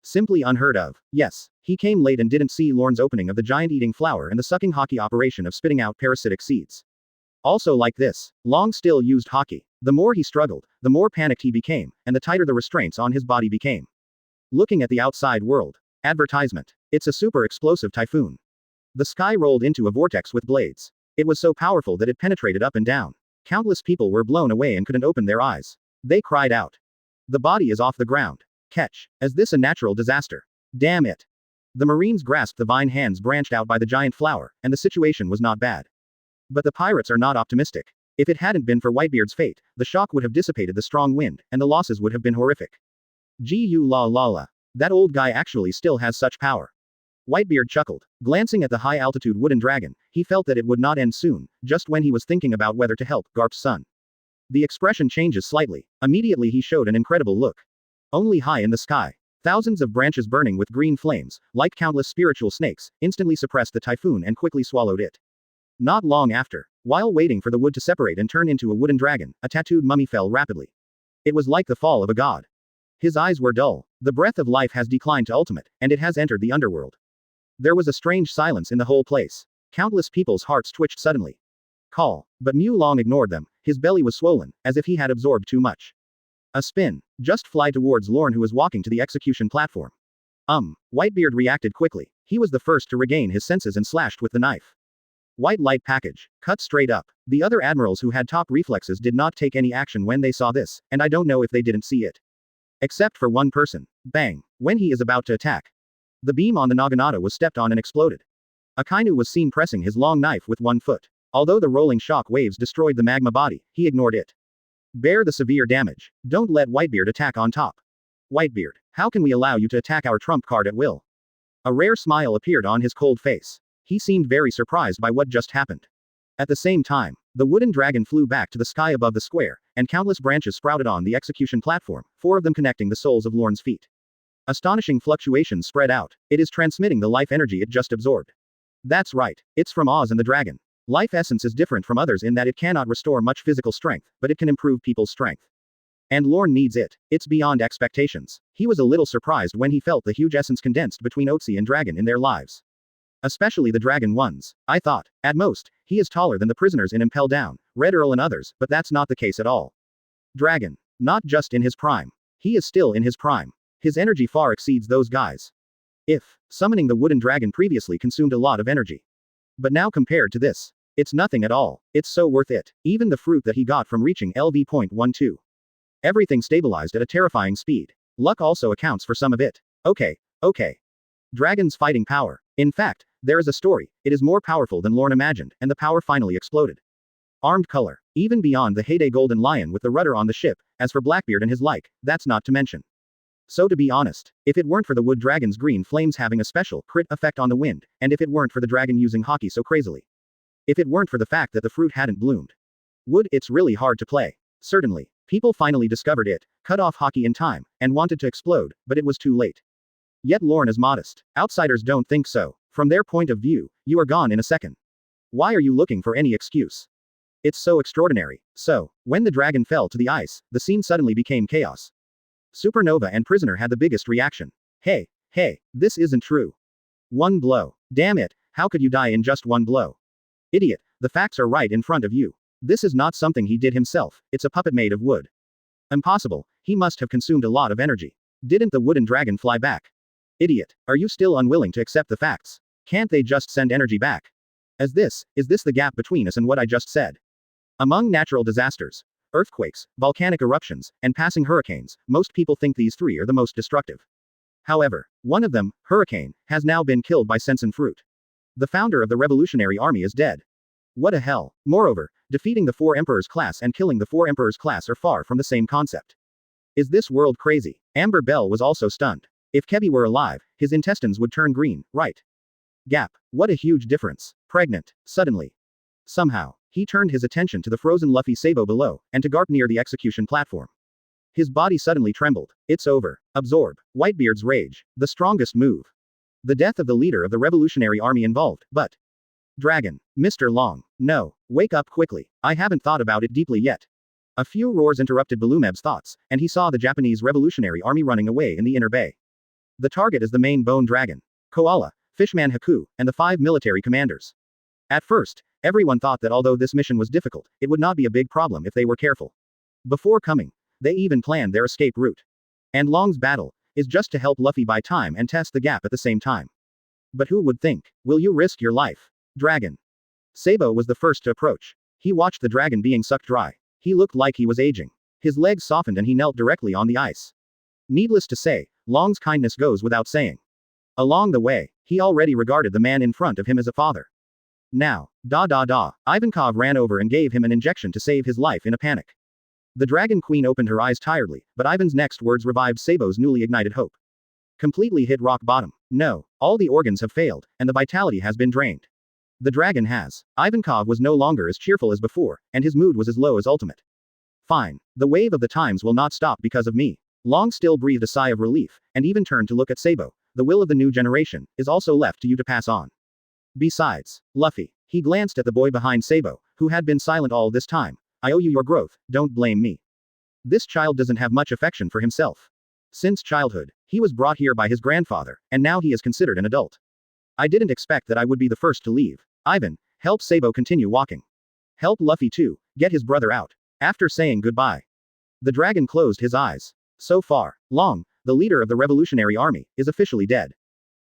Simply unheard of. Yes, he came late and didn't see Lorne's opening of the giant eating flower and the sucking Haki operation of spitting out parasitic seeds. Also like this, Long still used Haki. The more he struggled, the more panicked he became, and the tighter the restraints on his body became. Looking at the outside world. Advertisement. It's a super explosive typhoon. The sky rolled into a vortex with blades. It was so powerful that it penetrated up and down. Countless people were blown away and couldn't open their eyes. They cried out. The body is off the ground. Catch. Is this a natural disaster? Damn it. The Marines grasped the vine hands branched out by the giant flower, and the situation was not bad. But the pirates are not optimistic. If it hadn't been for Whitebeard's fate, the shock would have dissipated the strong wind, and the losses would have been horrific. Gu la. That old guy actually still has such power. Whitebeard chuckled. Glancing at the high-altitude wooden dragon, he felt that it would not end soon, just when he was thinking about whether to help Garp's son. The expression changes slightly. Immediately he showed an incredible look. Only high in the sky. Thousands of branches burning with green flames, like countless spiritual snakes, instantly suppressed the typhoon and quickly swallowed it. Not long after, while waiting for the wood to separate and turn into a wooden dragon, a tattooed mummy fell rapidly. It was like the fall of a god. His eyes were dull. The breath of life has declined to ultimate, and it has entered the underworld. There was a strange silence in the whole place. Countless people's hearts twitched suddenly. Call. But Mu Long ignored them. His belly was swollen, as if he had absorbed too much. A spin. Just fly towards Lorne, who was walking to the execution platform. Whitebeard reacted quickly. He was the first to regain his senses and slashed with the knife. White light package. Cut straight up. The other admirals who had top reflexes did not take any action when they saw this, and I don't know if they didn't see it. Except for one person. Bang. When he is about to attack. The beam on the Naginata was stepped on and exploded. Akainu was seen pressing his long knife with one foot. Although the rolling shock waves destroyed the magma body, he ignored it. Bear the severe damage. Don't let Whitebeard attack on top. Whitebeard, how can we allow you to attack our trump card at will? A rare smile appeared on his cold face. He seemed very surprised by what just happened. At the same time, the wooden dragon flew back to the sky above the square, and countless branches sprouted on the execution platform, 4 of them connecting the soles of Lorne's feet. Astonishing fluctuations spread out. It is transmitting the life energy it just absorbed. That's right, it's from Oz and the dragon. Life essence is different from others in that it cannot restore much physical strength, but it can improve people's strength. And Lorne needs it. It's beyond expectations. He was a little surprised when he felt the huge essence condensed between Otzi and Dragon in their lives. Especially the dragon ones. I thought, at most, he is taller than the prisoners in Impel Down, Red Earl and others, but that's not the case at all. Dragon. Not just in his prime. He is still in his prime. His energy far exceeds those guys. If summoning the wooden dragon previously consumed a lot of energy. But now compared to this, it's nothing at all. It's so worth it. Even the fruit that he got from reaching LV.12. Everything stabilized at a terrifying speed. Luck also accounts for some of it. Okay. Dragon's fighting power. In fact, there is a story. It is more powerful than Lorne imagined, and the power finally exploded. Armed color. Even beyond the heyday golden lion with the rudder on the ship, as for Blackbeard and his like, that's not to mention. So to be honest, if it weren't for the wood dragon's green flames having a special crit effect on the wind, and if it weren't for the dragon using Haki so crazily. If it weren't for the fact that the fruit hadn't bloomed. It's really hard to play. Certainly, people finally discovered it, cut off Haki in time, and wanted to explode, but it was too late. Yet Lorne is modest. Outsiders don't think so. From their point of view, you are gone in a second. Why are you looking for any excuse? It's so extraordinary. So, when the dragon fell to the ice, the scene suddenly became chaos. Supernova and Prisoner had the biggest reaction. Hey, this isn't true. One blow. Damn it, how could you die in just one blow? Idiot, the facts are right in front of you. This is not something he did himself, it's a puppet made of wood. Impossible, he must have consumed a lot of energy. Didn't the wooden dragon fly back? Idiot, are you still unwilling to accept the facts? Can't they just send energy back? Is this the gap between us and what I just said? Among natural disasters, earthquakes, volcanic eruptions, and passing hurricanes, most people think these three are the most destructive. However, one of them, Hurricane, has now been killed by Sensen Fruit. The founder of the Revolutionary Army is dead. What a hell. Moreover, defeating the Four Emperors class and killing the Four Emperors class are far from the same concept. Is this world crazy? Amber Bell was also stunned. If Kebby were alive, his intestines would turn green, right? Gap. What a huge difference. Pregnant. Suddenly. Somehow, he turned his attention to the frozen Luffy Sabo below, and to Garp near the execution platform. His body suddenly trembled. It's over. Absorb. Whitebeard's rage. The strongest move. The death of the leader of the Revolutionary Army involved, but... Dragon. Mr. Long. No. Wake up quickly. I haven't thought about it deeply yet. A few roars interrupted Balumeb's thoughts, and he saw the Japanese Revolutionary Army running away in the inner bay. The target is the main bone dragon. Koala, Fishman Haku, and the 5 military commanders. At first, everyone thought that although this mission was difficult, it would not be a big problem if they were careful. Before coming, they even planned their escape route. And Long's battle is just to help Luffy buy time and test the gap at the same time. But who would think? Will you risk your life? Dragon. Sabo was the first to approach. He watched the dragon being sucked dry. He looked like he was aging. His legs softened and he knelt directly on the ice. Needless to say, Long's kindness goes without saying. Along the way, he already regarded the man in front of him as a father. Now, Ivankov ran over and gave him an injection to save his life in a panic. The Dragon Queen opened her eyes tiredly, but Ivan's next words revived Sabo's newly ignited hope. Completely hit rock bottom. No, all the organs have failed, and the vitality has been drained. The dragon has. Ivankov was no longer as cheerful as before, and his mood was as low as ultimate. Fine. The wave of the times will not stop because of me. Long still breathed a sigh of relief, and even turned to look at Sabo. The will of the new generation is also left to you to pass on. Besides, Luffy. He glanced at the boy behind Sabo, who had been silent all this time. I owe you your growth, don't blame me. This child doesn't have much affection for himself. Since childhood, he was brought here by his grandfather, and now he is considered an adult. I didn't expect that I would be the first to leave. Ivan, help Sabo continue walking. Help Luffy too, get his brother out. After saying goodbye, the dragon closed his eyes. So far, Long, the leader of the Revolutionary Army, is officially dead.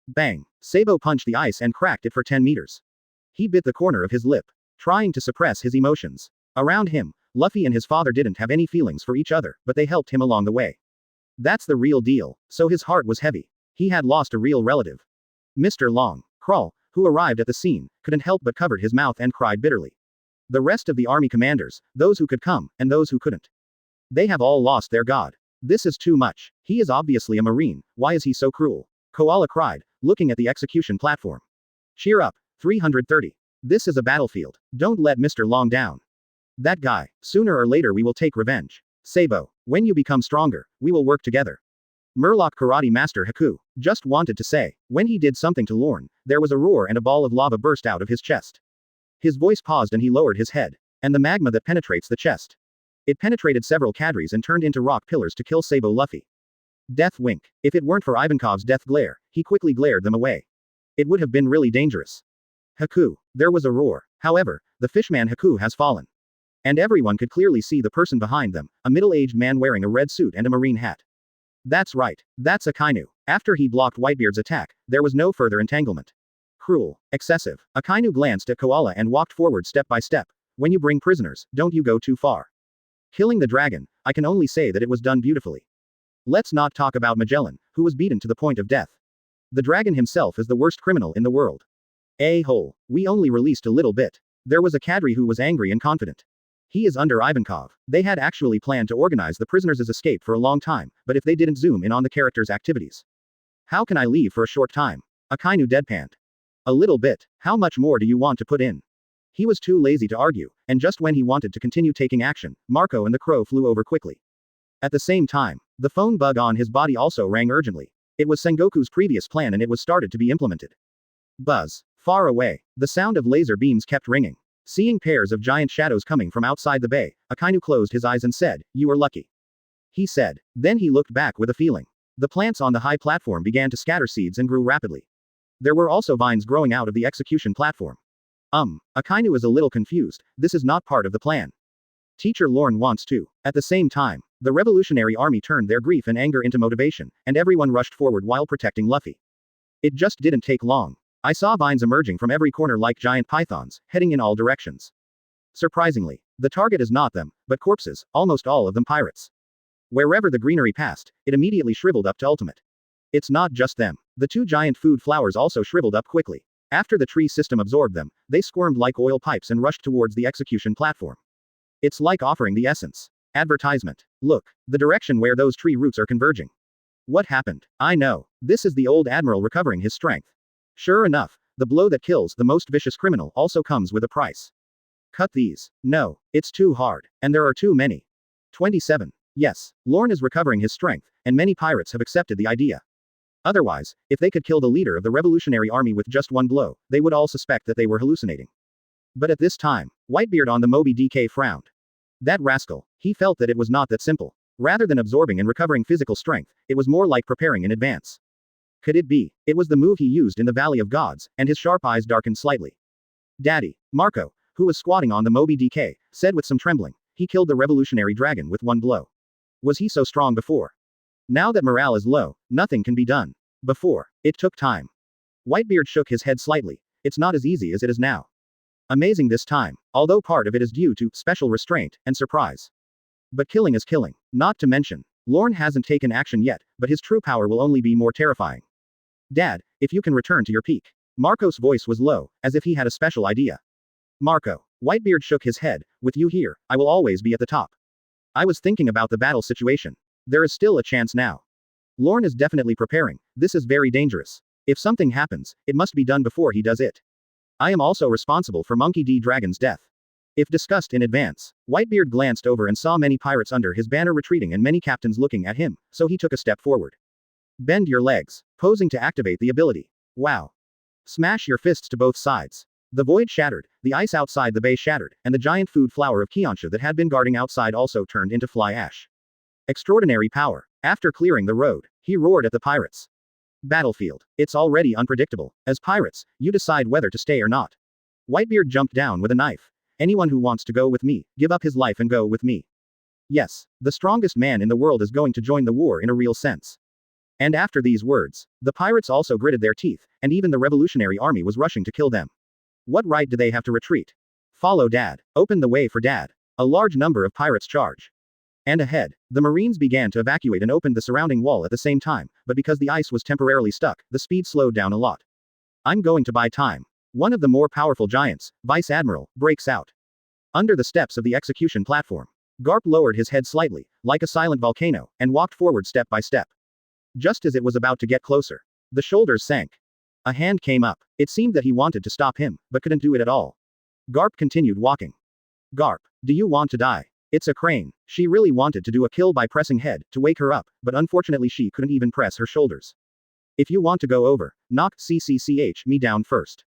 Bang! Sabo punched the ice and cracked it for 10 meters. He bit the corner of his lip, trying to suppress his emotions. Around him, Luffy and his father didn't have any feelings for each other, but they helped him along the way. That's the real deal, so his heart was heavy. He had lost a real relative. Mr. Long, Crawl, who arrived at the scene, couldn't help but covered his mouth and cried bitterly. The rest of the army commanders, those who could come, and those who couldn't. They have all lost their god. This is too much. He is obviously a marine, why is he so cruel? Koala cried, looking at the execution platform. Cheer up, 330. This is a battlefield. Don't let Mr. Long down. That guy, sooner or later we will take revenge. Sabo, when you become stronger, we will work together. Murloc Karate Master Haku just wanted to say, when he did something to Lorne, there was a roar and a ball of lava burst out of his chest. His voice paused and he lowered his head. And the magma that penetrates the chest. It penetrated several cadres and turned into rock pillars to kill Sabo Luffy. Death wink. If it weren't for Ivankov's death glare, he quickly glared them away. It would have been really dangerous. Haku. There was a roar. However, the fishman Haku has fallen. And everyone could clearly see the person behind them, a middle-aged man wearing a red suit and a marine hat. That's right. That's Akainu. After he blocked Whitebeard's attack, there was no further entanglement. Cruel. Excessive. Akainu glanced at Koala and walked forward step by step. When you bring prisoners, don't you go too far. Killing the dragon, I can only say that it was done beautifully. Let's not talk about Magellan, who was beaten to the point of death. The dragon himself is the worst criminal in the world. A-hole. We only released a little bit. There was a cadre who was angry and confident. He is under Ivankov. They had actually planned to organize the prisoners' escape for a long time, but if they didn't zoom in on the characters' activities. How can I leave for a short time? Akainu deadpanned. A little bit. How much more do you want to put in? He was too lazy to argue, and just when he wanted to continue taking action, Marco and the crow flew over quickly. At the same time, the phone bug on his body also rang urgently. It was Sengoku's previous plan and it was started to be implemented. Buzz. Far away, the sound of laser beams kept ringing. Seeing pairs of giant shadows coming from outside the bay, Akainu closed his eyes and said, "You are lucky," he said. Then he looked back with a feeling. The plants on the high platform began to scatter seeds and grew rapidly. There were also vines growing out of the execution platform. Akainu is a little confused, this is not part of the plan. Teacher Lorne wants to. At the same time, the Revolutionary Army turned their grief and anger into motivation, and everyone rushed forward while protecting Luffy. It just didn't take long. I saw vines emerging from every corner like giant pythons, heading in all directions. Surprisingly, the target is not them, but corpses, almost all of them pirates. Wherever the greenery passed, it immediately shriveled up to ultimate. It's not just them. The two giant food flowers also shriveled up quickly. After the tree system absorbed them, they squirmed like oil pipes and rushed towards the execution platform. It's like offering the essence. Advertisement. Look, the direction where those tree roots are converging. What happened? I know. This is the old admiral recovering his strength. Sure enough, the blow that kills the most vicious criminal also comes with a price. Cut these. No, it's too hard, and there are too many. 27. Yes, Lorne is recovering his strength, and many pirates have accepted the idea. Otherwise, if they could kill the leader of the Revolutionary Army with just one blow, they would all suspect that they were hallucinating. But at this time, Whitebeard on the Moby DK frowned. That rascal, he felt that it was not that simple. Rather than absorbing and recovering physical strength, it was more like preparing in advance. Could it be? It was the move he used in the Valley of Gods, and his sharp eyes darkened slightly. Daddy, Marco, who was squatting on the Moby DK, said with some trembling, he killed the revolutionary dragon with one blow. Was he so strong before? Now that morale is low, nothing can be done. Before, it took time. Whitebeard shook his head slightly. It's not as easy as it is now. Amazing this time, although part of it is due to special restraint and surprise. But killing is killing. Not to mention, Lorne hasn't taken action yet, but his true power will only be more terrifying. Dad, if you can return to your peak. Marco's voice was low, as if he had a special idea. Marco. Whitebeard shook his head. With you here, I will always be at the top. I was thinking about the battle situation. There is still a chance now. Lorne is definitely preparing. This is very dangerous. If something happens, it must be done before he does it. I am also responsible for Monkey D. Dragon's death. If discussed in advance, Whitebeard glanced over and saw many pirates under his banner retreating and many captains looking at him, so he took a step forward. Bend your legs, posing to activate the ability. Wow. Smash your fists to both sides. The void shattered, the ice outside the bay shattered, and the giant food flower of Kionsha that had been guarding outside also turned into fly ash. Extraordinary power. After clearing the road, he roared at the pirates. Battlefield. It's already unpredictable. As pirates, you decide whether to stay or not. Whitebeard jumped down with a knife. Anyone who wants to go with me, give up his life and go with me. Yes, the strongest man in the world is going to join the war in a real sense. And after these words, the pirates also gritted their teeth, and even the Revolutionary Army was rushing to kill them. What right do they have to retreat? Follow Dad. Open the way for Dad. A large number of pirates charge. And ahead, the Marines began to evacuate and opened the surrounding wall at the same time, but because the ice was temporarily stuck, the speed slowed down a lot. I'm going to buy time. One of the more powerful giants, Vice Admiral, breaks out. Under the steps of the execution platform, Garp lowered his head slightly, like a silent volcano, and walked forward step by step. Just as it was about to get closer, the shoulders sank. A hand came up. It seemed that he wanted to stop him, but couldn't do it at all. Garp continued walking. Garp, do you want to die? It's a crane. She really wanted to do a kill by pressing head, to wake her up, but unfortunately she couldn't even press her shoulders. If you want to go over, knock me down first.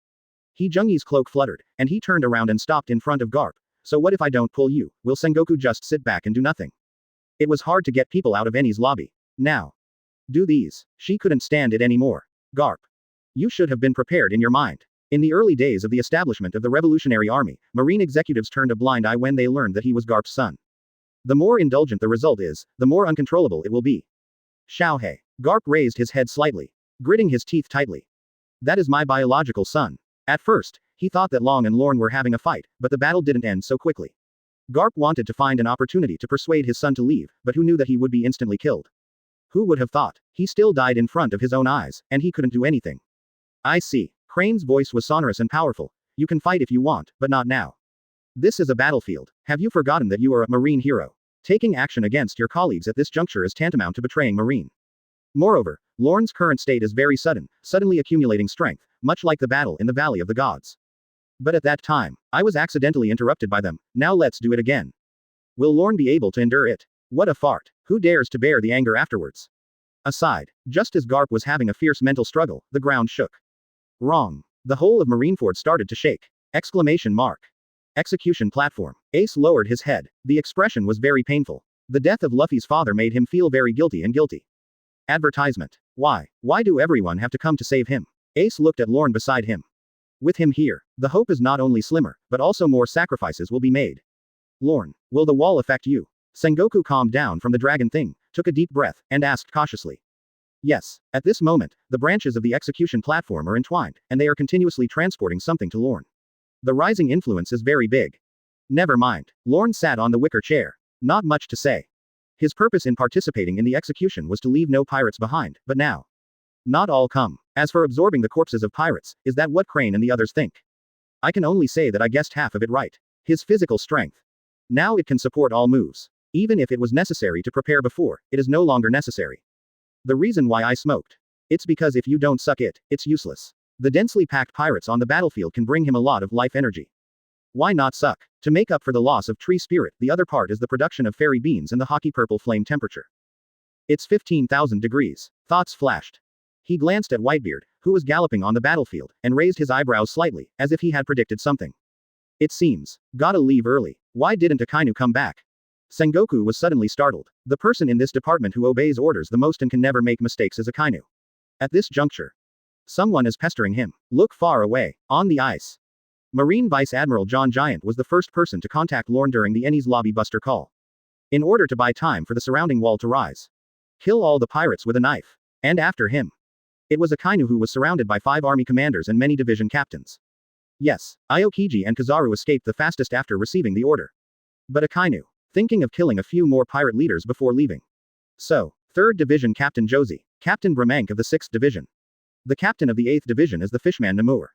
Jungyi's cloak fluttered, and he turned around and stopped in front of Garp. So what if I don't pull you? Will Sengoku just sit back and do nothing? It was hard to get people out of Enies Lobby. Now. Do these. She couldn't stand it anymore. Garp. You should have been prepared in your mind. In the early days of the establishment of the Revolutionary Army, Marine executives turned a blind eye when they learned that he was Garp's son. The more indulgent the result is, the more uncontrollable it will be. Xiaohei. Garp raised his head slightly, gritting his teeth tightly. That is my biological son. At first, he thought that Long and Lorne were having a fight, but the battle didn't end so quickly. Garp wanted to find an opportunity to persuade his son to leave, but who knew that he would be instantly killed? Who would have thought? He still died in front of his own eyes, and he couldn't do anything. I see. Crane's voice was sonorous and powerful. You can fight if you want, but not now. This is a battlefield. Have you forgotten that you are a Marine hero? Taking action against your colleagues at this juncture is tantamount to betraying Marine. Moreover, Lorne's current state is very suddenly accumulating strength, much like the battle in the Valley of the Gods. But at that time, I was accidentally interrupted by them. Now let's do it again. Will Lorne be able to endure it? What a fart. Who dares to bear the anger afterwards? Aside, just as Garp was having a fierce mental struggle, the ground shook. Wrong. The whole of Marineford started to shake. Exclamation mark. Execution platform. Ace lowered his head. The expression was very painful. The death of Luffy's father made him feel very guilty and guilty. Advertisement. Why? Why do everyone have to come to save him? Ace looked at Lorne beside him. With him here, the hope is not only slimmer, but also more sacrifices will be made. Lorne, will the wall affect you? Sengoku calmed down from the dragon thing, took a deep breath, and asked cautiously. Yes, at this moment, the branches of the execution platform are entwined, and they are continuously transporting something to Lorne. The rising influence is very big. Never mind. Lorne sat on the wicker chair. Not much to say. His purpose in participating in the execution was to leave no pirates behind, but now. Not all come. As for absorbing the corpses of pirates, is that what Crane and the others think? I can only say that I guessed half of it right. His physical strength. Now it can support all moves. Even if it was necessary to prepare before, it is no longer necessary. The reason why I smoked. It's because if you don't suck it, it's useless. The densely packed pirates on the battlefield can bring him a lot of life energy. Why not suck? To make up for the loss of tree spirit, the other part is the production of fairy beans and the hockey purple flame temperature. It's 15,000 degrees. Thoughts flashed. He glanced at Whitebeard, who was galloping on the battlefield, and raised his eyebrows slightly, as if he had predicted something. It seems. Gotta leave early. Why didn't Akainu come back? Sengoku was suddenly startled. The person in this department who obeys orders the most and can never make mistakes is Akainu. At this juncture, someone is pestering him. Look far away. On the ice. Marine Vice Admiral John Giant was the first person to contact Lorne during the Enies Lobby buster call. In order to buy time for the surrounding wall to rise. Kill all the pirates with a knife. And after him. It was Akainu who was surrounded by 5 army commanders and many division captains. Yes, Aokiji and Kizaru escaped the fastest after receiving the order. But Akainu, thinking of killing a few more pirate leaders before leaving. So, 3rd Division Captain Geoise, Captain Bramank of the 6th Division. The captain of the 8th Division is the fishman Namur.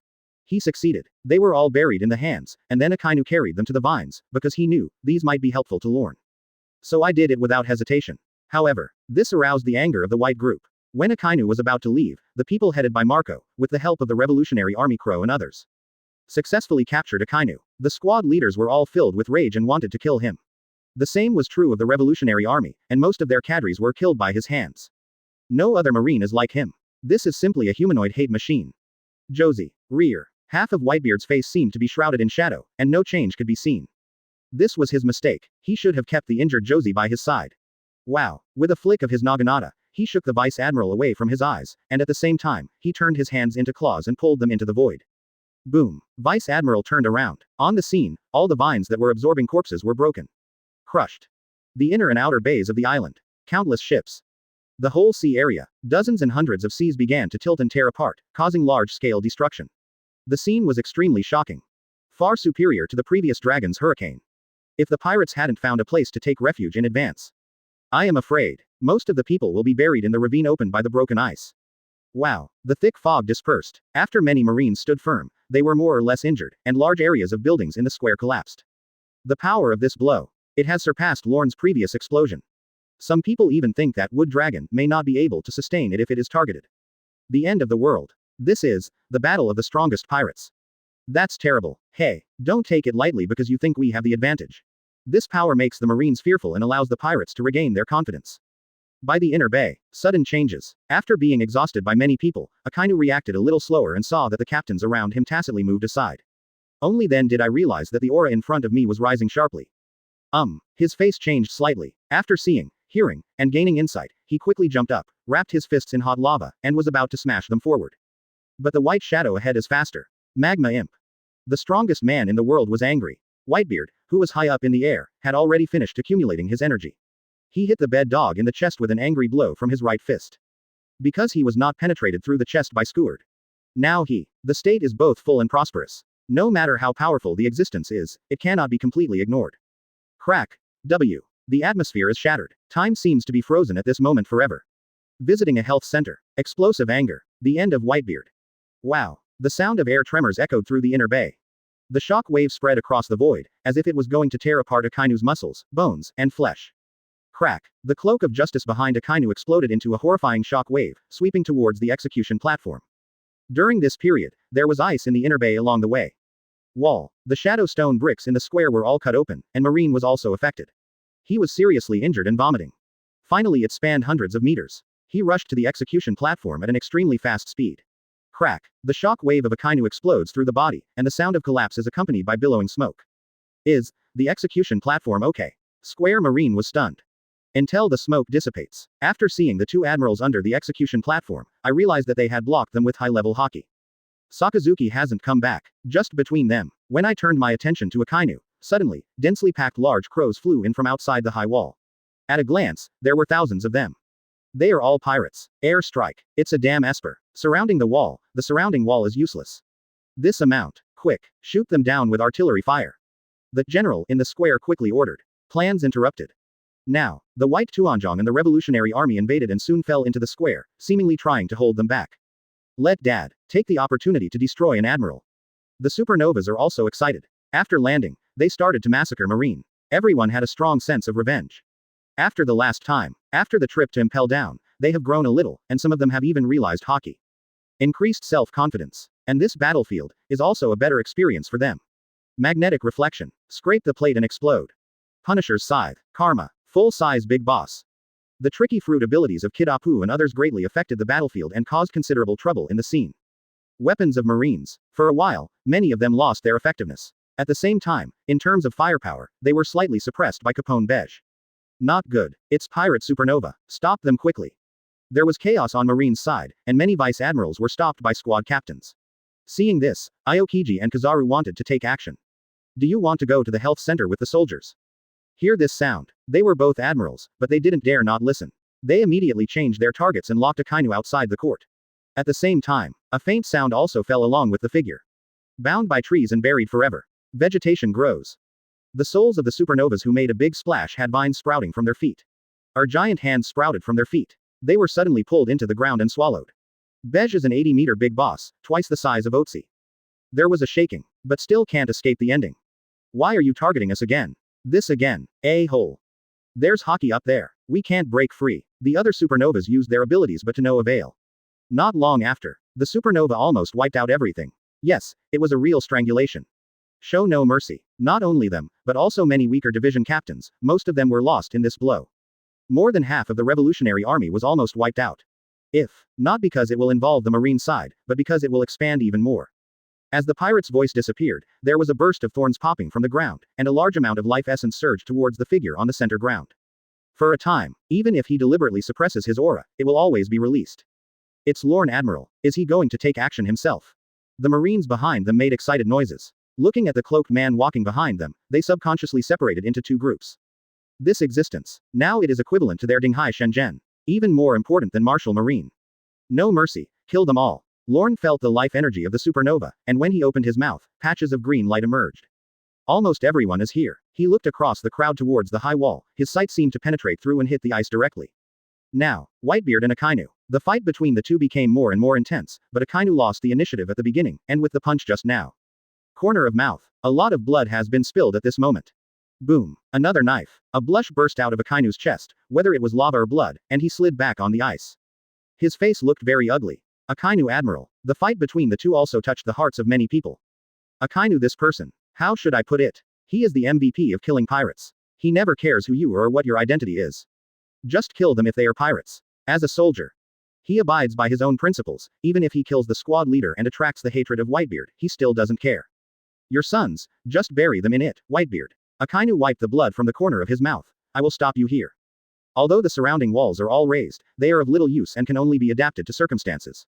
He succeeded. They were all buried in the hands, and then Akainu carried them to the vines, because he knew these might be helpful to Lorne. So I did it without hesitation. However, this aroused the anger of the white group. When Akainu was about to leave, the people headed by Marco, with the help of the Revolutionary Army Crow and others, successfully captured Akainu. The squad leaders were all filled with rage and wanted to kill him. The same was true of the Revolutionary Army, and most of their cadres were killed by his hands. No other Marine is like him. This is simply a humanoid hate machine. Geoise, rear. Half of Whitebeard's face seemed to be shrouded in shadow, and no change could be seen. This was his mistake. He should have kept the injured Geoise by his side. Wow. With a flick of his naginata, he shook the Vice Admiral away from his eyes, and at the same time, he turned his hands into claws and pulled them into the void. Boom. Vice Admiral turned around. On the scene, all the vines that were absorbing corpses were broken. Crushed. The inner and outer bays of the island. Countless ships. The whole sea area, dozens and hundreds of seas began to tilt and tear apart, causing large-scale destruction. The scene was extremely shocking. Far superior to the previous dragon's hurricane. If the pirates hadn't found a place to take refuge in advance. I am afraid. Most of the people will be buried in the ravine opened by the broken ice. Wow. The thick fog dispersed. After many Marines stood firm, they were more or less injured, and large areas of buildings in the square collapsed. The power of this blow. It has surpassed Lorne's previous explosion. Some people even think that Wood Dragon may not be able to sustain it if it is targeted. The end of the world. This is the battle of the strongest pirates. That's terrible. Hey, don't take it lightly because you think we have the advantage. This power makes the Marines fearful and allows the pirates to regain their confidence. By the inner bay, sudden changes. After being exhausted by many people, Akainu reacted a little slower and saw that the captains around him tacitly moved aside. Only then did I realize that the aura in front of me was rising sharply. His face changed slightly. After seeing, hearing, and gaining insight, he quickly jumped up, wrapped his fists in hot lava, and was about to smash them forward. But the white shadow ahead is faster. Magma Imp. The strongest man in the world was angry. Whitebeard, who was high up in the air, had already finished accumulating his energy. He hit the bed dog in the chest with an angry blow from his right fist. Because he was not penetrated through the chest by Skewered. Now the state is both full and prosperous. No matter how powerful the existence is, it cannot be completely ignored. Crack. W. The atmosphere is shattered. Time seems to be frozen at this moment forever. Visiting a health center. Explosive anger. The end of Whitebeard. Wow. The sound of air tremors echoed through the inner bay. The shock wave spread across the void, as if it was going to tear apart Akainu's muscles, bones, and flesh. Crack. The cloak of justice behind Akainu exploded into a horrifying shock wave, sweeping towards the execution platform. During this period, there was ice in the inner bay along the way. Wall. The shadow stone bricks in the square were all cut open, and Marine was also affected. He was seriously injured and vomiting. Finally it spanned hundreds of meters. He rushed to the execution platform at an extremely fast speed. Crack, the shock wave of Akainu explodes through the body, and the sound of collapse is accompanied by billowing smoke. Is the execution platform okay? Square Marine was stunned. Until the smoke dissipates. After seeing the two admirals under the execution platform, I realized that they had blocked them with high-level hockey. Sakazuki hasn't come back, just between them. When I turned my attention to Akainu, suddenly, densely packed large crows flew in from outside the high wall. At a glance, there were thousands of them. They are all pirates. Air strike. It's a damn esper. Surrounding the surrounding wall is useless. This amount. Quick, shoot them down with artillery fire. The general in the square quickly ordered. Plans interrupted. Now, the White Tuanzhong and the Revolutionary Army invaded and soon fell into the square, seemingly trying to hold them back. Let Dad take the opportunity to destroy an admiral. The Supernovas are also excited. After landing, they started to massacre Marine. Everyone had a strong sense of revenge. After the last time, after the trip to Impel Down, they have grown a little, and some of them have even realized hockey. Increased self-confidence. And this battlefield is also a better experience for them. Magnetic reflection. Scrape the plate and explode. Punisher's Scythe. Karma. Full-size Big Boss. The tricky fruit abilities of Kid Apu and others greatly affected the battlefield and caused considerable trouble in the scene. Weapons of Marines. For a while, many of them lost their effectiveness. At the same time, in terms of firepower, they were slightly suppressed by Capone Beige. Not good. It's Pirate Supernova. Stop them quickly. There was chaos on Marine's side, and many vice admirals were stopped by squad captains. Seeing this, Aokiji and Kizaru wanted to take action. Do you want to go to the health center with the soldiers? Hear this sound. They were both admirals, but they didn't dare not listen. They immediately changed their targets and locked Akainu outside the court. At the same time, a faint sound also fell along with the figure. Bound by trees and buried forever. Vegetation grows. The souls of the supernovas who made a big splash had vines sprouting from their feet. Our giant hands sprouted from their feet. They were suddenly pulled into the ground and swallowed. Beige is an 80-meter big boss, twice the size of Otzi. There was a shaking, but still can't escape the ending. Why are you targeting us again? This again, a-hole. There's hockey up there. We can't break free. The other supernovas used their abilities but to no avail. Not long after, the supernova almost wiped out everything. Yes, it was a real strangulation. Show no mercy. Not only them, but also many weaker division captains, most of them were lost in this blow. More than half of the Revolutionary Army was almost wiped out. Not because it will involve the Marine side, but because it will expand even more. As the pirate's voice disappeared, there was a burst of thorns popping from the ground, and a large amount of life essence surged towards the figure on the center ground. For a time, even if he deliberately suppresses his aura, it will always be released. It's Lorne Admiral. Is he going to take action himself? The Marines behind them made excited noises. Looking at the cloaked man walking behind them, they subconsciously separated into two groups. This existence. Now it is equivalent to their Dinghai Shenzhen. Even more important than Martial Marine. No mercy. Kill them all. Lorne felt the life energy of the supernova, and when he opened his mouth, patches of green light emerged. Almost everyone is here. He looked across the crowd towards the high wall, his sight seemed to penetrate through and hit the ice directly. Now, Whitebeard and Akainu. The fight between the two became more and more intense, but Akainu lost the initiative at the beginning, and with the punch just now. Corner of mouth. A lot of blood has been spilled at this moment. Boom. Another knife. A blush burst out of Akainu's chest, whether it was lava or blood, and he slid back on the ice. His face looked very ugly. Akainu Admiral. The fight between the two also touched the hearts of many people. Akainu, this person. How should I put it? He is the MVP of killing pirates. He never cares who you are or what your identity is. Just kill them if they are pirates. As a soldier, he abides by his own principles, even if he kills the squad leader and attracts the hatred of Whitebeard, he still doesn't care. Your sons, just bury them in it, Whitebeard. Akainu wiped the blood from the corner of his mouth. I will stop you here. Although the surrounding walls are all raised, they are of little use and can only be adapted to circumstances.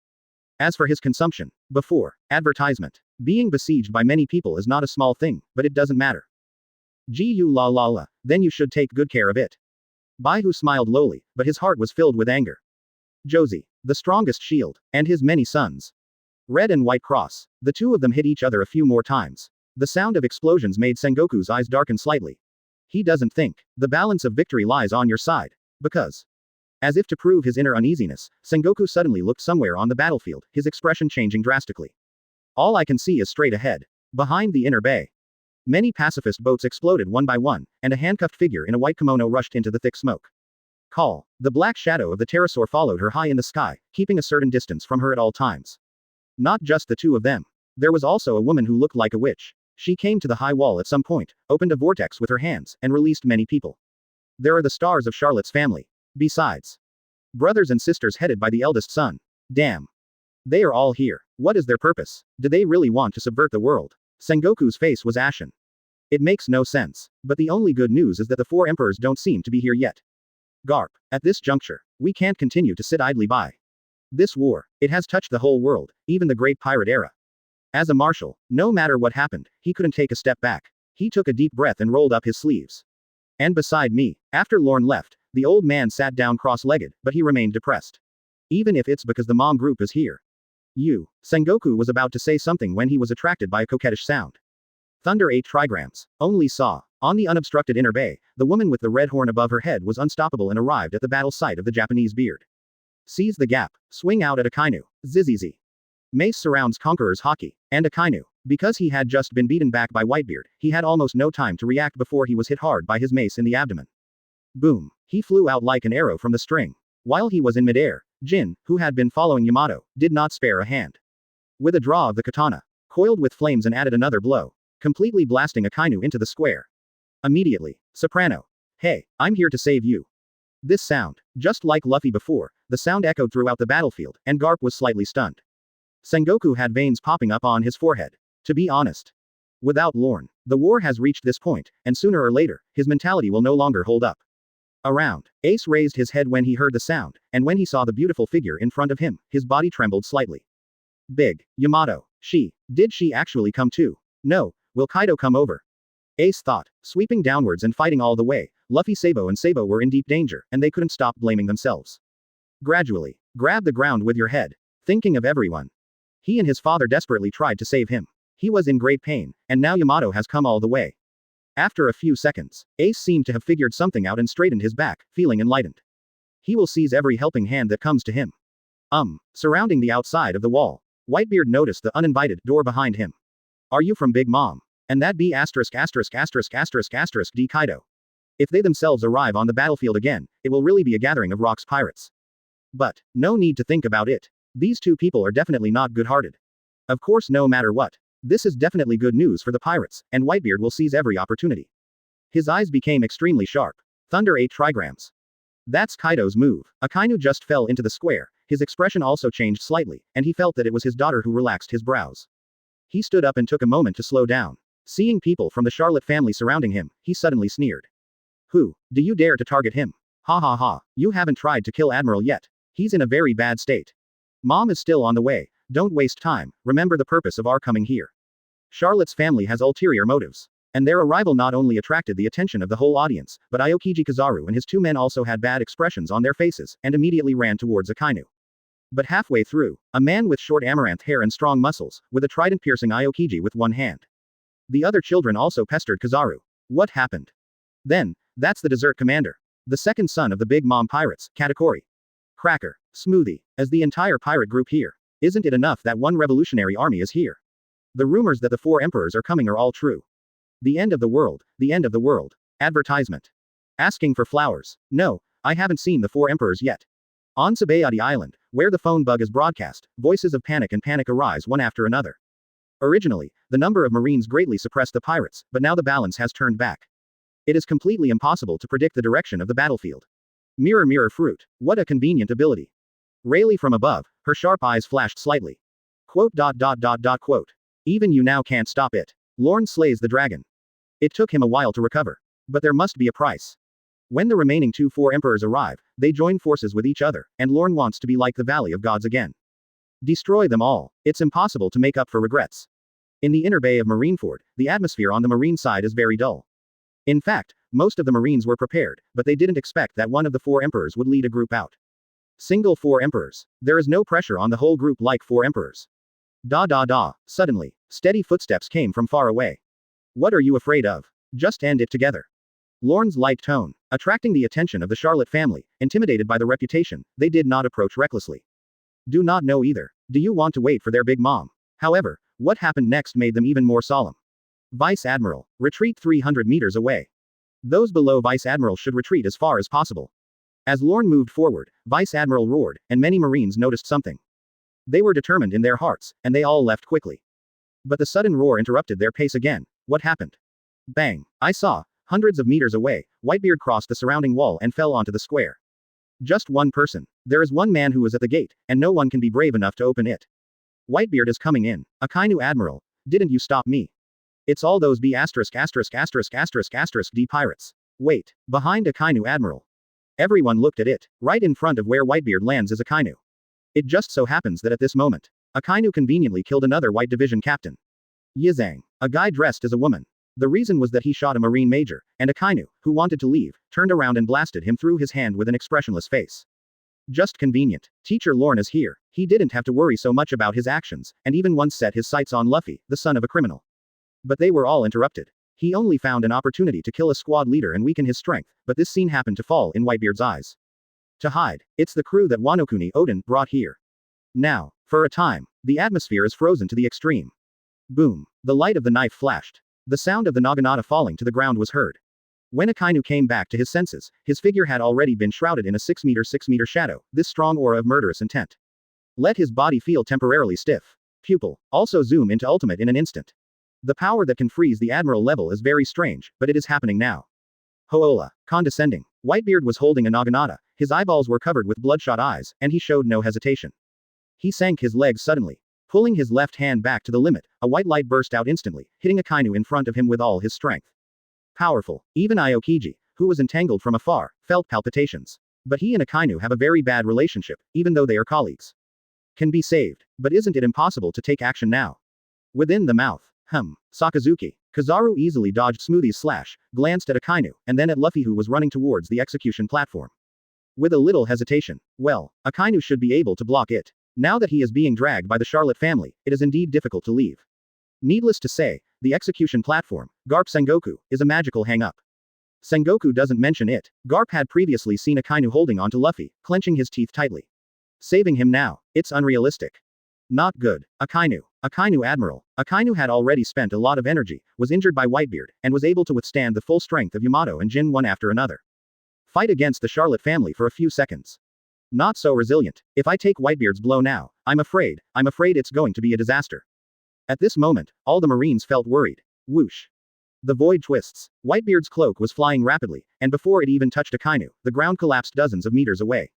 As for his consumption, before, advertisement. Being besieged by many people is not a small thing, but it doesn't matter. La, then you should take good care of it. Baihu smiled lowly, but his heart was filled with anger. Geoise, the strongest shield, and his many sons. Red and White Cross. The two of them hit each other a few more times. The sound of explosions made Sengoku's eyes darken slightly. He doesn't think the balance of victory lies on your side. Because. As if to prove his inner uneasiness, Sengoku suddenly looked somewhere on the battlefield, his expression changing drastically. All I can see is straight ahead. Behind the inner bay. Many pacifist boats exploded one by one, and a handcuffed figure in a white kimono rushed into the thick smoke. Call. The black shadow of the pterosaur followed her high in the sky, keeping a certain distance from her at all times. Not just the two of them. There was also a woman who looked like a witch. She came to the high wall at some point, opened a vortex with her hands, and released many people. There are the stars of Charlotte's family. Besides, Brothers and sisters headed by the eldest son. Damn. They are all here. What is their purpose? Do they really want to subvert the world? Sengoku's face was ashen. It makes no sense. But the only good news is that the four emperors don't seem to be here yet. Garp, at this juncture, we can't continue to sit idly by. This war, it has touched the whole world, even the great pirate era. As a marshal, no matter what happened, he couldn't take a step back. He took a deep breath and rolled up his sleeves. And beside me, after Lorne left, the old man sat down cross-legged, but he remained depressed. Even if it's because the mom group is here. Sengoku was about to say something when he was attracted by a coquettish sound. Thunder 8 trigrams. Only saw. On the unobstructed inner bay, the woman with the red horn above her head was unstoppable and arrived at the battle site of the Japanese beard. Seize the gap. Swing out at Akainu. Zizizi. Mace surrounds Conqueror's hockey. And Akainu. Because he had just been beaten back by Whitebeard, he had almost no time to react before he was hit hard by his mace in the abdomen. Boom. He flew out like an arrow from the string. While he was in midair, Jin, who had been following Yamato, did not spare a hand. With a draw of the katana, coiled with flames and added another blow, completely blasting Akainu into the square. Immediately, soprano. Hey, I'm here to save you. This sound, just like Luffy before, the sound echoed throughout the battlefield, and Garp was slightly stunned. Sengoku had veins popping up on his forehead. To be honest. Without Lorne, the war has reached this point, and sooner or later, his mentality will no longer hold up. Around, Ace raised his head when he heard the sound, and when he saw the beautiful figure in front of him, his body trembled slightly. Big, Yamato, did she actually come too? No, will Kaido come over? Ace thought, sweeping downwards and fighting all the way, Luffy Sabo and Sabo were in deep danger, and they couldn't stop blaming themselves. Gradually, grab the ground with your head, thinking of everyone. He and his father desperately tried to save him. He was in great pain, and now Yamato has come all the way. After a few seconds, Ace seemed to have figured something out and straightened his back, feeling enlightened. He will seize every helping hand that comes to him. Surrounding the outside of the wall, Whitebeard noticed the uninvited door behind him. Are you from Big Mom? And that be D Kaido. If they themselves arrive on the battlefield again, it will really be a gathering of Rock's pirates. But, no need to think about it. These two people are definitely not good-hearted. Of course, no matter what. This is definitely good news for the pirates, and Whitebeard will seize every opportunity. His eyes became extremely sharp. Thunder 8 trigrams. That's Kaido's move. Akainu just fell into the square, his expression also changed slightly, and he felt that it was his daughter who relaxed his brows. He stood up and took a moment to slow down. Seeing people from the Charlotte family surrounding him, he suddenly sneered. Who, do you dare to target him? Ha ha ha, you haven't tried to kill Admiral yet. He's in a very bad state. Mom is still on the way. Don't waste time, remember the purpose of our coming here. Charlotte's family has ulterior motives. And their arrival not only attracted the attention of the whole audience, but Aokiji Kizaru and his two men also had bad expressions on their faces, and immediately ran towards Akainu. But halfway through, a man with short amaranth hair and strong muscles, with a trident piercing Aokiji with one hand. The other children also pestered Kizaru. What happened? Then, that's the dessert commander. The second son of the Big Mom pirates, Katakuri. Cracker. Smoothie. As the entire pirate group here. Isn't it enough that one revolutionary army is here? The rumors that the four emperors are coming are all true. The end of the world. The end of the world. Advertisement. Asking for flowers. No, I haven't seen the four emperors yet. On Sabaody Island, where the phone bug is broadcast, voices of panic and panic arise one after another. Originally, the number of Marines greatly suppressed the pirates, but now the balance has turned back. It is completely impossible to predict the direction of the battlefield. Mirror mirror fruit. What a convenient ability. Rayleigh from above, her sharp eyes flashed slightly. Quote. Even you now can't stop it. Lorne slays the dragon. It took him a while to recover. But there must be a price. When the remaining four emperors arrive, they join forces with each other, and Lorne wants to be like the Valley of Gods again. Destroy them all. It's impossible to make up for regrets. In the inner bay of Marineford, the atmosphere on the marine side is very dull. In fact, most of the Marines were prepared, but they didn't expect that one of the four emperors would lead a group out. Single four emperors. There is no pressure on the whole group like four emperors. Suddenly, steady footsteps came from far away. What are you afraid of? Just end it together. Lorne's light tone, attracting the attention of the Charlotte family, intimidated by the reputation, they did not approach recklessly. Do not know either. Do you want to wait for their Big Mom? However, what happened next made them even more solemn. Vice Admiral, retreat 300 meters away. Those below Vice Admiral should retreat as far as possible. As Lorne moved forward, Vice Admiral roared, and many Marines noticed something. They were determined in their hearts, and they all left quickly. But the sudden roar interrupted their pace again. What happened? Bang! I saw, hundreds of meters away, Whitebeard crossed the surrounding wall and fell onto the square. Just one person. There is one man who is at the gate, and no one can be brave enough to open it. Whitebeard is coming in. Akainu Admiral, didn't you stop me? It's all those B************* D pirates. Wait, behind Akainu Admiral. Everyone looked at it. Right in front of where Whitebeard lands is Akainu. It just so happens that at this moment, Akainu conveniently killed another White Division captain. Yizang, a guy dressed as a woman. The reason was that he shot a Marine major, and Akainu, who wanted to leave, turned around and blasted him through his hand with an expressionless face. Just convenient. Teacher Lorne is here. He didn't have to worry so much about his actions, and even once set his sights on Luffy, the son of a criminal. But they were all interrupted. He only found an opportunity to kill a squad leader and weaken his strength, but this scene happened to fall in Whitebeard's eyes. To hide, it's the crew that Wanokuni Odin brought here. Now, for a time, the atmosphere is frozen to the extreme. Boom. The light of the knife flashed. The sound of the naginata falling to the ground was heard. When Akainu came back to his senses, his figure had already been shrouded in a 6-meter shadow, this strong aura of murderous intent. Let his body feel temporarily stiff. Pupil. Also zoom into ultimate in an instant. The power that can freeze the admiral level is very strange, but it is happening now. Hoola. Condescending. Whitebeard was holding a naginata, his eyeballs were covered with bloodshot eyes, and he showed no hesitation. He sank his legs suddenly. Pulling his left hand back to the limit, a white light burst out instantly, hitting Akainu in front of him with all his strength. Powerful. Even Aokiji, who was entangled from afar, felt palpitations. But he and Akainu have a very bad relationship, even though they are colleagues. Can be saved, but isn't it impossible to take action now? Within the mouth. Sakazuki. Kizaru easily dodged Smoothie's slash, glanced at Akainu, and then at Luffy who was running towards the execution platform. With a little hesitation. Well, Akainu should be able to block it. Now that he is being dragged by the Charlotte family, it is indeed difficult to leave. Needless to say, the execution platform, Garp Sengoku, is a magical hang-up. Sengoku doesn't mention it. Garp had previously seen Akainu holding onto Luffy, clenching his teeth tightly. Saving him now, it's unrealistic. Not good. Akainu Admiral. Akainu had already spent a lot of energy, was injured by Whitebeard, and was able to withstand the full strength of Yamato and Jin one after another. Fight against the Charlotte family for a few seconds. Not so resilient. If I take Whitebeard's blow now, I'm afraid it's going to be a disaster. At this moment, all the Marines felt worried. Whoosh. The void twists. Whitebeard's cloak was flying rapidly, and before it even touched Akainu, the ground collapsed dozens of meters away.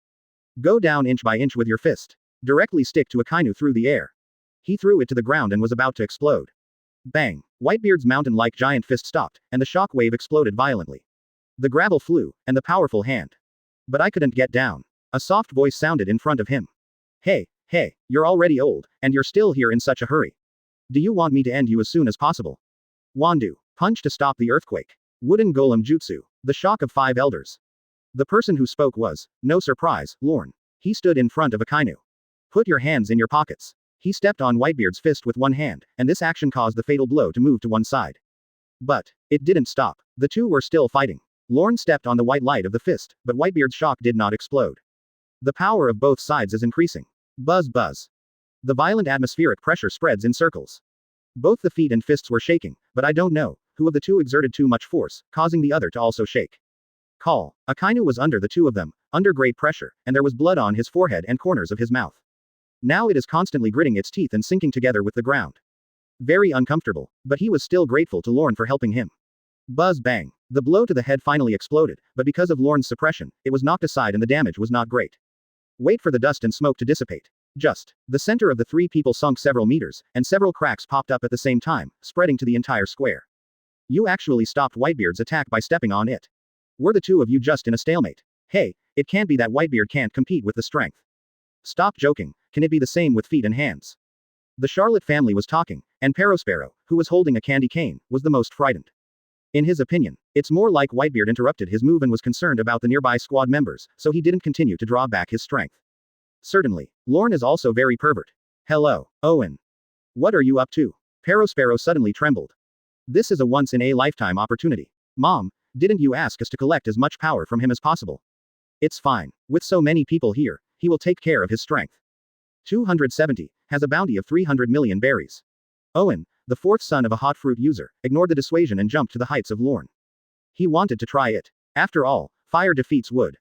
Go down inch by inch with your fist. Directly stick to Akainu through the air. He threw it to the ground and was about to explode. Bang. Whitebeard's mountain-like giant fist stopped, and the shock wave exploded violently. The gravel flew, and the powerful hand. But I couldn't get down. A soft voice sounded in front of him. Hey, you're already old, and you're still here in such a hurry. Do you want me to end you as soon as possible? Wandu. Punch to stop the earthquake. Wooden golem jutsu. The shock of 5 elders. The person who spoke was, no surprise, Lorne. He stood in front of Akainu. Put your hands in your pockets. He stepped on Whitebeard's fist with one hand, and this action caused the fatal blow to move to one side. But it didn't stop. The two were still fighting. Lorne stepped on the white light of the fist, but Whitebeard's shock did not explode. The power of both sides is increasing. Buzz buzz. The violent atmospheric pressure spreads in circles. Both the feet and fists were shaking, but I don't know who of the two exerted too much force, causing the other to also shake. Call. Akainu was under the two of them, under great pressure, and there was blood on his forehead and corners of his mouth. Now it is constantly gritting its teeth and sinking together with the ground. Very uncomfortable, but he was still grateful to Lorne for helping him. Buzz bang. The blow to the head finally exploded, but because of Lorne's suppression, it was knocked aside and the damage was not great. Wait for the dust and smoke to dissipate. Just. The center of the 3 people sunk several meters, and several cracks popped up at the same time, spreading to the entire square. You actually stopped Whitebeard's attack by stepping on it. Were the two of you just in a stalemate? Hey, it can't be that Whitebeard can't compete with the strength. Stop joking, can it be the same with feet and hands? The Charlotte family was talking, and Perospero, who was holding a candy cane, was the most frightened. In his opinion, it's more like Whitebeard interrupted his move and was concerned about the nearby squad members, so he didn't continue to draw back his strength. Certainly, Lorne is also very pervert. Hello, Owen. What are you up to? Perospero suddenly trembled. This is a once-in-a-lifetime opportunity. Mom, didn't you ask us to collect as much power from him as possible? It's fine. With so many people here, he will take care of his strength. 270, has a bounty of 300 million berries. Owen, the 4th son of a hot fruit user, ignored the dissuasion and jumped to the heights of Lorne. He wanted to try it. After all, fire defeats wood.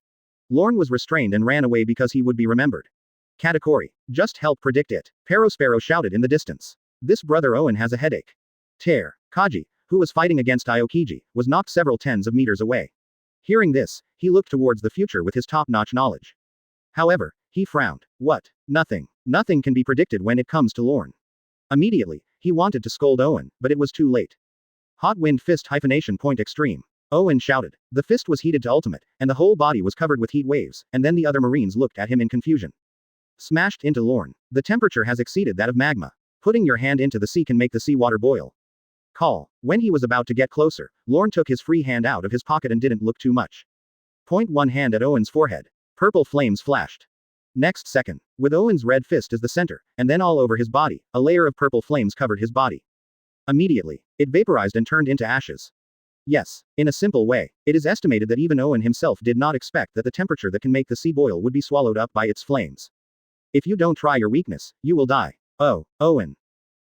Lorne was restrained and ran away because he would be remembered. Katakuri, just help predict it. Perospero shouted in the distance. This brother Owen has a headache. Kaji, who was fighting against Aokiji, was knocked several tens of meters away. Hearing this, he looked towards the future with his top-notch knowledge. However, he frowned. What? Nothing. Nothing can be predicted when it comes to Lorne. Immediately, he wanted to scold Owen, but it was too late. Hot wind fist hyphenation point extreme. Owen shouted. The fist was heated to ultimate, and the whole body was covered with heat waves, and then the other Marines looked at him in confusion. Smashed into Lorne. The temperature has exceeded that of magma. Putting your hand into the sea can make the seawater boil. Call. When he was about to get closer, Lorne took his free hand out of his pocket and didn't look too much. Point one hand at Owen's forehead. Purple flames flashed. Next second, with Owen's red fist as the center, and then all over his body, a layer of purple flames covered his body. Immediately, it vaporized and turned into ashes. Yes, in a simple way, it is estimated that even Owen himself did not expect that the temperature that can make the sea boil would be swallowed up by its flames. If you don't try your weakness, you will die. Oh, Owen.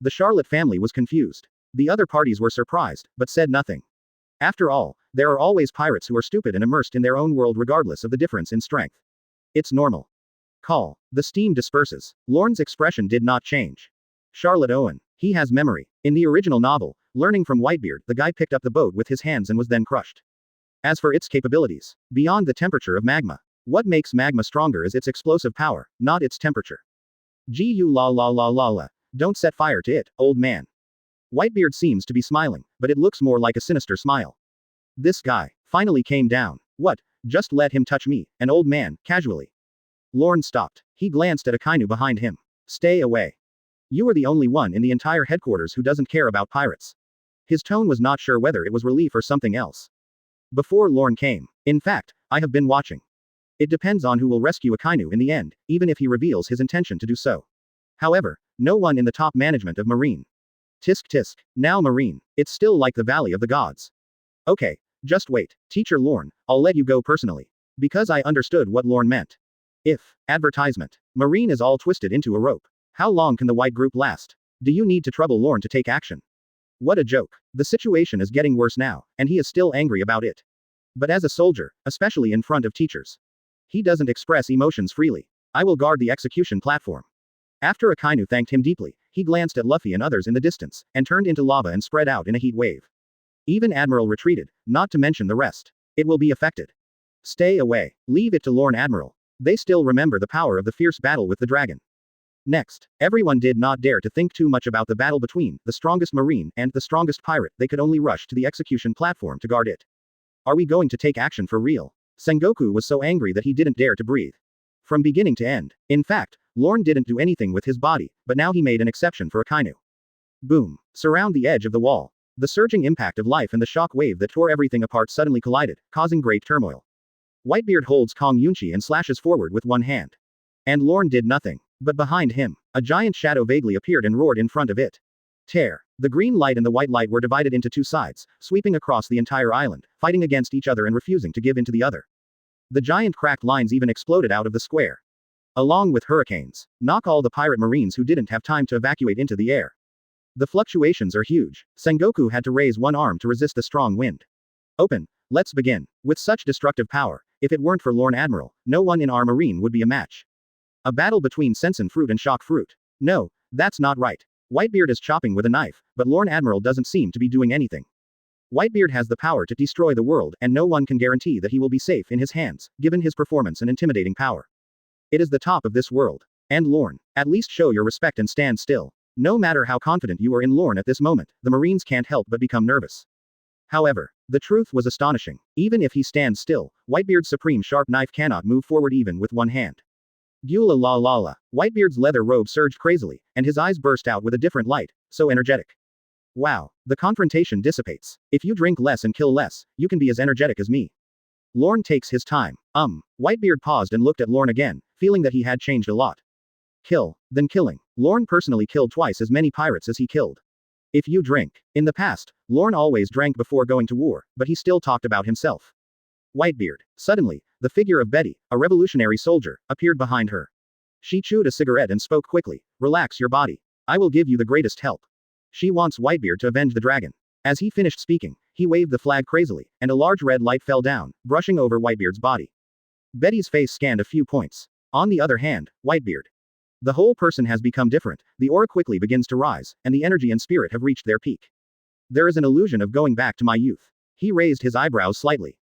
The Charlotte family was confused. The other parties were surprised, but said nothing. After all, there are always pirates who are stupid and immersed in their own world regardless of the difference in strength. It's normal. Call. The steam disperses. Lorne's expression did not change. Charlotte Owen. He has memory. In the original novel, learning from Whitebeard, the guy picked up the boat with his hands and was then crushed. As for its capabilities, beyond the temperature of magma, what makes magma stronger is its explosive power, not its temperature. Gu la la la la la. Don't set fire to it, old man. Whitebeard seems to be smiling, but it looks more like a sinister smile. This guy finally came down. What? Just let him touch me, an old man, casually. Lorne stopped. He glanced at Akainu behind him. Stay away. You are the only one in the entire headquarters who doesn't care about pirates. His tone was not sure whether it was relief or something else. Before Lorne came. In fact, I have been watching. It depends on who will rescue Akainu in the end, even if he reveals his intention to do so. However, no one in the top management of Marine. Tisk tisk. Now Marine. It's still like the Valley of the Gods. Okay, just wait. Teacher Lorne, I'll let you go personally. Because I understood what Lorne meant. If. Advertisement. Marine is all twisted into a rope. How long can the white group last? Do you need to trouble Lorne to take action? What a joke. The situation is getting worse now, and he is still angry about it. But as a soldier, especially in front of teachers, he doesn't express emotions freely. I will guard the execution platform. After Akainu thanked him deeply, he glanced at Luffy and others in the distance, and turned into lava and spread out in a heat wave. Even Admiral retreated, not to mention the rest. It will be affected. Stay away. Leave it to Lorne Admiral. They still remember the power of the fierce battle with the dragon. Next, everyone did not dare to think too much about the battle between the strongest Marine and the strongest pirate. They could only rush to the execution platform to guard it. Are we going to take action for real? Sengoku was so angry that he didn't dare to breathe. From beginning to end. In fact, Lorne didn't do anything with his body, but now he made an exception for Akainu. Boom. Surround the edge of the wall. The surging impact of life and the shock wave that tore everything apart suddenly collided, causing great turmoil. Whitebeard holds Kong Yunchi and slashes forward with one hand. And Lorne did nothing. But behind him, a giant shadow vaguely appeared and roared in front of it. Tear. The green light and the white light were divided into two sides, sweeping across the entire island, fighting against each other and refusing to give in to the other. The giant cracked lines even exploded out of the square. Along with hurricanes, knock all the pirate marines who didn't have time to evacuate into the air. The fluctuations are huge. Sengoku had to raise one arm to resist the strong wind. Open. Let's begin. With such destructive power, if it weren't for Lorne Admiral, no one in our marine would be a match. A battle between Sensen Fruit and Shock Fruit. No, that's not right. Whitebeard is chopping with a knife, but Lorne Admiral doesn't seem to be doing anything. Whitebeard has the power to destroy the world, and no one can guarantee that he will be safe in his hands, given his performance and intimidating power. It is the top of this world. And Lorne, at least show your respect and stand still. No matter how confident you are in Lorne at this moment, the Marines can't help but become nervous. However, the truth was astonishing. Even if he stands still, Whitebeard's supreme sharp knife cannot move forward even with one hand. Gula la la la. Whitebeard's leather robe surged crazily, and his eyes burst out with a different light, so energetic. Wow. The confrontation dissipates. If you drink less and kill less, you can be as energetic as me. Lorne takes his time. Whitebeard paused and looked at Lorne again, feeling that he had changed a lot. Kill, then killing. Lorne personally killed twice as many pirates as he killed. If you drink. In the past, Lorne always drank before going to war, but he still talked about himself. Whitebeard. Suddenly, the figure of Betty, a revolutionary soldier, appeared behind her. She chewed a cigarette and spoke quickly. Relax your body. I will give you the greatest help. She wants Whitebeard to avenge the dragon. As he finished speaking, he waved the flag crazily, and a large red light fell down, brushing over Whitebeard's body. Betty's face scanned a few points. On the other hand, Whitebeard. The whole person has become different, the aura quickly begins to rise, and the energy and spirit have reached their peak. There is an illusion of going back to my youth. He raised his eyebrows slightly.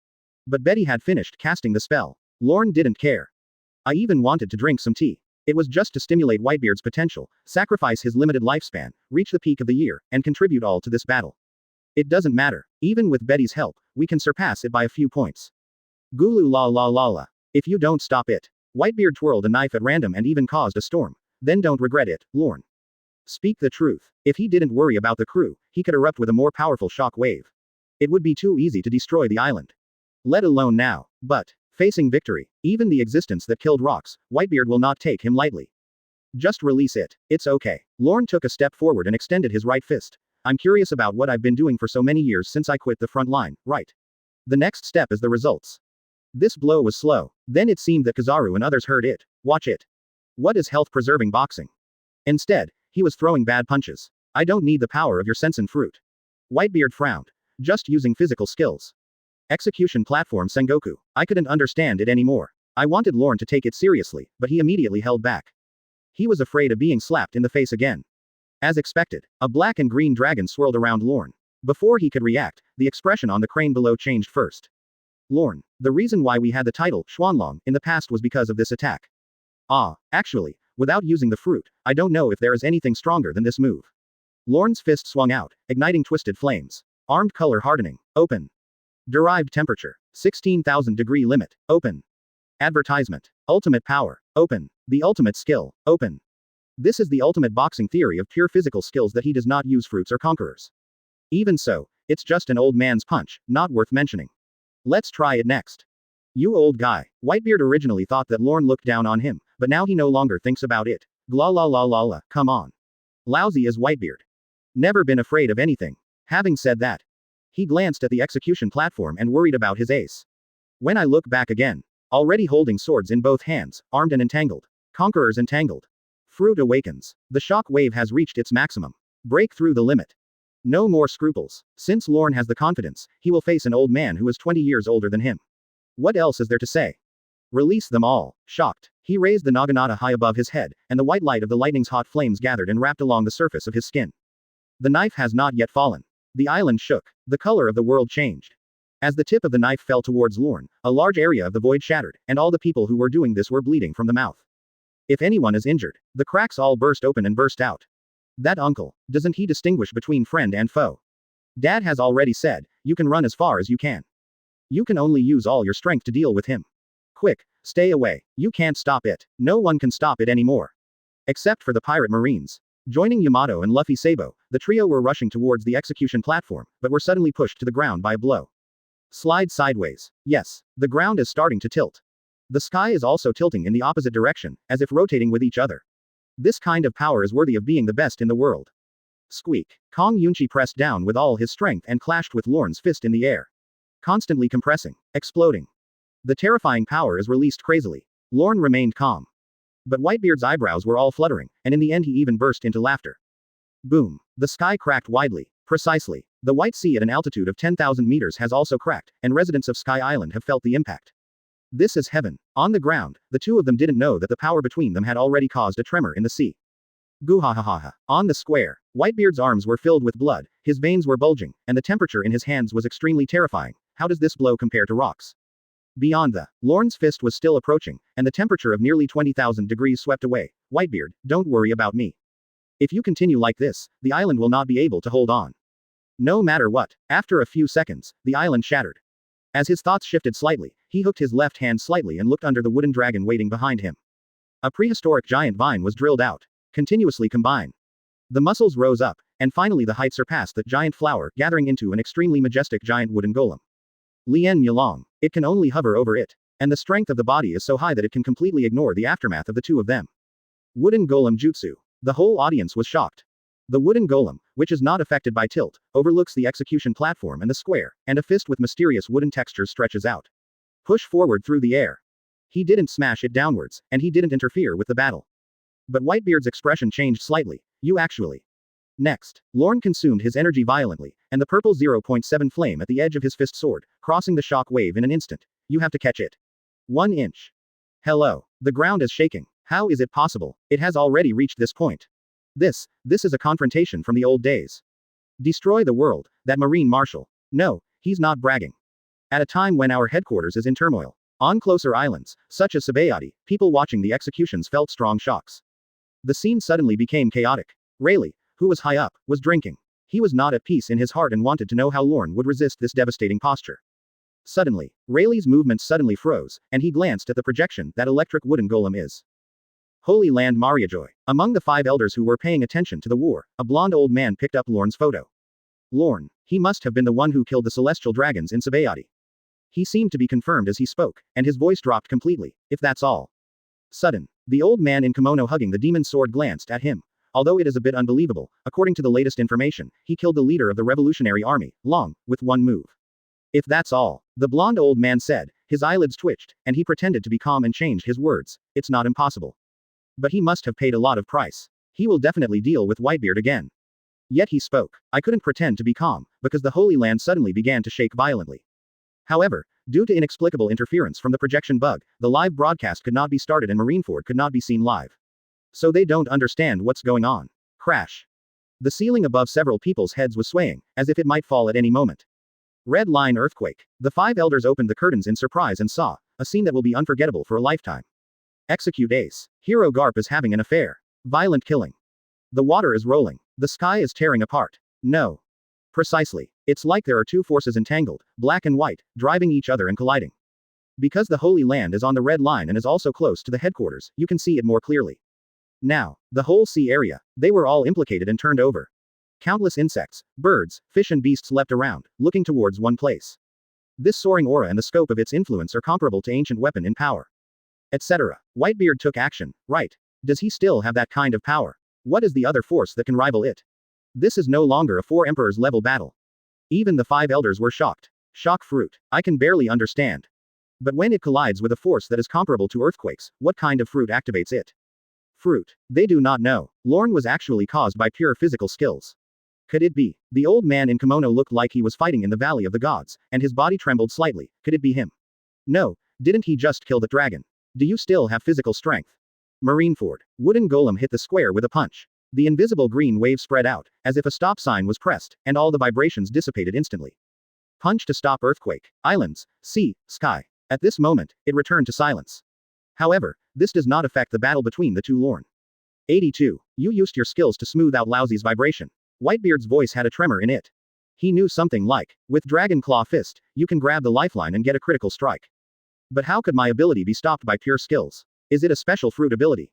But Betty had finished casting the spell. Lorne didn't care. I even wanted to drink some tea. It was just to stimulate Whitebeard's potential, sacrifice his limited lifespan, reach the peak of the year, and contribute all to this battle. It doesn't matter. Even with Betty's help, we can surpass it by a few points. Gulu la la la la. If you don't stop it. Whitebeard twirled a knife at random and even caused a storm. Then don't regret it, Lorne. Speak the truth. If he didn't worry about the crew, he could erupt with a more powerful shock wave. It would be too easy to destroy the island. Let alone now. But, facing victory, even the existence that killed rocks, Whitebeard will not take him lightly. Just release it. It's okay. Lorne took a step forward and extended his right fist. I'm curious about what I've been doing for so many years since I quit the front line, right? The next step is the results. This blow was slow. Then it seemed that Kizaru and others heard it. Watch it. What is health-preserving boxing? Instead, he was throwing bad punches. I don't need the power of your sensen fruit. Whitebeard frowned. Just using physical skills. Execution platform Sengoku. I couldn't understand it anymore. I wanted Lorne to take it seriously, but he immediately held back. He was afraid of being slapped in the face again. As expected, a black and green dragon swirled around Lorne. Before he could react, the expression on the crane below changed first. Lorne, the reason why we had the title, Xuanlong, in the past was because of this attack. Actually, without using the fruit, I don't know if there is anything stronger than this move. Lorne's fist swung out, igniting twisted flames. Armed color hardening. Open. Derived temperature. 16,000 degree limit. Open. Advertisement. Ultimate power. Open. The ultimate skill. Open. This is the ultimate boxing theory of pure physical skills that he does not use fruits or conquerors. Even so, it's just an old man's punch, not worth mentioning. Let's try it next. You old guy. Whitebeard originally thought that Lorne looked down on him, but now he no longer thinks about it. Gla la la la la, come on. Lousy is Whitebeard. Never been afraid of anything. Having said that, he glanced at the execution platform and worried about his ace. When I look back again, already holding swords in both hands, armed and entangled. Conquerors entangled. Fruit awakens. The shock wave has reached its maximum. Break through the limit. No more scruples. Since Lorne has the confidence, he will face an old man who is 20 years older than him. What else is there to say? Release them all. Shocked, he raised the naginata high above his head, and the white light of the lightning's hot flames gathered and wrapped along the surface of his skin. The knife has not yet fallen. The island shook. The color of the world changed. As the tip of the knife fell towards Lorne, a large area of the void shattered, and all the people who were doing this were bleeding from the mouth. If anyone is injured, the cracks all burst open and burst out. That uncle, doesn't he distinguish between friend and foe? Dad has already said, you can run as far as you can. You can only use all your strength to deal with him. Quick, stay away. You can't stop it. No one can stop it anymore. Except for the pirate marines. Joining Yamato and Luffy Sabo, the trio were rushing towards the execution platform, but were suddenly pushed to the ground by a blow. Slide sideways. Yes, the ground is starting to tilt. The sky is also tilting in the opposite direction, as if rotating with each other. This kind of power is worthy of being the best in the world. Squeak. Kong Yunchi pressed down with all his strength and clashed with Lorne's fist in the air. Constantly compressing. Exploding. The terrifying power is released crazily. Lorne remained calm. But Whitebeard's eyebrows were all fluttering, and in the end he even burst into laughter. Boom. The sky cracked widely. Precisely. The White Sea at an altitude of 10,000 meters has also cracked, and residents of Sky Island have felt the impact. This is heaven. On the ground, the two of them didn't know that the power between them had already caused a tremor in the sea. Goo-ha-ha-ha-ha. On the square, Whitebeard's arms were filled with blood, his veins were bulging, and the temperature in his hands was extremely terrifying. How does this blow compare to rocks? Beyond Lorne's fist was still approaching, and the temperature of nearly 20,000 degrees swept away. Whitebeard, don't worry about me. If you continue like this, the island will not be able to hold on. No matter what. After a few seconds, the island shattered. As his thoughts shifted slightly, he hooked his left hand slightly and looked under the wooden dragon waiting behind him. A prehistoric giant vine was drilled out. Continuously combine. The muscles rose up, and finally the height surpassed that giant flower, gathering into an extremely majestic giant wooden golem. Lien Yulong. It can only hover over it. And the strength of the body is so high that it can completely ignore the aftermath of the two of them. Wooden golem jutsu. The whole audience was shocked. The wooden golem, which is not affected by tilt, overlooks the execution platform and the square, and a fist with mysterious wooden textures stretches out. Push forward through the air. He didn't smash it downwards, and he didn't interfere with the battle. But Whitebeard's expression changed slightly. You actually. Next, Lorne consumed his energy violently, and the purple 0.7 flame at the edge of his fist soared, crossing the shock wave in an instant. You have to catch it. 1 inch. Hello. The ground is shaking. How is it possible? It has already reached this point. This is a confrontation from the old days. Destroy the world, that marine marshal. No, he's not bragging. At a time when our headquarters is in turmoil. On closer islands, such as Sabaody, people watching the executions felt strong shocks. The scene suddenly became chaotic. Rayleigh, who was high up, was drinking. He was not at peace in his heart and wanted to know how Lorne would resist this devastating posture. Suddenly, Rayleigh's movements suddenly froze, and he glanced at the projection that electric wooden golem is. Holy Land Mariajoy. Among the 5 elders who were paying attention to the war, a blonde old man picked up Lorne's photo. Lorne. He must have been the one who killed the celestial dragons in Sabaody. He seemed to be confirmed as he spoke, and his voice dropped completely, if that's all. Sudden. The old man in kimono hugging the demon's sword glanced at him. Although it is a bit unbelievable, according to the latest information, he killed the leader of the revolutionary army, Long, with one move. If that's all, the blonde old man said, his eyelids twitched, and he pretended to be calm and changed his words, it's not impossible. But he must have paid a lot of price. He will definitely deal with Whitebeard again. Yet he spoke. I couldn't pretend to be calm, because the Holy Land suddenly began to shake violently. However, due to inexplicable interference from the projection bug, the live broadcast could not be started and Marineford could not be seen live. So they don't understand what's going on. Crash. The ceiling above several people's heads was swaying, as if it might fall at any moment. Red line earthquake. The 5 elders opened the curtains in surprise and saw a scene that will be unforgettable for a lifetime. Execute ace. Hero Garp is having an affair. Violent killing. The water is rolling. The sky is tearing apart. No. Precisely. It's like there are 2 forces entangled, black and white, driving each other and colliding. Because the Holy Land is on the red line and is also close to the headquarters, you can see it more clearly. Now, the whole sea area, they were all implicated and turned over. Countless insects, birds, fish and beasts leapt around, looking towards one place. This soaring aura and the scope of its influence are comparable to ancient weapon in power. Etc. Whitebeard took action, right? Does he still have that kind of power? What is the other force that can rival it? This is no longer a 4 emperors level battle. Even the 5 elders were shocked. Shock fruit. I can barely understand. But when it collides with a force that is comparable to earthquakes, what kind of fruit activates it? Fruit. They do not know. Lorne was actually caused by pure physical skills. Could it be? The old man in kimono looked like he was fighting in the Valley of the Gods, and his body trembled slightly. Could it be him? No. Didn't he just kill the dragon? Do you still have physical strength? Marineford. Wooden golem hit the square with a punch. The invisible green wave spread out, as if a stop sign was pressed, and all the vibrations dissipated instantly. Punch to stop earthquake. Islands, sea, sky. At this moment, it returned to silence. However, this does not affect the battle between the 2 Lorne. 82. You used your skills to smooth out Lousy's vibration. Whitebeard's voice had a tremor in it. He knew something like, with Dragon Claw Fist, you can grab the lifeline and get a critical strike. But how could my ability be stopped by pure skills? Is it a special fruit ability?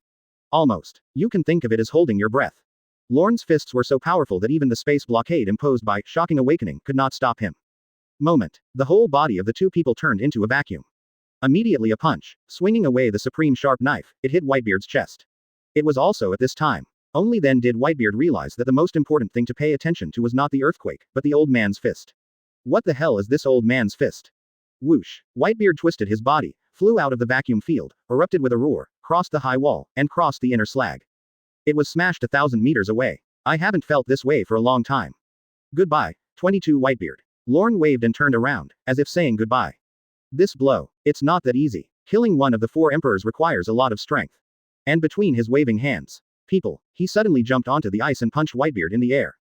Almost. You can think of it as holding your breath. Lorne's fists were so powerful that even the space blockade imposed by Shocking Awakening could not stop him. Moment. The whole body of the 2 people turned into a vacuum. Immediately a punch, swinging away the supreme sharp knife, it hit Whitebeard's chest. It was also at this time. Only then did Whitebeard realize that the most important thing to pay attention to was not the earthquake, but the old man's fist. What the hell is this old man's fist? Whoosh. Whitebeard twisted his body, flew out of the vacuum field, erupted with a roar, crossed the high wall, and crossed the inner slag. It was smashed 1,000 meters away. I haven't felt this way for a long time. Goodbye, 22 Whitebeard. Lorne waved and turned around, as if saying goodbye. This blow. It's not that easy. Killing one of the 4 emperors requires a lot of strength. And between his waving hands. People. He suddenly jumped onto the ice and punched Whitebeard in the air.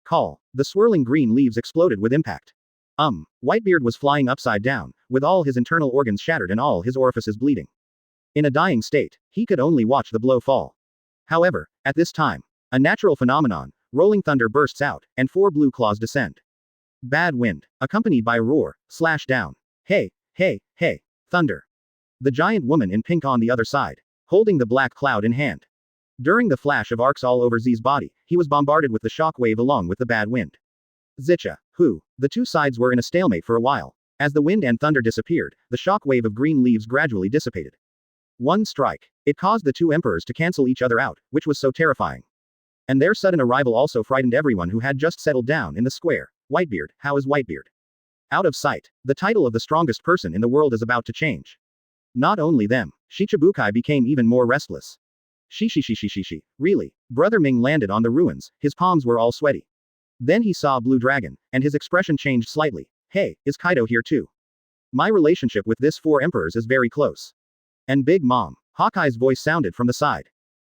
Call. The swirling green leaves exploded with impact. Whitebeard was flying upside down, with all his internal organs shattered and all his orifices bleeding. In a dying state, he could only watch the blow fall. However, at this time, a natural phenomenon, rolling thunder bursts out, and 4 blue claws descend. Bad wind, accompanied by roar, slash down. Hey, hey, hey, thunder. The giant woman in pink on the other side, holding the black cloud in hand. During the flash of arcs all over Z's body, he was bombarded with the shock wave along with the bad wind. Zicha, who? The 2 sides were in a stalemate for a while. As the wind and thunder disappeared, the shock wave of green leaves gradually dissipated. One strike. It caused the 2 emperors to cancel each other out, which was so terrifying. And their sudden arrival also frightened everyone who had just settled down in the square. Whitebeard, how is Whitebeard? Out of sight. The title of the strongest person in the world is about to change. Not only them, Shichibukai became even more restless. Shi. Really? Brother Ming landed on the ruins, his palms were all sweaty. Then he saw a blue dragon, and his expression changed slightly. Hey, is Kaido here too? My relationship with this 4 emperors is very close. And Big Mom. Hawkeye's voice sounded from the side.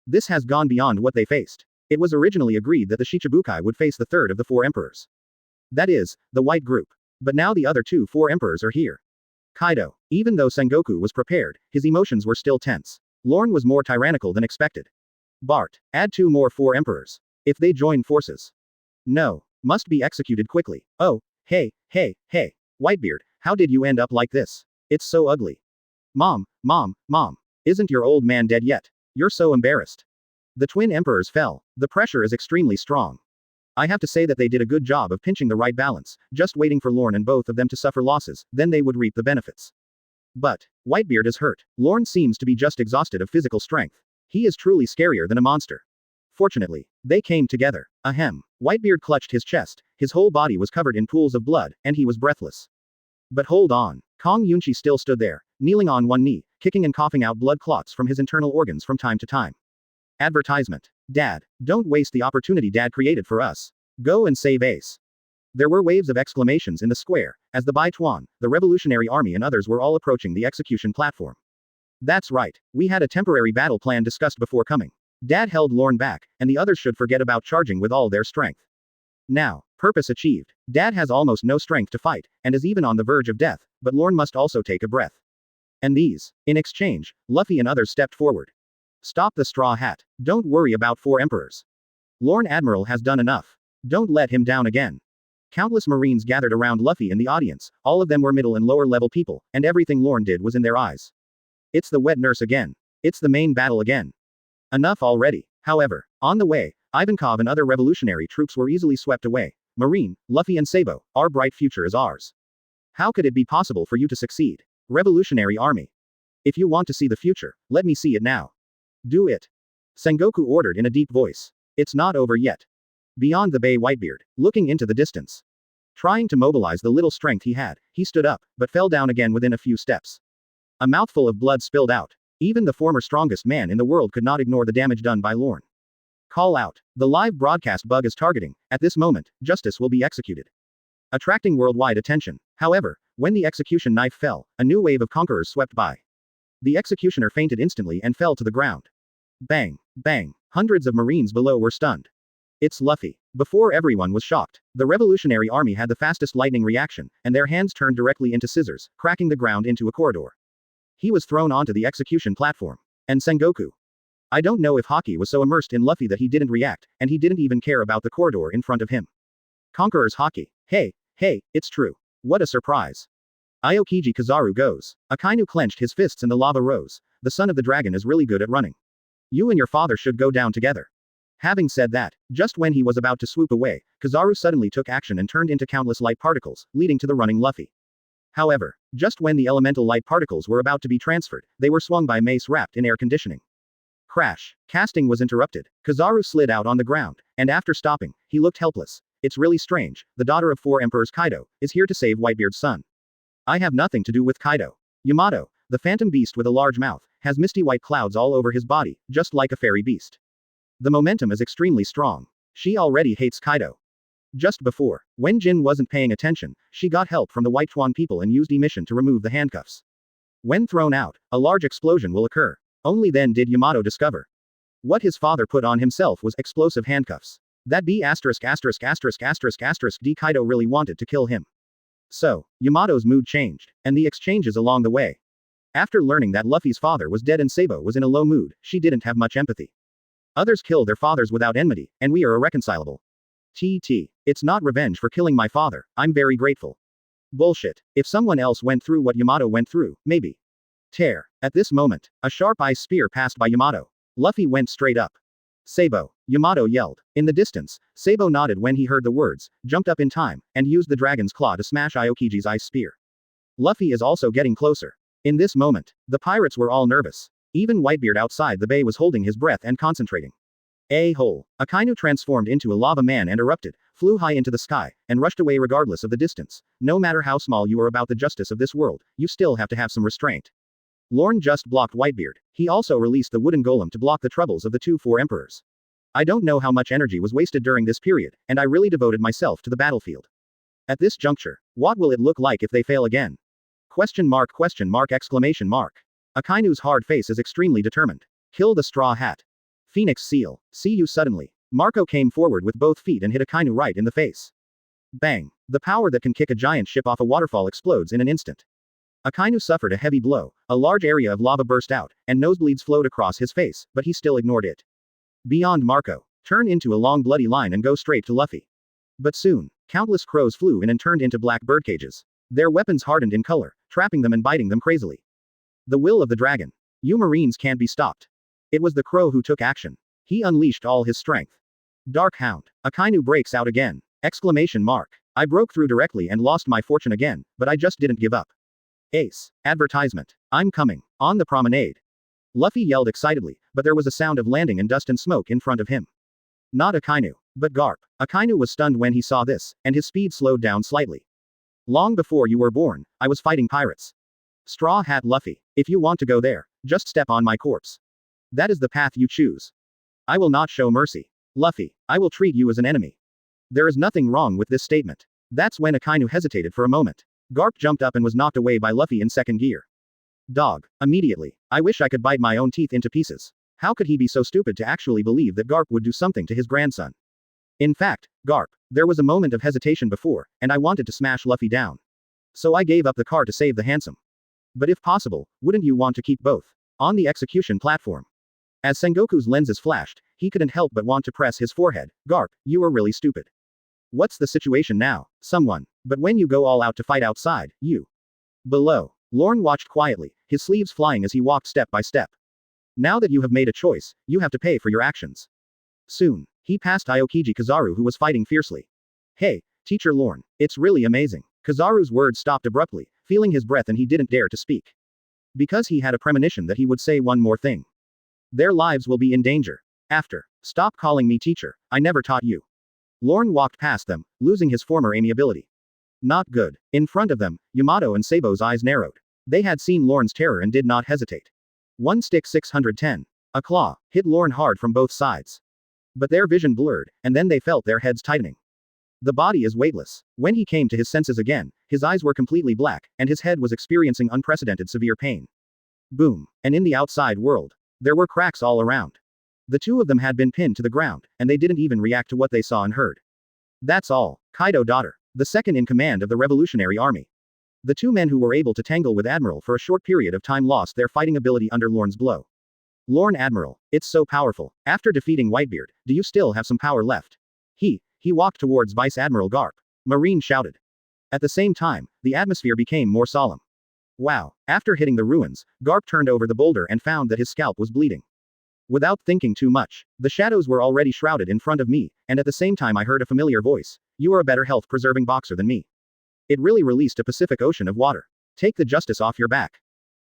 This has gone beyond what they faced. It was originally agreed that the Shichibukai would face the 3rd of the 4 emperors. That is, the white group. But now the other four emperors are here. Kaido. Even though Sengoku was prepared, his emotions were still tense. Lorne was more tyrannical than expected. Bart. Add 2 more 4 emperors. If they join forces. No. Must be executed quickly. Oh, hey. Whitebeard, how did you end up like this? It's so ugly. Mom. Isn't your old man dead yet? You're so embarrassed. The twin emperors fell. The pressure is extremely strong. I have to say that they did a good job of pinching the right balance, just waiting for Lorne and both of them to suffer losses, then they would reap the benefits. But Whitebeard is hurt. Lorne seems to be just exhausted of physical strength. He is truly scarier than a monster. Fortunately, they came together. Ahem. Whitebeard clutched his chest, his whole body was covered in pools of blood, and he was breathless. But hold on. Kong Yunchi still stood there, kneeling on one knee, kicking and coughing out blood clots from his internal organs from time to time. Advertisement. Dad, don't waste the opportunity Dad created for us. Go and save Ace. There were waves of exclamations in the square, as the Baituan, the Revolutionary Army and others were all approaching the execution platform. That's right, we had a temporary battle plan discussed before coming. Dad held Lorne back, and the others should forget about charging with all their strength. Now, purpose achieved. Dad has almost no strength to fight, and is even on the verge of death, but Lorne must also take a breath. And these. In exchange, Luffy and others stepped forward. Stop the straw hat. Don't worry about 4 emperors. Lorne Admiral has done enough. Don't let him down again. Countless Marines gathered around Luffy in the audience, all of them were middle and lower level people, and everything Lorne did was in their eyes. It's the wet nurse again. It's the main battle again. Enough already. However, on the way, Ivankov and other revolutionary troops were easily swept away. Marine, Luffy and Sabo, our bright future is ours. How could it be possible for you to succeed? Revolutionary Army. If you want to see the future, let me see it now. Do it. Sengoku ordered in a deep voice. It's not over yet. Beyond the bay Whitebeard, looking into the distance. Trying to mobilize the little strength he had, he stood up, but fell down again within a few steps. A mouthful of blood spilled out. Even the former strongest man in the world could not ignore the damage done by Lorne. Call out. The live broadcast bug is targeting. At this moment, justice will be executed. Attracting worldwide attention. However, when the execution knife fell, a new wave of conquerors swept by. The executioner fainted instantly and fell to the ground. Bang, bang. Hundreds of Marines below were stunned. It's Luffy. Before everyone was shocked, the Revolutionary Army had the fastest lightning reaction, and their hands turned directly into scissors, cracking the ground into a corridor. He was thrown onto the execution platform. And Sengoku. I don't know if Haki was so immersed in Luffy that he didn't react, and he didn't even care about the corridor in front of him. Conqueror's Haki. Hey, it's true. What a surprise. Aokiji Kizaru goes. Akainu clenched his fists and the lava rose. The son of the dragon is really good at running. You and your father should go down together. Having said that, just when he was about to swoop away, Kizaru suddenly took action and turned into countless light particles, leading to the running Luffy. However, just when the elemental light particles were about to be transferred, they were swung by mace wrapped in air conditioning. Crash. Casting was interrupted. Kizaru slid out on the ground, and after stopping, he looked helpless. It's really strange. The daughter of 4 emperors Kaido is here to save Whitebeard's son. I have nothing to do with Kaido. Yamato, the phantom beast with a large mouth, has misty white clouds all over his body, just like a fairy beast. The momentum is extremely strong. She already hates Kaido. Just before, when Jin wasn't paying attention, she got help from the Whitetuan people and used emission to remove the handcuffs. When thrown out, a large explosion will occur. Only then did Yamato discover. What his father put on himself was explosive handcuffs. That D Kaido really wanted to kill him. So, Yamato's mood changed, and the exchanges along the way. After learning that Luffy's father was dead and Sabo was in a low mood, she didn't have much empathy. Others kill their fathers without enmity, and we are irreconcilable. It's not revenge for killing my father, I'm very grateful. Bullshit. If someone else went through what Yamato went through, maybe. Tear. At this moment, a sharp ice spear passed by Yamato. Luffy went straight up. Sabo. Yamato yelled. In the distance, Sabo nodded when he heard the words, jumped up in time, and used the dragon's claw to smash Aokiji's ice spear. Luffy is also getting closer. In this moment, the pirates were all nervous. Even Whitebeard outside the bay was holding his breath and concentrating. A-hole. Akainu transformed into a lava man and erupted, flew high into the sky, and rushed away regardless of the distance. No matter how small you are about the justice of this world, you still have to have some restraint. Lorne just blocked Whitebeard. He also released the wooden golem to block the troubles of the 4 emperors. I don't know how much energy was wasted during this period, and I really devoted myself to the battlefield. At this juncture, what will it look like if they fail again? Question mark. Akainu's hard face is extremely determined. Kill the straw hat. Phoenix Seal. See you suddenly. Marco came forward with both feet and hit Akainu right in the face. Bang. The power that can kick a giant ship off a waterfall explodes in an instant. Akainu suffered a heavy blow, a large area of lava burst out, and nosebleeds flowed across his face, but he still ignored it. Beyond Marco. Turn into a long bloody line and go straight to Luffy. But soon, countless crows flew in and turned into black bird cages. Their weapons hardened in color, trapping them and biting them crazily. The will of the dragon. You Marines can't be stopped. It was the crow who took action. He unleashed all his strength. Dark Hound. Akainu breaks out again. Exclamation mark. I broke through directly and lost my fortune again, but I just didn't give up. Ace. Advertisement. I'm coming. On the promenade. Luffy yelled excitedly, but there was a sound of landing and dust and smoke in front of him. Not Akainu, but Garp. Akainu was stunned when he saw this, and his speed slowed down slightly. Long before you were born, I was fighting pirates. Straw Hat Luffy. If you want to go there, just step on my corpse. That is the path you choose. I will not show mercy. Luffy, I will treat you as an enemy. There is nothing wrong with this statement. That's when Akainu hesitated for a moment. Garp jumped up and was knocked away by Luffy in second gear. Dog. Immediately. I wish I could bite my own teeth into pieces. How could he be so stupid to actually believe that Garp would do something to his grandson? In fact, Garp, there was a moment of hesitation before, and I wanted to smash Luffy down. So I gave up the car to save the handsome. But if possible, wouldn't you want to keep both? On the execution platform. As Sengoku's lenses flashed, he couldn't help but want to press his forehead. Garp, you are really stupid. What's the situation now? Someone. But when you go all out to fight outside, you. Below. Lorne watched quietly, his sleeves flying as he walked step by step. Now that you have made a choice, you have to pay for your actions. Soon, he passed Aokiji Kizaru who was fighting fiercely. Hey, Teacher Lorne, it's really amazing. Kizaru's words stopped abruptly, feeling his breath and he didn't dare to speak. Because he had a premonition that he would say one more thing. Their lives will be in danger. After. Stop calling me teacher, I never taught you. Lorne walked past them, losing his former amiability. Not good. In front of them, Yamato and Sabo's eyes narrowed. They had seen Lorne's terror and did not hesitate. One stick 610. A claw hit Lorne hard from both sides. But their vision blurred, and then they felt their heads tightening. The body is weightless. When he came to his senses again, his eyes were completely black, and his head was experiencing unprecedented severe pain. Boom. And in the outside world, there were cracks all around. The two of them had been pinned to the ground, and they didn't even react to what they saw and heard. That's all. Kaido daughter. The second in command of the Revolutionary Army. The two men who were able to tangle with Admiral for a short period of time lost their fighting ability under Lorne's blow. Lorne Admiral, it's so powerful. After defeating Whitebeard, do you still have some power left? He walked towards Vice Admiral Garp. Marine shouted. At the same time, the atmosphere became more solemn. Wow. After hitting the ruins, Garp turned over the boulder and found that his scalp was bleeding. Without thinking too much, the shadows were already shrouded in front of me, and at the same time I heard a familiar voice. You are a better health-preserving boxer than me. It really released a Pacific Ocean of water. Take the justice off your back.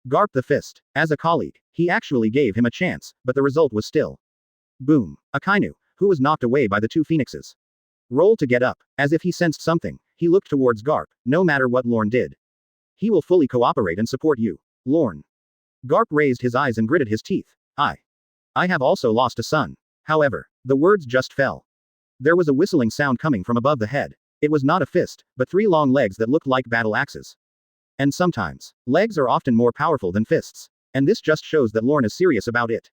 Garp the fist. As a colleague, he actually gave him a chance, but the result was still. Boom. Akainu, who was knocked away by the two phoenixes. Roll to get up. As if he sensed something, he looked towards Garp, no matter what Lorne did. He will fully cooperate and support you. Lorne. Garp raised his eyes and gritted his teeth. I have also lost a son. However, the words just fell. There was a whistling sound coming from above the head. It was not a fist, but three long legs that looked like battle axes. And sometimes, legs are often more powerful than fists. And this just shows that Lorne is serious about it.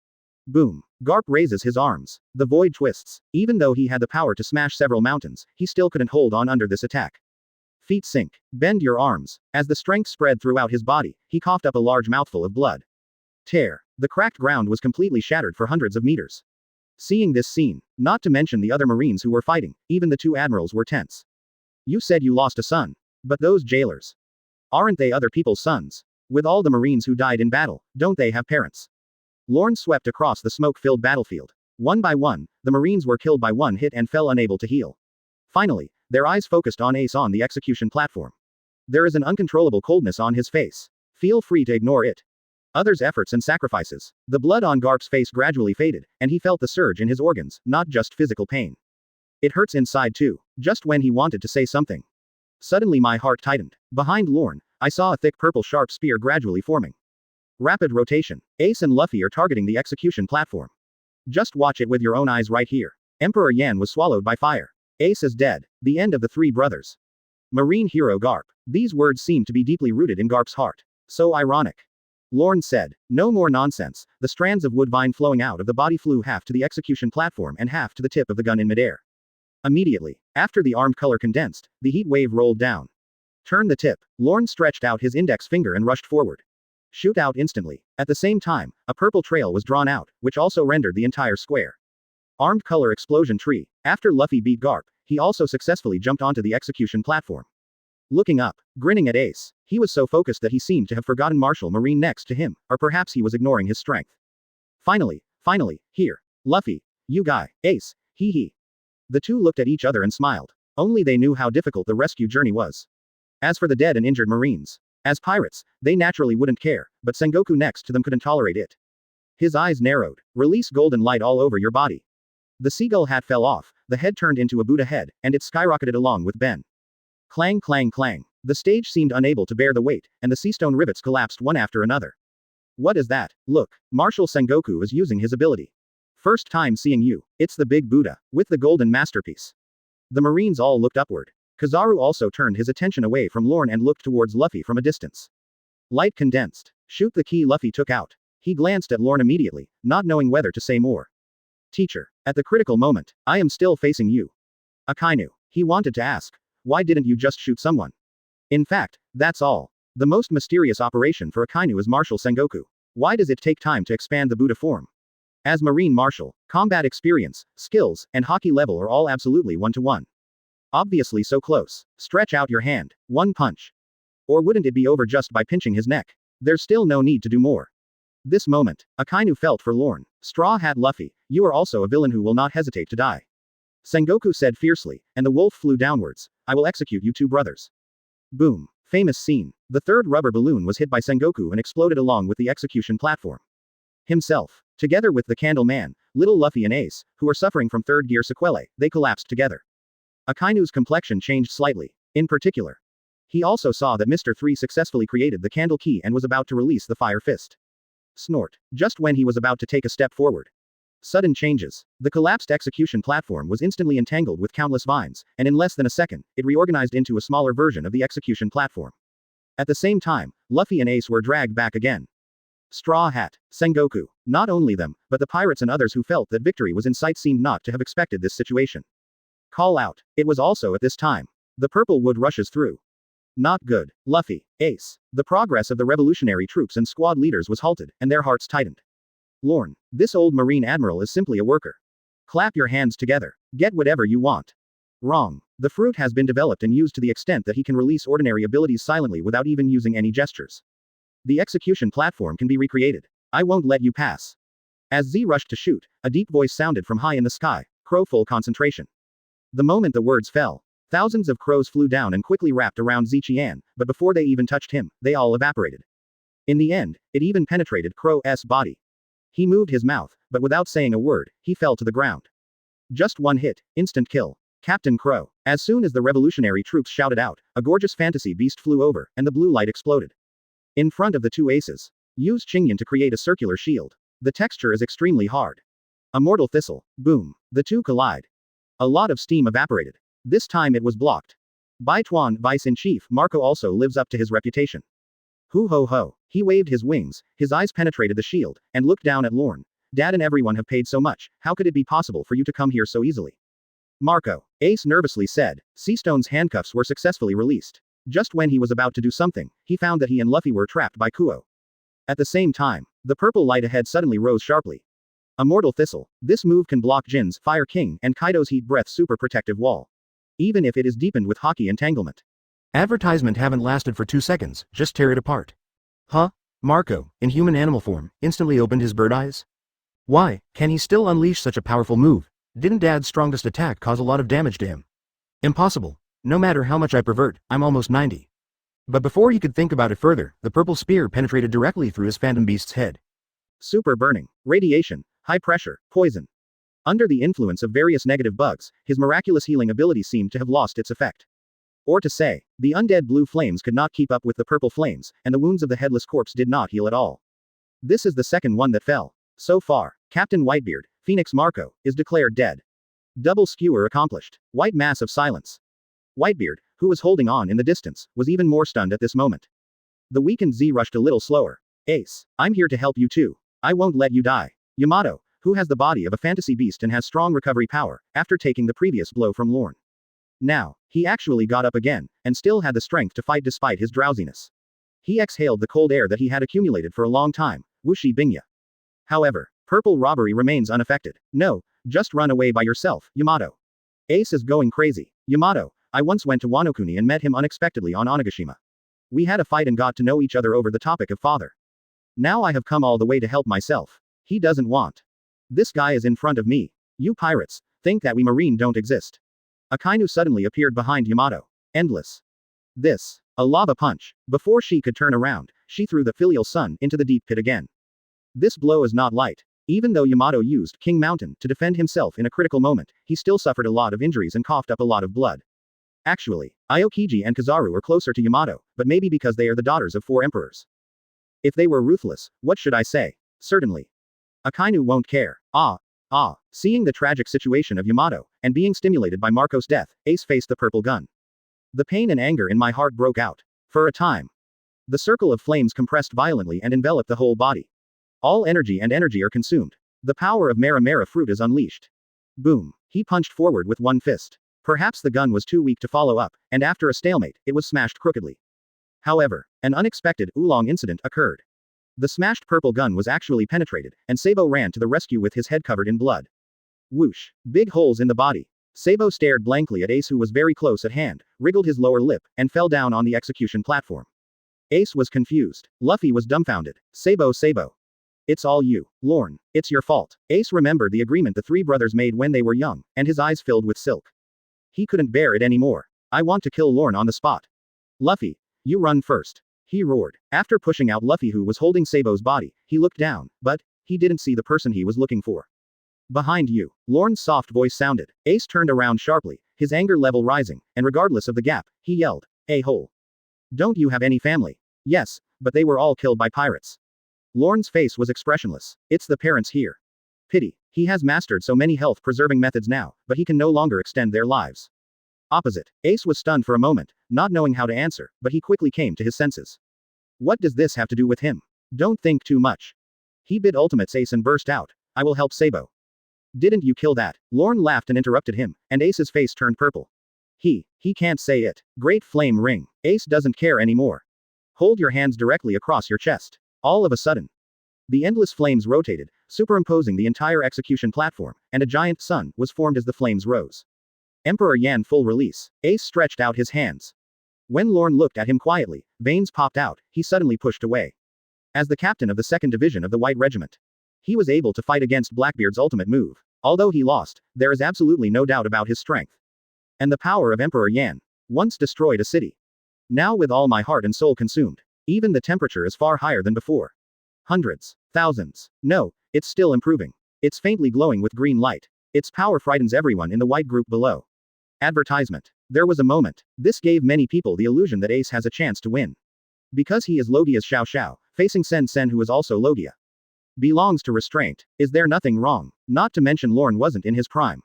Boom. Garp raises his arms. The void twists. Even though he had the power to smash several mountains, he still couldn't hold on under this attack. Feet sink. Bend your arms. As the strength spread throughout his body, he coughed up a large mouthful of blood. Tear. The cracked ground was completely shattered for hundreds of meters. Seeing this scene, not to mention the other Marines who were fighting, even the two admirals were tense. You said you lost a son. But those jailers. Aren't they other people's sons? With all the Marines who died in battle, don't they have parents? Lorne swept across the smoke-filled battlefield. One by one, the Marines were killed by one hit and fell unable to heal. Finally, their eyes focused on Ace on the execution platform. There is an uncontrollable coldness on his face. Feel free to ignore it. Others' efforts and sacrifices. The blood on Garp's face gradually faded, and he felt the surge in his organs, not just physical pain. It hurts inside too, just when he wanted to say something. Suddenly my heart tightened. Behind Lorne, I saw a thick purple sharp spear gradually forming. Rapid rotation. Ace and Luffy are targeting the execution platform. Just watch it with your own eyes right here. Emperor Yan was swallowed by fire. Ace is dead. The end of the three brothers. Marine hero Garp. These words seemed to be deeply rooted in Garp's heart. So ironic. Lorne said, no more nonsense. The strands of wood vine flowing out of the body flew half to the execution platform and half to the tip of the gun in midair. Immediately, after the armed color condensed, the heat wave rolled down. Turn the tip. Lorne stretched out his index finger and rushed forward. Shoot out instantly. At the same time, a purple trail was drawn out, which also rendered the entire square. Armed color explosion tree. After Luffy beat Garp, he also successfully jumped onto the execution platform. Looking up, grinning at Ace, he was so focused that he seemed to have forgotten Martial Marine next to him, or perhaps he was ignoring his strength. Finally, here. Luffy. You guy. Ace. Hee. The two looked at each other and smiled. Only they knew how difficult the rescue journey was. As for the dead and injured Marines, as pirates, they naturally wouldn't care, but Sengoku next to them couldn't tolerate it. His eyes narrowed. Release golden light all over your body. The seagull hat fell off, the head turned into a Buddha head, and it skyrocketed along with Ben. Clang clang clang. The stage seemed unable to bear the weight, and the seastone rivets collapsed one after another. What is that? Look, Martial Sengoku is using his ability. First time seeing you. It's the big Buddha, with the golden masterpiece. The Marines all looked upward. Kizaru also turned his attention away from Lorne and looked towards Luffy from a distance. Light condensed. Shoot the key Luffy took out. He glanced at Lorne immediately, not knowing whether to say more. Teacher. At the critical moment, I am still facing you. Akainu. He wanted to ask. Why didn't you just shoot someone? In fact, that's all. The most mysterious operation for Akainu is Martial Sengoku. Why does it take time to expand the Buddha form? As Marine Martial, combat experience, skills, and hockey level are all absolutely 1-to-1. Obviously so close. Stretch out your hand. One punch. Or wouldn't it be over just by pinching his neck? There's still no need to do more. This moment, Akainu felt for Lorne. Straw Hat Luffy, you are also a villain who will not hesitate to die. Sengoku said fiercely, and the wolf flew downwards. I will execute you two brothers. Boom. Famous scene. The third rubber balloon was hit by Sengoku and exploded along with the execution platform. Himself. Together with the Candle Man, Little Luffy and Ace, who are suffering from third gear sequelae, they collapsed together. Akainu's complexion changed slightly. In particular, he also saw that Mr. 3 successfully created the candle key and was about to release the fire fist. Snort. Just when he was about to take a step forward. Sudden changes. The collapsed execution platform was instantly entangled with countless vines, and in less than a second, it reorganized into a smaller version of the execution platform. At the same time, Luffy and Ace were dragged back again. Straw Hat. Sengoku. Not only them, but the pirates and others who felt that victory was in sight seemed not to have expected this situation. Call out. It was also at this time. The purple wood rushes through. Not good. Luffy. Ace. The progress of the revolutionary troops and squad leaders was halted, and their hearts tightened. Lorne. This old Marine Admiral is simply a worker. Clap your hands together. Get whatever you want. Wrong. The fruit has been developed and used to the extent that he can release ordinary abilities silently without even using any gestures. The execution platform can be recreated. I won't let you pass. As Z rushed to shoot, a deep voice sounded from high in the sky. Crow full concentration. The moment the words fell, thousands of crows flew down and quickly wrapped around Ziqian, but before they even touched him, they all evaporated. In the end, it even penetrated Crow's body. He moved his mouth, but without saying a word, he fell to the ground. Just one hit, instant kill. Captain Crow. As soon as the revolutionary troops shouted out, a gorgeous fantasy beast flew over, and the blue light exploded. In front of the two aces. Use Qingyan to create a circular shield. The texture is extremely hard. A mortal thistle. Boom. The two collide. A lot of steam evaporated. This time it was blocked. Baituan, Vice-in-Chief Marco also lives up to his reputation. Hoo ho ho. He waved his wings, his eyes penetrated the shield, and looked down at Lorne. Dad and everyone have paid so much, how could it be possible for you to come here so easily? Marco. Ace nervously said. Seastone's handcuffs were successfully released. Just when he was about to do something, he found that he and Luffy were trapped by Kuo. At the same time, the purple light ahead suddenly rose sharply. A mortal thistle. This move can block Jin's Fire King and Kaido's Heat Breath super protective wall. Even if it is deepened with hockey entanglement. Advertisement haven't lasted for 2 seconds, just tear it apart. Huh? Marco, in human animal form, instantly opened his bird eyes. Why, can he still unleash such a powerful move? Didn't Dad's strongest attack cause a lot of damage to him? Impossible. No matter how much I pervert, I'm almost 90. But before he could think about it further, the purple spear penetrated directly through his phantom beast's head. Super burning, radiation, high pressure, poison. Under the influence of various negative bugs, his miraculous healing ability seemed to have lost its effect. Or to say, the undead blue flames could not keep up with the purple flames, and the wounds of the headless corpse did not heal at all. This is the second one that fell. So far, Captain Whitebeard, Phoenix Marco, is declared dead. Double skewer accomplished. White mass of silence. Whitebeard, who was holding on in the distance, was even more stunned at this moment. The weakened Z rushed a little slower. Ace, I'm here to help you too. I won't let you die. Yamato, who has the body of a fantasy beast and has strong recovery power, after taking the previous blow from Lorne. Now, he actually got up again, and still had the strength to fight despite his drowsiness. He exhaled the cold air that he had accumulated for a long time, Wuxi Bingya. However, purple robbery remains unaffected. No, just run away by yourself, Yamato. Ace is going crazy. Yamato, I once went to Wanokuni and met him unexpectedly on Onigashima. We had a fight and got to know each other over the topic of father. Now I have come all the way to help myself. He doesn't want. This guy is in front of me. You pirates, think that we marine don't exist. Akainu suddenly appeared behind Yamato. Endless. This. A lava punch. Before she could turn around, she threw the filial son into the deep pit again. This blow is not light. Even though Yamato used King Mountain to defend himself in a critical moment, he still suffered a lot of injuries and coughed up a lot of blood. Actually, Aokiji and Kizaru are closer to Yamato, but maybe because they are the daughters of 4 emperors. If they were ruthless, what should I say? Certainly. Akainu won't care. Seeing the tragic situation of Yamato, and being stimulated by Marco's death, Ace faced the purple gun. The pain and anger in my heart broke out. For a time. The circle of flames compressed violently and enveloped the whole body. All energy are consumed. The power of Mara fruit is unleashed. Boom. He punched forward with one fist. Perhaps the gun was too weak to follow up, and after a stalemate, it was smashed crookedly. However, an unexpected oolong incident occurred. The smashed purple gun was actually penetrated, and Sabo ran to the rescue with his head covered in blood. Whoosh. Big holes in the body. Sabo stared blankly at Ace, who was very close at hand, wriggled his lower lip, and fell down on the execution platform. Ace was confused. Luffy was dumbfounded. Sabo. It's all you, Lorne. It's your fault. Ace remembered the agreement the 3 brothers made when they were young, and his eyes filled with silk. He couldn't bear it anymore. I want to kill Lorne on the spot. Luffy, you run first. He roared. After pushing out Luffy, who was holding Sabo's body, he looked down, but he didn't see the person he was looking for. Behind you. Lorne's soft voice sounded. Ace turned around sharply, his anger level rising, and regardless of the gap, he yelled, "A-hole. Don't you have any family?" Yes, but they were all killed by pirates. Lorne's face was expressionless. It's the parents here. Pity. He has mastered so many health-preserving methods now, but he can no longer extend their lives. Opposite. Ace was stunned for a moment, not knowing how to answer, but he quickly came to his senses. What does this have to do with him? Don't think too much. He bid ultimates Ace and burst out, I will help Sabo. Didn't you kill that? Lorne laughed and interrupted him, and Ace's face turned purple. He can't say it. Great flame ring. Ace doesn't care anymore. Hold your hands directly across your chest. All of a sudden, the endless flames rotated, superimposing the entire execution platform, and a giant sun was formed as the flames rose. Emperor Yan full release. Ace stretched out his hands. When Lorne looked at him quietly, veins popped out, he suddenly pushed away. As the captain of the 2nd Division of the White Regiment, he was able to fight against Blackbeard's ultimate move. Although he lost, there is absolutely no doubt about his strength. And the power of Emperor Yan. Once destroyed a city. Now with all my heart and soul consumed. Even the temperature is far higher than before. Hundreds. Thousands. No, it's still improving. It's faintly glowing with green light. Its power frightens everyone in the white group below. Advertisement. There was a moment. This gave many people the illusion that Ace has a chance to win. Because he is Logia's Xiao Xiao, facing Sen, who is also Logia. Belongs to restraint. Is there nothing wrong? Not to mention Lorne wasn't in his prime.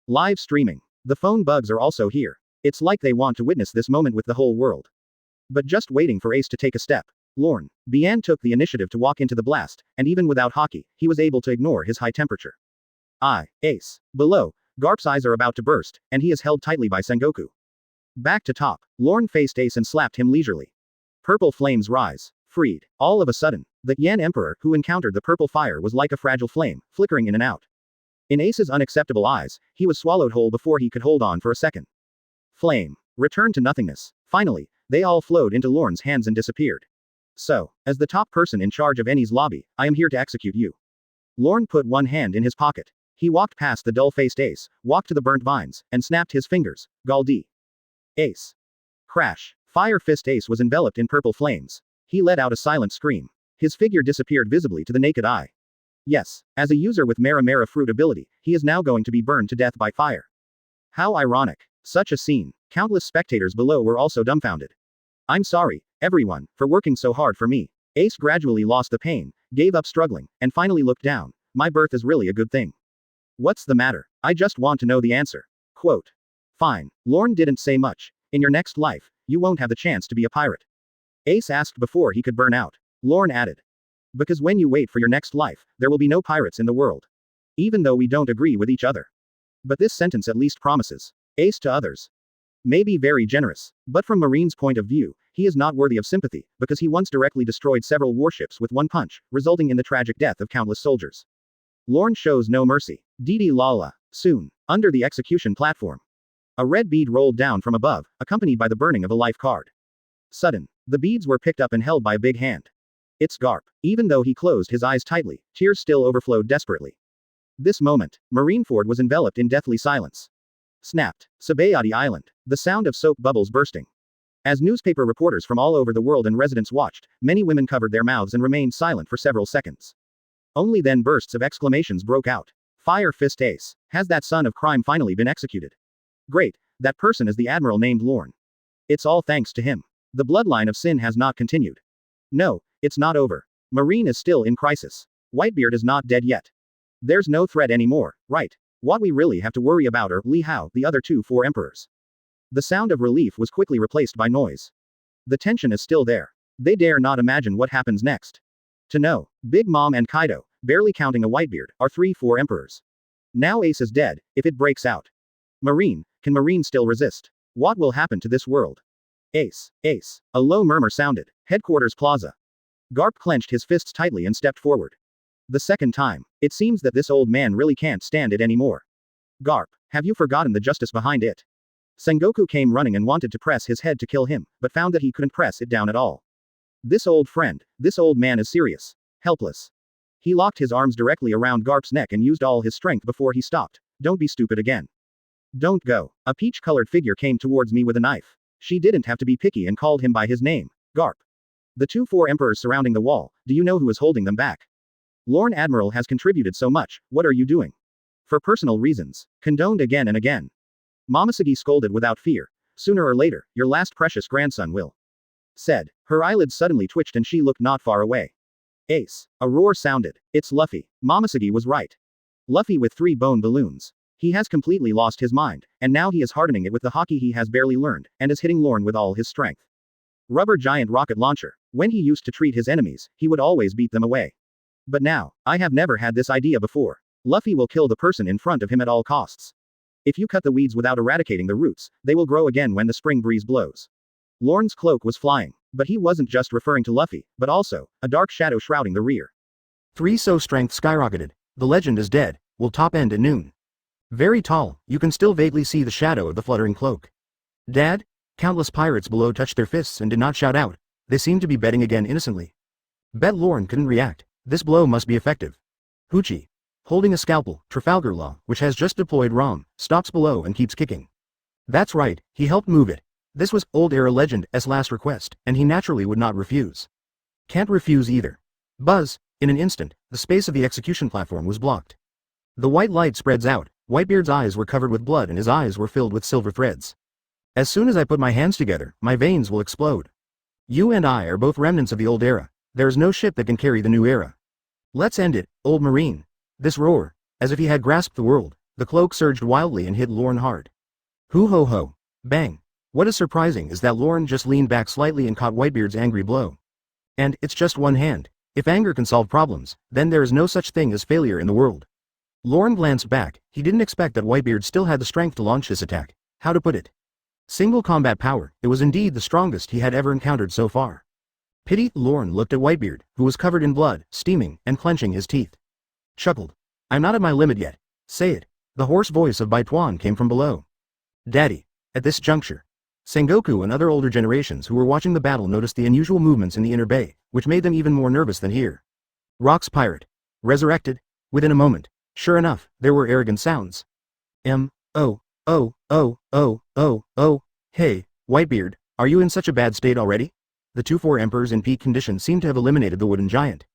Live streaming. The phone bugs are also here. It's like they want to witness this moment with the whole world. But just waiting for Ace to take a step. Lorne. Bian took the initiative to walk into the blast, and even without hockey, he was able to ignore his high temperature. Ace. Below, Garp's eyes are about to burst, and he is held tightly by Sengoku. Back to top. Lorne faced Ace and slapped him leisurely. Purple flames rise. Freed. All of a sudden, the Yan Emperor who encountered the purple fire was like a fragile flame, flickering in and out. In Ace's unacceptable eyes, he was swallowed whole before he could hold on for a second. Flame. Returned to nothingness. Finally, they all flowed into Lorne's hands and disappeared. So, as the top person in charge of Enies Lobby, I am here to execute you. Lorne put one hand in his pocket. He walked past the dull-faced Ace, walked to the burnt vines, and snapped his fingers. Galdi. Ace. Crash. Fire Fist Ace was enveloped in purple flames. He let out a silent scream. His figure disappeared visibly to the naked eye. Yes, as a user with Mara fruit ability, he is now going to be burned to death by fire. How ironic. Such a scene. Countless spectators below were also dumbfounded. I'm sorry, everyone, for working so hard for me. Ace gradually lost the pain, gave up struggling, and finally looked down. My birth is really a good thing. What's the matter? I just want to know the answer. Quote. Fine. Lorne didn't say much. In your next life, you won't have the chance to be a pirate. Ace asked before he could burn out. Lorne added. Because when you wait for your next life, there will be no pirates in the world. Even though we don't agree with each other. But this sentence at least promises. Ace to others. May be very generous. But from Marine's point of view, he is not worthy of sympathy, because he once directly destroyed several warships with one punch, resulting in the tragic death of countless soldiers. Lorne shows no mercy. Didi Lala. Soon. Under the execution platform. A red bead rolled down from above, accompanied by the burning of a life card. Sudden. The beads were picked up and held by a big hand. It's Garp. Even though he closed his eyes tightly, tears still overflowed desperately. This moment, Marineford was enveloped in deathly silence. Snapped. Sabaody Island. The sound of soap bubbles bursting. As newspaper reporters from all over the world and residents watched, many women covered their mouths and remained silent for several seconds. Only then bursts of exclamations broke out. Fire Fist Ace. Has that son of crime finally been executed? Great. That person is the admiral named Lorne. It's all thanks to him. The bloodline of sin has not continued. No, it's not over. Marine is still in crisis. Whitebeard is not dead yet. There's no threat anymore, right? What we really have to worry about are Li Hao, the other four emperors. The sound of relief was quickly replaced by noise. The tension is still there. They dare not imagine what happens next. To know, Big Mom and Kaido, barely counting a Whitebeard, are four emperors. Now Ace is dead, if it breaks out. Marine, can Marine still resist? What will happen to this world? Ace, Ace. A low murmur sounded. Headquarters Plaza. Garp clenched his fists tightly and stepped forward. The second time. It seems that this old man really can't stand it anymore. Garp, have you forgotten the justice behind it? Sengoku came running and wanted to press his head to kill him, but found that he couldn't press it down at all. This old friend, this old man is serious. Helpless. He locked his arms directly around Garp's neck and used all his strength before he stopped. Don't be stupid again. Don't go. A peach-colored figure came towards me with a knife. She didn't have to be picky and called him by his name, Garp. The four emperors surrounding the wall, do you know who is holding them back? Lorne Admiral has contributed so much, what are you doing? For personal reasons. Condoned again and again. Momosuke scolded without fear. Sooner or later, your last precious grandson will. Said. Her eyelids suddenly twitched and she looked not far away. Ace. A roar sounded. It's Luffy. Momosuke was right. Luffy with 3 bone balloons. He has completely lost his mind, and now he is hardening it with the hockey he has barely learned, and is hitting Lorne with all his strength. Rubber giant rocket launcher. When he used to treat his enemies, he would always beat them away. But now, I have never had this idea before. Luffy will kill the person in front of him at all costs. If you cut the weeds without eradicating the roots, they will grow again when the spring breeze blows. Lorne's cloak was flying, but he wasn't just referring to Luffy, but also, a dark shadow shrouding the rear. 3 So strength skyrocketed. The legend is dead, will top end at noon. Very tall, you can still vaguely see the shadow of the fluttering cloak. Dad? Countless pirates below touched their fists and did not shout out. They seemed to be betting again innocently. Bet Lorne couldn't react. This blow must be effective. Hoochie. Holding a scalpel, Trafalgar Law, which has just deployed ROM, stops below and keeps kicking. That's right, he helped move it. This was Old Era Legend's last request, and he naturally would not refuse. Can't refuse either. Buzz, in an instant, the space of the execution platform was blocked. The white light spreads out. Whitebeard's eyes were covered with blood and his eyes were filled with silver threads. As soon as I put my hands together, my veins will explode. You and I are both remnants of the old era. There is no ship that can carry the new era. Let's end it, old Marine. This roar, as if he had grasped the world, the cloak surged wildly and hit Lorne hard. Hoo ho ho. Bang. What is surprising is that Lorne just leaned back slightly and caught Whitebeard's angry blow. And it's just one hand. If anger can solve problems, then there is no such thing as failure in the world. Lorne glanced back. He didn't expect that Whitebeard still had the strength to launch this attack. How to put it? Single combat power. It was indeed the strongest he had ever encountered so far. Pity. Lorne looked at Whitebeard, who was covered in blood, steaming, and clenching his teeth. Chuckled. I'm not at my limit yet. Say it. The hoarse voice of Baituan came from below. Daddy. At this juncture, Sengoku and other older generations who were watching the battle noticed the unusual movements in the inner bay, which made them even more nervous than here. Rock's pirate. Resurrected. Within a moment. Sure enough, there were arrogant sounds. Oh, hey, Whitebeard, are you in such a bad state already? The 4 emperors in peak condition seemed to have eliminated the wooden giant.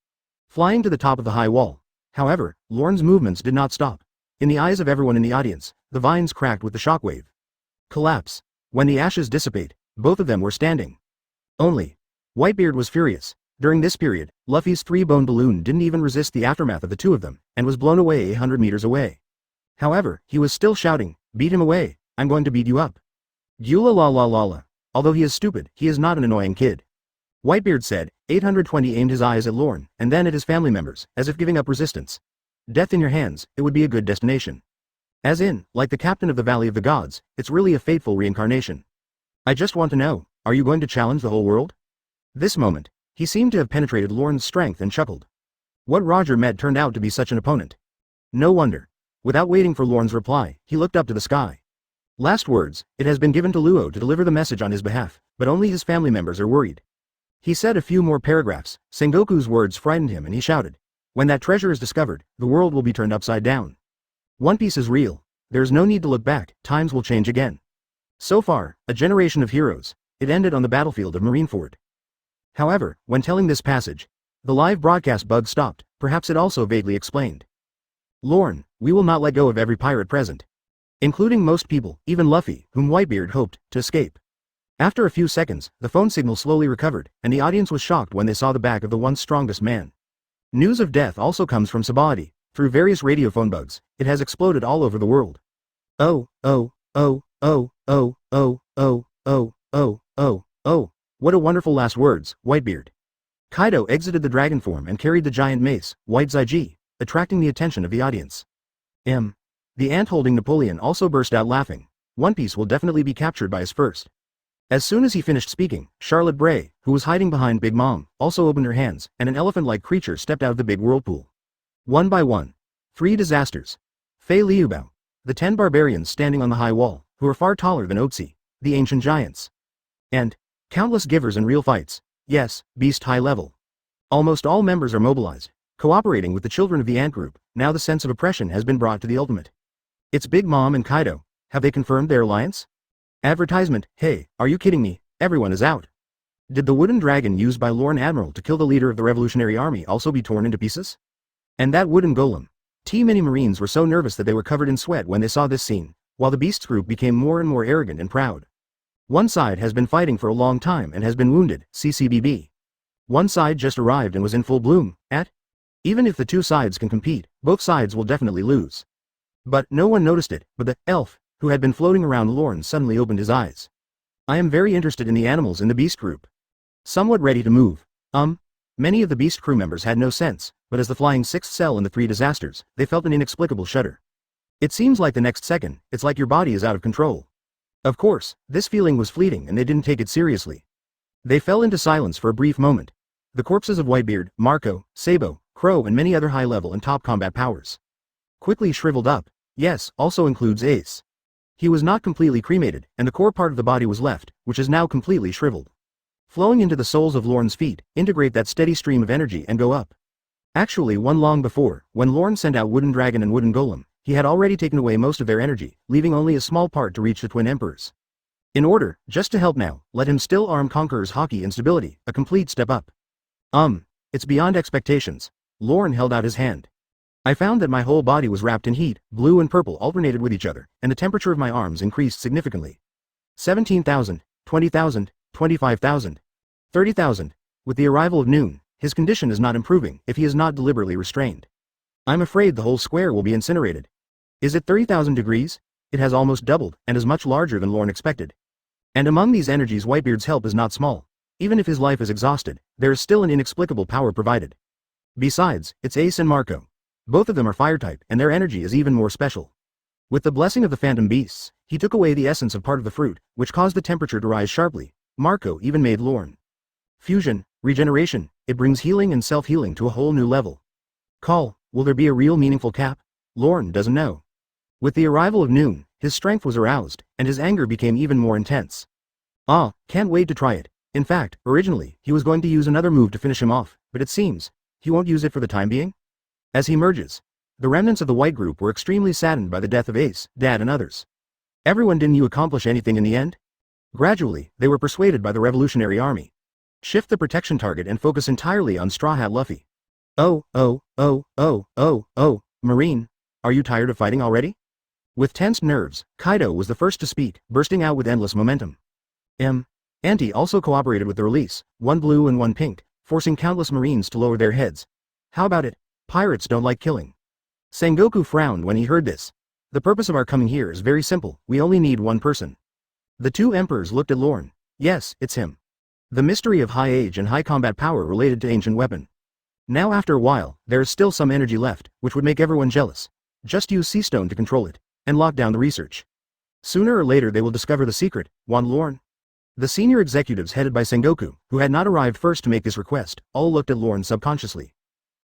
Flying to the top of the high wall. However, Lorne's movements did not stop. In the eyes of everyone in the audience, the vines cracked with the shockwave. Collapse. When the ashes dissipate, both of them were standing. Only. Whitebeard was furious. During this period, Luffy's 3-bone balloon didn't even resist the aftermath of the 2 of them, and was blown away 100 meters away. However, he was still shouting, beat him away, I'm going to beat you up. Gula la la la la. Although he is stupid, he is not an annoying kid. Whitebeard said. 820 aimed his eyes at Lorne, and then at his family members, as if giving up resistance. Death in your hands, it would be a good destination. As in, like the captain of the Valley of the Gods, it's really a fateful reincarnation. I just want to know, are you going to challenge the whole world? This moment, he seemed to have penetrated Lorne's strength and chuckled. What Roger met turned out to be such an opponent. No wonder. Without waiting for Lorne's reply, he looked up to the sky. Last words, it has been given to Luo to deliver the message on his behalf, but only his family members are worried. He said a few more paragraphs. Sengoku's words frightened him and he shouted. When that treasure is discovered, the world will be turned upside down. One Piece is real. There is no need to look back, times will change again. So far, a generation of heroes. It ended on the battlefield of Marineford. However, when telling this passage, the live broadcast bug stopped, perhaps it also vaguely explained. Lorne, we will not let go of every pirate present. Including most people, even Luffy, whom Whitebeard hoped to escape. After a few seconds, the phone signal slowly recovered, and the audience was shocked when they saw the back of the once strongest man. News of death also comes from Sabaody. Through various radiophone bugs, it has exploded all over the world. Oh, oh, oh, oh, oh, oh, oh, oh, oh, oh, oh. What a wonderful last words, Whitebeard. Kaido exited the dragon form and carried the giant mace, White Zaiji, attracting the attention of the audience. The ant holding Napoleon also burst out laughing. One Piece will definitely be captured by us first. As soon as he finished speaking, Charlotte Bray, who was hiding behind Big Mom, also opened her hands, and an elephant-like creature stepped out of the big whirlpool. One by one. 3 disasters. Fei Liubao. The 10 barbarians standing on the high wall, who are far taller than Otzi, the ancient giants. And countless givers in real fights. Yes, beast high level. Almost all members are mobilized, cooperating with the children of the ant group. Now the sense of oppression has been brought to the ultimate. It's Big Mom and Kaido. Have they confirmed their alliance? Advertisement, hey, are you kidding me, everyone is out. Did the wooden dragon used by Lorne Admiral to kill the leader of the Revolutionary Army also be torn into pieces? And that wooden golem. Many Marines were so nervous that they were covered in sweat when they saw this scene, while the Beasts group became more and more arrogant and proud. One side has been fighting for a long time and has been wounded, CCBB. One side just arrived and was in full bloom, Even if the two sides can compete, both sides will definitely lose. But no one noticed it, but the elf, who had been floating around Lorne suddenly opened his eyes. I am very interested in the animals in the Beast group. Somewhat ready to move. Many of the Beast crew members had no sense, but as the flying sixth cell in the 3 disasters, they felt an inexplicable shudder. It seems like the next second, it's like your body is out of control. Of course, this feeling was fleeting and they didn't take it seriously. They fell into silence for a brief moment. The corpses of Whitebeard, Marco, Sabo, Crow and many other high-level and top combat powers quickly shriveled up. Yes, also includes Ace. He was not completely cremated, and the core part of the body was left, which is now completely shriveled. Flowing into the soles of Lorne's feet, integrate that steady stream of energy and go up. Actually one long before, when Lorne sent out Wooden Dragon and Wooden Golem, he had already taken away most of their energy, leaving only a small part to reach the Twin Emperors. In order, just to help now, let him still arm Conqueror's Haki and stability, a complete step up. It's beyond expectations. Lorne held out his hand. I found that my whole body was wrapped in heat, blue and purple alternated with each other, and the temperature of my arms increased significantly. 17,000, 20,000, 25,000, 30,000. With the arrival of noon, his condition is not improving if he is not deliberately restrained. I'm afraid the whole square will be incinerated. Is it 30,000 degrees? It has almost doubled, and is much larger than Lorne expected. And among these energies Whitebeard's help is not small. Even if his life is exhausted, there is still an inexplicable power provided. Besides, it's Ace and Marco. Both of them are fire-type, and their energy is even more special. With the blessing of the Phantom Beasts, he took away the essence of part of the fruit, which caused the temperature to rise sharply. Marco even made Lorne. Fusion, regeneration, it brings healing and self-healing to a whole new level. Call, will there be a real meaningful cap? Lorne doesn't know. With the arrival of noon, his strength was aroused, and his anger became even more intense. Can't wait to try it. In fact, originally, he was going to use another move to finish him off, but it seems, he won't use it for the time being? As he merges, the remnants of the White Group were extremely saddened by the death of Ace, Dad and others. Everyone, didn't you accomplish anything in the end? Gradually, they were persuaded by the Revolutionary Army. Shift the protection target and focus entirely on Straw Hat Luffy. Marine, are you tired of fighting already? With tensed nerves, Kaido was the first to speak, bursting out with endless momentum. Auntie also cooperated with the release, 1 blue and 1 pink, forcing countless Marines to lower their heads. How about it? Pirates don't like killing. Sengoku frowned when he heard this. The purpose of our coming here is very simple, we only need one person. The 2 emperors looked at Lorne. Yes, it's him. The mystery of high age and high combat power related to ancient weapon. Now after a while, there is still some energy left, which would make everyone jealous. Just use Sea Stone to control it, and lock down the research. Sooner or later they will discover the secret, warned Lorne. The senior executives headed by Sengoku, who had not arrived first to make this request, all looked at Lorne subconsciously.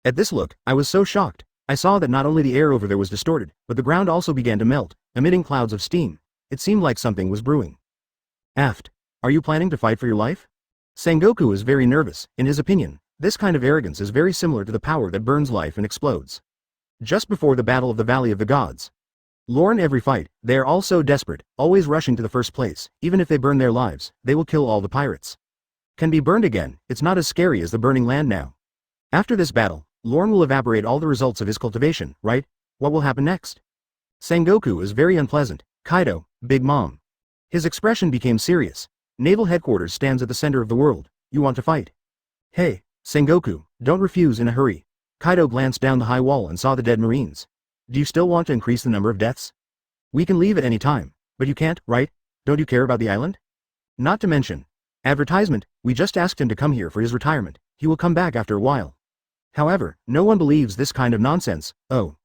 At this look, I was so shocked. I saw that not only the air over there was distorted, but the ground also began to melt, emitting clouds of steam. It seemed like something was brewing. Aft. Are you planning to fight for your life? Sengoku is very nervous. In his opinion, this kind of arrogance is very similar to the power that burns life and explodes. Just before the Battle of the Valley of the Gods. Lorne every fight, they are all so desperate, always rushing to the first place. Even if they burn their lives, they will kill all the pirates. Can be burned again, it's not as scary as the burning land now. After this battle, Lorne will evaporate all the results of his cultivation, right? What will happen next? Sengoku is very unpleasant. Kaido, Big Mom. His expression became serious. Naval headquarters stands at the center of the world. You want to fight? Hey, Sengoku, don't refuse in a hurry. Kaido glanced down the high wall and saw the dead Marines. Do you still want to increase the number of deaths? We can leave at any time, but you can't, right? Don't you care about the island? Not to mention. Advertisement, we just asked him to come here for his retirement. He will come back after a while. However, no one believes this kind of nonsense. Oh.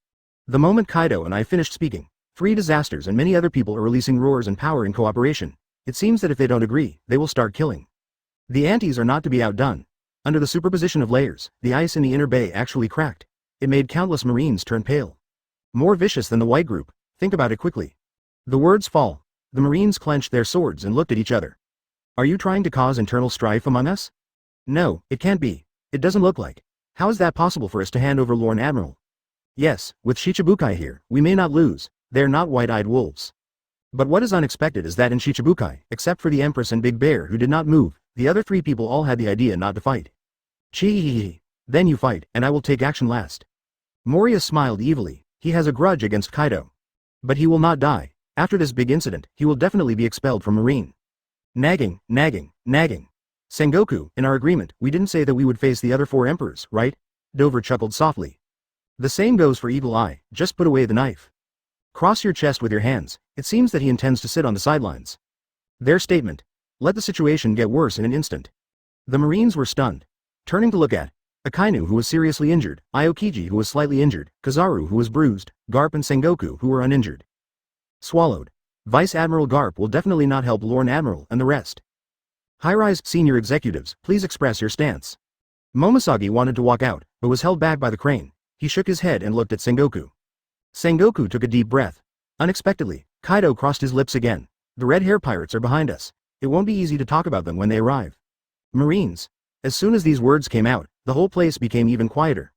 The moment Kaido and I finished speaking, 3 disasters and many other people are releasing roars and power in cooperation. It seems that if they don't agree, they will start killing. The Antes are not to be outdone. Under the superposition of layers, the ice in the inner bay actually cracked. It made countless Marines turn pale. More vicious than the white group. Think about it quickly. The words fall. The Marines clenched their swords and looked at each other. Are you trying to cause internal strife among us? No, it can't be. It doesn't look like. How is that possible for us to hand over Lorne Admiral? Yes, with Shichibukai here, we may not lose. They're not white-eyed wolves. But what is unexpected is that in Shichibukai, except for the Empress and Big Bear who did not move, the other 3 people all had the idea not to fight. Chee. Then you fight, and I will take action last. Moria smiled evilly. He has a grudge against Kaido. But he will not die. After this big incident, he will definitely be expelled from Marine. Nagging. Sengoku, in our agreement, we didn't say that we would face the other 4 emperors, right? Dover chuckled softly. The same goes for Eagle Eye, just put away the knife. Cross your chest with your hands. It seems that he intends to sit on the sidelines. Their statement. Let the situation get worse in an instant. The Marines were stunned. Turning to look at Akainu, who was seriously injured, Aokiji, who was slightly injured, Kizaru, who was bruised, Garp and Sengoku, who were uninjured. Swallowed. Vice Admiral Garp will definitely not help Lorne Admiral and the rest. High-rise senior executives, please express your stance. Momoshage wanted to walk out, but was held back by the crane. He shook his head and looked at Sengoku. Sengoku took a deep breath. Unexpectedly, Kaido crossed his lips again. The red hair pirates are behind us. It won't be easy to talk about them when they arrive. Marines. As soon as these words came out, the whole place became even quieter.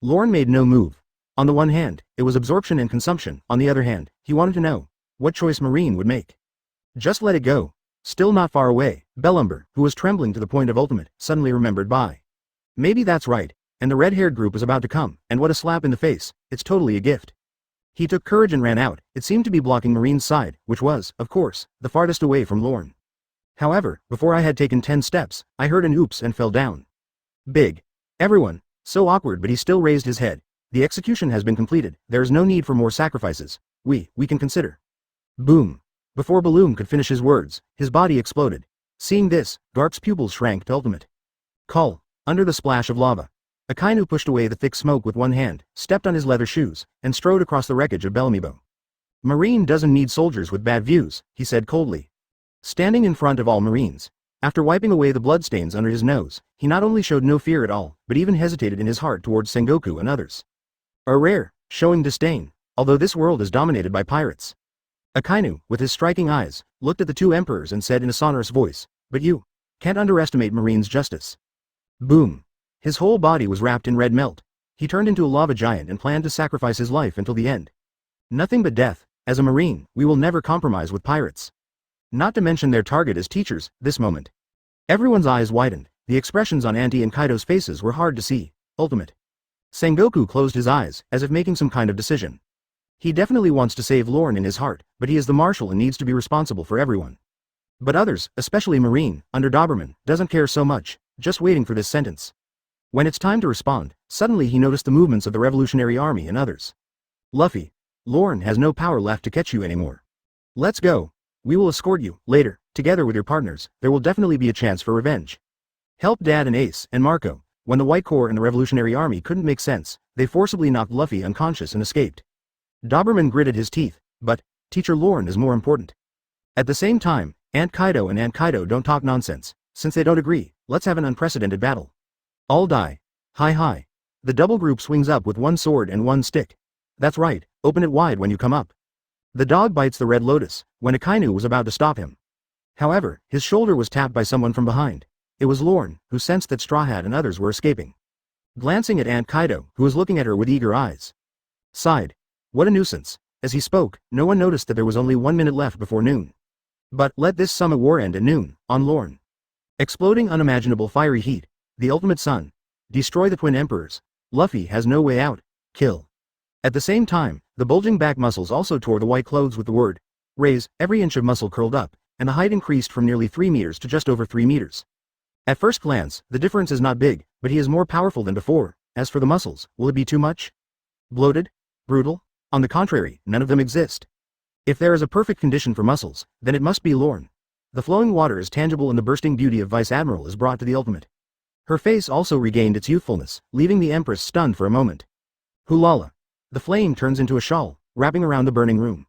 Lorne made no move. On the one hand, it was absorption and consumption. On the other hand, he wanted to know what choice Marine would make. Just let it go. Still not far away, Bellumber, who was trembling to the point of ultimate, suddenly remembered by. Maybe that's right, and the red-haired group was about to come, and what a slap in the face, it's totally a gift. He took courage and ran out. It seemed to be blocking Marine's side, which was, of course, the farthest away from Lorne. However, before I had taken 10 steps, I heard an oops and fell down. Big. Everyone. So awkward, but he still raised his head. The execution has been completed. There is no need for more sacrifices. We can consider. Boom. Before Balloon could finish his words, his body exploded. Seeing this, Garp's pupils shrank to ultimate. Call. Under the splash of lava. Akainu pushed away the thick smoke with one hand, stepped on his leather shoes, and strode across the wreckage of Bellamybo. Marine doesn't need soldiers with bad views, he said coldly. Standing in front of all Marines, after wiping away the bloodstains under his nose, he not only showed no fear at all, but even hesitated in his heart towards Sengoku and others. A rare, showing disdain, although this world is dominated by pirates. Akainu, with his striking eyes, looked at the 2 emperors and said in a sonorous voice, but you can't underestimate Marine's justice. Boom. His whole body was wrapped in red melt. He turned into a lava giant and planned to sacrifice his life until the end. Nothing but death. As a Marine, we will never compromise with pirates. Not to mention their target as teachers, this moment. Everyone's eyes widened. The expressions on Auntie and Kaido's faces were hard to see. Ultimate. Sengoku closed his eyes, as if making some kind of decision. He definitely wants to save Lorne in his heart, but he is the marshal and needs to be responsible for everyone. But others, especially Marine, under Doberman, doesn't care so much, just waiting for this sentence. When it's time to respond, suddenly he noticed the movements of the Revolutionary Army and others. Luffy. Lorne has no power left to catch you anymore. Let's go. We will escort you, later, together with your partners, there will definitely be a chance for revenge. Help Dad and Ace, and Marco. When the White Corps and the Revolutionary Army couldn't make sense, they forcibly knocked Luffy unconscious and escaped. Doberman gritted his teeth, but Teacher Lorne is more important. At the same time, Aunt Kaido and Aunt Kaido don't talk nonsense. Since they don't agree, let's have an unprecedented battle. All die. Hi. The double group swings up with one sword and one stick. That's right, open it wide when you come up. The dog bites the Red Lotus, when Akainu was about to stop him. However, his shoulder was tapped by someone from behind. It was Lorne, who sensed that Straw Hat and others were escaping. Glancing at Aunt Kaido, who was looking at her with eager eyes, sighed. What a nuisance. As he spoke, no one noticed that there was only 1 minute left before noon. But let this summit war end at noon, on Lorne. Exploding unimaginable fiery heat, the ultimate sun. Destroy the twin emperors. Luffy has no way out. Kill. At the same time, the bulging back muscles also tore the white clothes with the word raise. Every inch of muscle curled up, and the height increased from nearly 3 meters to just over 3 meters. At first glance, the difference is not big, but he is more powerful than before. As for the muscles, will it be too much? Bloated? Brutal? On the contrary, none of them exist. If there is a perfect condition for muscles, then it must be Lorne. The flowing water is tangible and the bursting beauty of Vice Admiral is brought to the ultimate. Her face also regained its youthfulness, leaving the Empress stunned for a moment. Hulala. The flame turns into a shawl, wrapping around the burning room.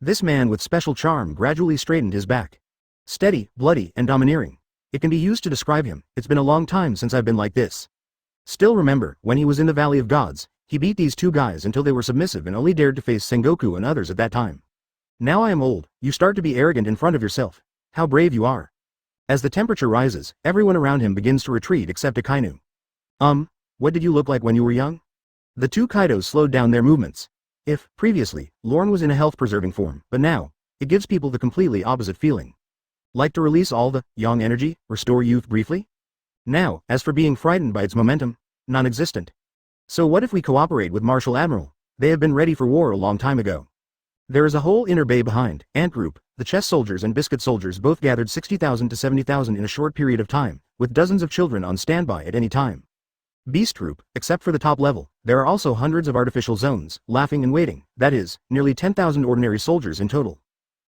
This man with special charm gradually straightened his back. Steady, bloody, and domineering. It can be used to describe him. It's been a long time since I've been like this. Still remember, when he was in the Valley of Gods, he beat these two guys until they were submissive and only dared to face Sengoku and others at that time. Now I am old, you start to be arrogant in front of yourself. How brave you are. As the temperature rises, everyone around him begins to retreat except Akainu. What did you look like when you were young? The two Kaidos slowed down their movements. If, previously, Lorne was in a health-preserving form, but now, it gives people the completely opposite feeling. Like to release all the yang energy, restore youth briefly? Now, as for being frightened by its momentum, non-existent. So what if we cooperate with Marshal Admiral? They have been ready for war a long time ago. There is a whole inner bay behind. Ant Group, the chess soldiers and biscuit soldiers both gathered 60,000 to 70,000 in a short period of time, with dozens of children on standby at any time. Beast Group, except for the top level, there are also hundreds of artificial zones, laughing and waiting, that is, nearly 10,000 ordinary soldiers in total.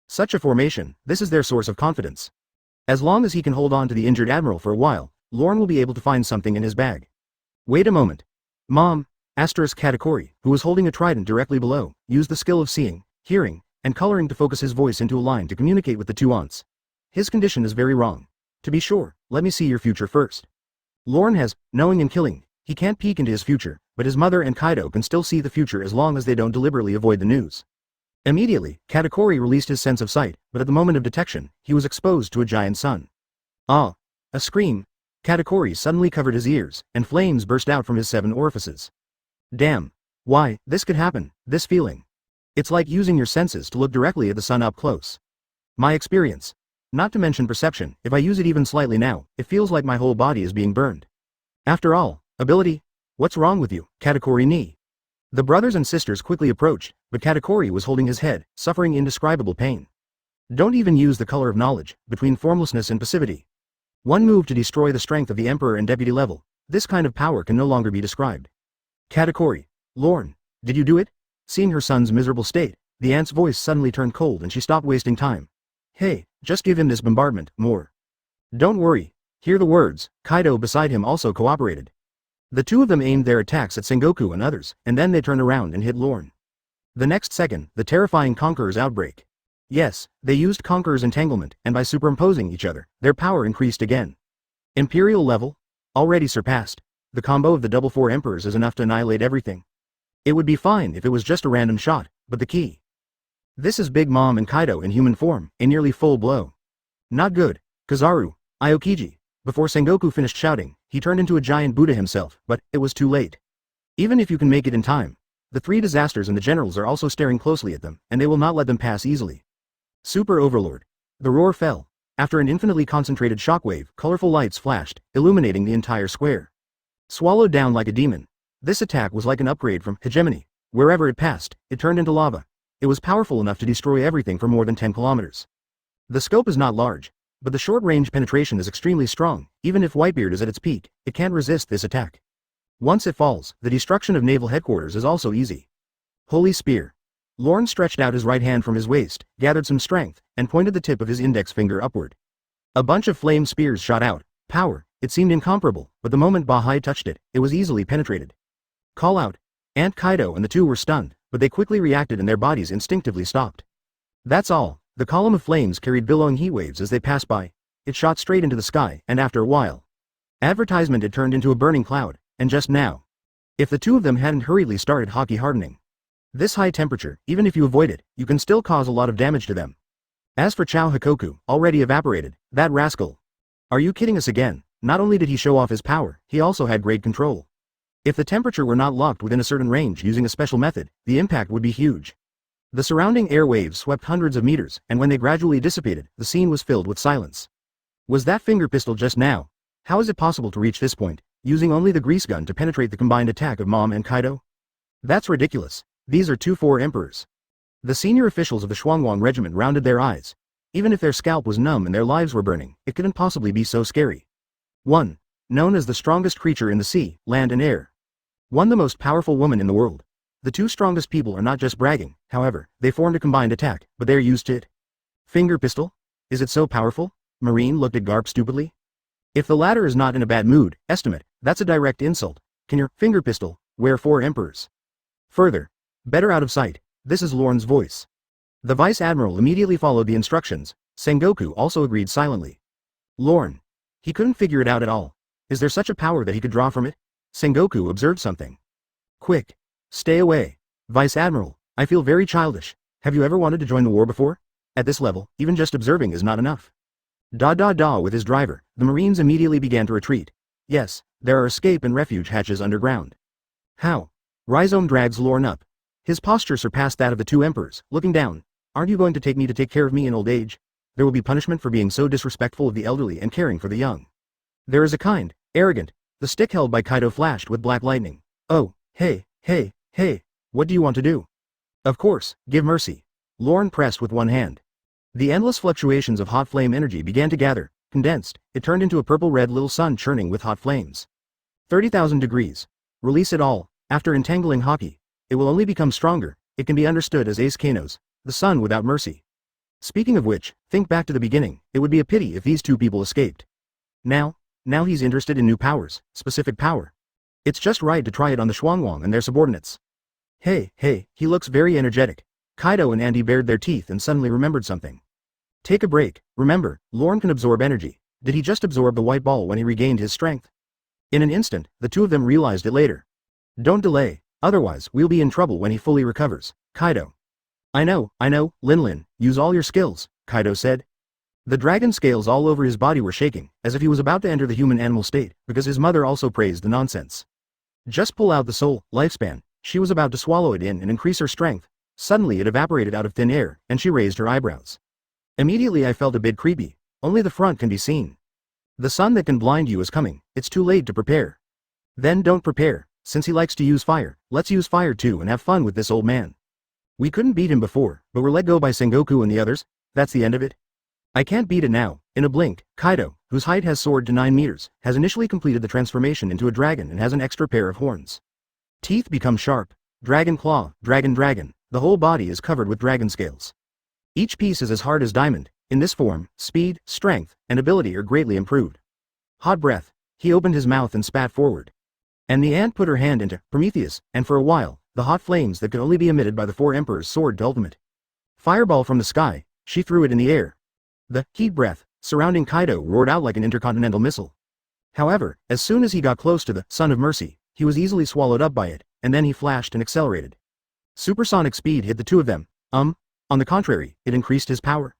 Such a formation, this is their source of confidence. As long as he can hold on to the injured admiral for a while, Lorne will be able to find something in his bag. Wait a moment. Mom, Katakuri, who was holding a trident directly below, used the skill of seeing, hearing, and coloring to focus his voice into a line to communicate with the two aunts. His condition is very wrong. To be sure, let me see your future first. Lorne has, knowing and killing, he can't peek into his future, but his mother and Kaido can still see the future as long as they don't deliberately avoid the news. Immediately, Katakuri released his sense of sight, but at the moment of detection, he was exposed to a giant sun. Ah! A scream. Katakuri suddenly covered his ears, and flames burst out from his 7 orifices. Damn. Why, this could happen, this feeling. It's like using your senses to look directly at the sun up close. My experience. Not to mention perception, if I use it even slightly now, it feels like my whole body is being burned. After all, ability? What's wrong with you, Katakuri ni? The brothers and sisters quickly approached, but Katakuri was holding his head, suffering indescribable pain. Don't even use the color of knowledge, between formlessness and passivity. One move to destroy the strength of the Emperor and Deputy level, this kind of power can no longer be described. Katakuri. Lorne. Did you do it? Seeing her son's miserable state, the aunt's voice suddenly turned cold and she stopped wasting time. Hey, just give him this bombardment, more. Don't worry. Hear the words. Kaido beside him also cooperated. The two of them aimed their attacks at Sengoku and others, and then they turned around and hit Lorne. The next second, the terrifying Conqueror's outbreak. Yes, they used Conqueror's entanglement, and by superimposing each other, their power increased again. Imperial level? Already surpassed. The combo of the double 4 emperors is enough to annihilate everything. It would be fine if it was just a random shot, but the key. This is Big Mom and Kaido in human form, a nearly full blow. Not good. Kizaru, Aokiji. Before Sengoku finished shouting, he turned into a giant Buddha himself, but it was too late. Even if you can make it in time, the 3 disasters and the generals are also staring closely at them, and they will not let them pass easily. Super Overlord. The roar fell. After an infinitely concentrated shockwave, colorful lights flashed, illuminating the entire square. Swallowed down like a demon. This attack was like an upgrade from hegemony. Wherever it passed, it turned into lava. It was powerful enough to destroy everything for more than 10 kilometers. The scope is not large, but the short-range penetration is extremely strong. Even if Whitebeard is at its peak, it can't resist this attack. Once it falls, the destruction of naval headquarters is also easy. Holy Spear. Lorne stretched out his right hand from his waist, gathered some strength, and pointed the tip of his index finger upward. A bunch of flame spears shot out. Power, It seemed incomparable, but the moment Bahai touched it, it was easily penetrated. Call out. Aunt Kaido and the two were stunned, but they quickly reacted and their bodies instinctively stopped. That's all. The column of flames carried billowing heat waves as they passed by. It shot straight into the sky, and after a while, advertisement had turned into a burning cloud, and just now. If the two of them hadn't hurriedly started hockey hardening. This high temperature, even if you avoid it, you can still cause a lot of damage to them. As for Chao Hikoku, already evaporated, that rascal. Are you kidding us again? Not only did he show off his power, he also had great control. If the temperature were not locked within a certain range using a special method, the impact would be huge. The surrounding air waves swept hundreds of meters, and when they gradually dissipated, the scene was filled with silence. Was that finger pistol just now? How is it possible to reach this point, using only the grease gun to penetrate the combined attack of Mom and Kaido? That's ridiculous. These are 4 emperors. The senior officials of the Shuangwang regiment rounded their eyes. Even if their scalp was numb and their lives were burning, it couldn't possibly be so scary. 1. Known as the strongest creature in the sea, land and air. 1. The most powerful woman in the world. The 2 strongest people are not just bragging, however, they formed a combined attack, but they're used to it. Finger pistol? Is it so powerful? Marine looked at Garp stupidly. If the latter is not in a bad mood, estimate, that's a direct insult. Can your finger pistol wear 4 emperors? Further. Better out of sight. This is Lorne's voice. The Vice Admiral immediately followed the instructions. Sengoku also agreed silently. Lorne. He couldn't figure it out at all. Is there such a power that he could draw from it? Sengoku observed something. Quick. Stay away. Vice Admiral, I feel very childish. Have you ever wanted to join the war before? At this level, even just observing is not enough. With his driver, the Marines immediately began to retreat. Yes, there are escape and refuge hatches underground. How? Rhizome drags Lorne up. His posture surpassed that of the 2 emperors, looking down. Aren't you going to take me to take care of me in old age? There will be punishment for being so disrespectful of the elderly and caring for the young. There is a kind, arrogant. The stick held by Kaido flashed with black lightning. Oh, hey, what do you want to do? Of course, give mercy. Lorne pressed with one hand. The endless fluctuations of hot flame energy began to gather, condensed, it turned into a purple-red little sun churning with hot flames. 30,000 degrees. Release it all. After entangling hockey, it will only become stronger. It can be understood as Ace Kano's, the sun without mercy. Speaking of which, think back to the beginning. It would be a pity if these 2 people escaped. Now he's interested in new powers, specific power. It's just right to try it on the Shuangwang and their subordinates. Hey, he looks very energetic. Kaido and Andy bared their teeth and suddenly remembered something. Take a break. Remember, Lorne can absorb energy. Did he just absorb the white ball when he regained his strength? In an instant, the 2 of them realized it later. Don't delay, otherwise we'll be in trouble when he fully recovers. Kaido. I know, Lin, use all your skills, Kaido said. The dragon scales all over his body were shaking, as if he was about to enter the human-animal state, because his mother also praised the nonsense. Just pull out the soul, lifespan. She was about to swallow it in and increase her strength. Suddenly it evaporated out of thin air, and she raised her eyebrows. Immediately I felt a bit creepy. Only the front can be seen. The sun that can blind you is coming. It's too late to prepare. Then don't prepare. Since he likes to use fire, let's use fire too and have fun with this old man. We couldn't beat him before, but were let go by Sengoku and the others. That's the end of it. I can't beat it now. In a blink, Kaido, whose height has soared to 9 meters, has initially completed the transformation into a dragon and has an extra pair of horns. Teeth become sharp. Dragon claw, dragon. The whole body is covered with dragon scales. Each piece is as hard as diamond. In this form, speed, strength, and ability are greatly improved. Hot breath. He opened his mouth and spat forward. And the ant put her hand into Prometheus, and for a while, the hot flames that could only be emitted by the 4 emperors soared to ultimate. Fireball from the sky, she threw it in the air. The heat breath surrounding Kaido roared out like an intercontinental missile. However, as soon as he got close to the Sun of Mercy, he was easily swallowed up by it, and then he flashed and accelerated. Supersonic speed hit the 2 of them. On the contrary, it increased his power.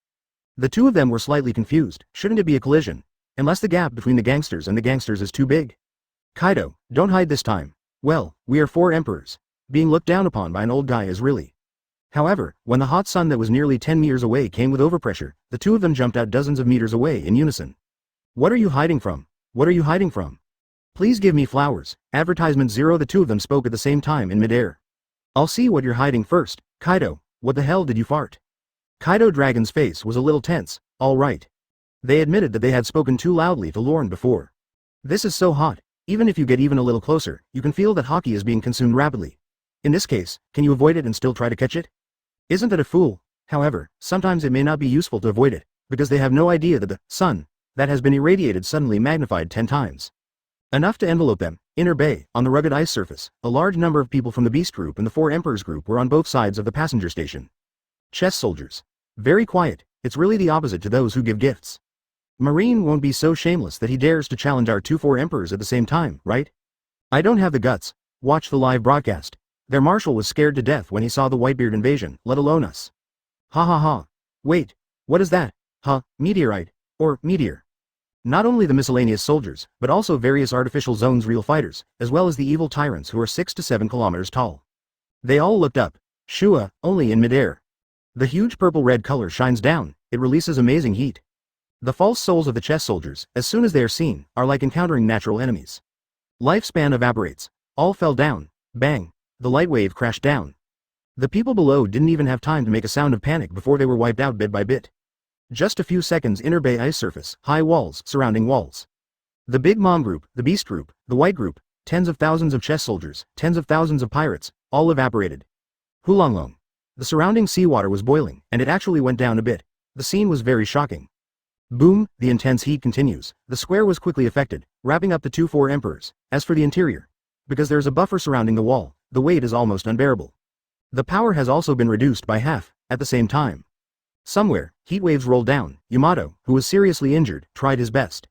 The 2 of them were slightly confused. Shouldn't it be a collision? Unless the gap between the gangsters and the gangsters is too big. Kaido, don't hide this time. Well, we are 4 emperors. Being looked down upon by an old guy is really. However, when the hot sun that was nearly 10 meters away came with overpressure, the 2 of them jumped out dozens of meters away in unison. What are you hiding from? What are you hiding from? Please give me flowers. Advertisement 0. The 2 of them spoke at the same time in midair. I'll see what you're hiding first. Kaido, what the hell did you fart? Kaido Dragon's face was a little tense. All right. They admitted that they had spoken too loudly to Lorne before. This is so hot. Even if you get even a little closer, you can feel that hockey is being consumed rapidly. In this case, can you avoid it and still try to catch it? Isn't that a fool? However, sometimes it may not be useful to avoid it, because they have no idea that the sun that has been irradiated suddenly magnified 10 times. Enough to envelope them. Inner bay, on the rugged ice surface, a large number of people from the Beast Group and the 4 Emperors Group were on both sides of the passenger station. Chess soldiers. Very quiet, it's really the opposite to those who give gifts. Marine won't be so shameless that he dares to challenge our 2-4 Emperors at the same time, right? I don't have the guts. Watch the live broadcast. Their marshal was scared to death when he saw the Whitebeard invasion, let alone us. Ha ha ha. Wait, what is that? Huh, meteorite. Or, meteor. Not only the miscellaneous soldiers, but also various artificial zones real fighters, as well as the evil tyrants who are 6 to 7 kilometers tall. They all looked up. Shua, only in midair. The huge purple-red color shines down, it releases amazing heat. The false souls of the chess soldiers, as soon as they are seen, are like encountering natural enemies. Lifespan evaporates. All fell down. Bang. The light wave crashed down. The people below didn't even have time to make a sound of panic before they were wiped out bit by bit. Just a few seconds. Inner bay ice surface, high walls, surrounding walls. The Big Mom Group, the Beast Group, the White Group, tens of thousands of chess soldiers, tens of thousands of pirates, all evaporated. Hulanglong. The surrounding seawater was boiling, and it actually went down a bit. The scene was very shocking. Boom, the intense heat continues. The square was quickly affected, wrapping up the 2-4 Emperors. As for the interior, because there's a buffer surrounding the wall, the weight is almost unbearable. The power has also been reduced by half, at the same time. Somewhere, heat waves rolled down. Yamato, who was seriously injured, tried his best.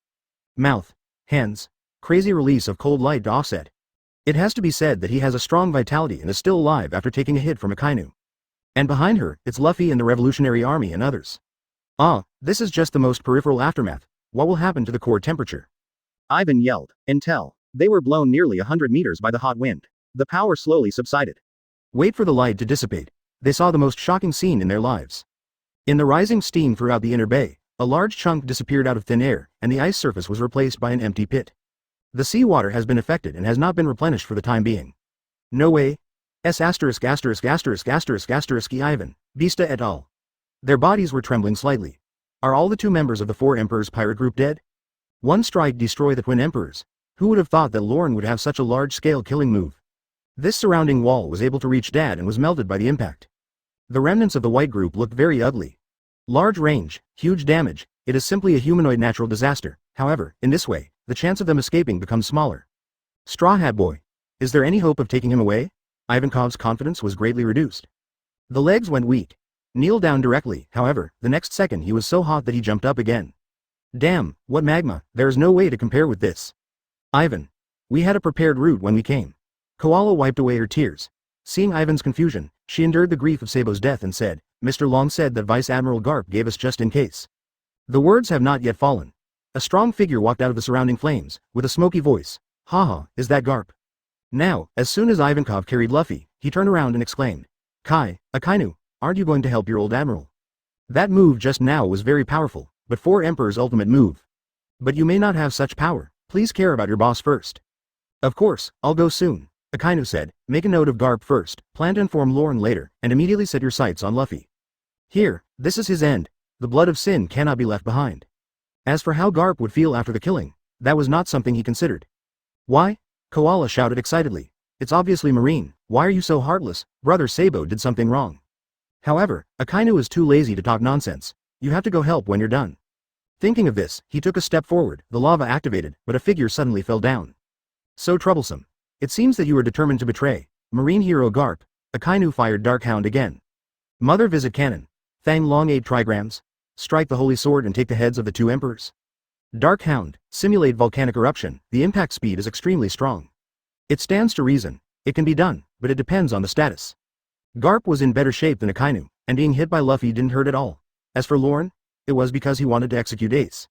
Mouth, hands, crazy release of cold light to offset. It has to be said that he has a strong vitality and is still alive after taking a hit from Akainu. And behind her, it's Luffy and the Revolutionary Army and others. Ah, this is just the most peripheral aftermath. What will happen to the core temperature? Ivan yelled. Until they were blown nearly 100 meters by the hot wind. The power slowly subsided. Wait for the light to dissipate. They saw the most shocking scene in their lives. In the rising steam throughout the inner bay, a large chunk disappeared out of thin air, and the ice surface was replaced by an empty pit. The seawater has been affected and has not been replenished for the time being. No way. Ivan, Bista et al. Their bodies were trembling slightly. Are all the 2 members of the 4 Emperors pirate group dead? One strike destroy the twin emperors. Who would have thought that Lorne would have such a large-scale killing move? This surrounding wall was able to reach Dad and was melted by the impact. The remnants of the white group looked very ugly. Large range, huge damage, it is simply a humanoid natural disaster. However, in this way, the chance of them escaping becomes smaller. Straw Hat Boy. Is there any hope of taking him away? Ivankov's confidence was greatly reduced. The legs went weak. Kneel down directly, however, the next second he was so hot that he jumped up again. Damn, what magma, there is no way to compare with this. Ivan. We had a prepared route when we came. Koala wiped away her tears. Seeing Ivan's confusion, she endured the grief of Sabo's death and said, Mr. Long said that Vice Admiral Garp gave us just in case. The words have not yet fallen. A strong figure walked out of the surrounding flames, with a smoky voice. Haha, is that Garp? Now, as soon as Ivankov carried Luffy, he turned around and exclaimed. Kai, Akainu, aren't you going to help your old admiral? That move just now was very powerful, but 4 Emperor's ultimate move. But you may not have such power, please care about your boss first. Of course, I'll go soon. Akainu said, make a note of Garp first, plan to inform Lorne later, and immediately set your sights on Luffy. Here, this is his end. The blood of sin cannot be left behind. As for how Garp would feel after the killing, that was not something he considered. Why? Koala shouted excitedly. It's obviously Marine, why are you so heartless? Brother Sabo did something wrong. However, Akainu is too lazy to talk nonsense. You have to go help when you're done. Thinking of this, he took a step forward, the lava activated, but a figure suddenly fell down. So troublesome. It seems that you are determined to betray. Marine hero Garp. Akainu fired Darkhound again. Mother visit cannon. Thang long 8 trigrams. Strike the holy sword and take the heads of the 2 emperors. Darkhound. Simulate volcanic eruption. The impact speed is extremely strong. It stands to reason. It can be done, but it depends on the status. Garp was in better shape than Akainu, and being hit by Luffy didn't hurt at all. As for Lorne, it was because he wanted to execute Ace.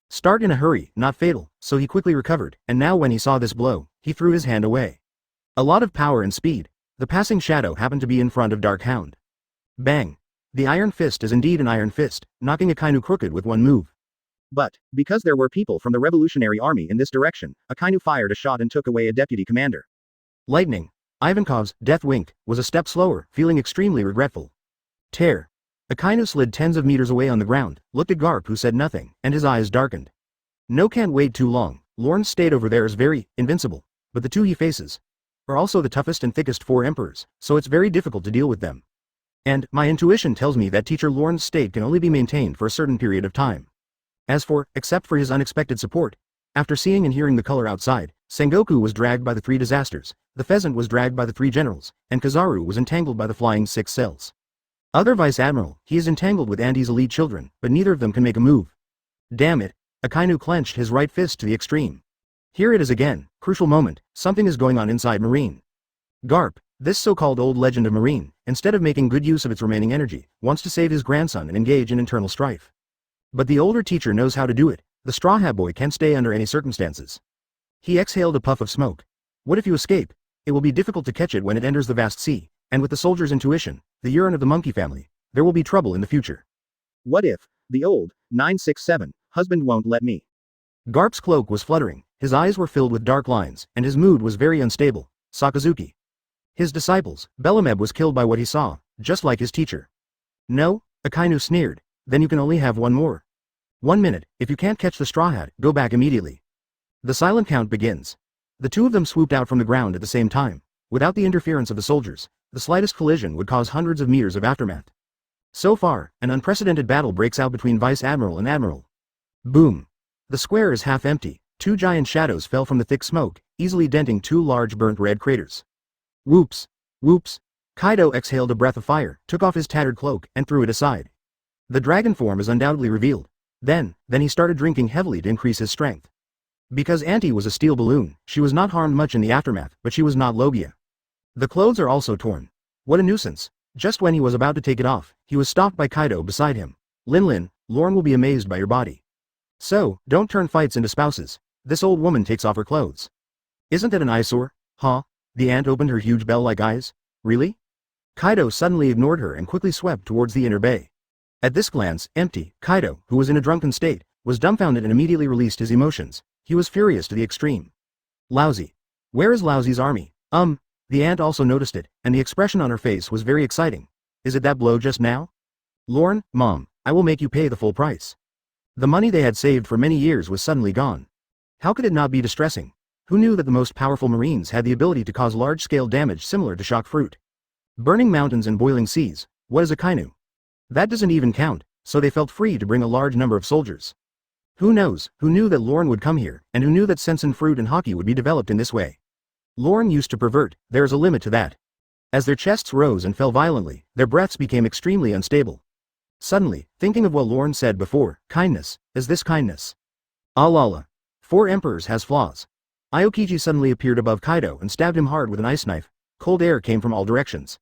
Start in a hurry, not fatal, so he quickly recovered, and now when he saw this blow, he threw his hand away. A lot of power and speed. The passing shadow happened to be in front of Darkhound. Bang. The Iron Fist is indeed an Iron Fist, knocking Akainu crooked with one move. But, because there were people from the Revolutionary Army in this direction, Akainu fired a shot and took away a deputy commander. Lightning. Ivankov's death wink was a step slower, feeling extremely regretful. Tear. Akainu slid tens of meters away on the ground, looked at Garp who said nothing, and his eyes darkened. No, can't wait too long. Lorne's state over there is very invincible, but the 2 he faces are also the toughest and thickest 4 emperors, so it's very difficult to deal with them. And my intuition tells me that teacher Lorne's state can only be maintained for a certain period of time. Except for his unexpected support, after seeing and hearing the color outside, Sengoku was dragged by the three disasters, the pheasant was dragged by the three generals, and Kizaru was entangled by the flying 6 cells. Other Vice Admiral, he is entangled with Andy's elite children, but neither of them can make a move. Damn it, Akainu clenched his right fist to the extreme. Here it is again, crucial moment, something is going on inside Marine. Garp, this so-called old legend of Marine, instead of making good use of its remaining energy, wants to save his grandson and engage in internal strife. But the older teacher knows how to do it, the Straw Hat Boy can't stay under any circumstances. He exhaled a puff of smoke. What if you escape? It will be difficult to catch it when it enters the vast sea, and with the soldier's intuition, the urine of the monkey family, there will be trouble in the future. What if, the old, 967, husband won't let me? Garp's cloak was fluttering, his eyes were filled with dark lines, and his mood was very unstable. Sakazuki. His disciples, Belameb was killed by what he saw, just like his teacher. No, Akainu sneered, then you can only have one more. 1 minute, if you can't catch the Straw Hat, go back immediately. The silent count begins. The two of them swooped out from the ground at the same time. Without the interference of the soldiers, the slightest collision would cause hundreds of meters of aftermath. So far, an unprecedented battle breaks out between Vice Admiral and Admiral. Boom. The square is half empty, 2 giant shadows fell from the thick smoke, easily denting 2 large burnt red craters. Whoops. Whoops. Kaido exhaled a breath of fire, took off his tattered cloak, and threw it aside. The dragon form is undoubtedly revealed. Then he started drinking heavily to increase his strength. Because Auntie was a steel balloon, she was not harmed much in the aftermath, but she was not Logia. The clothes are also torn. What a nuisance. Just when he was about to take it off, he was stopped by Kaido beside him. Lin, Lorne will be amazed by your body. So, don't turn fights into spouses. This old woman takes off her clothes. Isn't that an eyesore? Huh? The ant opened her huge bell-like eyes. Really? Kaido suddenly ignored her and quickly swept towards the inner bay. At this glance, Kaido, who was in a drunken state, was dumbfounded and immediately released his emotions. He was furious to the extreme. Lousy. Where is Lousy's army? The ant also noticed it, and the expression on her face was very exciting. Is it that blow just now? Lorne, Mom, I will make you pay the full price. The money they had saved for many years was suddenly gone. How could it not be distressing? Who knew that the most powerful Marines had the ability to cause large-scale damage similar to shock fruit? Burning mountains and boiling seas, what is a Kainu? That doesn't even count, so they felt free to bring a large number of soldiers. Who knows, who knew that Lorne would come here, and who knew that sensen fruit and hockey would be developed in this way? Lorne used to pervert, there is a limit to that. As their chests rose and fell violently, their breaths became extremely unstable. Suddenly, thinking of what Lorne said before, kindness, is this kindness? Allah. 4 emperors has flaws. Aokiji suddenly appeared above Kaido and stabbed him hard with an ice knife. Cold air came from all directions.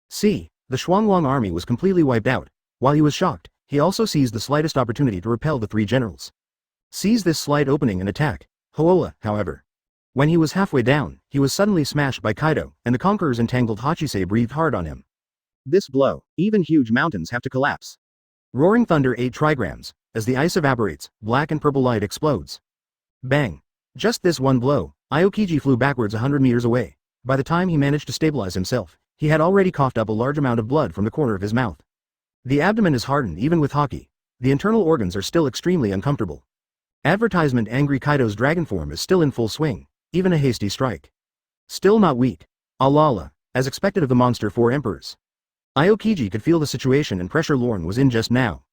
See, the Xuanglong army was completely wiped out. While he was shocked, he also seized the slightest opportunity to repel the 3 generals. Seize this slight opening and attack. Hoola, however. When he was halfway down, he was suddenly smashed by Kaido, and the conqueror's entangled Hachise breathed hard on him. This blow, even huge mountains have to collapse. Roaring thunder 8 trigrams. As the ice evaporates, black and purple light explodes. Bang. Just this one blow, Aokiji flew backwards 100 meters away. By the time he managed to stabilize himself, he had already coughed up a large amount of blood from the corner of his mouth. The abdomen is hardened even with hockey. The internal organs are still extremely uncomfortable. Advertisement Angry Kaido's dragon form is still in full swing, even a hasty strike. Still not weak. Allah, as expected of the monster 4 emperors. Aokiji could feel the situation and pressure Lorne was in just now.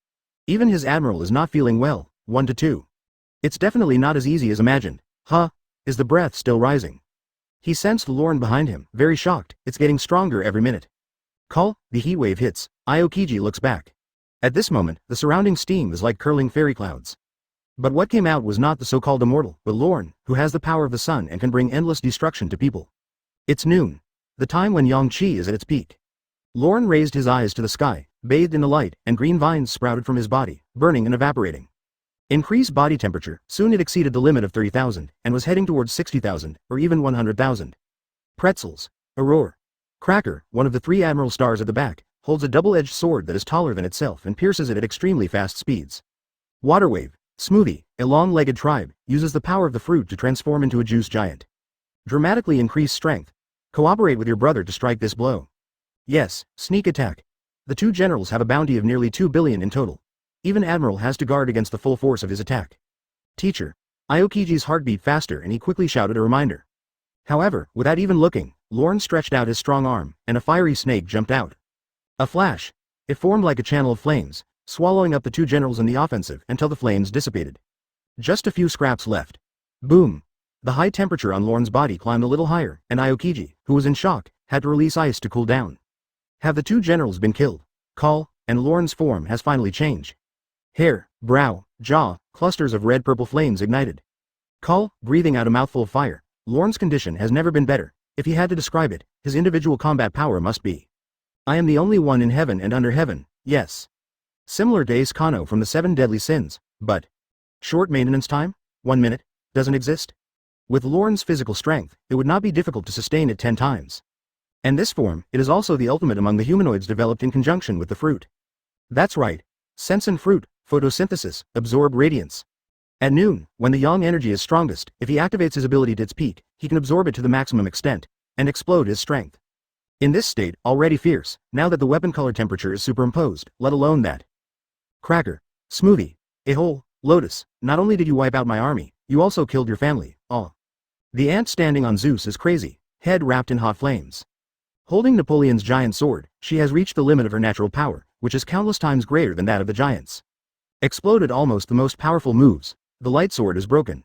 Even his admiral is not feeling well, 1 to 2. It's definitely not as easy as imagined. Is the breath still rising? He sensed Lorne behind him, very shocked, it's getting stronger every minute. Call, the heat wave hits, Aokiji looks back. At this moment, the surrounding steam is like curling fairy clouds. But what came out was not the so-called immortal, but Lorne, who has the power of the sun and can bring endless destruction to people. It's noon. The time when Yang Qi is at its peak. Lorne raised his eyes to the sky, bathed in the light, and green vines sprouted from his body, burning and evaporating. Increased body temperature, soon it exceeded the limit of 30,000, and was heading towards 60,000, or even 100,000. Pretzels. Aurora. Cracker, one of the 3 admiral stars at the back, holds a double-edged sword that is taller than itself and pierces it at extremely fast speeds. Waterwave. Smoothie, a long-legged tribe, uses the power of the fruit to transform into a juice giant. Dramatically increase strength. Cooperate with your brother to strike this blow. Yes, sneak attack. The 2 generals have a bounty of nearly 2 billion in total. Even Admiral has to guard against the full force of his attack. Teacher. Aokiji's heart beat faster and he quickly shouted a reminder. However, without even looking, Lorne stretched out his strong arm, and a fiery snake jumped out. A flash. It formed like a channel of flames, swallowing up the two generals in the offensive until the flames dissipated. Just a few scraps left. Boom! The high temperature on Lorne's body climbed a little higher, and Aokiji, who was in shock, had to release ice to cool down. Have the two generals been killed? Call, and Lorne's form has finally changed. Hair, brow, jaw, clusters of red-purple flames ignited. Call, breathing out a mouthful of fire. Lorne's condition has never been better. If he had to describe it, his individual combat power must be. I am the only one in heaven and under heaven, yes. Similar to Ace Kano from the 7 Deadly Sins, but short maintenance time? 1 minute? Doesn't exist? With Lorne's physical strength, it would not be difficult to sustain it 10 times. And this form, it is also the ultimate among the humanoids developed in conjunction with the fruit. That's right. Sense and fruit, photosynthesis, absorb radiance. At noon, when the yang energy is strongest, if he activates his ability to its peak, he can absorb it to the maximum extent, and explode his strength. In this state, already fierce, now that the weapon color temperature is superimposed, let alone that. Cracker. Smoothie. A hole. Lotus, not only did you wipe out my army, you also killed your family, all. The ant standing on Zeus is crazy, head wrapped in hot flames. Holding Napoleon's giant sword, she has reached the limit of her natural power, which is countless times greater than that of the giants. Exploded almost the most powerful moves, the light sword is broken.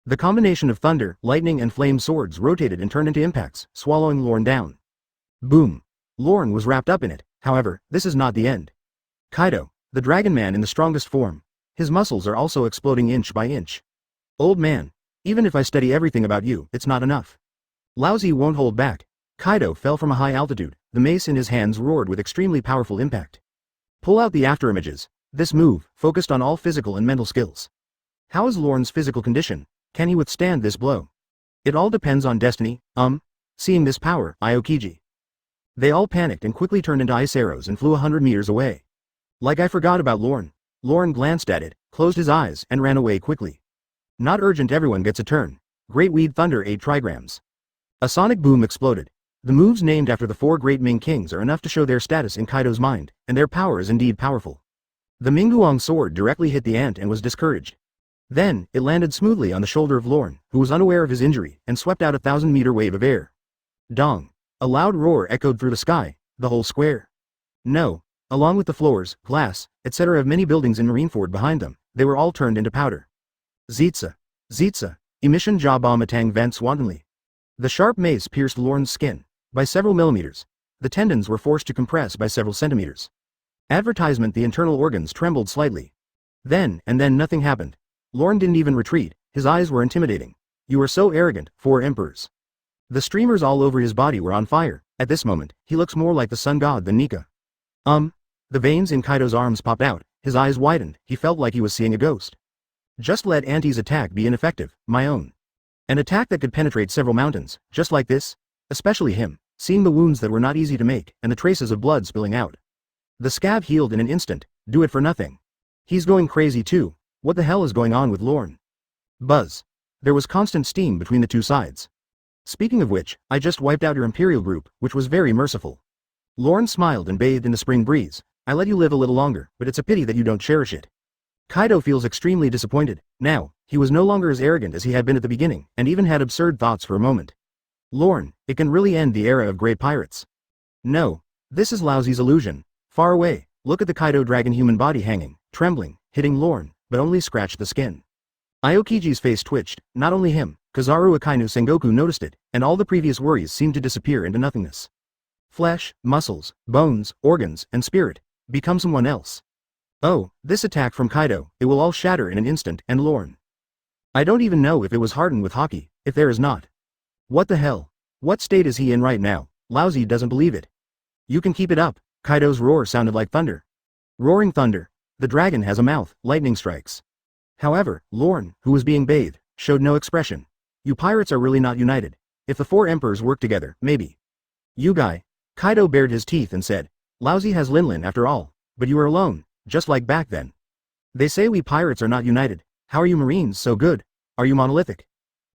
The combination of thunder, lightning and flame swords rotated and turned into impacts, swallowing Lorne down. Boom. Lorne was wrapped up in it, however, this is not the end. Kaido, the dragon man in the strongest form. His muscles are also exploding inch by inch. Old man, even if I study everything about you, it's not enough. Lousy won't hold back. Kaido fell from a high altitude, the mace in his hands roared with extremely powerful impact. Pull out the afterimages. This move, focused on all physical and mental skills. How is Lorne's physical condition? Can he withstand this blow? It all depends on destiny, Seeing this power, Aokiji. They all panicked and quickly turned into ice arrows and flew 100 meters away. Like I forgot about Lorne. Lorne glanced at it, closed his eyes, and ran away quickly. Not urgent, everyone gets a turn. Great Weed Thunder 8 trigrams. A sonic boom exploded. The moves named after the 4 great Ming kings are enough to show their status in Kaido's mind, and their power is indeed powerful. The Minguang sword directly hit the ant and was discouraged. Then, it landed smoothly on the shoulder of Lorne, who was unaware of his injury, and swept out a 1,000-meter wave of air. Dong. A loud roar echoed through the sky, the whole square. No. Along with the floors, glass, etc. of many buildings in Marineford behind them, they were all turned into powder. Zitsa. Zitsa. Emission jaw bomb atang vents wantonly. The sharp mace pierced Lorne's skin by several millimeters. The tendons were forced to compress by several centimeters. Advertisement, the internal organs trembled slightly. Then nothing happened. Lorne didn't even retreat, his eyes were intimidating. You are so arrogant, 4 emperors. The streamers all over his body were on fire. At this moment, he looks more like the sun god than Nika. The veins in Kaido's arms popped out, his eyes widened, he felt like he was seeing a ghost. Just let Auntie's attack be ineffective, my own. An attack that could penetrate several mountains, just like this? Especially him, seeing the wounds that were not easy to make, and the traces of blood spilling out. The scab healed in an instant, do it for nothing. He's going crazy too, what the hell is going on with Lorne? Buzz. There was constant steam between the two sides. Speaking of which, I just wiped out your Imperial group, which was very merciful. Lorne smiled and bathed in the spring breeze. I let you live a little longer, but it's a pity that you don't cherish it. Kaido feels extremely disappointed. Now, he was no longer as arrogant as he had been at the beginning, and even had absurd thoughts for a moment. Lorne, it can really end the era of great pirates. No. This is Lousy's illusion. Far away, look at the Kaido dragon human body hanging, trembling, hitting Lorne, but only scratched the skin. Aokiji's face twitched, not only him, Kizaru Akainu Sengoku noticed it, and all the previous worries seemed to disappear into nothingness. Flesh, muscles, bones, organs, and spirit. Become someone else. Oh, this attack from Kaido, it will all shatter in an instant, and Lorne. I don't even know if it was hardened with hockey, if there is not. What the hell? What state is he in right now? Lousy doesn't believe it. You can keep it up. Kaido's roar sounded like thunder. Roaring thunder. The dragon has a mouth, lightning strikes. However, Lorne, who was being bathed, showed no expression. You pirates are really not united. If the 4 emperors work together, maybe. You guy. Kaido bared his teeth and said, Lousy has Linlin after all, but you are alone, just like back then. They say we pirates are not united. How are you Marines so good? Are you monolithic?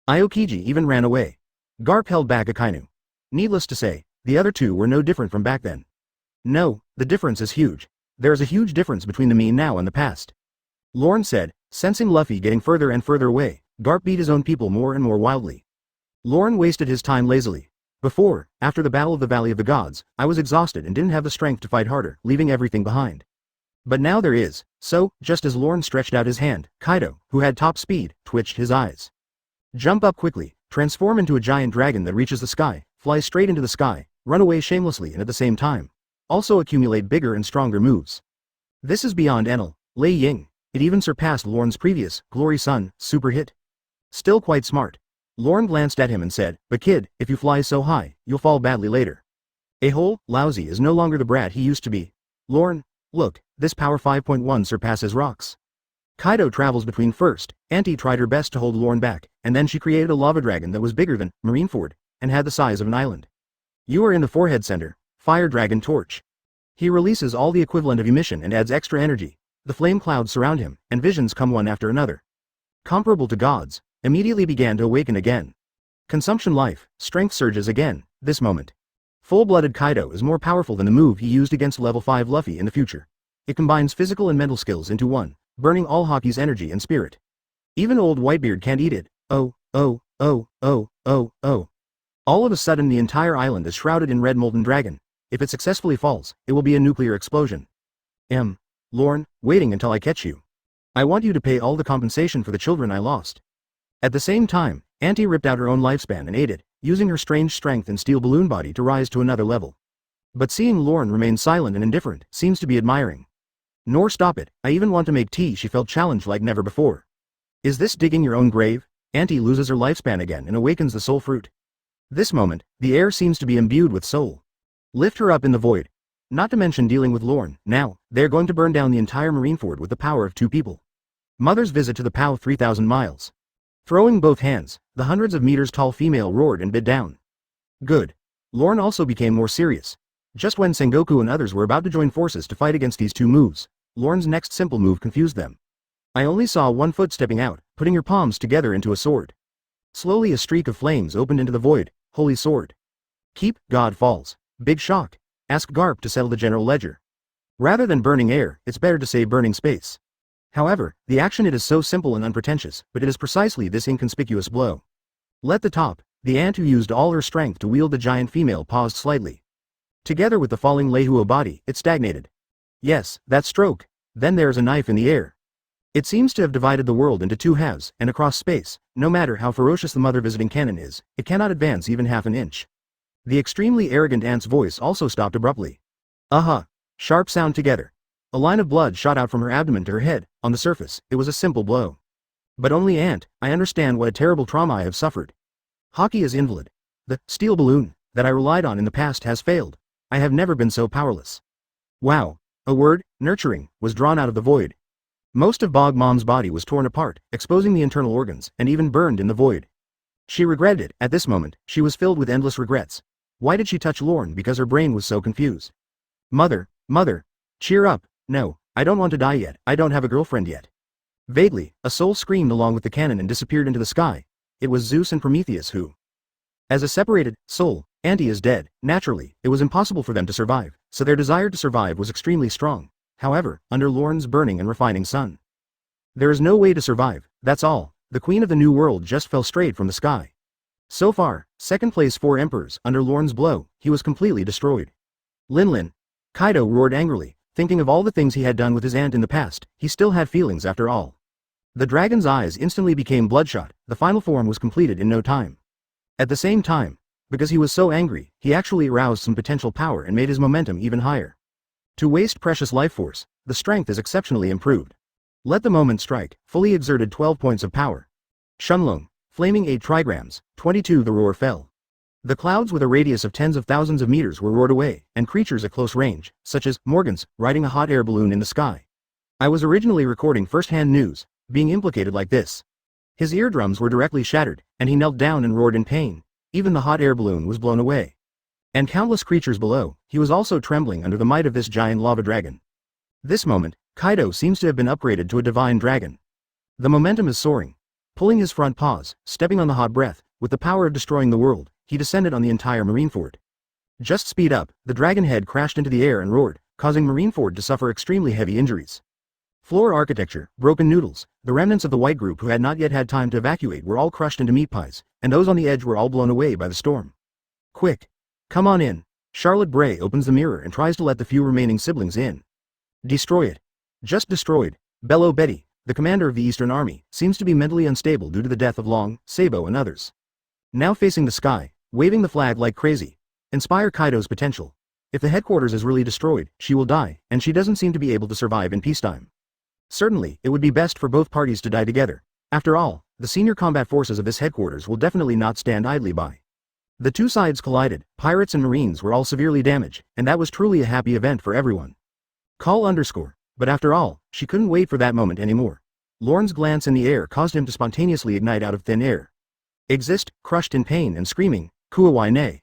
Aokiji even ran away. Garp held back Akainu. Needless to say, the other two were no different from back then. No, the difference is huge. There is a huge difference between the me now and the past. Lorne said, sensing Luffy getting further and further away. Garp beat his own people more and more wildly. Lorne wasted his time lazily. Before, after the Battle of the Valley of the Gods, I was exhausted and didn't have the strength to fight harder, leaving everything behind. But now there is. So, just as Lorne stretched out his hand, Kaido, who had top speed, twitched his eyes. Jump up quickly, transform into a giant dragon that reaches the sky, fly straight into the sky, run away shamelessly and at the same time also accumulate bigger and stronger moves. This is beyond Enel, Lei Ying. It even surpassed Lorne's previous, Glory Sun, super hit. Still quite smart. Lorne glanced at him and said, but kid, if you fly so high, you'll fall badly later. A-hole, lousy is no longer the brat he used to be. Lorne, look, this power 5.1 surpasses rocks. Kaido travels between first. Auntie tried her best to hold Lorne back, and then she created a lava dragon that was bigger than Marineford, and had the size of an island. You are in the forehead center. Fire Dragon Torch. He releases all the equivalent of emission and adds extra energy. The flame clouds surround him, and visions come one after another. Comparable to gods, immediately began to awaken again. Consumption life, strength surges again, this moment. Full-blooded Kaido is more powerful than the move he used against level 5 Luffy in the future. It combines physical and mental skills into one, burning all Haki's energy and spirit. Even old Whitebeard can't eat it. Oh. All of a sudden the entire island is shrouded in red molten dragon. If it successfully falls, it will be a nuclear explosion. Lorne, waiting until I catch you. I want you to pay all the compensation for the children I lost. At the same time, Auntie ripped out her own lifespan and ate it, using her strange strength and steel balloon body to rise to another level. But seeing Lorne remain silent and indifferent seems to be admiring. Nor stop it, I even want to make tea. She felt challenged like never before. Is this digging your own grave? Auntie loses her lifespan again and awakens the soul fruit. This moment, the air seems to be imbued with soul. Lift her up in the void. Not to mention dealing with Lorne. Now, they're going to burn down the entire Marineford with the power of 2 people. Mother's visit to the POW 3,000 miles. Throwing both hands, the hundreds of meters tall female roared and bit down. Good. Lorne also became more serious. Just when Sengoku and others were about to join forces to fight against these 2 moves, Lorne's next simple move confused them. I only saw one foot stepping out, putting your palms together into a sword. Slowly a streak of flames opened into the void. Holy sword. Keep, God falls. Big shock. Ask Garp to settle the general ledger. Rather than burning air, it's better to say burning space. However, the action it is so simple and unpretentious, but it is precisely this inconspicuous blow. Let the top, the ant who used all her strength to wield the giant female paused slightly. Together with the falling Lehuo body, it stagnated. Yes, that stroke. Then there's a knife in the air. It seems to have divided the world into 2 halves, and across space, no matter how ferocious the mother visiting cannon is, it cannot advance even half an inch. The extremely arrogant ant's voice also stopped abruptly. Sharp sound together. A line of blood shot out from her abdomen to her head. On the surface, it was a simple blow. But only ant, I understand what a terrible trauma I have suffered. Haki is invalid. The steel balloon that I relied on in the past has failed. I have never been so powerless. Wow. A word, nurturing, was drawn out of the void. Most of Bog Mom's body was torn apart, exposing the internal organs, and even burned in the void. She regretted it. At this moment, she was filled with endless regrets. Why did she touch Lorne? Because her brain was so confused. Mother, cheer up. No, I don't want to die yet. I don't have a girlfriend yet. Vaguely, a soul screamed along with the cannon and disappeared into the sky. It was Zeus and Prometheus who. As a separated soul, Auntie is dead. Naturally, it was impossible for them to survive, so their desire to survive was extremely strong. However, under Lorne's burning and refining sun. There is no way to survive, that's all. The Queen of the New World just fell straight from the sky. So far, second place 4 emperors. Under Lorne's blow, he was completely destroyed. Lin. Kaido roared angrily, thinking of all the things he had done with his aunt in the past. He still had feelings after all. The dragon's eyes instantly became bloodshot. The final form was completed in no time. At the same time, because he was so angry, he actually aroused some potential power and made his momentum even higher. To waste precious life force, the strength is exceptionally improved. Let the moment strike, fully exerted 12 points of power. Shunlong, flaming 8 trigrams, 22 the roar fell. The clouds with a radius of tens of thousands of meters were roared away, and creatures at close range, such as Morgans, riding a hot air balloon in the sky. I was originally recording first-hand news, being implicated like this. His eardrums were directly shattered, and he knelt down and roared in pain. Even the hot air balloon was blown away. And countless creatures below, he was also trembling under the might of this giant lava dragon. This moment, Kaido seems to have been upgraded to a divine dragon. The momentum is soaring. Pulling his front paws, stepping on the hot breath, with the power of destroying the world, he descended on the entire Marineford. Just speed up, the dragon head crashed into the air and roared, causing Marineford to suffer extremely heavy injuries. Floor architecture, broken noodles, the remnants of the white group who had not yet had time to evacuate were all crushed into meat pies, and those on the edge were all blown away by the storm. Quick! Come on in. Charlotte Bray opens the mirror and tries to let the few remaining siblings in. Destroy it. Just destroyed. Bello Betty, the commander of the Eastern Army, seems to be mentally unstable due to the death of Long, Sabo and others. Now facing the sky, waving the flag like crazy. Inspire Kaido's potential. If the headquarters is really destroyed, she will die, and she doesn't seem to be able to survive in peacetime. Certainly, it would be best for both parties to die together. After all, the senior combat forces of this headquarters will definitely not stand idly by. The two sides collided, pirates and marines were all severely damaged, and that was truly a happy event for everyone. But after all, she couldn't wait for that moment anymore. Lorne's glance in the air caused him to spontaneously ignite out of thin air. Exist, crushed in pain and screaming, Kuawai ne.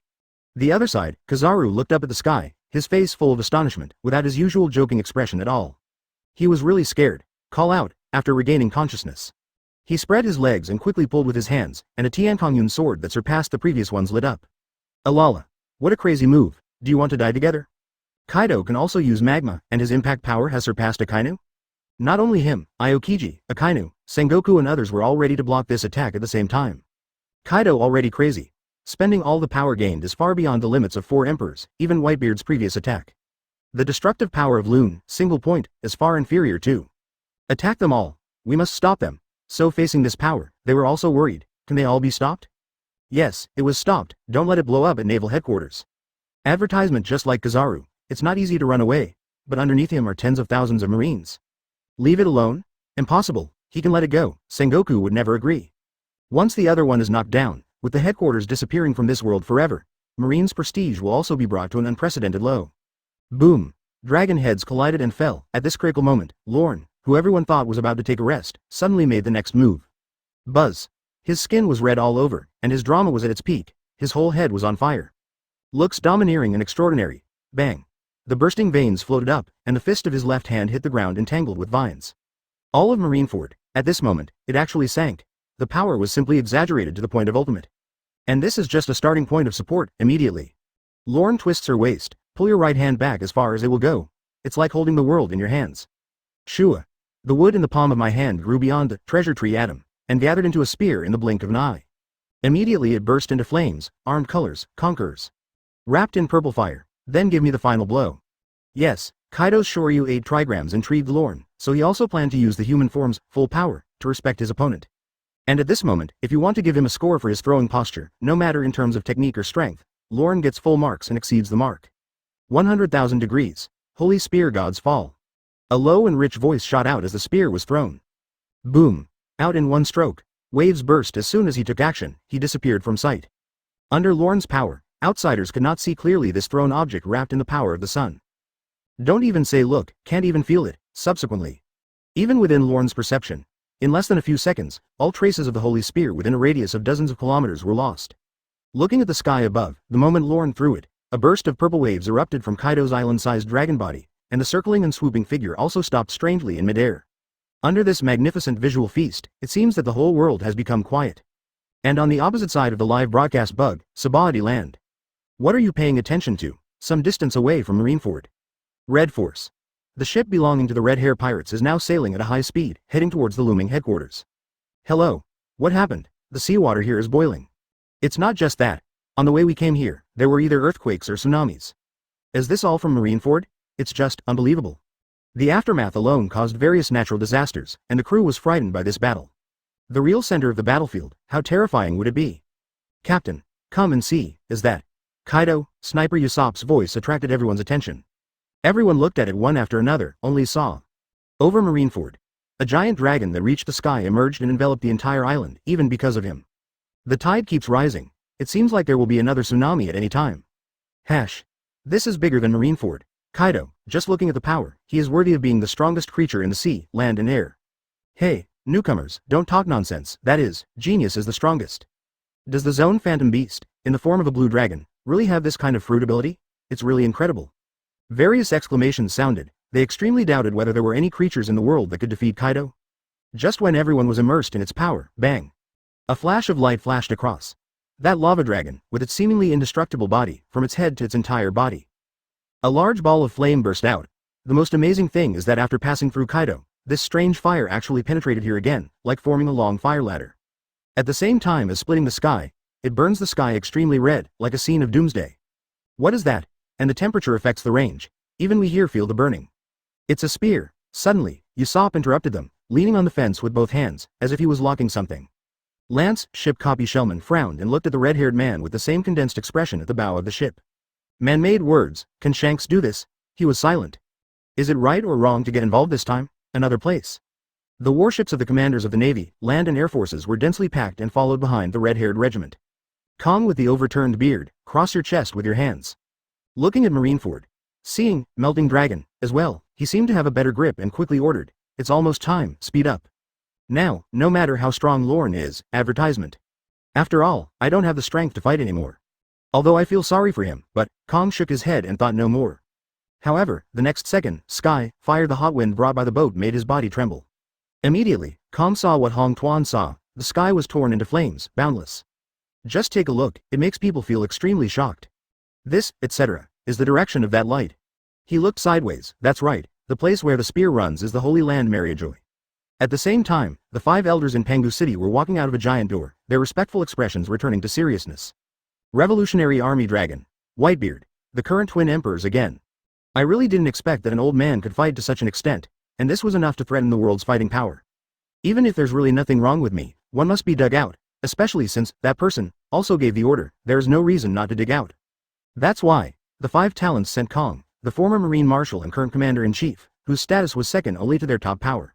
The other side, Kizaru looked up at the sky, his face full of astonishment, without his usual joking expression at all. He was really scared. Call out, after regaining consciousness. He spread his legs and quickly pulled with his hands, and a Tiankongyun sword that surpassed the previous ones lit up. Alala. What a crazy move. Do you want to die together? Kaido can also use magma, and his impact power has surpassed Akainu? Not only him, Aokiji, Akainu, Sengoku and others were all ready to block this attack at the same time. Kaido already crazy. Spending all the power gained is far beyond the limits of 4 emperors, even Whitebeard's previous attack. The destructive power of Lune, single point, is far inferior too. Attack them all. We must stop them. So facing this power, they were also worried. Can they all be stopped? Yes, it was stopped. Don't let it blow up at naval headquarters. Advertisement just like Kizaru. It's not easy to run away, but underneath him are tens of thousands of marines. Leave it alone? Impossible. He can let it go. Sengoku would never agree. Once the other one is knocked down, with the headquarters disappearing from this world forever, Marine's prestige will also be brought to an unprecedented low. Boom. Dragon heads collided and fell. At this critical moment, Lorne, who everyone thought was about to take a rest, suddenly made the next move. Buzz. His skin was red all over, and his drama was at its peak. His whole head was on fire. Looks domineering and extraordinary. Bang. The bursting veins floated up, and the fist of his left hand hit the ground entangled with vines. All of Marineford, at this moment, it actually sank. The power was simply exaggerated to the point of ultimate. And this is just a starting point of support, immediately. Lorne twists her waist. Pull your right hand back as far as it will go. It's like holding the world in your hands. Shua. The wood in the palm of my hand grew beyond the treasure tree atom, and gathered into a spear in the blink of an eye. Immediately it burst into flames, armed colors, conquerors. Wrapped in purple fire. Then give me the final blow. Yes, Kaido's Shoryu 8 trigrams intrigued Lorne, so he also planned to use the human form's full power to respect his opponent. And at this moment, if you want to give him a score for his throwing posture, no matter in terms of technique or strength, Lorne gets full marks and exceeds the mark. 100,000 degrees. Holy spear gods fall. A low and rich voice shot out as the spear was thrown. Boom. Out in one stroke. Waves burst as soon as he took action, he disappeared from sight. Under Lorne's power, outsiders could not see clearly this thrown object wrapped in the power of the sun. Don't even say look, can't even feel it, subsequently. Even within Lorne's perception, in less than a few seconds, all traces of the holy spear within a radius of dozens of kilometers were lost. Looking at the sky above, the moment Lorne threw it, a burst of purple waves erupted from Kaido's island-sized dragon body, and the circling and swooping figure also stopped strangely in midair. Under this magnificent visual feast, it seems that the whole world has become quiet. And on the opposite side of the live broadcast bug, Sabaody land. What are you paying attention to? Some distance away from Marineford. Red Force. The ship belonging to the Red Hair Pirates is now sailing at a high speed, heading towards the looming headquarters. Hello. What happened? The seawater here is boiling. It's not just that. On the way we came here, there were either earthquakes or tsunamis. Is this all from Marineford? It's just unbelievable. The aftermath alone caused various natural disasters, and the crew was frightened by this battle. The real center of the battlefield, how terrifying would it be? Captain, come and see, is that? Kaido, Sniper Usopp's voice attracted everyone's attention. Everyone looked at it one after another, only saw. Over Marineford. A giant dragon that reached the sky emerged and enveloped the entire island, even because of him. The tide keeps rising. It seems like there will be another tsunami at any time. This is bigger than Marineford. Kaido, just looking at the power, he is worthy of being the strongest creature in the sea, land and air. Hey, newcomers, don't talk nonsense, that is, genius is the strongest. Does the Zone Phantom Beast, in the form of a blue dragon, really have this kind of fruit ability? It's really incredible. Various exclamations sounded. They extremely doubted whether there were any creatures in the world that could defeat Kaido. Just when everyone was immersed in its power, bang. A flash of light flashed across. That lava dragon, with its seemingly indestructible body, from its head to its entire body. A large ball of flame burst out. The most amazing thing is that after passing through Kaido, this strange fire actually penetrated here again, like forming a long fire ladder. At the same time as splitting the sky, it burns the sky extremely red, like a scene of doomsday. What is that? And the temperature affects the range. Even we here feel the burning. It's a spear. Suddenly, Usopp interrupted them, leaning on the fence with both hands, as if he was locking something. Lance, ship copy Shellman frowned and looked at the red-haired man with the same condensed expression at the bow of the ship. Man-made words, can Shanks do this? He was silent. Is it right or wrong to get involved this time? Another place. The warships of the commanders of the Navy, Land and Air Forces were densely packed and followed behind the red-haired regiment. Kong with the overturned beard, cross your chest with your hands. Looking at Marineford. Seeing, Melting Dragon, as well, he seemed to have a better grip and quickly ordered, it's almost time, speed up. Now, no matter how strong Lorne is, advertisement. After all, I don't have the strength to fight anymore. Although I feel sorry for him, but, Kong shook his head and thought no more. However, the next second, Sky, fire the hot wind brought by the boat made his body tremble. Immediately, Kong saw what Hong Tuan saw, the sky was torn into flames, boundless. Just take a look, it makes people feel extremely shocked. This, etc., is the direction of that light. He looked sideways, that's right, the place where the spear runs is the Holy Land Mariajoy. At the same time, the 5 elders in Pengu City were walking out of a giant door, their respectful expressions returning to seriousness. Revolutionary Army Dragon. Whitebeard. The current twin emperors again. I really didn't expect that an old man could fight to such an extent, and this was enough to threaten the world's fighting power. Even if there's really nothing wrong with me, one must be dug out, especially since, that person, also gave the order, there is no reason not to dig out. That's why, the 5 talents sent Kong, the former Marine Marshal and current Commander-in-Chief, whose status was second only to their top power.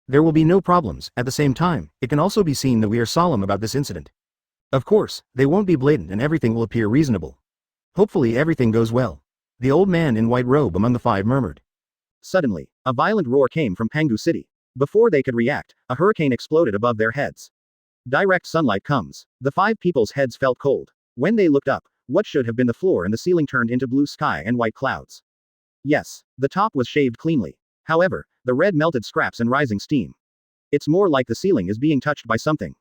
There will be no problems, at the same time, it can also be seen that we are solemn about this incident. Of course, they won't be blatant and everything will appear reasonable. Hopefully everything goes well. The old man in white robe among the 5 murmured. Suddenly, a violent roar came from Pengu City. Before they could react, a hurricane exploded above their heads. Direct sunlight comes. The 5 people's heads felt cold. When they looked up, what should have been the floor and the ceiling turned into blue sky and white clouds. Yes, the top was shaved cleanly. However, the red melted scraps and rising steam. It's more like the ceiling is being touched by something.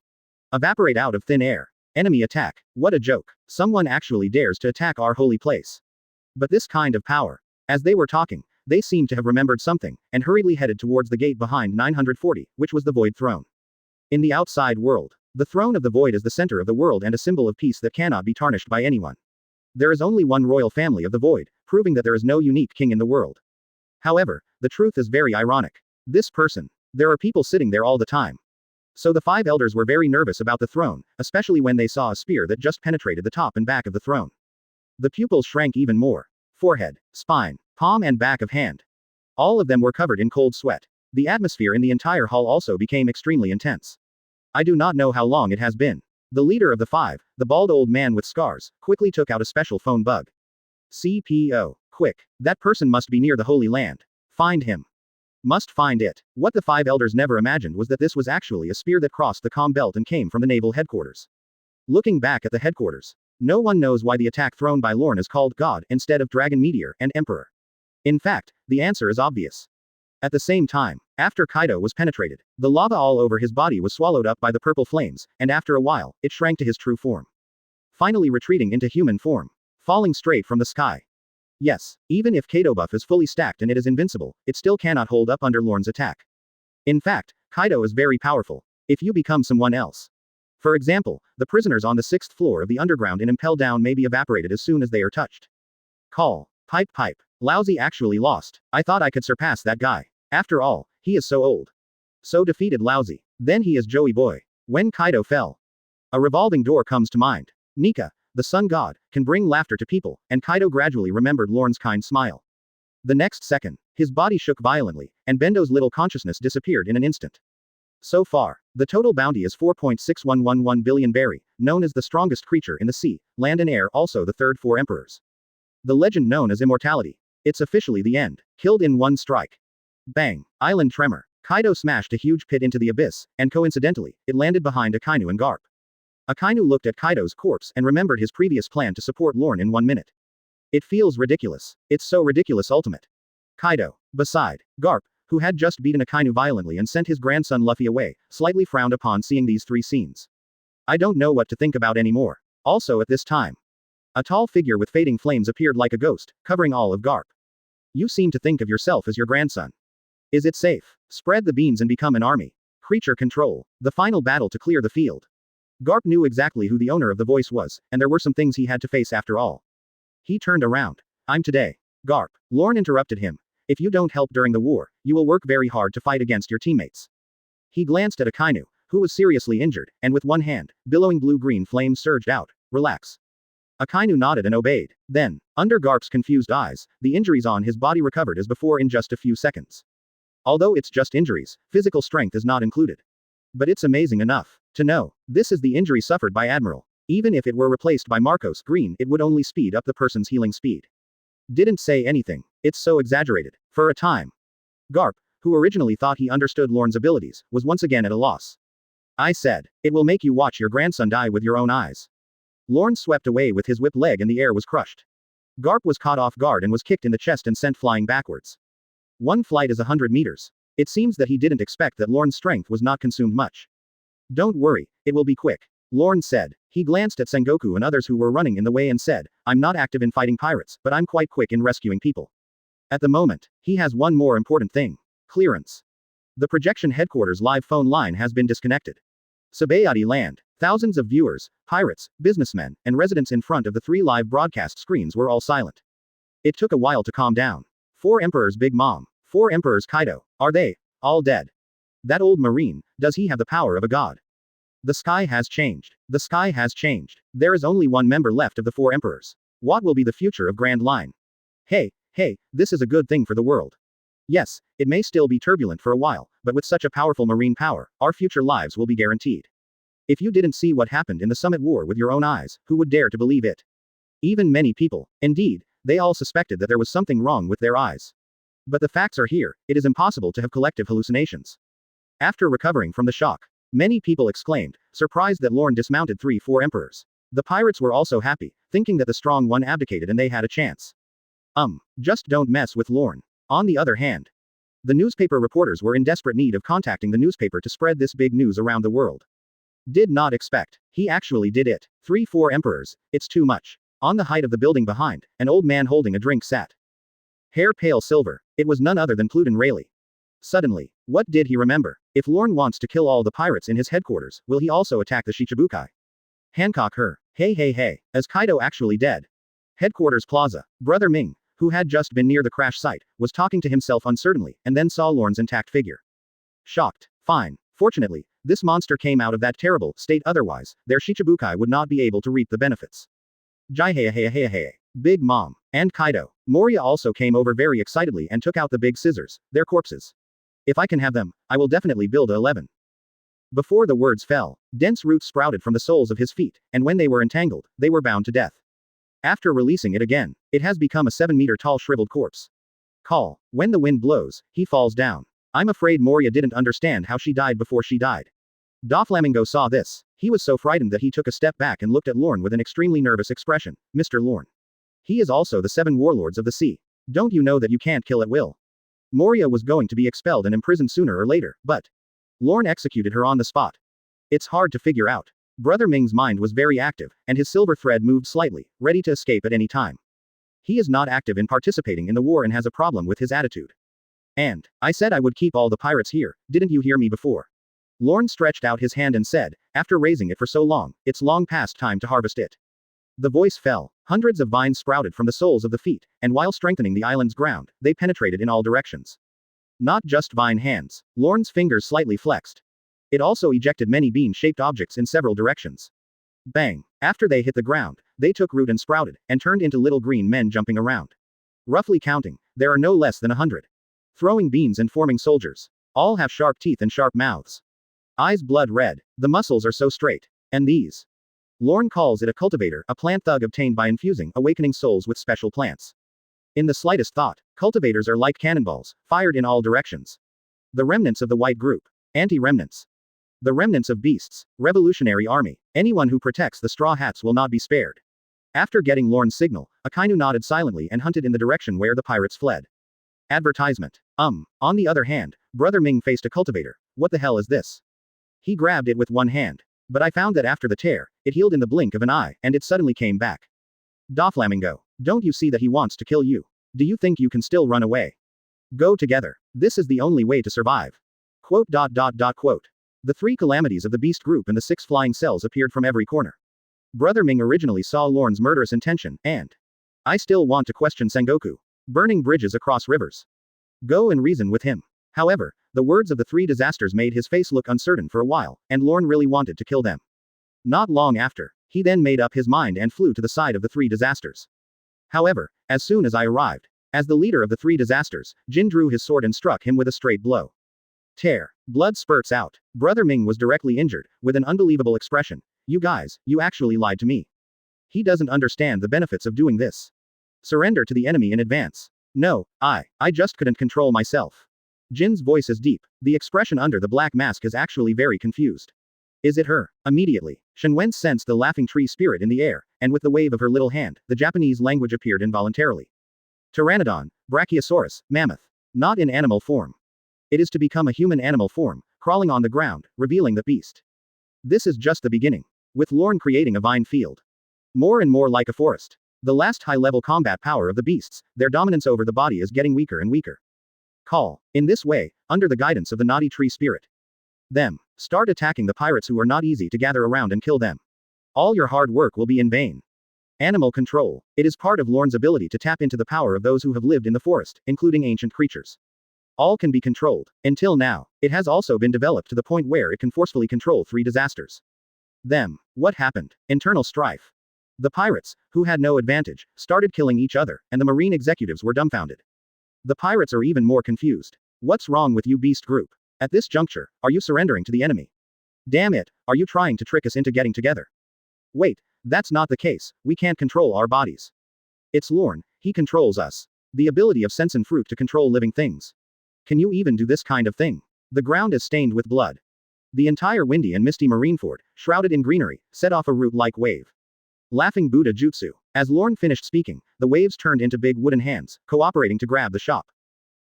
Evaporate out of thin air. Enemy attack. What a joke. Someone actually dares to attack our holy place. But this kind of power. As they were talking, they seemed to have remembered something, and hurriedly headed towards the gate behind 940, which was the Void Throne. In the outside world, the throne of the Void is the center of the world and a symbol of peace that cannot be tarnished by anyone. There is only one royal family of the Void, proving that there is no unique king in the world. However, the truth is very ironic. This person. There are people sitting there all the time. So the 5 elders were very nervous about the throne, especially when they saw a spear that just penetrated the top and back of the throne. The pupils shrank even more. Forehead, spine, palm and back of hand. All of them were covered in cold sweat. The atmosphere in the entire hall also became extremely intense. I do not know how long it has been. The leader of the 5, the bald old man with scars, quickly took out a special phone bug. CPO. Quick. That person must be near the Holy Land. Find him. Must find it. What the 5 elders never imagined was that this was actually a spear that crossed the calm belt and came from the naval headquarters. Looking back at the headquarters, no one knows why the attack thrown by Lorne is called God instead of Dragon Meteor and Emperor. In fact, the answer is obvious. At the same time, after Kaido was penetrated, the lava all over his body was swallowed up by the purple flames, and after a while, it shrank to his true form. Finally retreating into human form. Falling straight from the sky. Yes, even if Kaido buff is fully stacked and it is invincible, it still cannot hold up under Lorne's attack. In fact, Kaido is very powerful. If you become someone else. For example, the prisoners on the 6th floor of the underground in Impel Down may be evaporated as soon as they are touched. Call. Pipe pipe. Lousy actually lost. I thought I could surpass that guy. After all, he is so old. So defeated Lousy. Then he is Joey Boy. When Kaido fell. A revolving door comes to mind. Nika, the sun god, can bring laughter to people, and Kaido gradually remembered Lorne's kind smile. The next second, his body shook violently, and Bendo's little consciousness disappeared in an instant. So far, the total bounty is 4.6111 billion berry, known as the strongest creature in the sea, land and air, also the third 4 emperors. The legend known as immortality. It's officially the end. Killed in one strike. Bang. Island tremor. Kaido smashed a huge pit into the abyss, and coincidentally, it landed behind Akainu and Garp. Akainu looked at Kaido's corpse and remembered his previous plan to support Lorne in 1 minute. It feels ridiculous. It's so ridiculous ultimate. Kaido. Beside, Garp, who had just beaten Akainu violently and sent his grandson Luffy away, slightly frowned upon seeing these 3 scenes. I don't know what to think about anymore. Also at this time, a tall figure with fading flames appeared like a ghost, covering all of Garp. You seem to think of yourself as your grandson. Is it safe? Spread the beans and become an army. Creature control. The final battle to clear the field. Garp knew exactly who the owner of the voice was, and there were some things he had to face after all. He turned around. I'm today. Garp. Lorne interrupted him. If you don't help during the war, you will work very hard to fight against your teammates. He glanced at Akainu, who was seriously injured, and with one hand, billowing blue-green flames surged out. Relax. Akainu nodded and obeyed. Then, under Garp's confused eyes, the injuries on his body recovered as before in just a few seconds. Although it's just injuries, physical strength is not included. But it's amazing enough to know, this is the injury suffered by Admiral. Even if it were replaced by Marcos Green, it would only speed up the person's healing speed. Didn't say anything. It's so exaggerated. For a time. Garp, who originally thought he understood Lorne's abilities, was once again at a loss. I said, it will make you watch your grandson die with your own eyes. Lorne swept away with his whip leg and the air was crushed. Garp was caught off guard and was kicked in the chest and sent flying backwards. One flight is 100 meters. It seems that he didn't expect that Lorne's strength was not consumed much. Don't worry, it will be quick. Lorne said. He glanced at Sengoku and others who were running in the way and said, I'm not active in fighting pirates, but I'm quite quick in rescuing people. At the moment, he has one more important thing. Clearance. The projection headquarters live phone line has been disconnected. Sabaody land. Thousands of viewers, pirates, businessmen, and residents in front of the 3 live broadcast screens were all silent. It took a while to calm down. 4 emperors Big Mom. 4 emperors Kaido. Are they all dead? That old marine, does he have the power of a god? The sky has changed. The sky has changed. There is only one member left of the 4 emperors. What will be the future of Grand Line? Hey, this is a good thing for the world. Yes, it may still be turbulent for a while, but with such a powerful marine power, our future lives will be guaranteed. If you didn't see what happened in the Summit War with your own eyes, who would dare to believe it? Even many people. Indeed, they all suspected that there was something wrong with their eyes. But the facts are here, it is impossible to have collective hallucinations. After recovering from the shock, many people exclaimed, surprised that Lorne dismounted 4 emperors. The pirates were also happy, thinking that the strong one abdicated and they had a chance. Just don't mess with Lorne. On the other hand, the newspaper reporters were in desperate need of contacting the newspaper to spread this big news around the world. Did not expect. He actually did it. 4 emperors, it's too much. On the height of the building behind, an old man holding a drink sat. Hair pale silver, it was none other than Pluten Rayleigh. Suddenly, what did he remember? If Lorne wants to kill all the pirates in his headquarters, will he also attack the Shichibukai? Hancock her. Hey, is Kaido actually dead? Headquarters Plaza. Brother Ming, who had just been near the crash site, was talking to himself uncertainly, and then saw Lorne's intact figure. Shocked. Fine. Fortunately, this monster came out of that terrible state, otherwise, their Shichibukai would not be able to reap the benefits. Jai Big Mom. And Kaido. Moria also came over very excitedly and took out the big scissors, their corpses. If I can have them, I will definitely build a 11. Before the words fell, dense roots sprouted from the soles of his feet, and when they were entangled, they were bound to death. After releasing it again, it has become a 7-meter-tall shriveled corpse. Call. When the wind blows, he falls down. I'm afraid Moria didn't understand how she died before she died. Doflamingo saw this. He was so frightened that he took a step back and looked at Lorne with an extremely nervous expression. Mr. Lorne. He is also the 7 warlords of the sea. Don't you know that you can't kill at will? Moria was going to be expelled and imprisoned sooner or later, but Lorne executed her on the spot. It's hard to figure out. Brother Ming's mind was very active, and his silver thread moved slightly, ready to escape at any time. He is not active in participating in the war and has a problem with his attitude. And I said I would keep all the pirates here, didn't you hear me before? Lorne stretched out his hand and said, after raising it for so long, it's long past time to harvest it. The voice fell. Hundreds of vines sprouted from the soles of the feet, and while strengthening the island's ground, they penetrated in all directions. Not just vine hands. Lorne's fingers slightly flexed. It also ejected many bean-shaped objects in several directions. Bang! After they hit the ground, they took root and sprouted, and turned into little green men jumping around. Roughly counting, there are no less than 100. Throwing beans and forming soldiers. All have sharp teeth and sharp mouths. Eyes blood red. The muscles are so straight. And these. Lorne calls it a cultivator, a plant thug obtained by infusing, awakening souls with special plants. In the slightest thought, cultivators are like cannonballs, fired in all directions. The remnants of the white group. Anti-remnants. The remnants of beasts. Revolutionary army. Anyone who protects the straw hats will not be spared. After getting Lorne's signal, Akainu nodded silently and hunted in the direction where the pirates fled. Advertisement. On the other hand, Brother Ming faced a cultivator. What the hell is this? He grabbed it with one hand. But I found that after the tear, it healed in the blink of an eye, and it suddenly came back. Doflamingo. Don't you see that he wants to kill you? Do you think you can still run away? Go together. This is the only way to survive. Quote. The 3 calamities of the beast group and the 6 flying cells appeared from every corner. Brother Ming originally saw Lorne's murderous intention, and I still want to question Sengoku. Burning bridges across rivers. Go and reason with him. However, the words of the three disasters made his face look uncertain for a while, and Lorne really wanted to kill them. Not long after, he then made up his mind and flew to the side of the three disasters. However, as soon as I arrived, as the leader of the three disasters, Jin drew his sword and struck him with a straight blow. Tear. Blood spurts out. Brother Ming was directly injured, with an unbelievable expression. You guys, you actually lied to me. He doesn't understand the benefits of doing this. Surrender to the enemy in advance. No, I just couldn't control myself. Jin's voice is deep. The expression under the black mask is actually very confused. Is it her? Immediately, Shenwen sensed the laughing tree spirit in the air, and with the wave of her little hand, the Japanese language appeared involuntarily. Pteranodon, Brachiosaurus, mammoth. Not in animal form. It is to become a human animal form, crawling on the ground, revealing the beast. This is just the beginning. With Lorne creating a vine field. More and more like a forest. The last high-level combat power of the beasts, their dominance over the body is getting weaker and weaker. Call. In this way, under the guidance of the naughty tree spirit. Them. Start attacking the pirates who are not easy to gather around and kill them. All your hard work will be in vain. Animal control. It is part of Lorne's ability to tap into the power of those who have lived in the forest, including ancient creatures. All can be controlled. Until now, it has also been developed to the point where it can forcefully control three disasters. Them. What happened? Internal strife. The pirates, who had no advantage, started killing each other, and the marine executives were dumbfounded. The pirates are even more confused. What's wrong with you, beast group? At this juncture, are you surrendering to the enemy? Damn it, are you trying to trick us into getting together? Wait, that's not the case, we can't control our bodies. It's Lorne, he controls us. The ability of sense and fruit to control living things. Can you even do this kind of thing? The ground is stained with blood. The entire windy and misty Marineford, shrouded in greenery, set off a root-like wave. Laughing Buddha Jutsu. As Lorne finished speaking, the waves turned into big wooden hands, cooperating to grab the shop.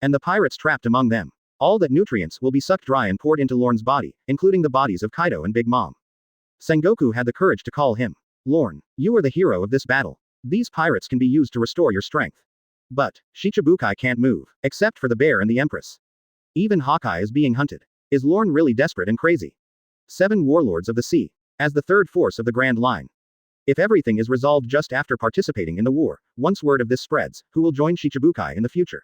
And the pirates trapped among them. All that nutrients will be sucked dry and poured into Lorne's body, including the bodies of Kaido and Big Mom. Sengoku had the courage to call him. Lorne, you are the hero of this battle. These pirates can be used to restore your strength. But, Shichibukai can't move, except for the bear and the Empress. Even Hawkeye is being hunted. Is Lorne really desperate and crazy? 7 warlords of the sea. As the third force of the Grand Line. If everything is resolved just after participating in the war, once word of this spreads, who will join Shichibukai in the future?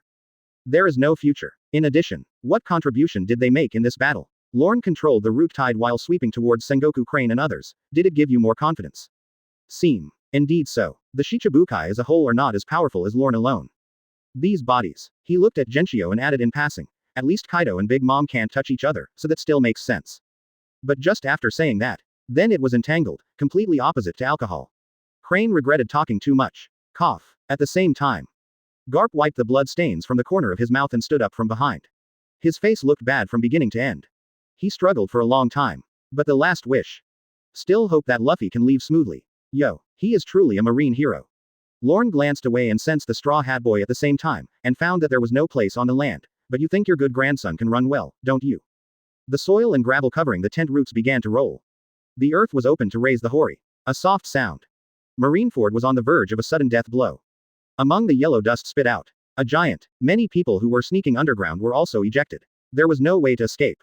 There is no future. In addition, what contribution did they make in this battle? Lorne controlled the root tide while sweeping towards Sengoku Crane and others. Did it give you more confidence? Seem. Indeed so. The Shichibukai as a whole are not as powerful as Lorne alone. These bodies. He looked at Genshio and added in passing. At least Kaido and Big Mom can't touch each other, so that still makes sense. But just after saying that, then it was entangled, completely opposite to alcohol. Crane regretted talking too much. Cough. At the same time, Garp wiped the blood stains from the corner of his mouth and stood up from behind. His face looked bad from beginning to end. He struggled for a long time. But the last wish. Still hope that Luffy can leave smoothly. Yo, he is truly a marine hero. Lorne glanced away and sensed the Straw Hat Boy at the same time, and found that there was no place on the land. But you think your good grandson can run well, don't you? The soil and gravel covering the tent roots began to roll. The earth was open to raise the hoary. A soft sound. Marineford was on the verge of a sudden death blow. Among the yellow dust spit out. A giant. Many people who were sneaking underground were also ejected. There was no way to escape.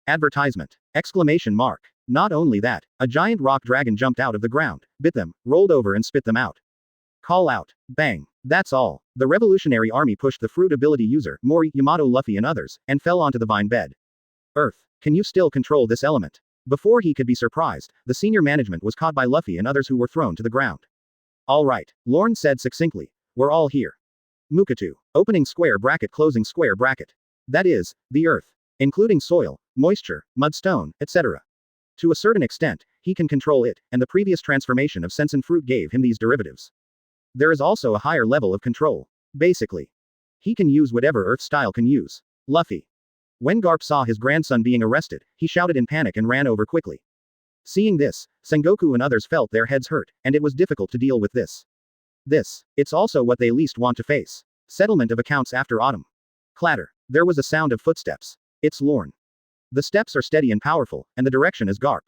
Advertisement. Exclamation mark. Not only that, a giant rock dragon jumped out of the ground, bit them, rolled over and spit them out. Call out. Bang. That's all. The Revolutionary Army pushed the fruit ability user, Mori, Yamato Luffy and others, and fell onto the vine bed. Earth. Can you still control this element? Before he could be surprised, the senior management was caught by Luffy and others who were thrown to the ground. All right, Lorne said succinctly. We're all here. Mukatu. Opening square bracket closing square bracket. That is, the earth. Including soil, moisture, mudstone, etc. To a certain extent, he can control it, and the previous transformation of sense and fruit gave him these derivatives. There is also a higher level of control. Basically, he can use whatever earth style can use. Luffy. When Garp saw his grandson being arrested, he shouted in panic and ran over quickly. Seeing this, Sengoku and others felt their heads hurt, and it was difficult to deal with this. It's also what they least want to face. Settlement of accounts after autumn. Clatter. There was a sound of footsteps. It's Lorne. The steps are steady and powerful, and the direction is Garp.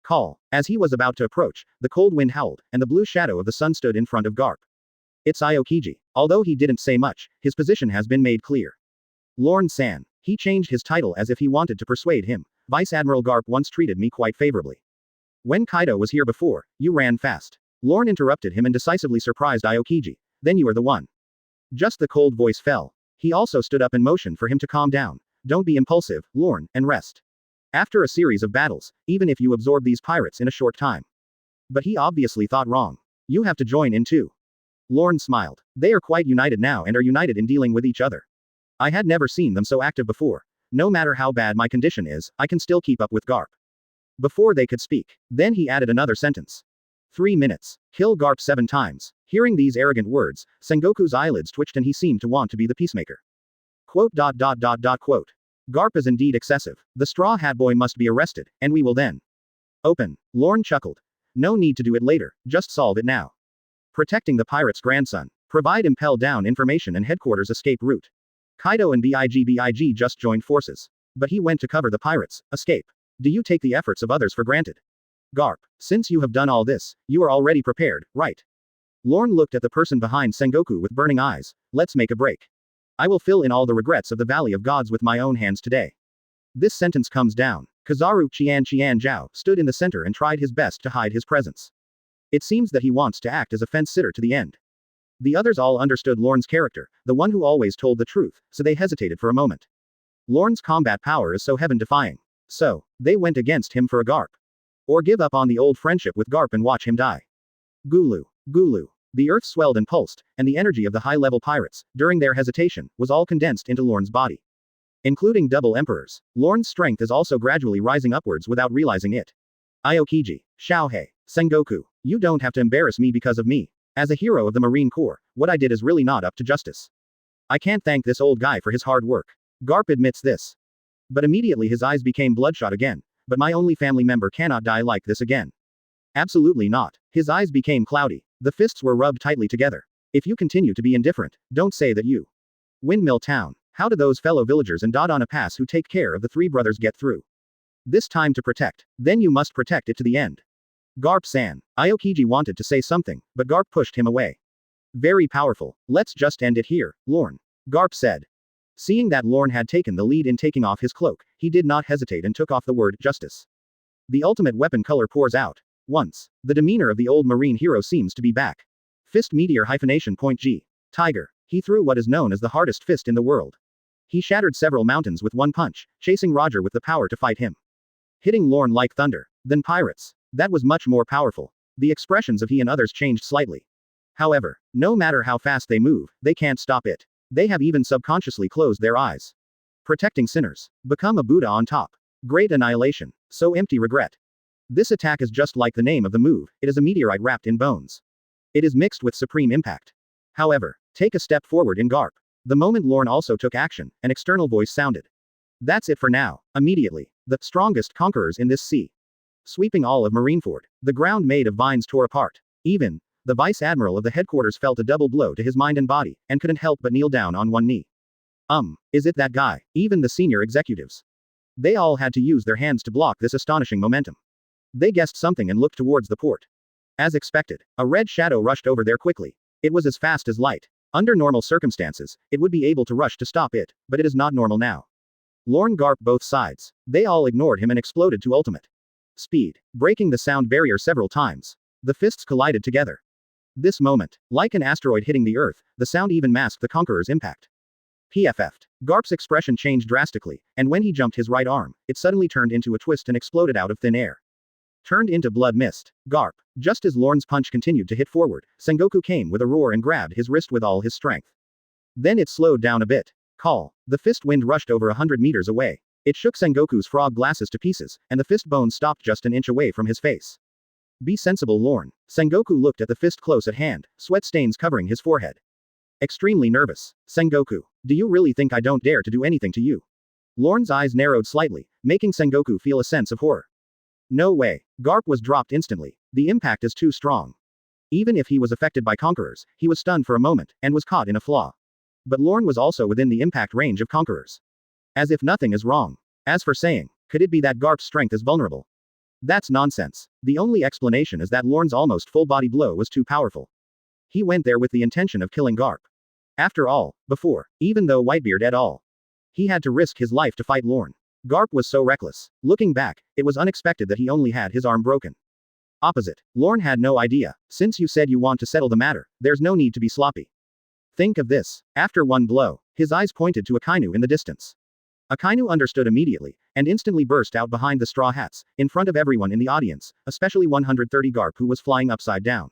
Call. As he was about to approach, the cold wind howled, and the blue shadow of the sun stood in front of Garp. It's Aokiji. Although he didn't say much, his position has been made clear. Lorne-san. He changed his title as if he wanted to persuade him. Vice Admiral Garp once treated me quite favorably. When Kaido was here before, you ran fast. Lorne interrupted him and decisively surprised Aokiji. Then you are the one. Just the cold voice fell. He also stood up and motioned for him to calm down. Don't be impulsive, Lorne, and rest. After a series of battles, even if you absorb these pirates in a short time. But he obviously thought wrong. You have to join in too. Lorne smiled. They are quite united now and are united in dealing with each other. I had never seen them so active before. No matter how bad my condition is, I can still keep up with Garp. Before they could speak, then he added another sentence. 3 minutes. Kill Garp 7 times. Hearing these arrogant words, Sengoku's eyelids twitched and he seemed to want to be the peacemaker. Quote. Garp is indeed excessive. The Straw Hat Boy must be arrested, and we will then. Open. Lorne chuckled. No need to do it later, just solve it now. Protecting the pirate's grandson. Provide impel down information and headquarters escape route. Kaido and Big just joined forces. But he went to cover the pirates. Escape. Do you take the efforts of others for granted? Garp, since you have done all this, you are already prepared, right? Lorne looked at the person behind Sengoku with burning eyes. Let's make a break. I will fill in all the regrets of the Valley of Gods with my own hands today. This sentence comes down. Kizaru Qian Zhao stood in the center and tried his best to hide his presence. It seems that he wants to act as a fence-sitter to the end. The others all understood Lorne's character, the one who always told the truth, so they hesitated for a moment. Lorne's combat power is so heaven-defying. So, they went against him for a Garp. Or give up on the old friendship with Garp and watch him die. Gulu. The earth swelled and pulsed, and the energy of the high-level pirates, during their hesitation, was all condensed into Lorne's body. Including double emperors, Lorne's strength is also gradually rising upwards without realizing it. Aokiji, Xiaohei, Sengoku, you don't have to embarrass me because of me. As a hero of the Marine Corps, what I did is really not up to justice. I can't thank this old guy for his hard work. Garp admits this. But immediately his eyes became bloodshot again. But my only family member cannot die like this again. Absolutely not. His eyes became cloudy. The fists were rubbed tightly together. If you continue to be indifferent, don't say that you. Windmill Town. How do those fellow villagers in Dodona Pass who take care of the 3 brothers get through? This time to protect. Then you must protect it to the end. Garp-san. Aokiji wanted to say something, but Garp pushed him away. Very powerful. Let's just end it here, Lorne. Garp said. Seeing that Lorne had taken the lead in taking off his cloak, he did not hesitate and took off the word justice. The ultimate weapon color pours out. Once. The demeanor of the old marine hero seems to be back. Fist meteor hyphenation point G. Tiger. He threw what is known as the hardest fist in the world. He shattered several mountains with one punch, chasing Roger with the power to fight him. Hitting Lorne like thunder. Then pirates. That was much more powerful. The expressions of he and others changed slightly. However, no matter how fast they move, they can't stop it. They have even subconsciously closed their eyes. Protecting sinners. Become a Buddha on top. Great annihilation. So empty regret. This attack is just like the name of the move, it is a meteorite wrapped in bones. It is mixed with supreme impact. However, take a step forward in Garp. The moment Lorne also took action, an external voice sounded. That's it for now. Immediately, the strongest conquerors in this sea. Sweeping all of Marineford, the ground made of vines tore apart. Even, the vice admiral of the headquarters felt a double blow to his mind and body, and couldn't help but kneel down on one knee. Is it that guy? Even the senior executives. They all had to use their hands to block this astonishing momentum. They guessed something and looked towards the port. As expected, a red shadow rushed over there quickly. It was as fast as light. Under normal circumstances, it would be able to rush to stop it, but it is not normal now. Lorne Garp both sides. They all ignored him and exploded to ultimate speed, breaking the sound barrier several times. The fists collided together. This moment, like an asteroid hitting the Earth, the sound even masked the conqueror's impact. PFF'd. Garp's expression changed drastically, and when he jumped his right arm, it suddenly turned into a twist and exploded out of thin air. Turned into blood mist. Garp. Just as Lorne's punch continued to hit forward, Sengoku came with a roar and grabbed his wrist with all his strength. Then it slowed down a bit. Call. The fist wind rushed over 100 meters away. It shook Sengoku's frog glasses to pieces, and the fist bone stopped just an inch away from his face. Be sensible, Lorne. Sengoku looked at the fist close at hand, sweat stains covering his forehead. Extremely nervous. Sengoku. Do you really think I don't dare to do anything to you? Lorne's eyes narrowed slightly, making Sengoku feel a sense of horror. No way. Garp was dropped instantly. The impact is too strong. Even if he was affected by conquerors, he was stunned for a moment, and was caught in a flaw. But Lorne was also within the impact range of conquerors. As if nothing is wrong. As for saying, could it be that Garp's strength is vulnerable? That's nonsense. The only explanation is that Lorne's almost full-body blow was too powerful. He went there with the intention of killing Garp. After all, before, even though Whitebeard et al. He had to risk his life to fight Lorne. Garp was so reckless. Looking back, it was unexpected that he only had his arm broken. Opposite. Lorne had no idea. Since you said you want to settle the matter, there's no need to be sloppy. Think of this. After one blow, His eyes pointed to Akainu in the distance. Akainu understood immediately, and instantly burst out behind the straw hats, in front of everyone in the audience, especially 130 Garp who was flying upside down.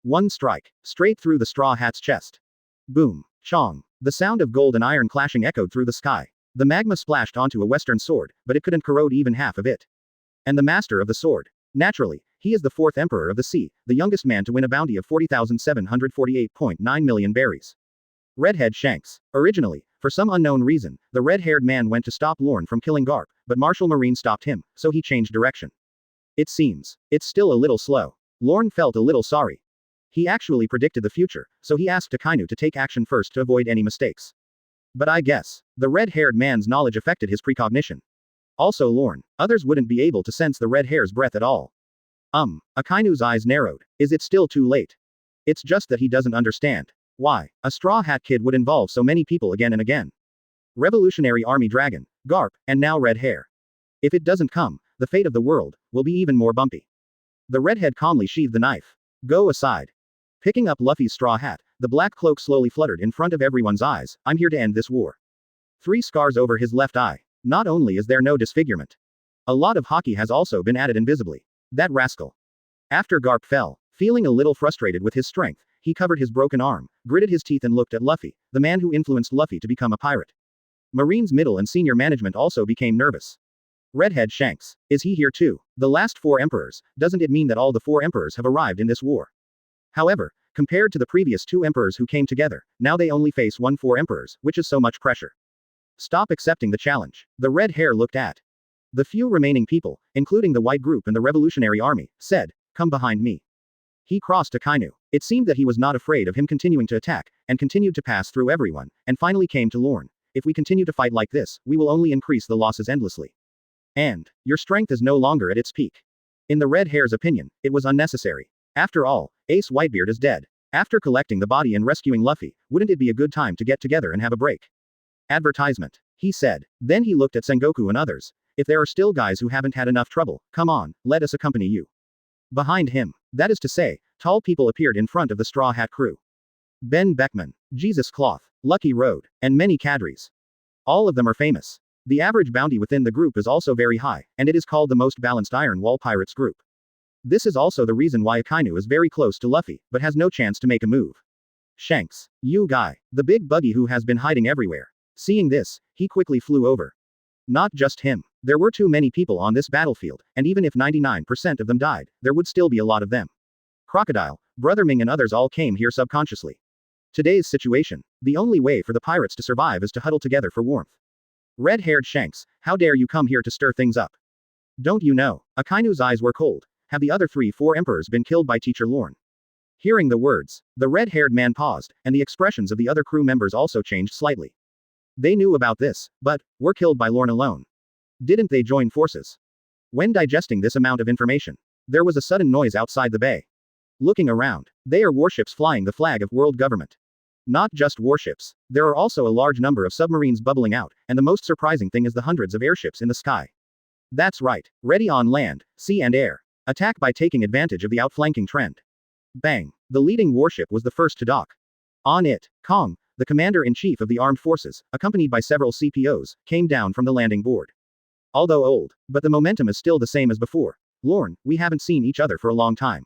One strike, straight through the straw hat's chest. Boom. Chong. The sound of gold and iron clashing echoed through the sky. The magma splashed onto a western sword, but it couldn't corrode even half of it. And the master of the sword. Naturally, he is the fourth emperor of the sea, the youngest man to win a bounty of 40,748.9 million berries. Redhead Shanks. Originally, for some unknown reason, the red-haired man went to stop Lorne from killing Garp, but Martial Marine stopped him, so he changed direction. It seems. It's still a little slow. Lorne felt a little sorry. He actually predicted the future, so he asked Akainu to take action first to avoid any mistakes. But I guess, the red-haired man's knowledge affected his precognition. Also Lorne, others wouldn't be able to sense the red hair's breath at all. Akainu's eyes narrowed. Is it still too late? It's just that he doesn't understand. Why, a Straw Hat Kid would involve so many people again and again. Revolutionary Army Dragon, Garp, and now Red Hair. If it doesn't come, the fate of the world will be even more bumpy. The redhead calmly sheathed the knife. Go aside. Picking up Luffy's straw hat, the black cloak slowly fluttered in front of everyone's eyes. I'm here to end this war. 3 scars over his left eye. Not only is there no disfigurement, a lot of hockey has also been added invisibly. That rascal. After Garp fell, feeling a little frustrated with his strength, he covered his broken arm, gritted his teeth and looked at Luffy, the man who influenced Luffy to become a pirate. Marine's middle and senior management also became nervous. Redhead Shanks. Is he here too? The last 4 emperors, doesn't it mean that all the 4 emperors have arrived in this war? However, compared to the previous 2 emperors who came together, now they only face 4 emperors, which is so much pressure. Stop accepting the challenge. The red hair looked at the few remaining people, including the white group and the revolutionary army, said, come behind me. He crossed Akainu. It seemed that he was not afraid of him continuing to attack, and continued to pass through everyone, and finally came to Lorne. If we continue to fight like this, we will only increase the losses endlessly. And your strength is no longer at its peak. In the red hair's opinion, it was unnecessary. After all, Ace Whitebeard is dead. After collecting the body and rescuing Luffy, wouldn't it be a good time to get together and have a break? Advertisement. He said. Then he looked at Sengoku and others. If there are still guys who haven't had enough trouble, come on, let us accompany you. Behind him, that is to say, tall people appeared in front of the Straw Hat crew. Ben Beckman, Jesus Cloth, Lucky Road, and many cadres. All of them are famous. The average bounty within the group is also very high, and it is called the most balanced Iron Wall Pirates group. This is also the reason why Akainu is very close to Luffy, but has no chance to make a move. Shanks. You guy. The big buggy who has been hiding everywhere. Seeing this, he quickly flew over. Not just him. There were too many people on this battlefield, and even if 99% of them died, there would still be a lot of them. Crocodile, Brother Ming and others all came here subconsciously. Today's situation, the only way for the pirates to survive is to huddle together for warmth. Red-haired Shanks, how dare you come here to stir things up? Don't you know? Akainu's eyes were cold. Have the other 3-4 emperors been killed by Teacher Lorne? Hearing the words, the red-haired man paused, and the expressions of the other crew members also changed slightly. They knew about this, but were killed by Lorne alone. Didn't they join forces? When digesting this amount of information, there was a sudden noise outside the bay. Looking around, they are warships flying the flag of world government. Not just warships, there are also a large number of submarines bubbling out, and the most surprising thing is the hundreds of airships in the sky. That's right, ready on land, sea and air. Attack by taking advantage of the outflanking trend. Bang! The leading warship was the first to dock. On it, Kong, the commander-in-chief of the armed forces, accompanied by several CPOs, came down from the landing board. Although old, but the momentum is still the same as before. Lorne, we haven't seen each other for a long time.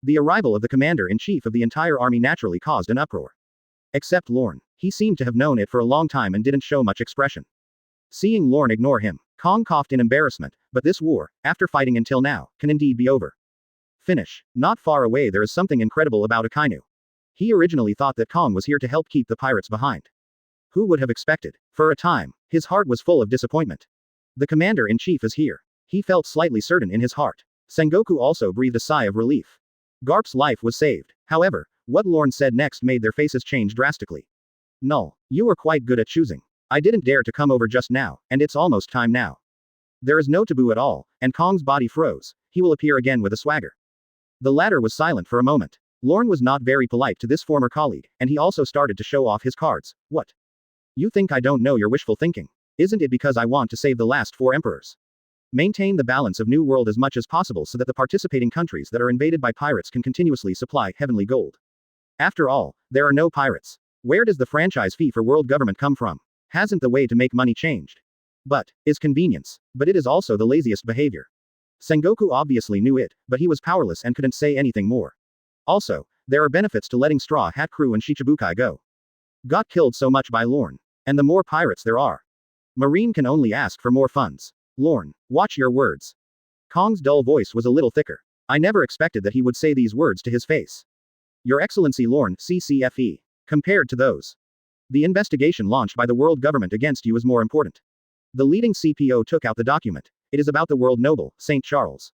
The arrival of the commander-in-chief of the entire army naturally caused an uproar. Except Lorne. He seemed to have known it for a long time and didn't show much expression. Seeing Lorne ignore him, Kong coughed in embarrassment, but this war, after fighting until now, can indeed be over. Finish. Not far away there is something incredible about Akainu. He originally thought that Kong was here to help keep the pirates behind. Who would have expected? For a time, his heart was full of disappointment. The commander-in-chief is here. He felt slightly certain in his heart. Sengoku also breathed a sigh of relief. Garp's life was saved. However, what Lorne said next made their faces change drastically. Null. You were quite good at choosing. I didn't dare to come over just now, and it's almost time now. There is no taboo at all, and Kong's body froze. He will appear again with a swagger. The latter was silent for a moment. Lorne was not very polite to this former colleague, and he also started to show off his cards. What? You think I don't know your wishful thinking? Isn't it because I want to save the last 4 emperors? Maintain the balance of New World as much as possible so that the participating countries that are invaded by pirates can continuously supply heavenly gold. After all, there are no pirates. Where does the franchise fee for world government come from? Hasn't the way to make money changed? But, is convenience. But it is also the laziest behavior. Sengoku obviously knew it, but he was powerless and couldn't say anything more. Also, there are benefits to letting Straw Hat Crew and Shichibukai go. Got killed so much by Lorne. And the more pirates there are. Marine can only ask for more funds. Lorne, watch your words. Kong's dull voice was a little thicker. I never expected that he would say these words to his face. Your Excellency Lorne, CCFE. Compared to those. The investigation launched by the world government against you is more important. The leading CPO took out the document. It is about the world noble, St. Charles.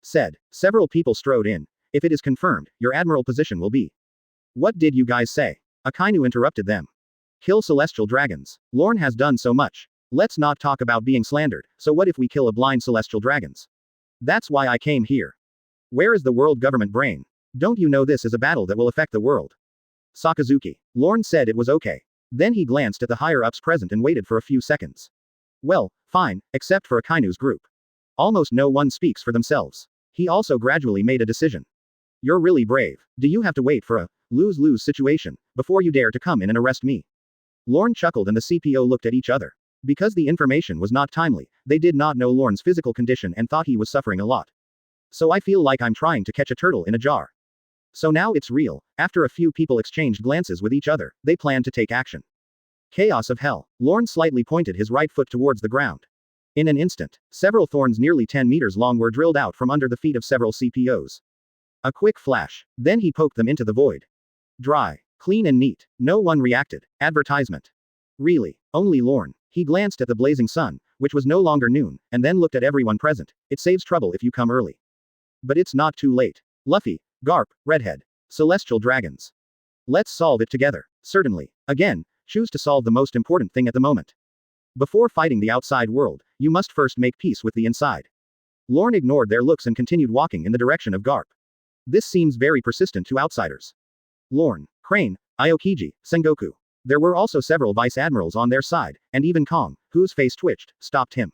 Said. Several people strode in. If it is confirmed, your admiral position will be. What did you guys say? Akainu interrupted them. Kill celestial dragons. Lorne has done so much. Let's not talk about being slandered, so what if we kill a blind celestial dragons? That's why I came here. Where is the world government brain? Don't you know this is a battle that will affect the world? Sakazuki. Lorne said it was okay. Then he glanced at the higher-ups present and waited for a few seconds. Well, fine, except for Akainu's group. Almost no one speaks for themselves. He also gradually made a decision. You're really brave. Do you have to wait for a lose-lose situation before you dare to come in and arrest me? Lorne chuckled and the CPO looked at each other. Because the information was not timely, they did not know Lorne's physical condition and thought he was suffering a lot. So I feel like I'm trying to catch a turtle in a jar. So now it's real. After a few people exchanged glances with each other, they planned to take action. Chaos of hell. Lorne slightly pointed his right foot towards the ground. In an instant, several thorns nearly 10 meters long were drilled out from under the feet of several CPOs. A quick flash. Then he poked them into the void. Dry. Clean and neat. No one reacted. Advertisement. Really. Only Lorne. He glanced at the blazing sun, which was no longer noon, and then looked at everyone present. It saves trouble if you come early. But it's not too late. Luffy, Garp, Redhead. Celestial dragons. Let's solve it together. Certainly. Again, choose to solve the most important thing at the moment. Before fighting the outside world, you must first make peace with the inside. Lorne ignored their looks and continued walking in the direction of Garp. This seems very persistent to outsiders. Lorne, Crane, Aokiji, Sengoku. There were also several vice admirals on their side, and even Kong, whose face twitched, stopped him.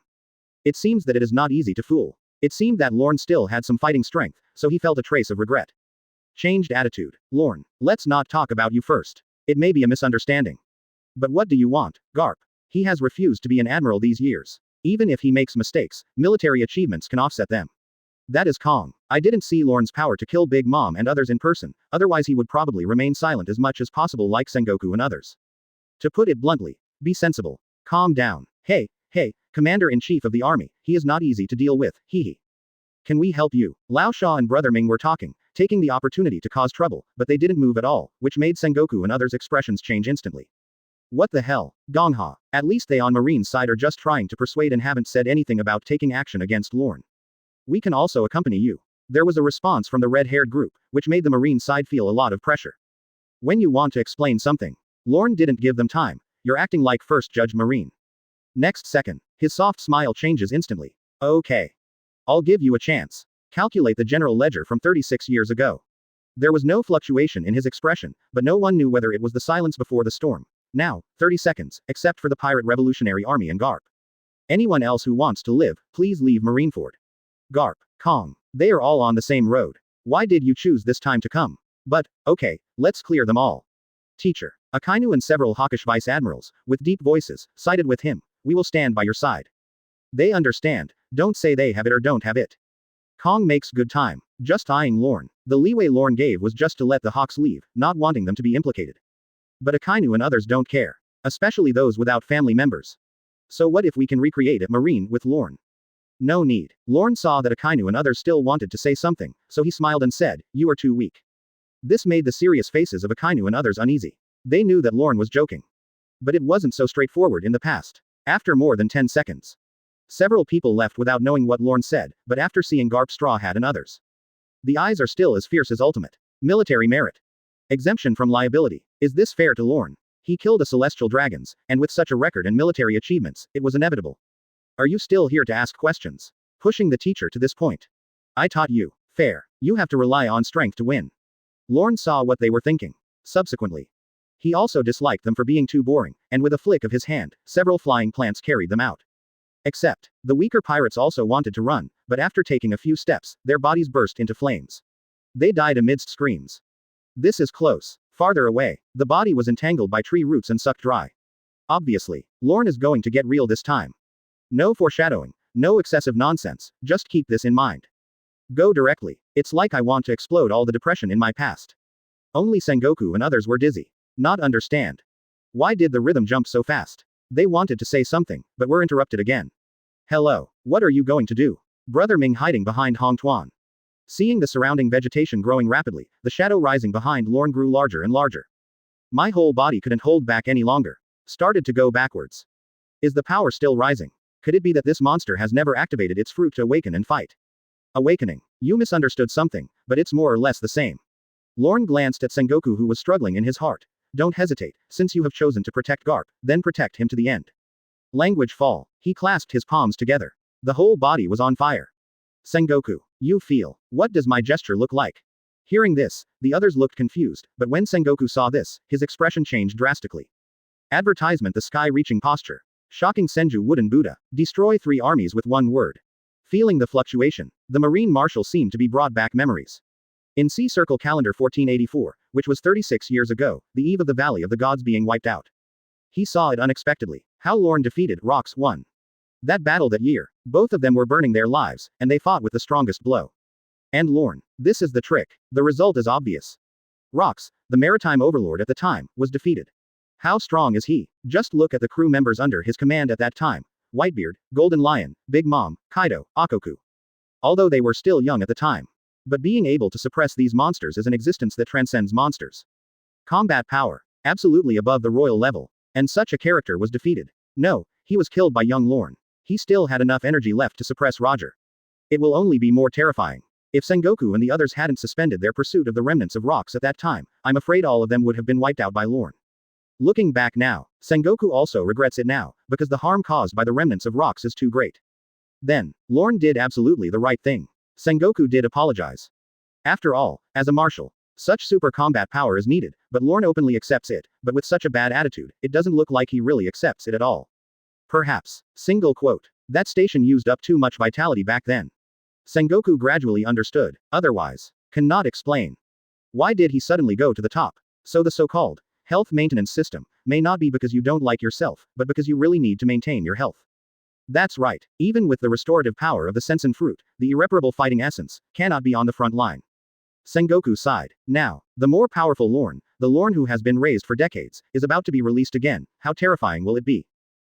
It seems that it is not easy to fool. It seemed that Lorne still had some fighting strength, so he felt a trace of regret. Changed attitude. Lorne, let's not talk about you first. It may be a misunderstanding. But what do you want, Garp? He has refused to be an admiral these years. Even if he makes mistakes, military achievements can offset them. That is Kong. I didn't see Lorne's power to kill Big Mom and others in person, otherwise he would probably remain silent as much as possible like Sengoku and others. To put it bluntly, be sensible. Calm down. Hey, Commander-in-Chief of the army, he is not easy to deal with, hee. Can we help you? Lao Sha and Brother Ming were talking, taking the opportunity to cause trouble, but they didn't move at all, which made Sengoku and others' expressions change instantly. What the hell? Gongha. At least they on Marine's side are just trying to persuade and haven't said anything about taking action against Lorne. We can also accompany you. There was a response from the red-haired group, which made the Marine side feel a lot of pressure. When you want to explain something. Lorne didn't give them time. You're acting like first judge Marine. Next second, his soft smile changes instantly. Okay. I'll give you a chance. Calculate the general ledger from 36 years ago. There was no fluctuation in his expression, but no one knew whether it was the silence before the storm. Now, 30 seconds, except for the Pirate Revolutionary Army and Garp. Anyone else who wants to live, please leave Marineford. Garp, Kong. They are all on the same road. Why did you choose this time to come? But, okay, let's clear them all. Teacher. Akainu and several hawkish vice admirals, with deep voices, sided with him. We will stand by your side. They understand. Don't say they have it or don't have it. Kong makes good time. Just eyeing Lorne. The leeway Lorne gave was just to let the Hawks leave, not wanting them to be implicated. But Akainu and others don't care. Especially those without family members. So what if we can recreate a Marine with Lorne? No need. Lorne saw that Akainu and others still wanted to say something, so he smiled and said, you are too weak. This made the serious faces of Akainu and others uneasy. They knew that Lorne was joking. But it wasn't so straightforward in the past. After more than 10 seconds. Several people left without knowing what Lorne said, but after seeing Garp, Straw Hat and others. The eyes are still as fierce as ultimate. Military merit. Exemption from liability. Is this fair to Lorne? He killed a celestial dragons, and with such a record and military achievements, it was inevitable. Are you still here to ask questions? Pushing the teacher to this point. I taught you. Fair. You have to rely on strength to win. Lorne saw what they were thinking. Subsequently. He also disliked them for being too boring, and with a flick of his hand, several flying plants carried them out. Except, the weaker pirates also wanted to run, but after taking a few steps, their bodies burst into flames. They died amidst screams. This is close. Farther away, the body was entangled by tree roots and sucked dry. Obviously, Lorne is going to get real this time. No foreshadowing, no excessive nonsense, just keep this in mind. Go directly. It's like I want to explode all the depression in my past. Only Sengoku and others were dizzy. Not understand. Why did the rhythm jump so fast? They wanted to say something, but were interrupted again. Hello, what are you going to do? Brother Ming hiding behind Hong Tuan. Seeing the surrounding vegetation growing rapidly, the shadow rising behind Lorne grew larger and larger. My whole body couldn't hold back any longer. Started to go backwards. Is the power still rising? Could it be that this monster has never activated its fruit to awaken and fight? Awakening. You misunderstood something, but it's more or less the same. Lorne glanced at Sengoku, who was struggling in his heart. Don't hesitate, since you have chosen to protect Garp, then protect him to the end. Language fall. He clasped his palms together. The whole body was on fire. Sengoku, you feel. What does my gesture look like? Hearing this, the others looked confused, but when Sengoku saw this, his expression changed drastically. Advertisement: the sky-reaching posture. Shocking Senju wooden Buddha. Destroy 3 armies with 1 word. Feeling the fluctuation, the Marine Marshal seemed to be brought back memories. In C Circle Calendar 1484, which was 36 years ago, the eve of the Valley of the Gods being wiped out. He saw it unexpectedly. How Lorne defeated Rocks won. That battle that year, both of them were burning their lives, and they fought with the strongest blow. And Lorne. This is the trick. The result is obvious. Rocks, the maritime overlord at the time, was defeated. How strong is he? Just look at the crew members under his command at that time. Whitebeard, Golden Lion, Big Mom, Kaido, Akoku. Although they were still young at the time. But being able to suppress these monsters is an existence that transcends monsters. Combat power. Absolutely above the royal level. And such a character was defeated. No, he was killed by young Lorne. He still had enough energy left to suppress Roger. It will only be more terrifying. If Sengoku and the others hadn't suspended their pursuit of the remnants of Rocks at that time, I'm afraid all of them would have been wiped out by Lorne. Looking back now, Sengoku also regrets it now, because the harm caused by the remnants of Rocks is too great. Then, Lorne did absolutely the right thing. Sengoku did apologize. After all, as a marshal, such super combat power is needed, but Lorne openly accepts it, but with such a bad attitude, it doesn't look like he really accepts it at all. Perhaps. Single quote. That station used up too much vitality back then. Sengoku gradually understood, otherwise, cannot explain. Why did he suddenly go to the top? So the so-called health maintenance system may not be because you don't like yourself, but because you really need to maintain your health. That's right, even with the restorative power of the sensen fruit, the irreparable fighting essence cannot be on the front line. Sengoku sighed. Now, the more powerful Lorne, the Lorne who has been raised for decades, is about to be released again. How terrifying will it be?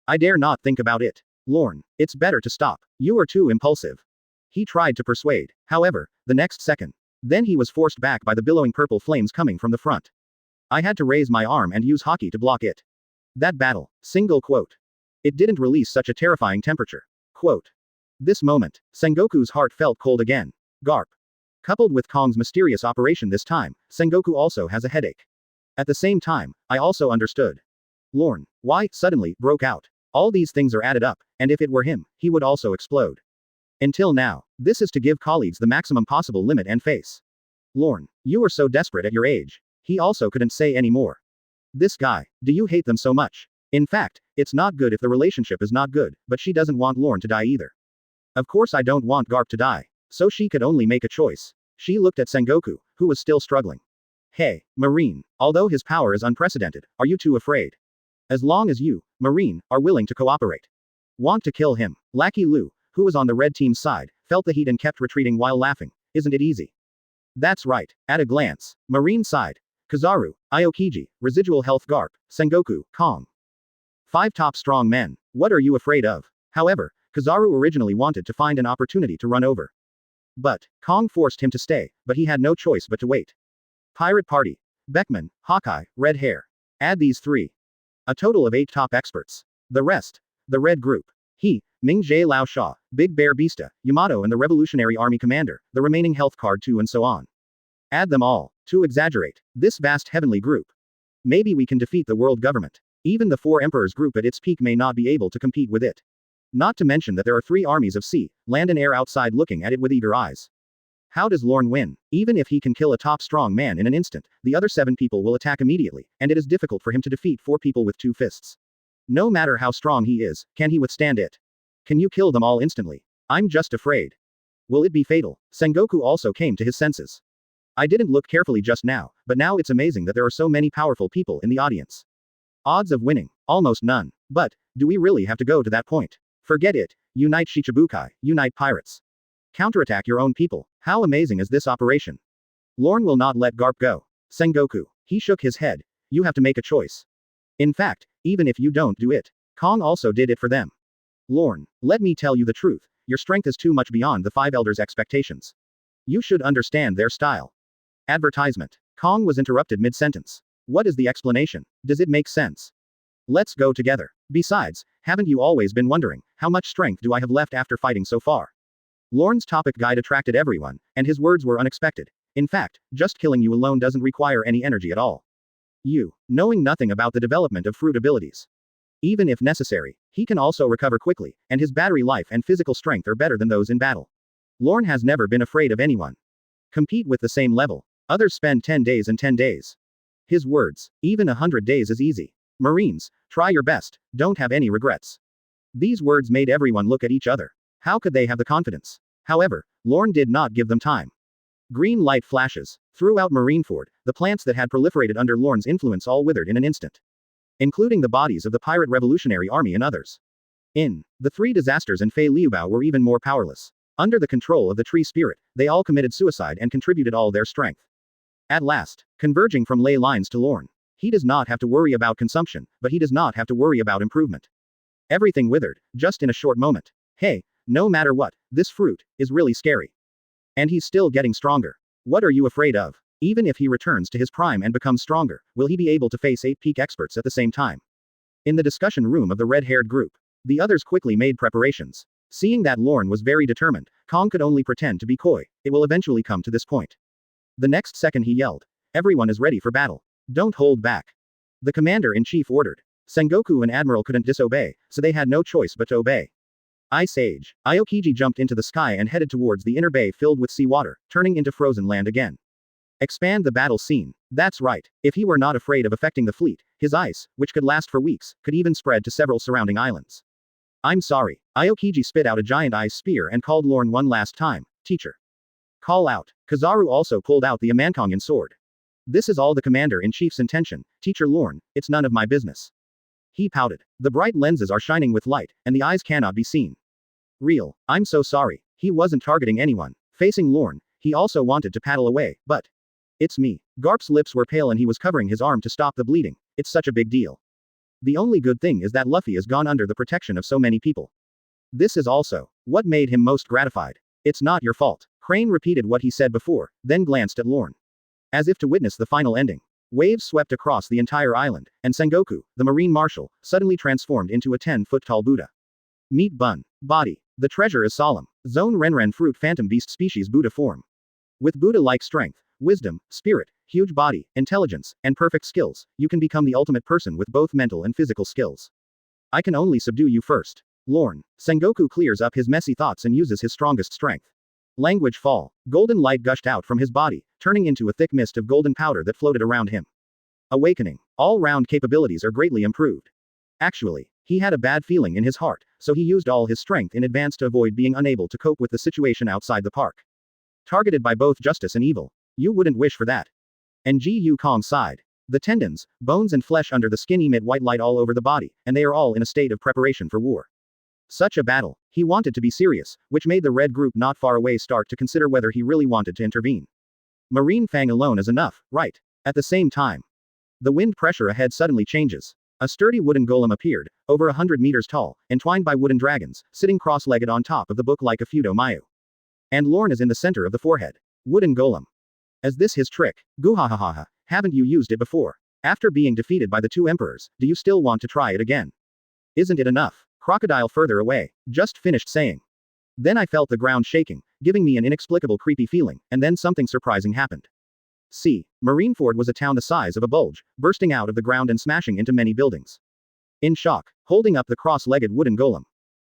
I dare not think about it. Lorne, it's better to stop. You are too impulsive. He tried to persuade. However, the next second, then he was forced back by the billowing purple flames coming from the front. I had to raise my arm and use hockey to block it. That battle. Single quote. It didn't release such a terrifying temperature. Quote. This moment, Sengoku's heart felt cold again. Garp. Coupled with Kong's mysterious operation this time, Sengoku also has a headache. At the same time, I also understood. Lorne, why, suddenly, broke out. All these things are added up, and if it were him, he would also explode. Until now, this is to give colleagues the maximum possible limit and face. Lorne, you are so desperate at your age. He also couldn't say any more. This guy, do you hate them so much? In fact, it's not good if the relationship is not good, but she doesn't want Lorne to die either. Of course I don't want Garp to die. So she could only make a choice. She looked at Sengoku, who was still struggling. Hey, Marine, although his power is unprecedented, are you too afraid? As long as you, Marine, are willing to cooperate. Want to kill him? Lackey Lu, who was on the red team's side, felt the heat and kept retreating while laughing. Isn't it easy? That's right. At a glance. Marine side. Kizaru, Aokiji, residual health Garp, Sengoku, Kong. 5 top strong men. What are you afraid of? However, Kizaru originally wanted to find an opportunity to run over. But, Kong forced him to stay, but he had no choice but to wait. Pirate Party. Beckman, Hawkeye, Red Hair. Add these 3. A total of 8 top experts. The rest. The Red Group. He, Ming Jie Lao Sha, Big Bear Beasta, Yamato and the Revolutionary Army Commander, the remaining health card too and so on. Add them all. To exaggerate. This vast heavenly group. Maybe we can defeat the world government. Even the 4 emperors group at its peak may not be able to compete with it. Not to mention that there are 3 armies of sea, land and air outside looking at it with eager eyes. How does Lorne win? Even if he can kill a top strong man in an instant, the other 7 people will attack immediately, and it is difficult for him to defeat 4 people with 2 fists. No matter how strong he is, can he withstand it? Can you kill them all instantly? I'm just afraid. Will it be fatal? Sengoku also came to his senses. I didn't look carefully just now, but now it's amazing that there are so many powerful people in the audience. Odds of winning, almost none. But, do we really have to go to that point? Forget it. Unite Shichibukai, unite pirates. Counterattack your own people. How amazing is this operation? Lorne will not let Garp go. Sengoku. He shook his head. You have to make a choice. In fact, even if you don't do it, Kong also did it for them. Lorne, let me tell you the truth. Your strength is too much beyond the five elders' expectations. You should understand their style. Advertisement. Kong was interrupted mid-sentence. What is the explanation? Does it make sense? Let's go together. Besides, haven't you always been wondering, how much strength do I have left after fighting so far? Lorne's topic guide attracted everyone, and his words were unexpected. In fact, just killing you alone doesn't require any energy at all. You, knowing nothing about the development of fruit abilities. Even if necessary, he can also recover quickly, and his battery life and physical strength are better than those in battle. Lorne has never been afraid of anyone. Compete with the same level. Others spend 10 days and 10 days. His words, even 100 days is easy. Marines, try your best, don't have any regrets. These words made everyone look at each other. How could they have the confidence? However, Lorne did not give them time. Green light flashes. Throughout Marineford, the plants that had proliferated under Lorne's influence all withered in an instant. Including the bodies of the pirate revolutionary army and others. The three disasters and Fei Liubao were even more powerless. Under the control of the tree spirit, they all committed suicide and contributed all their strength. At last, converging from ley lines to Lorne. He does not have to worry about consumption, but he does not have to worry about improvement. Everything withered, just in a short moment. Hey, no matter what, this fruit is really scary. And he's still getting stronger. What are you afraid of? Even if he returns to his prime and becomes stronger, will he be able to face 8 peak experts at the same time? In the discussion room of the red-haired group, the others quickly made preparations. Seeing that Lorne was very determined, Kong could only pretend to be coy. It will eventually come to this point. The next second he yelled. Everyone is ready for battle. Don't hold back. The commander-in-chief ordered. Sengoku and Admiral couldn't disobey, so they had no choice but to obey. Ice Age. Aokiji jumped into the sky and headed towards the inner bay filled with seawater, turning into frozen land again. Expand the battle scene. That's right. If he were not afraid of affecting the fleet, his ice, which could last for weeks, could even spread to several surrounding islands. I'm sorry. Aokiji spit out a giant ice spear and called Lorne one last time. Teacher. Call out. Kizaru also pulled out the Amankongan sword. This is all the commander-in-chief's intention, Teacher Lorne, it's none of my business. He pouted. The bright lenses are shining with light, and the eyes cannot be seen. Real. I'm so sorry. He wasn't targeting anyone. Facing Lorne, he also wanted to paddle away, but. It's me. Garp's lips were pale and he was covering his arm to stop the bleeding. It's such a big deal. The only good thing is that Luffy is gone under the protection of so many people. This is also what made him most gratified. It's not your fault. Crane repeated what he said before, then glanced at Lorne. As if to witness the final ending. Waves swept across the entire island, and Sengoku, the marine marshal, suddenly transformed into a 10-foot-tall Buddha. Meat bun. Body. The treasure is solemn. Zone Renren fruit phantom beast species Buddha form. With Buddha-like strength, wisdom, spirit, huge body, intelligence, and perfect skills, you can become the ultimate person with both mental and physical skills. I can only subdue you first. Lorne. Sengoku clears up his messy thoughts and uses his strongest strength. Language fall. Golden light gushed out from his body, turning into a thick mist of golden powder that floated around him. Awakening. All-round capabilities are greatly improved. Actually, he had a bad feeling in his heart, so he used all his strength in advance to avoid being unable to cope with the situation outside the park. Targeted by both justice and evil. You wouldn't wish for that. And Ji Kong sighed. The tendons, bones and flesh under the skin emit white light all over the body, and they are all in a state of preparation for war. Such a battle. He wanted to be serious, which made the red group not far away start to consider whether he really wanted to intervene. Marine Fang alone is enough, right? At the same time. The wind pressure ahead suddenly changes. A sturdy wooden golem appeared, over 100 meters tall, entwined by wooden dragons, sitting cross-legged on top of the book like a Fudo Mayu. And Lorne is in the center of the forehead. Wooden golem. Is this his trick? Guhahaha, haven't you used it before? After being defeated by the two emperors, do you still want to try it again? Isn't it enough? Crocodile further away, just finished saying. Then I felt the ground shaking, giving me an inexplicable creepy feeling, and then something surprising happened. See, Marineford was a town the size of a bulge, bursting out of the ground and smashing into many buildings. In shock, holding up the cross-legged wooden golem.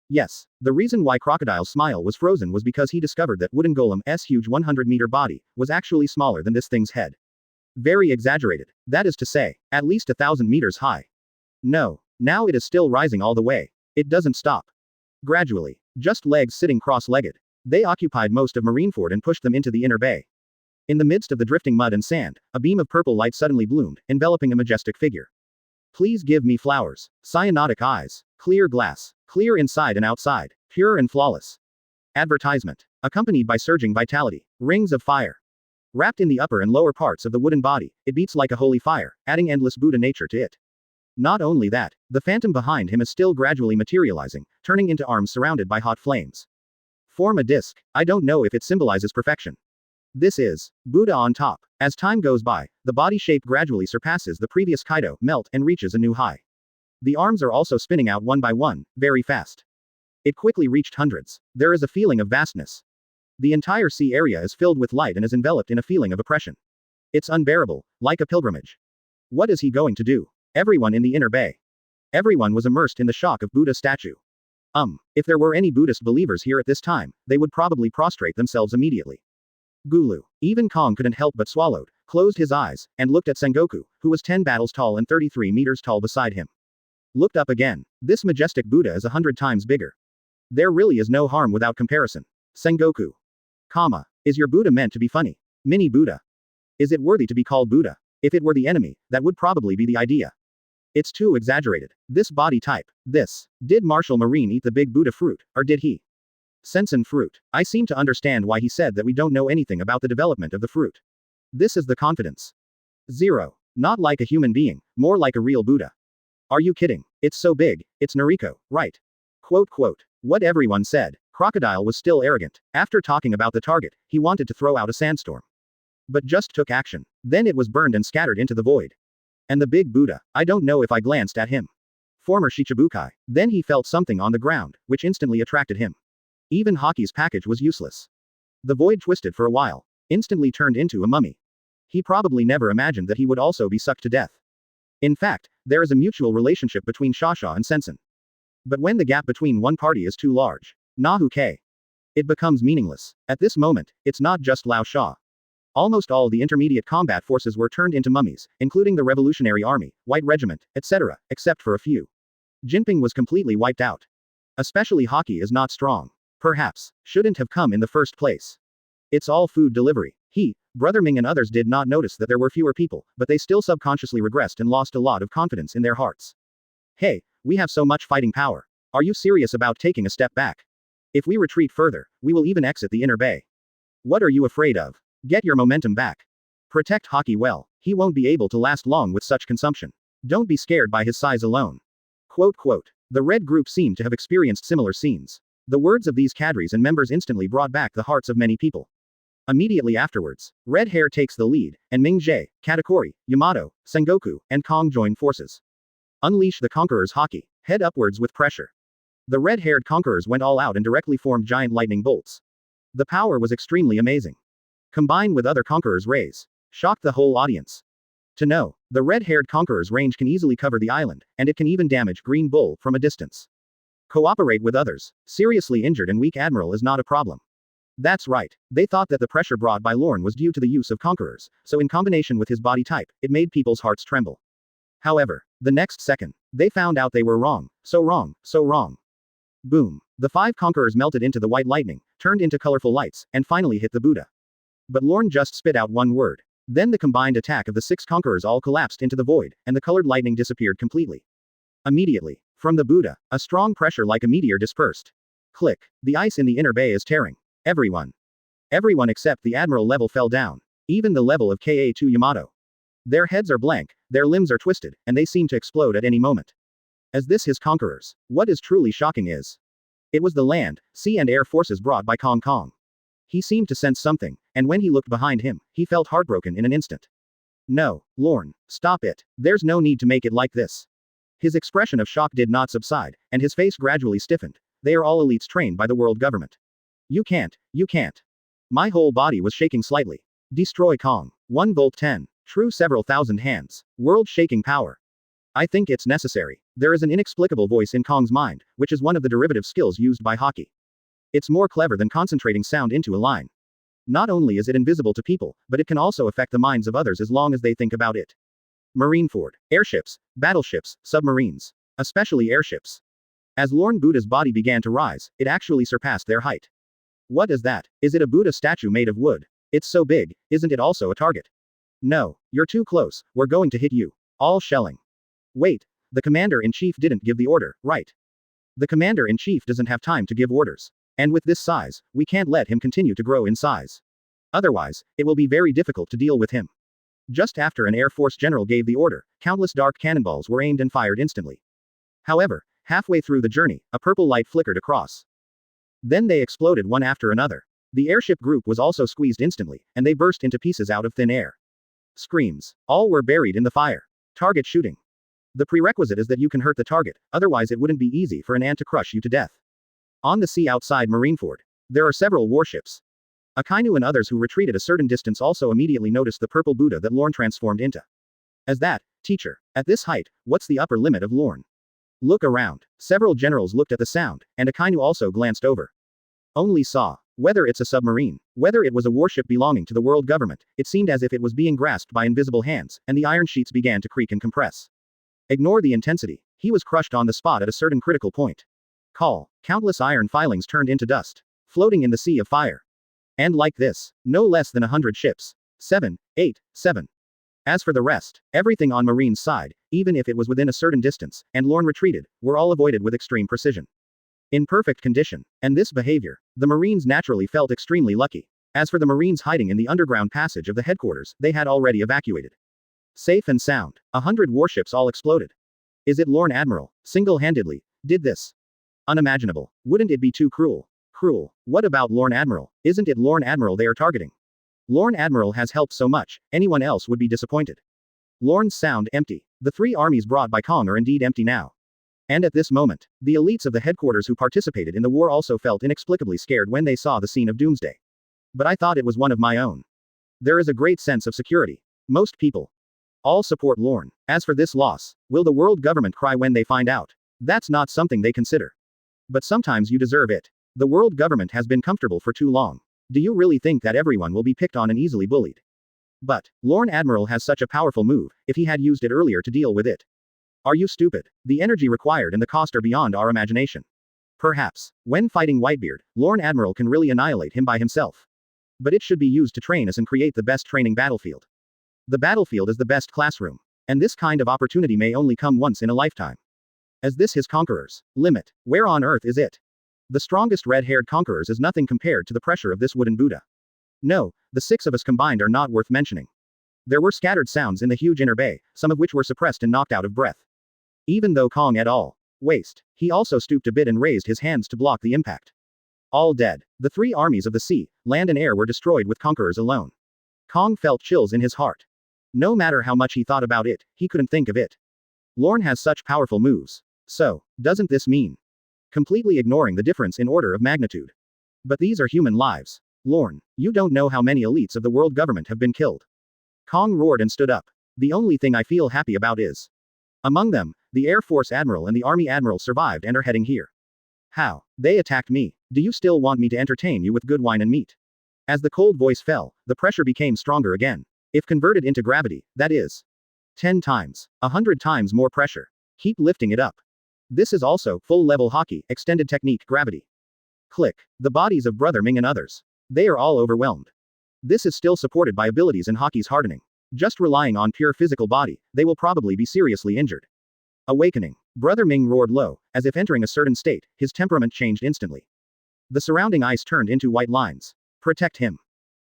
Yes, the reason why Crocodile's smile was frozen was because he discovered that wooden golem's huge 100-meter body was actually smaller than this thing's head. Very exaggerated, that is to say, at least 1,000 meters high. No, now it is still rising all the way. It doesn't stop. Gradually, just legs sitting cross-legged. They occupied most of Marineford and pushed them into the inner bay. In the midst of the drifting mud and sand, a beam of purple light suddenly bloomed, enveloping a majestic figure. Please give me flowers. Cyanotic eyes. Clear glass. Clear inside and outside. Pure and flawless. Advertisement. Accompanied by surging vitality. Rings of fire. Wrapped in the upper and lower parts of the wooden body, it beats like a holy fire, adding endless Buddha nature to it. Not only that, the phantom behind him is still gradually materializing, turning into arms surrounded by hot flames. Form a disc. I don't know if it symbolizes perfection. This is Buddha on top. As time goes by, the body shape gradually surpasses the previous Kaido, melt, and reaches a new high. The arms are also spinning out one by one, very fast. It quickly reached hundreds. There is a feeling of vastness. The entire sea area is filled with light and is enveloped in a feeling of oppression. It's unbearable, like a pilgrimage. What is he going to do? Everyone in the inner bay. Everyone was immersed in the shock of Buddha's statue. If there were any Buddhist believers here at this time, they would probably prostrate themselves immediately. Gulu. Even Kong couldn't help but swallowed, closed his eyes, and looked at Sengoku, who was 10 battles tall and 33 meters tall beside him. Looked up again. This majestic Buddha is 100 times bigger. There really is no harm without comparison. Sengoku. Is your Buddha meant to be funny? Mini Buddha. Is it worthy to be called Buddha? If it were the enemy, that would probably be the idea. It's too exaggerated. This body type. This. Did Martial Marine eat the big Buddha fruit, or did he? Sensen fruit. I seem to understand why he said that we don't know anything about the development of the fruit. This is the confidence. 0. Not like a human being, more like a real Buddha. Are you kidding? It's so big, it's Nariko, right? What everyone said. Crocodile was still arrogant. After talking about the target, he wanted to throw out a sandstorm. But just took action. Then it was burned and scattered into the void. And the big Buddha, I don't know if I glanced at him. Former Shichibukai. Then he felt something on the ground, which instantly attracted him. Even Haki's package was useless. The void twisted for a while. Instantly turned into a mummy. He probably never imagined that he would also be sucked to death. In fact, there is a mutual relationship between Shasha and Sensen. But when the gap between one party is too large, Nahu-ke, it becomes meaningless. At this moment, it's not just Lao Sha. Almost all the intermediate combat forces were turned into mummies, including the Revolutionary Army, White Regiment, etc., except for a few. Jinping was completely wiped out. Especially Haki is not strong. Perhaps, shouldn't have come in the first place. It's all food delivery. He, Brother Ming and others did not notice that there were fewer people, but they still subconsciously regressed and lost a lot of confidence in their hearts. Hey, we have so much fighting power. Are you serious about taking a step back? If we retreat further, we will even exit the inner bay. What are you afraid of? Get your momentum back. Protect Haki well. He won't be able to last long with such consumption. Don't be scared by his size alone. The red group seemed to have experienced similar scenes. The words of these cadres and members instantly brought back the hearts of many people. Immediately afterwards, Red Hair takes the lead, and Ming Jie, Katakuri, Yamato, Sengoku, and Kong join forces. Unleash the Conqueror's Haki. Head upwards with pressure. The red-haired conquerors went all out and directly formed giant lightning bolts. The power was extremely amazing. Combined with other conquerors' rays, shocked the whole audience. To know, the red-haired conqueror's range can easily cover the island, and it can even damage Green Bull from a distance. Cooperate with others. Seriously injured and weak admiral is not a problem. That's right. They thought that the pressure brought by Lorne was due to the use of conquerors, so in combination with his body type, it made people's hearts tremble. However, the next second, they found out they were wrong. So wrong, so wrong. Boom. The 5 conquerors melted into the white lightning, turned into colorful lights, and finally hit the Buddha. But Lorne just spit out one word. Then the combined attack of the 6 conquerors all collapsed into the void, and the colored lightning disappeared completely. Immediately, from the Buddha, a strong pressure like a meteor dispersed. Click. The ice in the inner bay is tearing. Everyone except the admiral level fell down. Even the level of Ka2 Yamato. Their heads are blank, their limbs are twisted, and they seem to explode at any moment. As this his conquerors. What is truly shocking is, it was the land, sea and air forces brought by Kong Kong. He seemed to sense something, and when he looked behind him, he felt heartbroken in an instant. No, Lorne, stop it. There's no need to make it like this. His expression of shock did not subside, and his face gradually stiffened. They are all elites trained by the world government. You can't. My whole body was shaking slightly. Destroy Kong. 1 volt 10. True several thousand hands. World shaking power. I think it's necessary. There is an inexplicable voice in Kong's mind, which is one of the derivative skills used by Haki. It's more clever than concentrating sound into a line. Not only is it invisible to people, but it can also affect the minds of others as long as they think about it. Marineford. Airships, battleships, submarines. Especially airships. As Lorne Buddha's body began to rise, it actually surpassed their height. What is that? Is it a Buddha statue made of wood? It's so big, isn't it also a target? No, you're too close, we're going to hit you. All shelling. Wait, the commander-in-chief didn't give the order, right? The commander-in-chief doesn't have time to give orders. And with this size, we can't let him continue to grow in size. Otherwise, it will be very difficult to deal with him. Just after an Air Force general gave the order, countless dark cannonballs were aimed and fired instantly. However, halfway through the journey, a purple light flickered across. Then they exploded one after another. The airship group was also squeezed instantly, and they burst into pieces out of thin air. Screams. All were buried in the fire. Target shooting. The prerequisite is that you can hurt the target, otherwise it wouldn't be easy for an ant to crush you to death. On the sea outside Marineford, there are several warships. Akainu and others who retreated a certain distance also immediately noticed the purple Buddha that Lorne transformed into. As that, teacher, at this height, what's the upper limit of Lorne? Look around. Several generals looked at the sound, and Akainu also glanced over. Only saw. Whether it's a submarine, whether it was a warship belonging to the world government, it seemed as if it was being grasped by invisible hands, and the iron sheets began to creak and compress. Ignore the intensity. He was crushed on the spot at a certain critical point. Call. Countless iron filings turned into dust, floating in the sea of fire. And like this, no less than 100 ships. 7, 8, 7. As for the rest, everything on Marine's side, even if it was within a certain distance, and Lorne retreated, were all avoided with extreme precision. In perfect condition. And this behavior, the Marines naturally felt extremely lucky. As for the Marines hiding in the underground passage of the headquarters, they had already evacuated. Safe and sound. 100 warships all exploded. Is it Lorne Admiral, single-handedly, did this? Unimaginable. Wouldn't it be too cruel? Cruel. What about Lorne Admiral? Isn't it Lorne Admiral they are targeting? Lorne Admiral has helped so much, anyone else would be disappointed. Lorne's sound empty. The 3 armies brought by Kong are indeed empty now. And at this moment, the elites of the headquarters who participated in the war also felt inexplicably scared when they saw the scene of doomsday. But I thought it was one of my own. There is a great sense of security. Most people. All support Lorne. As for this loss, will the world government cry when they find out? That's not something they consider. But sometimes you deserve it. The world government has been comfortable for too long. Do you really think that everyone will be picked on and easily bullied? But, Lorne Admiral has such a powerful move, if he had used it earlier to deal with it. Are you stupid? The energy required and the cost are beyond our imagination. Perhaps, when fighting Whitebeard, Lorne Admiral can really annihilate him by himself. But it should be used to train us and create the best training battlefield. The battlefield is the best classroom. And this kind of opportunity may only come once in a lifetime. As this his conqueror's limit, where on earth is it? The strongest red-haired conquerors is nothing compared to the pressure of this wooden Buddha. No, the 6 of us combined are not worth mentioning. There were scattered sounds in the huge inner bay, some of which were suppressed and knocked out of breath. Even though Kong et al. Waste, he also stooped a bit and raised his hands to block the impact. All dead. The 3 armies of the sea, land and air were destroyed with conquerors alone. Kong felt chills in his heart. No matter how much he thought about it, he couldn't think of it. Lorne has such powerful moves. So, doesn't this mean? Completely ignoring the difference in order of magnitude. But these are human lives. Lorne, you don't know how many elites of the world government have been killed. Kong roared and stood up. The only thing I feel happy about is. Among them, the Air Force Admiral and the Army Admiral survived and are heading here. How? They attacked me. Do you still want me to entertain you with good wine and meat? As the cold voice fell, the pressure became stronger again. If converted into gravity, that is. 10 times. 100 times more pressure. Keep lifting it up. This is also full-level hockey, extended technique gravity. Click. The bodies of Brother Ming and others. They are all overwhelmed. This is still supported by abilities in hockey's hardening. Just relying on pure physical body, they will probably be seriously injured. Awakening. Brother Ming roared low, as if entering a certain state, his temperament changed instantly. The surrounding ice turned into white lines. Protect him.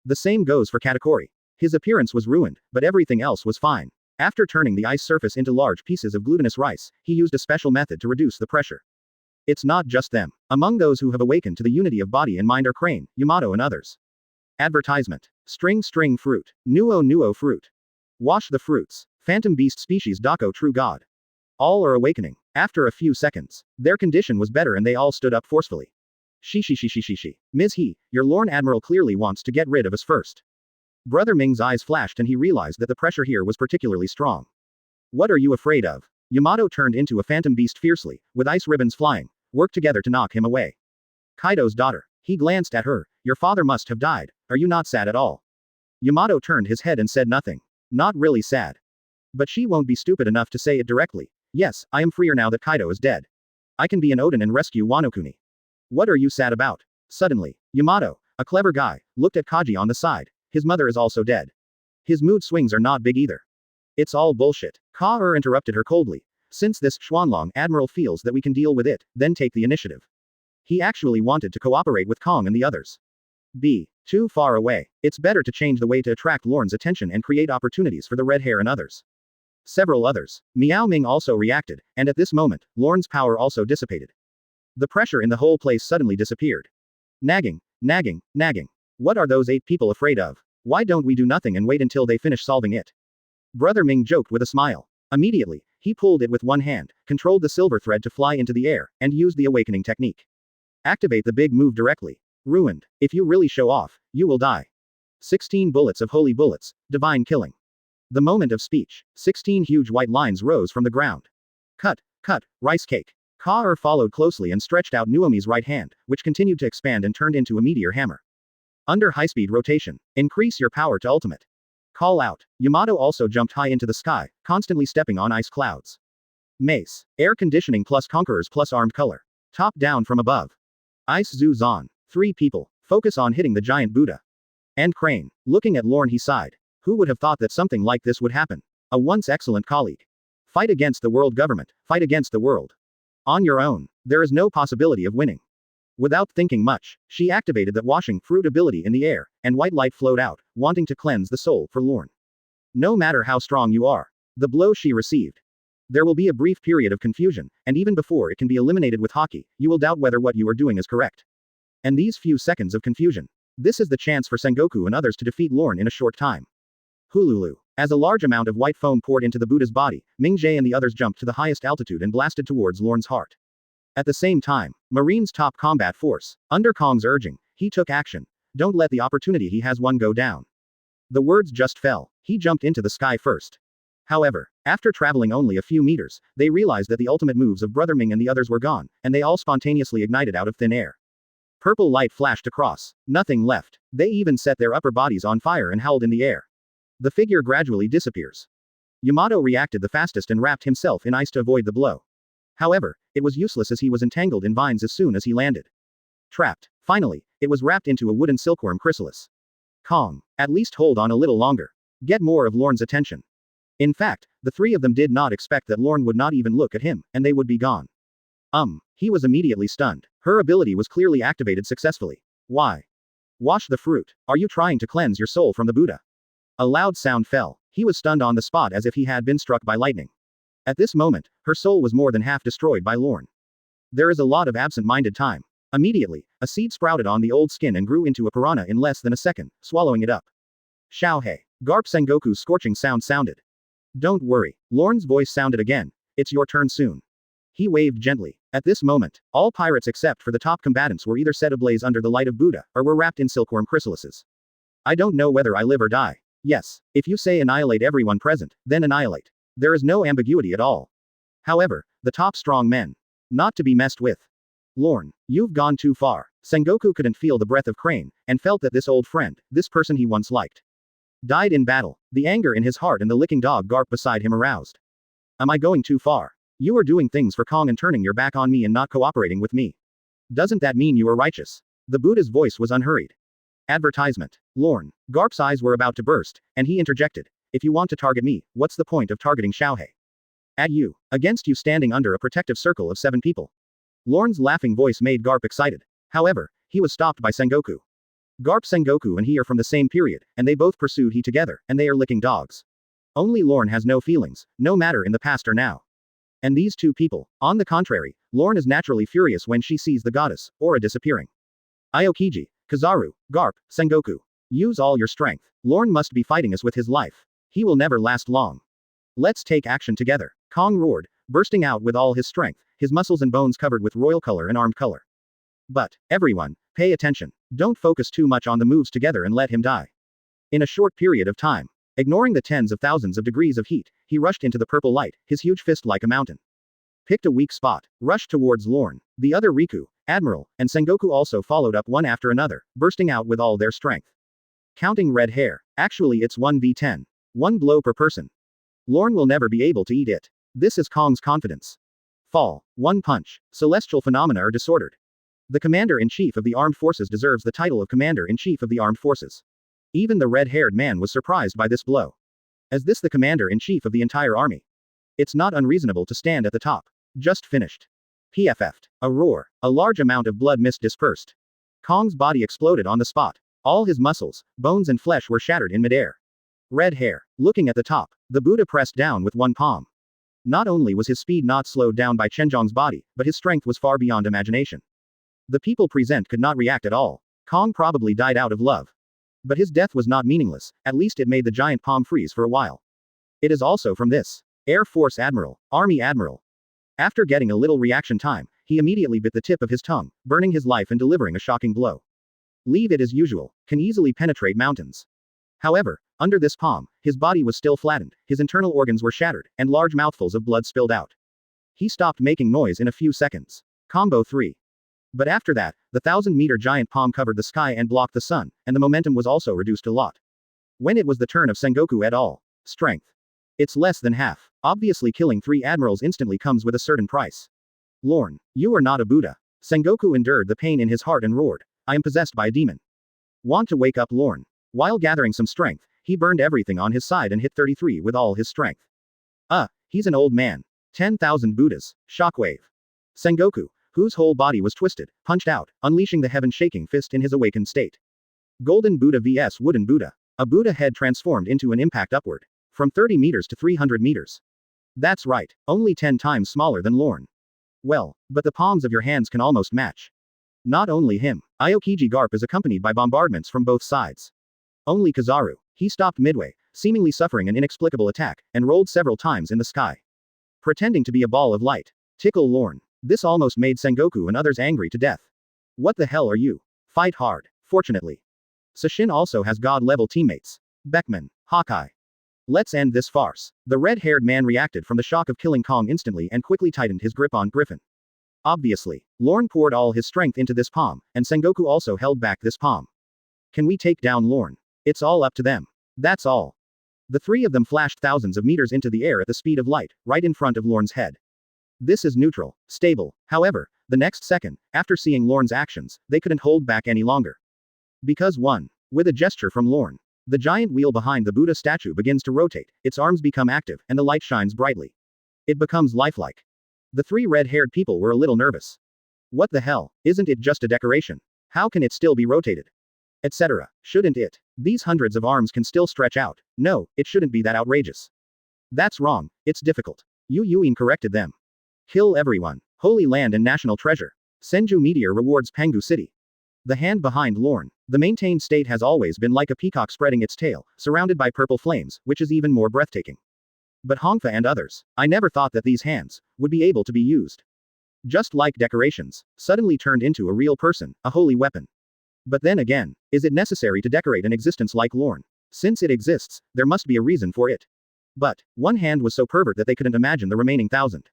The same goes for Katakuri. His appearance was ruined, but everything else was fine. After turning the ice surface into large pieces of glutinous rice, he used a special method to reduce the pressure. It's not just them. Among those who have awakened to the unity of body and mind are Crane, Yamato and others. Advertisement. String fruit. Nuo fruit. Wash the fruits. Phantom beast species Dako true god. All are awakening. After a few seconds, their condition was better and they all stood up forcefully. Shi. Ms. He, your Lorne Admiral clearly wants to get rid of us first. Brother Ming's eyes flashed and he realized that the pressure here was particularly strong. What are you afraid of? Yamato turned into a phantom beast fiercely, with ice ribbons flying, worked together to knock him away. Kaido's daughter. He glanced at her. Your father must have died. Are you not sad at all? Yamato turned his head and said nothing. Not really sad. But she won't be stupid enough to say it directly. Yes, I am freer now that Kaido is dead. I can be an Odin and rescue Wano Kuni. What are you sad about? Suddenly, Yamato, a clever guy, looked at Kaji on the side. His mother is also dead. His mood swings are not big either. It's all bullshit. Ka interrupted her coldly. Since this Xuanlong admiral feels that we can deal with it, then take the initiative. He actually wanted to cooperate with Kong and the others. B. Too far away. It's better to change the way to attract Lorne's attention and create opportunities for the red hair and others. Several others. Miao Ming also reacted, and at this moment, Lorne's power also dissipated. The pressure in the whole place suddenly disappeared. Nagging, nagging, nagging. What are those 8 people afraid of? Why don't we do nothing and wait until they finish solving it? Brother Ming joked with a smile. Immediately, he pulled it with one hand, controlled the silver thread to fly into the air, and used the awakening technique. Activate the big move directly. Ruined. If you really show off, you will die. 16 bullets of holy bullets, divine killing. The moment of speech. 16 huge white lines rose from the ground. Cut, cut, rice cake. Ka followed closely and stretched out Nuomi's right hand, which continued to expand and turned into a meteor hammer. Under high-speed rotation. Increase your power to ultimate. Call out. Yamato also jumped high into the sky, constantly stepping on ice clouds. Mace. Air conditioning plus conquerors plus armed color. Top down from above. Ice zoos on. 3 people. Focus on hitting the giant Buddha. And Crane. Looking at Lorne he sighed. Who would have thought that something like this would happen? A once excellent colleague. Fight against the world government. Fight against the world. On your own. There is no possibility of winning. Without thinking much, she activated that washing fruit ability in the air, and white light flowed out, wanting to cleanse the soul for Lorne. No matter how strong you are. The blow she received. There will be a brief period of confusion, and even before it can be eliminated with hockey, you will doubt whether what you are doing is correct. And these few seconds of confusion. This is the chance for Sengoku and others to defeat Lorne in a short time. Hululu. As a large amount of white foam poured into the Buddha's body, Ming-jae and the others jumped to the highest altitude and blasted towards Lorne's heart. At the same time, Marine's top combat force, under Kong's urging, he took action. Don't let the opportunity he has won go down. The words just fell. He jumped into the sky first. However, after traveling only a few meters, they realized that the ultimate moves of Brother Ming and the others were gone, and they all spontaneously ignited out of thin air. Purple light flashed across. Nothing left. They even set their upper bodies on fire and howled in the air. The figure gradually disappears. Yamato reacted the fastest and wrapped himself in ice to avoid the blow. However, it was useless as he was entangled in vines as soon as he landed. Trapped. Finally, it was wrapped into a wooden silkworm chrysalis. Kong. At least hold on a little longer. Get more of Lorne's attention. In fact, the 3 of them did not expect that Lorne would not even look at him, and they would be gone. He was immediately stunned. Her ability was clearly activated successfully. Why? Wash the fruit. Are you trying to cleanse your soul from the Buddha? A loud sound fell. He was stunned on the spot as if he had been struck by lightning. At this moment, her soul was more than half destroyed by Lorne. There is a lot of absent-minded time. Immediately, a seed sprouted on the old skin and grew into a piranha in less than a second, swallowing it up. Xiaohei. Garp Sengoku's scorching sound sounded. Don't worry. Lorne's voice sounded again. It's your turn soon. He waved gently. At this moment, all pirates except for the top combatants were either set ablaze under the light of Buddha, or were wrapped in silkworm chrysalises. I don't know whether I live or die. Yes, if you say annihilate everyone present, then annihilate. There is no ambiguity at all. However, the top strong men. Not to be messed with. Lorne, you've gone too far. Sengoku couldn't feel the breath of Crane, and felt that this old friend, this person he once liked, died in battle. The anger in his heart and the licking dog Garp beside him aroused. Am I going too far? You are doing things for Kong and turning your back on me and not cooperating with me. Doesn't that mean you are righteous? The Buddha's voice was unhurried. Advertisement. Lorne. Garp's eyes were about to burst, and he interjected. If you want to target me, what's the point of targeting Xiaohei? At you. Against you standing under a protective circle of 7 people. Lorne's laughing voice made Garp excited. However, he was stopped by Sengoku. Garp Sengoku and he are from the same period, and they both pursued he together, and they are licking dogs. Only Lorne has no feelings, no matter in the past or now. And these 2 people, on the contrary, Lorne is naturally furious when she sees the goddess, Aura disappearing. Aokiji, Kizaru, Garp, Sengoku. Use all your strength. Lorne must be fighting us with his life. He will never last long. Let's take action together. Kong roared, bursting out with all his strength, his muscles and bones covered with royal color and armed color. But, everyone, pay attention. Don't focus too much on the moves together and let him die. In a short period of time, ignoring the tens of thousands of degrees of heat, he rushed into the purple light, his huge fist like a mountain. Picked a weak spot, rushed towards Lorne. The other Riku, Admiral, and Sengoku also followed up one after another, bursting out with all their strength. Counting red hair. Actually it's 1v10. 1 blow per person. Lorne will never be able to eat it. This is Kong's confidence. Fall. 1 punch. Celestial phenomena are disordered. The Commander-in-Chief of the Armed Forces deserves the title of Commander-in-Chief of the Armed Forces. Even the red-haired man was surprised by this blow. As this the commander-in-chief of the entire army. It's not unreasonable to stand at the top. Just finished. PFF'd. A roar. A large amount of blood mist dispersed. Kong's body exploded on the spot. All his muscles, bones and flesh were shattered in midair. Red hair. Looking at the top, the Buddha pressed down with one palm. Not only was his speed not slowed down by Chenjiang's body, but his strength was far beyond imagination. The people present could not react at all. Kong probably died out of love. But his death was not meaningless, at least it made the giant palm freeze for a while. It is also from this. Air Force Admiral, Army Admiral. After getting a little reaction time, he immediately bit the tip of his tongue, burning his life and delivering a shocking blow. Leave it as usual, can easily penetrate mountains. However, under this palm, his body was still flattened, his internal organs were shattered, and large mouthfuls of blood spilled out. He stopped making noise in a few seconds. Combo 3. But after that, the 1,000-meter giant palm covered the sky and blocked the sun, and the momentum was also reduced a lot. When it was the turn of Sengoku et al. Strength. It's less than half. Obviously killing 3 admirals instantly comes with a certain price. Lorne, you are not a Buddha. Sengoku endured the pain in his heart and roared, I am possessed by a demon. Want to wake up Lorne. While gathering some strength, he burned everything on his side and hit 33 with all his strength. He's an old man. 10,000 Buddhas. Shockwave. Sengoku, whose whole body was twisted, punched out, unleashing the heaven-shaking fist in his awakened state. Golden Buddha vs. Wooden Buddha. A Buddha head transformed into an impact upward. From 30 meters to 300 meters. That's right, only 10 times smaller than Lorne. Well, but the palms of your hands can almost match. Not only him, Aokiji Garp is accompanied by bombardments from both sides. Only Kizaru. He stopped midway, seemingly suffering an inexplicable attack, and rolled several times in the sky. Pretending to be a ball of light. Tickle Lorne. This almost made Sengoku and others angry to death. What the hell are you? Fight hard. Fortunately. Sashin also has god-level teammates. Beckman. Hawkeye. Let's end this farce. The red-haired man reacted from the shock of killing Kong instantly and quickly tightened his grip on Griffin. Obviously, Lorne poured all his strength into this palm, and Sengoku also held back this palm. Can we take down Lorne? It's all up to them. That's all. The 3 of them flashed thousands of meters into the air at the speed of light, right in front of Lorne's head. This is neutral, stable. However, the next second, after seeing Lorne's actions, they couldn't hold back any longer. Because 1. With a gesture from Lorne, the giant wheel behind the Buddha statue begins to rotate, its arms become active, and the light shines brightly. It becomes lifelike. The 3 red-haired people were a little nervous. What the hell? Isn't it just a decoration? How can it still be rotated? Etc. Shouldn't it? These hundreds of arms can still stretch out. No, it shouldn't be that outrageous. That's wrong, it's difficult. Yu Yuin corrected them. Kill everyone. Holy land and national treasure. Senju meteor rewards Pengu City. The hand behind Lorne. The maintained state has always been like a peacock spreading its tail, surrounded by purple flames, which is even more breathtaking. But Hongfa and others, I never thought that these hands would be able to be used. Just like decorations, suddenly turned into a real person, a holy weapon. But then again, is it necessary to decorate an existence like Lorne? Since it exists, there must be a reason for it. But, one hand was so pervert that they couldn't imagine the remaining 1,000.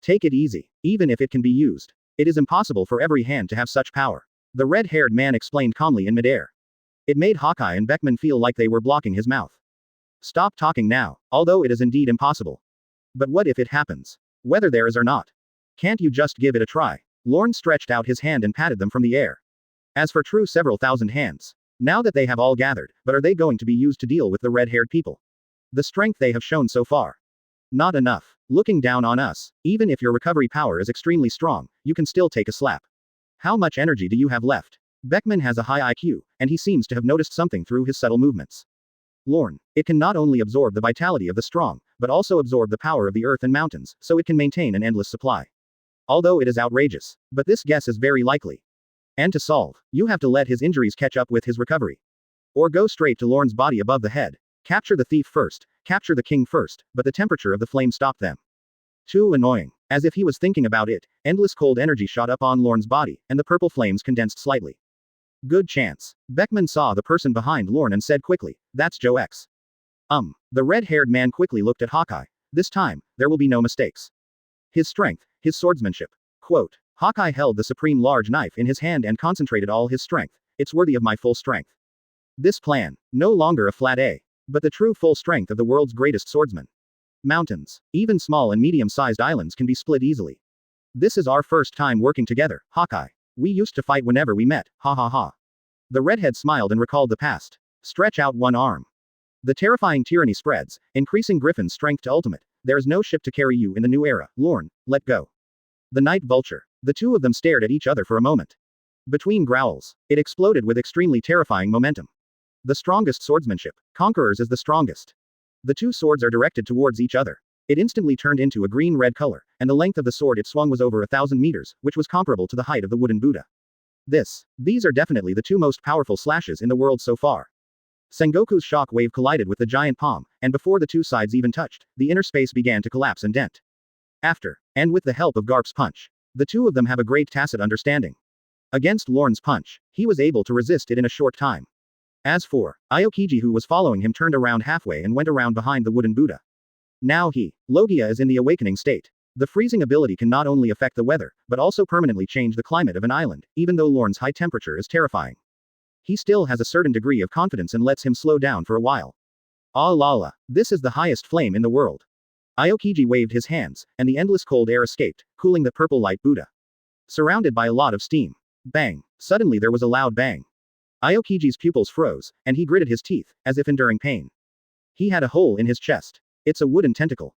Take it easy, even if it can be used. It is impossible for every hand to have such power. The red-haired man explained calmly in midair. It made Hawkeye and Beckman feel like they were blocking his mouth. Stop talking now, although it is indeed impossible. But what if it happens? Whether there is or not. Can't you just give it a try? Lorne stretched out his hand and patted them from the air. As for true several thousand hands. Now that they have all gathered, but are they going to be used to deal with the red-haired people? The strength they have shown so far. Not enough. Looking down on us. Even if your recovery power is extremely strong, you can still take a slap. How much energy do you have left? Beckman has a high IQ, and he seems to have noticed something through his subtle movements. Lorne. It can not only absorb the vitality of the strong, but also absorb the power of the earth and mountains, so it can maintain an endless supply. Although it is outrageous. But this guess is very likely. And to solve, you have to let his injuries catch up with his recovery. Or go straight to Lorne's body above the head. Capture the thief first, capture the king first, but the temperature of the flame stopped them. Too annoying. As if he was thinking about it, endless cold energy shot up on Lorne's body, and the purple flames condensed slightly. Good chance. Beckman saw the person behind Lorne and said quickly, that's Geoise. The red-haired man quickly looked at Hawkeye. This time, there will be no mistakes. His strength, his swordsmanship. Quote. Hawkeye held the supreme large knife in his hand and concentrated all his strength. It's worthy of my full strength. This plan, no longer a flat A, but the true full strength of the world's greatest swordsman. Mountains, even small and medium-sized islands can be split easily. This is our first time working together, Hawkeye. We used to fight whenever we met, ha ha ha. The redhead smiled and recalled the past. Stretch out one arm. The terrifying tyranny spreads, increasing Griffin's strength to ultimate. There is no ship to carry you in the new era, Lorne, let go. The night vulture. The two of them stared at each other for a moment. Between growls, it exploded with extremely terrifying momentum. The strongest swordsmanship. Conquerors is the strongest. The two swords are directed towards each other. It instantly turned into a green-red color, and the length of the sword it swung was over 1,000 meters, which was comparable to the height of the wooden Buddha. These are definitely the two most powerful slashes in the world so far. Sengoku's shock wave collided with the giant palm, and before the two sides even touched, the inner space began to collapse and dent. After, and with the help of Garp's punch, the two of them have a great tacit understanding. Against Lorne's punch, he was able to resist it in a short time. As for Aokiji, who was following him, turned around halfway and went around behind the wooden Buddha. Now Logia is in the awakening state. The freezing ability can not only affect the weather, but also permanently change the climate of an island, even though Lorne's high temperature is terrifying. He still has a certain degree of confidence and lets him slow down for a while. Ah la la, this is the highest flame in the world. Aokiji waved his hands, and the endless cold air escaped, cooling the purple light Buddha. Surrounded by a lot of steam. Bang! Suddenly there was a loud bang. Aokiji's pupils froze, and he gritted his teeth, as if enduring pain. He had a hole in his chest. It's a wooden tentacle.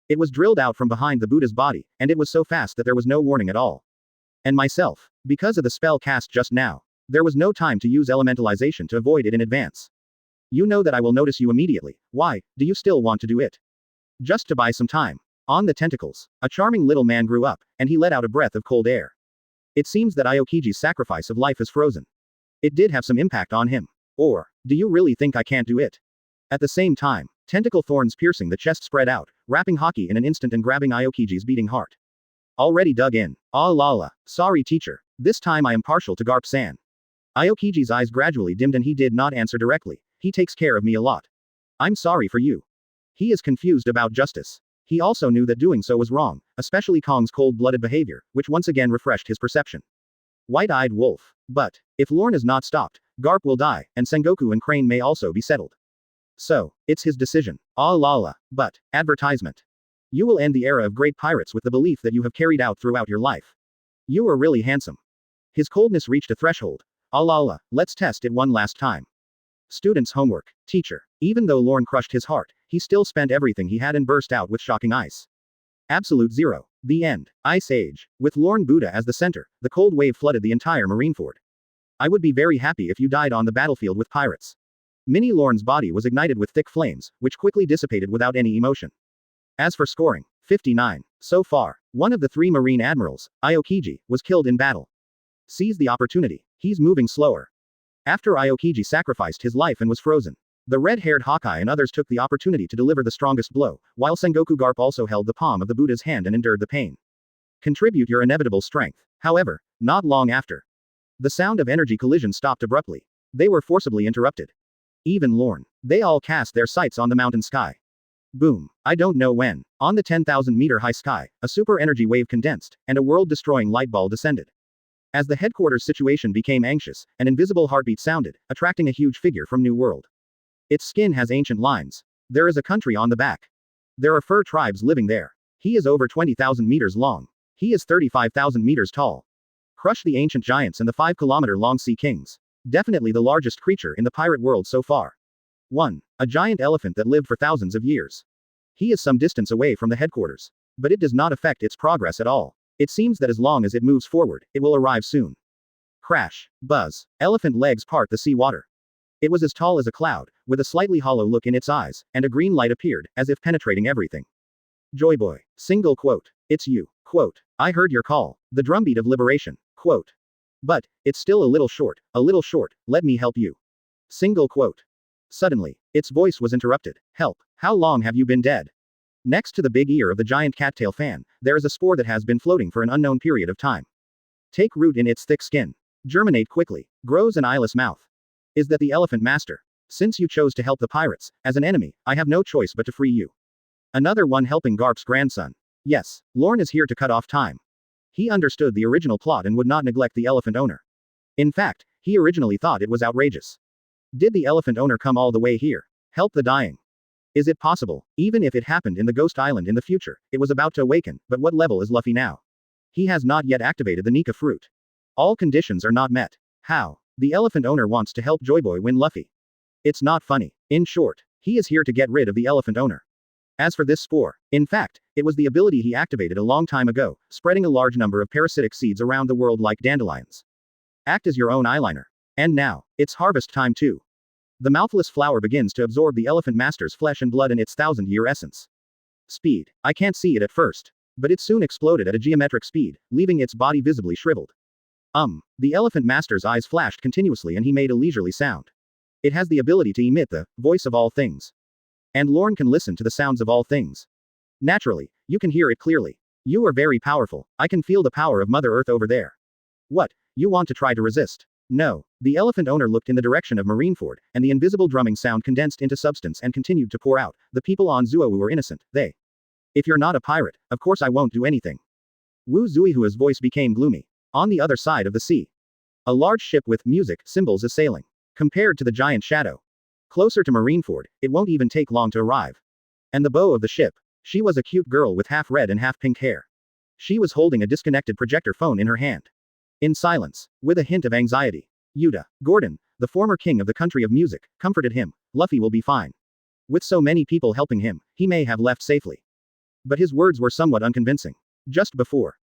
It was drilled out from behind the Buddha's body, and it was so fast that there was no warning at all. And myself, because of the spell cast just now, there was no time to use elementalization to avoid it in advance. You know that I will notice you immediately. Why, do you still want to do it? Just to buy some time. On the tentacles, a charming little man grew up, and he let out a breath of cold air. It seems that Aokiji's sacrifice of life is frozen. It did have some impact on him. Or, do you really think I can't do it? At the same time, tentacle thorns piercing the chest spread out, wrapping Haki in an instant and grabbing Aokiji's beating heart. Already dug in. Ah la la, sorry teacher, this time I am partial to Garp-san. Aokiji's eyes gradually dimmed and he did not answer directly. He takes care of me a lot. I'm sorry for you. He is confused about justice. He also knew that doing so was wrong, especially Kong's cold-blooded behavior, which once again refreshed his perception. White-eyed wolf. But, if Lorne is not stopped, Garp will die, and Sengoku and Crane may also be settled. So, it's his decision. Ah la la, but, advertisement. You will end the era of great pirates with the belief that you have carried out throughout your life. You are really handsome. His coldness reached a threshold. Ah la la, let's test it one last time. Students' homework. Teacher. Even though Lorne crushed his heart, he still spent everything he had and burst out with shocking ice. Absolute zero. The end. Ice Age. With Lorne Buddha as the center, the cold wave flooded the entire Marineford. I would be very happy if you died on the battlefield with pirates. Mini Lorne's body was ignited with thick flames, which quickly dissipated without any emotion. As for scoring, 59. So far, one of the 3 Marine admirals, Aokiji, was killed in battle. Seize the opportunity. He's moving slower. After Aokiji sacrificed his life and was frozen, the red-haired Hawkeye and others took the opportunity to deliver the strongest blow, while Sengoku Garp also held the palm of the Buddha's hand and endured the pain. Contribute your inevitable strength. However, not long after. The sound of energy collision stopped abruptly. They were forcibly interrupted. Even Lorne. They all cast their sights on the mountain sky. Boom. I don't know when. On the 10,000-meter high sky, a super energy wave condensed, and a world-destroying light ball descended. As the headquarters situation became anxious, an invisible heartbeat sounded, attracting a huge figure from New World. Its skin has ancient lines. There is a country on the back. There are fur tribes living there. He is over 20,000 meters long. He is 35,000 meters tall. Crush the ancient giants and the 5-kilometer-long sea kings. Definitely the largest creature in the pirate world so far. 1. A giant elephant that lived for thousands of years. He is some distance away from the headquarters. But it does not affect its progress at all. It seems that as long as it moves forward, it will arrive soon. Crash. Buzz. Elephant legs part the sea water. It was as tall as a cloud, with a slightly hollow look in its eyes, and a green light appeared, as if penetrating everything. Joy Boy. Single quote. It's you. Quote. I heard your call. The drumbeat of liberation. Quote. But, it's still a little short, let me help you. Single quote. Suddenly, its voice was interrupted. Help. How long have you been dead? Next to the big ear of the giant cattail fan, there is a spore that has been floating for an unknown period of time. Take root in its thick skin. Germinate quickly. Grows an eyeless mouth. Is that the elephant master? Since you chose to help the pirates, as an enemy, I have no choice but to free you. Another one helping Garp's grandson. Yes, Lorne is here to cut off time. He understood the original plot and would not neglect the elephant owner. In fact, he originally thought it was outrageous. Did the elephant owner come all the way here? Help the dying? Is it possible? Even if it happened in the Ghost Island in the future, it was about to awaken, but what level is Luffy now? He has not yet activated the Nika fruit. All conditions are not met. How? The elephant owner wants to help Joyboy win Luffy. It's not funny. In short, he is here to get rid of the elephant owner. As for this spore, in fact, it was the ability he activated a long time ago, spreading a large number of parasitic seeds around the world like dandelions. Act as your own eyeliner. And now, it's harvest time too. The mouthless flower begins to absorb the elephant master's flesh and blood in its 1,000-year essence. Speed. I can't see it at first. But it soon exploded at a geometric speed, leaving its body visibly shriveled. The elephant master's eyes flashed continuously and he made a leisurely sound. It has the ability to emit the voice of all things. And Lorne can listen to the sounds of all things. Naturally, you can hear it clearly. You are very powerful. I can feel the power of Mother Earth over there. What? You want to try to resist? No. The elephant owner looked in the direction of Marineford, and the invisible drumming sound condensed into substance and continued to pour out. The people on Zuowu were innocent. They. If you're not a pirate, of course I won't do anything. Wu Zuihua's voice became gloomy. On the other side of the sea. A large ship with music symbols is sailing. Compared to the giant shadow. Closer to Marineford, it won't even take long to arrive. And the bow of the ship. She was a cute girl with half red and half pink hair. She was holding a disconnected projector phone in her hand. In silence, with a hint of anxiety, Yuta, Gordon, the former king of the country of music, comforted him. Luffy will be fine. With so many people helping him, he may have left safely. But his words were somewhat unconvincing. Just before.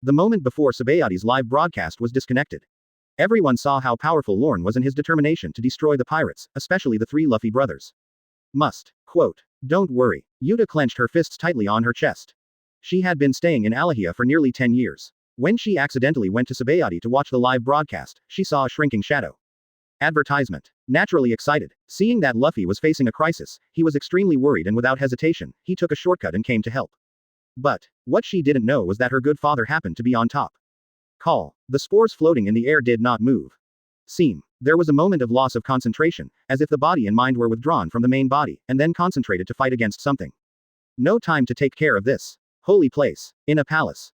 The moment before Sabaody's live broadcast was disconnected. Everyone saw how powerful Lorne was in his determination to destroy the pirates, especially the three Luffy brothers. Must. Quote. Don't worry. Yuta clenched her fists tightly on her chest. She had been staying in Alahia for nearly 10 years. When she accidentally went to Sabaody to watch the live broadcast, she saw a shrinking shadow. Advertisement. Naturally excited. Seeing that Luffy was facing a crisis, he was extremely worried and without hesitation, he took a shortcut and came to help. But, what she didn't know was that her good father happened to be on top. Call. The spores floating in the air did not move. Seem. There was a moment of loss of concentration, as if the body and mind were withdrawn from the main body, and then concentrated to fight against something. No time to take care of this. Holy place. In a palace.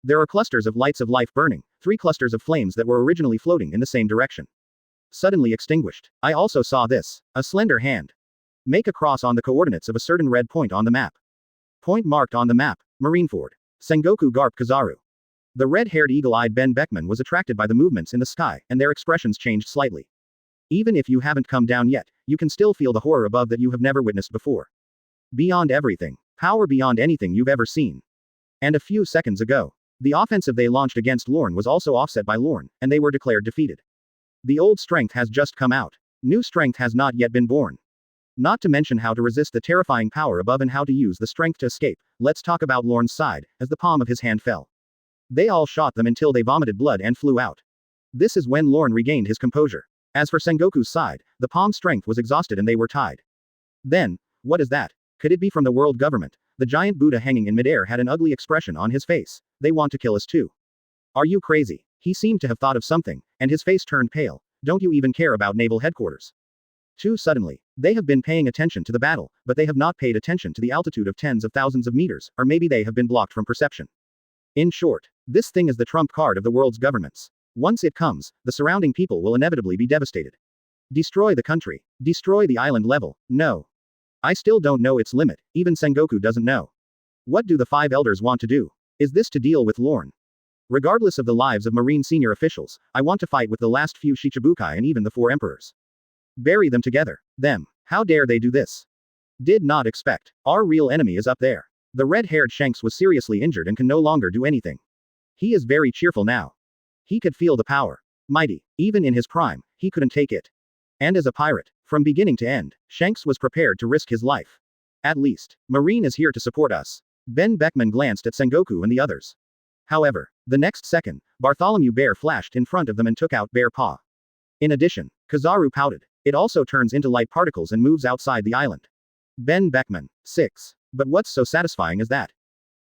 There are clusters of lights of life burning, 3 clusters of flames that were originally floating in the same direction. Suddenly extinguished. I also saw this. A slender hand. Make a cross on the coordinates of a certain red point on the map. Point marked on the map. Marineford. Sengoku Garp Kizaru. The red-haired eagle-eyed Ben Beckman was attracted by the movements in the sky, and their expressions changed slightly. Even if you haven't come down yet, you can still feel the horror above that you have never witnessed before. Beyond everything. Power beyond anything you've ever seen. And a few seconds ago. The offensive they launched against Lorne was also offset by Lorne, and they were declared defeated. The old strength has just come out. New strength has not yet been born. Not to mention how to resist the terrifying power above and how to use the strength to escape. Let's talk about Lorne's side, as the palm of his hand fell. They all shot them until they vomited blood and flew out. This is when Lorne regained his composure. As for Sengoku's side, the palm's strength was exhausted and they were tied. Then, what is that? Could it be from the world government? The giant Buddha hanging in midair had an ugly expression on his face. They want to kill us too. Are you crazy? He seemed to have thought of something, and his face turned pale. Don't you even care about naval headquarters? Too suddenly. They have been paying attention to the battle, but they have not paid attention to the altitude of tens of thousands of meters, or maybe they have been blocked from perception. In short, this thing is the trump card of the world's governments. Once it comes, the surrounding people will inevitably be devastated. Destroy the country. Destroy the island level. No. I still don't know its limit, even Sengoku doesn't know. What do the 5 elders want to do? Is this to deal with Lorne? Regardless of the lives of Marine senior officials, I want to fight with the last few Shichibukai and even the 4 emperors. Bury them together. Them. How dare they do this? Did not expect. Our real enemy is up there. The red-haired Shanks was seriously injured and can no longer do anything. He is very cheerful now. He could feel the power. Mighty. Even in his prime, he couldn't take it. And as a pirate, from beginning to end, Shanks was prepared to risk his life. At least, Marine is here to support us. Ben Beckman glanced at Sengoku and the others. However, the next second, Bartholomew Bear flashed in front of them and took out Bear Paw. In addition, Kizaru pouted. It also turns into light particles and moves outside the island. Ben Beckman. 6. But what's so satisfying is that?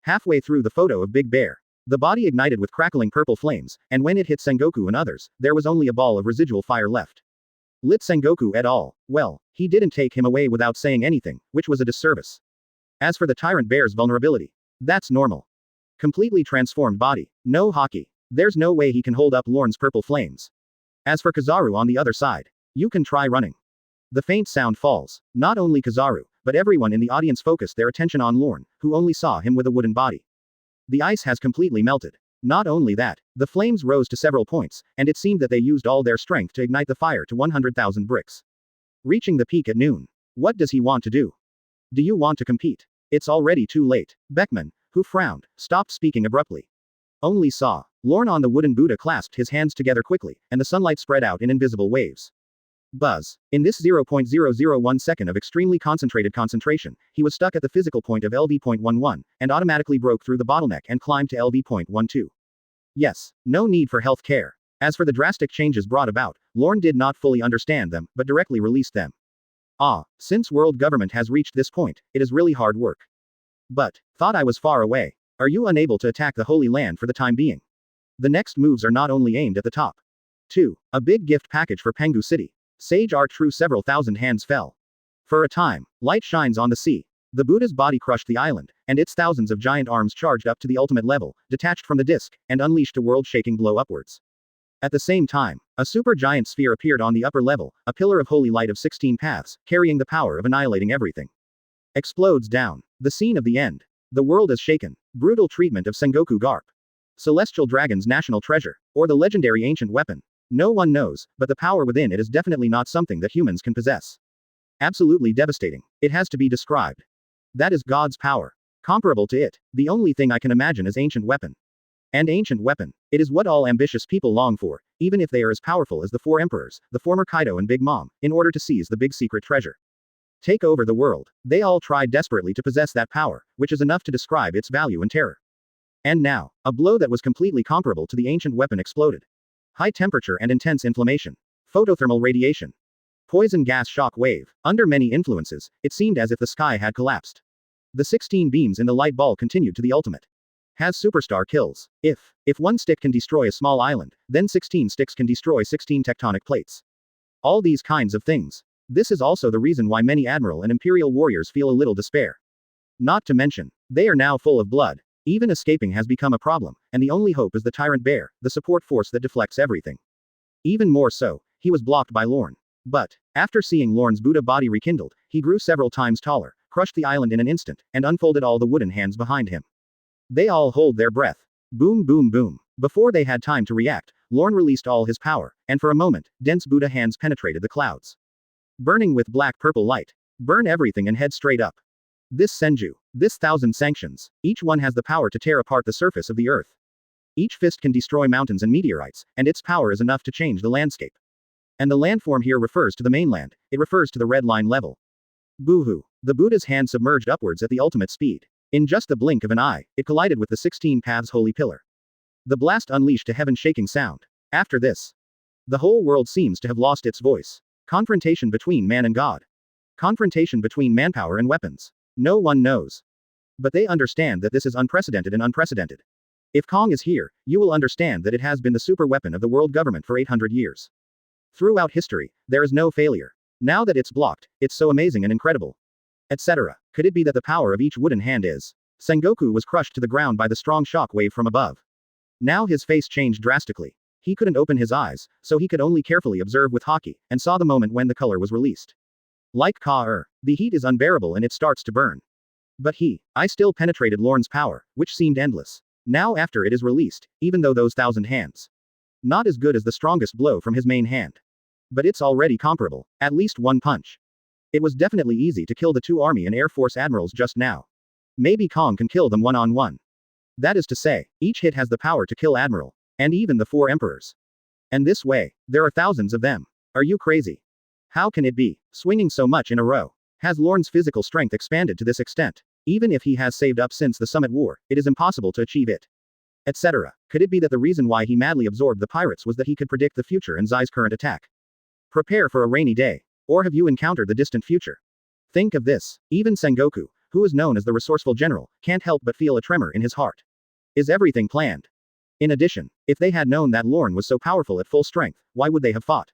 Halfway through the photo of Big Bear, the body ignited with crackling purple flames, and when it hit Sengoku and others, there was only a ball of residual fire left. Lit Sengoku et al. Well, he didn't take him away without saying anything, which was a disservice. As for the Tyrant Bear's vulnerability, that's normal. Completely transformed body. No hockey. There's no way he can hold up Lorne's purple flames. As for Kizaru on the other side, you can try running. The faint sound falls. Not only Kizaru, but everyone in the audience focused their attention on Lorne, who only saw him with a wooden body. The ice has completely melted. Not only that, the flames rose to several points, and it seemed that they used all their strength to ignite the fire to 100,000 bricks. Reaching the peak at noon. What does he want to do? Do you want to compete? It's already too late. Beckman, who frowned, stopped speaking abruptly. Only saw. Lorne on the wooden Buddha clasped his hands together quickly, and the sunlight spread out in invisible waves. Buzz. In this 0.001 second of extremely concentrated concentration, he was stuck at the physical point of LV.11, and automatically broke through the bottleneck and climbed to LV.12. Yes, no need for health care. As for the drastic changes brought about, Lorne did not fully understand them, but directly released them. Since world government has reached this point, it is really hard work. But, thought I was far away. Are you unable to attack the Holy Land for the time being? The next moves are not only aimed at the top. 2. A big gift package for Pengu City. Sage art true several thousand hands fell. For a time, light shines on the sea. The Buddha's body crushed the island, and its thousands of giant arms charged up to the ultimate level, detached from the disk, and unleashed a world-shaking blow upwards. At the same time, a super-giant sphere appeared on the upper level, a pillar of holy light of 16 paths, carrying the power of annihilating everything. Explodes down. The scene of the end. The world is shaken. Brutal treatment of Sengoku Garp. Celestial Dragon's national treasure, or the legendary ancient weapon. No one knows, but the power within it is definitely not something that humans can possess. Absolutely devastating. It has to be described. That is God's power. Comparable to it, the only thing I can imagine is ancient weapon. And ancient weapon. It is what all ambitious people long for, even if they are as powerful as the 4 emperors, the former Kaido and Big Mom, in order to seize the big secret treasure. Take over the world. They all tried desperately to possess that power, which is enough to describe its value and terror. And now, a blow that was completely comparable to the ancient weapon exploded. High temperature and intense inflammation. Photothermal radiation. Poison gas shock wave. Under many influences, it seemed as if the sky had collapsed. The 16 beams in the light ball continued to the ultimate. Has superstar kills. If one stick can destroy a small island, then 16 sticks can destroy 16 tectonic plates. All these kinds of things. This is also the reason why many admiral and imperial warriors feel a little despair. Not to mention, they are now full of blood. Even escaping has become a problem, and the only hope is the tyrant bear, the support force that deflects everything. Even more so, he was blocked by Lorne. But, after seeing Lorne's Buddha body rekindled, he grew several times taller, crushed the island in an instant, and unfolded all the wooden hands behind him. They all hold their breath. Boom boom boom. Before they had time to react, Lorne released all his power, and for a moment, dense Buddha hands penetrated the clouds. Burning with black-purple light. Burn everything and head straight up. This Senju. This 1,000 sanctions. Each one has the power to tear apart the surface of the earth. Each fist can destroy mountains and meteorites, and its power is enough to change the landscape. And the landform here refers to the mainland, it refers to the red line level. Boo-hoo. The Buddha's hand submerged upwards at the ultimate speed. In just the blink of an eye, it collided with the 16 paths holy pillar. The blast unleashed a heaven-shaking sound. After this, the whole world seems to have lost its voice. Confrontation between man and God. Confrontation between manpower and weapons. No one knows. But they understand that this is unprecedented and unprecedented. If Kong is here, you will understand that it has been the super weapon of the world government for 800 years. Throughout history, there is no failure. Now that it's blocked, it's so amazing and incredible. Etc. Could it be that the power of each wooden hand is? Sengoku was crushed to the ground by the strong shock wave from above. Now his face changed drastically. He couldn't open his eyes, so he could only carefully observe with haki, and saw the moment when the color was released. Like Ka-er, the heat is unbearable and it starts to burn. But I still penetrated Lorne's power, which seemed endless. Now after it is released, even though those 1,000 hands. Not as good as the strongest blow from his main hand. But it's already comparable, at least one punch. It was definitely easy to kill the 2 Army and Air Force admirals just now. Maybe Kong can kill them one-on-one. That is to say, each hit has the power to kill Admiral. And even the 4 emperors. And this way, there are thousands of them. Are you crazy? How can it be? Swinging so much in a row. Has Lorne's physical strength expanded to this extent? Even if he has saved up since the Summit War, it is impossible to achieve it. Etc. Could it be that the reason why he madly absorbed the pirates was that he could predict the future and Zai's current attack? Prepare for a rainy day. Or have you encountered the distant future? Think of this. Even Sengoku, who is known as the resourceful general, can't help but feel a tremor in his heart. Is everything planned? In addition, if they had known that Lorne was so powerful at full strength, why would they have fought?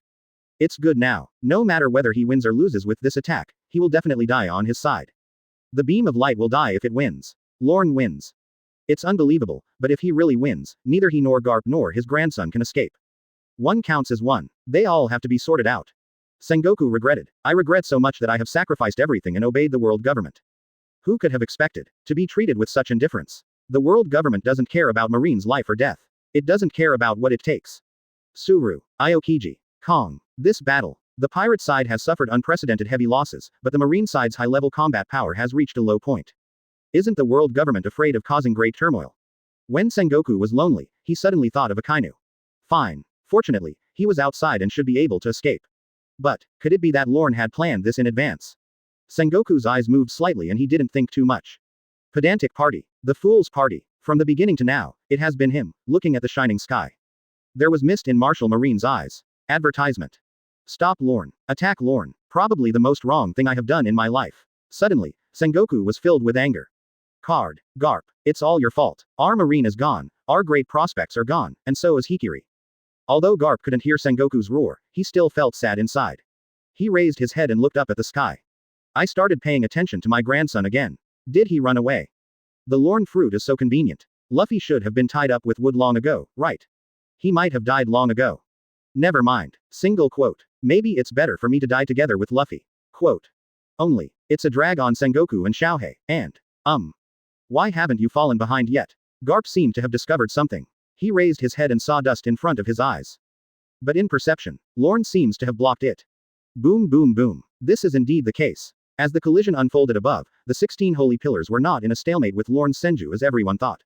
It's good now. No matter whether he wins or loses with this attack, he will definitely die on his side. The beam of light will die if it wins. Lorne wins. It's unbelievable, but if he really wins, neither he nor Garp nor his grandson can escape. One counts as one. They all have to be sorted out. Sengoku regretted. I regret so much that I have sacrificed everything and obeyed the world government. Who could have expected to be treated with such indifference? The world government doesn't care about Marine's life or death. It doesn't care about what it takes. Suru, Aokiji, Kong. This battle. The pirate side has suffered unprecedented heavy losses, but the marine side's high-level combat power has reached a low point. Isn't the world government afraid of causing great turmoil? When Sengoku was lonely, he suddenly thought of Akainu. Fine. Fortunately, he was outside and should be able to escape. But, could it be that Lorne had planned this in advance? Sengoku's eyes moved slightly and he didn't think too much. Pedantic party. The fool's party. From the beginning to now, it has been him, looking at the shining sky. There was mist in Marshal Marine's eyes. Advertisement. Stop Lorne. Attack Lorne. Probably the most wrong thing I have done in my life. Suddenly, Sengoku was filled with anger. Garp. It's all your fault. Our marine is gone, our great prospects are gone, and so is Hikiri. Although Garp couldn't hear Sengoku's roar, he still felt sad inside. He raised his head and looked up at the sky. I started paying attention to my grandson again. Did he run away? The Lorne fruit is so convenient. Luffy should have been tied up with wood long ago, right? He might have died long ago. Never mind. Single quote. Maybe it's better for me to die together with Luffy. Quote. Only, it's a drag on Sengoku and Xiaohei, and, why haven't you fallen behind yet? Garp seemed to have discovered something. He raised his head and saw dust in front of his eyes. But in perception, Lorne seems to have blocked it. Boom boom boom. This is indeed the case. As the collision unfolded above, the 16 holy pillars were not in a stalemate with Lorne's Senju as everyone thought.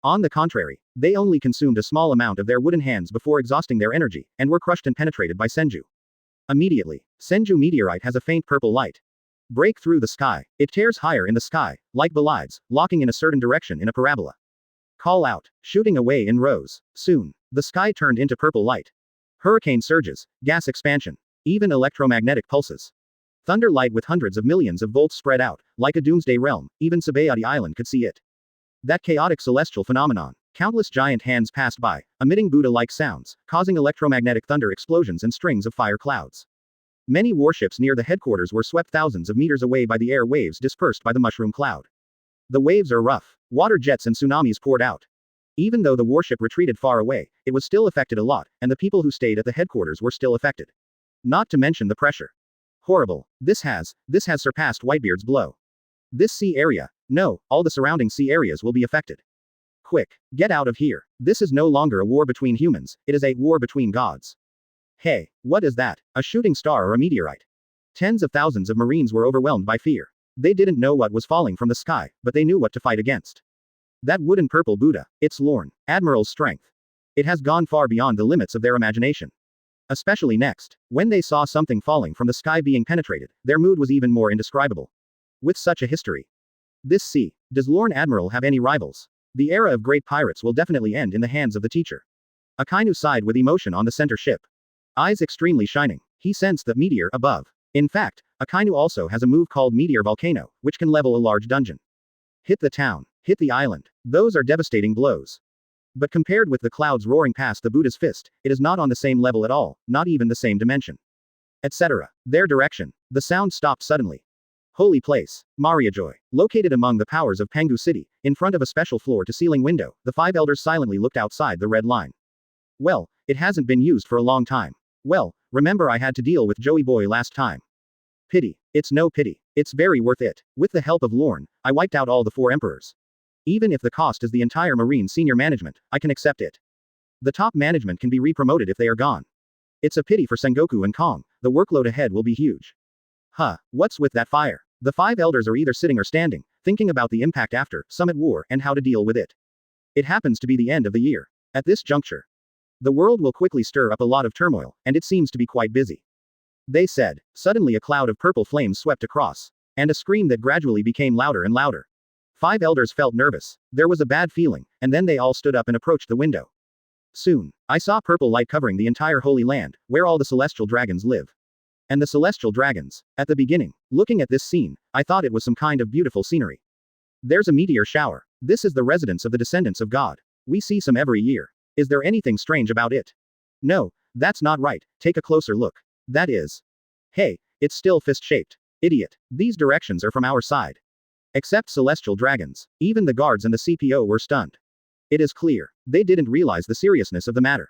On the contrary, they only consumed a small amount of their wooden hands before exhausting their energy, and were crushed and penetrated by Senju. Immediately, Senju meteorite has a faint purple light. Break through the sky. It tears higher in the sky, like bolides, locking in a certain direction in a parabola. Call out, shooting away in rows. Soon, the sky turned into purple light. Hurricane surges, gas expansion, even electromagnetic pulses. Thunder light with hundreds of millions of volts spread out, like a doomsday realm, even Sabaody Island could see it. That chaotic celestial phenomenon. Countless giant hands passed by, emitting Buddha-like sounds, causing electromagnetic thunder explosions and strings of fire clouds. Many warships near the headquarters were swept thousands of meters away by the air waves dispersed by the mushroom cloud. The waves are rough. Water jets and tsunamis poured out. Even though the warship retreated far away, it was still affected a lot, and the people who stayed at the headquarters were still affected. Not to mention the pressure. Horrible. This has surpassed Whitebeard's blow. This sea area, no, all the surrounding sea areas will be affected. Quick, get out of here. This is no longer a war between humans, it is a war between gods. Hey, what is that? A shooting star or a meteorite? Tens of thousands of Marines were overwhelmed by fear. They didn't know what was falling from the sky, but they knew what to fight against. That wooden purple Buddha, it's Lorne, Admiral's strength. It has gone far beyond the limits of their imagination. Especially next, when they saw something falling from the sky being penetrated, their mood was even more indescribable. With such a history. This sea, does Lorne Admiral have any rivals? The era of great pirates will definitely end in the hands of the teacher. Akainu sighed with emotion on the center ship. Eyes extremely shining, he sensed the meteor above. In fact, Akainu also has a move called Meteor Volcano, which can level a large dungeon. Hit the town, hit the island. Those are devastating blows. But compared with the clouds roaring past the Buddha's fist, it is not on the same level at all, not even the same dimension. Etc. Their direction. The sound stopped suddenly. Holy place. Mariajoy. Located among the powers of Pengu City, in front of a special floor-to-ceiling window, the five elders silently looked outside the red line. Well, it hasn't been used for a long time. Well, remember I had to deal with Joey Boy last time. Pity. It's no pity. It's very worth it. With the help of Lorne, I wiped out all the 4 emperors. Even if the cost is the entire Marine senior management, I can accept it. The top management can be re-promoted if they are gone. It's a pity for Sengoku and Kong, the workload ahead will be huge. What's with that fire? The 5 elders are either sitting or standing, thinking about the impact after Summit War and how to deal with it. It happens to be the end of the year. At this juncture, the world will quickly stir up a lot of turmoil, and it seems to be quite busy. They said. Suddenly a cloud of purple flames swept across. And a scream that gradually became louder and louder. 5 elders felt nervous. There was a bad feeling, and then they all stood up and approached the window. Soon, I saw purple light covering the entire Holy Land, where all the celestial dragons live. And the celestial dragons. At the beginning, looking at this scene, I thought it was some kind of beautiful scenery. There's a meteor shower. This is the residence of the descendants of God. We see some every year. Is there anything strange about it? No, that's not right. Take a closer look. That is. Hey, it's still fist-shaped. Idiot. These directions are from our side. Except celestial dragons. Even the guards and the CPO were stunned. It is clear. They didn't realize the seriousness of the matter.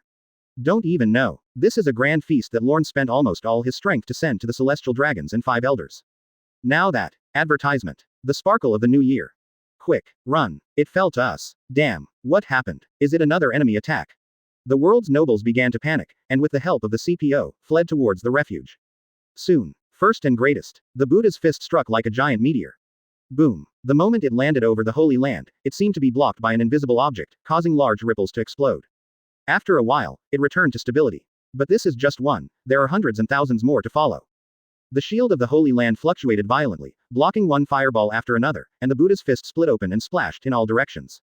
Don't even know. This is a grand feast that Lorne spent almost all his strength to send to the celestial dragons and 5 elders. Now that. Advertisement. The sparkle of the new year. Quick. Run. It fell to us. Damn. What happened? Is it another enemy attack? The world's nobles began to panic, and with the help of the CPO, fled towards the refuge. Soon. First and greatest. The Buddha's fist struck like a giant meteor. Boom. The moment it landed over the Holy Land, it seemed to be blocked by an invisible object, causing large ripples to explode. After a while, it returned to stability. But this is just one, there are hundreds and thousands more to follow. The shield of the Holy Land fluctuated violently, blocking one fireball after another, and the Buddha's fist split open and splashed in all directions.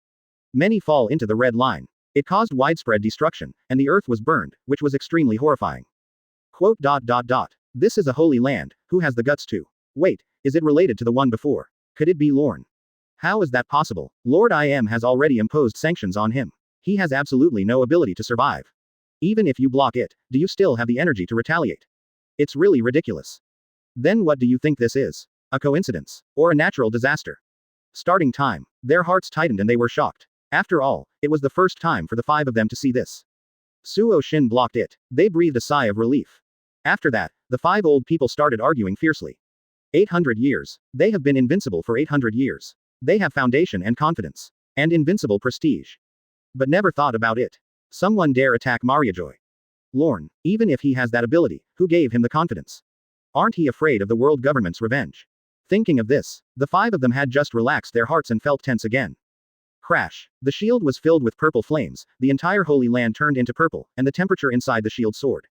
Many fall into the red line. It caused widespread destruction, and the earth was burned, which was extremely horrifying. Quote. This is a holy land, who has the guts to? Wait, is it related to the one before? Could it be Lorne? How is that possible? Lord I Am has already imposed sanctions on him. He has absolutely no ability to survive. Even if you block it, do you still have the energy to retaliate? It's really ridiculous. Then what do you think this is? A coincidence? Or a natural disaster? Starting time. Their hearts tightened and they were shocked. After all, it was the first time for the five of them to see this. Suo Shin blocked it. They breathed a sigh of relief. After that, the five old people started arguing fiercely. 800 years. They have been invincible for 800 years. They have foundation and confidence. And invincible prestige. But never thought about it. Someone dare attack Mariajoy. Lorne, even if he has that ability, who gave him the confidence? Aren't he afraid of the world government's revenge? Thinking of this, the five of them had just relaxed their hearts and felt tense again. Crash. The shield was filled with purple flames, the entire Holy Land turned into purple, and the temperature inside the shield soared.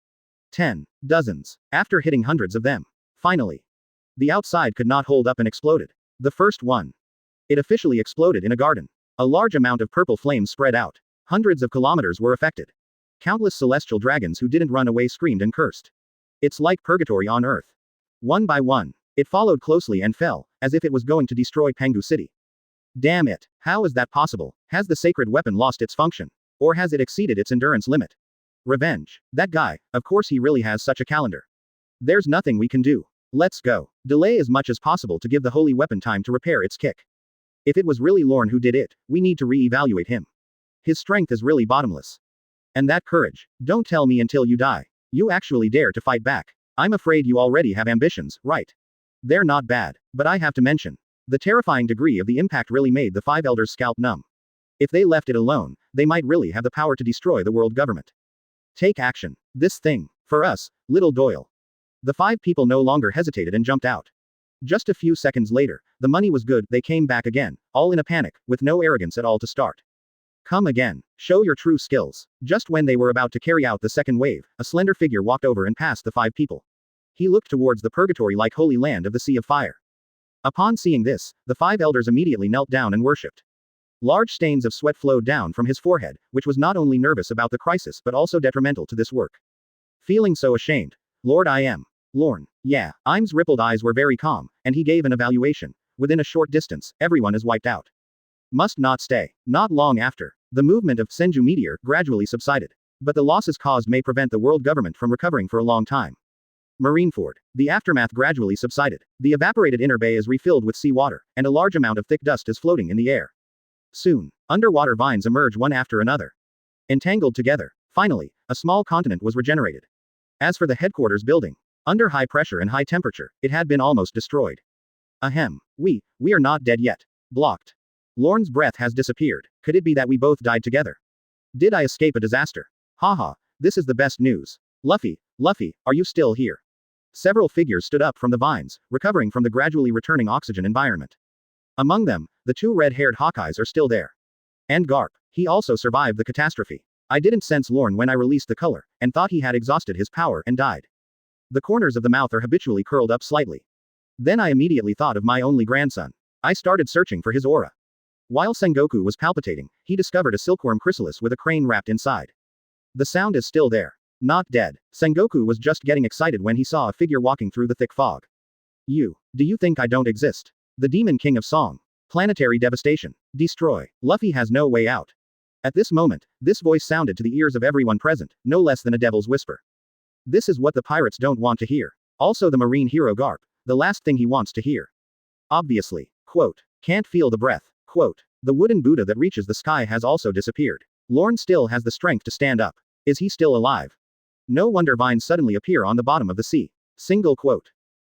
10. Dozens. After hitting hundreds of them. Finally. The outside could not hold up and exploded. The first one. It officially exploded in a garden. A large amount of purple flames spread out. Hundreds of kilometers were affected. Countless celestial dragons who didn't run away screamed and cursed. It's like purgatory on Earth. One by one, it followed closely and fell, as if it was going to destroy Pengu City. Damn it, how is that possible? Has the sacred weapon lost its function? Or has it exceeded its endurance limit? Revenge. That guy, of course he really has such a calendar. There's nothing we can do. Let's go. Delay as much as possible to give the holy weapon time to repair its kick. If it was really Lorne who did it, we need to re-evaluate him. His strength is really bottomless. And that courage. Don't tell me until you die. You actually dare to fight back. I'm afraid you already have ambitions, right? They're not bad, but I have to mention. The terrifying degree of the impact really made the five elders' scalp numb. If they left it alone, they might really have the power to destroy the world government. Take action. This thing. For us, Little Doyle. The five people no longer hesitated and jumped out. Just a few seconds later, the money was good, they came back again, all in a panic, with no arrogance at all to start. Come again. Show your true skills. Just when they were about to carry out the second wave, a slender figure walked over and passed the five people. He looked towards the purgatory-like holy land of the Sea of Fire. Upon seeing this, the five elders immediately knelt down and worshipped. Large stains of sweat flowed down from his forehead, which was not only nervous about the crisis but also detrimental to this work. Feeling so ashamed. Lord I Am. Lorne. Yeah. Im's rippled eyes were very calm, and he gave an evaluation. Within a short distance, everyone is wiped out. Must not stay. Not long after, the movement of Senju meteor gradually subsided. But the losses caused may prevent the world government from recovering for a long time. Marineford. The aftermath gradually subsided. The evaporated inner bay is refilled with seawater, and a large amount of thick dust is floating in the air. Soon, underwater vines emerge one after another. Entangled together. Finally, a small continent was regenerated. As for the headquarters building, under high pressure and high temperature, it had been almost destroyed. Ahem. We are not dead yet. Blocked. Lorne's breath has disappeared. Could it be that we both died together? Did I escape a disaster? Haha, this is the best news. Luffy, are you still here? Several figures stood up from the vines, recovering from the gradually returning oxygen environment. Among them, the two red-haired Hawkeyes are still there. And Garp, he also survived the catastrophe. I didn't sense Lorne when I released the color, and thought he had exhausted his power and died. The corners of the mouth are habitually curled up slightly. Then I immediately thought of my only grandson. I started searching for his aura. While Sengoku was palpitating, he discovered a silkworm chrysalis with a crane wrapped inside. The sound is still there. Not dead. Sengoku was just getting excited when he saw a figure walking through the thick fog. Do you think I don't exist? The Demon King of Song. Planetary devastation. Destroy. Luffy has no way out. At this moment, this voice sounded to the ears of everyone present, no less than a devil's whisper. This is what the pirates don't want to hear. Also the marine hero Garp, the last thing he wants to hear. Obviously. Quote. Can't feel the breath. Quote. The wooden Buddha that reaches the sky has also disappeared. Lorne still has the strength to stand up. Is he still alive? No wonder vines suddenly appear on the bottom of the sea. Single quote.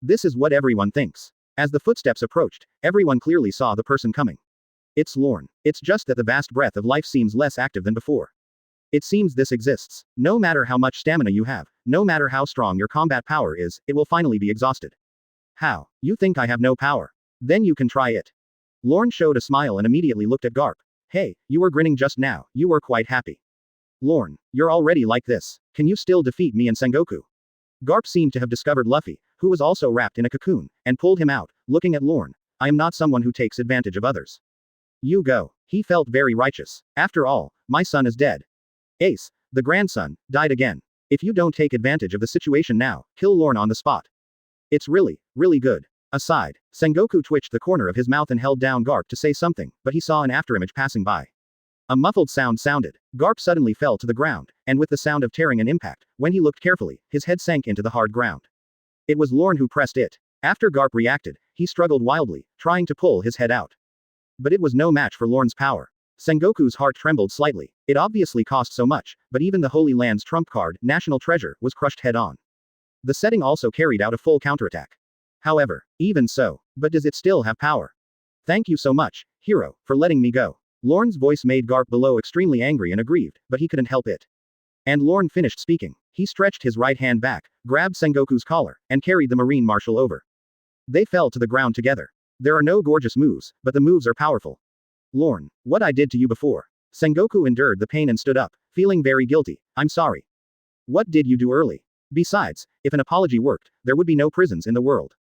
This is what everyone thinks. As the footsteps approached, everyone clearly saw the person coming. It's Lorne. It's just that the vast breath of life seems less active than before. It seems this exists. No matter how much stamina you have, no matter how strong your combat power is, it will finally be exhausted. How? You think I have no power? Then you can try it. Lorne showed a smile and immediately looked at Garp. Hey, you were grinning just now, you were quite happy. Lorne, you're already like this. Can you still defeat me and Sengoku? Garp seemed to have discovered Luffy, who was also wrapped in a cocoon, and pulled him out, looking at Lorne. I am not someone who takes advantage of others. You go. He felt very righteous. After all, my son is dead. Ace, the grandson, died again. If you don't take advantage of the situation now, kill Lorne on the spot. It's really, really good. Aside, Sengoku twitched the corner of his mouth and held down Garp to say something, but he saw an afterimage passing by. A muffled sound sounded. Garp suddenly fell to the ground, and with the sound of tearing and impact, when he looked carefully, his head sank into the hard ground. It was Lorne who pressed it. After Garp reacted, he struggled wildly, trying to pull his head out. But it was no match for Lorne's power. Sengoku's heart trembled slightly. It obviously cost so much, but even the Holy Land's trump card, National Treasure, was crushed head-on. The setting also carried out a full counterattack. However, even so, but does it still have power? Thank you so much, hero, for letting me go. Lorne's voice made Garp below extremely angry and aggrieved, but he couldn't help it. And Lorne finished speaking. He stretched his right hand back, grabbed Sengoku's collar, and carried the Marine Marshal over. They fell to the ground together. There are no gorgeous moves, but the moves are powerful. Lorne, what I did to you before. Sengoku endured the pain and stood up, feeling very guilty. I'm sorry. What did you do early? Besides, if an apology worked, there would be no prisons in the world.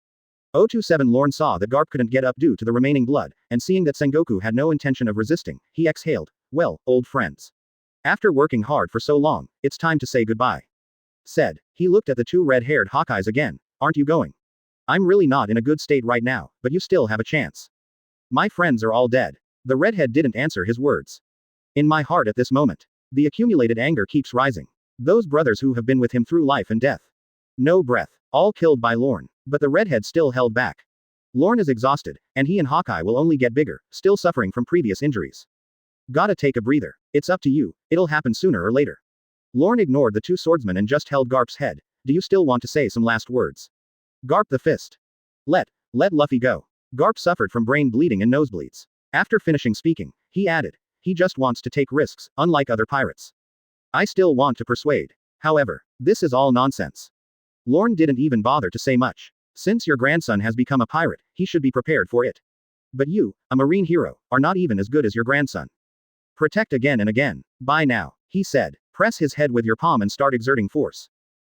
027 Lorne saw that Garp couldn't get up due to the remaining blood, and seeing that Sengoku had no intention of resisting, he exhaled. Well, old friends. After working hard for so long, it's time to say goodbye. Said. He looked at the two red-haired Hawkeyes again. Aren't you going? I'm really not in a good state right now, but you still have a chance. My friends are all dead. The redhead didn't answer his words. In my heart at this moment, the accumulated anger keeps rising. Those brothers who have been with him through life and death. No breath. All killed by Lorne. But the redhead still held back. Lorne is exhausted, and he and Hawkeye will only get bigger, still suffering from previous injuries. Gotta take a breather. It's up to you, it'll happen sooner or later. Lorne ignored the two swordsmen and just held Garp's head. Do you still want to say some last words? Garp the fist. Let Luffy go. Garp suffered from brain bleeding and nosebleeds. After finishing speaking, he added, he just wants to take risks, unlike other pirates. I still want to persuade. However, this is all nonsense. Lorne didn't even bother to say much. Since your grandson has become a pirate, he should be prepared for it. But you, a marine hero, are not even as good as your grandson. Protect again and again. Bye now, he said. Press his head with your palm and start exerting force.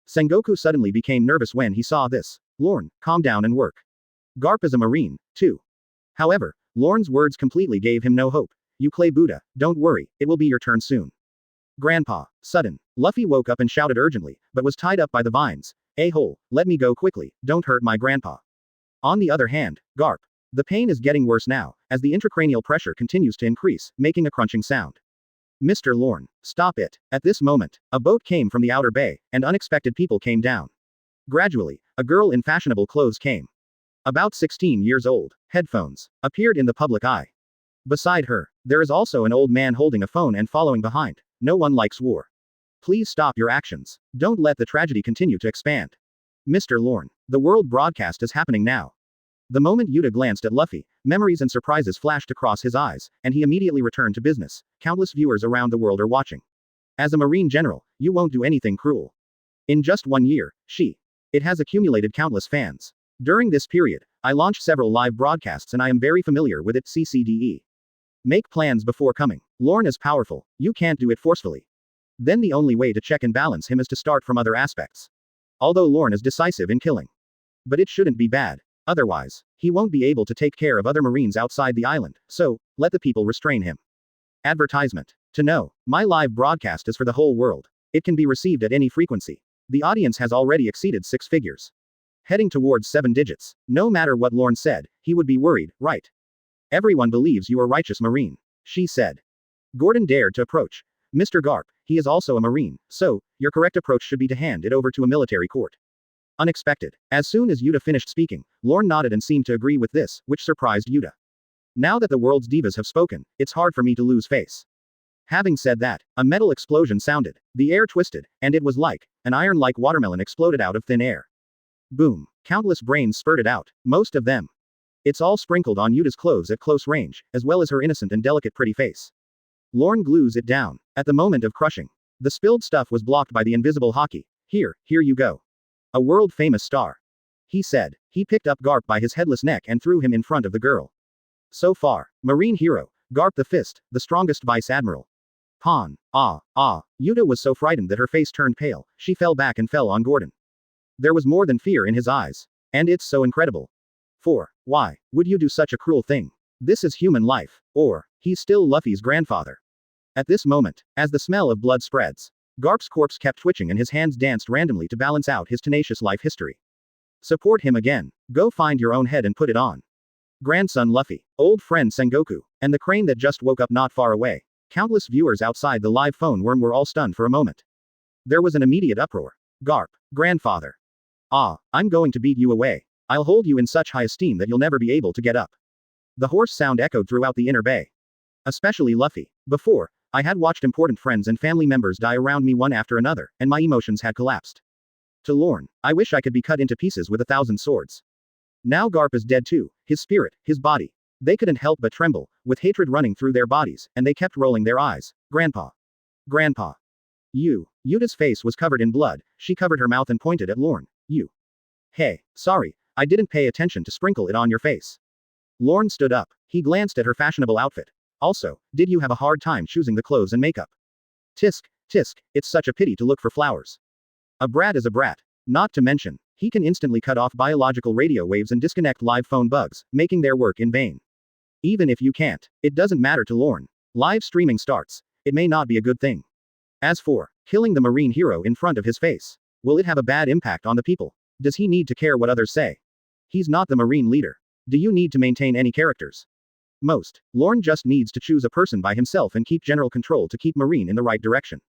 Sengoku suddenly became nervous when he saw this. Lorne, calm down and work. Garp is a marine, too. However, Lorne's words completely gave him no hope. You play Buddha, don't worry, it will be your turn soon. Grandpa. Sudden. Luffy woke up and shouted urgently, but was tied up by the vines. A-hole, let me go quickly, don't hurt my grandpa. On the other hand, Garp. The pain is getting worse now, as the intracranial pressure continues to increase, making a crunching sound. Mr. Lorne, stop it. At this moment, a boat came from the outer bay, and unexpected people came down. Gradually, a girl in fashionable clothes came. About 16 years old, headphones, appeared in the public eye. Beside her, there is also an old man holding a phone and following behind. No one likes war. Please stop your actions. Don't let the tragedy continue to expand. Mr. Lorne, the world broadcast is happening now. The moment Yuta glanced at Luffy, memories and surprises flashed across his eyes, and he immediately returned to business. Countless viewers around the world are watching. As a Marine general, you won't do anything cruel. In just 1 year, it has accumulated countless fans. During this period, I launched several live broadcasts and I am very familiar with it. CCDE. Make plans before coming. Lorne is powerful, you can't do it forcefully. Then the only way to check and balance him is to start from other aspects. Although Lorne is decisive in killing. But it shouldn't be bad. Otherwise, he won't be able to take care of other Marines outside the island, so, let the people restrain him. Advertisement. To know, my live broadcast is for the whole world. It can be received at any frequency. The audience has already exceeded 6 figures. Heading towards 7 digits. No matter what Lorne said, he would be worried, right? Everyone believes you are righteous Marine. She said. Gordon dared to approach. Mr. Garp, he is also a Marine, so, your correct approach should be to hand it over to a military court. Unexpected. As soon as Yuta finished speaking, Lorne nodded and seemed to agree with this, which surprised Yuta. Now that the world's divas have spoken, it's hard for me to lose face. Having said that, a metal explosion sounded. The air twisted, and it was like, an iron-like watermelon exploded out of thin air. Boom. Countless brains spurted out, most of them. It's all sprinkled on Yuta's clothes at close range, as well as her innocent and delicate pretty face. Lorne glues it down. At the moment of crushing. The spilled stuff was blocked by the invisible hockey. Here you go. A world-famous star. He said. He picked up Garp by his headless neck and threw him in front of the girl. So far, Marine hero, Garp the Fist, the strongest vice admiral. Pawn. Yuta was so frightened that her face turned pale, she fell back and fell on Gordon. There was more than fear in his eyes. And it's so incredible. Why would you do such a cruel thing? This is human life. Or, he's still Luffy's grandfather. At this moment, as the smell of blood spreads, Garp's corpse kept twitching and his hands danced randomly to balance out his tenacious life history. Support him again. Go find your own head and put it on. Grandson Luffy, old friend Sengoku, and the crane that just woke up not far away. Countless viewers outside the live phone room were all stunned for a moment. There was an immediate uproar. Garp, grandfather. I'm going to beat you away. I'll hold you in such high esteem that you'll never be able to get up. The hoarse sound echoed throughout the inner bay. Especially Luffy. Before, I had watched important friends and family members die around me one after another, and my emotions had collapsed. To Lorne, I wish I could be cut into pieces with 1,000 swords. Now Garp is dead too, his spirit, his body. They couldn't help but tremble, with hatred running through their bodies, and they kept rolling their eyes. Grandpa. Grandpa. Yuta's face was covered in blood, she covered her mouth and pointed at Lorne. You. Hey, sorry, I didn't pay attention to sprinkle it on your face. Lorne stood up. He glanced at her fashionable outfit. Also, did you have a hard time choosing the clothes and makeup? Tisk, it's such a pity to look for flowers. A brat is a brat. Not to mention, he can instantly cut off biological radio waves and disconnect live phone bugs, making their work in vain. Even if you can't, it doesn't matter to Lorne. Live streaming starts. It may not be a good thing. As for killing the marine hero in front of his face, will it have a bad impact on the people? Does he need to care what others say? He's not the marine leader. Do you need to maintain any characters? Most. Lorne just needs to choose a person by himself and keep general control to keep Marine in the right direction.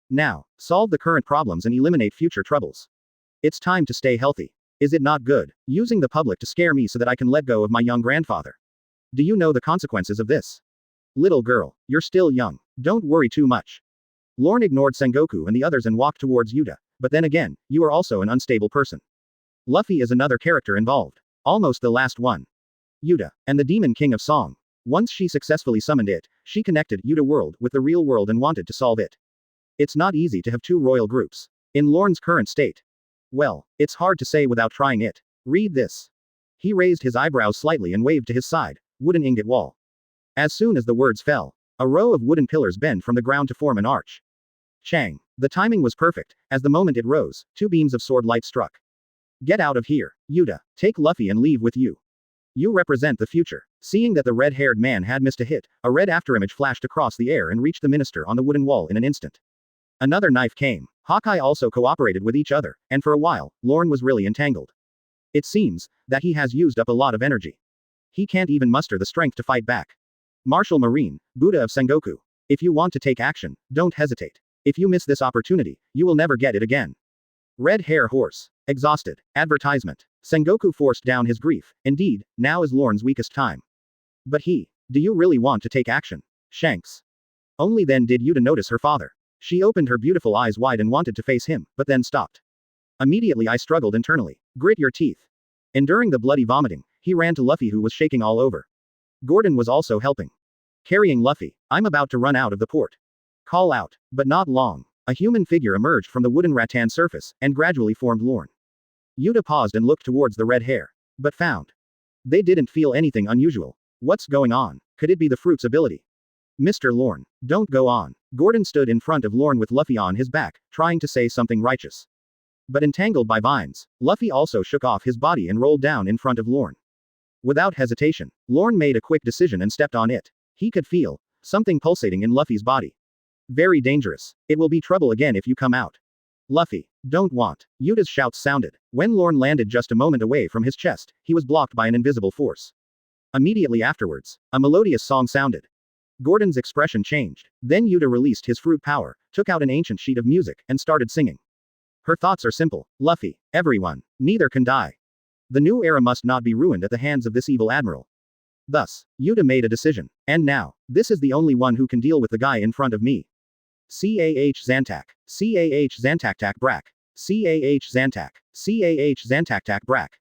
Now, solve the current problems and eliminate future troubles. It's time to stay healthy. Is it not good, using the public to scare me so that I can let go of my young grandfather? Do you know the consequences of this? Little girl, you're still young. Don't worry too much. Lorne ignored Sengoku and the others and walked towards Yuta, but then again, you are also an unstable person. Luffy is another character involved. Almost the last one. Yuta, and the Demon King of Song. Once she successfully summoned it, she connected Yuta world with the real world and wanted to solve it. It's not easy to have two royal groups. In Lorne's current state. Well, it's hard to say without trying it. Read this. He raised his eyebrows slightly and waved to his side, wooden ingot wall. As soon as the words fell, a row of wooden pillars bent from the ground to form an arch. Chang. The timing was perfect, as the moment it rose, two beams of sword light struck. Get out of here, Yuta, take Luffy and leave with you. You represent the future. Seeing that the red-haired man had missed a hit, a red afterimage flashed across the air and reached the minister on the wooden wall in an instant. Another knife came. Hawkeye also cooperated with each other, and for a while, Lorne was really entangled. It seems that he has used up a lot of energy. He can't even muster the strength to fight back. Martial Marine, Buddha of Sengoku. If you want to take action, don't hesitate. If you miss this opportunity, you will never get it again. Red Hair Horse. Exhausted. Advertisement. Sengoku forced down his grief. Indeed, now is Lorne's weakest time. But do you really want to take action? Shanks. Only then did Yuta notice her father. She opened her beautiful eyes wide and wanted to face him, but then stopped. Immediately I struggled internally. Grit your teeth. Enduring the bloody vomiting, he ran to Luffy who was shaking all over. Gordon was also helping. Carrying Luffy, I'm about to run out of the port. Call out. But not long. A human figure emerged from the wooden rattan surface, and gradually formed Lorne. Yuta paused and looked towards the red hair. But found. They didn't feel anything unusual. What's going on? Could it be the fruit's ability? Mr. Lorne, don't go on. Gordon stood in front of Lorne with Luffy on his back, trying to say something righteous. But entangled by vines, Luffy also shook off his body and rolled down in front of Lorne. Without hesitation, Lorne made a quick decision and stepped on it. He could feel something pulsating in Luffy's body. Very dangerous. It will be trouble again if you come out. Luffy, don't want. Yuta's shouts sounded. When Lorne landed just a moment away from his chest, he was blocked by an invisible force. Immediately afterwards, a melodious song sounded. Gordon's expression changed. Then Yuta released his fruit power, took out an ancient sheet of music, and started singing. Her thoughts are simple. Luffy, everyone, neither can die. The new era must not be ruined at the hands of this evil admiral. Thus, Yuta made a decision. And now, this is the only one who can deal with the guy in front of me. CAH Zantak. CAH Zantak Brak. CAH Zantak. CAH Zantak Brak.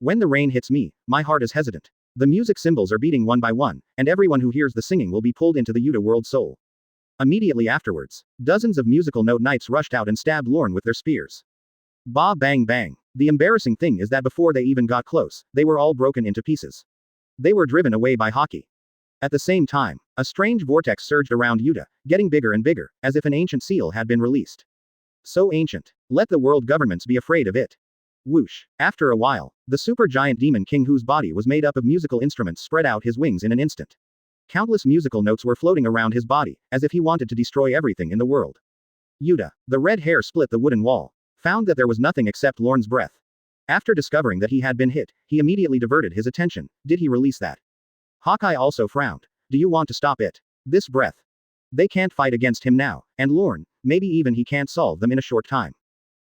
When the rain hits me, my heart is hesitant. The music symbols are beating one by one, and everyone who hears the singing will be pulled into the Yuta world soul. Immediately afterwards, dozens of musical note knights rushed out and stabbed Lorne with their spears. Ba bang bang. The embarrassing thing is that before they even got close, they were all broken into pieces. They were driven away by Haki. At the same time, a strange vortex surged around Yuta, getting bigger and bigger, as if an ancient seal had been released. So ancient. Let the world governments be afraid of it. Whoosh. After a while, the supergiant demon king whose body was made up of musical instruments spread out his wings in an instant. Countless musical notes were floating around his body, as if he wanted to destroy everything in the world. Yuta, the red hair split the wooden wall, found that there was nothing except Lorne's breath. After discovering that he had been hit, he immediately diverted his attention. Did he release that? Hawkeye also frowned. Do you want to stop it? This breath. They can't fight against him now, and Lorne, maybe even he can't solve them in a short time.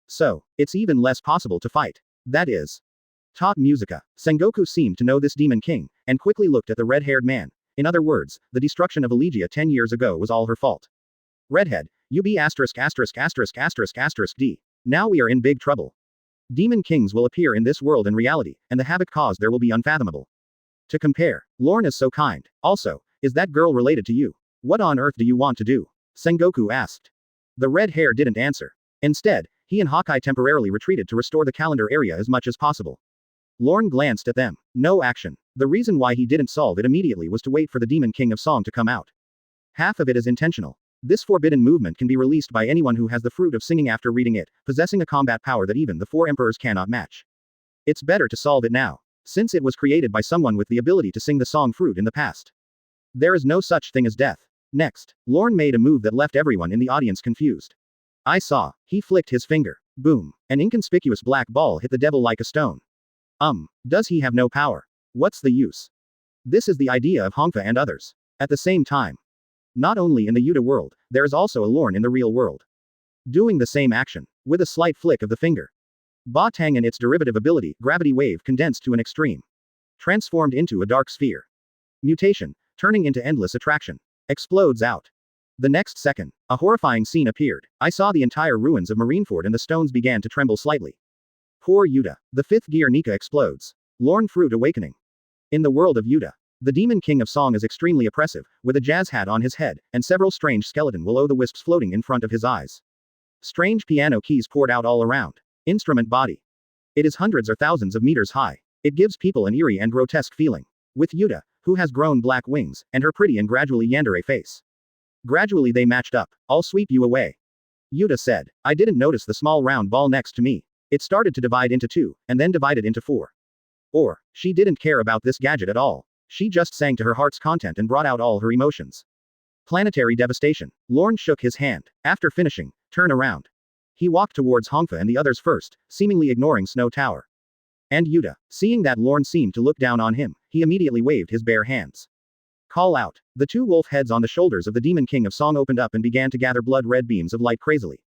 So, it's even less possible to fight. That is. Top Musica. Sengoku seemed to know this demon king, and quickly looked at the red-haired man. In other words, the destruction of Elegia 10 years ago was all her fault. Redhead, UB **************** D. Now we are in big trouble. Demon kings will appear in this world in reality, and the havoc caused there will be unfathomable. To compare, Lorne is so kind. Also, is that girl related to you? What on earth do you want to do? Sengoku asked. The red hair didn't answer. Instead, he and Hawkeye temporarily retreated to restore the calendar area as much as possible. Lorne glanced at them. No action. The reason why he didn't solve it immediately was to wait for the Demon King of Song to come out. Half of it is intentional. This forbidden movement can be released by anyone who has the fruit of singing after reading it, possessing a combat power that even the 4 emperors cannot match. It's better to solve it now, since it was created by someone with the ability to sing the song fruit in the past. There is no such thing as death. Next, Lorne made a move that left everyone in the audience confused. I saw. He flicked his finger. Boom. An inconspicuous black ball hit the devil like a stone. Does he have no power? What's the use? This is the idea of Hongfa and others. At the same time, not only in the Yuta world, there is also a Lorne in the real world. Doing the same action, with a slight flick of the finger. Ba Tang and its derivative ability, gravity wave condensed to an extreme. Transformed into a dark sphere. Mutation, turning into endless attraction. Explodes out. The next second, a horrifying scene appeared. I saw the entire ruins of Marineford and the stones began to tremble slightly. Poor Yuta. The 5th gear Nika explodes. Lorne fruit awakening. In the world of Yuta, the Demon King of Song is extremely oppressive, with a jazz hat on his head, and several strange skeleton will-o'-the-wisps floating in front of his eyes. Strange piano keys poured out all around. Instrument body. It is hundreds or thousands of meters high. It gives people an eerie and grotesque feeling. With Yuta, who has grown black wings, and her pretty and gradually yandere face. Gradually they matched up. I'll sweep you away. Yuta said. I didn't notice the small round ball next to me. It started to divide into 2, and then divided into 4. Or, she didn't care about this gadget at all. She just sang to her heart's content and brought out all her emotions. Planetary devastation. Lorne shook his hand. After finishing, turn around. He walked towards Hongfa and the others first, seemingly ignoring Snow Tower. And Yuta, seeing that Lorne seemed to look down on him, he immediately waved his bare hands. Call out. The 2 wolf heads on the shoulders of the Demon King of Song opened up and began to gather blood-red beams of light crazily.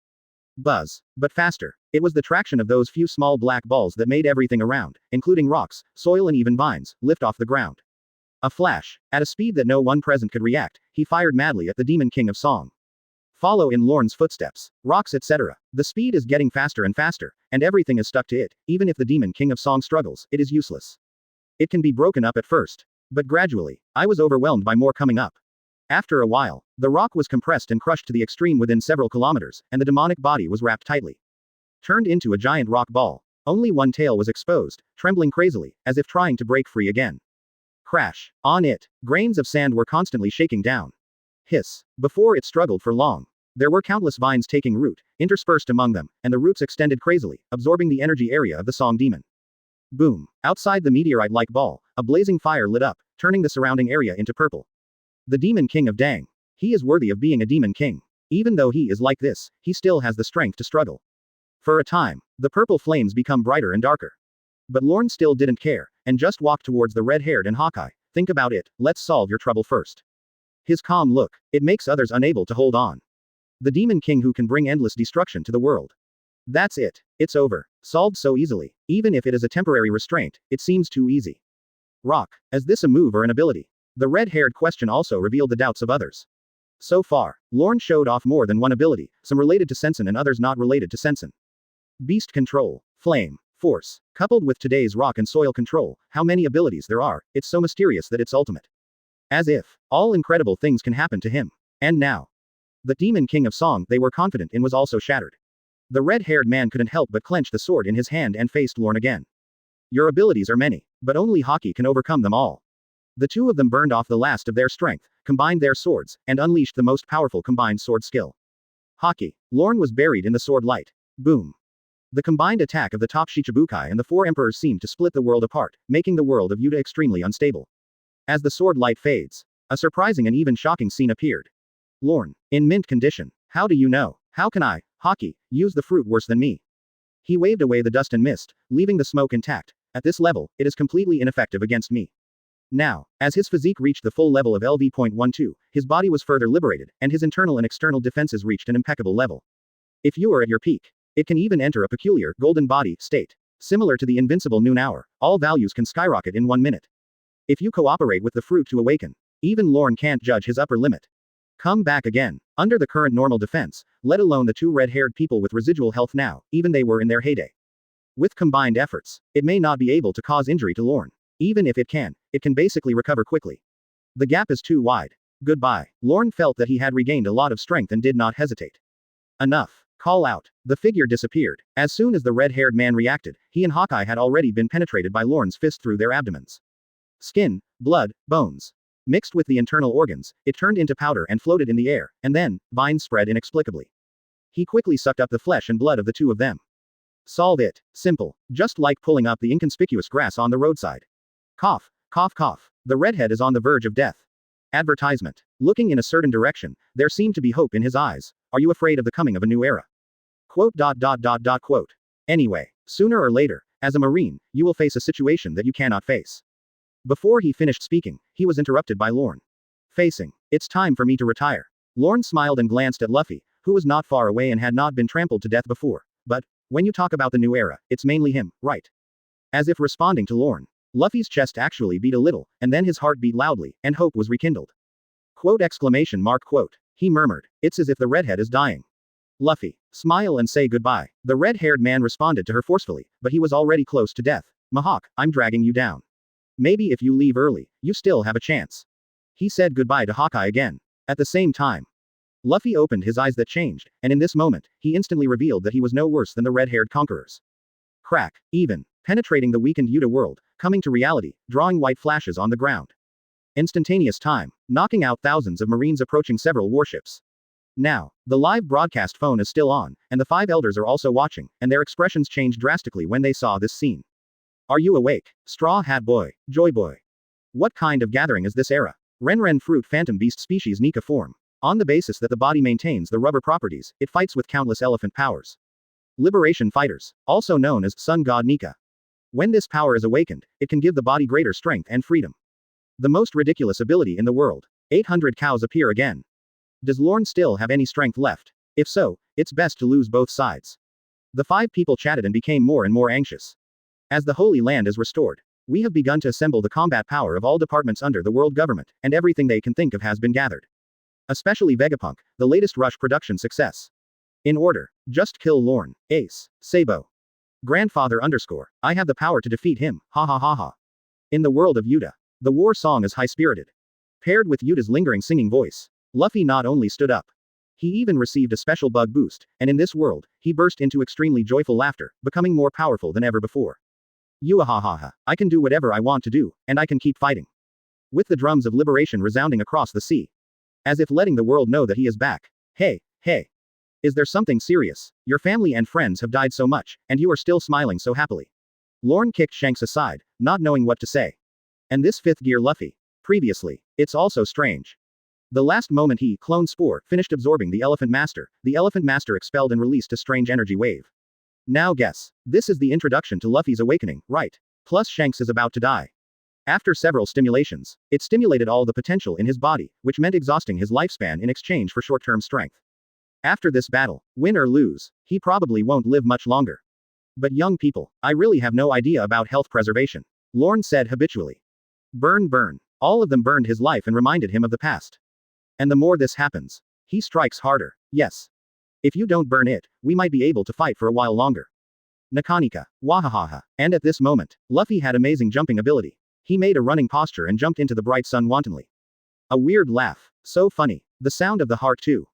Buzz. But faster. It was the traction of those few small black balls that made everything around, including rocks, soil and even vines, lift off the ground. A flash. At a speed that no one present could react, he fired madly at the Demon King of Song. Follow in Lorne's footsteps. Rocks etc. The speed is getting faster and faster, and everything is stuck to it. Even if the Demon King of Song struggles, it is useless. It can be broken up at first. But gradually, I was overwhelmed by more coming up. After a while, the rock was compressed and crushed to the extreme within several kilometers, and the demonic body was wrapped tightly. Turned into a giant rock ball. Only one tail was exposed, trembling crazily, as if trying to break free again. Crash. On it. Grains of sand were constantly shaking down. Hiss. Before it struggled for long. There were countless vines taking root, interspersed among them, and the roots extended crazily, absorbing the energy area of the Song Demon. Boom. Outside the meteorite-like ball, a blazing fire lit up, turning the surrounding area into purple. The Demon King of Dang. He is worthy of being a Demon King. Even though he is like this, he still has the strength to struggle. For a time, the purple flames become brighter and darker. But Lorne still didn't care, and just walked towards the red-haired and Hawkeye. Think about it, let's solve your trouble first. His calm look, it makes others unable to hold on. The Demon King who can bring endless destruction to the world. That's it. It's over. Solved so easily. Even if it is a temporary restraint, it seems too easy. Rock. Is this a move or an ability? The red-haired question also revealed the doubts of others. So far, Lorne showed off more than one ability, some related to Sensen and others not related to Sensen. Beast control. Flame. Force. Coupled with today's rock and soil control, how many abilities there are, it's so mysterious that it's ultimate. As if, all incredible things can happen to him. And now. The demon king of song they were confident in was also shattered. The red-haired man couldn't help but clench the sword in his hand and faced Lorne again. Your abilities are many, but only hockey can overcome them all. The two of them burned off the last of their strength, combined their swords, and unleashed the most powerful combined sword skill. Hockey. Lorne was buried in the sword light. Boom. The combined attack of the top Shichibukai and the four emperors seemed to split the world apart, making the world of Yuta extremely unstable. As the sword light fades, a surprising and even shocking scene appeared. Lorne, in mint condition. How do you know? How can I, hockey, use the fruit worse than me? He waved away the dust and mist, leaving the smoke intact. At this level, it is completely ineffective against me. Now, as his physique reached the full level of LV.12, his body was further liberated, and his internal and external defenses reached an impeccable level. If you are at your peak, it can even enter a peculiar, golden body state. Similar to the invincible noon hour, all values can skyrocket in 1 minute. If you cooperate with the fruit to awaken, even Lorne can't judge his upper limit. Come back again. Under the current normal defense, let alone the two red-haired people with residual health now, even they were in their heyday. With combined efforts, it may not be able to cause injury to Lorne. Even if it can basically recover quickly. The gap is too wide. Goodbye. Lorne felt that he had regained a lot of strength and did not hesitate. Enough. Call out. The figure disappeared. As soon as the red-haired man reacted, he and Hawkeye had already been penetrated by Lorne's fist through their abdomens. Skin, blood, bones. Mixed with the internal organs, it turned into powder and floated in the air, and then, vines spread inexplicably. He quickly sucked up the flesh and blood of the two of them. Solve it. Simple. Just like pulling up the inconspicuous grass on the roadside. Cough, cough, cough. The redhead is on the verge of death. Advertisement. Looking in a certain direction, there seemed to be hope in his eyes. Are you afraid of the coming of a new era? Quote. Anyway, sooner or later, as a Marine, you will face a situation that you cannot face. Before he finished speaking, he was interrupted by Lorne. Facing. It's time for me to retire. Lorne smiled and glanced at Luffy, who was not far away and had not been trampled to death before. But, when you talk about the new era, it's mainly him, right? As if responding to Lorne, Luffy's chest actually beat a little, and then his heart beat loudly, and hope was rekindled. Quote. He murmured, it's as if the redhead is dying. Luffy, smile and say goodbye. The red-haired man responded to her forcefully, but he was already close to death. Mahawk, I'm dragging you down. Maybe if you leave early, you still have a chance. He said goodbye to Hawkeye again. At the same time, Luffy opened his eyes that changed, and in this moment, he instantly revealed that he was no worse than the red-haired conquerors. Crack, even, penetrating the weakened Yuta world, coming to reality, drawing white flashes on the ground. Instantaneous time, knocking out thousands of Marines approaching several warships. Now, the live broadcast phone is still on, and the 5 elders are also watching, and their expressions changed drastically when they saw this scene. Are you awake? Straw Hat Boy, Joy Boy. What kind of gathering is this era? Renren fruit phantom beast species Nika form. On the basis that the body maintains the rubber properties, it fights with countless elephant powers. Liberation fighters, also known as Sun God Nika. When this power is awakened, it can give the body greater strength and freedom. The most ridiculous ability in the world. 800 cows appear again. Does Lorne still have any strength left? If so, it's best to lose both sides. The 5 people chatted and became more and more anxious. As the Holy Land is restored, we have begun to assemble the combat power of all departments under the world government, and everything they can think of has been gathered. Especially Vegapunk, the latest Rush production success. In order, just kill Lorne, Ace, Sabo. Grandfather _ I have the power to defeat him, ha ha ha ha. In the world of Yuta, the war song is high-spirited. Paired with Yuta's lingering singing voice, Luffy not only stood up, he even received a special bug boost, and in this world, he burst into extremely joyful laughter, becoming more powerful than ever before. Yuahahaha, I can do whatever I want to do, and I can keep fighting. With the drums of liberation resounding across the sea. As if letting the world know that he is back. Hey, hey. Is there something serious? Your family and friends have died so much, and you are still smiling so happily. Lorne kicked Shanks aside, not knowing what to say. And this 5th gear Luffy. Previously, it's also strange. The last moment he, Clone Spore, finished absorbing the Elephant Master expelled and released a strange energy wave. Now guess. This is the introduction to Luffy's awakening, right? Plus Shanks is about to die. After several stimulations, it stimulated all the potential in his body, which meant exhausting his lifespan in exchange for short-term strength. After this battle, win or lose, he probably won't live much longer. But young people, I really have no idea about health preservation. Lorne said habitually. Burn, burn. All of them burned his life and reminded him of the past. And the more this happens, he strikes harder, yes. If you don't burn it, we might be able to fight for a while longer. Nakanika. Wahahaha. And at this moment, Luffy had amazing jumping ability. He made a running posture and jumped into the bright sun wantonly. A weird laugh. So funny. The sound of the heart too.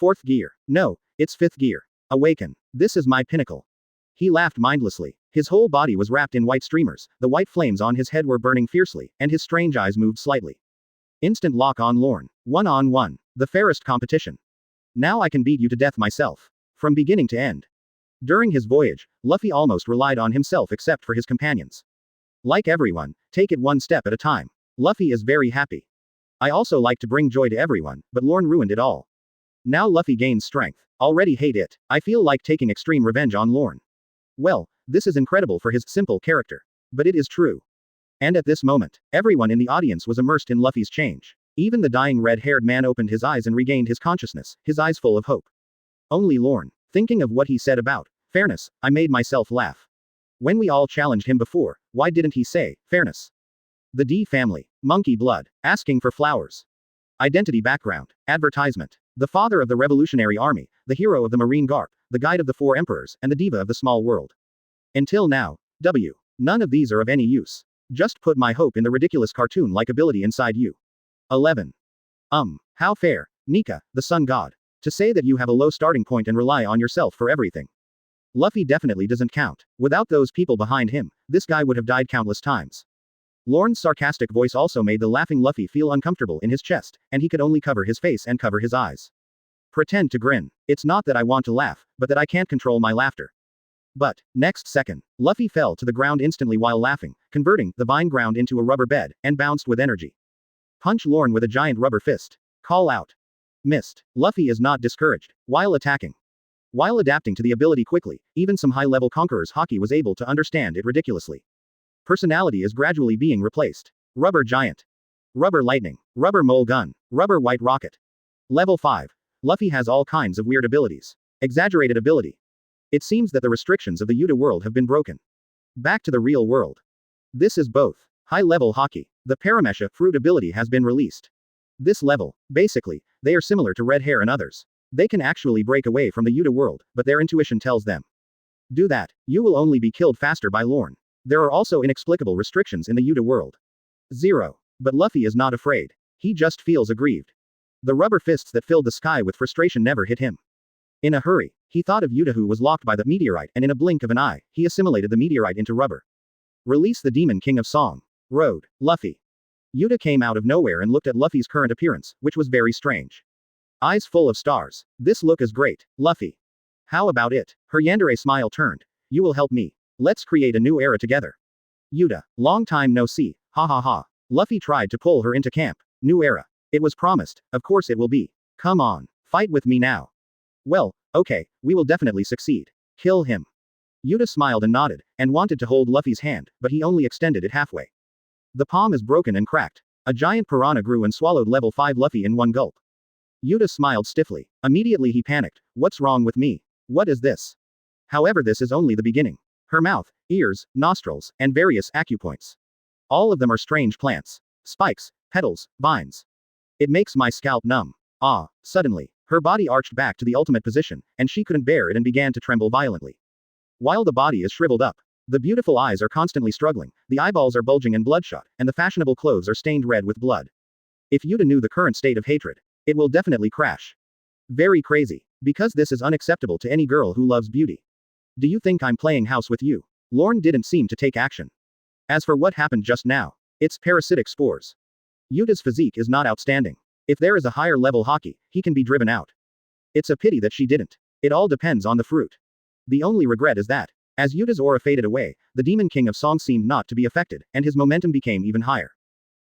Fourth gear. No, it's fifth gear. Awaken. This is my pinnacle. He laughed mindlessly. His whole body was wrapped in white streamers, the white flames on his head were burning fiercely, and his strange eyes moved slightly. Instant lock on Lorne. 1-on-1. The fairest competition. Now I can beat you to death myself. From beginning to end. During his voyage, Luffy almost relied on himself except for his companions. Like everyone, take it one step at a time. Luffy is very happy. I also like to bring joy to everyone, but Lorne ruined it all. Now Luffy gains strength. Already hate it. I feel like taking extreme revenge on Lorne. Well, this is incredible for his simple character. But it is true. And at this moment, everyone in the audience was immersed in Luffy's change. Even the dying red-haired man opened his eyes and regained his consciousness, his eyes full of hope. Only Lorne. Thinking of what he said about fairness, I made myself laugh. When we all challenged him before, why didn't he say fairness? The D family. Monkey blood. Asking for flowers. Identity background. Advertisement. The father of the Revolutionary Army, the hero of the Marine Garp, the guide of the Four Emperors, and the diva of the small world. Until now. W. None of these are of any use. Just put my hope in the ridiculous cartoon-like ability inside you. 11. How fair, Nika, the sun god. To say that you have a low starting point and rely on yourself for everything. Luffy definitely doesn't count. Without those people behind him, this guy would have died countless times. Lorne's sarcastic voice also made the laughing Luffy feel uncomfortable in his chest, and he could only cover his face and cover his eyes. Pretend to grin. It's not that I want to laugh, but that I can't control my laughter. But, next second, Luffy fell to the ground instantly while laughing, converting the vine ground into a rubber bed, and bounced with energy. Punch Lorne with a giant rubber fist. Call out. Missed. Luffy is not discouraged. While attacking. While adapting to the ability quickly, even some high-level conquerors Haki was able to understand it ridiculously. Personality is gradually being replaced. Rubber giant. Rubber lightning. Rubber mole gun. Rubber white rocket. Level 5. Luffy has all kinds of weird abilities. Exaggerated ability. It seems that the restrictions of the Yuta world have been broken. Back to the real world. This is both. High-level Haki. The Paramesha fruit ability has been released. This level, basically, they are similar to Red Hair and others. They can actually break away from the Yuta world, but their intuition tells them. Do that, you will only be killed faster by Lorne. There are also inexplicable restrictions in the Yuta world. 0. But Luffy is not afraid. He just feels aggrieved. The rubber fists that filled the sky with frustration never hit him. In a hurry, he thought of Yuta who was locked by the meteorite, and in a blink of an eye, he assimilated the meteorite into rubber. Release the Demon King of Song. Road. Luffy. Yuta came out of nowhere and looked at Luffy's current appearance, which was very strange. Eyes full of stars. This look is great, Luffy. How about it? Her yandere smile turned. You will help me. Let's create a new era together. Yuta. Long time no see. Ha ha ha. Luffy tried to pull her into camp. New era. It was promised. Of course it will be. Come on. Fight with me now. Well, okay, we will definitely succeed. Kill him. Yuta smiled and nodded, and wanted to hold Luffy's hand, but he only extended it halfway. The palm is broken and cracked. A giant piranha grew and swallowed level 5 Luffy in one gulp. Yuta smiled stiffly. Immediately he panicked. What's wrong with me? What is this? However, this is only the beginning. Her mouth, ears, nostrils, and various acupoints. All of them are strange plants. Spikes, petals, vines. It makes my scalp numb. Ah, suddenly, her body arched back to the ultimate position, and she couldn't bear it and began to tremble violently. While the body is shriveled up, the beautiful eyes are constantly struggling, the eyeballs are bulging and bloodshot, and the fashionable clothes are stained red with blood. If Yuta knew the current state of hatred, it will definitely crash. Very crazy. Because this is unacceptable to any girl who loves beauty. Do you think I'm playing house with you? Lorne didn't seem to take action. As for what happened just now, it's parasitic spores. Yuta's physique is not outstanding. If there is a higher level Haki, he can be driven out. It's a pity that she didn't. It all depends on the fruit. The only regret is that, as Yuta's aura faded away, the Demon King of Song seemed not to be affected, and his momentum became even higher.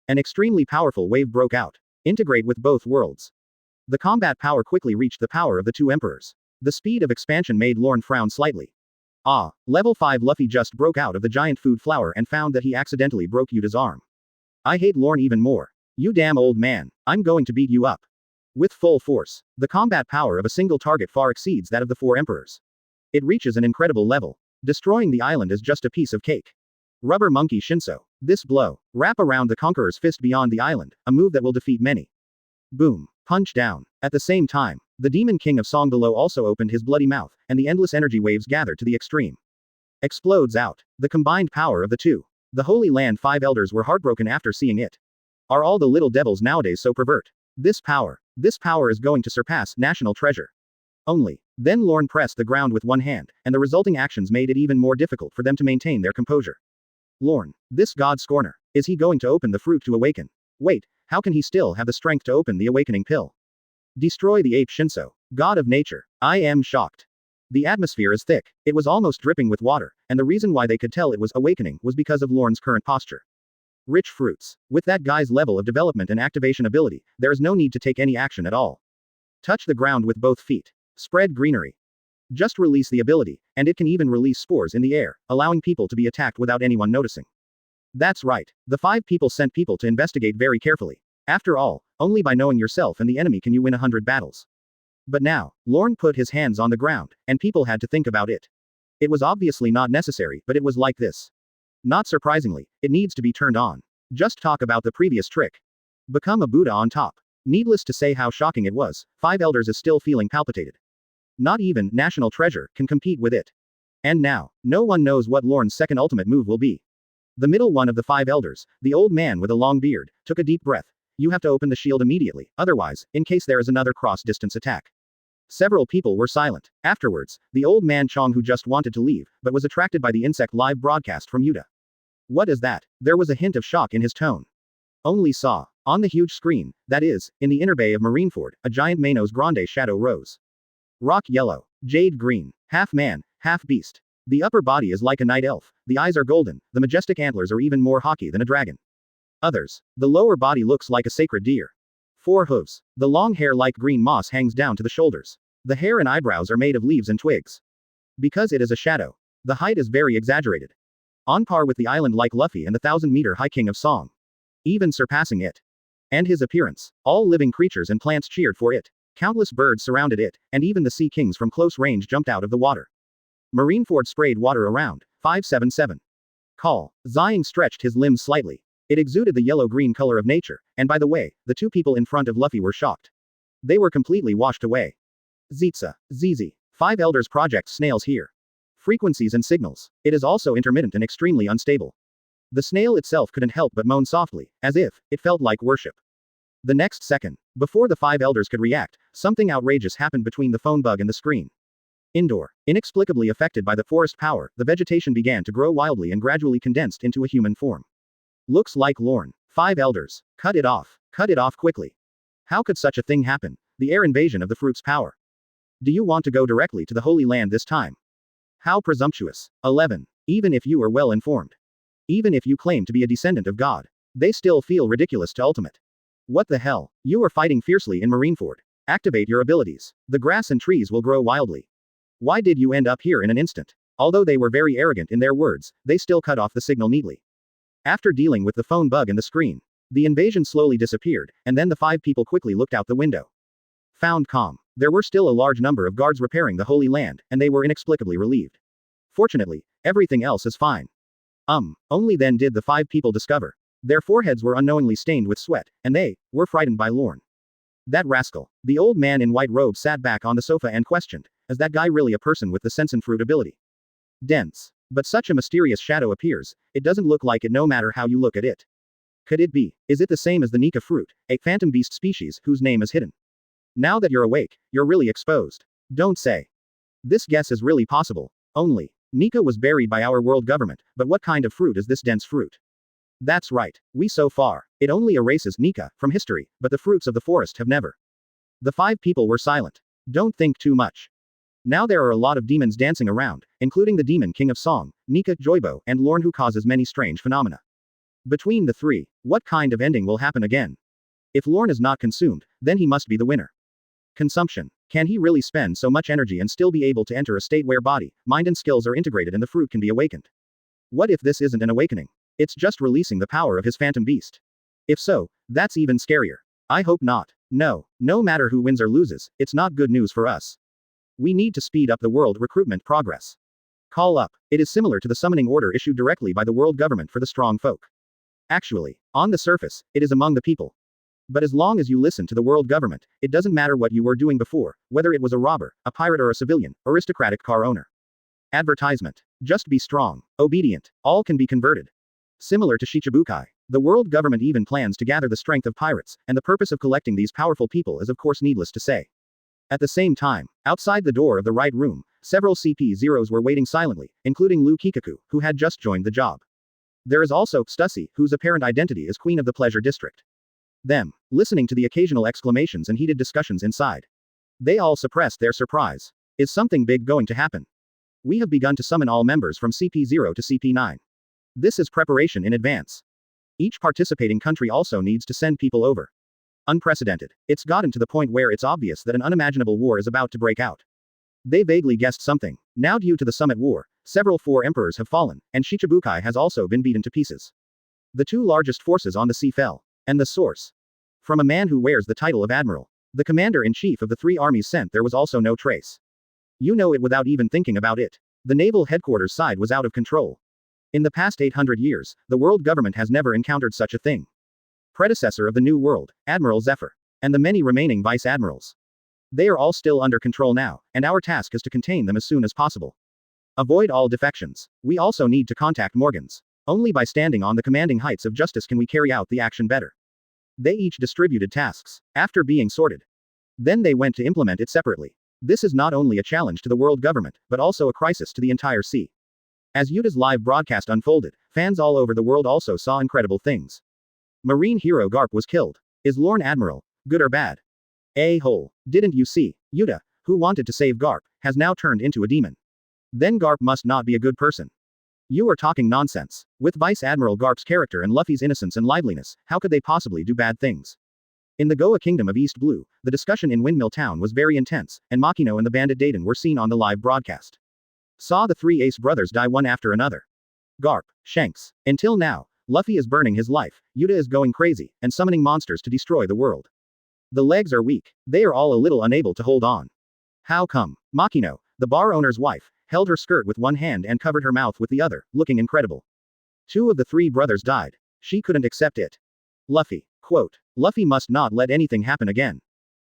An extremely powerful wave broke out. Integrate with both worlds. The combat power quickly reached the power of the two emperors. The speed of expansion made Lorne frown slightly. Ah, level 5 Luffy just broke out of the giant food flower and found that he accidentally broke Yuta's arm. I hate Lorne even more. You damn old man, I'm going to beat you up. With full force. The combat power of a single target far exceeds that of the four emperors. It reaches an incredible level. Destroying the island is just a piece of cake. Rubber Monkey Shinso. This blow. Wrap around the conqueror's fist beyond the island, a move that will defeat many. Boom. Punch down. At the same time, the Demon King of Song below also opened his bloody mouth, and the endless energy waves gathered to the extreme. Explodes out. The combined power of the two. The Holy Land 5 elders were heartbroken after seeing it. Are all the little devils nowadays so pervert? This power. This power is going to surpass national treasure. Only. Then Lorne pressed the ground with one hand, and the resulting actions made it even more difficult for them to maintain their composure. Lorne. This god scorner. Is he going to open the fruit to awaken? Wait, how can he still have the strength to open the awakening pill? Destroy the ape Shinso, god of nature. I am shocked. The atmosphere is thick. It was almost dripping with water, and the reason why they could tell it was awakening was because of Lorne's current posture. Rich fruits. With that guy's level of development and activation ability, there is no need to take any action at all. Touch the ground with both feet. Spread greenery. Just release the ability, and it can even release spores in the air, allowing people to be attacked without anyone noticing. That's right. The 5 people sent people to investigate very carefully. After all, only by knowing yourself and the enemy can you win 100 battles. But now, Lorne put his hands on the ground, and people had to think about it. It was obviously not necessary, but it was like this. Not surprisingly, it needs to be turned on. Just talk about the previous trick. Become a Buddha on top. Needless to say how shocking it was, 5 elders is still feeling palpitated. Not even national treasure can compete with it. And now, no one knows what Lorne's second ultimate move will be. The middle one of the 5 elders, the old man with a long beard, took a deep breath. You have to open the shield immediately, otherwise, in case there is another cross-distance attack. Several people were silent. Afterwards, the old man Chong who just wanted to leave, but was attracted by the insect live broadcast from Yuta. What is that? There was a hint of shock in his tone. Only saw. On the huge screen, that is, in the inner bay of Marineford, a giant Manos Grande shadow rose. Rock yellow. Jade green. Half man, half beast. The upper body is like a night elf, the eyes are golden, the majestic antlers are even more hawky than a dragon. Others. The lower body looks like a sacred deer. 4 hooves. The long hair like green moss hangs down to the shoulders. The hair and eyebrows are made of leaves and twigs. Because it is a shadow. The height is very exaggerated. On par with the island like Luffy and the 1,000-meter high king of song. Even surpassing it. And his appearance. All living creatures and plants cheered for it. Countless birds surrounded it, and even the sea kings from close range jumped out of the water. Marineford sprayed water around. 577. Call. Xiang stretched his limbs slightly. It exuded the yellow-green color of nature, and by the way, the 2 people in front of Luffy were shocked. They were completely washed away. Zitsa. Zizi. 5 elders project snails here. Frequencies and signals. It is also intermittent and extremely unstable. The snail itself couldn't help but moan softly, as if it felt like worship. The next second, before the 5 elders could react, something outrageous happened between the phone bug and the screen. Indoor. Inexplicably affected by the forest power, the vegetation began to grow wildly and gradually condensed into a human form. Looks like Lorne. 5 elders. Cut it off. Cut it off quickly. How could such a thing happen? The air invasion of the fruit's power. Do you want to go directly to the Holy Land this time? How presumptuous. 11. Even if you are well informed. Even if you claim to be a descendant of God. They still feel ridiculous to ultimate. What the hell? You are fighting fiercely in Marineford. Activate your abilities. The grass and trees will grow wildly. Why did you end up here in an instant? Although they were very arrogant in their words, they still cut off the signal neatly. After dealing with the phone bug and the screen, the invasion slowly disappeared, and then the 5 people quickly looked out the window. Found calm. There were still a large number of guards repairing the Holy Land, and they were inexplicably relieved. Fortunately, everything else is fine. Only then did the 5 people discover. Their foreheads were unknowingly stained with sweat, and they were frightened by Lorne. That rascal. The old man in white robe sat back on the sofa and questioned, is that guy really a person with the sense and fruit ability? Dense. But such a mysterious shadow appears, it doesn't look like it no matter how you look at it. Could it be? Is it the same as the Nika fruit, a phantom beast species whose name is hidden? Now that you're awake, you're really exposed. Don't say. This guess is really possible. Only. Nika was buried by our world government, but what kind of fruit is this dense fruit? That's right. We so far. It only erases Nika from history, but the fruits of the forest have never. The 5 people were silent. Don't think too much. Now there are a lot of demons dancing around, including the demon king of song, Nika, Joibo, and Lorne who causes many strange phenomena. Between the 3, what kind of ending will happen again? If Lorne is not consumed, then he must be the winner. Consumption. Can he really spend so much energy and still be able to enter a state where body, mind and skills are integrated and the fruit can be awakened? What if this isn't an awakening? It's just releasing the power of his phantom beast. If so, that's even scarier. I hope not. No matter who wins or loses, it's not good news for us. We need to speed up the world recruitment progress. Call up. It is similar to the summoning order issued directly by the world government for the strong folk. Actually, on the surface, it is among the people. But as long as you listen to the world government, it doesn't matter what you were doing before, whether it was a robber, a pirate or a civilian, aristocratic car owner. Advertisement. Just be strong, obedient, all can be converted. Similar to Shichibukai, the world government even plans to gather the strength of pirates, and the purpose of collecting these powerful people is of course needless to say. At the same time, outside the door of the right room, several CP-0s were waiting silently, including Lu Kikaku, who had just joined the job. There is also Stussy, whose apparent identity is Queen of the Pleasure District. Them, listening to the occasional exclamations and heated discussions inside. They all suppressed their surprise. Is something big going to happen? We have begun to summon all members from CP0 to CP9. This is preparation in advance. Each participating country also needs to send people over. Unprecedented. It's gotten to the point where it's obvious that an unimaginable war is about to break out. They vaguely guessed something. Now due to the summit war, several four emperors have fallen, and Shichibukai has also been beaten to pieces. The two largest forces on the sea fell. And the source? From a man who wears the title of admiral. The commander-in-chief of the three armies sent there was also no trace. You know it without even thinking about it. The naval headquarters side was out of control. In the past 800 years, the world government has never encountered such a thing. Predecessor of the New World, Admiral Zephyr. And the many remaining vice admirals. They are all still under control now, and our task is to contain them as soon as possible. Avoid all defections. We also need to contact Morgans. Only by standing on the commanding heights of justice can we carry out the action better. They each distributed tasks, after being sorted. Then they went to implement it separately. This is not only a challenge to the world government, but also a crisis to the entire sea. As Yuta's live broadcast unfolded, fans all over the world also saw incredible things. Marine hero Garp was killed. Is Lorne admiral, good or bad? A-hole. Didn't you see? Yuta, who wanted to save Garp, has now turned into a demon. Then Garp must not be a good person. You are talking nonsense. With Vice Admiral Garp's character and Luffy's innocence and liveliness, how could they possibly do bad things? In the Goa Kingdom of East Blue, the discussion in Windmill Town was very intense, and Makino and the bandit Daiden were seen on the live broadcast. Saw the three Ace brothers die one after another. Garp, Shanks. Until now, Luffy is burning his life, Yuta is going crazy, and summoning monsters to destroy the world. The legs are weak. They are all a little unable to hold on. How come? Makino, the bar owner's wife, held her skirt with one hand and covered her mouth with the other, looking incredible. Two of the three brothers died. She couldn't accept it. Luffy. Quote. Luffy must not let anything happen again.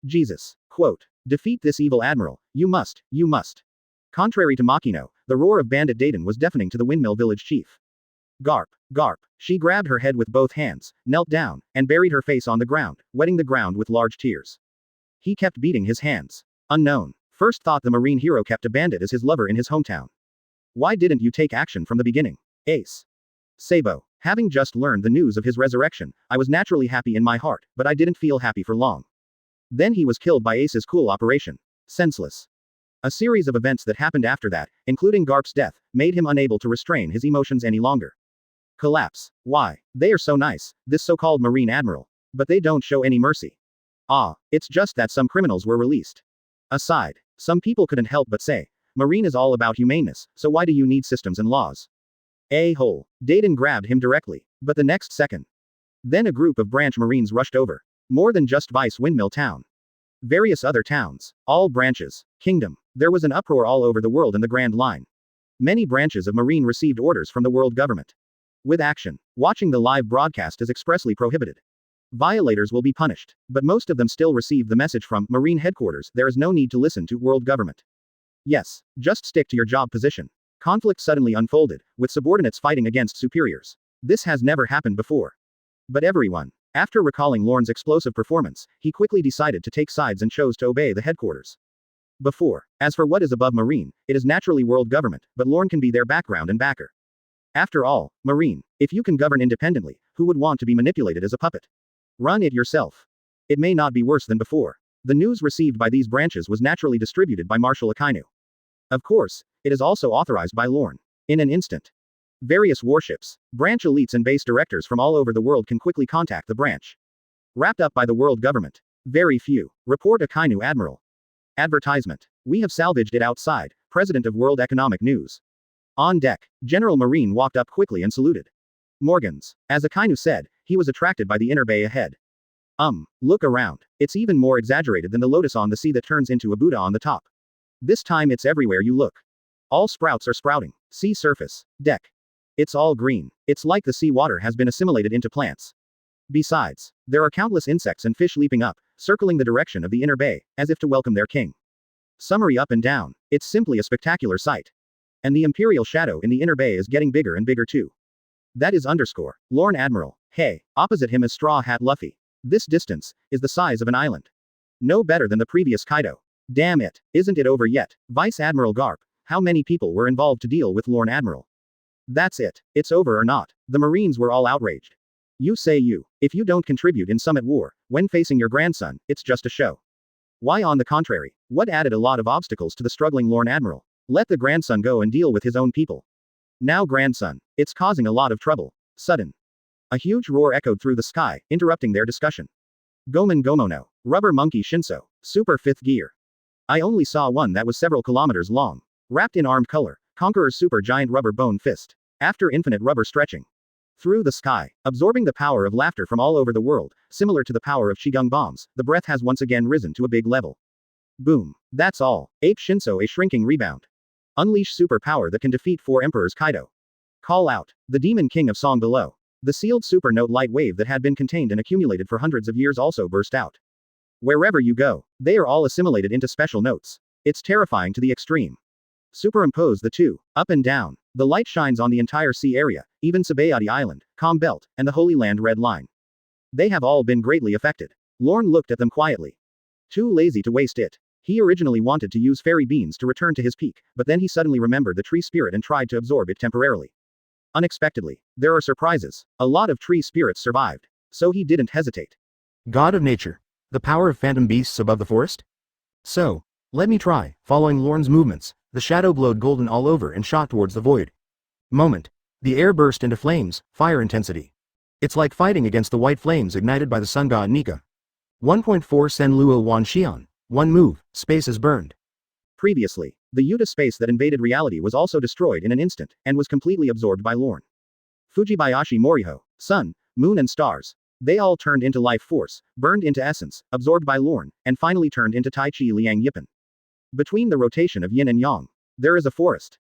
Jesus. Quote. Defeat this evil admiral. You must. You must. Contrary to Makino, the roar of bandit Daiden was deafening to the Windmill Village chief. Garp. Garp. She grabbed her head with both hands, knelt down, and buried her face on the ground, wetting the ground with large tears. He kept beating his hands. Unknown. First thought the marine hero kept a bandit as his lover in his hometown. Why didn't you take action from the beginning? Ace. Sabo. Having just learned the news of his resurrection, I was naturally happy in my heart, but I didn't feel happy for long. Then he was killed by Ace's cool operation. Senseless. A series of events that happened after that, including Garp's death, made him unable to restrain his emotions any longer. Collapse. Why? They are so nice, this so-called Marine Admiral. But they don't show any mercy. Ah, it's just that some criminals were released. Aside, some people couldn't help but say, Marine is all about humaneness, so why do you need systems and laws? A-hole. Daiden grabbed him directly, but the next second. Then a group of branch Marines rushed over. More than just Vice Windmill Town. Various other towns. All branches. Kingdom. There was an uproar all over the world in the Grand Line. Many branches of Marine received orders from the world government. With action. Watching the live broadcast is expressly prohibited. Violators will be punished, but most of them still received the message from Marine headquarters. There is no need to listen to world government. Yes, just stick to your job position. Conflict suddenly unfolded, with subordinates fighting against superiors. This has never happened before. But everyone, after recalling Lorne's explosive performance, he quickly decided to take sides and chose to obey the headquarters. Before, as for what is above Marine, it is naturally world government, but Lorne can be their background and backer. After all, Marine, if you can govern independently, who would want to be manipulated as a puppet? Run it yourself. It may not be worse than before. The news received by these branches was naturally distributed by Marshal Akainu. Of course, it is also authorized by Lorne. In an instant. Various warships, branch elites and base directors from all over the world can quickly contact the branch. Wrapped up by the world government. Very few. Report Akainu Admiral. Advertisement. We have salvaged it outside, President of World Economic News. On deck, General Marine walked up quickly and saluted. Morgans. As Akainu said, he was attracted by the inner bay ahead. Look around. It's even more exaggerated than the lotus on the sea that turns into a Buddha on the top. This time it's everywhere you look. All sprouts are sprouting. Sea surface. Deck. It's all green. It's like the sea water has been assimilated into plants. Besides, there are countless insects and fish leaping up, circling the direction of the inner bay, as if to welcome their king. Summary up and down. It's simply a spectacular sight. And the imperial shadow in the inner bay is getting bigger and bigger too. That is underscore. Lorne Admiral. Hey, opposite him is Straw Hat Luffy. This distance is the size of an island. No better than the previous Kaido. Damn it, isn't it over yet? Vice Admiral Garp, how many people were involved to deal with Lorne Admiral? That's it. It's over or not. The Marines were all outraged. You say you. If you don't contribute in Summit War, when facing your grandson, it's just a show. Why on the contrary? What added a lot of obstacles to the struggling Lorne Admiral? Let the grandson go and deal with his own people. Now grandson. It's causing a lot of trouble. Sudden. A huge roar echoed through the sky, interrupting their discussion. Gomen Gomono. Rubber Monkey Shinso. Super 5th Gear. I only saw one that was several kilometers long. Wrapped in armed color, Conqueror's super giant rubber bone fist. After infinite rubber stretching. Through the sky, absorbing the power of laughter from all over the world, similar to the power of Shigung bombs, the breath has once again risen to a big level. Boom. That's all. Ape Shinso a shrinking rebound. Unleash super power that can defeat 4 Emperors Kaido. Call out. The Demon King of Song below. The sealed super note light wave that had been contained and accumulated for hundreds of years also burst out. Wherever you go, they are all assimilated into special notes. It's terrifying to the extreme. Superimpose the two, up and down. The light shines on the entire sea area, even Sabaody Island, Calm Belt, and the Holy Land Red Line. They have all been greatly affected. Lorne looked at them quietly. Too lazy to waste it. He originally wanted to use fairy beans to return to his peak, but then he suddenly remembered the tree spirit and tried to absorb it temporarily. Unexpectedly, there are surprises. A lot of tree spirits survived. So he didn't hesitate. God of nature. The power of phantom beasts above the forest? So, let me try. Following Lorne's movements, the shadow glowed golden all over and shot towards the void. Moment. The air burst into flames, fire intensity. It's like fighting against the white flames ignited by the sun god Nika. 1.4 Sen Luo Wan Xian. One move, space is burned. Previously, the Yuta space that invaded reality was also destroyed in an instant, and was completely absorbed by Lorne. Fujibayashi Moriho, sun, moon and stars. They all turned into life force, burned into essence, absorbed by Lorne, and finally turned into Tai Chi Liang Yipan. Between the rotation of yin and yang, there is a forest.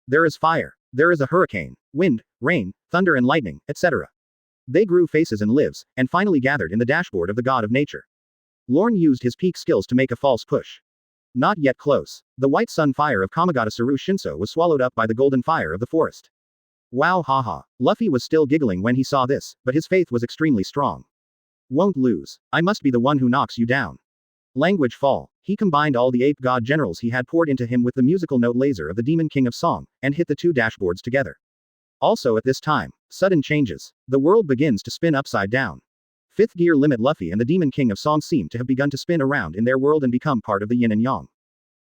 There is fire. There is a hurricane, wind, rain, thunder and lightning, etc. They grew faces and lives, and finally gathered in the dashboard of the god of nature. Lorne used his peak skills to make a false push. Not yet close. The white sun fire of Kamigata Saru Shinso was swallowed up by the golden fire of the forest. Wow haha. Luffy was still giggling when he saw this, but his faith was extremely strong. Won't lose. I must be the one who knocks you down. Language fall. He combined all the ape god generals he had poured into him with the musical note laser of the Demon King of Song, and hit the two dashboards together. Also at this time, sudden changes. The world begins to spin upside down. 5th gear limit Luffy and the Demon King of Song seem to have begun to spin around in their world and become part of the yin and yang.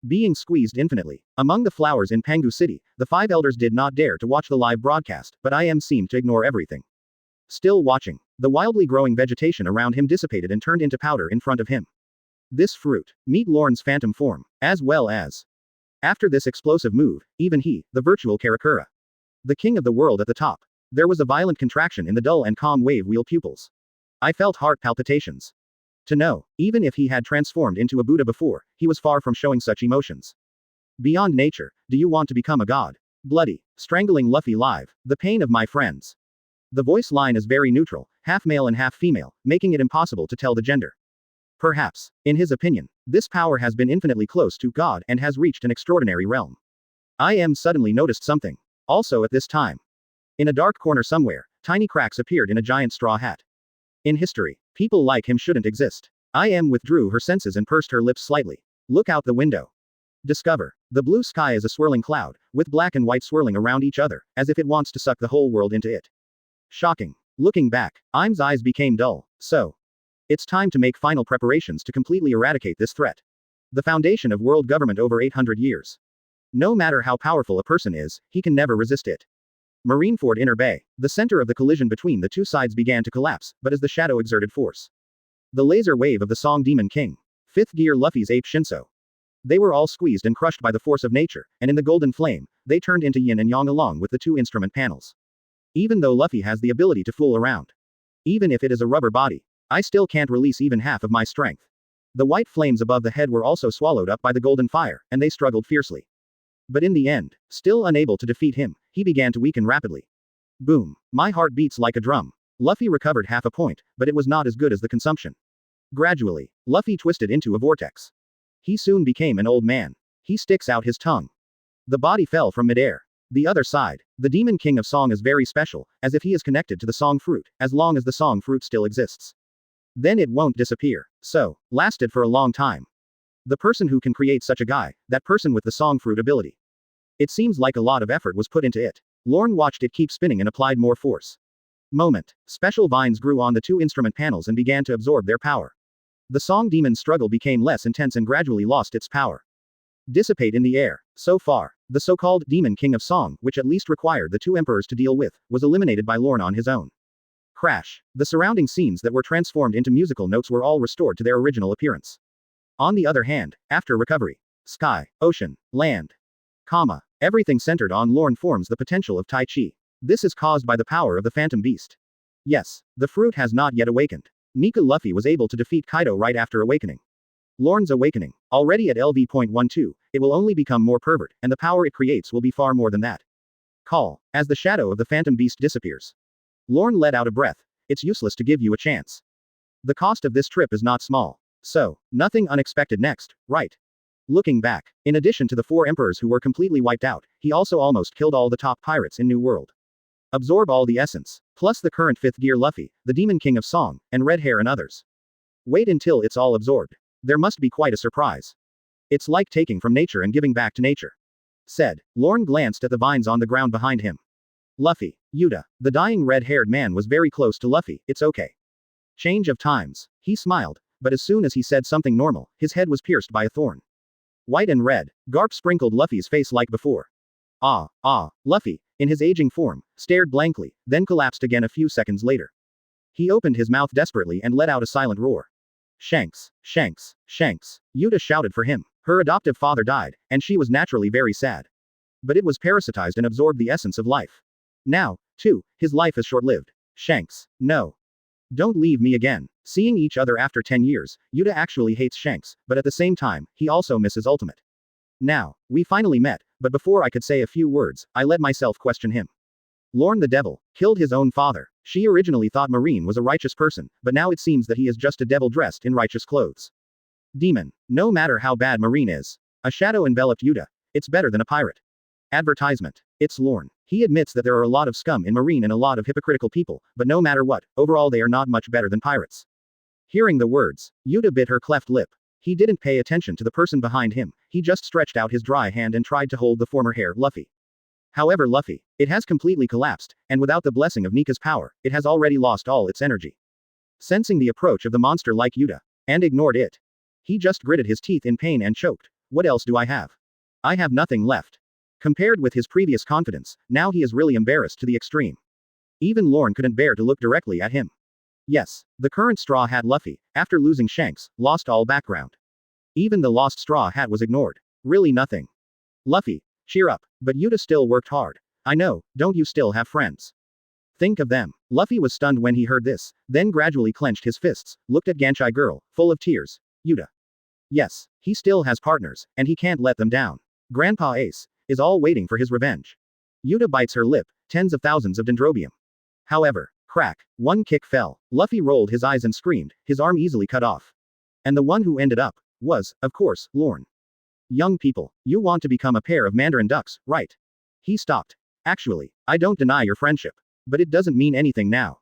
Being squeezed infinitely. Among the flowers in Pangu City, the 5 elders did not dare to watch the live broadcast, but IM seemed to ignore everything. Still watching. The wildly growing vegetation around him dissipated and turned into powder in front of him. This fruit. Meet Lorne's phantom form, as well as. After this explosive move, even he, the virtual Karakura. The king of the world at the top. There was a violent contraction in the dull and calm wave wheel pupils. I felt heart palpitations. To know, even if he had transformed into a Buddha before, he was far from showing such emotions. Beyond nature, do you want to become a god? Bloody, strangling Luffy live, the pain of my friends. The voice line is very neutral, half male and half female, making it impossible to tell the gender. Perhaps, in his opinion, this power has been infinitely close to God and has reached an extraordinary realm. IM suddenly noticed something. Also at this time. In a dark corner somewhere, tiny cracks appeared in a giant straw hat. In history, people like him shouldn't exist. IM withdrew her senses and pursed her lips slightly. Look out the window. Discover. The blue sky is a swirling cloud, with black and white swirling around each other, as if it wants to suck the whole world into it. Shocking. Looking back, IM's eyes became dull. So. It's time to make final preparations to completely eradicate this threat. The foundation of world government over 800 years. No matter how powerful a person is, he can never resist it. Marineford Inner Bay. The center of the collision between the two sides began to collapse, but as the shadow exerted force. The laser wave of the Song Demon King. 5th gear Luffy's ape Shinso. They were all squeezed and crushed by the force of nature, and in the golden flame, they turned into yin and yang along with the two instrument panels. Even though Luffy has the ability to fool around. Even if it is a rubber body, I still can't release even half of my strength. The white flames above the head were also swallowed up by the golden fire, and they struggled fiercely. But in the end, still unable to defeat him, he began to weaken rapidly. Boom. My heart beats like a drum. Luffy recovered half a point, but it was not as good as the consumption. Gradually, Luffy twisted into a vortex. He soon became an old man. He sticks out his tongue. The body fell from midair. The other side. The Demon King of Song is very special, as if he is connected to the song fruit, as long as the song fruit still exists. Then it won't disappear. So, lasted for a long time. The person who can create such a guy, that person with the song fruit ability. It seems like a lot of effort was put into it. Lorne watched it keep spinning and applied more force. Moment. Special vines grew on the two instrument panels and began to absorb their power. The song demon's struggle became less intense and gradually lost its power. Dissipate in the air. So far, the so-called Demon King of Song, which at least required the two emperors to deal with, was eliminated by Lorne on his own. Crash. The surrounding scenes that were transformed into musical notes were all restored to their original appearance. On the other hand, after recovery, sky, ocean, land, everything centered on Lorne forms the potential of Tai Chi. This is caused by the power of the Phantom Beast. Yes, the fruit has not yet awakened. Luffy was able to defeat Kaido right after awakening. Lorne's awakening, already at LV.12, it will only become more pervert, and the power it creates will be far more than that. Call. As the shadow of the Phantom Beast disappears. Lorne let out a breath. It's useless to give you a chance. The cost of this trip is not small. So, nothing unexpected next, right? Looking back, in addition to the 4 emperors who were completely wiped out, he also almost killed all the top pirates in New World. Absorb all the essence, plus the current 5th gear Luffy, the Demon King of Song, and Red Hair and others. Wait until it's all absorbed. There must be quite a surprise. It's like taking from nature and giving back to nature. Said. Lorne glanced at the vines on the ground behind him. Luffy. Yuta. The dying red-haired man was very close to Luffy, it's okay. Change of times. He smiled, but as soon as he said something normal, his head was pierced by a thorn. White and red. Garp sprinkled Luffy's face like before. Luffy, in his aging form, stared blankly, then collapsed again a few seconds later. He opened his mouth desperately and let out a silent roar. Shanks, Shanks, Shanks. Yuta shouted for him. Her adoptive father died, and she was naturally very sad. But it was parasitized and absorbed the essence of life. Now, too, his life is short-lived. Shanks, no. Don't leave me again. Seeing each other after 10 years, Yuta actually hates Shanks, but at the same time, he also misses Ultimate. Now, we finally met, but before I could say a few words, I let myself question him. Lorne the devil, killed his own father. She originally thought Marine was a righteous person, but now it seems that he is just a devil dressed in righteous clothes. Demon. No matter how bad Marine is. A shadow enveloped Yuta. It's better than a pirate. Advertisement. It's Lorne. He admits that there are a lot of scum in Marine and a lot of hypocritical people, but no matter what, overall they are not much better than pirates. Hearing the words, Yuta bit her cleft lip. He didn't pay attention to the person behind him, he just stretched out his dry hand and tried to hold the former hair, Luffy. However, Luffy, it has completely collapsed, and without the blessing of Nika's power, it has already lost all its energy. Sensing the approach of the monster like Yuta, and ignored it. He just gritted his teeth in pain and choked. What else do I have? I have nothing left. Compared with his previous confidence, now he is really embarrassed to the extreme. Even Lorne couldn't bear to look directly at him. Yes, the current Straw Hat Luffy, after losing Shanks, lost all background. Even the lost Straw Hat was ignored. Really nothing. Luffy, cheer up, but Yuta still worked hard. I know, don't you still have friends? Think of them. Luffy was stunned when he heard this, then gradually clenched his fists, looked at Ganchai girl, full of tears. Yuta. Yes, he still has partners, and he can't let them down. Grandpa Ace is all waiting for his revenge. Yuta bites her lip, tens of thousands of dendrobium. However, crack, one kick fell. Luffy rolled his eyes and screamed, his arm easily cut off. And the one who ended up was, of course, Lorne. Young people, you want to become a pair of Mandarin ducks, right? He stopped. Actually, I don't deny your friendship. But it doesn't mean anything now.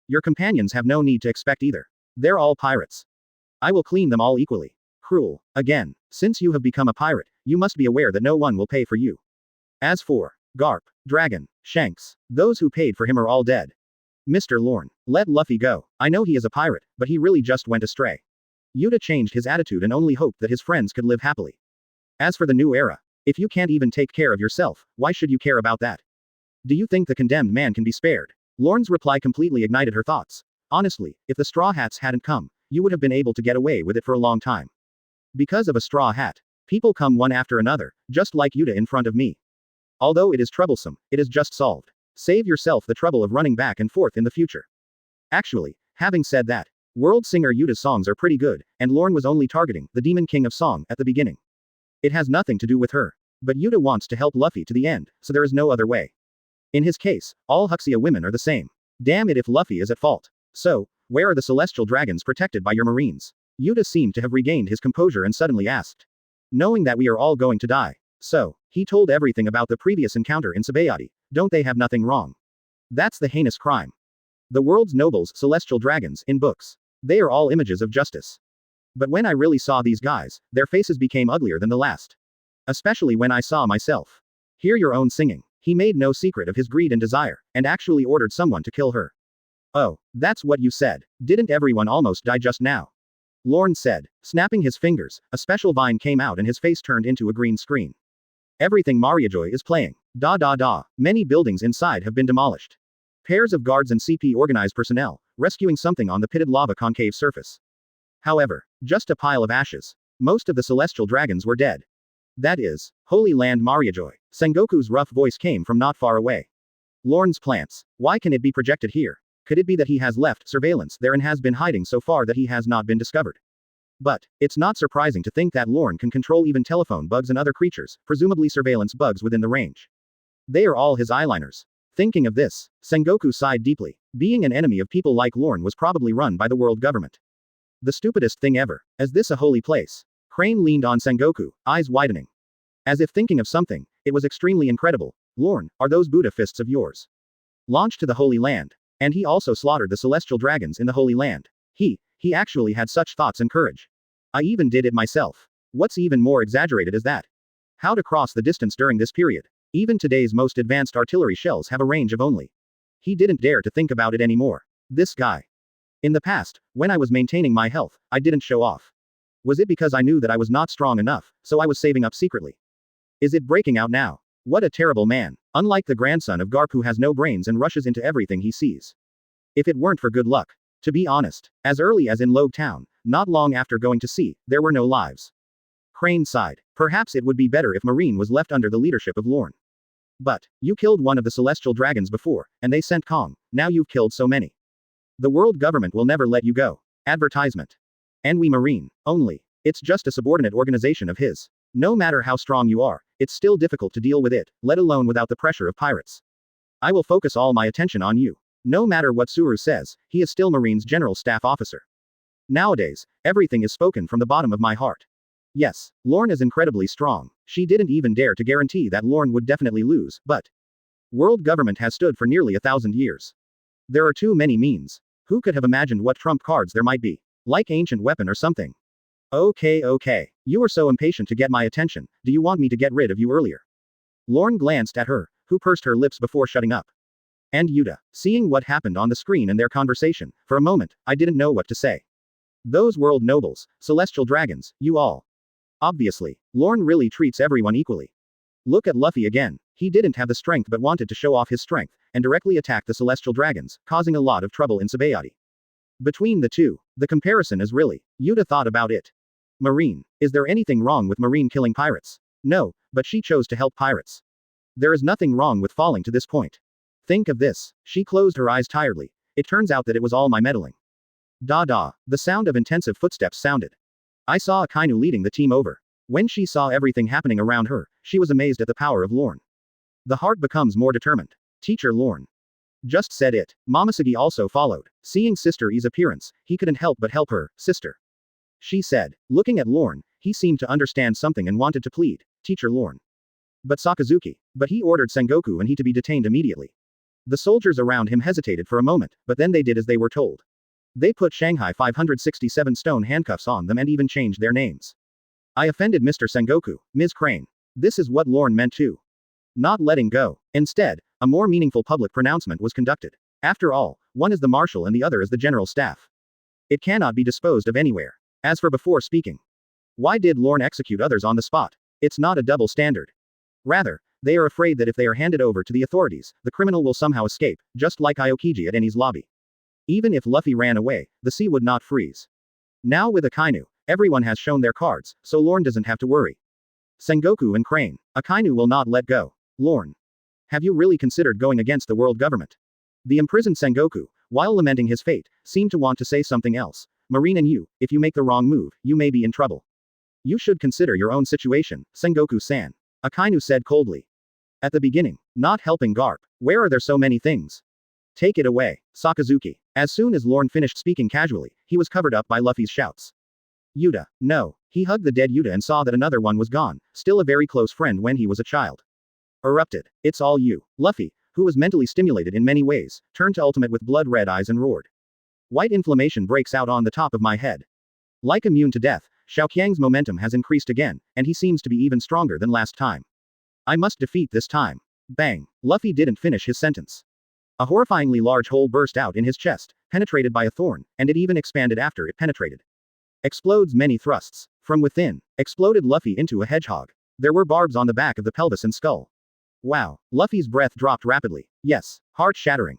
Your companions have no need to expect either. They're all pirates. I will clean them all equally. Cruel. Again, since you have become a pirate, you must be aware that no one will pay for you. As for Garp, Dragon, Shanks, those who paid for him are all dead. Mr. Lorne, let Luffy go. I know he is a pirate, but he really just went astray. Yuta changed his attitude and only hoped that his friends could live happily. As for the new era, if you can't even take care of yourself, why should you care about that? Do you think the condemned man can be spared? Lorne's reply completely ignited her thoughts. Honestly, if the Straw Hats hadn't come, you would have been able to get away with it for a long time. Because of a straw hat, people come one after another, just like Yuta in front of me. Although it is troublesome, it is just solved. Save yourself the trouble of running back and forth in the future. Actually, having said that, world singer Yuta's songs are pretty good, and Lorne was only targeting the Demon King of Song at the beginning. It has nothing to do with her. But Yuta wants to help Luffy to the end, so there is no other way. In his case, all Huxia women are the same. Damn it if Luffy is at fault. So, where are the celestial dragons protected by your marines? Yuta seemed to have regained his composure and suddenly asked. Knowing that we are all going to die. So, He told everything about the previous encounter in Sabaody. Don't they have nothing wrong? That's the heinous crime. The world's nobles, celestial dragons, in books. They are all images of justice. But when I really saw these guys, their faces became uglier than the last. Especially when I saw myself. Hear your own singing. He made no secret of his greed and desire, and actually ordered someone to kill her. Oh, that's what you said. Didn't everyone almost die just now? Lorne said, snapping his fingers. A special vine came out and his face turned into a green screen. Everything Mariajoy is playing. Many buildings inside have been demolished. Pairs of guards and CP organized personnel, rescuing something on the pitted lava concave surface. However, just a pile of ashes. Most of the celestial dragons were dead. That is, Holy Land Mariajoy. Sengoku's rough voice came from not far away. Lorne's plants. Why can it be projected here? Could it be that he has left surveillance there and has been hiding so far that he has not been discovered? But, it's not surprising to think that Lorne can control even telephone bugs and other creatures, presumably surveillance bugs within the range. They are all his eyeliners. Thinking of this, Sengoku sighed deeply. Being an enemy of people like Lorne was probably run by the world government. The stupidest thing ever. Is this a holy place? Crane leaned on Sengoku, eyes widening. As if thinking of something, it was extremely incredible. Lorne, are those Buddha fists of yours? Launched to the Holy Land. And he also slaughtered the celestial dragons in the Holy Land. He actually had such thoughts and courage. I even did it myself. What's even more exaggerated is that. How to cross the distance during this period. Even today's most advanced artillery shells have a range of only. He didn't dare to think about it anymore. This guy. In the past, when I was maintaining my health, I didn't show off. Was it because I knew that I was not strong enough, so I was saving up secretly? Is it breaking out now? What a terrible man. Unlike the grandson of Garp who has no brains and rushes into everything he sees. If it weren't for good luck. To be honest, as early as in Logue Town, not long after going to sea, there were no lives. Crane sighed. Perhaps it would be better if Marine was left under the leadership of Lorne. But, you killed one of the celestial dragons before, and they sent Kong, now you've killed so many. The world government will never let you go. Advertisement. And we Marine, only. It's just a subordinate organization of his. No matter how strong you are, it's still difficult to deal with it, let alone without the pressure of pirates. I will focus all my attention on you. No matter what Suru says, he is still Marine's general staff officer. Nowadays, everything is spoken from the bottom of my heart. Yes, Lorne is incredibly strong. She didn't even dare to guarantee that Lorne would definitely lose, but world government has stood for nearly 1,000 years. There are too many means. Who could have imagined what trump cards there might be? Like ancient weapon or something. Okay. You are so impatient to get my attention, do you want me to get rid of you earlier? Lorne glanced at her, who pursed her lips before shutting up. And Yuta, seeing what happened on the screen and their conversation, for a moment, I didn't know what to say. Those world nobles, celestial dragons, you all. Obviously, Lorne really treats everyone equally. Look at Luffy again. He didn't have the strength but wanted to show off his strength, and directly attacked the celestial dragons, causing a lot of trouble in Sabaody. Between the two, the comparison is really. Yuta thought about it. Marine. Is there anything wrong with Marine killing pirates? No, but she chose to help pirates. There is nothing wrong with falling to this point. Think of this. She closed her eyes tiredly. It turns out that it was all my meddling. The sound of intensive footsteps sounded. I saw Akainu leading the team over. When she saw everything happening around her, she was amazed at the power of Lorne. The heart becomes more determined. Teacher Lorne. Just said it. Momosuke also followed. Seeing Sister E's appearance, he couldn't help but help her, sister. She said. Looking at Lorne, he seemed to understand something and wanted to plead, Teacher Lorne. But Sakazuki. But he ordered Sengoku and he to be detained immediately. The soldiers around him hesitated for a moment, but then they did as they were told. They put Shanghai 567 stone handcuffs on them and even changed their names. I offended Mr. Sengoku, Ms. Crane. This is what Lorne meant too. Not letting go. Instead, a more meaningful public pronouncement was conducted. After all, one is the marshal and the other is the general staff. It cannot be disposed of anywhere. As for before speaking. Why did Lorne execute others on the spot? It's not a double standard. Rather, they are afraid that if they are handed over to the authorities, the criminal will somehow escape, just like Aokiji at Enies Lobby. Even if Luffy ran away, the sea would not freeze. Now with Akainu, everyone has shown their cards, so Lorne doesn't have to worry. Sengoku and Crane. Akainu will not let go. Lorne. Have you really considered going against the world government? The imprisoned Sengoku, while lamenting his fate, seemed to want to say something else. Marine and you, if you make the wrong move, you may be in trouble. You should consider your own situation, Sengoku-san. Akainu said coldly. At the beginning, not helping Garp. Where are there so many things? Take it away, Sakazuki. As soon as Lorne finished speaking casually, he was covered up by Luffy's shouts. Yuta, no. He hugged the dead Yuta and saw that another one was gone, still a very close friend when he was a child. Erupted. It's all you. Luffy, who was mentally stimulated in many ways, turned to ultimate with blood-red eyes and roared. White inflammation breaks out on the top of my head. Like immune to death, Xiaoqiang's momentum has increased again, and he seems to be even stronger than last time. I must defeat this time. Bang. Luffy didn't finish his sentence. A horrifyingly large hole burst out in his chest, penetrated by a thorn, and it even expanded after it penetrated. Explodes many thrusts. From within, exploded Luffy into a hedgehog. There were barbs on the back of the pelvis and skull. Wow. Luffy's breath dropped rapidly. Yes, heart-shattering.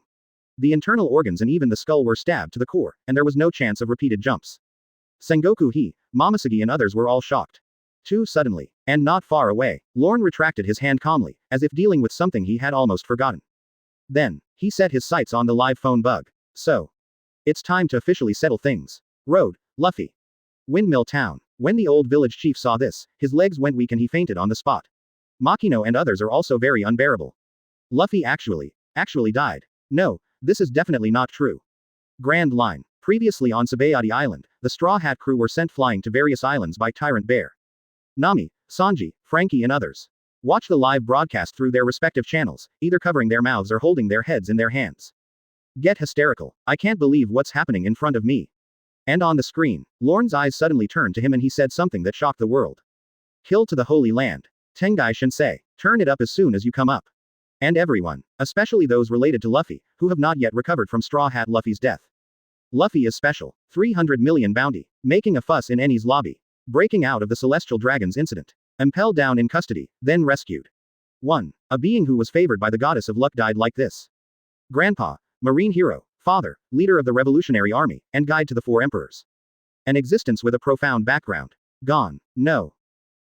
The internal organs and even the skull were stabbed to the core, and there was no chance of repeated jumps. Sengoku, Momoshiki and others were all shocked. Too suddenly. And not far away, Lorne retracted his hand calmly, as if dealing with something he had almost forgotten. Then, he set his sights on the live phone bug. So. It's time to officially settle things. Road, Luffy. Windmill Town. When the old village chief saw this, his legs went weak and he fainted on the spot. Makino and others are also very unbearable. Luffy actually died. No, this is definitely not true. Grand Line. Previously on Sabaody Island, the Straw Hat crew were sent flying to various islands by Tyrant Bear. Nami, Sanji, Frankie and others. Watch the live broadcast through their respective channels, either covering their mouths or holding their heads in their hands. Get hysterical. I can't believe what's happening in front of me. And on the screen, Lorne's eyes suddenly turned to him and he said something that shocked the world. Kill to the Holy Land. Tengai Shinsei. Turn it up as soon as you come up. And everyone, especially those related to Luffy, who have not yet recovered from Straw Hat Luffy's death. Luffy is special. 300 million bounty. Making a fuss in Enies Lobby. Breaking out of the Celestial Dragons incident. Impelled down in custody, then rescued. 1. A being who was favored by the goddess of luck died like this. Grandpa, marine hero, father, leader of the revolutionary army, and guide to the 4 emperors. An existence with a profound background. Gone. No.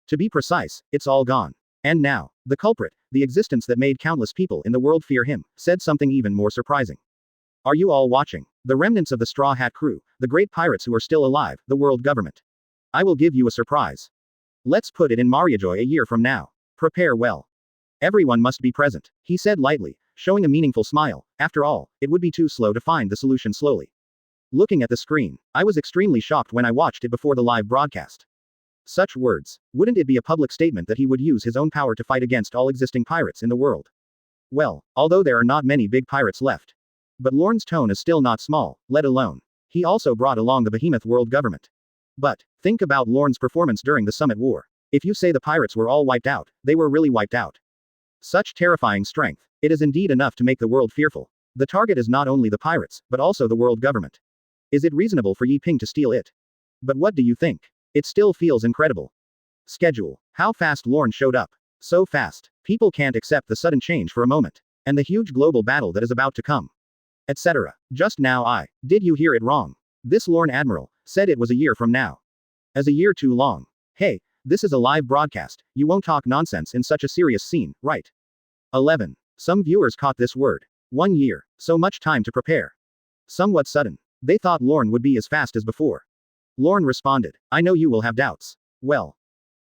To be precise, it's all gone. And now, the culprit, the existence that made countless people in the world fear him, said something even more surprising. Are you all watching? The remnants of the Straw Hat crew, the great pirates who are still alive, the world government. I will give you a surprise. Let's put it in Mariajoy a year from now. Prepare well. Everyone must be present, he said lightly, showing a meaningful smile. After all, it would be too slow to find the solution slowly. Looking at the screen, I was extremely shocked when I watched it before the live broadcast. Such words. Wouldn't it be a public statement that he would use his own power to fight against all existing pirates in the world? Well, although there are not many big pirates left. But Lorne's tone is still not small, let alone. He also brought along the behemoth world government. But, think about Lorne's performance during the Summit War. If you say the pirates were all wiped out, they were really wiped out. Such terrifying strength. It is indeed enough to make the world fearful. The target is not only the pirates, but also the world government. Is it reasonable for Yi Ping to steal it? But what do you think? It still feels incredible. Schedule. How fast Lorne showed up. So fast. People can't accept the sudden change for a moment. And the huge global battle that is about to come. Etc. Just now did you hear it wrong? This Lorne Admiral said it was a year from now. As a year too long. Hey, this is a live broadcast, you won't talk nonsense in such a serious scene, right? 11. Some viewers caught this word. 1 year. So much time to prepare. Somewhat sudden. They thought Lorne would be as fast as before. Lorne responded, I know you will have doubts. Well.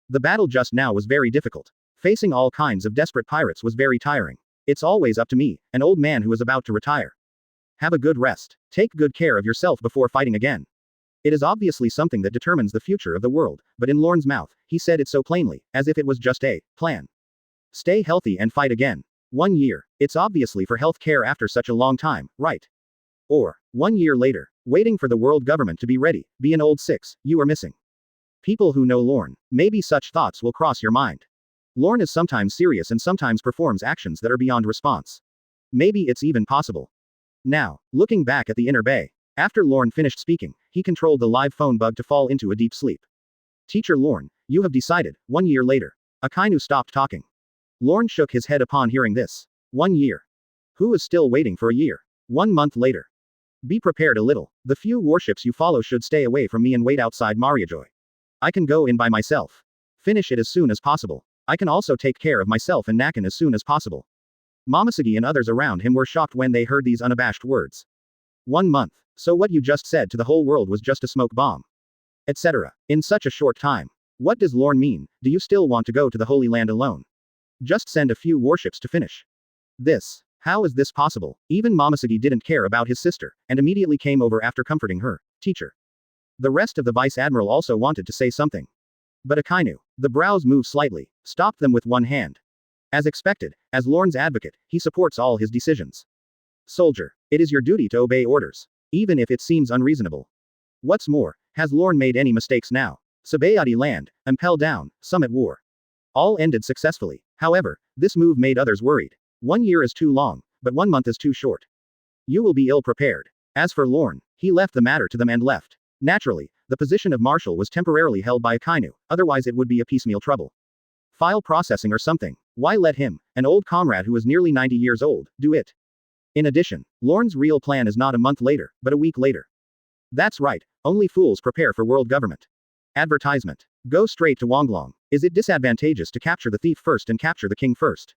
The battle just now was very difficult. Facing all kinds of desperate pirates was very tiring. It's always up to me, an old man who is about to retire. Have a good rest. Take good care of yourself before fighting again. It is obviously something that determines the future of the world, but in Lorne's mouth, he said it so plainly, as if it was just a plan. Stay healthy and fight again. 1 year. It's obviously for health care after such a long time, right? Or, 1 year later, waiting for the world government to be ready, be an old 6, you are missing. People who know Lorne, maybe such thoughts will cross your mind. Lorne is sometimes serious and sometimes performs actions that are beyond response. Maybe it's even possible. Now, looking back at the inner bay. After Lorne finished speaking, he controlled the live phone bug to fall into a deep sleep. Teacher Lorne, you have decided. 1 year later. Akainu stopped talking. Lorne shook his head upon hearing this. 1 year. Who is still waiting for a year? 1 month later. Be prepared a little. The few warships you follow should stay away from me and wait outside Mariajoy. I can go in by myself. Finish it as soon as possible. I can also take care of myself and Nakan as soon as possible. Momoshiki and others around him were shocked when they heard these unabashed words. 1 month. So what you just said to the whole world was just a smoke bomb. Etc. In such a short time. What does Lorne mean? Do you still want to go to the Holy Land alone? Just send a few warships to finish. This. How is this possible? Even Momoshiki didn't care about his sister, and immediately came over after comforting her. Teacher. The rest of the Vice Admiral also wanted to say something. But Akainu, the brows move slightly, stopped them with one hand. As expected, as Lorne's advocate, he supports all his decisions. Soldier, it is your duty to obey orders, even if it seems unreasonable. What's more, has Lorne made any mistakes now? Sabaody land, Impel down, Summit war. All ended successfully. However, this move made others worried. 1 year is too long, but 1 month is too short. You will be ill prepared. As for Lorne, he left the matter to them and left. Naturally, the position of marshal was temporarily held by Akainu, otherwise it would be a piecemeal trouble. File processing or something. Why let him, an old comrade who is nearly 90 years old, do it? In addition, Lorne's real plan is not a month later, but a week later. That's right, only fools prepare for world government. Advertisement. Go straight to Wonglong. Is it disadvantageous to capture the thief first and capture the king first?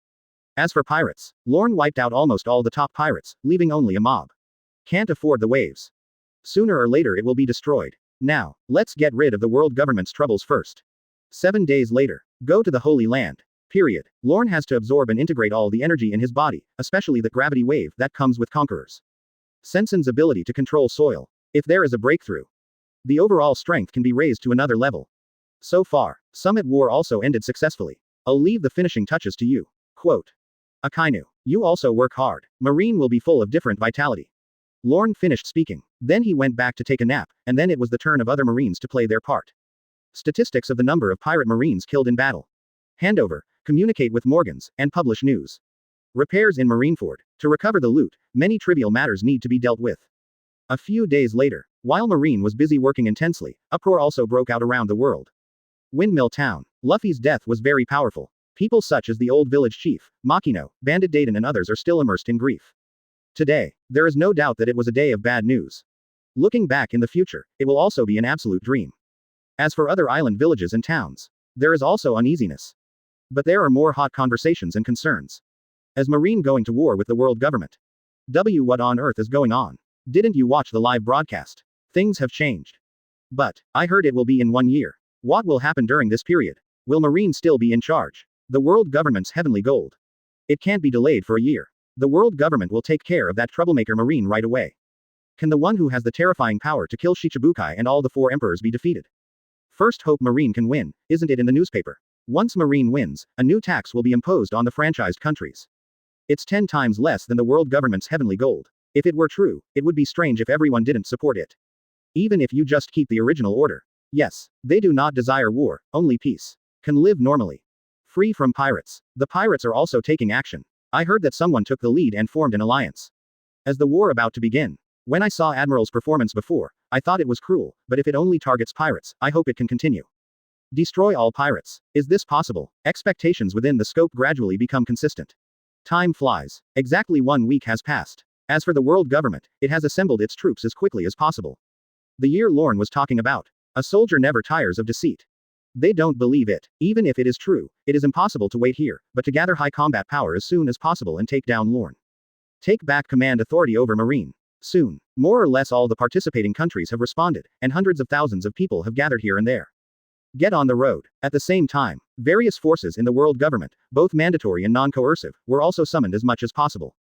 As for pirates, Lorne wiped out almost all the top pirates, leaving only a mob. Can't afford the waves. Sooner or later it will be destroyed. Now, let's get rid of the world government's troubles first. 7 days later. Go to the Holy Land. Period. Lorne has to absorb and integrate all the energy in his body, especially the gravity wave that comes with conquerors. Sensen's ability to control soil. If there is a breakthrough, the overall strength can be raised to another level. So far, Summit War also ended successfully. I'll leave the finishing touches to you. Quote. Akainu, you also work hard. Marine will be full of different vitality. Lorne finished speaking. Then he went back to take a nap, and then it was the turn of other Marines to play their part. Statistics of the number of pirate Marines killed in battle. Handover, communicate with Morgans, and publish news. Repairs in Marineford. To recover the loot, many trivial matters need to be dealt with. A few days later, while Marine was busy working intensely, uproar also broke out around the world. Windmill Town. Luffy's death was very powerful. People such as the old village chief, Makino, Bandit Dayton and others are still immersed in grief. Today, there is no doubt that it was a day of bad news. Looking back in the future, it will also be an absolute dream. As for other island villages and towns, there is also uneasiness. But there are more hot conversations and concerns. Is Marine going to war with the world government? What on earth is going on? Didn't you watch the live broadcast? Things have changed. But, I heard it will be in 1 year. What will happen during this period? Will Marine still be in charge? The world government's heavenly gold. It can't be delayed for a year. The world government will take care of that troublemaker Marine right away. Can the one who has the terrifying power to kill Shichibukai and all the 4 emperors be defeated? First hope Marine can win, isn't it in the newspaper? Once Marine wins, a new tax will be imposed on the franchised countries. It's 10 times less than the world government's heavenly gold. If it were true, it would be strange if everyone didn't support it. Even if you just keep the original order. Yes, they do not desire war, only peace. Can live normally. Free from pirates. The pirates are also taking action. I heard that someone took the lead and formed an alliance. As the war about to begin. When I saw Admiral's performance before, I thought it was cruel, but if it only targets pirates, I hope it can continue. Destroy all pirates. Is this possible? Expectations within the scope gradually become consistent. Time flies. Exactly 1 week has passed. As for the world government, it has assembled its troops as quickly as possible. The year Lorne was talking about. A soldier never tires of deceit. They don't believe it. Even if it is true, it is impossible to wait here, but to gather high combat power as soon as possible and take down Lorne. Take back command authority over Marine. Soon. More or less all the participating countries have responded, and hundreds of thousands of people have gathered here and there. Get on the road. At the same time, various forces in the world government, both mandatory and non-coercive, were also summoned as much as possible.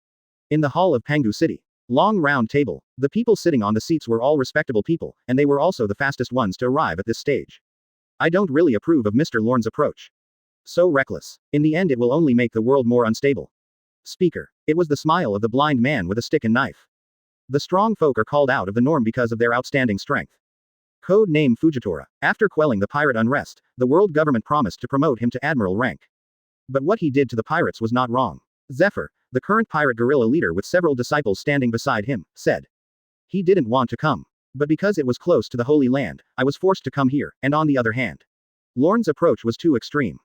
In the hall of Pangu City. Long round table. The people sitting on the seats were all respectable people, and they were also the fastest ones to arrive at this stage. I don't really approve of Mr. Lorne's approach. So reckless. In the end it will only make the world more unstable. Speaker. It was the smile of the blind man with a stick and knife. The strong folk are called out of the norm because of their outstanding strength. Code name Fujitora. After quelling the pirate unrest, the world government promised to promote him to admiral rank. But what he did to the pirates was not wrong. Zephyr, the current pirate guerrilla leader with several disciples standing beside him, said. He didn't want to come. But because it was close to the Holy Land, I was forced to come here, and on the other hand. Lorne's approach was too extreme.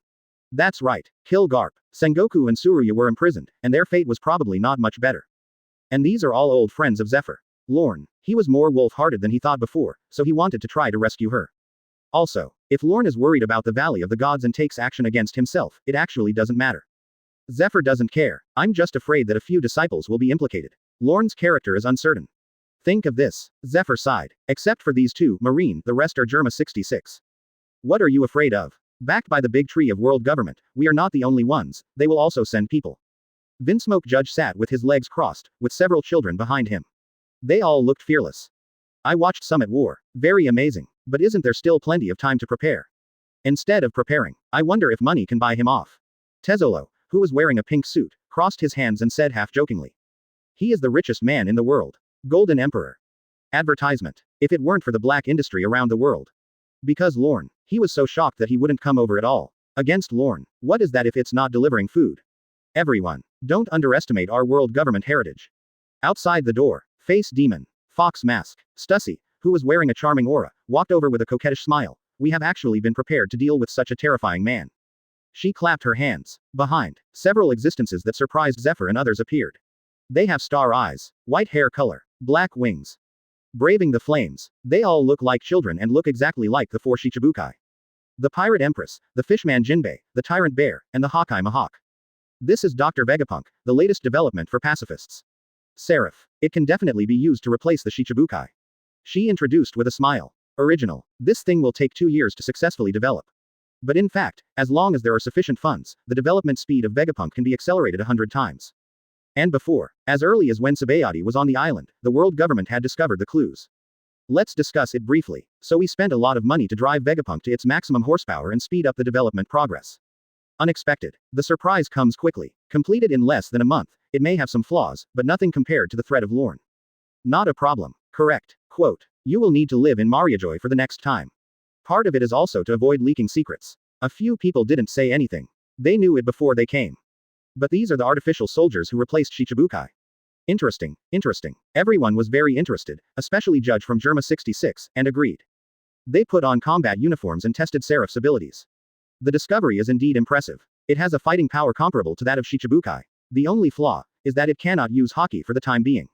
That's right. Kill Garp. Sengoku and Tsuruya were imprisoned, and their fate was probably not much better. And these are all old friends of Zephyr. Lorne, he was more wolf-hearted than he thought before, so he wanted to try to rescue her. Also, if Lorne is worried about the Valley of the Gods and takes action against himself, it actually doesn't matter. Zephyr doesn't care. I'm just afraid that a few disciples will be implicated. Lorne's character is uncertain. Think of this. Zephyr sighed. Except for these 2, Marine, the rest are Germa 66. What are you afraid of? Backed by the big tree of world government, we are not the only ones, they will also send people. Vinsmoke Judge sat with his legs crossed, with several children behind him. They all looked fearless. I watched Summit War. Very amazing. But isn't there still plenty of time to prepare? Instead of preparing, I wonder if money can buy him off. Tezzolo, who was wearing a pink suit, crossed his hands and said half-jokingly. He is the richest man in the world. Golden Emperor. Advertisement. If it weren't for the black industry around the world. Because Lorne. He was so shocked that he wouldn't come over at all. Against Lorne. What is that if it's not delivering food? Everyone. Don't underestimate our world government heritage. Outside the door. Face demon. Fox mask. Stussy, who was wearing a charming aura, walked over with a coquettish smile. We have actually been prepared to deal with such a terrifying man. She clapped her hands. Behind, several existences that surprised Zephyr and others appeared. They have star eyes, white hair color, black wings. Braving the flames, they all look like children and look exactly like the four Shichibukai. The Pirate Empress, the Fishman Jinbei, the Tyrant Bear, and the Hawkeye Mahawk. This is Dr. Vegapunk, the latest development for pacifists. Seraph. It can definitely be used to replace the Shichibukai. She introduced with a smile. Original. This thing will take 2 years to successfully develop. But in fact, as long as there are sufficient funds, the development speed of Vegapunk can be accelerated 100 times. And before, as early as when Sabaody was on the island, the world government had discovered the clues. Let's discuss it briefly. So we spent a lot of money to drive Vegapunk to its maximum horsepower and speed up the development progress. Unexpected. The surprise comes quickly. Completed in less than a month, it may have some flaws, but nothing compared to the threat of Lorne. Not a problem. Correct. Quote. You will need to live in Mariajoy for the next time. Part of it is also to avoid leaking secrets. A few people didn't say anything. They knew it before they came. But these are the artificial soldiers who replaced Shichibukai. Interesting, interesting. Everyone was very interested, especially Judge from Germa 66, and agreed. They put on combat uniforms and tested Seraph's abilities. The discovery is indeed impressive. It has a fighting power comparable to that of Shichibukai. The only flaw is that it cannot use hockey for the time being.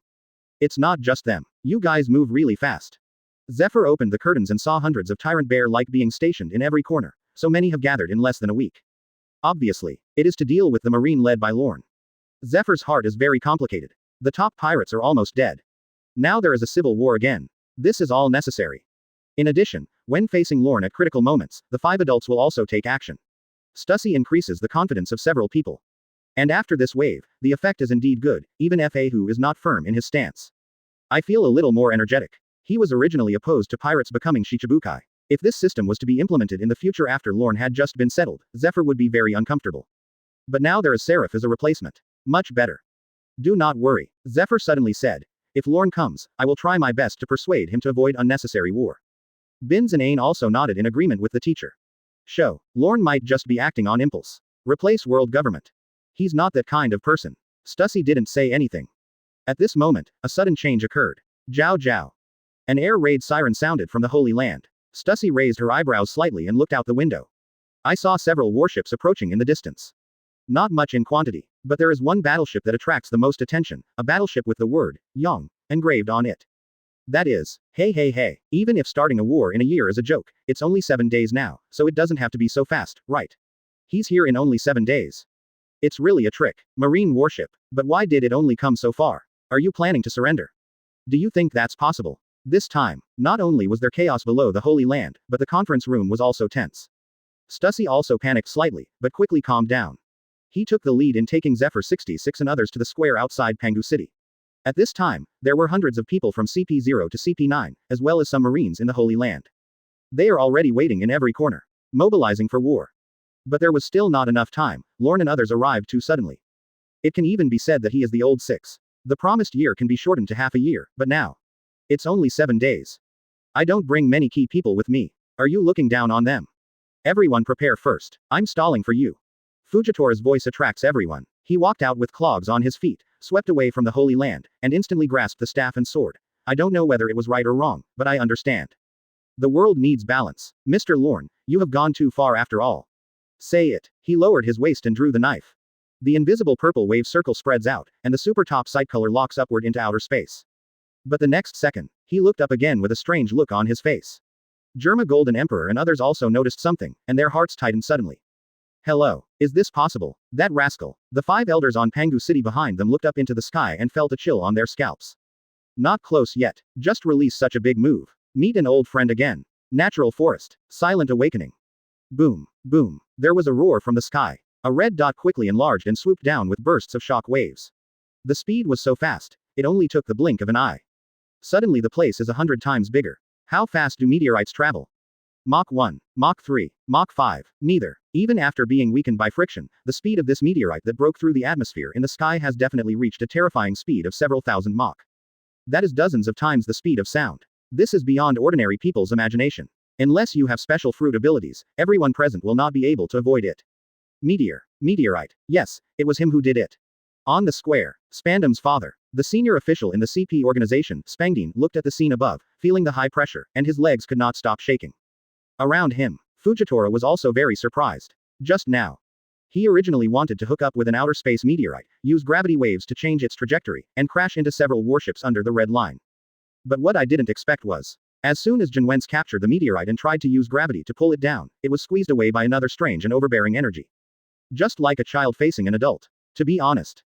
It's not just them. You guys move really fast. Zephyr opened the curtains and saw hundreds of Tyrant Bear-like beings stationed in every corner. So many have gathered in less than a week. Obviously, it is to deal with the Marine led by Lorne. Zephyr's heart is very complicated. The top pirates are almost dead. Now there is a civil war again. This is all necessary. In addition, when facing Lorne at critical moments, the 5 adults will also take action. Stussy increases the confidence of several people. And after this wave, the effect is indeed good, even Fahu is not firm in his stance. I feel a little more energetic. He was originally opposed to pirates becoming Shichibukai. If this system was to be implemented in the future after Lorne had just been settled, Zephyr would be very uncomfortable. But now there is Seraph as a replacement. Much better. Do not worry, Zephyr suddenly said. If Lorne comes, I will try my best to persuade him to avoid unnecessary war. Bins and Ain also nodded in agreement with the teacher. Lorne might just be acting on impulse. Replace world government. He's not that kind of person. Stussy didn't say anything. At this moment, a sudden change occurred. Jiao Jiao. An air raid siren sounded from the Holy Land. Stussy raised her eyebrows slightly and looked out the window. I saw several warships approaching in the distance. Not much in quantity, but there is one battleship that attracts the most attention, a battleship with the word, Yong, engraved on it. That is, hey, even if starting a war in a year is a joke, it's only 7 days now, so it doesn't have to be so fast, right? He's here in only 7 days. It's really a trick. Marine warship. But why did it only come so far? Are you planning to surrender? Do you think that's possible? This time, not only was there chaos below the Holy Land, but the conference room was also tense. Stussy also panicked slightly, but quickly calmed down. He took the lead in taking Zephyr 66 and others to the square outside Pangu City. At this time, there were hundreds of people from CP0 to CP9, as well as some Marines in the Holy Land. They are already waiting in every corner, mobilizing for war. But there was still not enough time. Lorne and others arrived too suddenly. It can even be said that he is the old 6. The promised year can be shortened to half a year, but now. It's only 7 days. I don't bring many key people with me. Are you looking down on them? Everyone prepare first. I'm stalling for you. Fujitori's voice attracts everyone. He walked out with clogs on his feet, swept away from the Holy Land, and instantly grasped the staff and sword. I don't know whether it was right or wrong, but I understand. The world needs balance. Mr. Lorne, you have gone too far after all. Say it. He lowered his waist and drew the knife. The invisible purple wave circle spreads out, and the super top sight color locks upward into outer space. But the next second, he looked up again with a strange look on his face. Germa Golden Emperor and others also noticed something, and their hearts tightened suddenly. Hello. Is this possible? That rascal. The 5 elders on Pangu City behind them looked up into the sky and felt a chill on their scalps. Not close yet. Just release such a big move. Meet an old friend again. Natural forest. Silent awakening. Boom. Boom. There was a roar from the sky. A red dot quickly enlarged and swooped down with bursts of shock waves. The speed was so fast, it only took the blink of an eye. Suddenly the place is 100 times bigger. How fast do meteorites travel? Mach 1, Mach 3, Mach 5, neither. Even after being weakened by friction, the speed of this meteorite that broke through the atmosphere in the sky has definitely reached a terrifying speed of several thousand Mach. That is dozens of times the speed of sound. This is beyond ordinary people's imagination. Unless you have special fruit abilities, everyone present will not be able to avoid it. Meteorite. Yes, it was him who did it. On the square, Spandam's father, the senior official in the CP organization, Spangdine, looked at the scene above, feeling the high pressure, and his legs could not stop shaking. Around him, Fujitora was also very surprised. Just now. He originally wanted to hook up with an outer space meteorite, use gravity waves to change its trajectory, and crash into several warships under the red line. But what I didn't expect was, as soon as Jinwens captured the meteorite and tried to use gravity to pull it down, it was squeezed away by another strange and overbearing energy. Just like a child facing an adult. To be honest.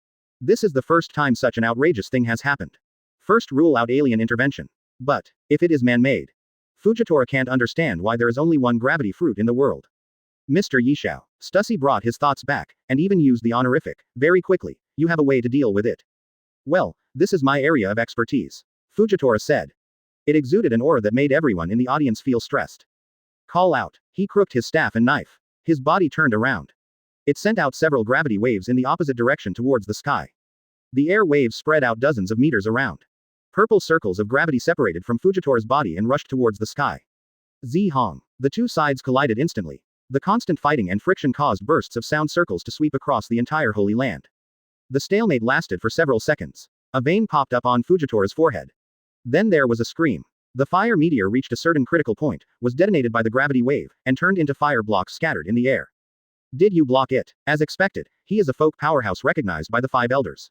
This is the first time such an outrageous thing has happened. First, rule out alien intervention. But, if it is man-made, Fujitora can't understand why there is only one gravity fruit in the world. Mr. Yishao. Stussy brought his thoughts back, and even used the honorific, very quickly. You have a way to deal with it. Well, this is my area of expertise. Fujitora said. It exuded an aura that made everyone in the audience feel stressed. Call out. He crooked his staff and knife. His body turned around. It sent out several gravity waves in the opposite direction towards the sky. The air waves spread out dozens of meters around. Purple circles of gravity separated from Fujitora's body and rushed towards the sky. Zi Hong. The two sides collided instantly. The constant fighting and friction caused bursts of sound circles to sweep across the entire Holy Land. The stalemate lasted for several seconds. A vein popped up on Fujitora's forehead. Then there was a scream. The fire meteor reached a certain critical point, was detonated by the gravity wave, and turned into fire blocks scattered in the air. Did you block it? As expected, he is a folk powerhouse recognized by the five elders.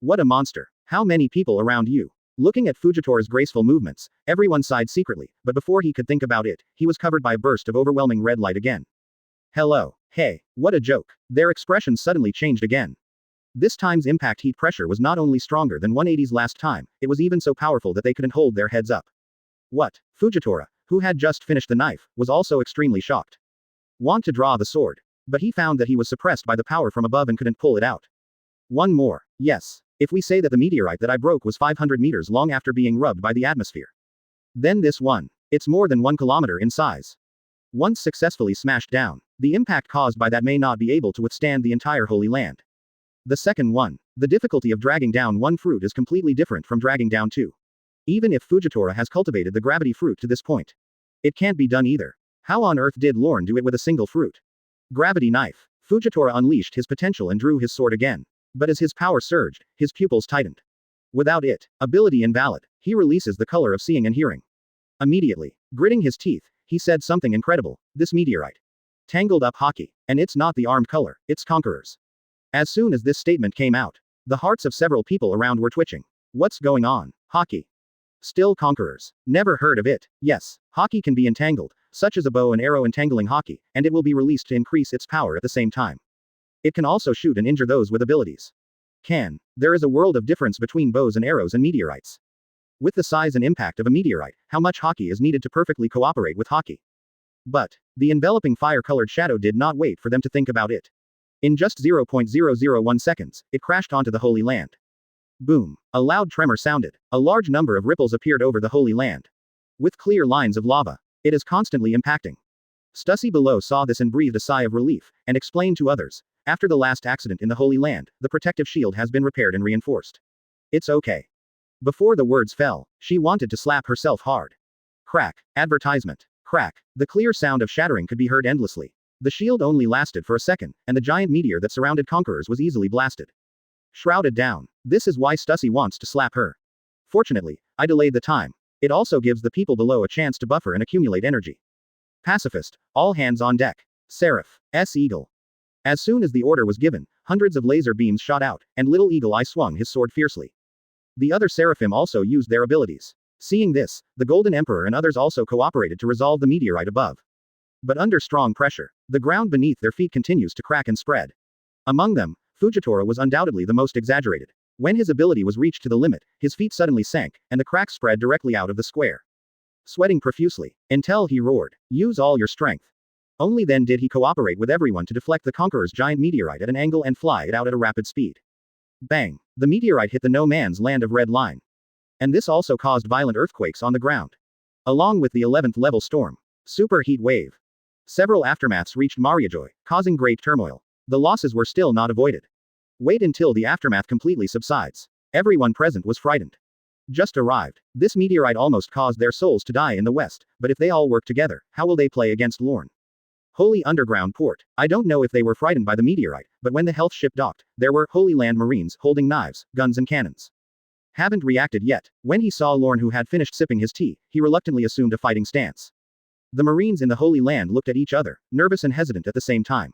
What a monster. How many people around you? Looking at Fujitora's graceful movements, everyone sighed secretly, but before he could think about it, he was covered by a burst of overwhelming red light again. Hello. Hey, what a joke. Their expressions suddenly changed again. This time's impact heat pressure was not only stronger than 180's last time, it was even so powerful that they couldn't hold their heads up. What? Fujitora, who had just finished the knife, was also extremely shocked. Want to draw the sword. But he found that he was suppressed by the power from above and couldn't pull it out. One more. Yes. If we say that the meteorite that I broke was 500 meters long after being rubbed by the atmosphere. Then this one. It's more than 1 kilometer in size. Once successfully smashed down, the impact caused by that may not be able to withstand the entire Holy Land. The second one. The difficulty of dragging down one fruit is completely different from dragging down two. Even if Fujitora has cultivated the gravity fruit to this point. It can't be done either. How on earth did Lorne do it with a single fruit? Gravity knife. Fujitora unleashed his potential and drew his sword again. But as his power surged, his pupils tightened. Without it, ability invalid, he releases the color of seeing and hearing. Immediately, gritting his teeth, he said something incredible. This meteorite. Tangled up hockey. And it's not the armed color, it's conquerors. As soon as this statement came out, the hearts of several people around were twitching. What's going on? Hockey. Still conquerors. Never heard of it. Yes, hockey can be entangled, such as a bow and arrow entangling hockey, and it will be released to increase its power at the same time. It can also shoot and injure those with abilities. There is a world of difference between bows and arrows and meteorites. With the size and impact of a meteorite, how much hockey is needed to perfectly cooperate with hockey? But, the enveloping fire-colored shadow did not wait for them to think about it. In just 0.001 seconds, it crashed onto the Holy Land. Boom. A loud tremor sounded. A large number of ripples appeared over the Holy Land. With clear lines of lava. It is constantly impacting. Stussy below saw this and breathed a sigh of relief, and explained to others. After the last accident in the Holy Land, the protective shield has been repaired and reinforced. It's okay. Before the words fell, she wanted to slap herself hard. Crack. Advertisement. Crack. The clear sound of shattering could be heard endlessly. The shield only lasted for a second, and the giant meteor that surrounded conquerors was easily blasted. Shrouded down. This is why Stussy wants to slap her. Fortunately, I delayed the time. It also gives the people below a chance to buffer and accumulate energy. Pacifist. All hands on deck. Seraph. S. Eagle. As soon as the order was given, hundreds of laser beams shot out, and Little Eagle Eye swung his sword fiercely. The other Seraphim also used their abilities. Seeing this, the Golden Emperor and others also cooperated to resolve the meteorite above. But under strong pressure, the ground beneath their feet continues to crack and spread. Among them, Fujitora was undoubtedly the most exaggerated. When his ability was reached to the limit, his feet suddenly sank, and the cracks spread directly out of the square. Sweating profusely, until he roared, "Use all your strength." Only then did he cooperate with everyone to deflect the Conqueror's giant meteorite at an angle and fly it out at a rapid speed. Bang! The meteorite hit the no man's land of Red Line. And this also caused violent earthquakes on the ground. Along with the 11th level storm. Super heat wave. Several aftermaths reached Mariajoy, causing great turmoil. The losses were still not avoided. Wait until the aftermath completely subsides. Everyone present was frightened. Just arrived. This meteorite almost caused their souls to die in the west, but if they all work together, how will they play against Lorne? Holy Underground Port. I don't know if they were frightened by the meteorite, but when the health ship docked, there were Holy Land Marines holding knives, guns and cannons. Haven't reacted yet. When he saw Lorne who had finished sipping his tea, he reluctantly assumed a fighting stance. The Marines in the Holy Land looked at each other, nervous and hesitant at the same time.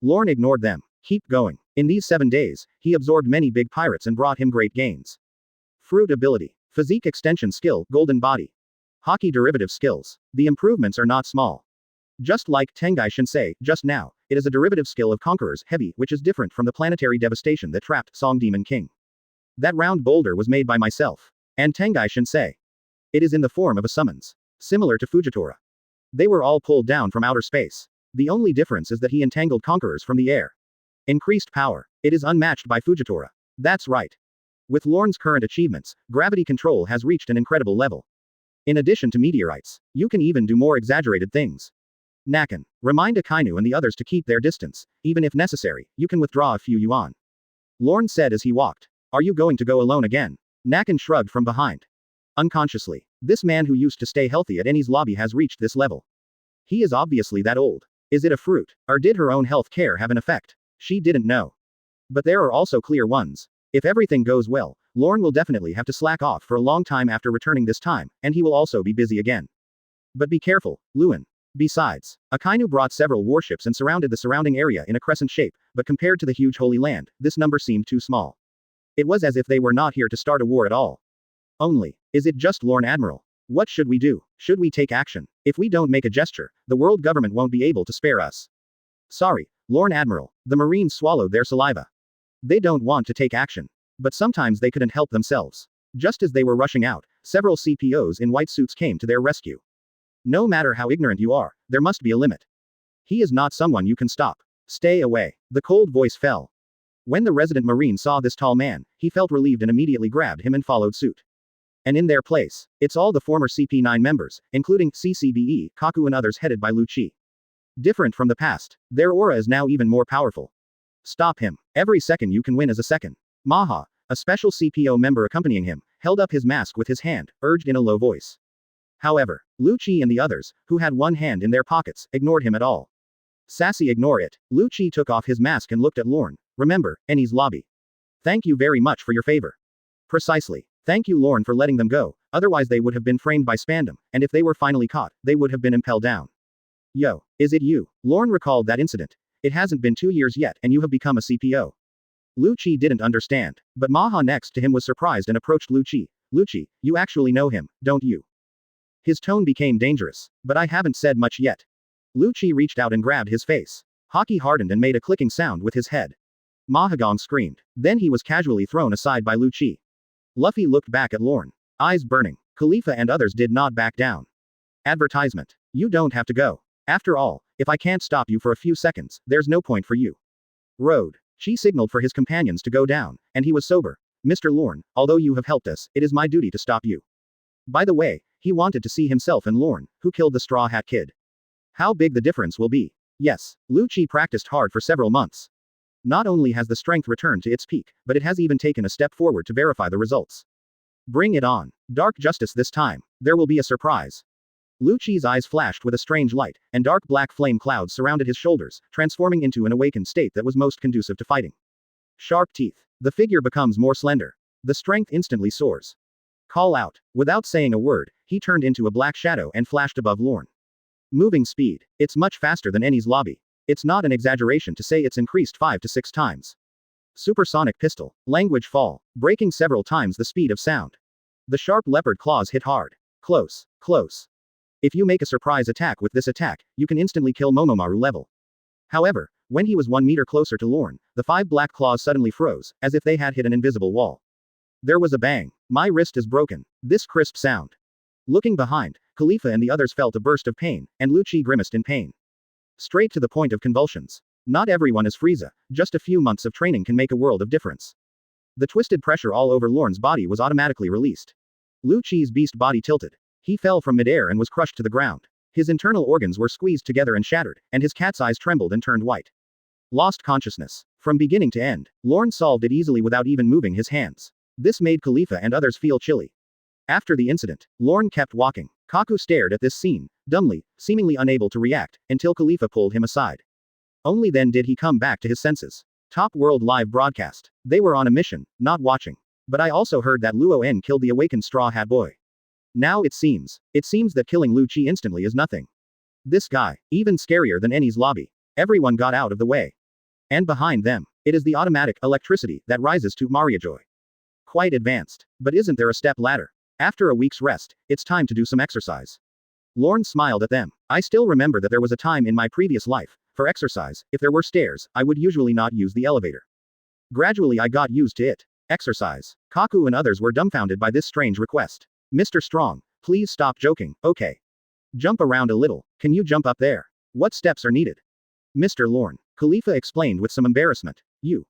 Lorne ignored them. Keep going. In these 7 days, he absorbed many big pirates and brought him great gains. Fruit ability. Physique extension skill, golden body. Hockey derivative skills. The improvements are not small. Just like Tengai Shinsei, just now, it is a derivative skill of Conqueror's Heavy, which is different from the planetary devastation that trapped Song Demon King. That round boulder was made by myself. And Tengai Shinsei. It is in the form of a summons. Similar to Fujitora. They were all pulled down from outer space. The only difference is that he entangled conquerors from the air. Increased power. It is unmatched by Fujitora. That's right. With Lorne's current achievements, gravity control has reached an incredible level. In addition to meteorites, you can even do more exaggerated things. Nakan. Remind Akainu and the others to keep their distance. Even if necessary, you can withdraw a few yuan. Lorne said as he walked. Are you going to go alone again? Nakan shrugged from behind. Unconsciously. This man who used to stay healthy at Enies Lobby has reached this level. He is obviously that old. Is it a fruit? Or did her own health care have an effect? She didn't know. But there are also clear ones. If everything goes well, Lorne will definitely have to slack off for a long time after returning this time, and he will also be busy again. But be careful, Luan. Besides, Akainu brought several warships and surrounded the surrounding area in a crescent shape, but compared to the huge Holy Land, this number seemed too small. It was as if they were not here to start a war at all. Only, is it just Lorne Admiral? What should we do? Should we take action? If we don't make a gesture, the world government won't be able to spare us. Sorry, Lorne Admiral. The Marines swallowed their saliva. They don't want to take action. But sometimes they couldn't help themselves. Just as they were rushing out, several CPOs in white suits came to their rescue. No matter how ignorant you are, there must be a limit. He is not someone you can stop. Stay away. The cold voice fell. When the resident Marine saw this tall man, he felt relieved and immediately grabbed him and followed suit. And in their place, it's all the former CP9 members, including CCBE, Kaku and others headed by Lu Chi. Different from the past, their aura is now even more powerful. Stop him. Every second you can win is a second. Maha, a special CPO member accompanying him, held up his mask with his hand, urged in a low voice. However, Lu Chi and the others, who had one hand in their pockets, ignored him at all. Sassy ignore it. Lu Chi took off his mask and looked at Lorne. Remember, Enies Lobby. Thank you very much for your favor. Precisely. Thank you Lorne for letting them go, otherwise they would have been framed by Spandam, and if they were finally caught, they would have been impelled down. Yo, is it you? Lorne recalled that incident. It hasn't been 2 years yet and you have become a CPO. Lu Chi didn't understand, but Maha next to him was surprised and approached Lu Chi. Lu Chi, you actually know him, don't you? His tone became dangerous, but I haven't said much yet. Lu Chi reached out and grabbed his face. Haki hardened and made a clicking sound with his head. Mahagong screamed. Then he was casually thrown aside by Lu Chi. Luffy looked back at Lorne. Eyes burning. Khalifa and others did not back down. Advertisement. You don't have to go. After all, if I can't stop you for a few seconds, there's no point for you. Road. Chi signaled for his companions to go down, and he was sober. Mr. Lorne, although you have helped us, it is my duty to stop you. By the way, he wanted to see himself and Lorne, who killed the Straw Hat Kid. How big the difference will be. Yes, Lu Chi practiced hard for several months. Not only has the strength returned to its peak, but it has even taken a step forward to verify the results. Bring it on. Dark justice this time. There will be a surprise. Lu Chi's eyes flashed with a strange light, and dark black flame clouds surrounded his shoulders, transforming into an awakened state that was most conducive to fighting. Sharp teeth. The figure becomes more slender. The strength instantly soars. Call out. Without saying a word, he turned into a black shadow and flashed above Lorne. Moving speed. It's much faster than Enies Lobby. It's not an exaggeration to say it's increased 5 to 6 times. Supersonic pistol. Language fall, breaking several times the speed of sound. The sharp leopard claws hit hard. Close. Close. If you make a surprise attack with this attack, you can instantly kill Momomaru level. However, when he was 1 meter closer to Lorne, the 5 black claws suddenly froze, as if they had hit an invisible wall. There was a bang. My wrist is broken. This crisp sound. Looking behind, Khalifa and the others felt a burst of pain, and Lu Chi grimaced in pain. Straight to the point of convulsions. Not everyone is Frieza, just a few months of training can make a world of difference. The twisted pressure all over Lorne's body was automatically released. Lu Chi's beast body tilted. He fell from midair and was crushed to the ground. His internal organs were squeezed together and shattered, and his cat's eyes trembled and turned white. Lost consciousness. From beginning to end, Lorne solved it easily without even moving his hands. This made Khalifa and others feel chilly. After the incident, Lorne kept walking. Kaku stared at this scene, dumbly, seemingly unable to react, until Khalifa pulled him aside. Only then did he come back to his senses. Top World live broadcast. They were on a mission, not watching. But I also heard that Luo En killed the awakened Straw Hat Boy. Now it seems that killing Lu Chi instantly is nothing. This guy, even scarier than Enies Lobby. Everyone got out of the way. And behind them, it is the automatic electricity that rises to Mariajoy. Quite advanced. But isn't there a step ladder? After a week's rest, it's time to do some exercise. Lorne smiled at them. I still remember that there was a time in my previous life, for exercise, if there were stairs, I would usually not use the elevator. Gradually I got used to it. Exercise. Kaku and others were dumbfounded by this strange request. Mr. Strong, please stop joking, okay. Jump around a little, can you jump up there? What steps are needed? Mr. Lorne, Khalifa explained with some embarrassment. You.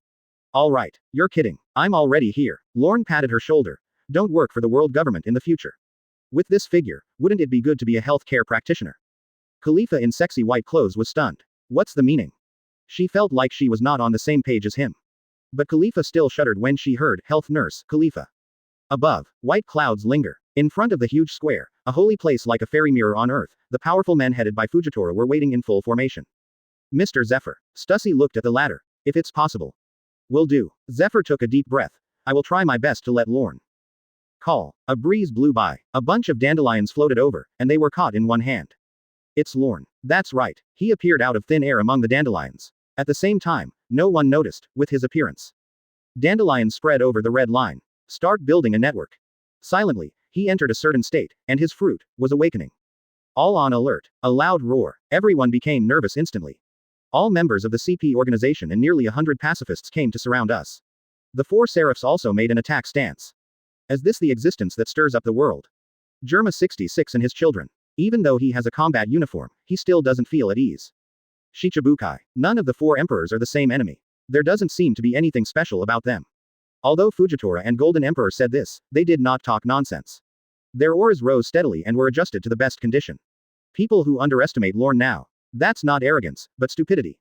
Alright, you're kidding, I'm already here. Lorne patted her shoulder. Don't work for the world government in the future. With this figure, wouldn't it be good to be a healthcare practitioner? Khalifa in sexy white clothes was stunned. What's the meaning? She felt like she was not on the same page as him. But Khalifa still shuddered when she heard, health nurse, Khalifa. Above, white clouds linger. In front of the huge square, a holy place like a fairy mirror on earth, the powerful men headed by Fujitora were waiting in full formation. Mr. Zephyr. Stussy looked at the ladder. If it's possible. Will do. Zephyr took a deep breath. I will try my best to let Lorne. Call. A breeze blew by. A bunch of dandelions floated over, and they were caught in one hand. It's Lorne. That's right. He appeared out of thin air among the dandelions. At the same time, no one noticed, with his appearance. Dandelions spread over the red line. Start building a network. Silently, he entered a certain state, and his fruit was awakening. All on alert. A loud roar. Everyone became nervous instantly. All members of the CP organization and nearly 100 pacifists came to surround us. The 4 seraphs also made an attack stance. Is this the existence that stirs up the world? Germa 66 and his children. Even though he has a combat uniform, he still doesn't feel at ease. Shichibukai. None of the 4 emperors are the same enemy. There doesn't seem to be anything special about them. Although Fujitora and Golden Emperor said this, they did not talk nonsense. Their auras rose steadily and were adjusted to the best condition. People who underestimate Lorne now. That's not arrogance, but stupidity.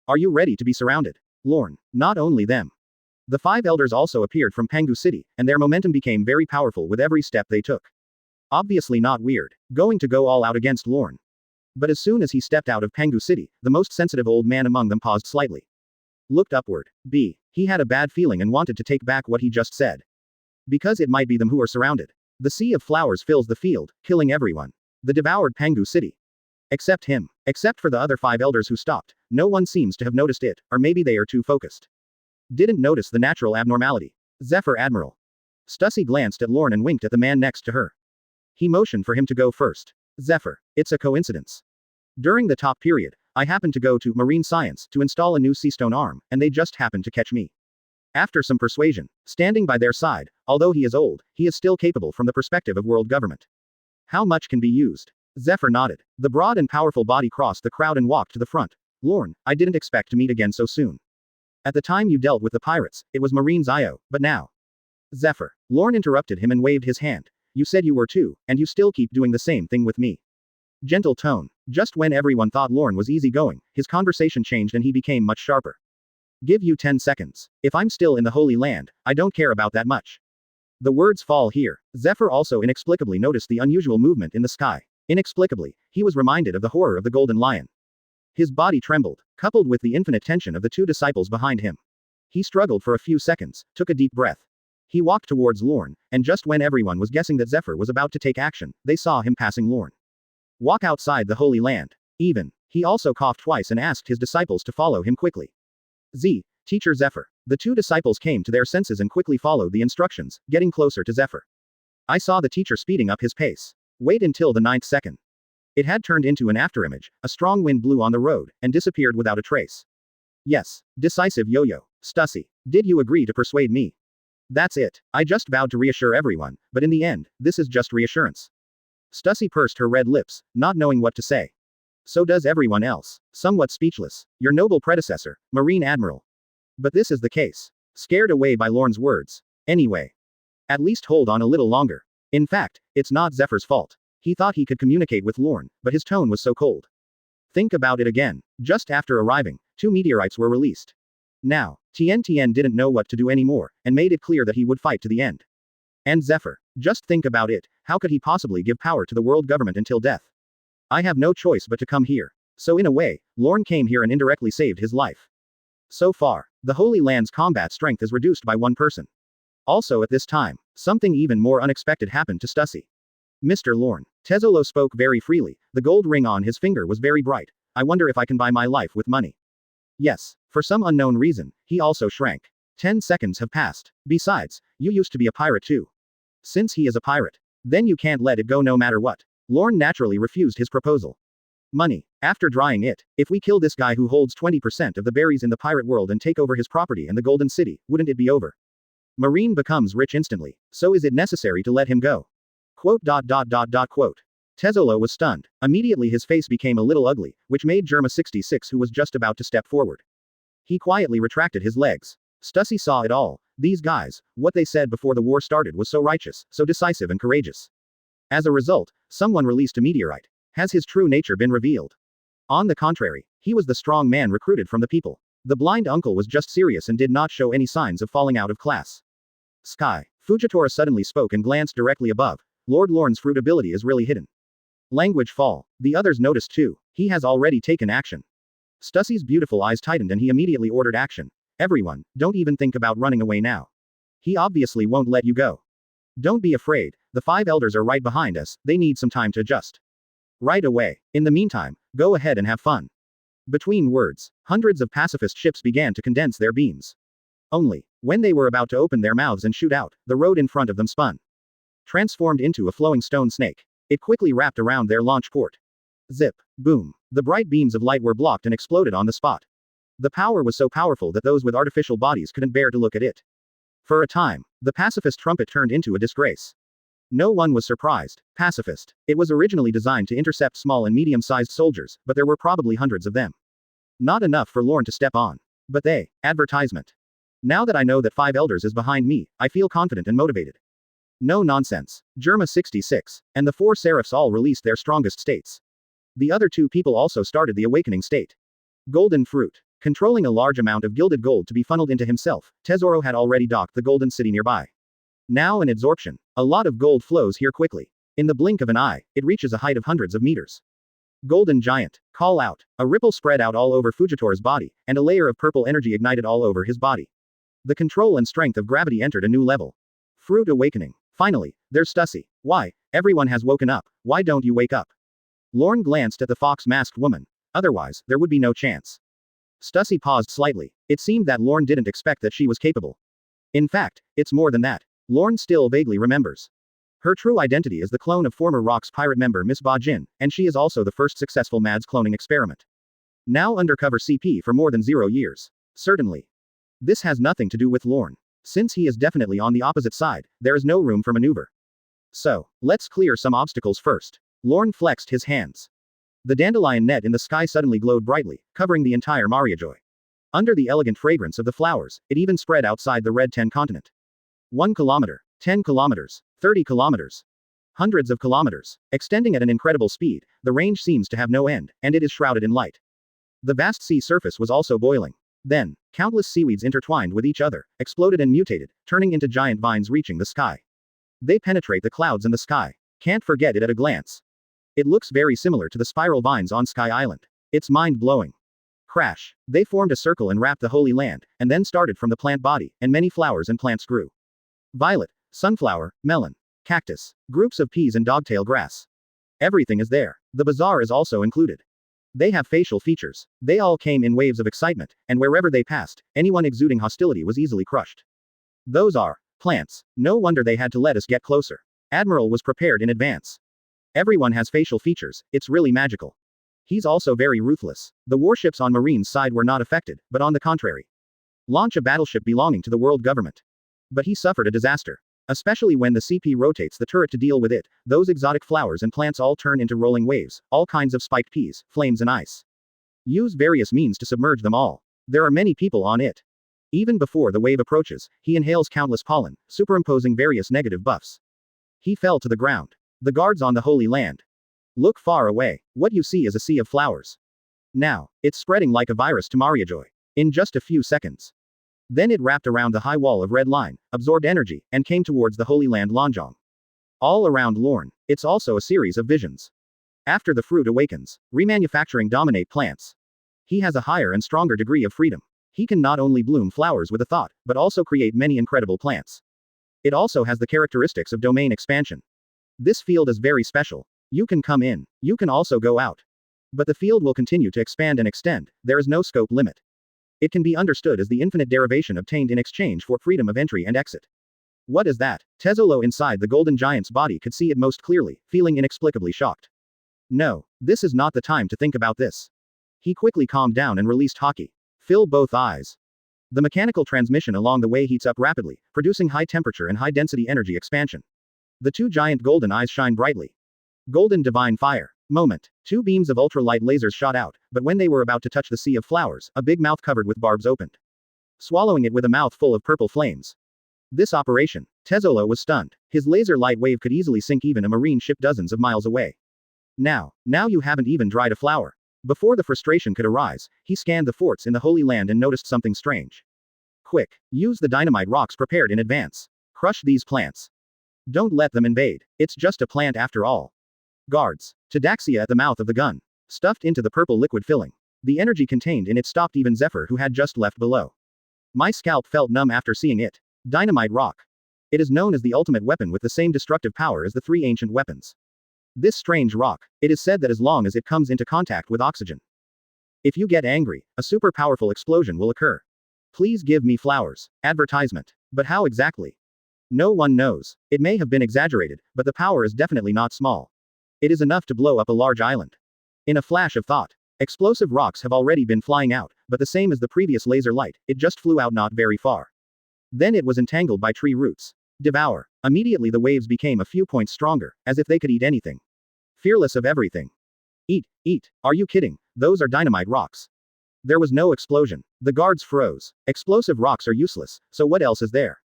Are you ready to be surrounded? Lorne. Not only them. The 5 elders also appeared from Pangu City, and their momentum became very powerful with every step they took. Obviously not weird. Going to go all out against Lorne. But as soon as he stepped out of Pangu City, the most sensitive old man among them paused slightly. Looked upward. He had a bad feeling and wanted to take back what he just said. Because it might be them who are surrounded. The sea of flowers fills the field, killing everyone. The devoured Pangu City. Except him. Except for the other 5 elders who stopped, no one seems to have noticed it, or maybe they are too focused. Didn't notice the natural abnormality. Zephyr Admiral. Stussy glanced at Lorne and winked at the man next to her. He motioned for him to go first. Zephyr. It's a coincidence. During the top period, I happened to go to Marine Science to install a new seastone arm, and they just happened to catch me. After some persuasion, standing by their side, although he is old, he is still capable from the perspective of world government. How much can be used? Zephyr nodded. The broad and powerful body crossed the crowd and walked to the front. Lorne, I didn't expect to meet again so soon. At the time you dealt with the pirates, it was Marine's IO, but now. Zephyr. Lorne interrupted him and waved his hand. You said you were too, and you still keep doing the same thing with me. Gentle tone. Just when everyone thought Lorne was easygoing, his conversation changed and he became much sharper. Give you 10 seconds. If I'm still in the Holy Land, I don't care about that much. The words fall here. Zephyr also inexplicably noticed the unusual movement in the sky. Inexplicably, he was reminded of the horror of the Golden Lion. His body trembled, coupled with the infinite tension of the 2 disciples behind him. He struggled for a few seconds, took a deep breath. He walked towards Lorne, and just when everyone was guessing that Zephyr was about to take action, they saw him passing Lorne. Walk outside the Holy Land. He also coughed twice and asked his disciples to follow him quickly. Teacher Zephyr. The 2 disciples came to their senses and quickly followed the instructions, getting closer to Zephyr. I saw the teacher speeding up his pace. Wait until the 9th second. It had turned into an afterimage, a strong wind blew on the road, and disappeared without a trace. Yes. Decisive yo-yo. Stussy. Did you agree to persuade me? That's it. I just vowed to reassure everyone, but in the end, this is just reassurance. Stussy pursed her red lips, not knowing what to say. So does everyone else. Somewhat speechless. Your noble predecessor, Marine Admiral. But this is the case. Scared away by Lorne's words. Anyway. At least hold on a little longer. In fact, it's not Zephyr's fault. He thought he could communicate with Lorne, but his tone was so cold. Think about it again. Just after arriving, 2 meteorites were released. Now, Tien didn't know what to do anymore, and made it clear that he would fight to the end. And Zephyr. Just think about it, how could he possibly give power to the world government until death? I have no choice but to come here. So in a way, Lorne came here and indirectly saved his life. So far, the Holy Land's combat strength is reduced by 1 person. Also at this time, something even more unexpected happened to Stussy. Mr. Lorne. Tezzolo spoke very freely, the gold ring on his finger was very bright. I wonder if I can buy my life with money. Yes, for some unknown reason, he also shrank. 10 seconds have passed. Besides, you used to be a pirate too. Since he is a pirate, then you can't let it go no matter what. Lorne naturally refused his proposal. Money. After drying it, if we kill this guy who holds 20% of the berries in the pirate world and take over his property and the Golden City, wouldn't it be over? Marine becomes rich instantly, so is it necessary to let him go? Quote. Tezzolo was stunned. Immediately his face became a little ugly, which made Germa 66, who was just about to step forward. He quietly retracted his legs. Stussy saw it all. These guys, what they said before the war started was so righteous, so decisive and courageous. As a result, someone released a meteorite. Has his true nature been revealed? On the contrary, he was the strong man recruited from the people. The blind uncle was just serious and did not show any signs of falling out of class. Sky. Fujitora suddenly spoke and glanced directly above. Lord Lorne's fruit ability is really hidden. Language fall. The others noticed too. He has already taken action. Stussy's beautiful eyes tightened and he immediately ordered action. Everyone, don't even think about running away now. He obviously won't let you go. Don't be afraid, the 5 elders are right behind us, they need some time to adjust. Right away. In the meantime, go ahead and have fun. Between words, hundreds of pacifist ships began to condense their beams. Only, when they were about to open their mouths and shoot out, the road in front of them spun. Transformed into a flowing stone snake. It quickly wrapped around their launch port. Zip. Boom. The bright beams of light were blocked and exploded on the spot. The power was so powerful that those with artificial bodies couldn't bear to look at it. For a time, the pacifist trumpet turned into a disgrace. No one was surprised. Pacifist. It was originally designed to intercept small and medium-sized soldiers, but there were probably hundreds of them. Not enough for Lorne to step on. But they. Advertisement. Now that I know that 5 elders is behind me, I feel confident and motivated. No nonsense. Germa 66, and the 4 seraphs all released their strongest states. The other 2 people also started the awakening state. Golden fruit. Controlling a large amount of gilded gold to be funneled into himself, Tezzoro had already docked the golden city nearby. Now an absorption. A lot of gold flows here quickly. In the blink of an eye, it reaches a height of hundreds of meters. Golden giant. Call out. A ripple spread out all over Fujitora's body, and a layer of purple energy ignited all over his body. The control and strength of gravity entered a new level. Fruit awakening. Finally, there's Stussy. Why? Everyone has woken up. Why don't you wake up? Lorne glanced at the fox-masked woman. Otherwise, there would be no chance. Stussy paused slightly. It seemed that Lorne didn't expect that she was capable. In fact, it's more than that. Lorne still vaguely remembers. Her true identity is the clone of former Rock's pirate member Miss Baduanjin, and she is also the first successful Mads cloning experiment. Now undercover CP for more than 0 years. Certainly. This has nothing to do with Lorne. Since he is definitely on the opposite side, there is no room for maneuver. So, let's clear some obstacles first. Lorne flexed his hands. The dandelion net in the sky suddenly glowed brightly, covering the entire Mariajoy. Under the elegant fragrance of the flowers, it even spread outside the Red 10 continent. 1 kilometer, 10 kilometers, 30 kilometers. Hundreds of kilometers. Extending at an incredible speed, the range seems to have no end, and it is shrouded in light. The vast sea surface was also boiling. Then, countless seaweeds intertwined with each other, exploded and mutated, turning into giant vines reaching the sky. They penetrate the clouds and the sky. Can't forget it at a glance. It looks very similar to the spiral vines on Sky Island. It's mind-blowing. Crash. They formed a circle and wrapped the Holy Land, and then started from the plant body, and many flowers and plants grew. Violet, sunflower, melon, cactus, groups of peas and dogtail grass. Everything is there. The bazaar is also included. They have facial features. They all came in waves of excitement, and wherever they passed, anyone exuding hostility was easily crushed. Those are plants. No wonder they had to let us get closer. Admiral was prepared in advance. Everyone has facial features, it's really magical. He's also very ruthless. The warships on Marine's side were not affected, but on the contrary. Launch a battleship belonging to the world government. But he suffered a disaster. Especially when the CP rotates the turret to deal with it, those exotic flowers and plants all turn into rolling waves, all kinds of spiked peas, flames and ice. Use various means to submerge them all. There are many people on it. Even before the wave approaches, he inhales countless pollen, superimposing various negative buffs. He fell to the ground. The guards on the Holy Land. Look far away. What you see is a sea of flowers. Now, it's spreading like a virus to Mariajoy. In just a few seconds. Then it wrapped around the high wall of red line, absorbed energy, and came towards the Holy Land Longjong. All around Lorne, it's also a series of visions. After the fruit awakens, remanufacturing dominate plants. He has a higher and stronger degree of freedom. He can not only bloom flowers with a thought, but also create many incredible plants. It also has the characteristics of domain expansion. This field is very special. You can come in, you can also go out. But the field will continue to expand and extend, there is no scope limit. It can be understood as the infinite derivation obtained in exchange for freedom of entry and exit. What is that? Tezzolo inside the golden giant's body could see it most clearly, feeling inexplicably shocked. No, this is not the time to think about this. He quickly calmed down and released Haki. Fill both eyes. The mechanical transmission along the way heats up rapidly, producing high temperature and high density energy expansion. The two giant golden eyes shine brightly. Golden divine fire. Moment. Two beams of ultralight lasers shot out, but when they were about to touch the sea of flowers, a big mouth covered with barbs opened. Swallowing it with a mouth full of purple flames. This operation. Tezzolo was stunned. His laser light wave could easily sink even a marine ship dozens of miles away. Now you haven't even dried a flower. Before the frustration could arise, he scanned the forts in the Holy Land and noticed something strange. Quick, use the dynamite rocks prepared in advance. Crush these plants. Don't let them invade. It's just a plant after all. Guards. Tadaxia at the mouth of the gun. Stuffed into the purple liquid filling. The energy contained in it stopped even Zephyr who had just left below. My scalp felt numb after seeing it. Dynamite rock. It is known as the ultimate weapon with the same destructive power as the three ancient weapons. This strange rock, it is said that as long as it comes into contact with oxygen. If you get angry, a super powerful explosion will occur. Please give me flowers. Advertisement. But how exactly? No one knows. It may have been exaggerated, but the power is definitely not small. It is enough to blow up a large island. In a flash of thought. Explosive rocks have already been flying out, but the same as the previous laser light, it just flew out not very far. Then it was entangled by tree roots. Devour. Immediately the waves became a few points stronger, as if they could eat anything. Fearless of everything. Eat, eat. Are you kidding? Those are dynamite rocks. There was no explosion. The guards froze. Explosive rocks are useless, so what else is there?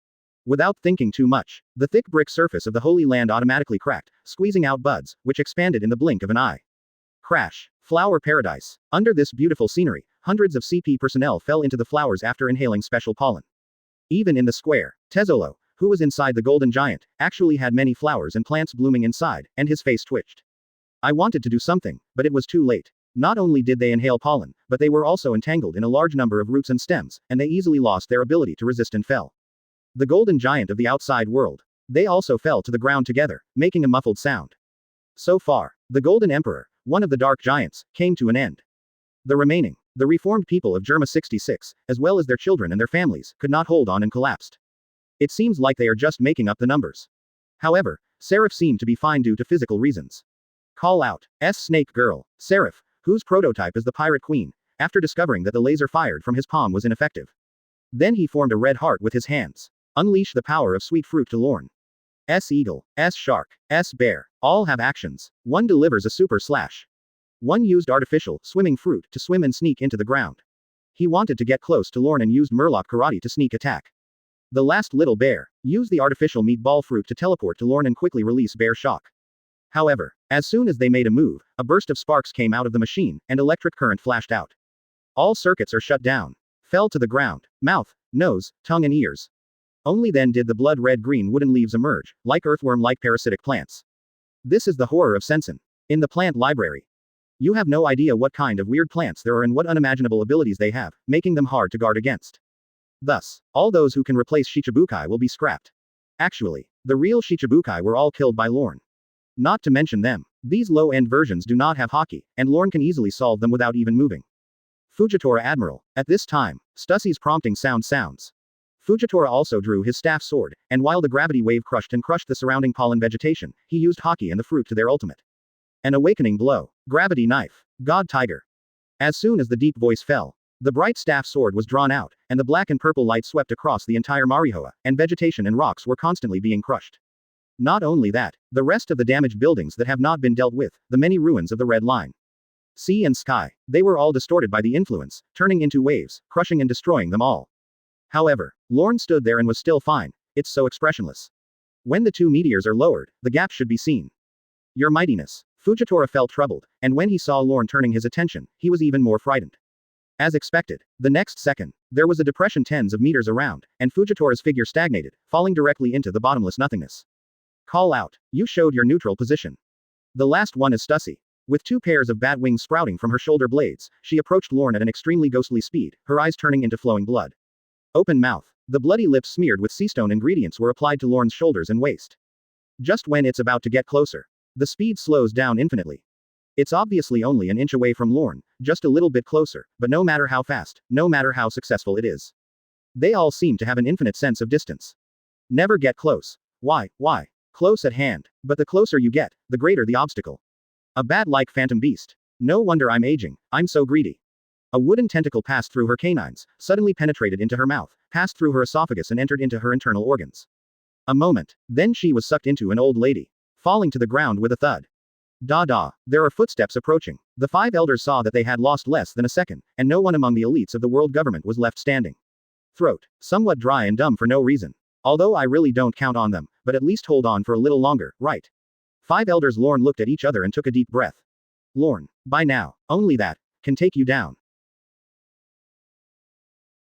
Without thinking too much, the thick brick surface of the Holy Land automatically cracked, squeezing out buds, which expanded in the blink of an eye. Crash. Flower paradise. Under this beautiful scenery, hundreds of CP personnel fell into the flowers after inhaling special pollen. Even in the square, Tezzolo, who was inside the golden giant, actually had many flowers and plants blooming inside, and his face twitched. I wanted to do something, but it was too late. Not only did they inhale pollen, but they were also entangled in a large number of roots and stems, and they easily lost their ability to resist and fell. The golden giant of the outside world. They also fell to the ground together, making a muffled sound. So far, the Golden Emperor, one of the dark giants, came to an end. The remaining, the reformed people of Germa 66, as well as their children and their families, could not hold on and collapsed. It seems like they are just making up the numbers. However, Seraph seemed to be fine due to physical reasons. Call out, Snake Girl, Seraph, whose prototype is the Pirate Queen, after discovering that the laser fired from his palm was ineffective. Then he formed a red heart with his hands. Unleash the power of sweet fruit to Lorne. Eagle, Shark, Bear, all have actions. One delivers a super slash. One used artificial, swimming fruit to swim and sneak into the ground. He wanted to get close to Lorne and used Murloc Karate to sneak attack. The last little bear used the artificial meatball fruit to teleport to Lorne and quickly release Bear Shock. However, as soon as they made a move, a burst of sparks came out of the machine, and electric current flashed out. All circuits are shut down. Fell to the ground. Mouth, nose, tongue and ears. Only then did the blood-red-green wooden leaves emerge, like earthworm-like parasitic plants. This is the horror of Sensen. In the plant library. You have no idea what kind of weird plants there are and what unimaginable abilities they have, making them hard to guard against. Thus, all those who can replace Shichibukai will be scrapped. Actually, the real Shichibukai were all killed by Lorne. Not to mention them. These low-end versions do not have Haki, and Lorne can easily solve them without even moving. Fujitora Admiral. At this time, Stussy's prompting sounds. Fujitora also drew his staff sword, and while the gravity wave crushed the surrounding pollen vegetation, he used Haki and the fruit to their ultimate. An awakening blow. Gravity knife. God Tiger. As soon as the deep voice fell, the bright staff sword was drawn out, and the black and purple light swept across the entire Marihoa, and vegetation and rocks were constantly being crushed. Not only that, the rest of the damaged buildings that have not been dealt with, the many ruins of the Red Line. Sea and sky, they were all distorted by the influence, turning into waves, crushing and destroying them all. However, Lorne stood there and was still fine, it's so expressionless. When the two meteors are lowered, the gap should be seen. Your mightiness. Fujitora felt troubled, and when he saw Lorne turning his attention, he was even more frightened. As expected, the next second, there was a depression tens of meters around, and Fujitora's figure stagnated, falling directly into the bottomless nothingness. Call out. You showed your neutral position. The last one is Stussy. With two pairs of bat wings sprouting from her shoulder blades, she approached Lorne at an extremely ghostly speed, her eyes turning into flowing blood. Open mouth. The bloody lips smeared with seastone ingredients were applied to Lorne's shoulders and waist. Just when it's about to get closer, the speed slows down infinitely. It's obviously only an inch away from Lorne, just a little bit closer, but no matter how fast, no matter how successful it is. They all seem to have an infinite sense of distance. Never get close. Why? Close at hand. But the closer you get, the greater the obstacle. A bat-like phantom beast. No wonder I'm aging, I'm so greedy. A wooden tentacle passed through her canines, suddenly penetrated into her mouth, passed through her esophagus and entered into her internal organs. A moment, then she was sucked into an old lady, falling to the ground with a thud. There are footsteps approaching. The five elders saw that they had lost less than a second, and no one among the elites of the world government was left standing. Throat. Somewhat dry and dumb for no reason. Although I really don't count on them, but at least hold on for a little longer, right? Five elders. Lorne looked at each other and took a deep breath. Lorne, by now, only that can take you down.